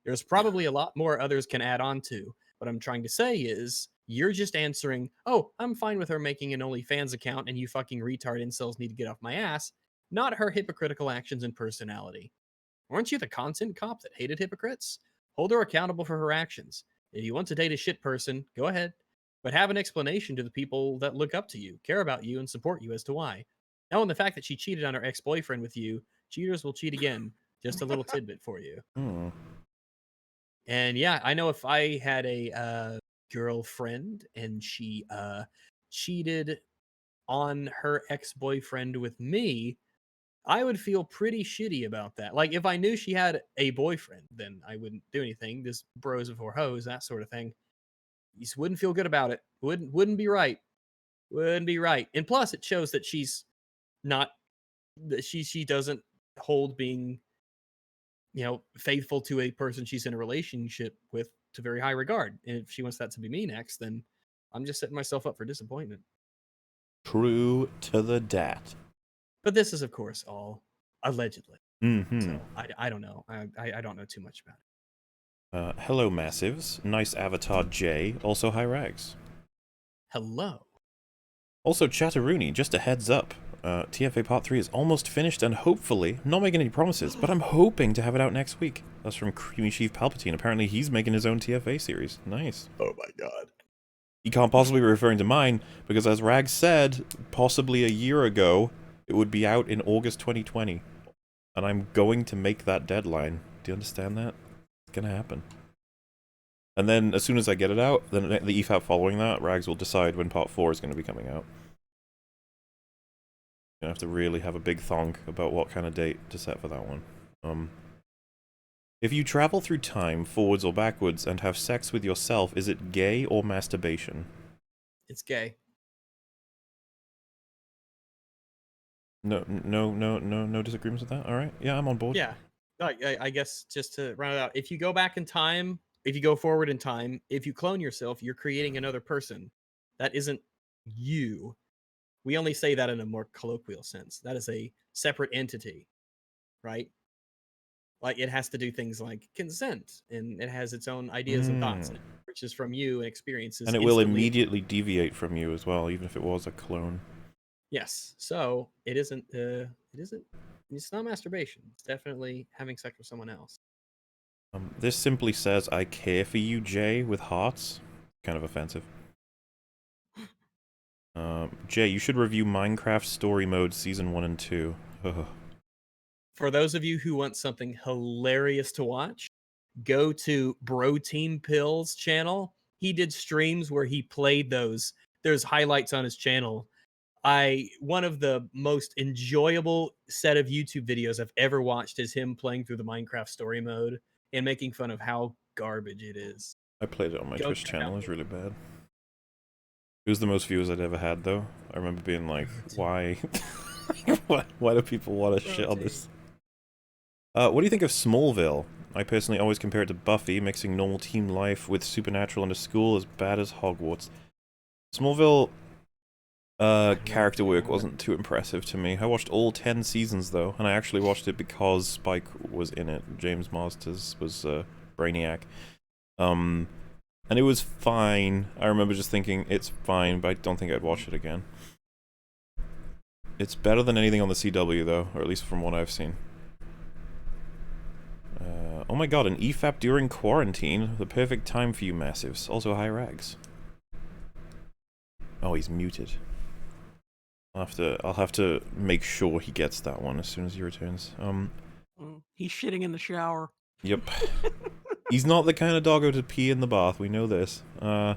There's probably a lot more others can add on to. What I'm trying to say is, you're just answering, oh, I'm fine with her making an OnlyFans account and you fucking retard incels need to get off my ass, not her hypocritical actions and personality. Weren't you the content cop that hated hypocrites? Hold her accountable for her actions. If you want to date a shit person, go ahead. But have an explanation to the people that look up to you, care about you, and support you as to why. Now, on the fact that she cheated on her ex-boyfriend with you, cheaters will cheat again. Just a little tidbit for you. Hmm. And yeah, I know if I had a girlfriend and she cheated on her ex-boyfriend with me, I would feel pretty shitty about that. Like if I knew she had a boyfriend, then I wouldn't do anything. This bros before hoes, that sort of thing. You just wouldn't feel good about it. Wouldn't be right. Wouldn't be right. And plus, it shows that she's not that she doesn't hold being, faithful to a person she's in a relationship with to very high regard. And if she wants that to be me next, then I'm just setting myself up for disappointment. True to the dat. But this is, of course, all allegedly. Mm-hmm. So I don't know. I don't know too much about it. Hello, Massives. Nice avatar, Jay. Also, hi, Rags. Hello. Also, Chatteroony, just a heads up. TFA Part 3 is almost finished, and hopefully, not making any promises, but I'm hoping to have it out next week. That's from Creamy Chief Palpatine. Apparently, he's making his own TFA series. Nice. Oh my god. He can't possibly be referring to mine, because as Rags said, possibly a year ago, it would be out in August 2020. And I'm going to make that deadline. Do you understand that? It's gonna happen. And then, as soon as I get it out, then the EFAP following that, Rags will decide when Part 4 is going to be coming out. Gonna have to really have a big thonk about what kind of date to set for that one. If you travel through time, forwards or backwards, and have sex with yourself, is it gay or masturbation? It's gay. No disagreements with that? Alright, yeah, I'm on board. Yeah. I guess just to round it out, if you go back in time, if you go forward in time, if you clone yourself, you're creating another person. That isn't you. We only say that in a more colloquial sense. That is a separate entity, right? Like it has to do things like consent, and it has its own ideas and thoughts, which is from you and experiences. And it will immediately deviate from you as well, even if it was a clone. Yes. So it isn't. It's not masturbation. It's definitely having sex with someone else. This simply says, "I care for you, Jay," with hearts. Kind of offensive. Jay, you should review Minecraft Story Mode Season 1 and 2. For those of you who want something hilarious to watch, go to Bro Team Pill's channel. He did streams where he played those. There's highlights on his channel. One of the most enjoyable set of YouTube videos I've ever watched is him playing through the Minecraft Story Mode and making fun of how garbage it is. I played it on my Twitch channel. It was really bad. It was the most views I'd ever had, though. I remember being like, why? why do people want to shit on this? What do you think of Smallville? I personally always compare it to Buffy. Mixing normal teen life with supernatural into school as bad as Hogwarts. Smallville character work wasn't too impressive to me. I watched all 10 seasons, though, and I actually watched it because Spike was in it. James Masters was Brainiac. And it was fine. I remember just thinking, it's fine, but I don't think I'd watch it again. It's better than anything on the CW, though, or at least from what I've seen. Oh my god, an EFAP during quarantine? The perfect time for you, Massives. Also, hi, Rags. Oh, he's muted. I'll have to make sure he gets that one as soon as he returns. He's shitting in the shower. Yep. He's not the kind of doggo to pee in the bath, we know this. When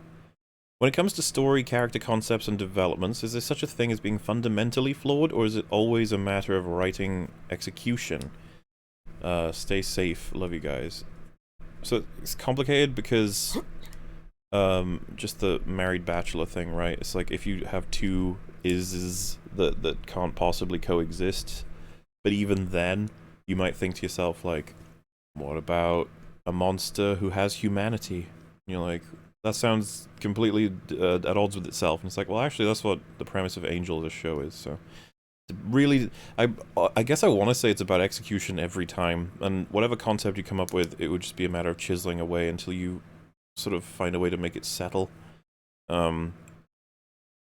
it comes to story, character concepts, and developments, is there such a thing as being fundamentally flawed, or is it always a matter of writing execution? Stay safe, love you guys. So, it's complicated because, just the married bachelor thing, right? It's like, if you have two is that can't possibly coexist, but even then, you might think to yourself, like, what about a monster who has humanity? And you're like, that sounds completely at odds with itself. And it's like, well, actually, that's what the premise of Angel, this show, is. So, really, I guess I want to say it's about execution every time. And whatever concept you come up with, it would just be a matter of chiseling away until you sort of find a way to make it settle.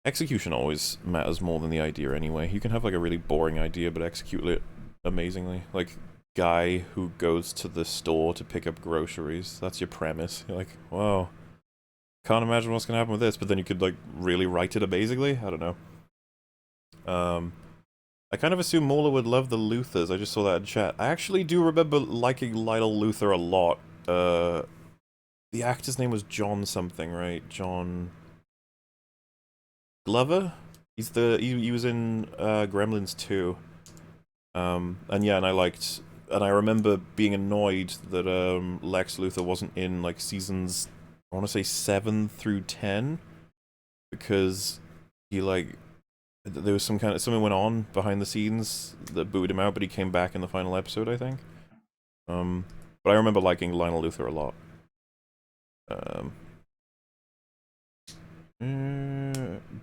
Execution always matters more than the idea anyway. You can have like a really boring idea, but execute it amazingly. Like, guy who goes to the store to pick up groceries. That's your premise. You're like, whoa, can't imagine what's gonna happen with this. But then you could like really write it amazingly. I don't know. I kind of assume Mauler would love the Luthers. I just saw that in chat. I actually do remember liking Lionel Luther a lot. The actor's name was John something, right? John Glover? He was in Gremlins 2. And yeah, and I remember being annoyed that Lex Luthor wasn't in like seasons, I want to say 7 through 10, because he like there was something went on behind the scenes that booted him out, but he came back in the final episode, I think. But I remember liking Lionel Luther a lot.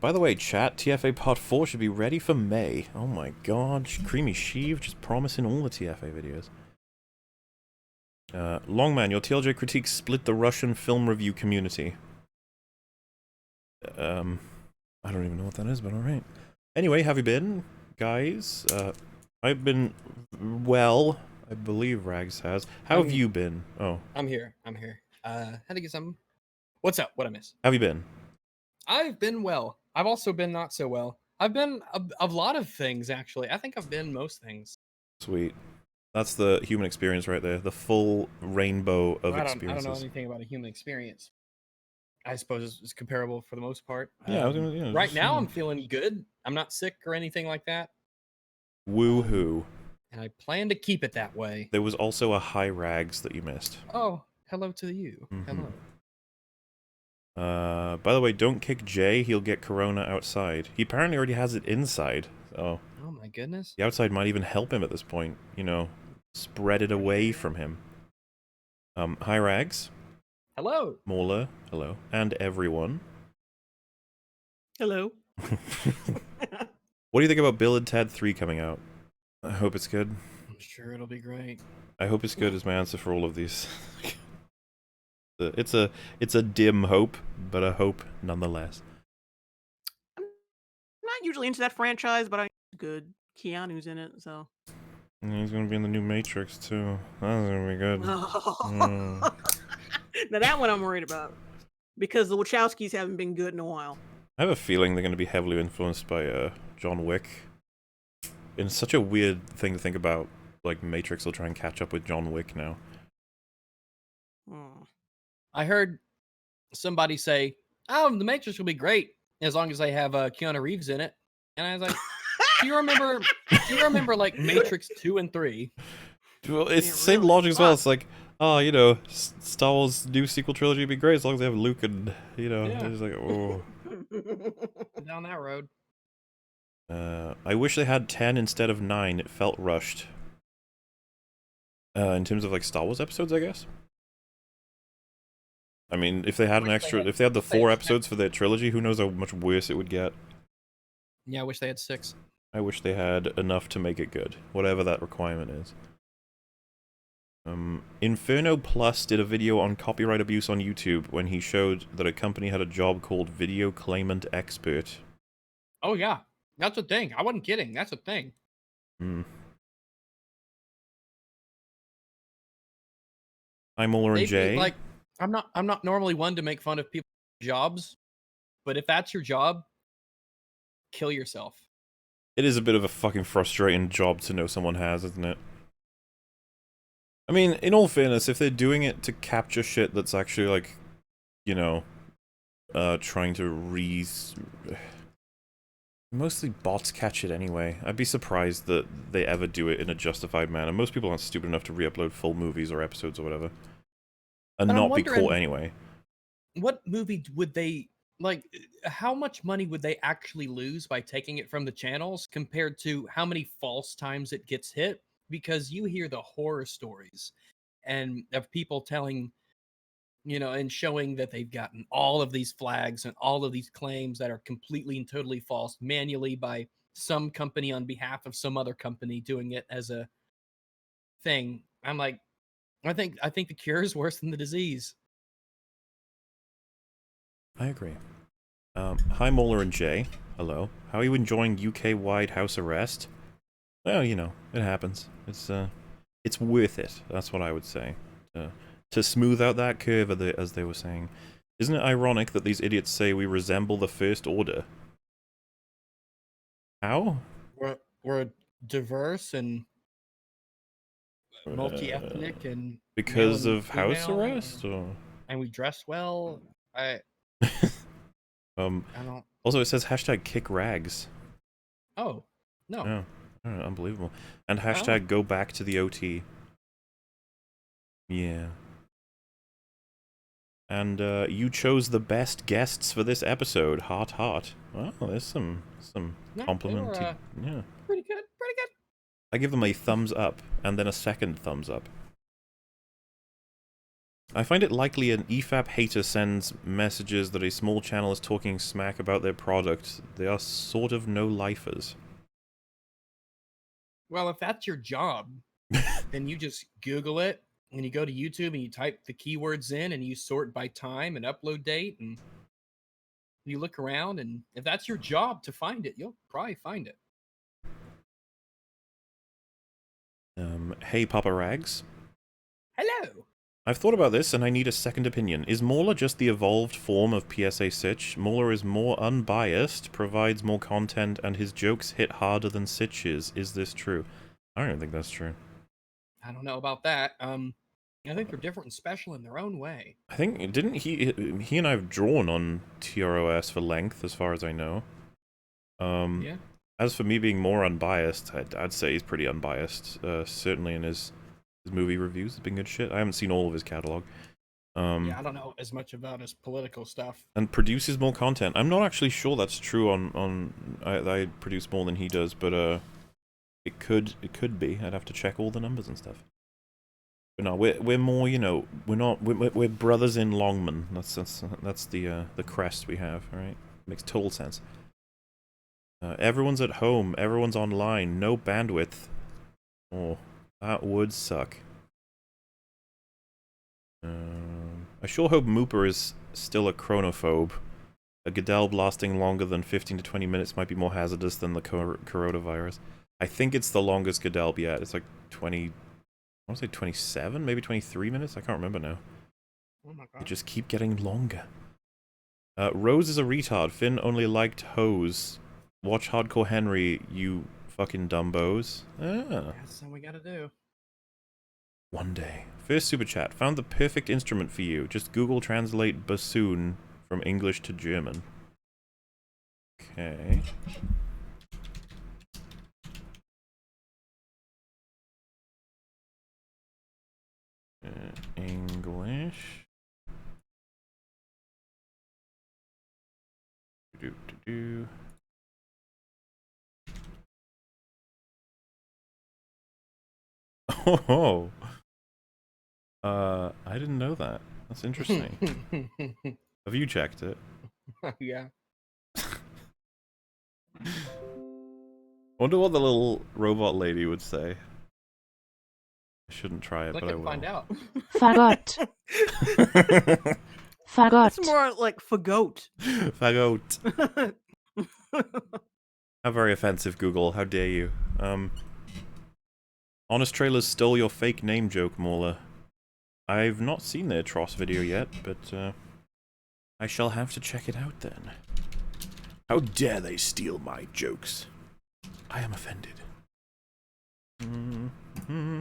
By the way, chat, TFA Part 4 should be ready for May. Oh my god, Creamy Sheev just promising all the TFA videos. Longman, your TLJ critiques split the Russian film review community. I don't even know what that is, but alright. Anyway, have you been, guys? I've been well. I believe Rags has. How have you been? Oh. I'm here. Had to get something. What's up? What I miss? How have you been? I've been well. I've also been not so well. I've been a lot of things, actually. I think I've been most things. Sweet. That's the human experience right there. The full rainbow of experiences. I don't know anything about a human experience. I suppose it's comparable for the most part. Yeah, right now I'm feeling good. I'm not sick or anything like that. Woohoo. And I plan to keep it that way. There was also a high Rags that you missed. Oh, hello to you. Mm-hmm. Hello. By the way, don't kick Jay. He'll get corona outside. He apparently already has it inside. So. Oh my goodness. The outside might even help him at this point. You know, spread it away from him. Hi Rags. Hello. Mauler. Hello. And everyone. Hello. What do you think about Bill and Ted 3 coming out? I hope it's good. I'm sure it'll be great. I hope it's good is my answer for all of these. It's a dim hope, but a hope nonetheless. I'm not usually into that franchise, but I'm good. Keanu's in it, so. And he's gonna be in the new Matrix too. That's gonna be good. Now that one I'm worried about, because the Wachowskis haven't been good in a while. I have a feeling they're gonna be heavily influenced by John Wick. And it's such a weird thing to think about. Like Matrix will try and catch up with John Wick now. I heard somebody say, "Oh, the Matrix will be great as long as they have Keanu Reeves in it." And I was like, "Do you remember like Matrix 2 and 3?" Well, it's the same logic as well. It's like, oh, you know, Star Wars new sequel trilogy would be great as long as they have Luke and, you know, it's like, oh. Down that road. I wish they had 10 instead of 9. It felt rushed. In terms of like Star Wars episodes, I guess. I mean, if they had an extra, if they had the 4 episodes for their trilogy, who knows how much worse it would get. Yeah, I wish they had 6. I wish they had enough to make it good, whatever that requirement is. Inferno Plus did a video on copyright abuse on YouTube when he showed that a company had a job called Video Claimant Expert. Oh yeah, that's a thing. I wasn't kidding. That's a thing. Hi, Muller and Jay. Like, I'm not normally one to make fun of people's jobs, but if that's your job, kill yourself. It is a bit of a fucking frustrating job to know someone has, isn't it? I mean, in all fairness, if they're doing it to capture shit that's actually, like, you know, trying to mostly bots catch it anyway. I'd be surprised that they ever do it in a justified manner. Most people aren't stupid enough to re-upload full movies or episodes or whatever. And not be caught anyway. What movie would they, like, how much money would they actually lose by taking it from the channels compared to how many false times it gets hit? Because you hear the horror stories and of people telling, you know, and showing that they've gotten all of these flags and all of these claims that are completely and totally false manually by some company on behalf of some other company doing it as a thing. I'm like, I think the cure is worse than the disease. I agree. Hi, Moeller and Jay. Hello. How are you enjoying UK-wide house arrest? Well, you know, it happens. it's worth it. That's what I would say. To smooth out that curve, as they were saying. Isn't it ironic that these idiots say we resemble the First Order? How? We're diverse and multi-ethnic and because male and of house female, arrest, or and we dress well. I don't. Also, it says hashtag kick rags. Oh no. Oh, unbelievable. And hashtag go back to the OT. Yeah. And you chose the best guests for this episode. Heart, heart. Well, there's some compliment. Yeah. Pretty good. Pretty good. I give them a thumbs up and then a second thumbs up. I find it likely an EFAP hater sends messages that a small channel is talking smack about their product. They are sort of no-lifers. Well, if that's your job, then you just Google it and you go to YouTube and you type the keywords in and you sort by time and upload date and you look around, and if that's your job to find it, you'll probably find it. Hey Papa Rags. Hello. I've thought about this and I need a second opinion. Is Mauler just the evolved form of PSA Sitch? Mauler is more unbiased, provides more content, and his jokes hit harder than Sitch's. Is this true? I don't even think that's true. I don't know about that. I think they're different and special in their own way. I think, didn't he and I have drawn on TROS for length, as far as I know. Yeah. As for me being more unbiased, I'd say he's pretty unbiased. Certainly in his movie reviews, it's been good shit. I haven't seen all of his catalog. Yeah, I don't know as much about his political stuff. And produces more content. I'm not actually sure that's true I produce more than he does, but it could be. I'd have to check all the numbers and stuff. But no, we're more, you know, we're brothers in Longman. That's the crest we have, all right? Makes total sense. Everyone's at home, everyone's online, no bandwidth. Oh, that would suck. I sure hope Mooper is still a chronophobe. A Goodell lasting longer than 15 to 20 minutes might be more hazardous than the coronavirus. I think it's the longest Goodell yet. It's like 20... I want to say 27, maybe 23 minutes? I can't remember now. Oh my god. They just keep getting longer. Rose is a retard. Finn only liked hoes. Watch Hardcore Henry, you fucking dumbos. Ah. That's what we gotta do. One day. First super chat. Found the perfect instrument for you. Just Google translate bassoon from English to German. Okay. English. Oh, I didn't know that. That's interesting. Have you checked it? Yeah. I wonder what the little robot lady would say. I shouldn't try it, but I will. Find out. Fagot. Fagot. It's more like fagot. Fagot. How very offensive, Google. How dare you? Honest Trailers stole your fake name joke, Mauler. I've not seen their Tross video yet, but I shall have to check it out then. How dare they steal my jokes? I am offended. Mm-hmm.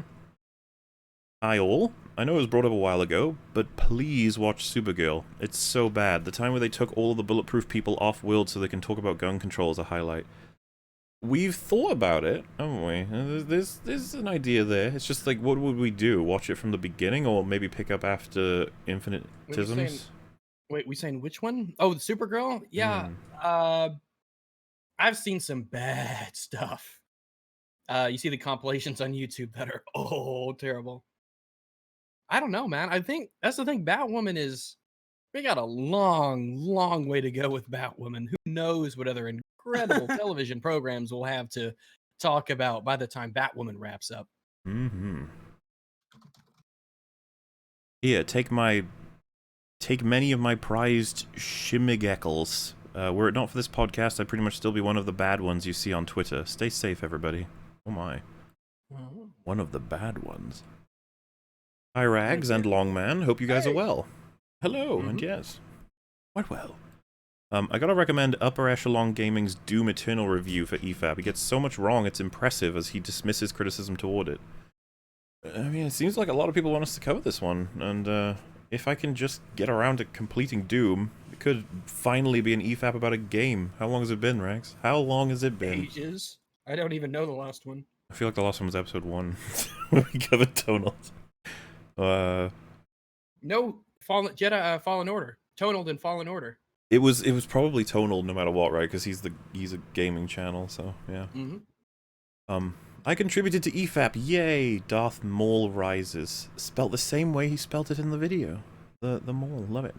Hi all. I know it was brought up a while ago, but please watch Supergirl. It's so bad. The time where they took all of the bulletproof people off-world so they can talk about gun control is a highlight. We've thought about it, haven't we? There's an idea there. It's just like, what would we do? Watch it from the beginning, or maybe pick up after Infinitisms? Wait, we saying which one? Oh, the Supergirl? Yeah. I've seen some bad stuff. You see the compilations on YouTube that are terrible. I don't know, man. I think that's the thing. Batwoman is... We got a long way to go with Batwoman. Who knows what other incredible television programs we'll have to talk about by the time Batwoman wraps up. Mm-hmm. Here, take many of my prized shimmigeckles. Were it not for this podcast, I'd pretty much still be one of the bad ones you see on Twitter. Stay safe, everybody. Oh my. One of the bad ones. Hi, Rags and Longman. Hope you guys are well. Hello, and yes. Quite well. I gotta recommend Upper Echelon Gaming's Doom Eternal review for EFAP. He gets so much wrong, it's impressive as he dismisses criticism toward it. I mean, it seems like a lot of people want us to cover this one, and if I can just get around to completing Doom, it could finally be an EFAP about a game. How long has it been, Rags? How long has it been? Ages. I don't even know the last one. I feel like the last one was episode 1, when we covered Tonals. No, Fallen Order. Tonal and Fallen Order. It was probably tonal no matter what, right? Because he's a gaming channel, so yeah. I contributed to EFAP. Yay! Darth Maul rises, spelt the same way he spelt it in the video. The Maul, love it.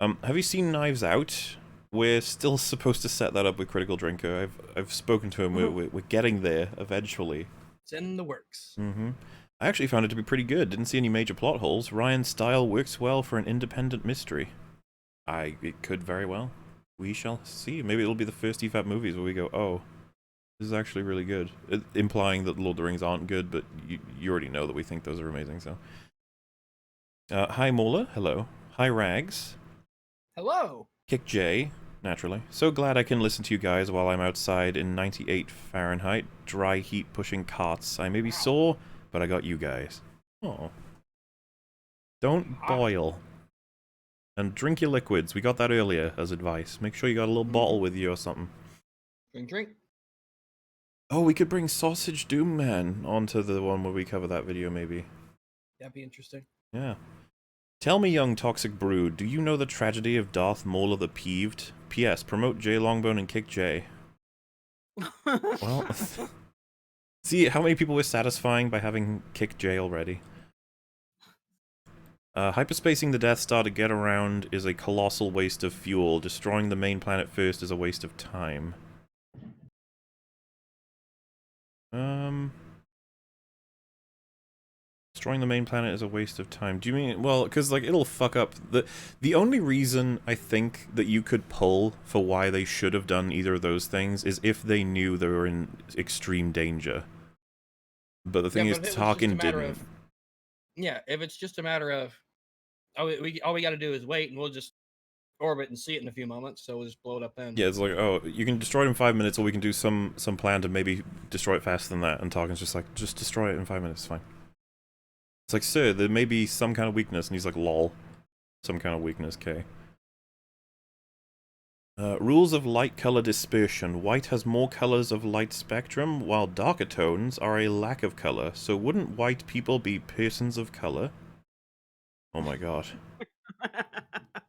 Have you seen Knives Out? We're still supposed to set that up with Critical Drinker. I've spoken to him. We're getting there eventually. It's in the works. I actually found it to be pretty good. Didn't see any major plot holes. Ryan's style works well for an independent mystery. It could very well. We shall see. Maybe it'll be the first EFAP movies where we go, oh, this is actually really good. Implying that Lord of the Rings aren't good, but you already know that we think those are amazing, so. Hi, Mola. Hello. Hi, Rags. Hello. Kick J, naturally. So glad I can listen to you guys while I'm outside in 98 Fahrenheit, dry heat pushing carts. I may be sore, but I got you guys. Oh. Don't boil. And drink your liquids. We got that earlier as advice. Make sure you got a little bottle with you or something. Drink. Oh, we could bring Sausage Doom Man onto the one where we cover that video, maybe. That'd be interesting. Yeah. Tell me, young toxic brood, do you know the tragedy of Darth Maul the Peeved? P.S. Promote J Longbone and Kick J. Well, see how many people we're satisfying by having Kick J already. Hyperspacing the Death Star to get around is a colossal waste of fuel. Destroying the main planet first is a waste of time. Destroying the main planet is a waste of time. Do you mean, well, because like it'll fuck up the only reason I think that you could pull for why they should have done either of those things is if they knew they were in extreme danger. But the thing is, Tarkin didn't. Yeah, if it's just a matter of all we got to do is wait, and we'll just orbit and see it in a few moments. So we'll just blow it up then. Yeah, it's like, oh, you can destroy it in 5 minutes, or we can do some plan to maybe destroy it faster than that. And Tarkin's just like, just destroy it in 5 minutes, it's fine. It's like, sir, there may be some kind of weakness, and he's like, lol, some kind of weakness, okay. Rules of light color dispersion. White has more colors of light spectrum, while darker tones are a lack of color. So wouldn't white people be persons of color? Oh my god.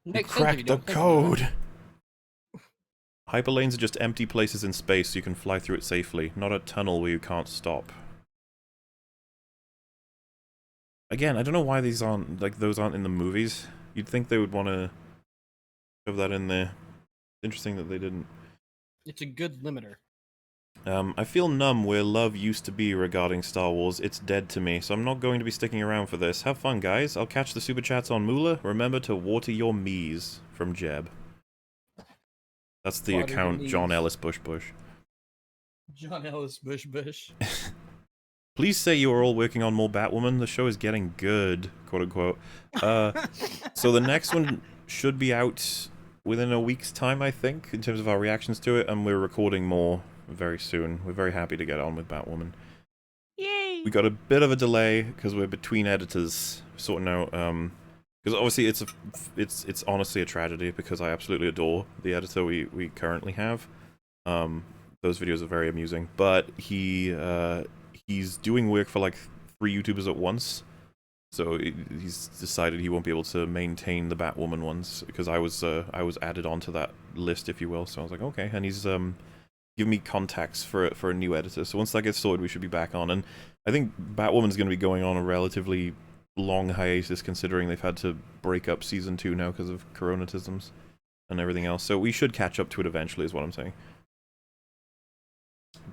You cracked the code! Hyperlanes are just empty places in space so you can fly through it safely, not a tunnel where you can't stop. Again, I don't know why these aren't, like, those aren't in the movies. You'd think they would want to shove that in there. Interesting that they didn't. It's a good limiter. I feel numb where love used to be regarding Star Wars. It's dead to me, so I'm not going to be sticking around for this. Have fun, guys. I'll catch the super chats on Moolah. Remember to water your mees, from Jeb. That's the Water account John Ellis Bush. John Ellis Bush. Please say you are all working on more Batwoman. The show is getting good, quote unquote. So the next one should be out within a week's time, I think, in terms of our reactions to it, and we're recording more very soon. We're very happy to get on with Batwoman. Yay! We got a bit of a delay because we're between editors sorting out. Because obviously it's honestly a tragedy because I absolutely adore the editor we currently have. Those videos are very amusing, but he's doing work for like 3 YouTubers at once. So he's decided he won't be able to maintain the Batwoman ones because I was added onto that list, if you will. So I was like, okay, and he's given me contacts for a new editor. So once that gets sorted, we should be back on. And I think Batwoman's going to be going on a relatively long hiatus, considering they've had to break up season 2 now because of coronatisms and everything else. So we should catch up to it eventually, is what I'm saying.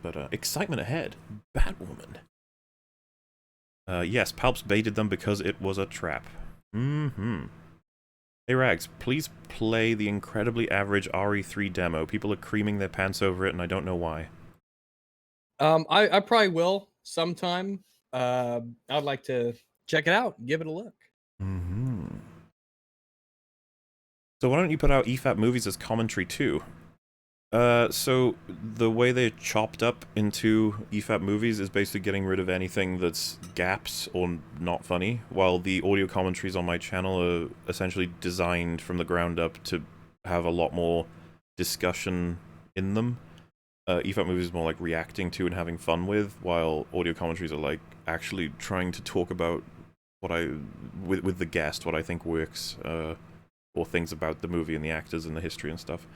But excitement ahead, Batwoman. Yes, Palps baited them because it was a trap. Hey Rags, please play the incredibly average RE3 demo. People are creaming their pants over it, and I don't know why. I probably will sometime. I'd like to check it out, give it a look. Mm-hmm. So why don't you put out EFAP movies as commentary too? So the way they're chopped up into EFAP movies is basically getting rid of anything that's gaps or not funny, while the audio commentaries on my channel are essentially designed from the ground up to have a lot more discussion in them. EFAP movies is more like reacting to and having fun with, while audio commentaries are like actually trying to talk about what with the guest, what I think works, or things about the movie and the actors and the history and stuff.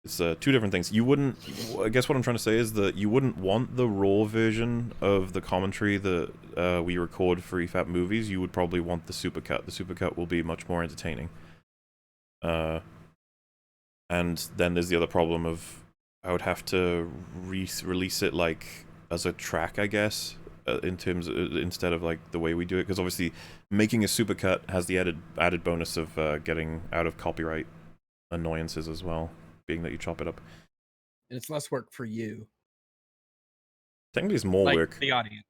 It's two different things. You wouldn't... I guess what I'm trying to say is that you wouldn't want the raw version of the commentary that we record for EFAP movies. You would probably want the supercut. The supercut will be much more entertaining. And then there's the other problem of I would have to release it like as a track, I guess, in terms of, instead of like the way we do it, because obviously making a supercut has the added bonus of getting out of copyright annoyances as well, being that you chop it up. And it's less work for you. Technically, it's more like work. the audience.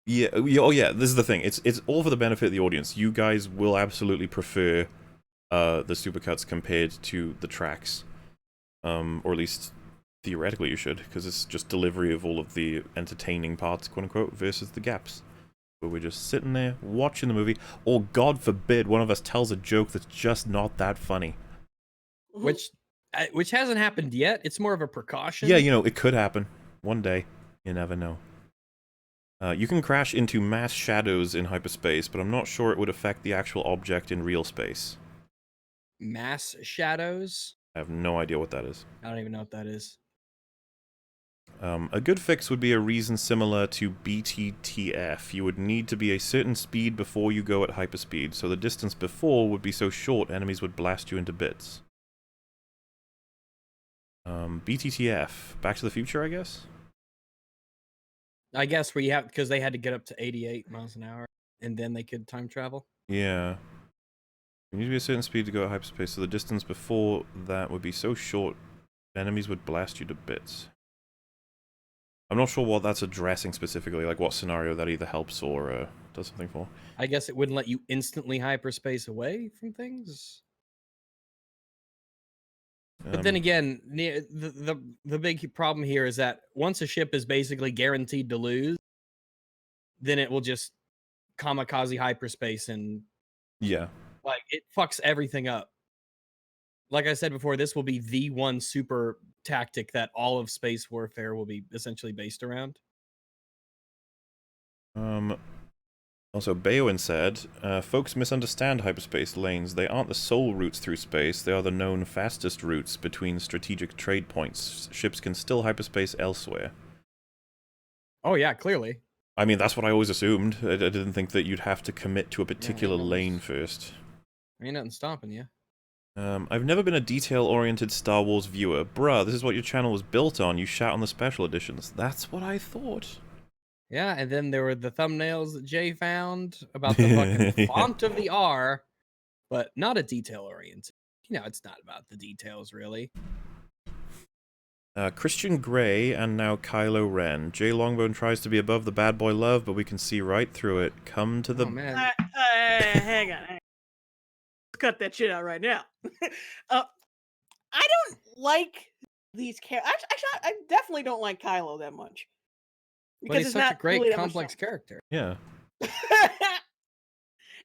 Yeah. Oh, yeah. This is the thing. It's all for the benefit of the audience. You guys will absolutely prefer the supercuts compared to the tracks, or at least theoretically you should, because it's just delivery of all of the entertaining parts, quote unquote, versus the gaps, where we're just sitting there watching the movie, or God forbid, one of us tells a joke that's just not that funny. Which hasn't happened yet. It's more of a precaution. Yeah, you know, it could happen one day. You never know. You can crash into mass shadows in hyperspace, but I'm not sure it would affect the actual object in real space. Mass shadows? I have no idea what that is. I don't even know what that is. A good fix would be a reason similar to BTTF. You would need to be a certain speed before you go at hyperspeed, so the distance before would be so short enemies would blast you into bits. BTTF. Back to the Future, I guess? I guess because they had to get up to 88 miles an hour, and then they could time travel. Yeah. You need to be a certain speed to go at hyperspace, so the distance before that would be so short enemies would blast you to bits. I'm not sure what that's addressing specifically, like what scenario that either helps or does something for. I guess it wouldn't let you instantly hyperspace away from things. But then again, the big problem here is that once a ship is basically guaranteed to lose, then it will just kamikaze hyperspace and yeah, like it fucks everything up. Like I said before, this will be the one super tactic that all of space warfare will be essentially based around. Also, Baoin said, folks misunderstand hyperspace lanes. They aren't the sole routes through space. They are the known fastest routes between strategic trade points. Ships can still hyperspace elsewhere. Oh yeah, clearly. I mean, that's what I always assumed. I didn't think that you'd have to commit to a particular lane first. Ain't nothing stopping you. I've never been a detail-oriented Star Wars viewer. Bruh, this is what your channel was built on. You shout on the special editions. That's what I thought. Yeah, and then there were the thumbnails that Jay found about the fucking font of the R, but not a detail-oriented. You know, it's not about the details, really. Christian Grey and now Kylo Ren. Jay Longbone tries to be above the bad boy love, but we can see right through it. Come to the... hang on. Let's cut that shit out right now. I don't like these characters. Actually, I definitely don't like Kylo that much. But he's such a great, really complex character. Yeah.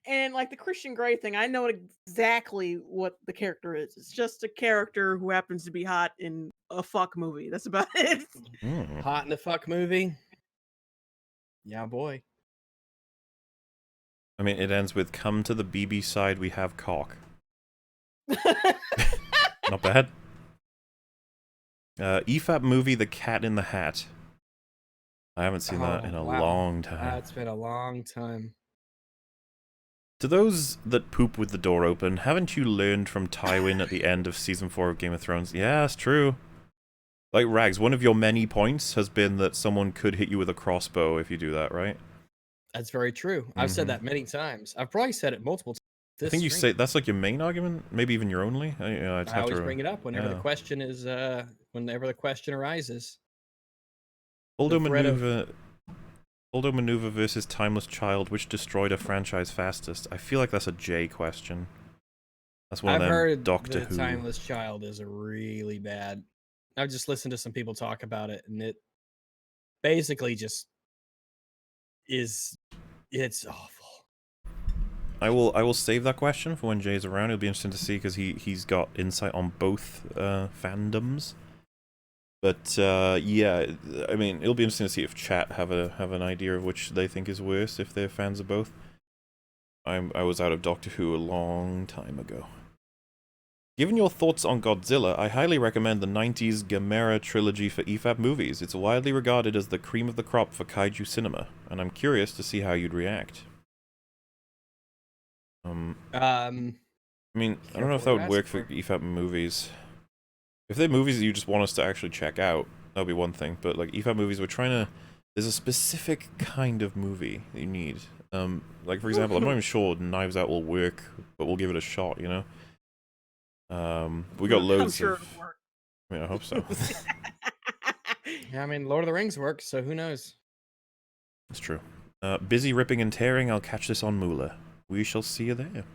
And like the Christian Grey thing, I know exactly what the character is. It's just a character who happens to be hot in a fuck movie. That's about it. Hot in a fuck movie? Yeah, boy. I mean, it ends with, come to the BB side, we have cock. Not bad. EFAP movie, The Cat in the Hat. I haven't seen that in a long time. It's been a long time. To those that poop with the door open, haven't you learned from Tywin at the end of Season 4 of Game of Thrones? Yeah, it's true. Like, Rags, one of your many points has been that someone could hit you with a crossbow if you do that, right? That's very true. I've said that many times. I've probably said it multiple times. I think you say that's like your main argument, maybe even your only. I always bring it up whenever the question is, whenever the question arises. Holdo maneuver. Holdo Maneuver versus Timeless Child, which destroyed a franchise fastest? I feel like that's a J question. That's one I've of them heard Doctor the Who. Timeless Child is a really bad. I've just listened to some people talk about it, and it basically just it's awful. I will save that question for when Jay's around. It'll be interesting to see because he's got insight on both fandoms. But yeah, I mean, it'll be interesting to see if chat have an idea of which they think is worse if they're fans of both. I was out of Doctor Who a long time ago. Given your thoughts on Godzilla, I highly recommend the 90s Gamera trilogy for EFAP movies. It's widely regarded as the cream of the crop for kaiju cinema, and I'm curious to see how you'd react. I mean, I don't know if that would work for EFAP movies. If they're movies that you just want us to actually check out, that'll be one thing. But like EFAP movies, we're trying to. There's a specific kind of movie that you need. Like for example, I'm not even sure Knives Out will work, but we'll give it a shot. You know. We got loads I'm sure of. it'll work. I mean, I hope so. Yeah, I mean, Lord of the Rings works, so who knows? That's true. Busy ripping and tearing. I'll catch this on Moolah. We shall see you there.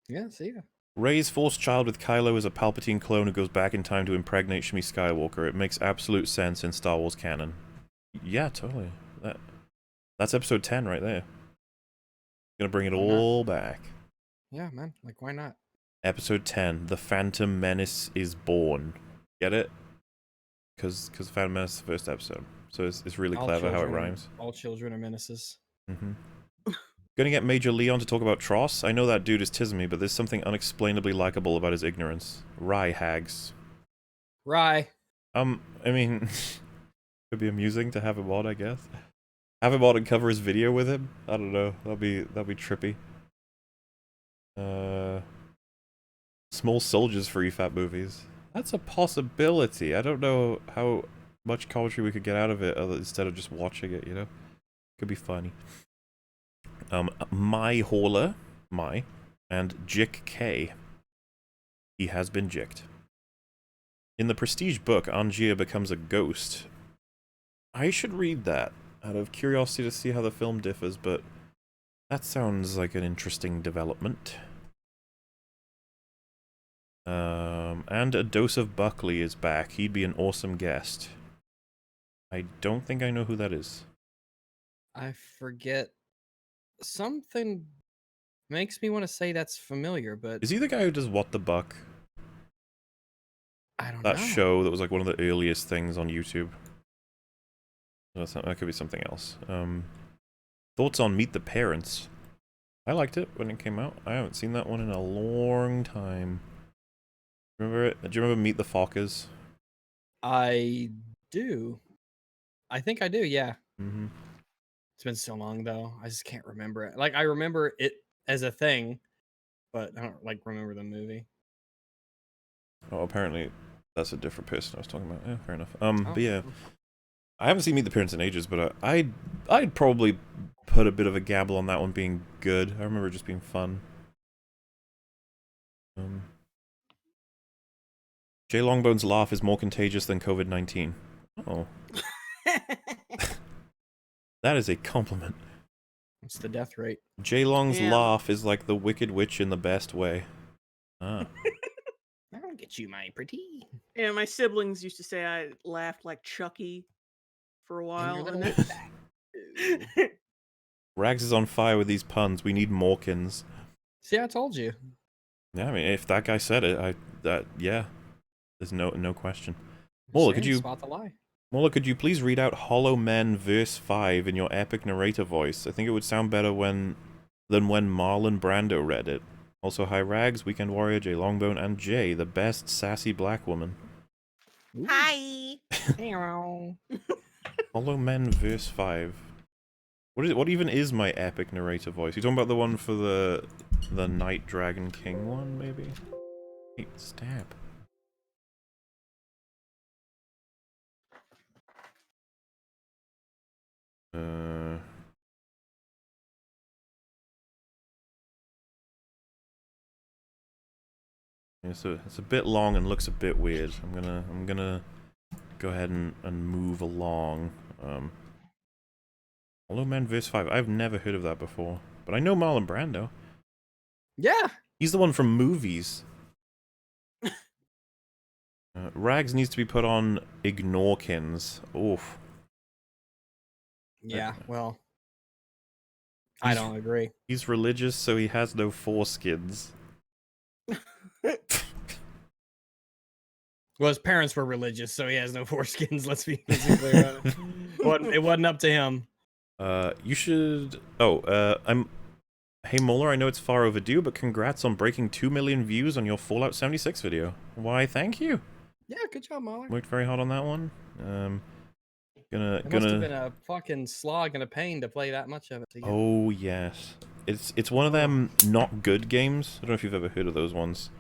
Yeah, see ya. Rey's forced child with Kylo is a Palpatine clone who goes back in time to impregnate Shmi Skywalker. It makes absolute sense in Star Wars canon. Yeah, totally. That's episode 10 right there. Gonna bring it all back. Yeah, man. Like, why not? Episode 10, The Phantom Menace is born. Get it? Because Phantom Menace is the first episode. So it's really clever how it rhymes. All children are menaces. Mm-hmm. Gonna get Major Leon to talk about Tross? I know that dude is Tismy, but there's something unexplainably likable about his ignorance. Rye hags. Rye. I mean, could be amusing to have him on, I guess. Have him on and cover his video with him? I don't know. That'd be trippy. Small soldiers for EFAP movies. That's a possibility. I don't know how much commentary we could get out of it instead of just watching it, you know? Could be funny. My Hauler, and Jick K. He has been jicked. In the Prestige book, Angier becomes a ghost. I should read that out of curiosity to see how the film differs, but that sounds like an interesting development. And A Dose of Buckley is back. He'd be an awesome guest. I don't think I know who that is. I forget. Something makes me want to say that's familiar, but Is he the guy who does What the Buck? I don't know. That show that was like one of the earliest things on YouTube. That could be something else. Thoughts on Meet the Parents? I liked it when it came out. I haven't seen that one in a long time. Remember it? Do you remember Meet the Fockers? I do. I think I do, yeah. Mm-hmm. It's been so long though. I just can't remember it. Like I remember it as a thing, but I don't like remember the movie. Oh, apparently that's a different person I was talking about. Yeah, fair enough. Oh, But yeah, I haven't seen Meet the Parents in ages, but I'd probably put a bit of a gamble on that one being good. I remember it just being fun. Jay Longbone's laugh is more contagious than COVID-19. Oh. That is a compliment. It's the death rate. Jay Long's Yeah. laugh is like the Wicked Witch in the best way. Ah. I'll get you, my pretty. Yeah, my siblings used to say I laughed like Chucky for a And while. your little And witch then... back. Rags is on fire with these puns. We need Mawkins. See, I told you. Yeah, I mean, if that guy said it, yeah. There's no question. Mola, could you spot the lie? Mola, could you please read out Hollow Men verse 5 in your epic narrator voice? I think it would sound better than when Marlon Brando read it. Also, hi Rags, Weekend Warrior, Jay Longbone, and Jay, the best sassy black woman. Hi. Hollow Men verse 5. What even is my epic narrator voice? You talking about the one for the Night Dragon King one, maybe? Hey, stab. Yeah, so it's a bit long and looks a bit weird. I'm gonna go ahead and move along. Hollow Man vs. 5. I've never heard of that before. But I know Marlon Brando. Yeah. He's the one from movies. Rags needs to be put on Ignorekins. Oof. Yeah, well, I don't agree. He's religious, so he has no foreskins. Well, his parents were religious, so he has no foreskins. Let's be clear. It wasn't up to him. You should. Oh, Hey Molar, I know it's far overdue, but congrats on breaking 2 million views on your Fallout 76 video. Why, thank you. Yeah, good job, Mahler. Worked very hard on that one. It must have been a fucking slog and a pain to play that much of it together. Oh yes, it's one of them not good games. I don't know if you've ever heard of those ones.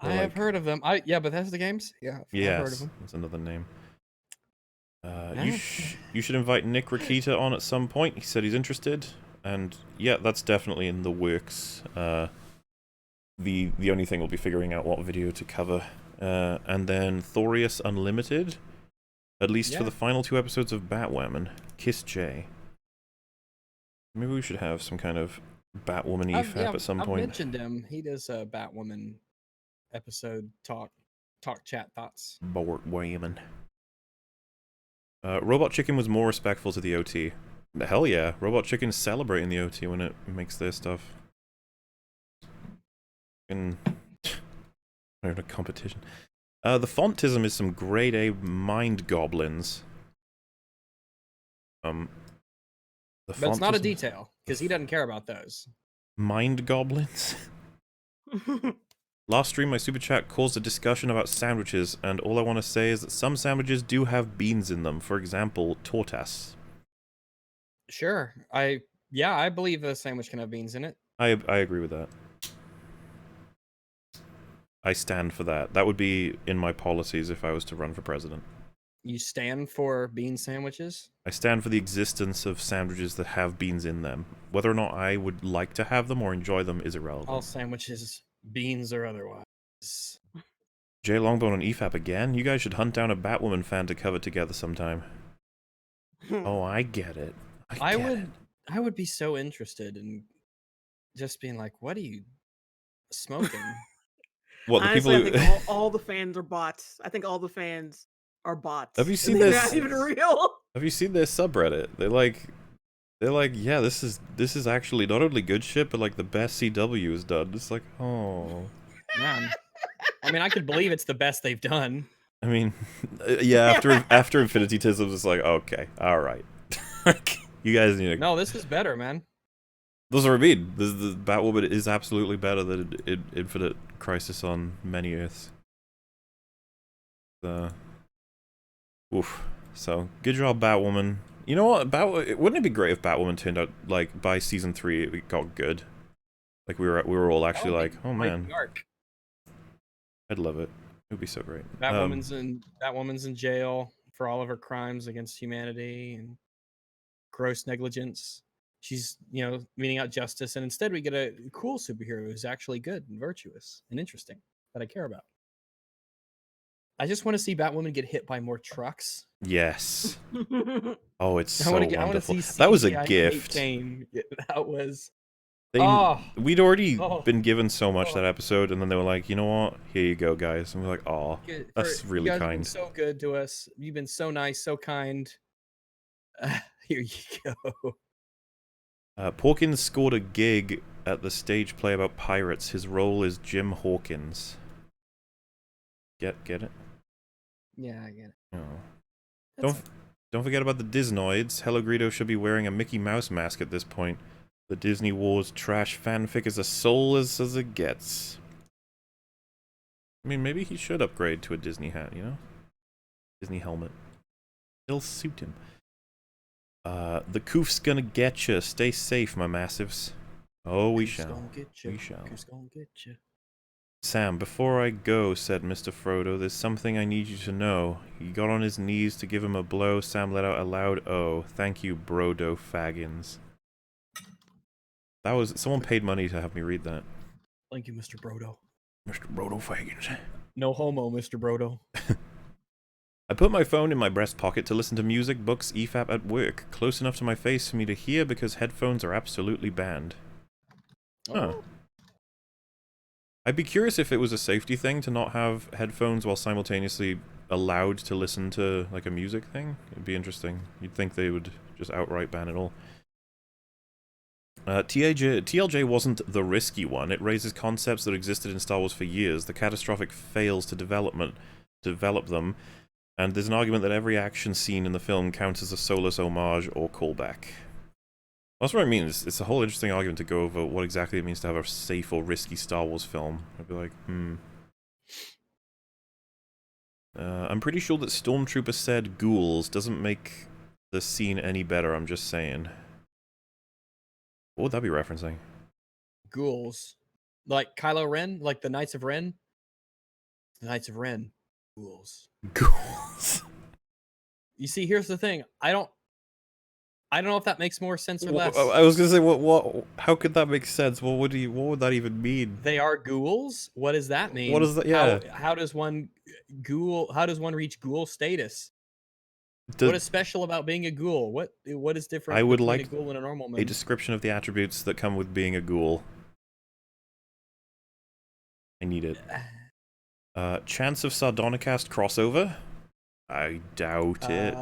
I have heard of them. Yeah, Bethesda games. Yeah, I've heard of them. That's another name. You should invite Nick Rakita on at some point. He said he's interested, and yeah, that's definitely in the works. The only thing we'll be figuring out what video to cover, and then Thorius Unlimited, at least for the final 2 episodes of Batwoman. Kiss J. Maybe we should have some kind of Batwoman EFAP at some point. I've mentioned him. He does a Batwoman episode talk chat thoughts. Batwoman. Robot Chicken was more respectful to the OT. Hell yeah, Robot Chicken's celebrating the OT when it makes their stuff. In a competition. The fontism is some grade A mind goblins. But it's not a detail, because he doesn't care about those. Mind goblins? Last stream, my super chat caused a discussion about sandwiches, and all I want to say is that some sandwiches do have beans in them. For example, tortas. Sure. I believe a sandwich can have beans in it. I agree with that. I stand for that. That would be in my policies if I was to run for president. You stand for bean sandwiches? I stand for the existence of sandwiches that have beans in them. Whether or not I would like to have them or enjoy them is irrelevant. All sandwiches, beans or otherwise. Jay Longbone on EFAP again? You guys should hunt down a Batwoman fan to cover together sometime. Oh, I get it. I would be so interested in just being like, what are you smoking? What, the Honestly, people who... I think all the fans are bots. I think all the fans are bots. Have you seen They're this? not even real. Have you seen their subreddit? They're like, yeah, this is actually not only good shit, but like the best CW has done. It's like, oh man. I mean, I could believe it's the best they've done. I mean, yeah. After Infinity Tisms, it's like, okay, all right. You guys need to. No, this is better, man. Those are what I mean. The Batwoman is absolutely better than Infinite Crisis on many Earths. Oof. So, good job, Batwoman. You know what? Wouldn't it be great if Batwoman turned out, like, by season 3 it got good? Like, we were all actually like, oh man. I'd love it. It would be so great. Batwoman's in jail for all of her crimes against humanity and gross negligence. She's, meting out justice, and instead we get a cool superhero who's actually good and virtuous and interesting that I care about. I just want to see Batwoman get hit by more trucks. Yes. Oh, it's so wonderful. I that was a gift. That was. We'd already been given so much that episode, and then they were like, you know what? Here you go, guys. And we're like, oh, that's really you guys kind. Have been so good to us. You've been so nice, so kind. Here you go. Porkins scored a gig at the stage play about pirates. His role is Jim Hawkins. Get it? Yeah, I get it. Oh. Don't forget about the Disnoids. Hello Greedo should be wearing a Mickey Mouse mask at this point. The Disney Wars trash fanfic is as soulless as it gets. I mean, maybe he should upgrade to a Disney hat, Disney helmet. It'll suit him. The Koof's gonna get you. Stay safe, my massives. Oh, we shall. We shall. Koof's gonna get you. Sam, before I go, said Mr. Frodo, there's something I need you to know. He got on his knees to give him a blow. Sam let out a loud "oh." Thank you, Brodo Faggins. That was... Someone paid money to have me read that. Thank you, Mr. Brodo. Mr. Brodo Faggins. No homo, Mr. Brodo. I put my phone in my breast pocket to listen to music, books, EFAP at work, close enough to my face for me to hear because headphones are absolutely banned. Huh. Oh. I'd be curious if it was a safety thing to not have headphones while simultaneously allowed to listen to, like, a music thing. It'd be interesting. You'd think they would just outright ban it all. TLJ wasn't the risky one. It raises concepts that existed in Star Wars for years. The catastrophic fails to develop them, and there's an argument that every action scene in the film counts as a soulless homage or callback. That's what I mean. It's a whole interesting argument to go over what exactly it means to have a safe or risky Star Wars film. I'd be like, I'm pretty sure that Stormtrooper said ghouls doesn't make the scene any better, I'm just saying. What would that be referencing? Ghouls. Like Kylo Ren? Like the Knights of Ren? The Knights of Ren. Ghouls. Ghouls? You see, here's the thing. I don't know if that makes more sense or less. I was gonna say, what? How could that make sense? What would that even mean? They are ghouls? What does that mean? What does that, yeah. How does one reach ghoul status? What is special about being a ghoul? What is different I would between like a ghoul and a normal man? a description of the attributes that come with being a ghoul. I need it. Chance of Sardonicast crossover? I doubt it,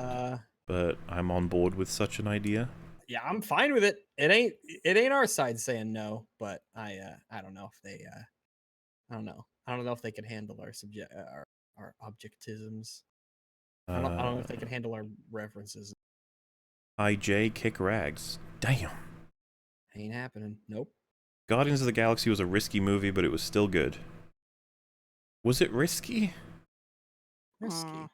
but I'm on board with such an idea. Yeah, I'm fine with it. It ain't our side saying no, but I don't know if they I don't know if they can handle our our objectisms. I don't know if they can handle our references. IJ kick rags. Damn. Ain't happening. Nope. Guardians of the Galaxy was a risky movie, but it was still good. Was it risky? Risky.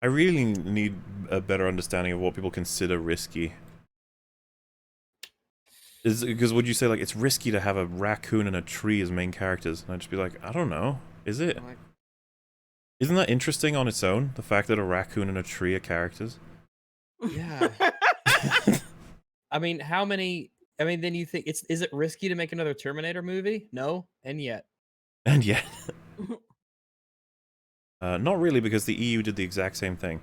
I really need a better understanding of what people consider risky. Because would you say, like, it's risky to have a raccoon and a tree as main characters? And I'd just be like, I don't know. Is it? Isn't that interesting on its own? The fact that a raccoon and a tree are characters? Yeah. I mean, then you think is it risky to make another Terminator movie? No, and yet. And yet. Not really, because the EU did the exact same thing.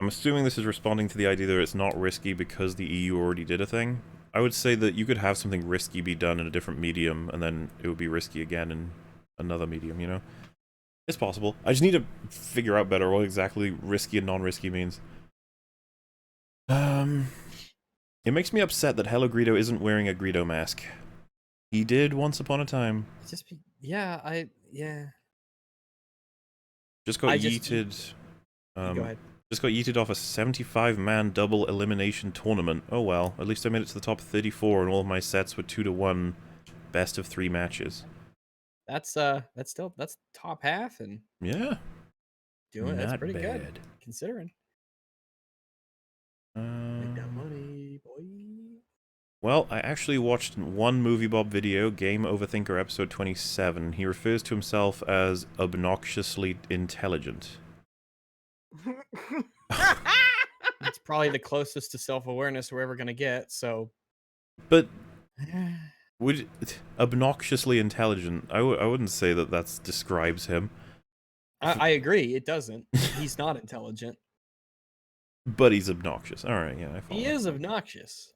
I'm assuming this is responding to the idea that it's not risky because the EU already did a thing. I would say that you could have something risky be done in a different medium, and then it would be risky again in another medium, you know? It's possible. I just need to figure out better what exactly risky and non-risky means. It makes me upset that Hello Greedo isn't wearing a Greedo mask. He did once upon a time. Just got yeeted. Go ahead. Just got yeeted off a 75-man double elimination tournament. Oh well, at least I made it to the top 34 and all of my sets were 2-1 best of 3 matches. That's top half, and yeah, that's pretty good considering. Make that money, boy. Well, I actually watched one MovieBob video, Game Overthinker episode 27. He refers to himself as obnoxiously intelligent. It's probably the closest to self-awareness we're ever gonna get, so. But obnoxiously intelligent, I wouldn't say that describes him. I agree, it doesn't. He's not intelligent. But he's obnoxious. Alright, yeah, I follow. He is obnoxious.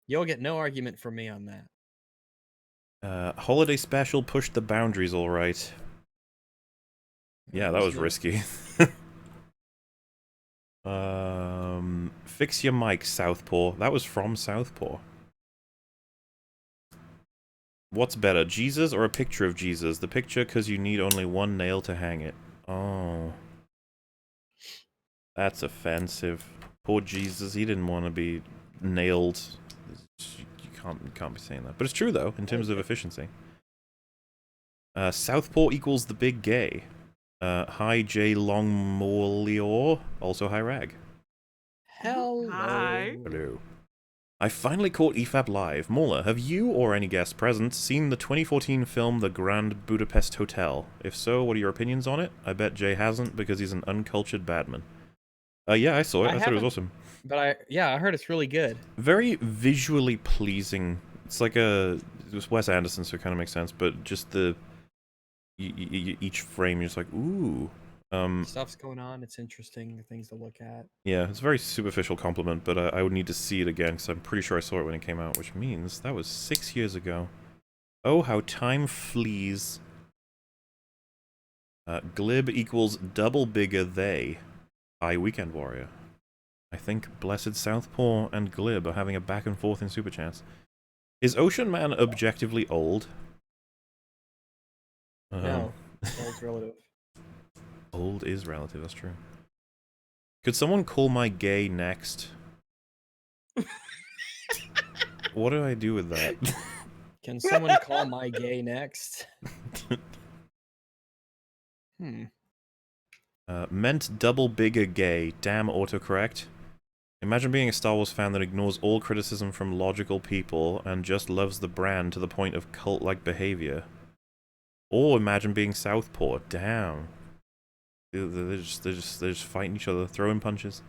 You'll get no argument from me on that. Holiday special pushed the boundaries alright. Yeah, that was risky. Fix your mic, Southpaw. That was from Southpaw. What's better, Jesus or a picture of Jesus? The picture because you need only one nail to hang it. Oh. That's offensive. Poor Jesus, he didn't want to be nailed. You can't be saying that. But it's true, though, in terms of efficiency. Southpaw equals the big gay. Hi, J. Longmolior. Also, hi, Rag. Hello. Hi. Hello. I finally caught EFAP live. Mauler, have you, or any guests present, seen the 2014 film The Grand Budapest Hotel? If so, what are your opinions on it? I bet Jay hasn't, because he's an uncultured badman. Yeah, I saw it. I thought it was awesome. But I heard it's really good. Very visually pleasing. It's like it was Wes Anderson, so it kind of makes sense, but just each frame, you're just like, ooh, Stuff's going on. It's interesting. Things to look at. Yeah, it's a very superficial compliment, but I would need to see it again because I'm pretty sure I saw it when it came out, which means that was 6 years ago. Oh, how time flees. Glib equals double bigger they. Hi, Weekend Warrior. I think Blessed Southpaw and Glib are having a back and forth in Super Chats. Is Ocean Man objectively old? No, old's relative. Old is relative, that's true. Could someone call my gay next? What do I do with that? Can someone call my gay next? Meant double bigger gay. Damn autocorrect. Imagine being a Star Wars fan that ignores all criticism from logical people and just loves the brand to the point of cult-like behavior. Or imagine being Southpaw. Damn. They're just fighting each other, throwing punches.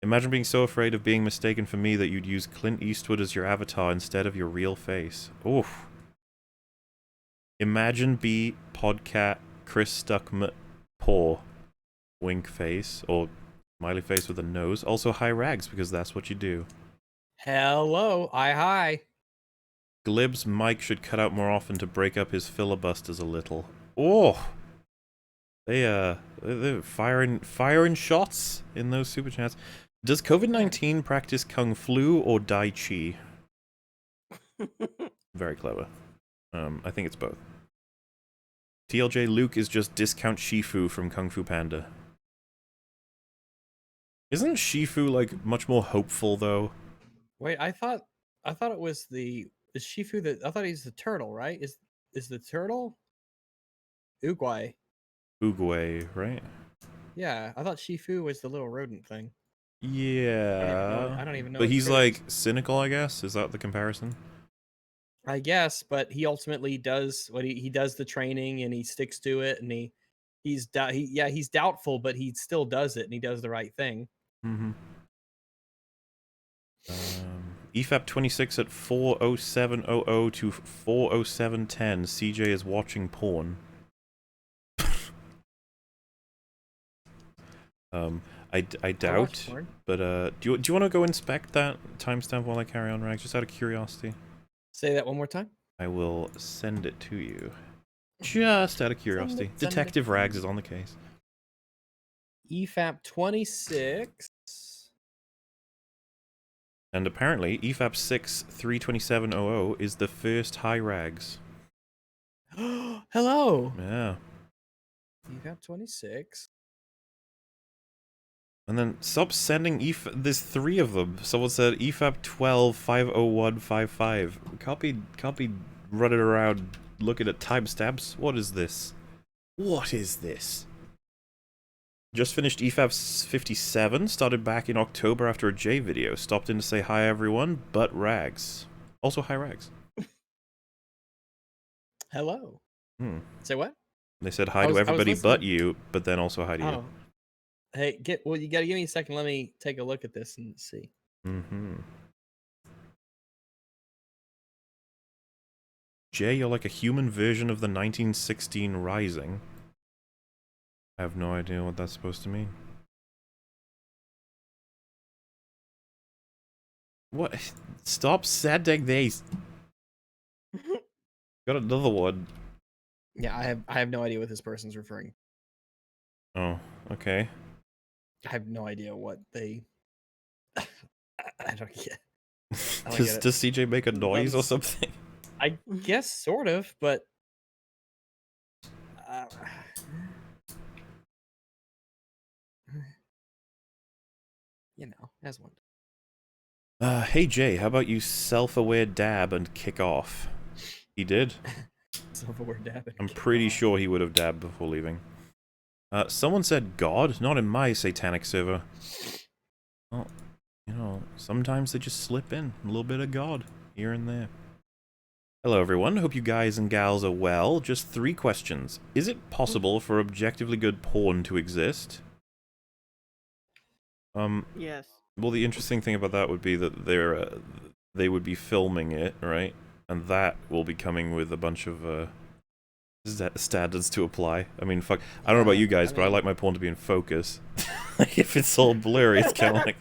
Imagine being so afraid of being mistaken for me that you'd use Clint Eastwood as your avatar instead of your real face. Oof. Imagine be Podcat Chris Stuckman Paw. Wink face, or smiley face with a nose. Also high rags, because that's what you do. Hello, hi. Glib's mic should cut out more often to break up his filibusters a little. Oh! They're firing shots in those super chats. Does COVID-19 practice Kung Flu or Tai Chi? Very clever. I think it's both. TLJ Luke is just discount Shifu from Kung Fu Panda. Isn't Shifu, like, much more hopeful, though? Wait, I thought it was is Shifu I thought he's the turtle, right? Is the turtle Uguay? Uguay, right? Yeah, I thought Shifu was the little rodent thing. Yeah. I don't even know. But he's, like, cynical, I guess? Is that the comparison? I guess, but he ultimately does what he does the training and he sticks to it, and he's doubtful, but he still does it and he does the right thing. Mm-hmm. EFAP 26 at 4:07:00 to 4:07:10. CJ is watching porn. I doubt, but do you want to go inspect that timestamp while I carry on, Rags? Just out of curiosity. Say that one more time. I will send it to you. Just out of curiosity. Detective Rags is on the case. EFAP 26. And apparently, EFAP 6 3:27:00 is the first high Rags. Hello. Yeah. EFAP 26. And then stop sending there's 3 of them. Someone said EFAP 12 50155. Can't be running around looking at timestamps. What is this? What is this? Just finished EFAP 57. Started back in October after a J video. Stopped in to say hi everyone, but Rags. Also hi Rags. Hello. Say what? They said hi to everybody but you, but then also hi to you. Hey, you gotta give me a second. Let me take a look at this and see. Jay, you're like a human version of the 1916 Rising. I have no idea what that's supposed to mean. What? Stop sending these. Got another one. Yeah, I have no idea what this person's referring. Oh, okay. I have no idea what they. I don't get. Does CJ make a noise or something? I guess sort of, but you know, as one. Hey Jay, how about you self-aware dab and kick off? He did. Self-aware dab. I'm pretty sure he would have dabbed before leaving. Someone said God, not in my satanic server. Well, you know, sometimes they just slip in a little bit of God here and there. Hello everyone, hope you guys and gals are well. Just 3 questions. Is it possible for objectively good porn to exist? Yes. Well, the interesting thing about that would be that they would be filming it, right? And that will be coming with a bunch of standards to apply. I mean, fuck. I don't know about you guys, but I like my porn to be in focus. Like, if it's all blurry, it's kind of like,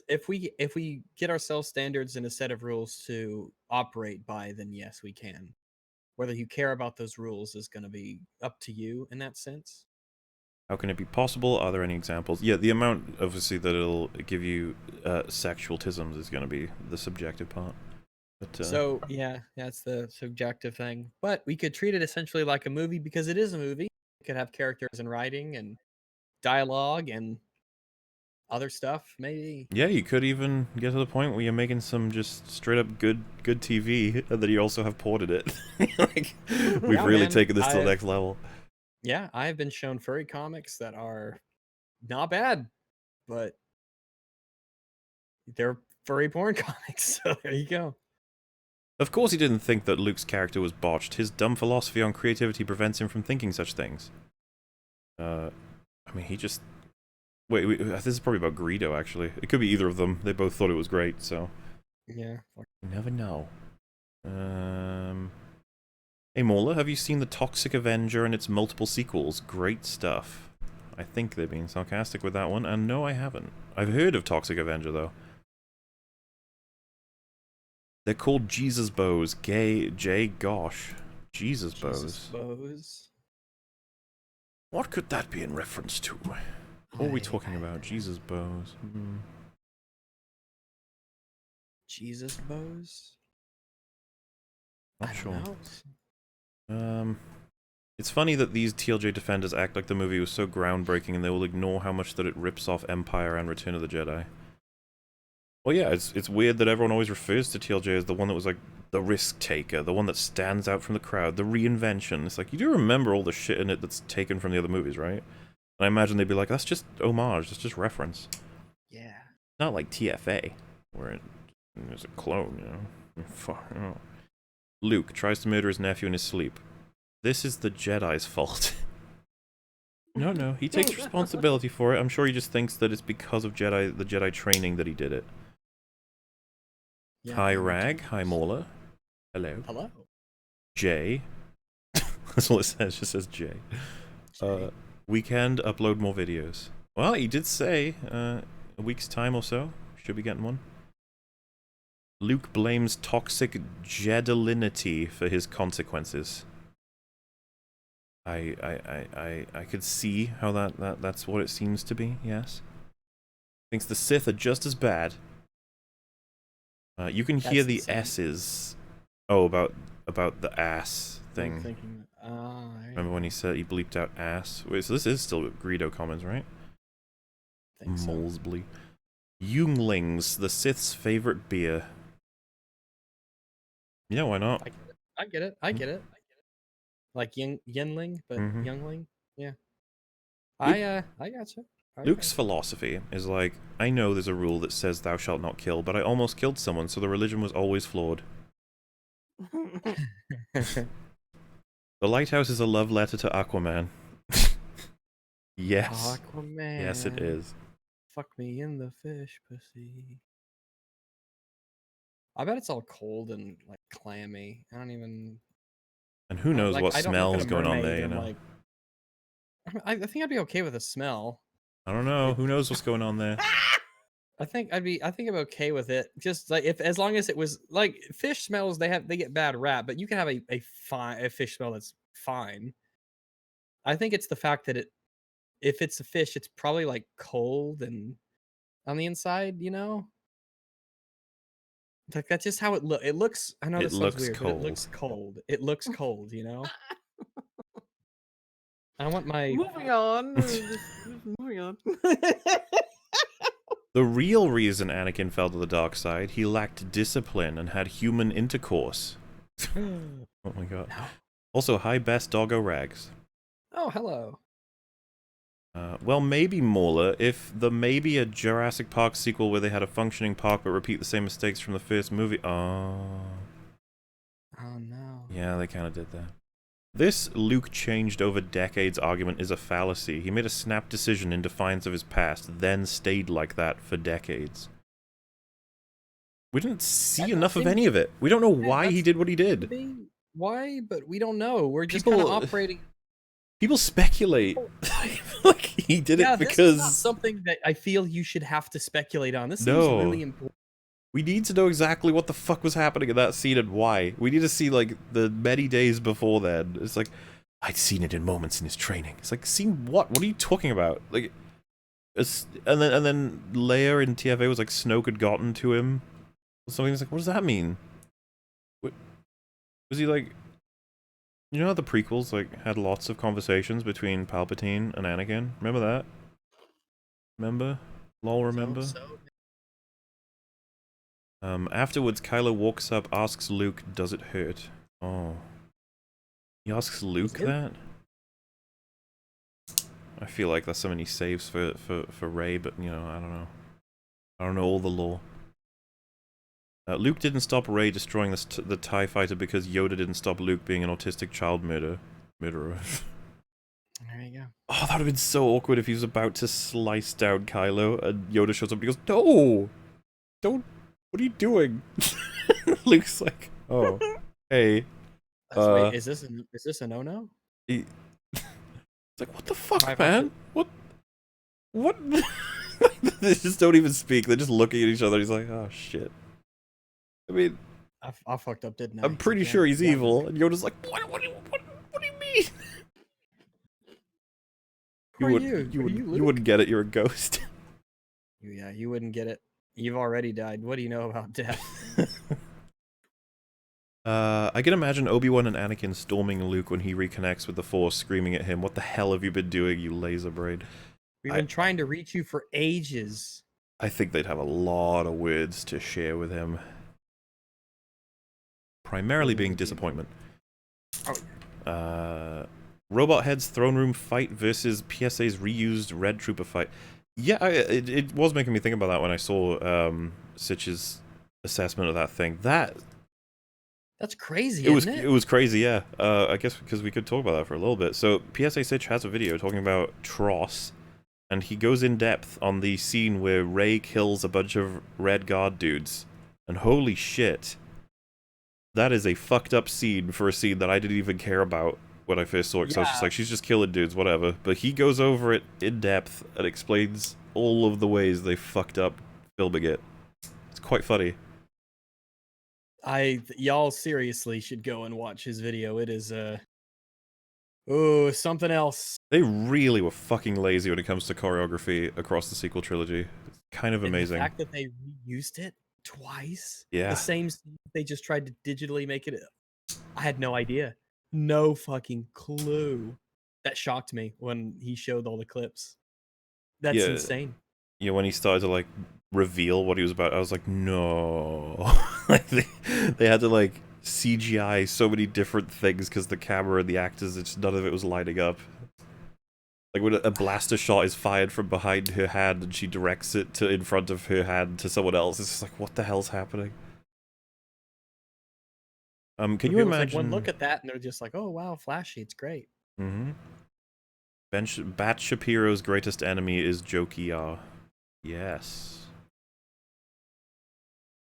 If we get ourselves standards and a set of rules to operate by, then yes, we can. Whether you care about those rules is going to be up to you in that sense. How can it be possible? Are there any examples? Yeah, the amount, obviously, that it'll give you sexual tisms is going to be the subjective part. But, so, yeah, that's the subjective thing. But we could treat it essentially like a movie because it is a movie. It could have characters and writing and dialogue and other stuff, maybe. yeah, you could even get to the point where you're making some just straight up good TV, and then you also have ported it. Like, we've really taken this to the next level. Yeah, I have been shown furry comics that are not bad, but they're furry porn comics, so there you go. Of course he didn't think that Luke's character was botched. His dumb philosophy on creativity prevents him from thinking such things. I mean, he just... Wait, this is probably about Greedo, actually. It could be either of them. They both thought it was great, so... Yeah. You never know. Hey, Mauler, have you seen The Toxic Avenger and its multiple sequels? Great stuff. I think they're being sarcastic with that one, and no, I haven't. I've heard of Toxic Avenger, though. They're called Jesus Bows. Gosh. Jesus Bows. What could that be in reference to? What are we talking about? Jesus Bows. Jesus Bows? Not sure. It's funny that these TLJ defenders act like the movie was so groundbreaking and they will ignore how much that it rips off Empire and Return of the Jedi. Well, yeah, it's weird that everyone always refers to TLJ as the one that was like the risk taker, the one that stands out from the crowd, the reinvention. It's like, you do remember all the shit in it that's taken from the other movies, right? And I imagine they'd be like, that's just homage, that's just reference. Yeah. Not like TFA, where there's a clone, you know? Fuck, you know. Luke tries to murder his nephew in his sleep. This is the Jedi's fault. No, he takes responsibility for it. I'm sure he just thinks that it's because of the Jedi training that he did it. Yeah, hi, Rag. Hi, Mauler. Hello. Hello. Jay. That's all it says. It just says Jay. Weekend, upload more videos. Well, he did say a week's time or so. Should be getting one. Luke blames toxic Jedilinity for his consequences. I could see how that's what it seems to be, yes. Thinks the Sith are just as bad. You can hear the S's. Oh, about the ass thing. Remember when he said he bleeped out ass? Wait, so this is still Greedo comments, right? Molesbly. Younglings, the Sith's favorite beer. Yeah, why not? I get it. Like Yinling, but Youngling. Yeah. I gotcha. Luke's philosophy is like, I know there's a rule that says thou shalt not kill, but I almost killed someone, so the religion was always flawed. The lighthouse is a love letter to Aquaman. Yes. Aquaman. Yes, it is. Fuck me in the fish pussy. I bet it's all cold and like clammy. I don't even. And who knows what smells going on there, you know? Like, I think I'd be okay with a smell. I don't know. Who knows what's going on there? I think I'm okay with it. Just like as long as it was like fish smells, they get bad rap, but you can have a fish smell that's fine. I think it's the fact that if it's a fish, it's probably like cold and on the inside, you know? Like that's just how it looks. It looks. I know this sounds weird, but it looks cold. It looks cold, you know. I want my moving on. Moving on. The real reason Anakin fell to the dark side, he lacked discipline and had human intercourse. Oh my god. No. Also, hi best doggo Rags. Oh, hello. Well, maybe Mauler, if maybe a Jurassic Park sequel where they had a functioning park but repeat the same mistakes from the first movie. Oh no. Yeah, they kind of did that. This Luke changed over decades argument is a fallacy. He made a snap decision in defiance of his past, then stayed like that for decades. We didn't see enough of any of it. We don't know why he did what he did. why? But we don't know. We're just kind of operating. People speculate. Like he did it This because is not something that I feel you should have to speculate on. This seems No. really important. we need to know exactly what the fuck was happening in that scene and why. We need to see like the many days before then. It's like I'd seen it in moments in his training. It's like, seen what? What are you talking about? Like, and then Leia in TFA was like Snoke had gotten to him. Something. It's like, what does that mean? What was he like? You know how the prequels like had lots of conversations between Palpatine and Anakin? Remember that? Remember? Lol, remember? Afterwards, Kylo walks up, asks Luke, "Does it hurt?" Oh. He asks Luke that? I feel like that's something he saves for Rey, but, you know, I don't know. I don't know all the lore. Luke didn't stop Rey destroying the TIE fighter because Yoda didn't stop Luke being an autistic child murderer. There you go. Oh, that would have been so awkward if he was about to slice down Kylo and Yoda shows up and he goes, "No! Don't! What are you doing?" Luke's like, "Oh, hey." Wait, is this a no-no? It's like, what the fuck, man? What? They just don't even speak. They're just looking at each other. He's like, "Oh shit." I mean, I fucked up, didn't I? I'm pretty sure he's evil. And Yoda's like, what do you mean? Who are you? You wouldn't get it. You're a ghost. Yeah, you wouldn't get it. You've already died. What do you know about death? I can imagine Obi-Wan and Anakin storming Luke when he reconnects with the Force, screaming at him, "What the hell have you been doing, you laser brain?" We've been trying to reach you for ages. I think they'd have a lot of words to share with him. Primarily being disappointment. Robot Head's throne room fight versus PSA's reused Red Trooper fight. Yeah, it was making me think about that when I saw Sitch's assessment of that thing. That's crazy, isn't it? It was crazy, yeah. I guess because we could talk about that for a little bit. So PSA Sitch has a video talking about Tross, and he goes in depth on the scene where Rey kills a bunch of Red Guard dudes. And holy shit, that is a fucked up scene for a scene that I didn't even care about when I first saw it. So I was just like, she's just killing dudes, whatever. But he goes over it in depth and explains all of the ways they fucked up filming it. It's quite funny. Y'all seriously should go and watch his video. It is something else. They really were fucking lazy when it comes to choreography across the sequel trilogy. It's kind of amazing. The fact that they reused it twice. Yeah. The same scene, they just tried to digitally make it. I had no idea. No fucking clue. That shocked me when he showed all the clips. That's insane. Yeah, when he started to like reveal what he was about, I was like, no. Like they had to like CGI so many different things because the camera and the actors, none of it was lining up. Like when a blaster shot is fired from behind her hand and she directs it to in front of her hand to someone else, it's just like, what the hell's happening? Can you imagine? Like, one look at that and they're just like, oh wow, flashy, it's great. Mm-hmm. Bat Shapiro's greatest enemy is Jokia. Yes.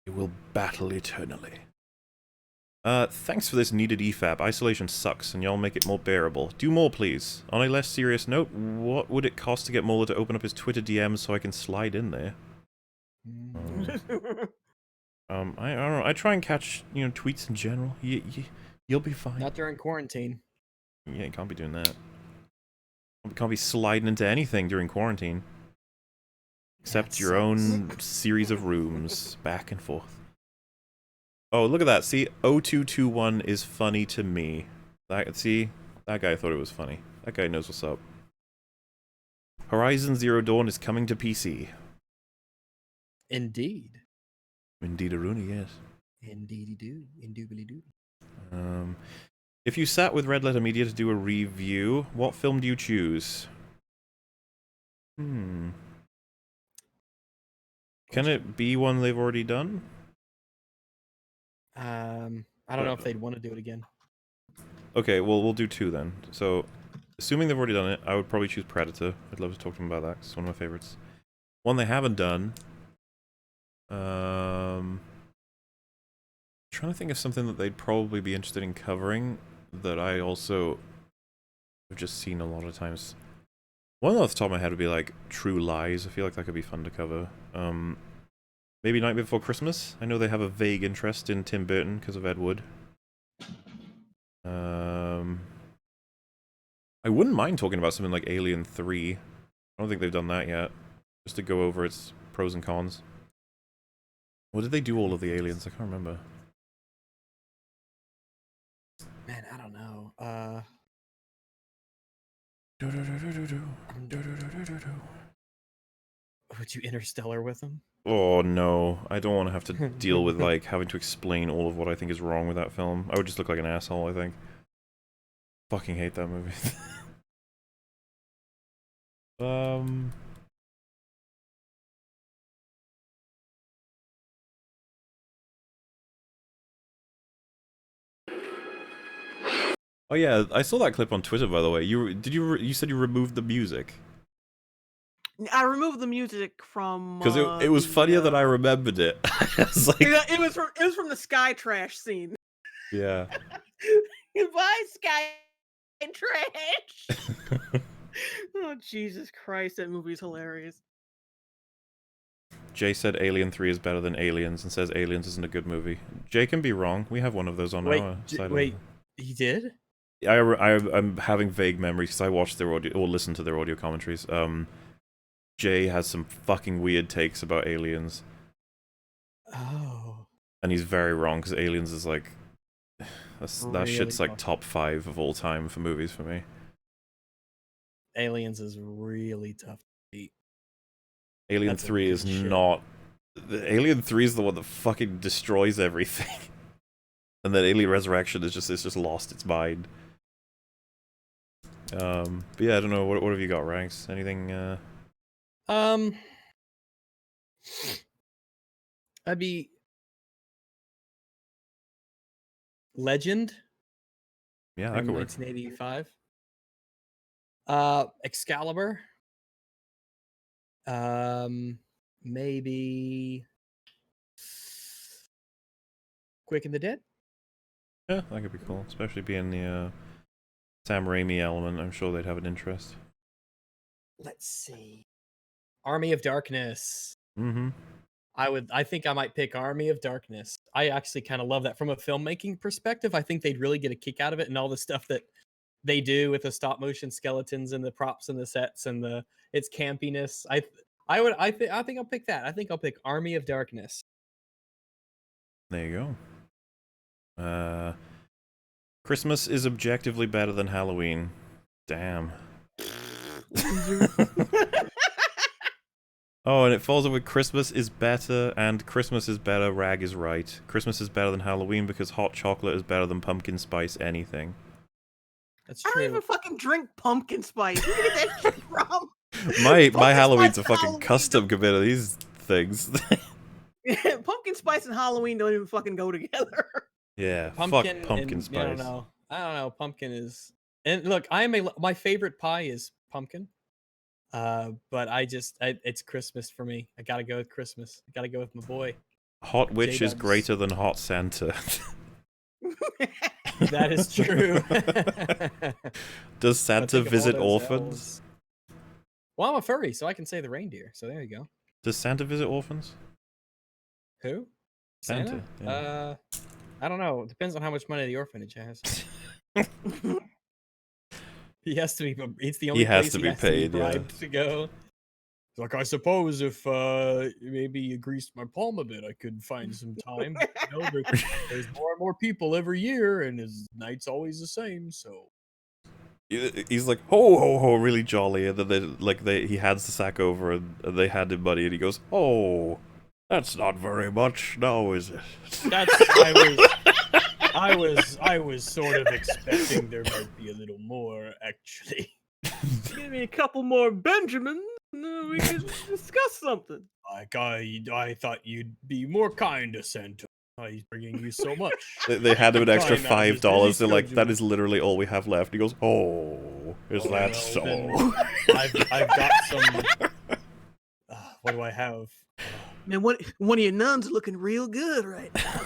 It will battle eternally. Thanks for this needed EFAP. Isolation sucks, and y'all make it more bearable. Do more, please. On a less serious note, what would it cost to get Mola to open up his Twitter DMs so I can slide in there? I don't know. I try and catch, tweets in general. You'll be fine. Not during quarantine. Yeah, you can't be doing that. You can't be sliding into anything during quarantine. Except your own series of rooms, back and forth. Oh, look at that. See, 0221 is funny to me. That guy thought it was funny. That guy knows what's up. Horizon Zero Dawn is coming to PC. Indeed. Indeed-a-rooney, yes. Indeedy-doo. Indubidy-doo. If you sat with Red Letter Media to do a review, what film do you choose? Can it be one they've already done? I don't know if they'd want to do it again. Okay, well, we'll do two then. So, assuming they've already done it, I would probably choose Predator. I'd love to talk to them about that. It's one of my favorites. One they haven't done. trying to think of something that they'd probably be interested in covering that I also have just seen a lot of times. One off the top of my head would be like True Lies. I feel like that could be fun to cover. Maybe Night Before Christmas. I know they have a vague interest in Tim Burton because of Ed Wood. I wouldn't mind talking about something like Alien 3. I don't think they've done that yet. Just to go over its pros and cons. What did they do all of the aliens? I can't remember. Man, I don't know. Would you Interstellar with them? Oh no, I don't want to have to deal with like having to explain all of what I think is wrong with that film. I would just look like an asshole, I think. Fucking hate that movie. Oh yeah, I saw that clip on Twitter, by the way. You said you removed the music? I removed the music from Because it was funnier than I remembered it. I was like, it was from the Sky Trash scene. yeah. Goodbye, Sky Trash. Oh Jesus Christ, that movie's hilarious. Jay said Alien 3 is better than Aliens and says Aliens isn't a good movie. Jay can be wrong. We have one of those on our side. Wait, he did? I'm having vague memories because I watched their audio or listened to their audio commentaries. Jay has some fucking weird takes about Aliens. Oh. And he's very wrong because Aliens is like that shit's like tough. top 5 of all time for movies for me. Aliens is really tough to beat. Alien That's 3 is not. Alien 3 is the one that fucking destroys everything. And then Alien Resurrection is just lost its mind. But yeah, I don't know. What have you got, Ranks? Anything? I'd be Legend. Yeah, that from could work. 1985. Excalibur. Maybe Quick and the Dead. Yeah, that could be cool, especially being the Sam Raimi element. I'm sure they'd have an interest. Let's see. Army of Darkness. Mm-hmm. I think I might pick Army of Darkness. I actually kind of love that from a filmmaking perspective. I think they'd really get a kick out of it and all the stuff that they do with the stop motion skeletons and the props and the sets and its campiness. I think I'll pick that. I think I'll pick Army of Darkness. There you go. Christmas is objectively better than Halloween. Damn. Oh, and it falls over Christmas is better and Christmas is better. Rag is right. Christmas is better than Halloween because hot chocolate is better than pumpkin spice anything. That's I true. don't even fucking drink pumpkin spice. Where did you get that shit from? My Pumpkin Halloween's a spice fucking Halloween custom compared to these things. Pumpkin spice and Halloween don't even fucking go together. Yeah, Pumpkin fuck pumpkin and, spice. I don't know. Pumpkin is, and look, my favorite pie is pumpkin. But it's Christmas for me. I gotta go with Christmas. I gotta go with my boy. Hot Witch is J-Dubs. greater than Hot Santa. That is true. Does I Santa think of all visit those orphans? elves. Well, I'm a furry, so I can say the reindeer. So there you go. Does Santa visit orphans? Who? Santa, yeah. I don't know. It depends on how much money the orphanage has. He has to be. It's the only. He has place to be paid, yeah. bribed to go. It's like, I suppose if maybe you greased my palm a bit, I could find some time. You know, but there's more and more people every year, and his night's always the same. So He's like, ho ho ho, really jolly, and then he hands the sack over, and they hand him money, and he goes, oh, that's not very much, now is it? I was sort of expecting there might be a little more, actually. Give me a couple more Benjamins, and we can discuss something. Like I thought you'd be more kind to Santa. He's bringing you so much. They hand him an extra Fine, $5. They're like, schedule. that is literally all we have left. He goes, oh, is that well, so? then I've got some. What do I have? Man, one of your nuns looking real good right now.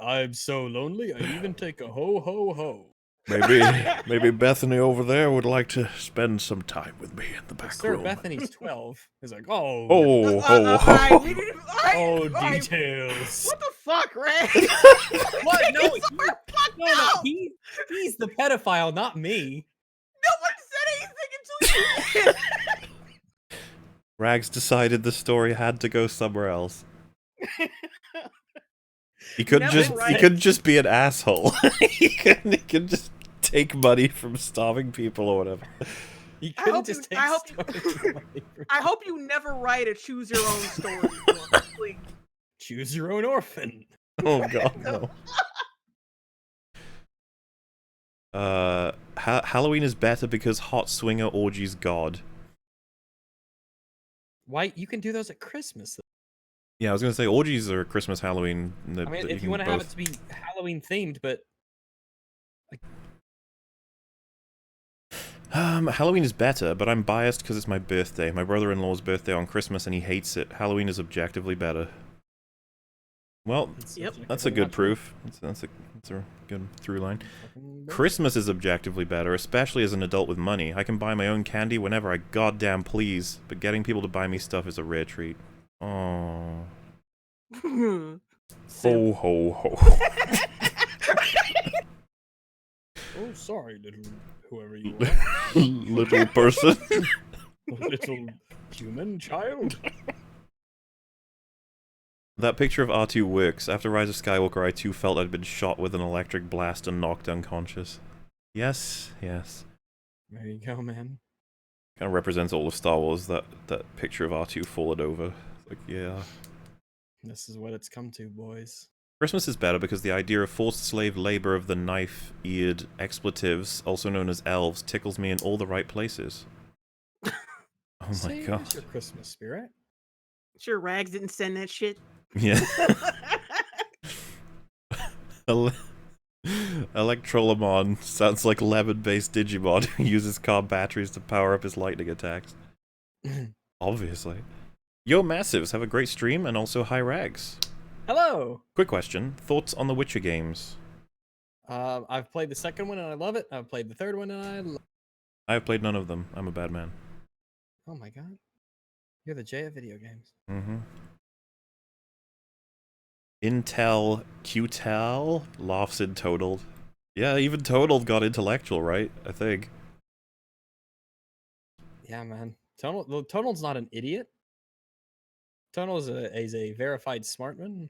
I'm so lonely, I even take a ho ho ho. Maybe Bethany over there would like to spend some time with me in the back Sir, room. Bethany's 12. He's like, oh, Oh, Alright, we didn't- oh, alright, details. What the fuck, Ray? What? No, no! he's the pedophile, not me. No one said anything until you did. Rags decided the story had to go somewhere else. He couldn't Never just right. he couldn't just be an asshole. he could just take money from starving people or whatever. He I couldn't hope just you- take I hope stories. I hope you never write a choose your own story book, please. Choose your own orphan. Oh god, no. Halloween is better because hot swinger orgies god. Why? You can do those at Christmas. Yeah, I was gonna say orgies are Christmas, Halloween. I mean, if you want to have it to be Halloween themed, but Halloween is better, but I'm biased because it's my birthday. My brother-in-law's birthday on Christmas, and he hates it. Halloween is objectively better. Well, Yep. that's a good proof. That's a good through line. Christmas is objectively better, especially as an adult with money. I can buy my own candy whenever I goddamn please, but getting people to buy me stuff is a rare treat. Oh. Ho ho ho. oh, sorry, little whoever you are, Little person. little human child. That picture of R2 works. After Rise of Skywalker, I too felt I'd been shot with an electric blast and knocked unconscious. Yes, yes. There you go, man. Kind of represents all of Star Wars, that picture of R2 falling over. Like, yeah. This is what it's come to, boys. Christmas is better because the idea of forced slave labor of the knife-eared expletives, also known as elves, tickles me in all the right places. Oh my See, god. there's your Christmas spirit. Sure, Rags didn't send that shit. Yeah. Electrolamon sounds like lemon-based Digimon who uses car batteries to power up his lightning attacks. Obviously. Yo, Massives, have a great stream and also hi Rags. Hello. Quick question, thoughts on the Witcher games? I've played the second one and I love it. I've played the third one and I love I have played none of them. I'm a bad man. Oh my god. You're the J of video games. Mm-hmm. Intel Qtel laughs in Totaled. Yeah, even Totaled got intellectual, right? I think. Yeah, man. Total's not an idiot. Tonal is a verified smartman.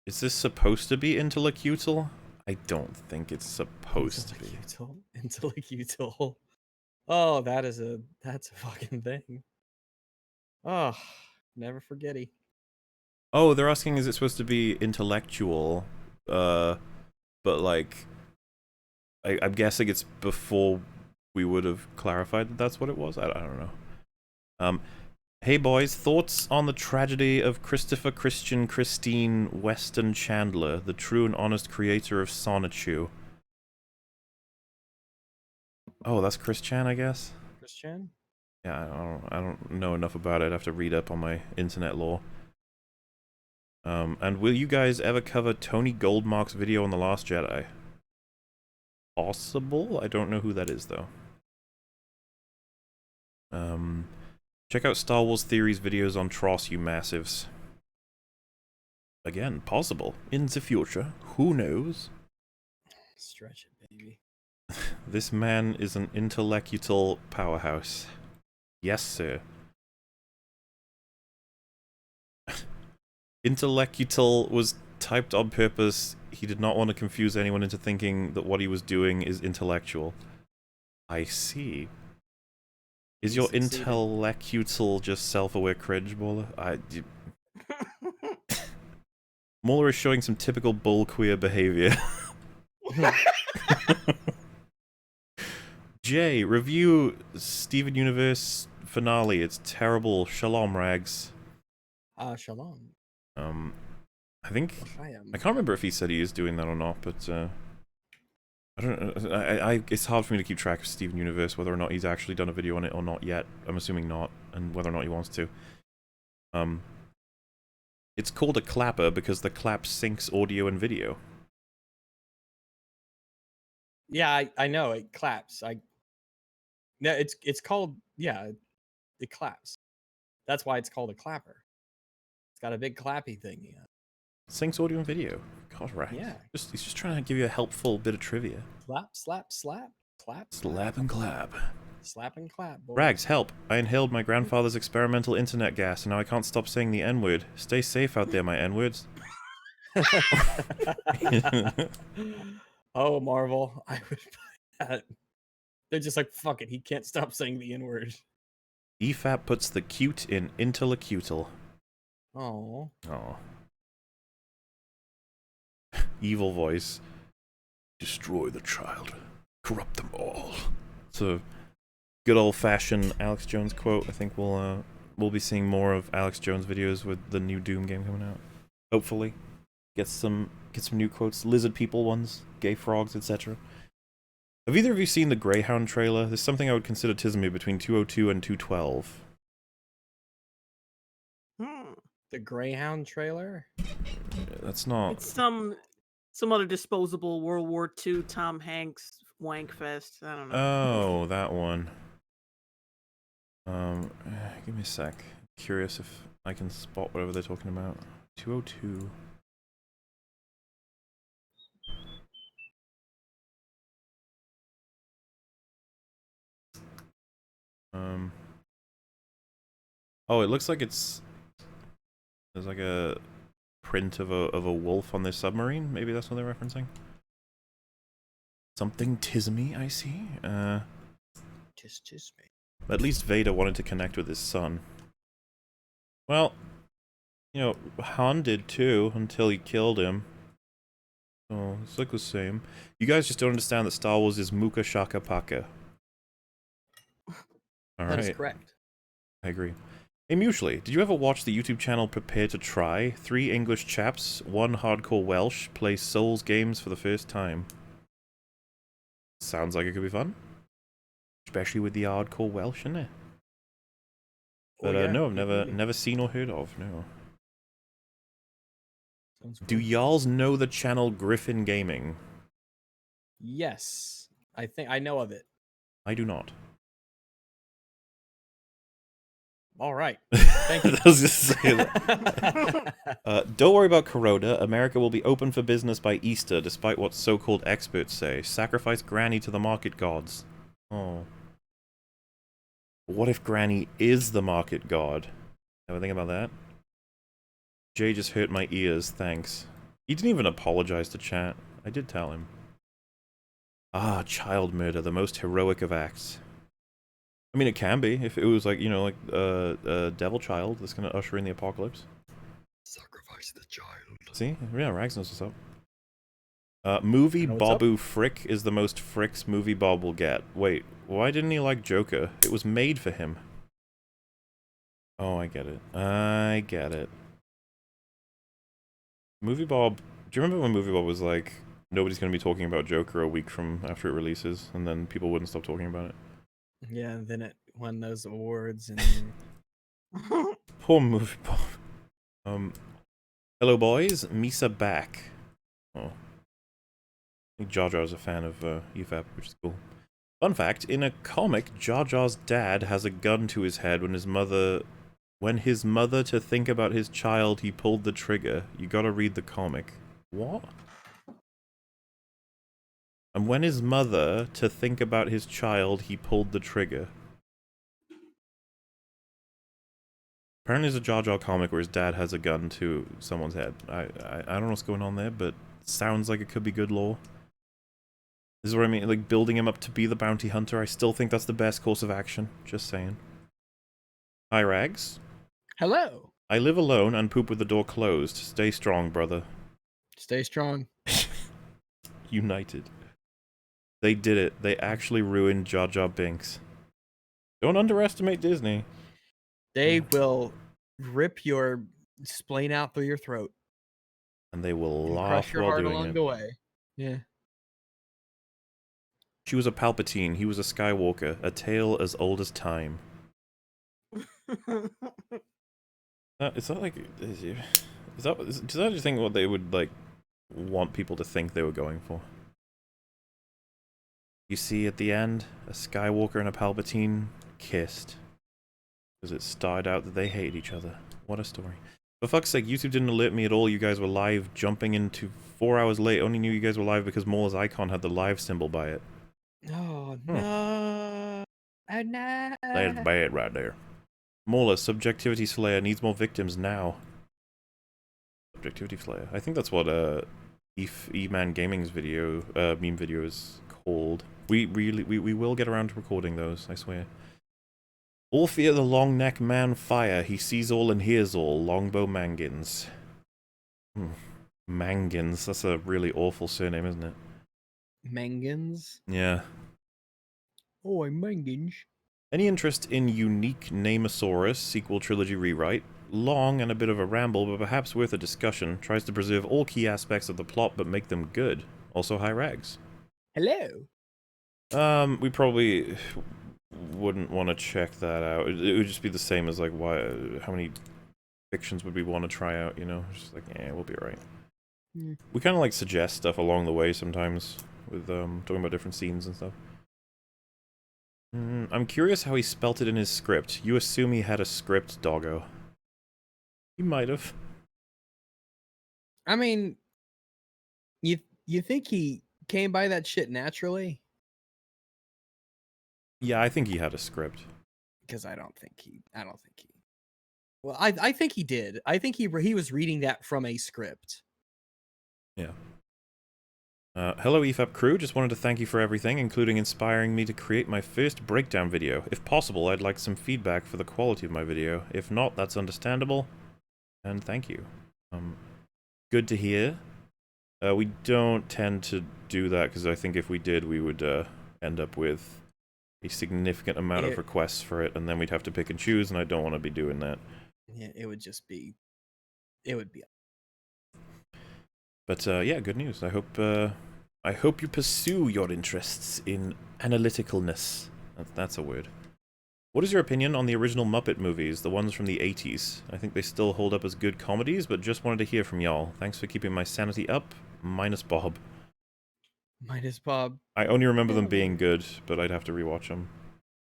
Is this supposed to be intellectual? I don't think it's supposed to be. Intellectual. Oh, that's a fucking thing. Oh, never forgetty. Oh, they're asking is it supposed to be intellectual? But like, I'm guessing it's before we would have clarified that that's what it was. I don't know. Hey boys, thoughts on the tragedy of Christopher Christine Weston Chandler, the true and honest creator of Sonichu? Oh, that's Chris Chan, I guess. Chris Chan? Yeah, I don't know enough about it. I have to read up on my internet lore. And will you guys ever cover Tony Goldmark's video on The Last Jedi? Possible? I don't know who that is, though. Check out Star Wars Theories videos on Tross, you massives. Again, possible. In the future. Who knows? Stretch it, baby. This man is an intellectual powerhouse. Yes, sir. Intellectual was typed on purpose. He did not want to confuse anyone into thinking that what he was doing is intellectual. I see. Is your intellectual just self-aware cringe, Mauler? Mauler is showing some typical bull queer behavior. Jay, review Steven Universe finale. It's terrible. Shalom, Rags. Shalom. I think I can't remember if he said he is doing that or not, but I don't know. It's hard for me to keep track of Steven Universe, whether or not he's actually done a video on it or not yet. I'm assuming not, and whether or not he wants to. It's called a clapper because the clap syncs audio and video. Yeah, I know it claps. No, it's called it claps. That's why it's called a clapper. It's got a big clappy thing. Yeah. Syncs audio and video. God, right. Yeah. He's just trying to give you a helpful bit of trivia. Slap, slap, slap, clap, Slap and clap. slap and clap. Boys. Rags, help! I inhaled my grandfather's experimental internet gas, and now I can't stop saying the N-word. Stay safe out there, my N-words. Oh, Marvel! I would buy that. They're just like, fuck it. He can't stop saying the N-word. EFAP puts the cute in interlocutal. Oh. Oh. Evil voice. Destroy the child. Corrupt them all. So, good old-fashioned Alex Jones quote. I think we'll be seeing more of Alex Jones videos with the new Doom game coming out. Hopefully, get some new quotes, lizard people ones, gay frogs, etc. Have either of you seen the Greyhound trailer? There's something I would consider tismy between 202 and 212. The Greyhound trailer? That's not. It's some other disposable World War II Tom Hanks wank fest. I don't know. Oh, that one. Give me a sec. Curious if I can spot whatever they're talking about. 202. Oh, it looks like there's like a print of a wolf on this submarine. Maybe that's what they're referencing. Something tismy, I see. Tismy. At least Vader wanted to connect with his son. Well, you know, Han did too, until he killed him. So, it's like the same. You guys just don't understand that Star Wars is Muka Shaka Paka. Alright. That is correct. I agree. Hey, Mutually, did you ever watch the YouTube channel Prepare to Try? 3 English chaps, 1 hardcore Welsh, play Souls games for the first time. Sounds like it could be fun. Especially with the hardcore Welsh in there. But no, I've never seen or heard of, no. Do y'alls know the channel Griffin Gaming? Yes. I think I know of it. I do not. All right. Thank you. I was just saying that. Don't worry about Corona. America will be open for business by Easter, despite what so-called experts say. Sacrifice Granny to the market gods. Oh. What if Granny is the market god? Ever think about that? Jay just hurt my ears, thanks. He didn't even apologize to chat. I did tell him. Ah, child murder, the most heroic of acts. I mean, it can be, if it was like, you know, like, a devil child that's gonna usher in the apocalypse. Sacrifice the child. See? Yeah, Rags knows what's up. Movie Bobu Frick is the most Fricks Movie Bob will get. Wait, why didn't he like Joker? It was made for him. Oh, I get it. I get it. Movie Bob... Do you remember when Movie Bob was like, nobody's gonna be talking about Joker a week from after it releases, and then people wouldn't stop talking about it? Yeah, and then it won those awards and... Poor Movie Bob. Hello boys, Misa back. Oh. I think Jar Jar's a fan of EFAP, which is cool. Fun fact, in a comic, Jar Jar's dad has a gun to his head when his mother to think about his child, he pulled the trigger. You gotta read the comic. What? And when his mother to think about his child, he pulled the trigger. Apparently there's a Jar Jar comic where his dad has a gun to someone's head. I don't know what's going on there, but it sounds like it could be good lore. This is what I mean, like, building him up to be the bounty hunter. I still think that's the best course of action. Just saying. Hi, Rags. Hello. I live alone and poop with the door closed. Stay strong, brother. Stay strong. United. They did it. They actually ruined Jar Jar Binks. Don't underestimate Disney. They will rip your spleen out through your throat. And they will And laugh crush your while heart doing along it. the way. Yeah. She was a Palpatine. He was a Skywalker. A tale as old as time. Is that like... does that just think what they would, like, want people to think they were going for? You see at the end, a Skywalker and a Palpatine kissed. Because it started out that they hate each other. What a story. For fuck's sake, YouTube didn't alert me at all you guys were live, jumping into 4 hours late. Only knew you guys were live because Mauler's icon had the live symbol by it. Oh, no. Oh, no. That's bad right there. Mauler, Subjectivity Slayer needs more victims now. Subjectivity Slayer. I think that's what E-Man Gaming's video, meme video is called. We will get around to recording those, I swear. All fear the long neck man fire. He sees all and hears all. Longbow Mangins. Mangins. That's a really awful surname, isn't it? Mangins? Yeah. Oh, I'm Mangins. Any interest in Unique Namosaurus sequel trilogy rewrite? Long and a bit of a ramble, but perhaps worth a discussion. Tries to preserve all key aspects of the plot, but make them good. Also high rags. Hello. We probably wouldn't want to check that out. It would just be the same as, like, how many fictions would we want to try out, you know? Just like, yeah, we'll be alright. Yeah. We kind of, like, suggest stuff along the way sometimes with, talking about different scenes and stuff. I'm curious how he spelt it in his script. You assume he had a script, doggo. He might have. I mean, you think he came by that shit naturally? Yeah, I think he had a script. Because I don't think he. Well, I think he did. I think he was reading that from a script. Yeah. Hello EFAP crew, just wanted to thank you for everything, including inspiring me to create my first breakdown video. If possible, I'd like some feedback for the quality of my video. If not, that's understandable. And thank you. Good to hear. We don't tend to do that, because I think if we did, we would end up with a significant amount of requests for it, and then we'd have to pick and choose, and I don't want to be doing that. Yeah, it would just be... It would be... But yeah, good news. I hope you pursue your interests in analyticalness. That's a word. What is your opinion on the original Muppet movies, the ones from the 80s? I think they still hold up as good comedies, but just wanted to hear from y'all. Thanks for keeping my sanity up. Minus Bob. Minus Bob. I only remember them being good, but I'd have to rewatch them.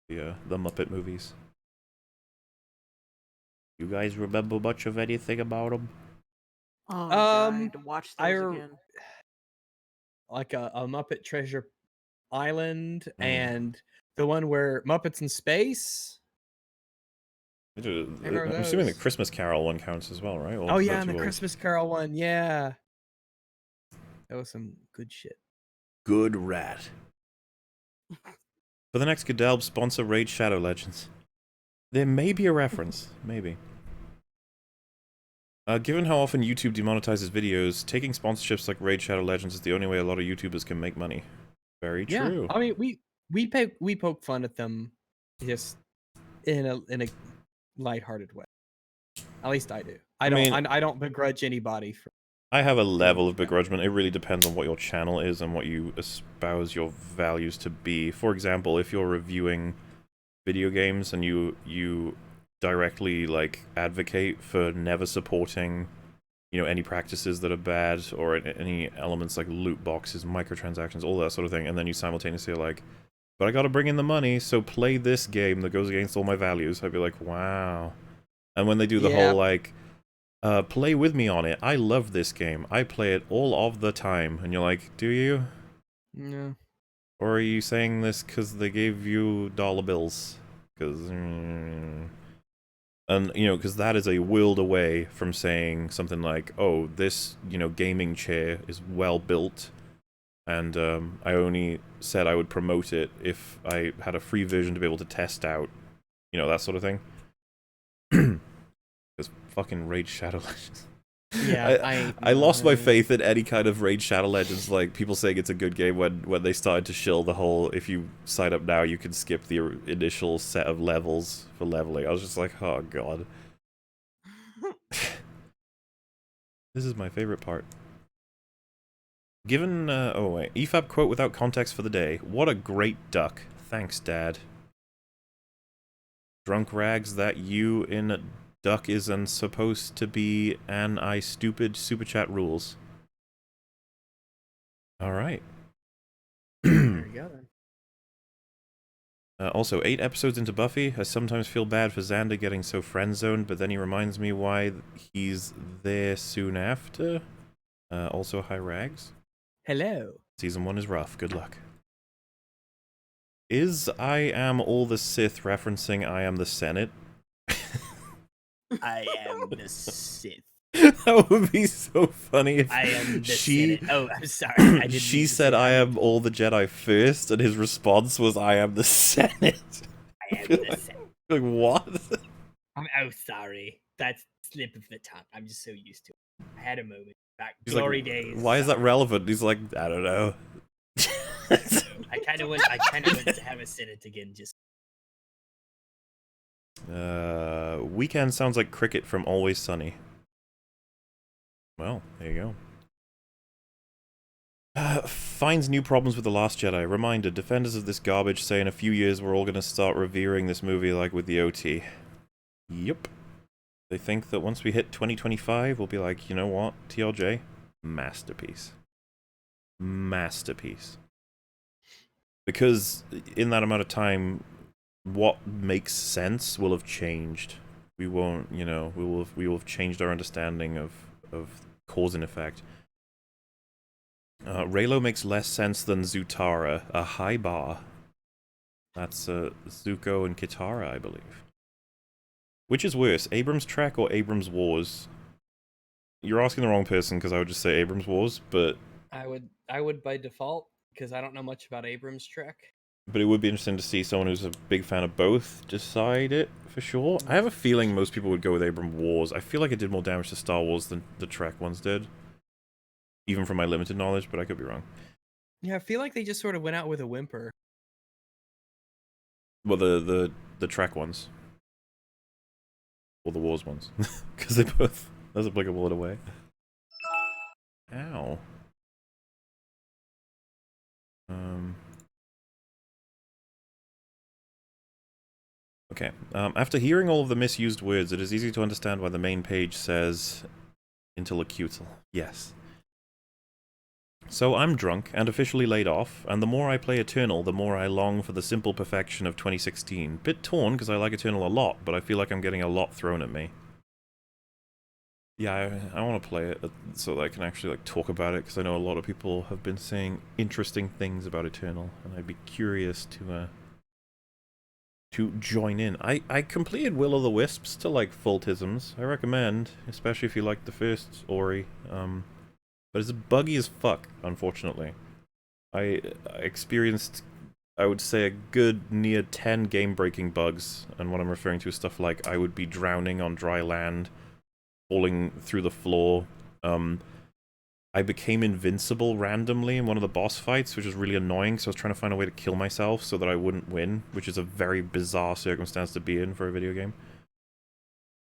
The Muppet movies. You guys remember much of anything about them? Oh, God, I need to watch those again. Like a Muppet Treasure Island and the one where Muppets in Space. I'm assuming the Christmas Carol one counts as well, right? Oh yeah, and the Christmas Carol one, yeah. That was some good shit. Good rat. For the next Godelb, sponsor Raid Shadow Legends. There may be a reference, maybe. Given how often YouTube demonetizes videos, taking sponsorships like Raid Shadow Legends is the only way a lot of YouTubers can make money. Very true. Yeah, I mean, we poke fun at them, just in a lighthearted way. At least I do. I don't begrudge anybody for. I have a level of begrudgment. It really depends on what your channel is and what you espouse your values to be. For example, if you're reviewing video games and you directly like advocate for never supporting, you know, any practices that are bad or any elements like loot boxes, microtransactions, all that sort of thing, and then you simultaneously are like, but I gotta bring in the money, so play this game that goes against all my values. I'd be like, wow. And when they do the whole like, play with me on it, I love this game, I play it all of the time, and you're like, do you? No. Or are you saying this because they gave you dollar bills? Because and, you know, because that is a world away from saying something like, oh, this, you know, gaming chair is well built, and I only said I would promote it if I had a free version to be able to test out, you know, that sort of thing. Because fucking Raid Shadow Legends. Yeah, I lost my faith in any kind of Raid Shadow Legends, like people saying it's a good game when they started to shill the whole, if you sign up now you can skip the initial set of levels for leveling. I was just like, oh god. This is my favorite part. Given, oh wait, EFAP quote without context for the day. What a great duck. Thanks, Dad. Drunk rags, that you in duck isn't supposed to be an I stupid super chat rules. Alright. There you go then. Also, 8 episodes into Buffy, I sometimes feel bad for Xander getting so friend-zoned, but then he reminds me why he's there soon after. Also, hi Rags. Hello. Season 1 is rough, good luck. Is I Am All the Sith referencing I Am the Senate? I am the Sith. That would be so funny if I am the she... Senate. Oh, I'm sorry. I didn't she mean to said say I that. am all the Jedi first, and his response was I am the Senate. I am the Senate. Like, what? I'm oh sorry. That's slip of the tongue. I'm just so used to it. I had a moment back He's glory like, days. why is that relevant? He's like, I don't know. I kind of want to have a Senate again. Just Weekend sounds like Cricket from Always Sunny. Well, there you go. Finds new problems with The Last Jedi. Reminder, defenders of this garbage say in a few years we're all going to start revering this movie like with the OT. Yep. They think that once we hit 2025, we'll be like, you know what, TLJ? Masterpiece. Masterpiece. Because in that amount of time, what makes sense will have changed. We won't, you know, we will have changed our understanding of cause and effect. Raylo makes less sense than Zutara, a high bar. That's Zuko and Kitara, I believe. Which is worse, Abrams Trek or Abrams Wars? You're asking the wrong person because I would just say Abrams Wars, but I would by default because I don't know much about Abrams Trek. But it would be interesting to see someone who's a big fan of both decide it, for sure. I have a feeling most people would go with Abrams Wars. I feel like it did more damage to Star Wars than the Trek ones did. Even from my limited knowledge, but I could be wrong. Yeah, I feel like they just sort of went out with a whimper. Well, the Trek ones. Or the Wars ones. Because they both... That's applicable in a way. Ow. Okay. After hearing all of the misused words, it is easy to understand why the main page says interlocutal. Yes. So I'm drunk and officially laid off, and the more I play Eternal, the more I long for the simple perfection of 2016. Bit torn because I like Eternal a lot, but I feel like I'm getting a lot thrown at me. Yeah, I want to play it so that I can actually like talk about it, because I know a lot of people have been saying interesting things about Eternal, and I'd be curious to join in. I completed Will o' the Wisps to like full tisms. I recommend, especially if you like the first Ori. But it's buggy as fuck, unfortunately. I experienced, I would say, a good near 10 game-breaking bugs, and what I'm referring to is stuff like I would be drowning on dry land, falling through the floor. I became invincible randomly in one of the boss fights, which was really annoying, so I was trying to find a way to kill myself so that I wouldn't win, which is a very bizarre circumstance to be in for a video game.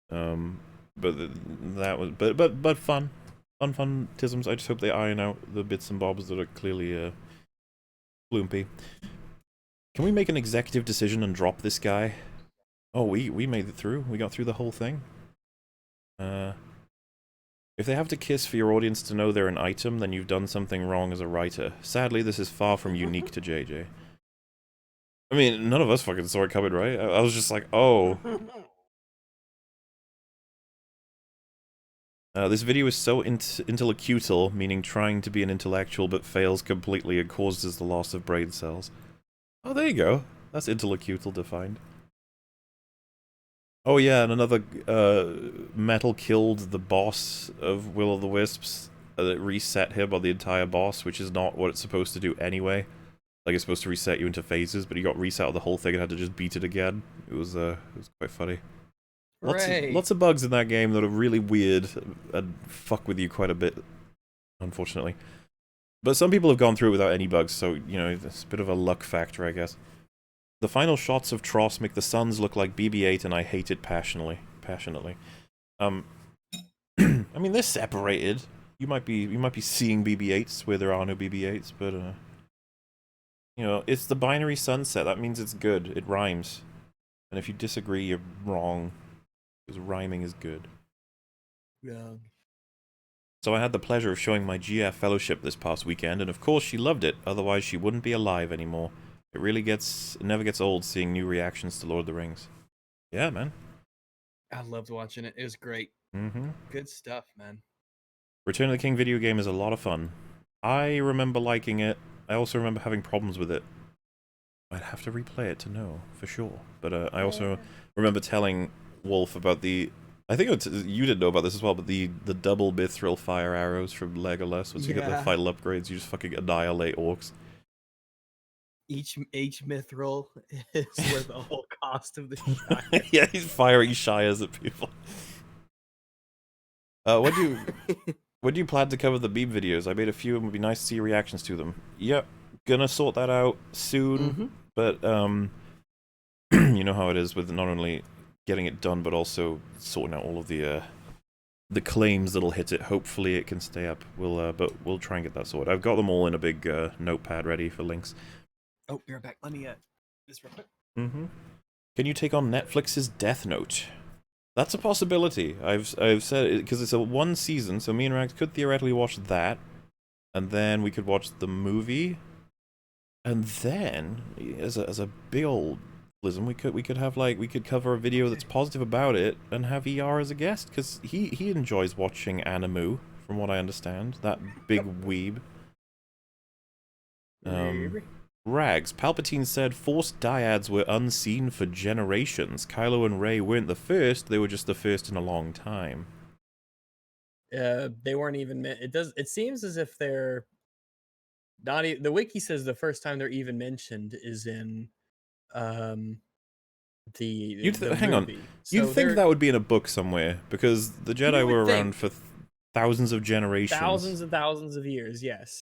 But that was, but fun. Fun tisms. I just hope they iron out the bits and bobs that are clearly bloompy. Can we make an executive decision and drop this guy? Oh, we made it through. We got through the whole thing. If they have to kiss for your audience to know they're an item, then you've done something wrong as a writer. Sadly, this is far from unique to JJ. I mean, none of us fucking saw it coming, right? I was just like, oh. This video is so interlocutal, meaning trying to be an intellectual but fails completely and causes the loss of brain cells. Oh, there you go. That's interlocutal defined. Oh yeah, and another metal killed the boss of Will o' the Wisps. That reset him on the entire boss, which is not what it's supposed to do anyway. Like, it's supposed to reset you into phases, but he got reset on the whole thing and had to just beat it again. It was quite funny. Lots of bugs in that game that are really weird and fuck with you quite a bit, unfortunately. But some people have gone through it without any bugs, so, you know, it's a bit of a luck factor, I guess. The final shots of Tross make the suns look like BB-8, and I hate it passionately. I mean, they're separated. You might be seeing BB-8s where there are no BB-8s, but you know, it's the binary sunset. That means it's good. It rhymes. And if you disagree, you're wrong. Because rhyming is good. Wrong. So I had the pleasure of showing my GF fellowship this past weekend, and of course she loved it, otherwise she wouldn't be alive anymore. It never gets old seeing new reactions to Lord of the Rings. Yeah, man. I loved watching it. It was great. Mm-hmm. Good stuff, man. Return of the King video game is a lot of fun. I remember liking it. I also remember having problems with it. I'd have to replay it to know for sure. But I also remember telling Wolf about the. I think you didn't know about this as well, but the double mithril fire arrows from Legolas. Once you get the final upgrades, you just fucking annihilate orcs. Each mithril is worth the whole cost of the shire. Yeah, he's firing shires at people. When do you plan to cover the meme videos? I made a few and it would be nice to see your reactions to them. Yep, gonna sort that out soon. But you know how it is with not only getting it done, but also sorting out all of the claims that'll hit it. Hopefully it can stay up. But we'll try and get that sorted. I've got them all in a big notepad ready for links. Oh, you're back. Let me this real quick. Can you take on Netflix's Death Note? That's a possibility. I've said it because it's a one season, so me and Rags could theoretically watch that, and then we could watch the movie, and then as a big old lism, we could have we could cover a video that's positive about it and have ER as a guest because he enjoys watching anime, from what I understand. That big weeb. Rags, Palpatine said Force dyads were unseen for generations. Kylo and Rey weren't the first, they were just the first in a long time. They weren't even it seems as if they're not the wiki says the first time they're even mentioned is in hang movie. on. You'd think that would be in a book somewhere because the Jedi were around for thousands of generations. Thousands and thousands of years, yes.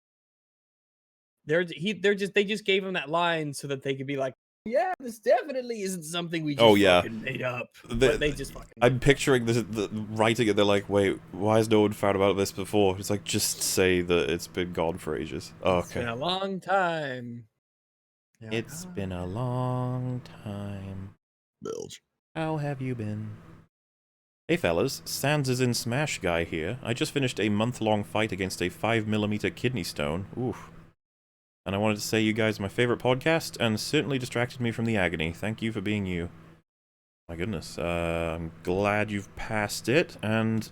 They just gave him that line so that they could be like, yeah, this definitely isn't something we just fucking made up. But they just fucking. I'm picturing the writing it. They're like, wait, why has no one found about this before? It's like, just say that it's been gone for ages. Oh, okay. It's been a long time. It's been a long time. Bilge. How have you been? Hey fellas, Sans is in Smash Guy here. I just finished a month-long fight against a 5mm kidney stone. Oof. And I wanted to say you guys are my favorite podcast, and certainly distracted me from the agony. Thank you for being you. My goodness, I'm glad you've passed it, and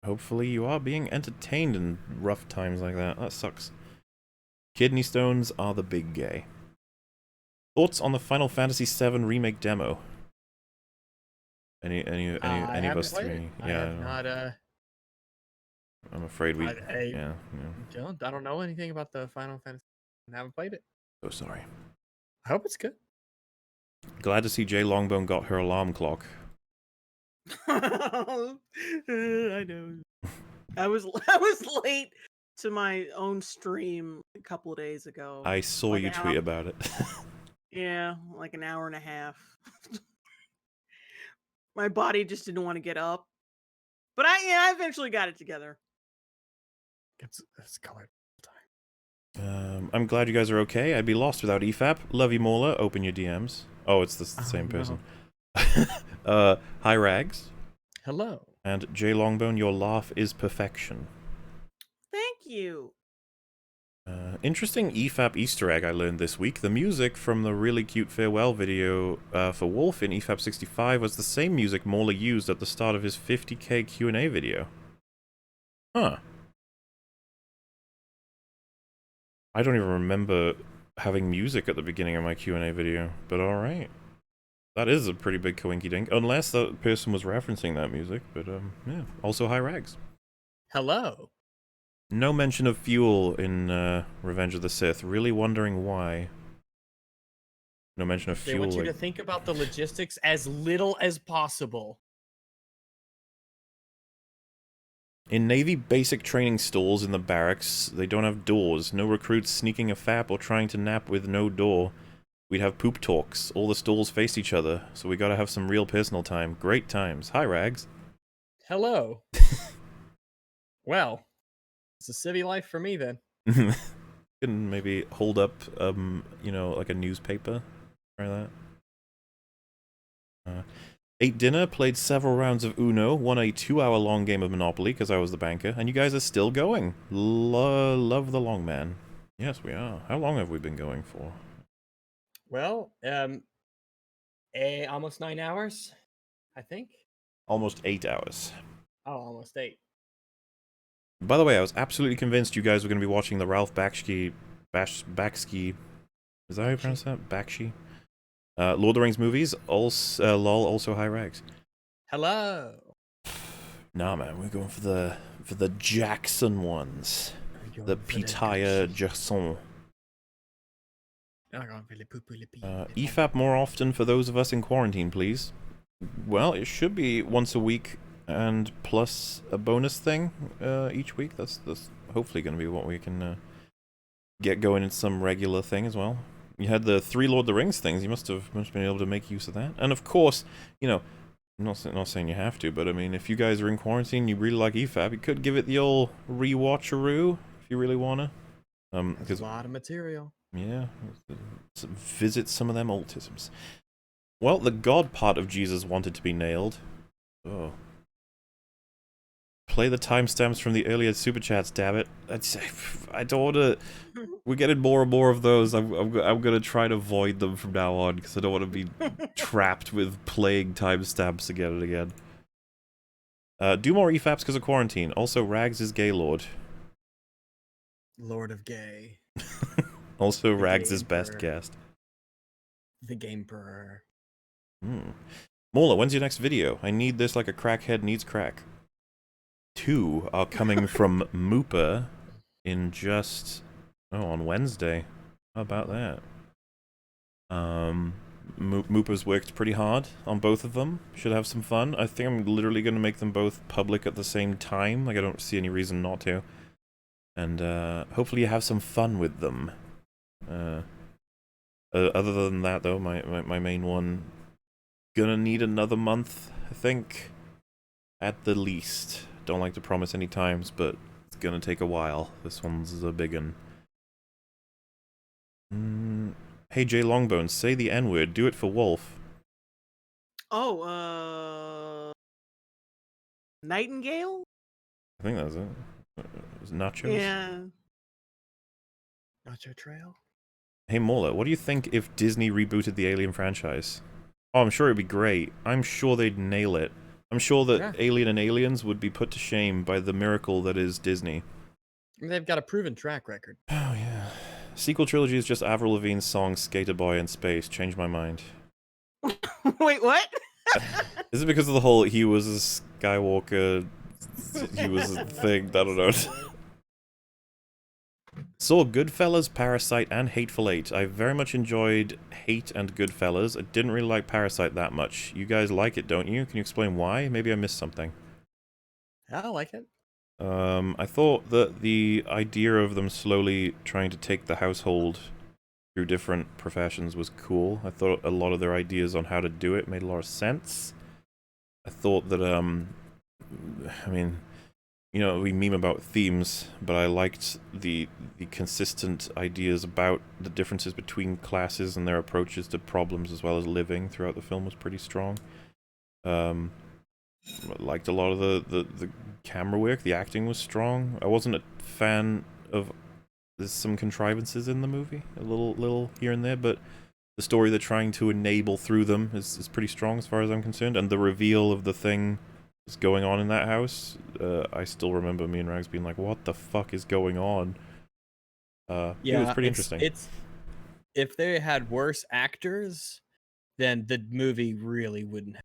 hopefully you are being entertained in rough times like that. That sucks. Kidney stones are the big gay. Thoughts on the Final Fantasy VII Remake demo? Any of us three? I have not, I'm afraid we... I don't know anything about the Final Fantasy. I haven't played it. Oh, sorry. I hope it's good. Glad to see Jay Longbone got her alarm clock. I know. I was late to my own stream a couple of days ago. I saw you tweet about it. Yeah, like an hour and a half. My body just didn't want to get up. But I eventually got it together. It's colored. I'm glad you guys are okay. I'd be lost without EFAP. Love you, Mola. Open your DMs. Oh, it's the same person. Hi, Rags. Hello. And Jay Longbone, your laugh is perfection. Thank you. Interesting EFAP Easter egg I learned this week. The music from the really cute farewell video for Wolf in EFAP 65 was the same music Mola used at the start of his 50k Q&A video. Huh. I don't even remember having music at the beginning of my Q&A video, but alright. That is a pretty big coinky-dink, unless the person was referencing that music, but yeah. Also, hi Rags. Hello. No mention of fuel in Revenge of the Sith. Really wondering why. No mention of fuel. They want you to think about the logistics as little as possible. In Navy basic training stalls in the barracks, they don't have doors. No recruits sneaking a FAP or trying to nap with no door. We'd have poop talks. All the stalls face each other, so we gotta have some real personal time. Great times. Hi, Rags. Hello. Well, it's a city life for me then. Can maybe hold up, you know, like a newspaper. Try that. Ate dinner, played several rounds of Uno, won a 2-hour-long game of Monopoly because I was the banker, and you guys are still going. Love the long man. Yes, we are. How long have we been going for? Well, almost 9 hours, I think. Almost 8 hours. Oh, almost 8. By the way, I was absolutely convinced you guys were going to be watching the Ralph Bakshi... Bakshi... Is that how you pronounce that? Bakshi? Lord of the Rings movies. Also, lol, also high rags. Hello. Nah, man, we're going for the Jackson ones. The Pitaya Jackson. EFAP more often for those of us in quarantine, please. Well, it should be once a week and plus a bonus thing each week. That's hopefully going to be what we can get going in some regular thing as well. You had the 3 Lord of the Rings things. You must have been able to make use of that. And of course, you know, I'm not saying you have to, but I mean, if you guys are in quarantine, you really like EFAP, you could give it the old rewatcheroo if you really wanna. There's a lot of material. Yeah, visit some of them autisms. Well, the God part of Jesus wanted to be nailed. Oh. Play the timestamps from the earlier super chats, damn it. I don't want to... We're getting more and more of those. I'm gonna try to avoid them from now on, because I don't want to be trapped with playing timestamps again and again. Do more EFAPs because of quarantine. Also, Rags is Gaylord. Lord of Gay. Also, Rags is best guest. The Gameper. Mola, when's your next video? I need this like a crackhead needs crack. 2 are coming from Moopa in just... Oh, on Wednesday. How about that? Moopa's worked pretty hard on both of them. Should have some fun. I think I'm literally going to make them both public at the same time. Like, I don't see any reason not to. And hopefully you have some fun with them. Other than that, though, my main one... Gonna need another month, I think. At the least. Don't like to promise any times, but it's gonna take a while. This one's a big one. Hey, Jay Longbones, say the N-word. Do it for Wolf. Oh, Nightingale? I think that was it. Was it Nachos? Yeah. Nacho Trail? Hey, Mola, what do you think if Disney rebooted the Alien franchise? Oh, I'm sure it'd be great. I'm sure they'd nail it. I'm sure that Alien and Aliens would be put to shame by the miracle that is Disney. I mean, they've got a proven track record. Oh, yeah. Sequel trilogy is just Avril Lavigne's song Skater Boy in Space. Changed my mind. Wait, what? Is it because of the whole he was a Skywalker, he was a thing? I don't know. Saw Goodfellas, Parasite, and Hateful Eight. I very much enjoyed Hate and Goodfellas. I didn't really like Parasite that much. You guys like it, don't you? Can you explain why? Maybe I missed something. I like it. I thought that the idea of them slowly trying to take the household through different professions was cool. I thought a lot of their ideas on how to do it made a lot of sense. I thought that, I mean, you know, we meme about themes, but I liked the consistent ideas about the differences between classes and their approaches to problems as well as living throughout the film was pretty strong. Liked a lot of the camera work, the acting was strong. I wasn't a fan of there's some contrivances in the movie, a little here and there, but the story they're trying to enable through them is pretty strong as far as I'm concerned, and the reveal of the thing that's going on in that house, I still remember me and Rags being like, what the fuck is going on? Yeah, it was pretty interesting. If they had worse actors, then the movie really wouldn't have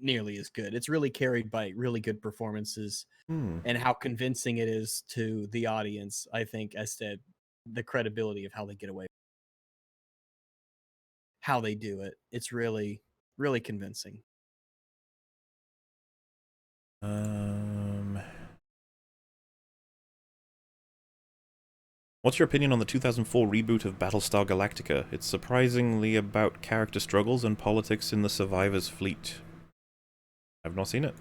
nearly as good. It's really carried by really good performances and how convincing it is to the audience, I think, as to the credibility of how they get away, how they do it. It's really, really convincing. What's your opinion on the 2004 reboot of Battlestar Galactica? It's surprisingly about character struggles and politics in the survivors' fleet. I've not seen it.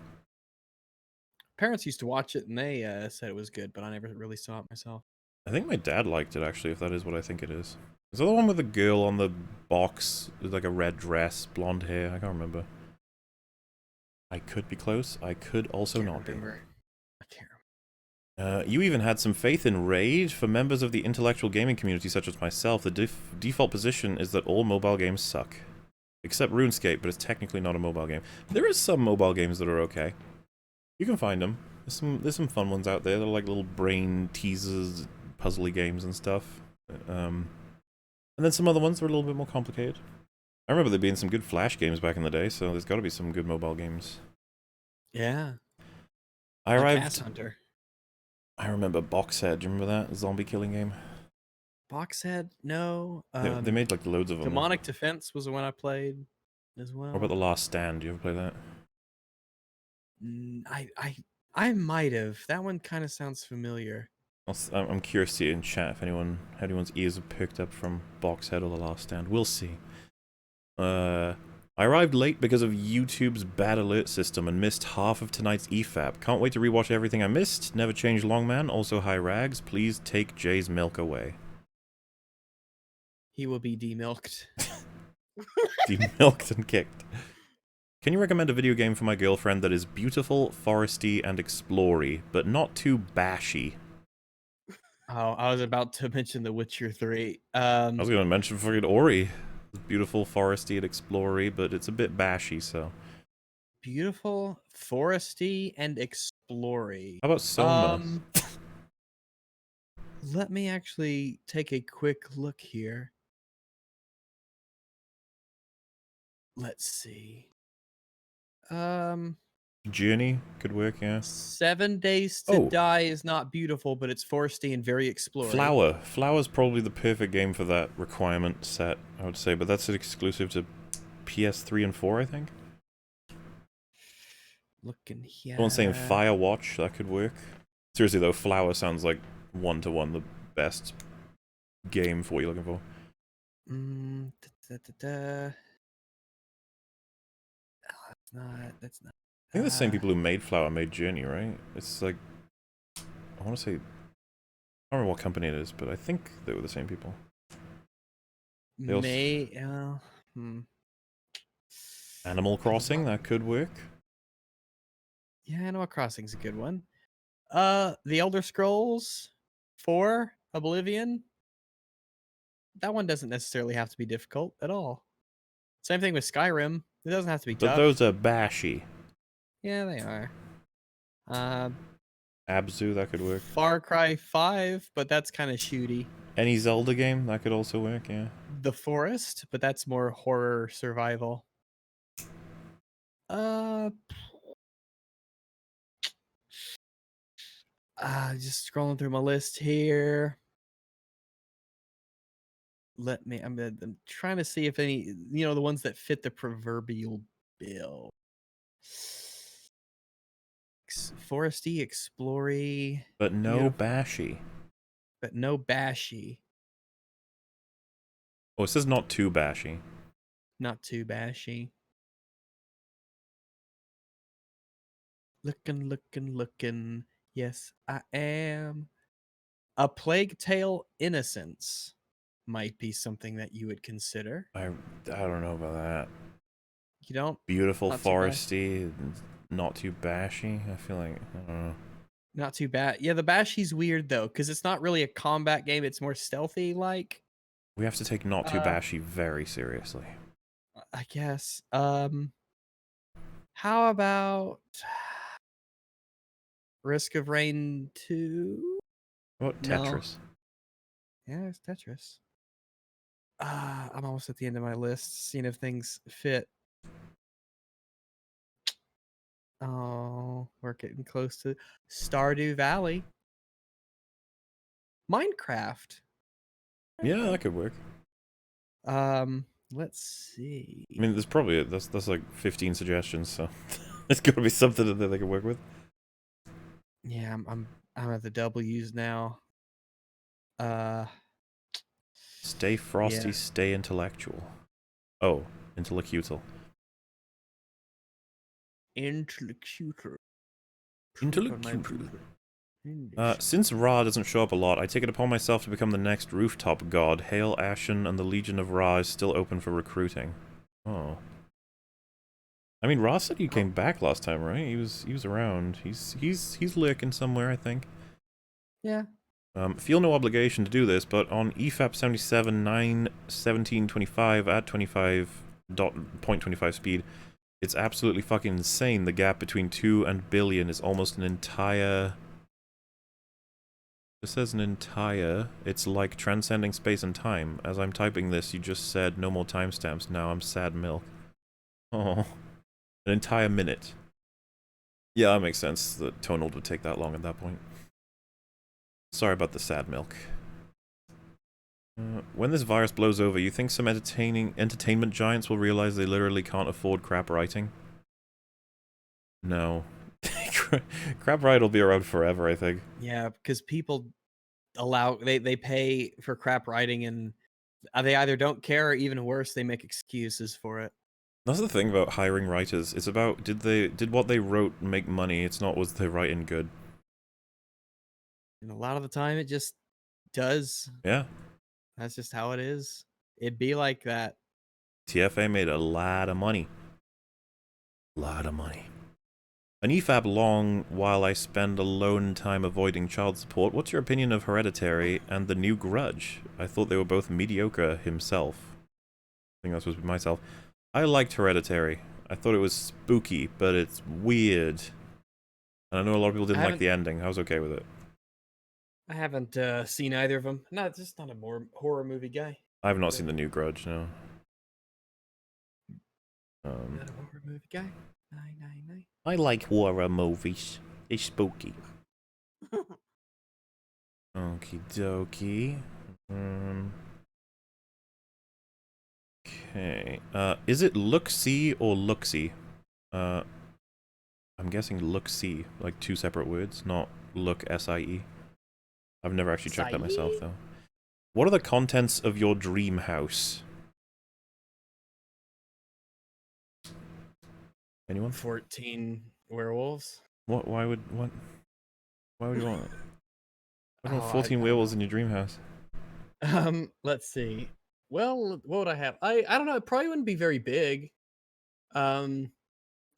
Parents used to watch it and they said it was good, but I never really saw it myself. I think my dad liked it, actually, if that is what I think it is. Is that the one with the girl on the box with like a red dress, blonde hair? I can't remember. I could be close. I could also not be. I can't You even had some faith in Raid. For members of the intellectual gaming community such as myself, the default position is that all mobile games suck. Except RuneScape, but it's technically not a mobile game. There is some mobile games that are okay. You can find them. There's some fun ones out there. They're like little brain teasers, puzzly games and stuff. And then some other ones that are a little bit more complicated. I remember there being some good Flash games back in the day, so there's got to be some good mobile games. Yeah. I arrived. Pass Hunter. I remember Boxhead. Do you remember that zombie killing game? Boxhead? No. They made like loads of them. Demonic Defense was the one I played as well. What about The Last Stand? Do you ever play that? I might have. That one kind of sounds familiar. I'm curious to see in chat if anyone's ears have picked up from Boxhead or The Last Stand. We'll see. I arrived late because of YouTube's bad alert system and missed half of tonight's EFAP. Can't wait to rewatch everything I missed. Never change Longman. Also, hi Rags. Please take Jay's milk away. He will be demilked. Demilked and kicked. Can you recommend a video game for my girlfriend that is beautiful, foresty, and explory, but not too bashy? Oh, I was about to mention The Witcher 3. I was going to mention fucking Ori. Beautiful, foresty, and explory, but it's a bit bashy, so. Beautiful, foresty, and explory. How about Soma? Let me actually take a quick look here. Let's see. Journey could work, yeah. 7 Days to Die is not beautiful, but it's foresty and very exploring. Flower's probably the perfect game for that requirement set, I would say, but that's exclusive to PS3 and 4, I think. Looking here. Someone's saying Firewatch, that could work. Seriously though, Flower sounds like one-to-one the best game for what you're looking for. That's not. I think the same people who made Flower made Journey, right? It's like, I want to say, I don't remember what company it is, but I think they were the same people. Animal Crossing, that could work. Yeah, Animal Crossing's a good one. The Elder Scrolls 4 Oblivion. That one doesn't necessarily have to be difficult at all. Same thing with Skyrim. It doesn't have to be tough. But those are bashy. Yeah, they are. Abzu, that could work. Far Cry 5, but that's kind of shooty. Any Zelda game, that could also work, yeah. The Forest, but that's more horror survival. Just scrolling through my list here. I'm trying to see if any, the ones that fit the proverbial bill. Foresty, explory. But no bashy. But no bashy. Oh, it says not too bashy. Not too bashy. Looking. Yes, I am. A Plague Tale: Innocence might be something that you would consider. I don't know about that. You don't? Beautiful, foresty, not too bashy. I feel like, I don't know. Not too bad. Yeah, the bashy's weird though, because it's not really a combat game. It's more stealthy like. We have to take not too bashy very seriously. I guess. How about Risk of Rain 2? What, Tetris? No. Yeah, it's Tetris. I'm almost at the end of my list, seeing if things fit. Oh, we're getting close to Stardew Valley. Minecraft. Yeah, that could work. Let's see. I mean, there's probably that's like 15 suggestions, so there's got to be something that they can work with. Yeah, I'm at the W's now. Stay frosty, yeah. Stay intellectual. Oh, intellectual. Intellectual. Since Ra doesn't show up a lot, I take it upon myself to become the next rooftop god. Hail Ashen and the Legion of Ra is still open for recruiting. Oh. I mean, Ra said he came back last time, right? He was around. He's lurking somewhere, I think. Yeah. Feel no obligation to do this, but on EFAP 77 9/17/25 at 25.25 speed, it's absolutely fucking insane. The gap between 2 and billion is almost an entire... It says an entire... It's like transcending space and time. As I'm typing this, you just said no more timestamps. Now I'm sad milk. Oh. An entire minute. Yeah, that makes sense. The tonal would take that long at that point. Sorry about the sad milk. When this virus blows over, you think some entertainment giants will realize they literally can't afford crap writing? No. Crap writing will be around forever, I think. Yeah, because people they pay for crap writing, and they either don't care or, even worse, they make excuses for it. That's the thing about hiring writers. It's about did what they wrote make money? It's not was they writing good. And a lot of the time it just does. Yeah. That's just how it is. It'd be like that. TFA made a lot of money. Lot of money. An EFAP long while I spend alone time avoiding child support. What's your opinion of Hereditary and The New Grudge? I thought they were both mediocre himself. I think that was supposed to be myself. I liked Hereditary. I thought it was spooky, but it's weird. And I know a lot of people didn't like the ending. I was okay with it. I haven't seen either of them. No, just not a more horror movie guy. I have not seen The New Grudge, no. Not a horror movie guy. 999. I like horror movies. They're spooky. Okie dokie. Okay. Is it look-see or look-see? I'm guessing look-see, like two separate words, not look S-I-E. I've never actually checked that myself, though. What are the contents of your dream house? Anyone? 14 werewolves. What? Why would you want it? Why do you want 14 I werewolves in your dream house? Let's see. Well, what would I have? I don't know. It probably wouldn't be very big. I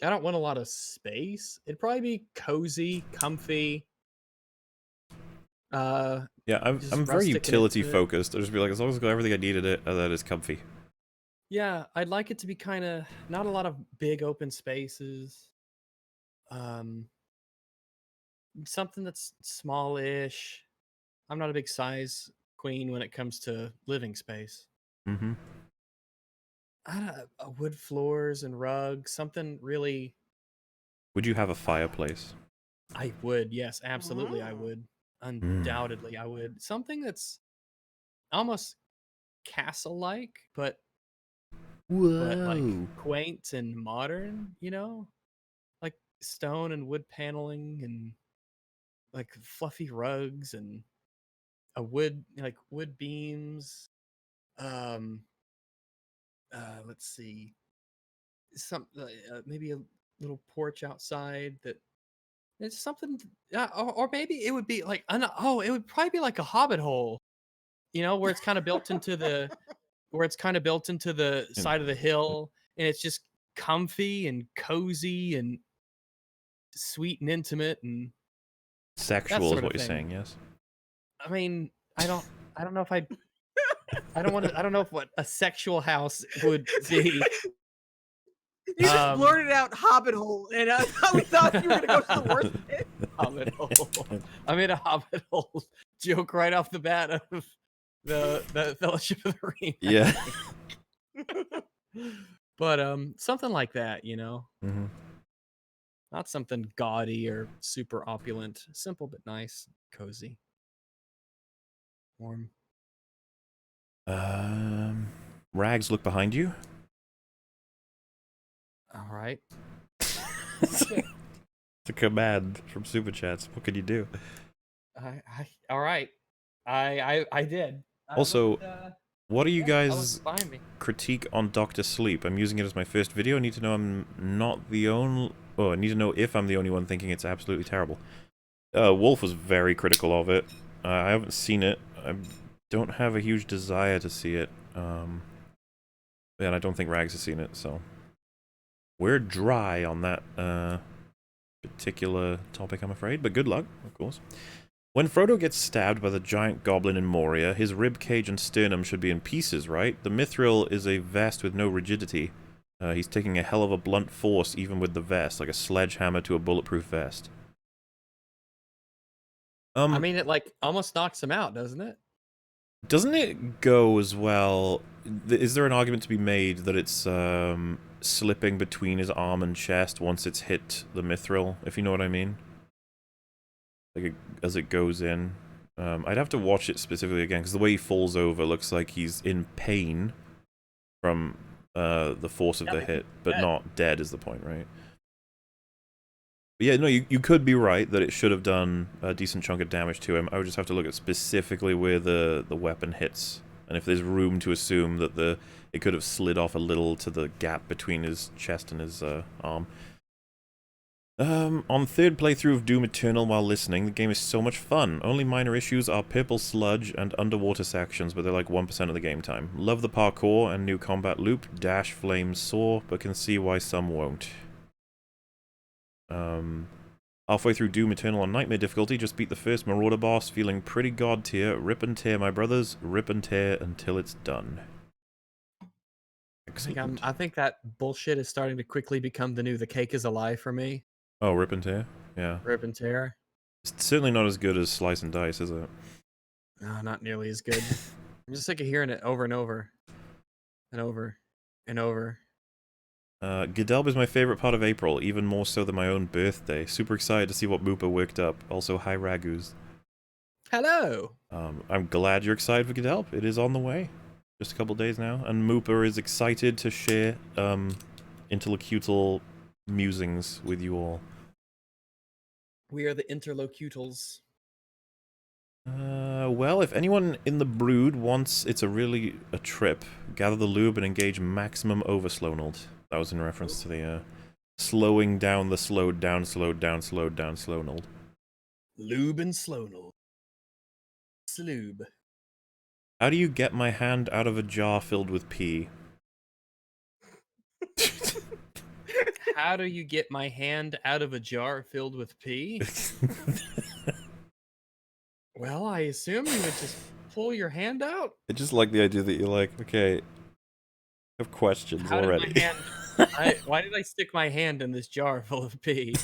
don't want a lot of space. It'd probably be cozy, comfy. Yeah, I'm very utility focused. I'll just be like, as long as I got everything I needed it, and that is comfy. Yeah, I'd like it to be kind of not a lot of big open spaces. Something that's smallish. I'm not a big size queen when it comes to living space. Mm-hmm. I don't know, wood floors and rugs, something really. Would you have a fireplace? I would, yes, absolutely, I would. Undoubtedly, I would. Something that's almost castle-like, but like quaint and modern, you know, like stone and wood paneling and like fluffy rugs and a wood beams. Let's see, maybe a little porch outside that it's something, or maybe it would be like it would probably be like a hobbit hole, you know, where it's kind of built into the side of the hill, and it's just comfy and cozy and sweet and intimate and sexual is what you're saying, yes? I mean, I don't know if I don't know if what a sexual house would be. You just blurted out Hobbit hole, and we thought you were gonna go to the worst pit. Hobbit hole. I made a Hobbit hole joke right off the bat of the Fellowship of the Ring. Yeah. But something like that, you know. Mm-hmm. Not something gaudy or super opulent. Simple but nice, cozy, warm. Rags, look behind you. All right. It's a command from Super Chats. What could you do? All right. I did. Also, what are you guys' critique on Dr. Sleep? I'm using it as my first video. I need to know I'm not the only... Oh, I need to know if I'm the only one thinking it's absolutely terrible. Wolf was very critical of it. I haven't seen it. I don't have a huge desire to see it. And I don't think Rags has seen it, so... We're dry on that particular topic, I'm afraid. But good luck, of course. When Frodo gets stabbed by the giant goblin in Moria, his rib cage and sternum should be in pieces, right? The mithril is a vest with no rigidity. He's taking a hell of a blunt force even with the vest, like a sledgehammer to a bulletproof vest. I mean, it like almost knocks him out, doesn't it? Doesn't it go as well? Is there an argument to be made that it's slipping between his arm and chest once it's hit the mithril, if you know what I mean? Like as it goes in. I'd have to watch it specifically again, because the way he falls over looks like he's in pain from the force of the hit, but not dead is the point, right? But yeah, no, you could be right that it should have done a decent chunk of damage to him. I would just have to look at specifically where the weapon hits, and if there's room to assume that it could have slid off a little to the gap between his chest and his arm. On third playthrough of Doom Eternal while listening, the game is so much fun. Only minor issues are purple sludge and underwater sections, but they're like 1% of the game time. Love the parkour and new combat loop, dash, flame, soar, but can see why some won't. Halfway through Doom Eternal on Nightmare difficulty, just beat the first Marauder boss, feeling pretty god tier. Rip and tear, my brothers. Rip and tear until it's done. Excellent. I think that bullshit is starting to quickly become the cake is a lie for me. Oh, rip and tear? Yeah. Rip and tear. It's certainly not as good as Slice and Dice, is it? No, not nearly as good. I'm just sick of hearing it over and over. And over. And over. Gidelb is my favorite part of April, even more so than my own birthday. Super excited to see what Moopa worked up. Also, hi Ragus. Hello! I'm glad you're excited for Gidelb. It is on the way. Just a couple days now. And Moopa is excited to share interlocutal musings with you all. We are the interlocutals. Well, if anyone in the Brood wants it's really a trip, gather the lube and engage maximum overslownold. That was in reference to the slowing down the slowed down slownold. Lube and slownold. Sloob. How do you get my hand out of a jar filled with pee? How do you get my hand out of a jar filled with pee? Well, I assume you would just pull your hand out. I just like the idea that you're like, okay, I have questions already. Why did I stick my hand in this jar full of pee?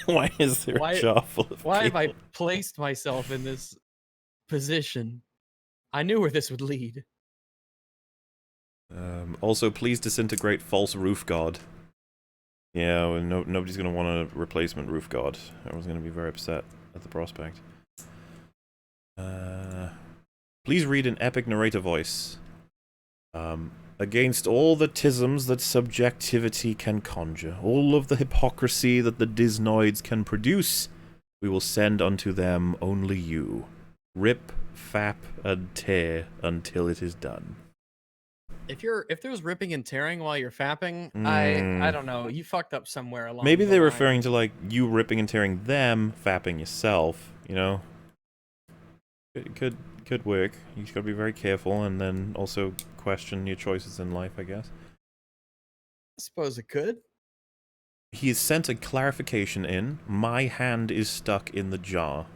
Why is there a jar full of pee? Why have I placed myself in this position? I knew where this would lead. Also, please disintegrate false roof god. Yeah, well, nobody's going to want a replacement roof god. Everyone's going to be very upset at the prospect. Please read an epic narrator voice. Against all the tisms that subjectivity can conjure, all of the hypocrisy that the Disnoids can produce, we will send unto them only you. Rip, fap, and tear until it is done. If there's ripping and tearing while you're fapping, I don't know. You fucked up somewhere along. Maybe the they're line. referring to like you ripping and tearing them, fapping yourself. You know, it could work. You just gotta be very careful, and then also question your choices in life, I guess. I suppose it could. He has sent a clarification in. My hand is stuck in the jar.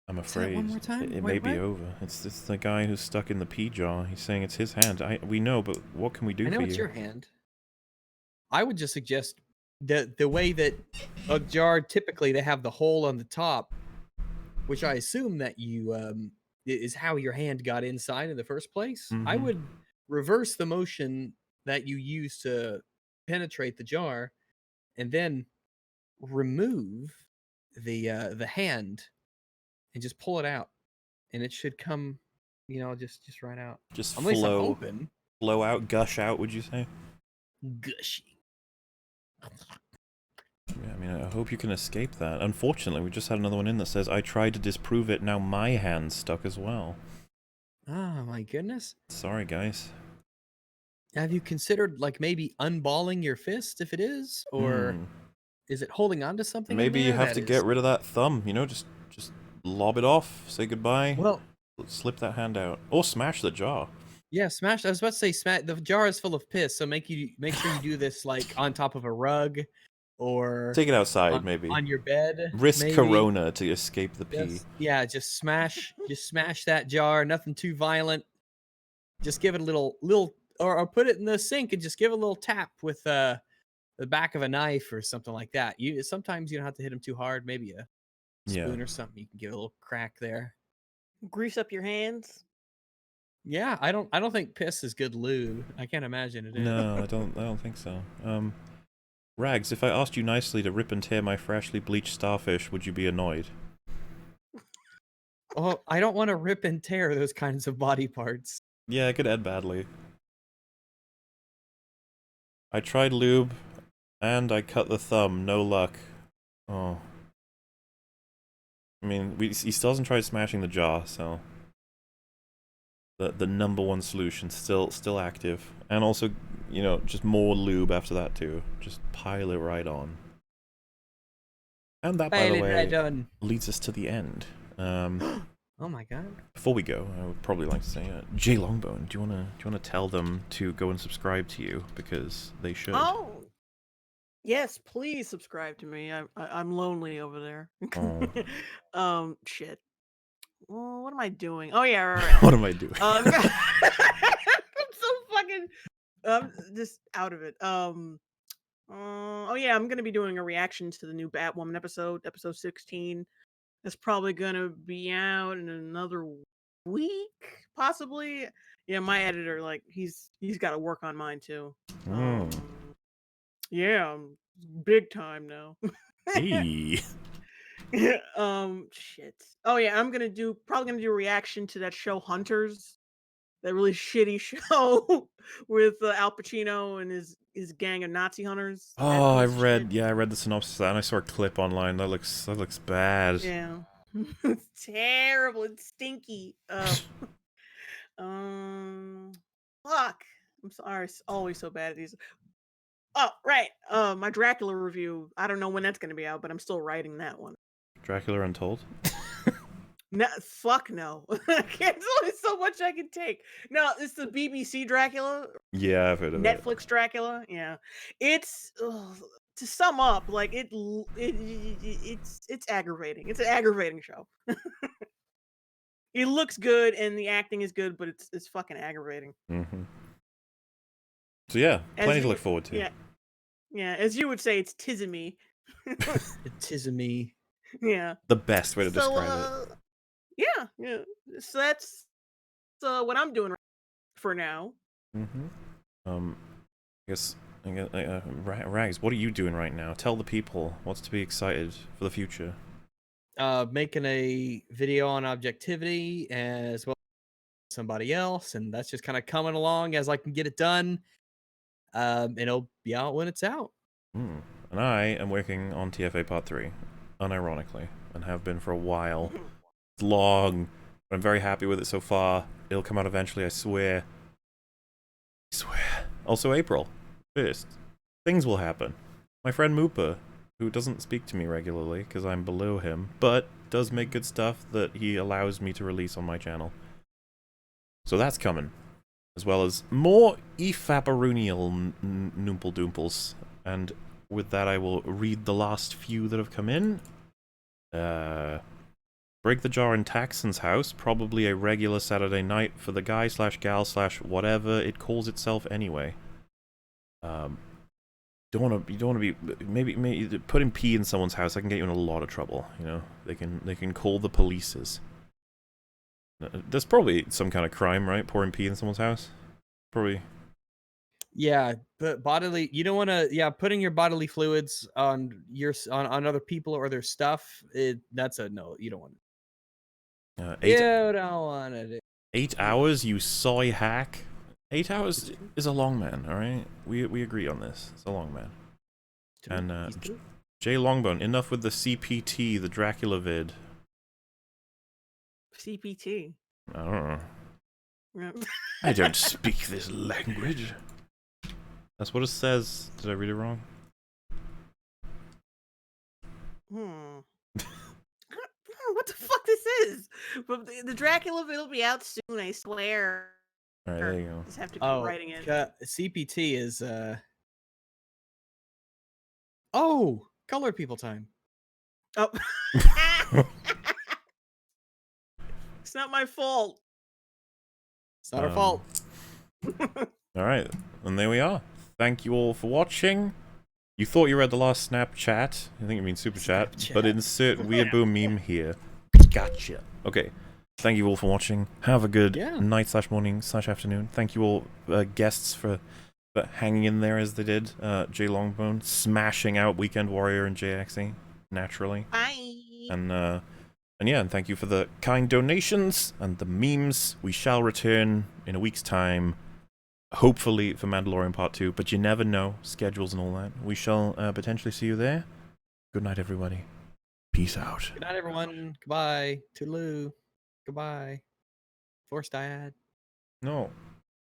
I'm afraid one more time? it Wait, may be what? over. It's the guy who's stuck in the pea jar. He's saying it's his hand. We know, but what can we do I know for it's you? your hand. I would just suggest the way that a jar typically they have the hole on the top, which I assume that you is how your hand got inside in the first place. I Mhm. would reverse the motion that you use to penetrate the jar, and then remove the hand and just pull it out, and it should come, just right out. Just At least I'm flow hoping. flow out, gush out, would you say? Gushy. Yeah, I mean, I hope you can escape that. Unfortunately, we just had another one in that says, I tried to disprove it, now my hand's stuck as well. Oh my goodness. Sorry, guys. Have you considered like maybe unballing your fist if it is, or is it holding on to something? in Maybe you there have that to is- get rid of that thumb, just lob it off, say goodbye, Well, slip that hand out. Or smash the jar. yeah, smash. I was about to say smash. The jar is full of piss, so make sure you do this like on top of a rug, or Take it outside, maybe. on your bed. Risk maybe. corona to escape the pee. Just smash that jar. Nothing too violent. Just give it a little, or put it in the sink and just give it a little tap with the back of a knife or something like that. Sometimes you don't have to hit them too hard. Maybe a spoon or something. You can give it a little crack there. Grease up your hands. Yeah, I don't think piss is good lube. I can't imagine it is. No, I don't think so. Rags, if I asked you nicely to rip and tear my freshly bleached starfish, would you be annoyed? Oh, I don't want to rip and tear those kinds of body parts. Yeah, it could end badly. I tried lube, and I cut the thumb. No luck. Oh. I mean, he still hasn't tried smashing the jaw, so the number one solution still active, and also, you know, just more lube after that too. Just pile it right on. And that, by the way, leads us to the end. Oh my god! Before we go, I would probably like to say, Jay Longbone, do you wanna tell them to go and subscribe to you, because they should. Oh, yes, please subscribe to me. I'm lonely over there. Oh. Shit. Well, what am I doing? Oh yeah, right. What am I doing? I'm so fucking. I'm just out of it. Oh yeah, I'm gonna be doing a reaction to the new Batwoman episode 16. That's probably gonna be out in another week, possibly. Yeah, my editor, like, he's got to work on mine too. Yeah, big time now. Hey. Shit. Oh yeah, probably gonna do a reaction to that show Hunters, that really shitty show with Al Pacino and his gang of Nazi hunters. Oh, I read the synopsis of that, and I saw a clip online. That looks bad. Yeah. It's terrible. It's stinky. Fuck. I'm sorry. It's always so bad at these. Oh, right. My Dracula review. I don't know when that's gonna be out, but I'm still writing that one. Dracula Untold? No, fuck no. There's only so much I can take. No, it's the BBC Dracula. Yeah, I've heard of it. Netflix Dracula. Yeah, it's to sum up, like it's aggravating. It's an aggravating show. It looks good and the acting is good, but it's fucking aggravating. Mm-hmm. So yeah, plenty to look forward to. Yeah. As you would say, it's tismy. Tismy. Yeah. The best way to describe it. Yeah. So that's what I'm doing for now. Mm-hmm. I guess Rags, what are you doing right now? Tell the people what's to be excited for the future. Making a video on objectivity as well as somebody else, and that's just kind of coming along as I can get it done. And it'll be out when it's out. And I am working on TFA Part 3, unironically, and have been for a while. It's long, but I'm very happy with it so far. It'll come out eventually, I swear. I swear. Also, April 1st. Things will happen. My friend Moopa, who doesn't speak to me regularly because I'm below him, but does make good stuff that he allows me to release on my channel. So that's coming. As well as more EFAP-arunial noomple doomples. And with that, I will read the last few that have come in. Break the jar in Taxon's house, probably a regular Saturday night for the guy / gal / whatever it calls itself anyway. You don't want to be maybe putting pee in someone's house. That can get you in a lot of trouble. You know, they can call the polices. There's probably some kind of crime, right? Pouring pee in someone's house, probably. Yeah, but bodily, you don't want to. Yeah, putting your bodily fluids on other people or their stuff. That's a no. You don't want to. You don't want to do. 8 hours, you soy hack. 8 hours is a long man. All right, we agree on this. It's a long man. And Jay Longbone, enough with the CPT, the Dracula vid. CPT. I don't know. I don't speak this language. That's what it says. Did I read it wrong? What the fuck this is? But the Dracula vid will be out soon, I swear. All right, there you go. Just have to keep writing it. CPT is Oh, colored people time. Oh. It's not my fault. It's not our fault. All right, and there we are. Thank you all for watching. You thought you read the last Snapchat. I think you mean Super Chat, but insert Weeaboo meme here. Gotcha. Okay. Thank you all for watching. Have a good night / morning / afternoon. Thank you all guests for hanging in there as they did. Jay Longbone smashing out Weekend Warrior and JXE naturally. Bye. And yeah, and thank you for the kind donations and the memes. We shall return in a week's time, hopefully for Mandalorian Part 2, but you never know, schedules and all that. We shall potentially see you there. Good night, everybody. Peace out. Good night, everyone. Goodbye. Toodaloo. Goodbye. Force Dyad. No.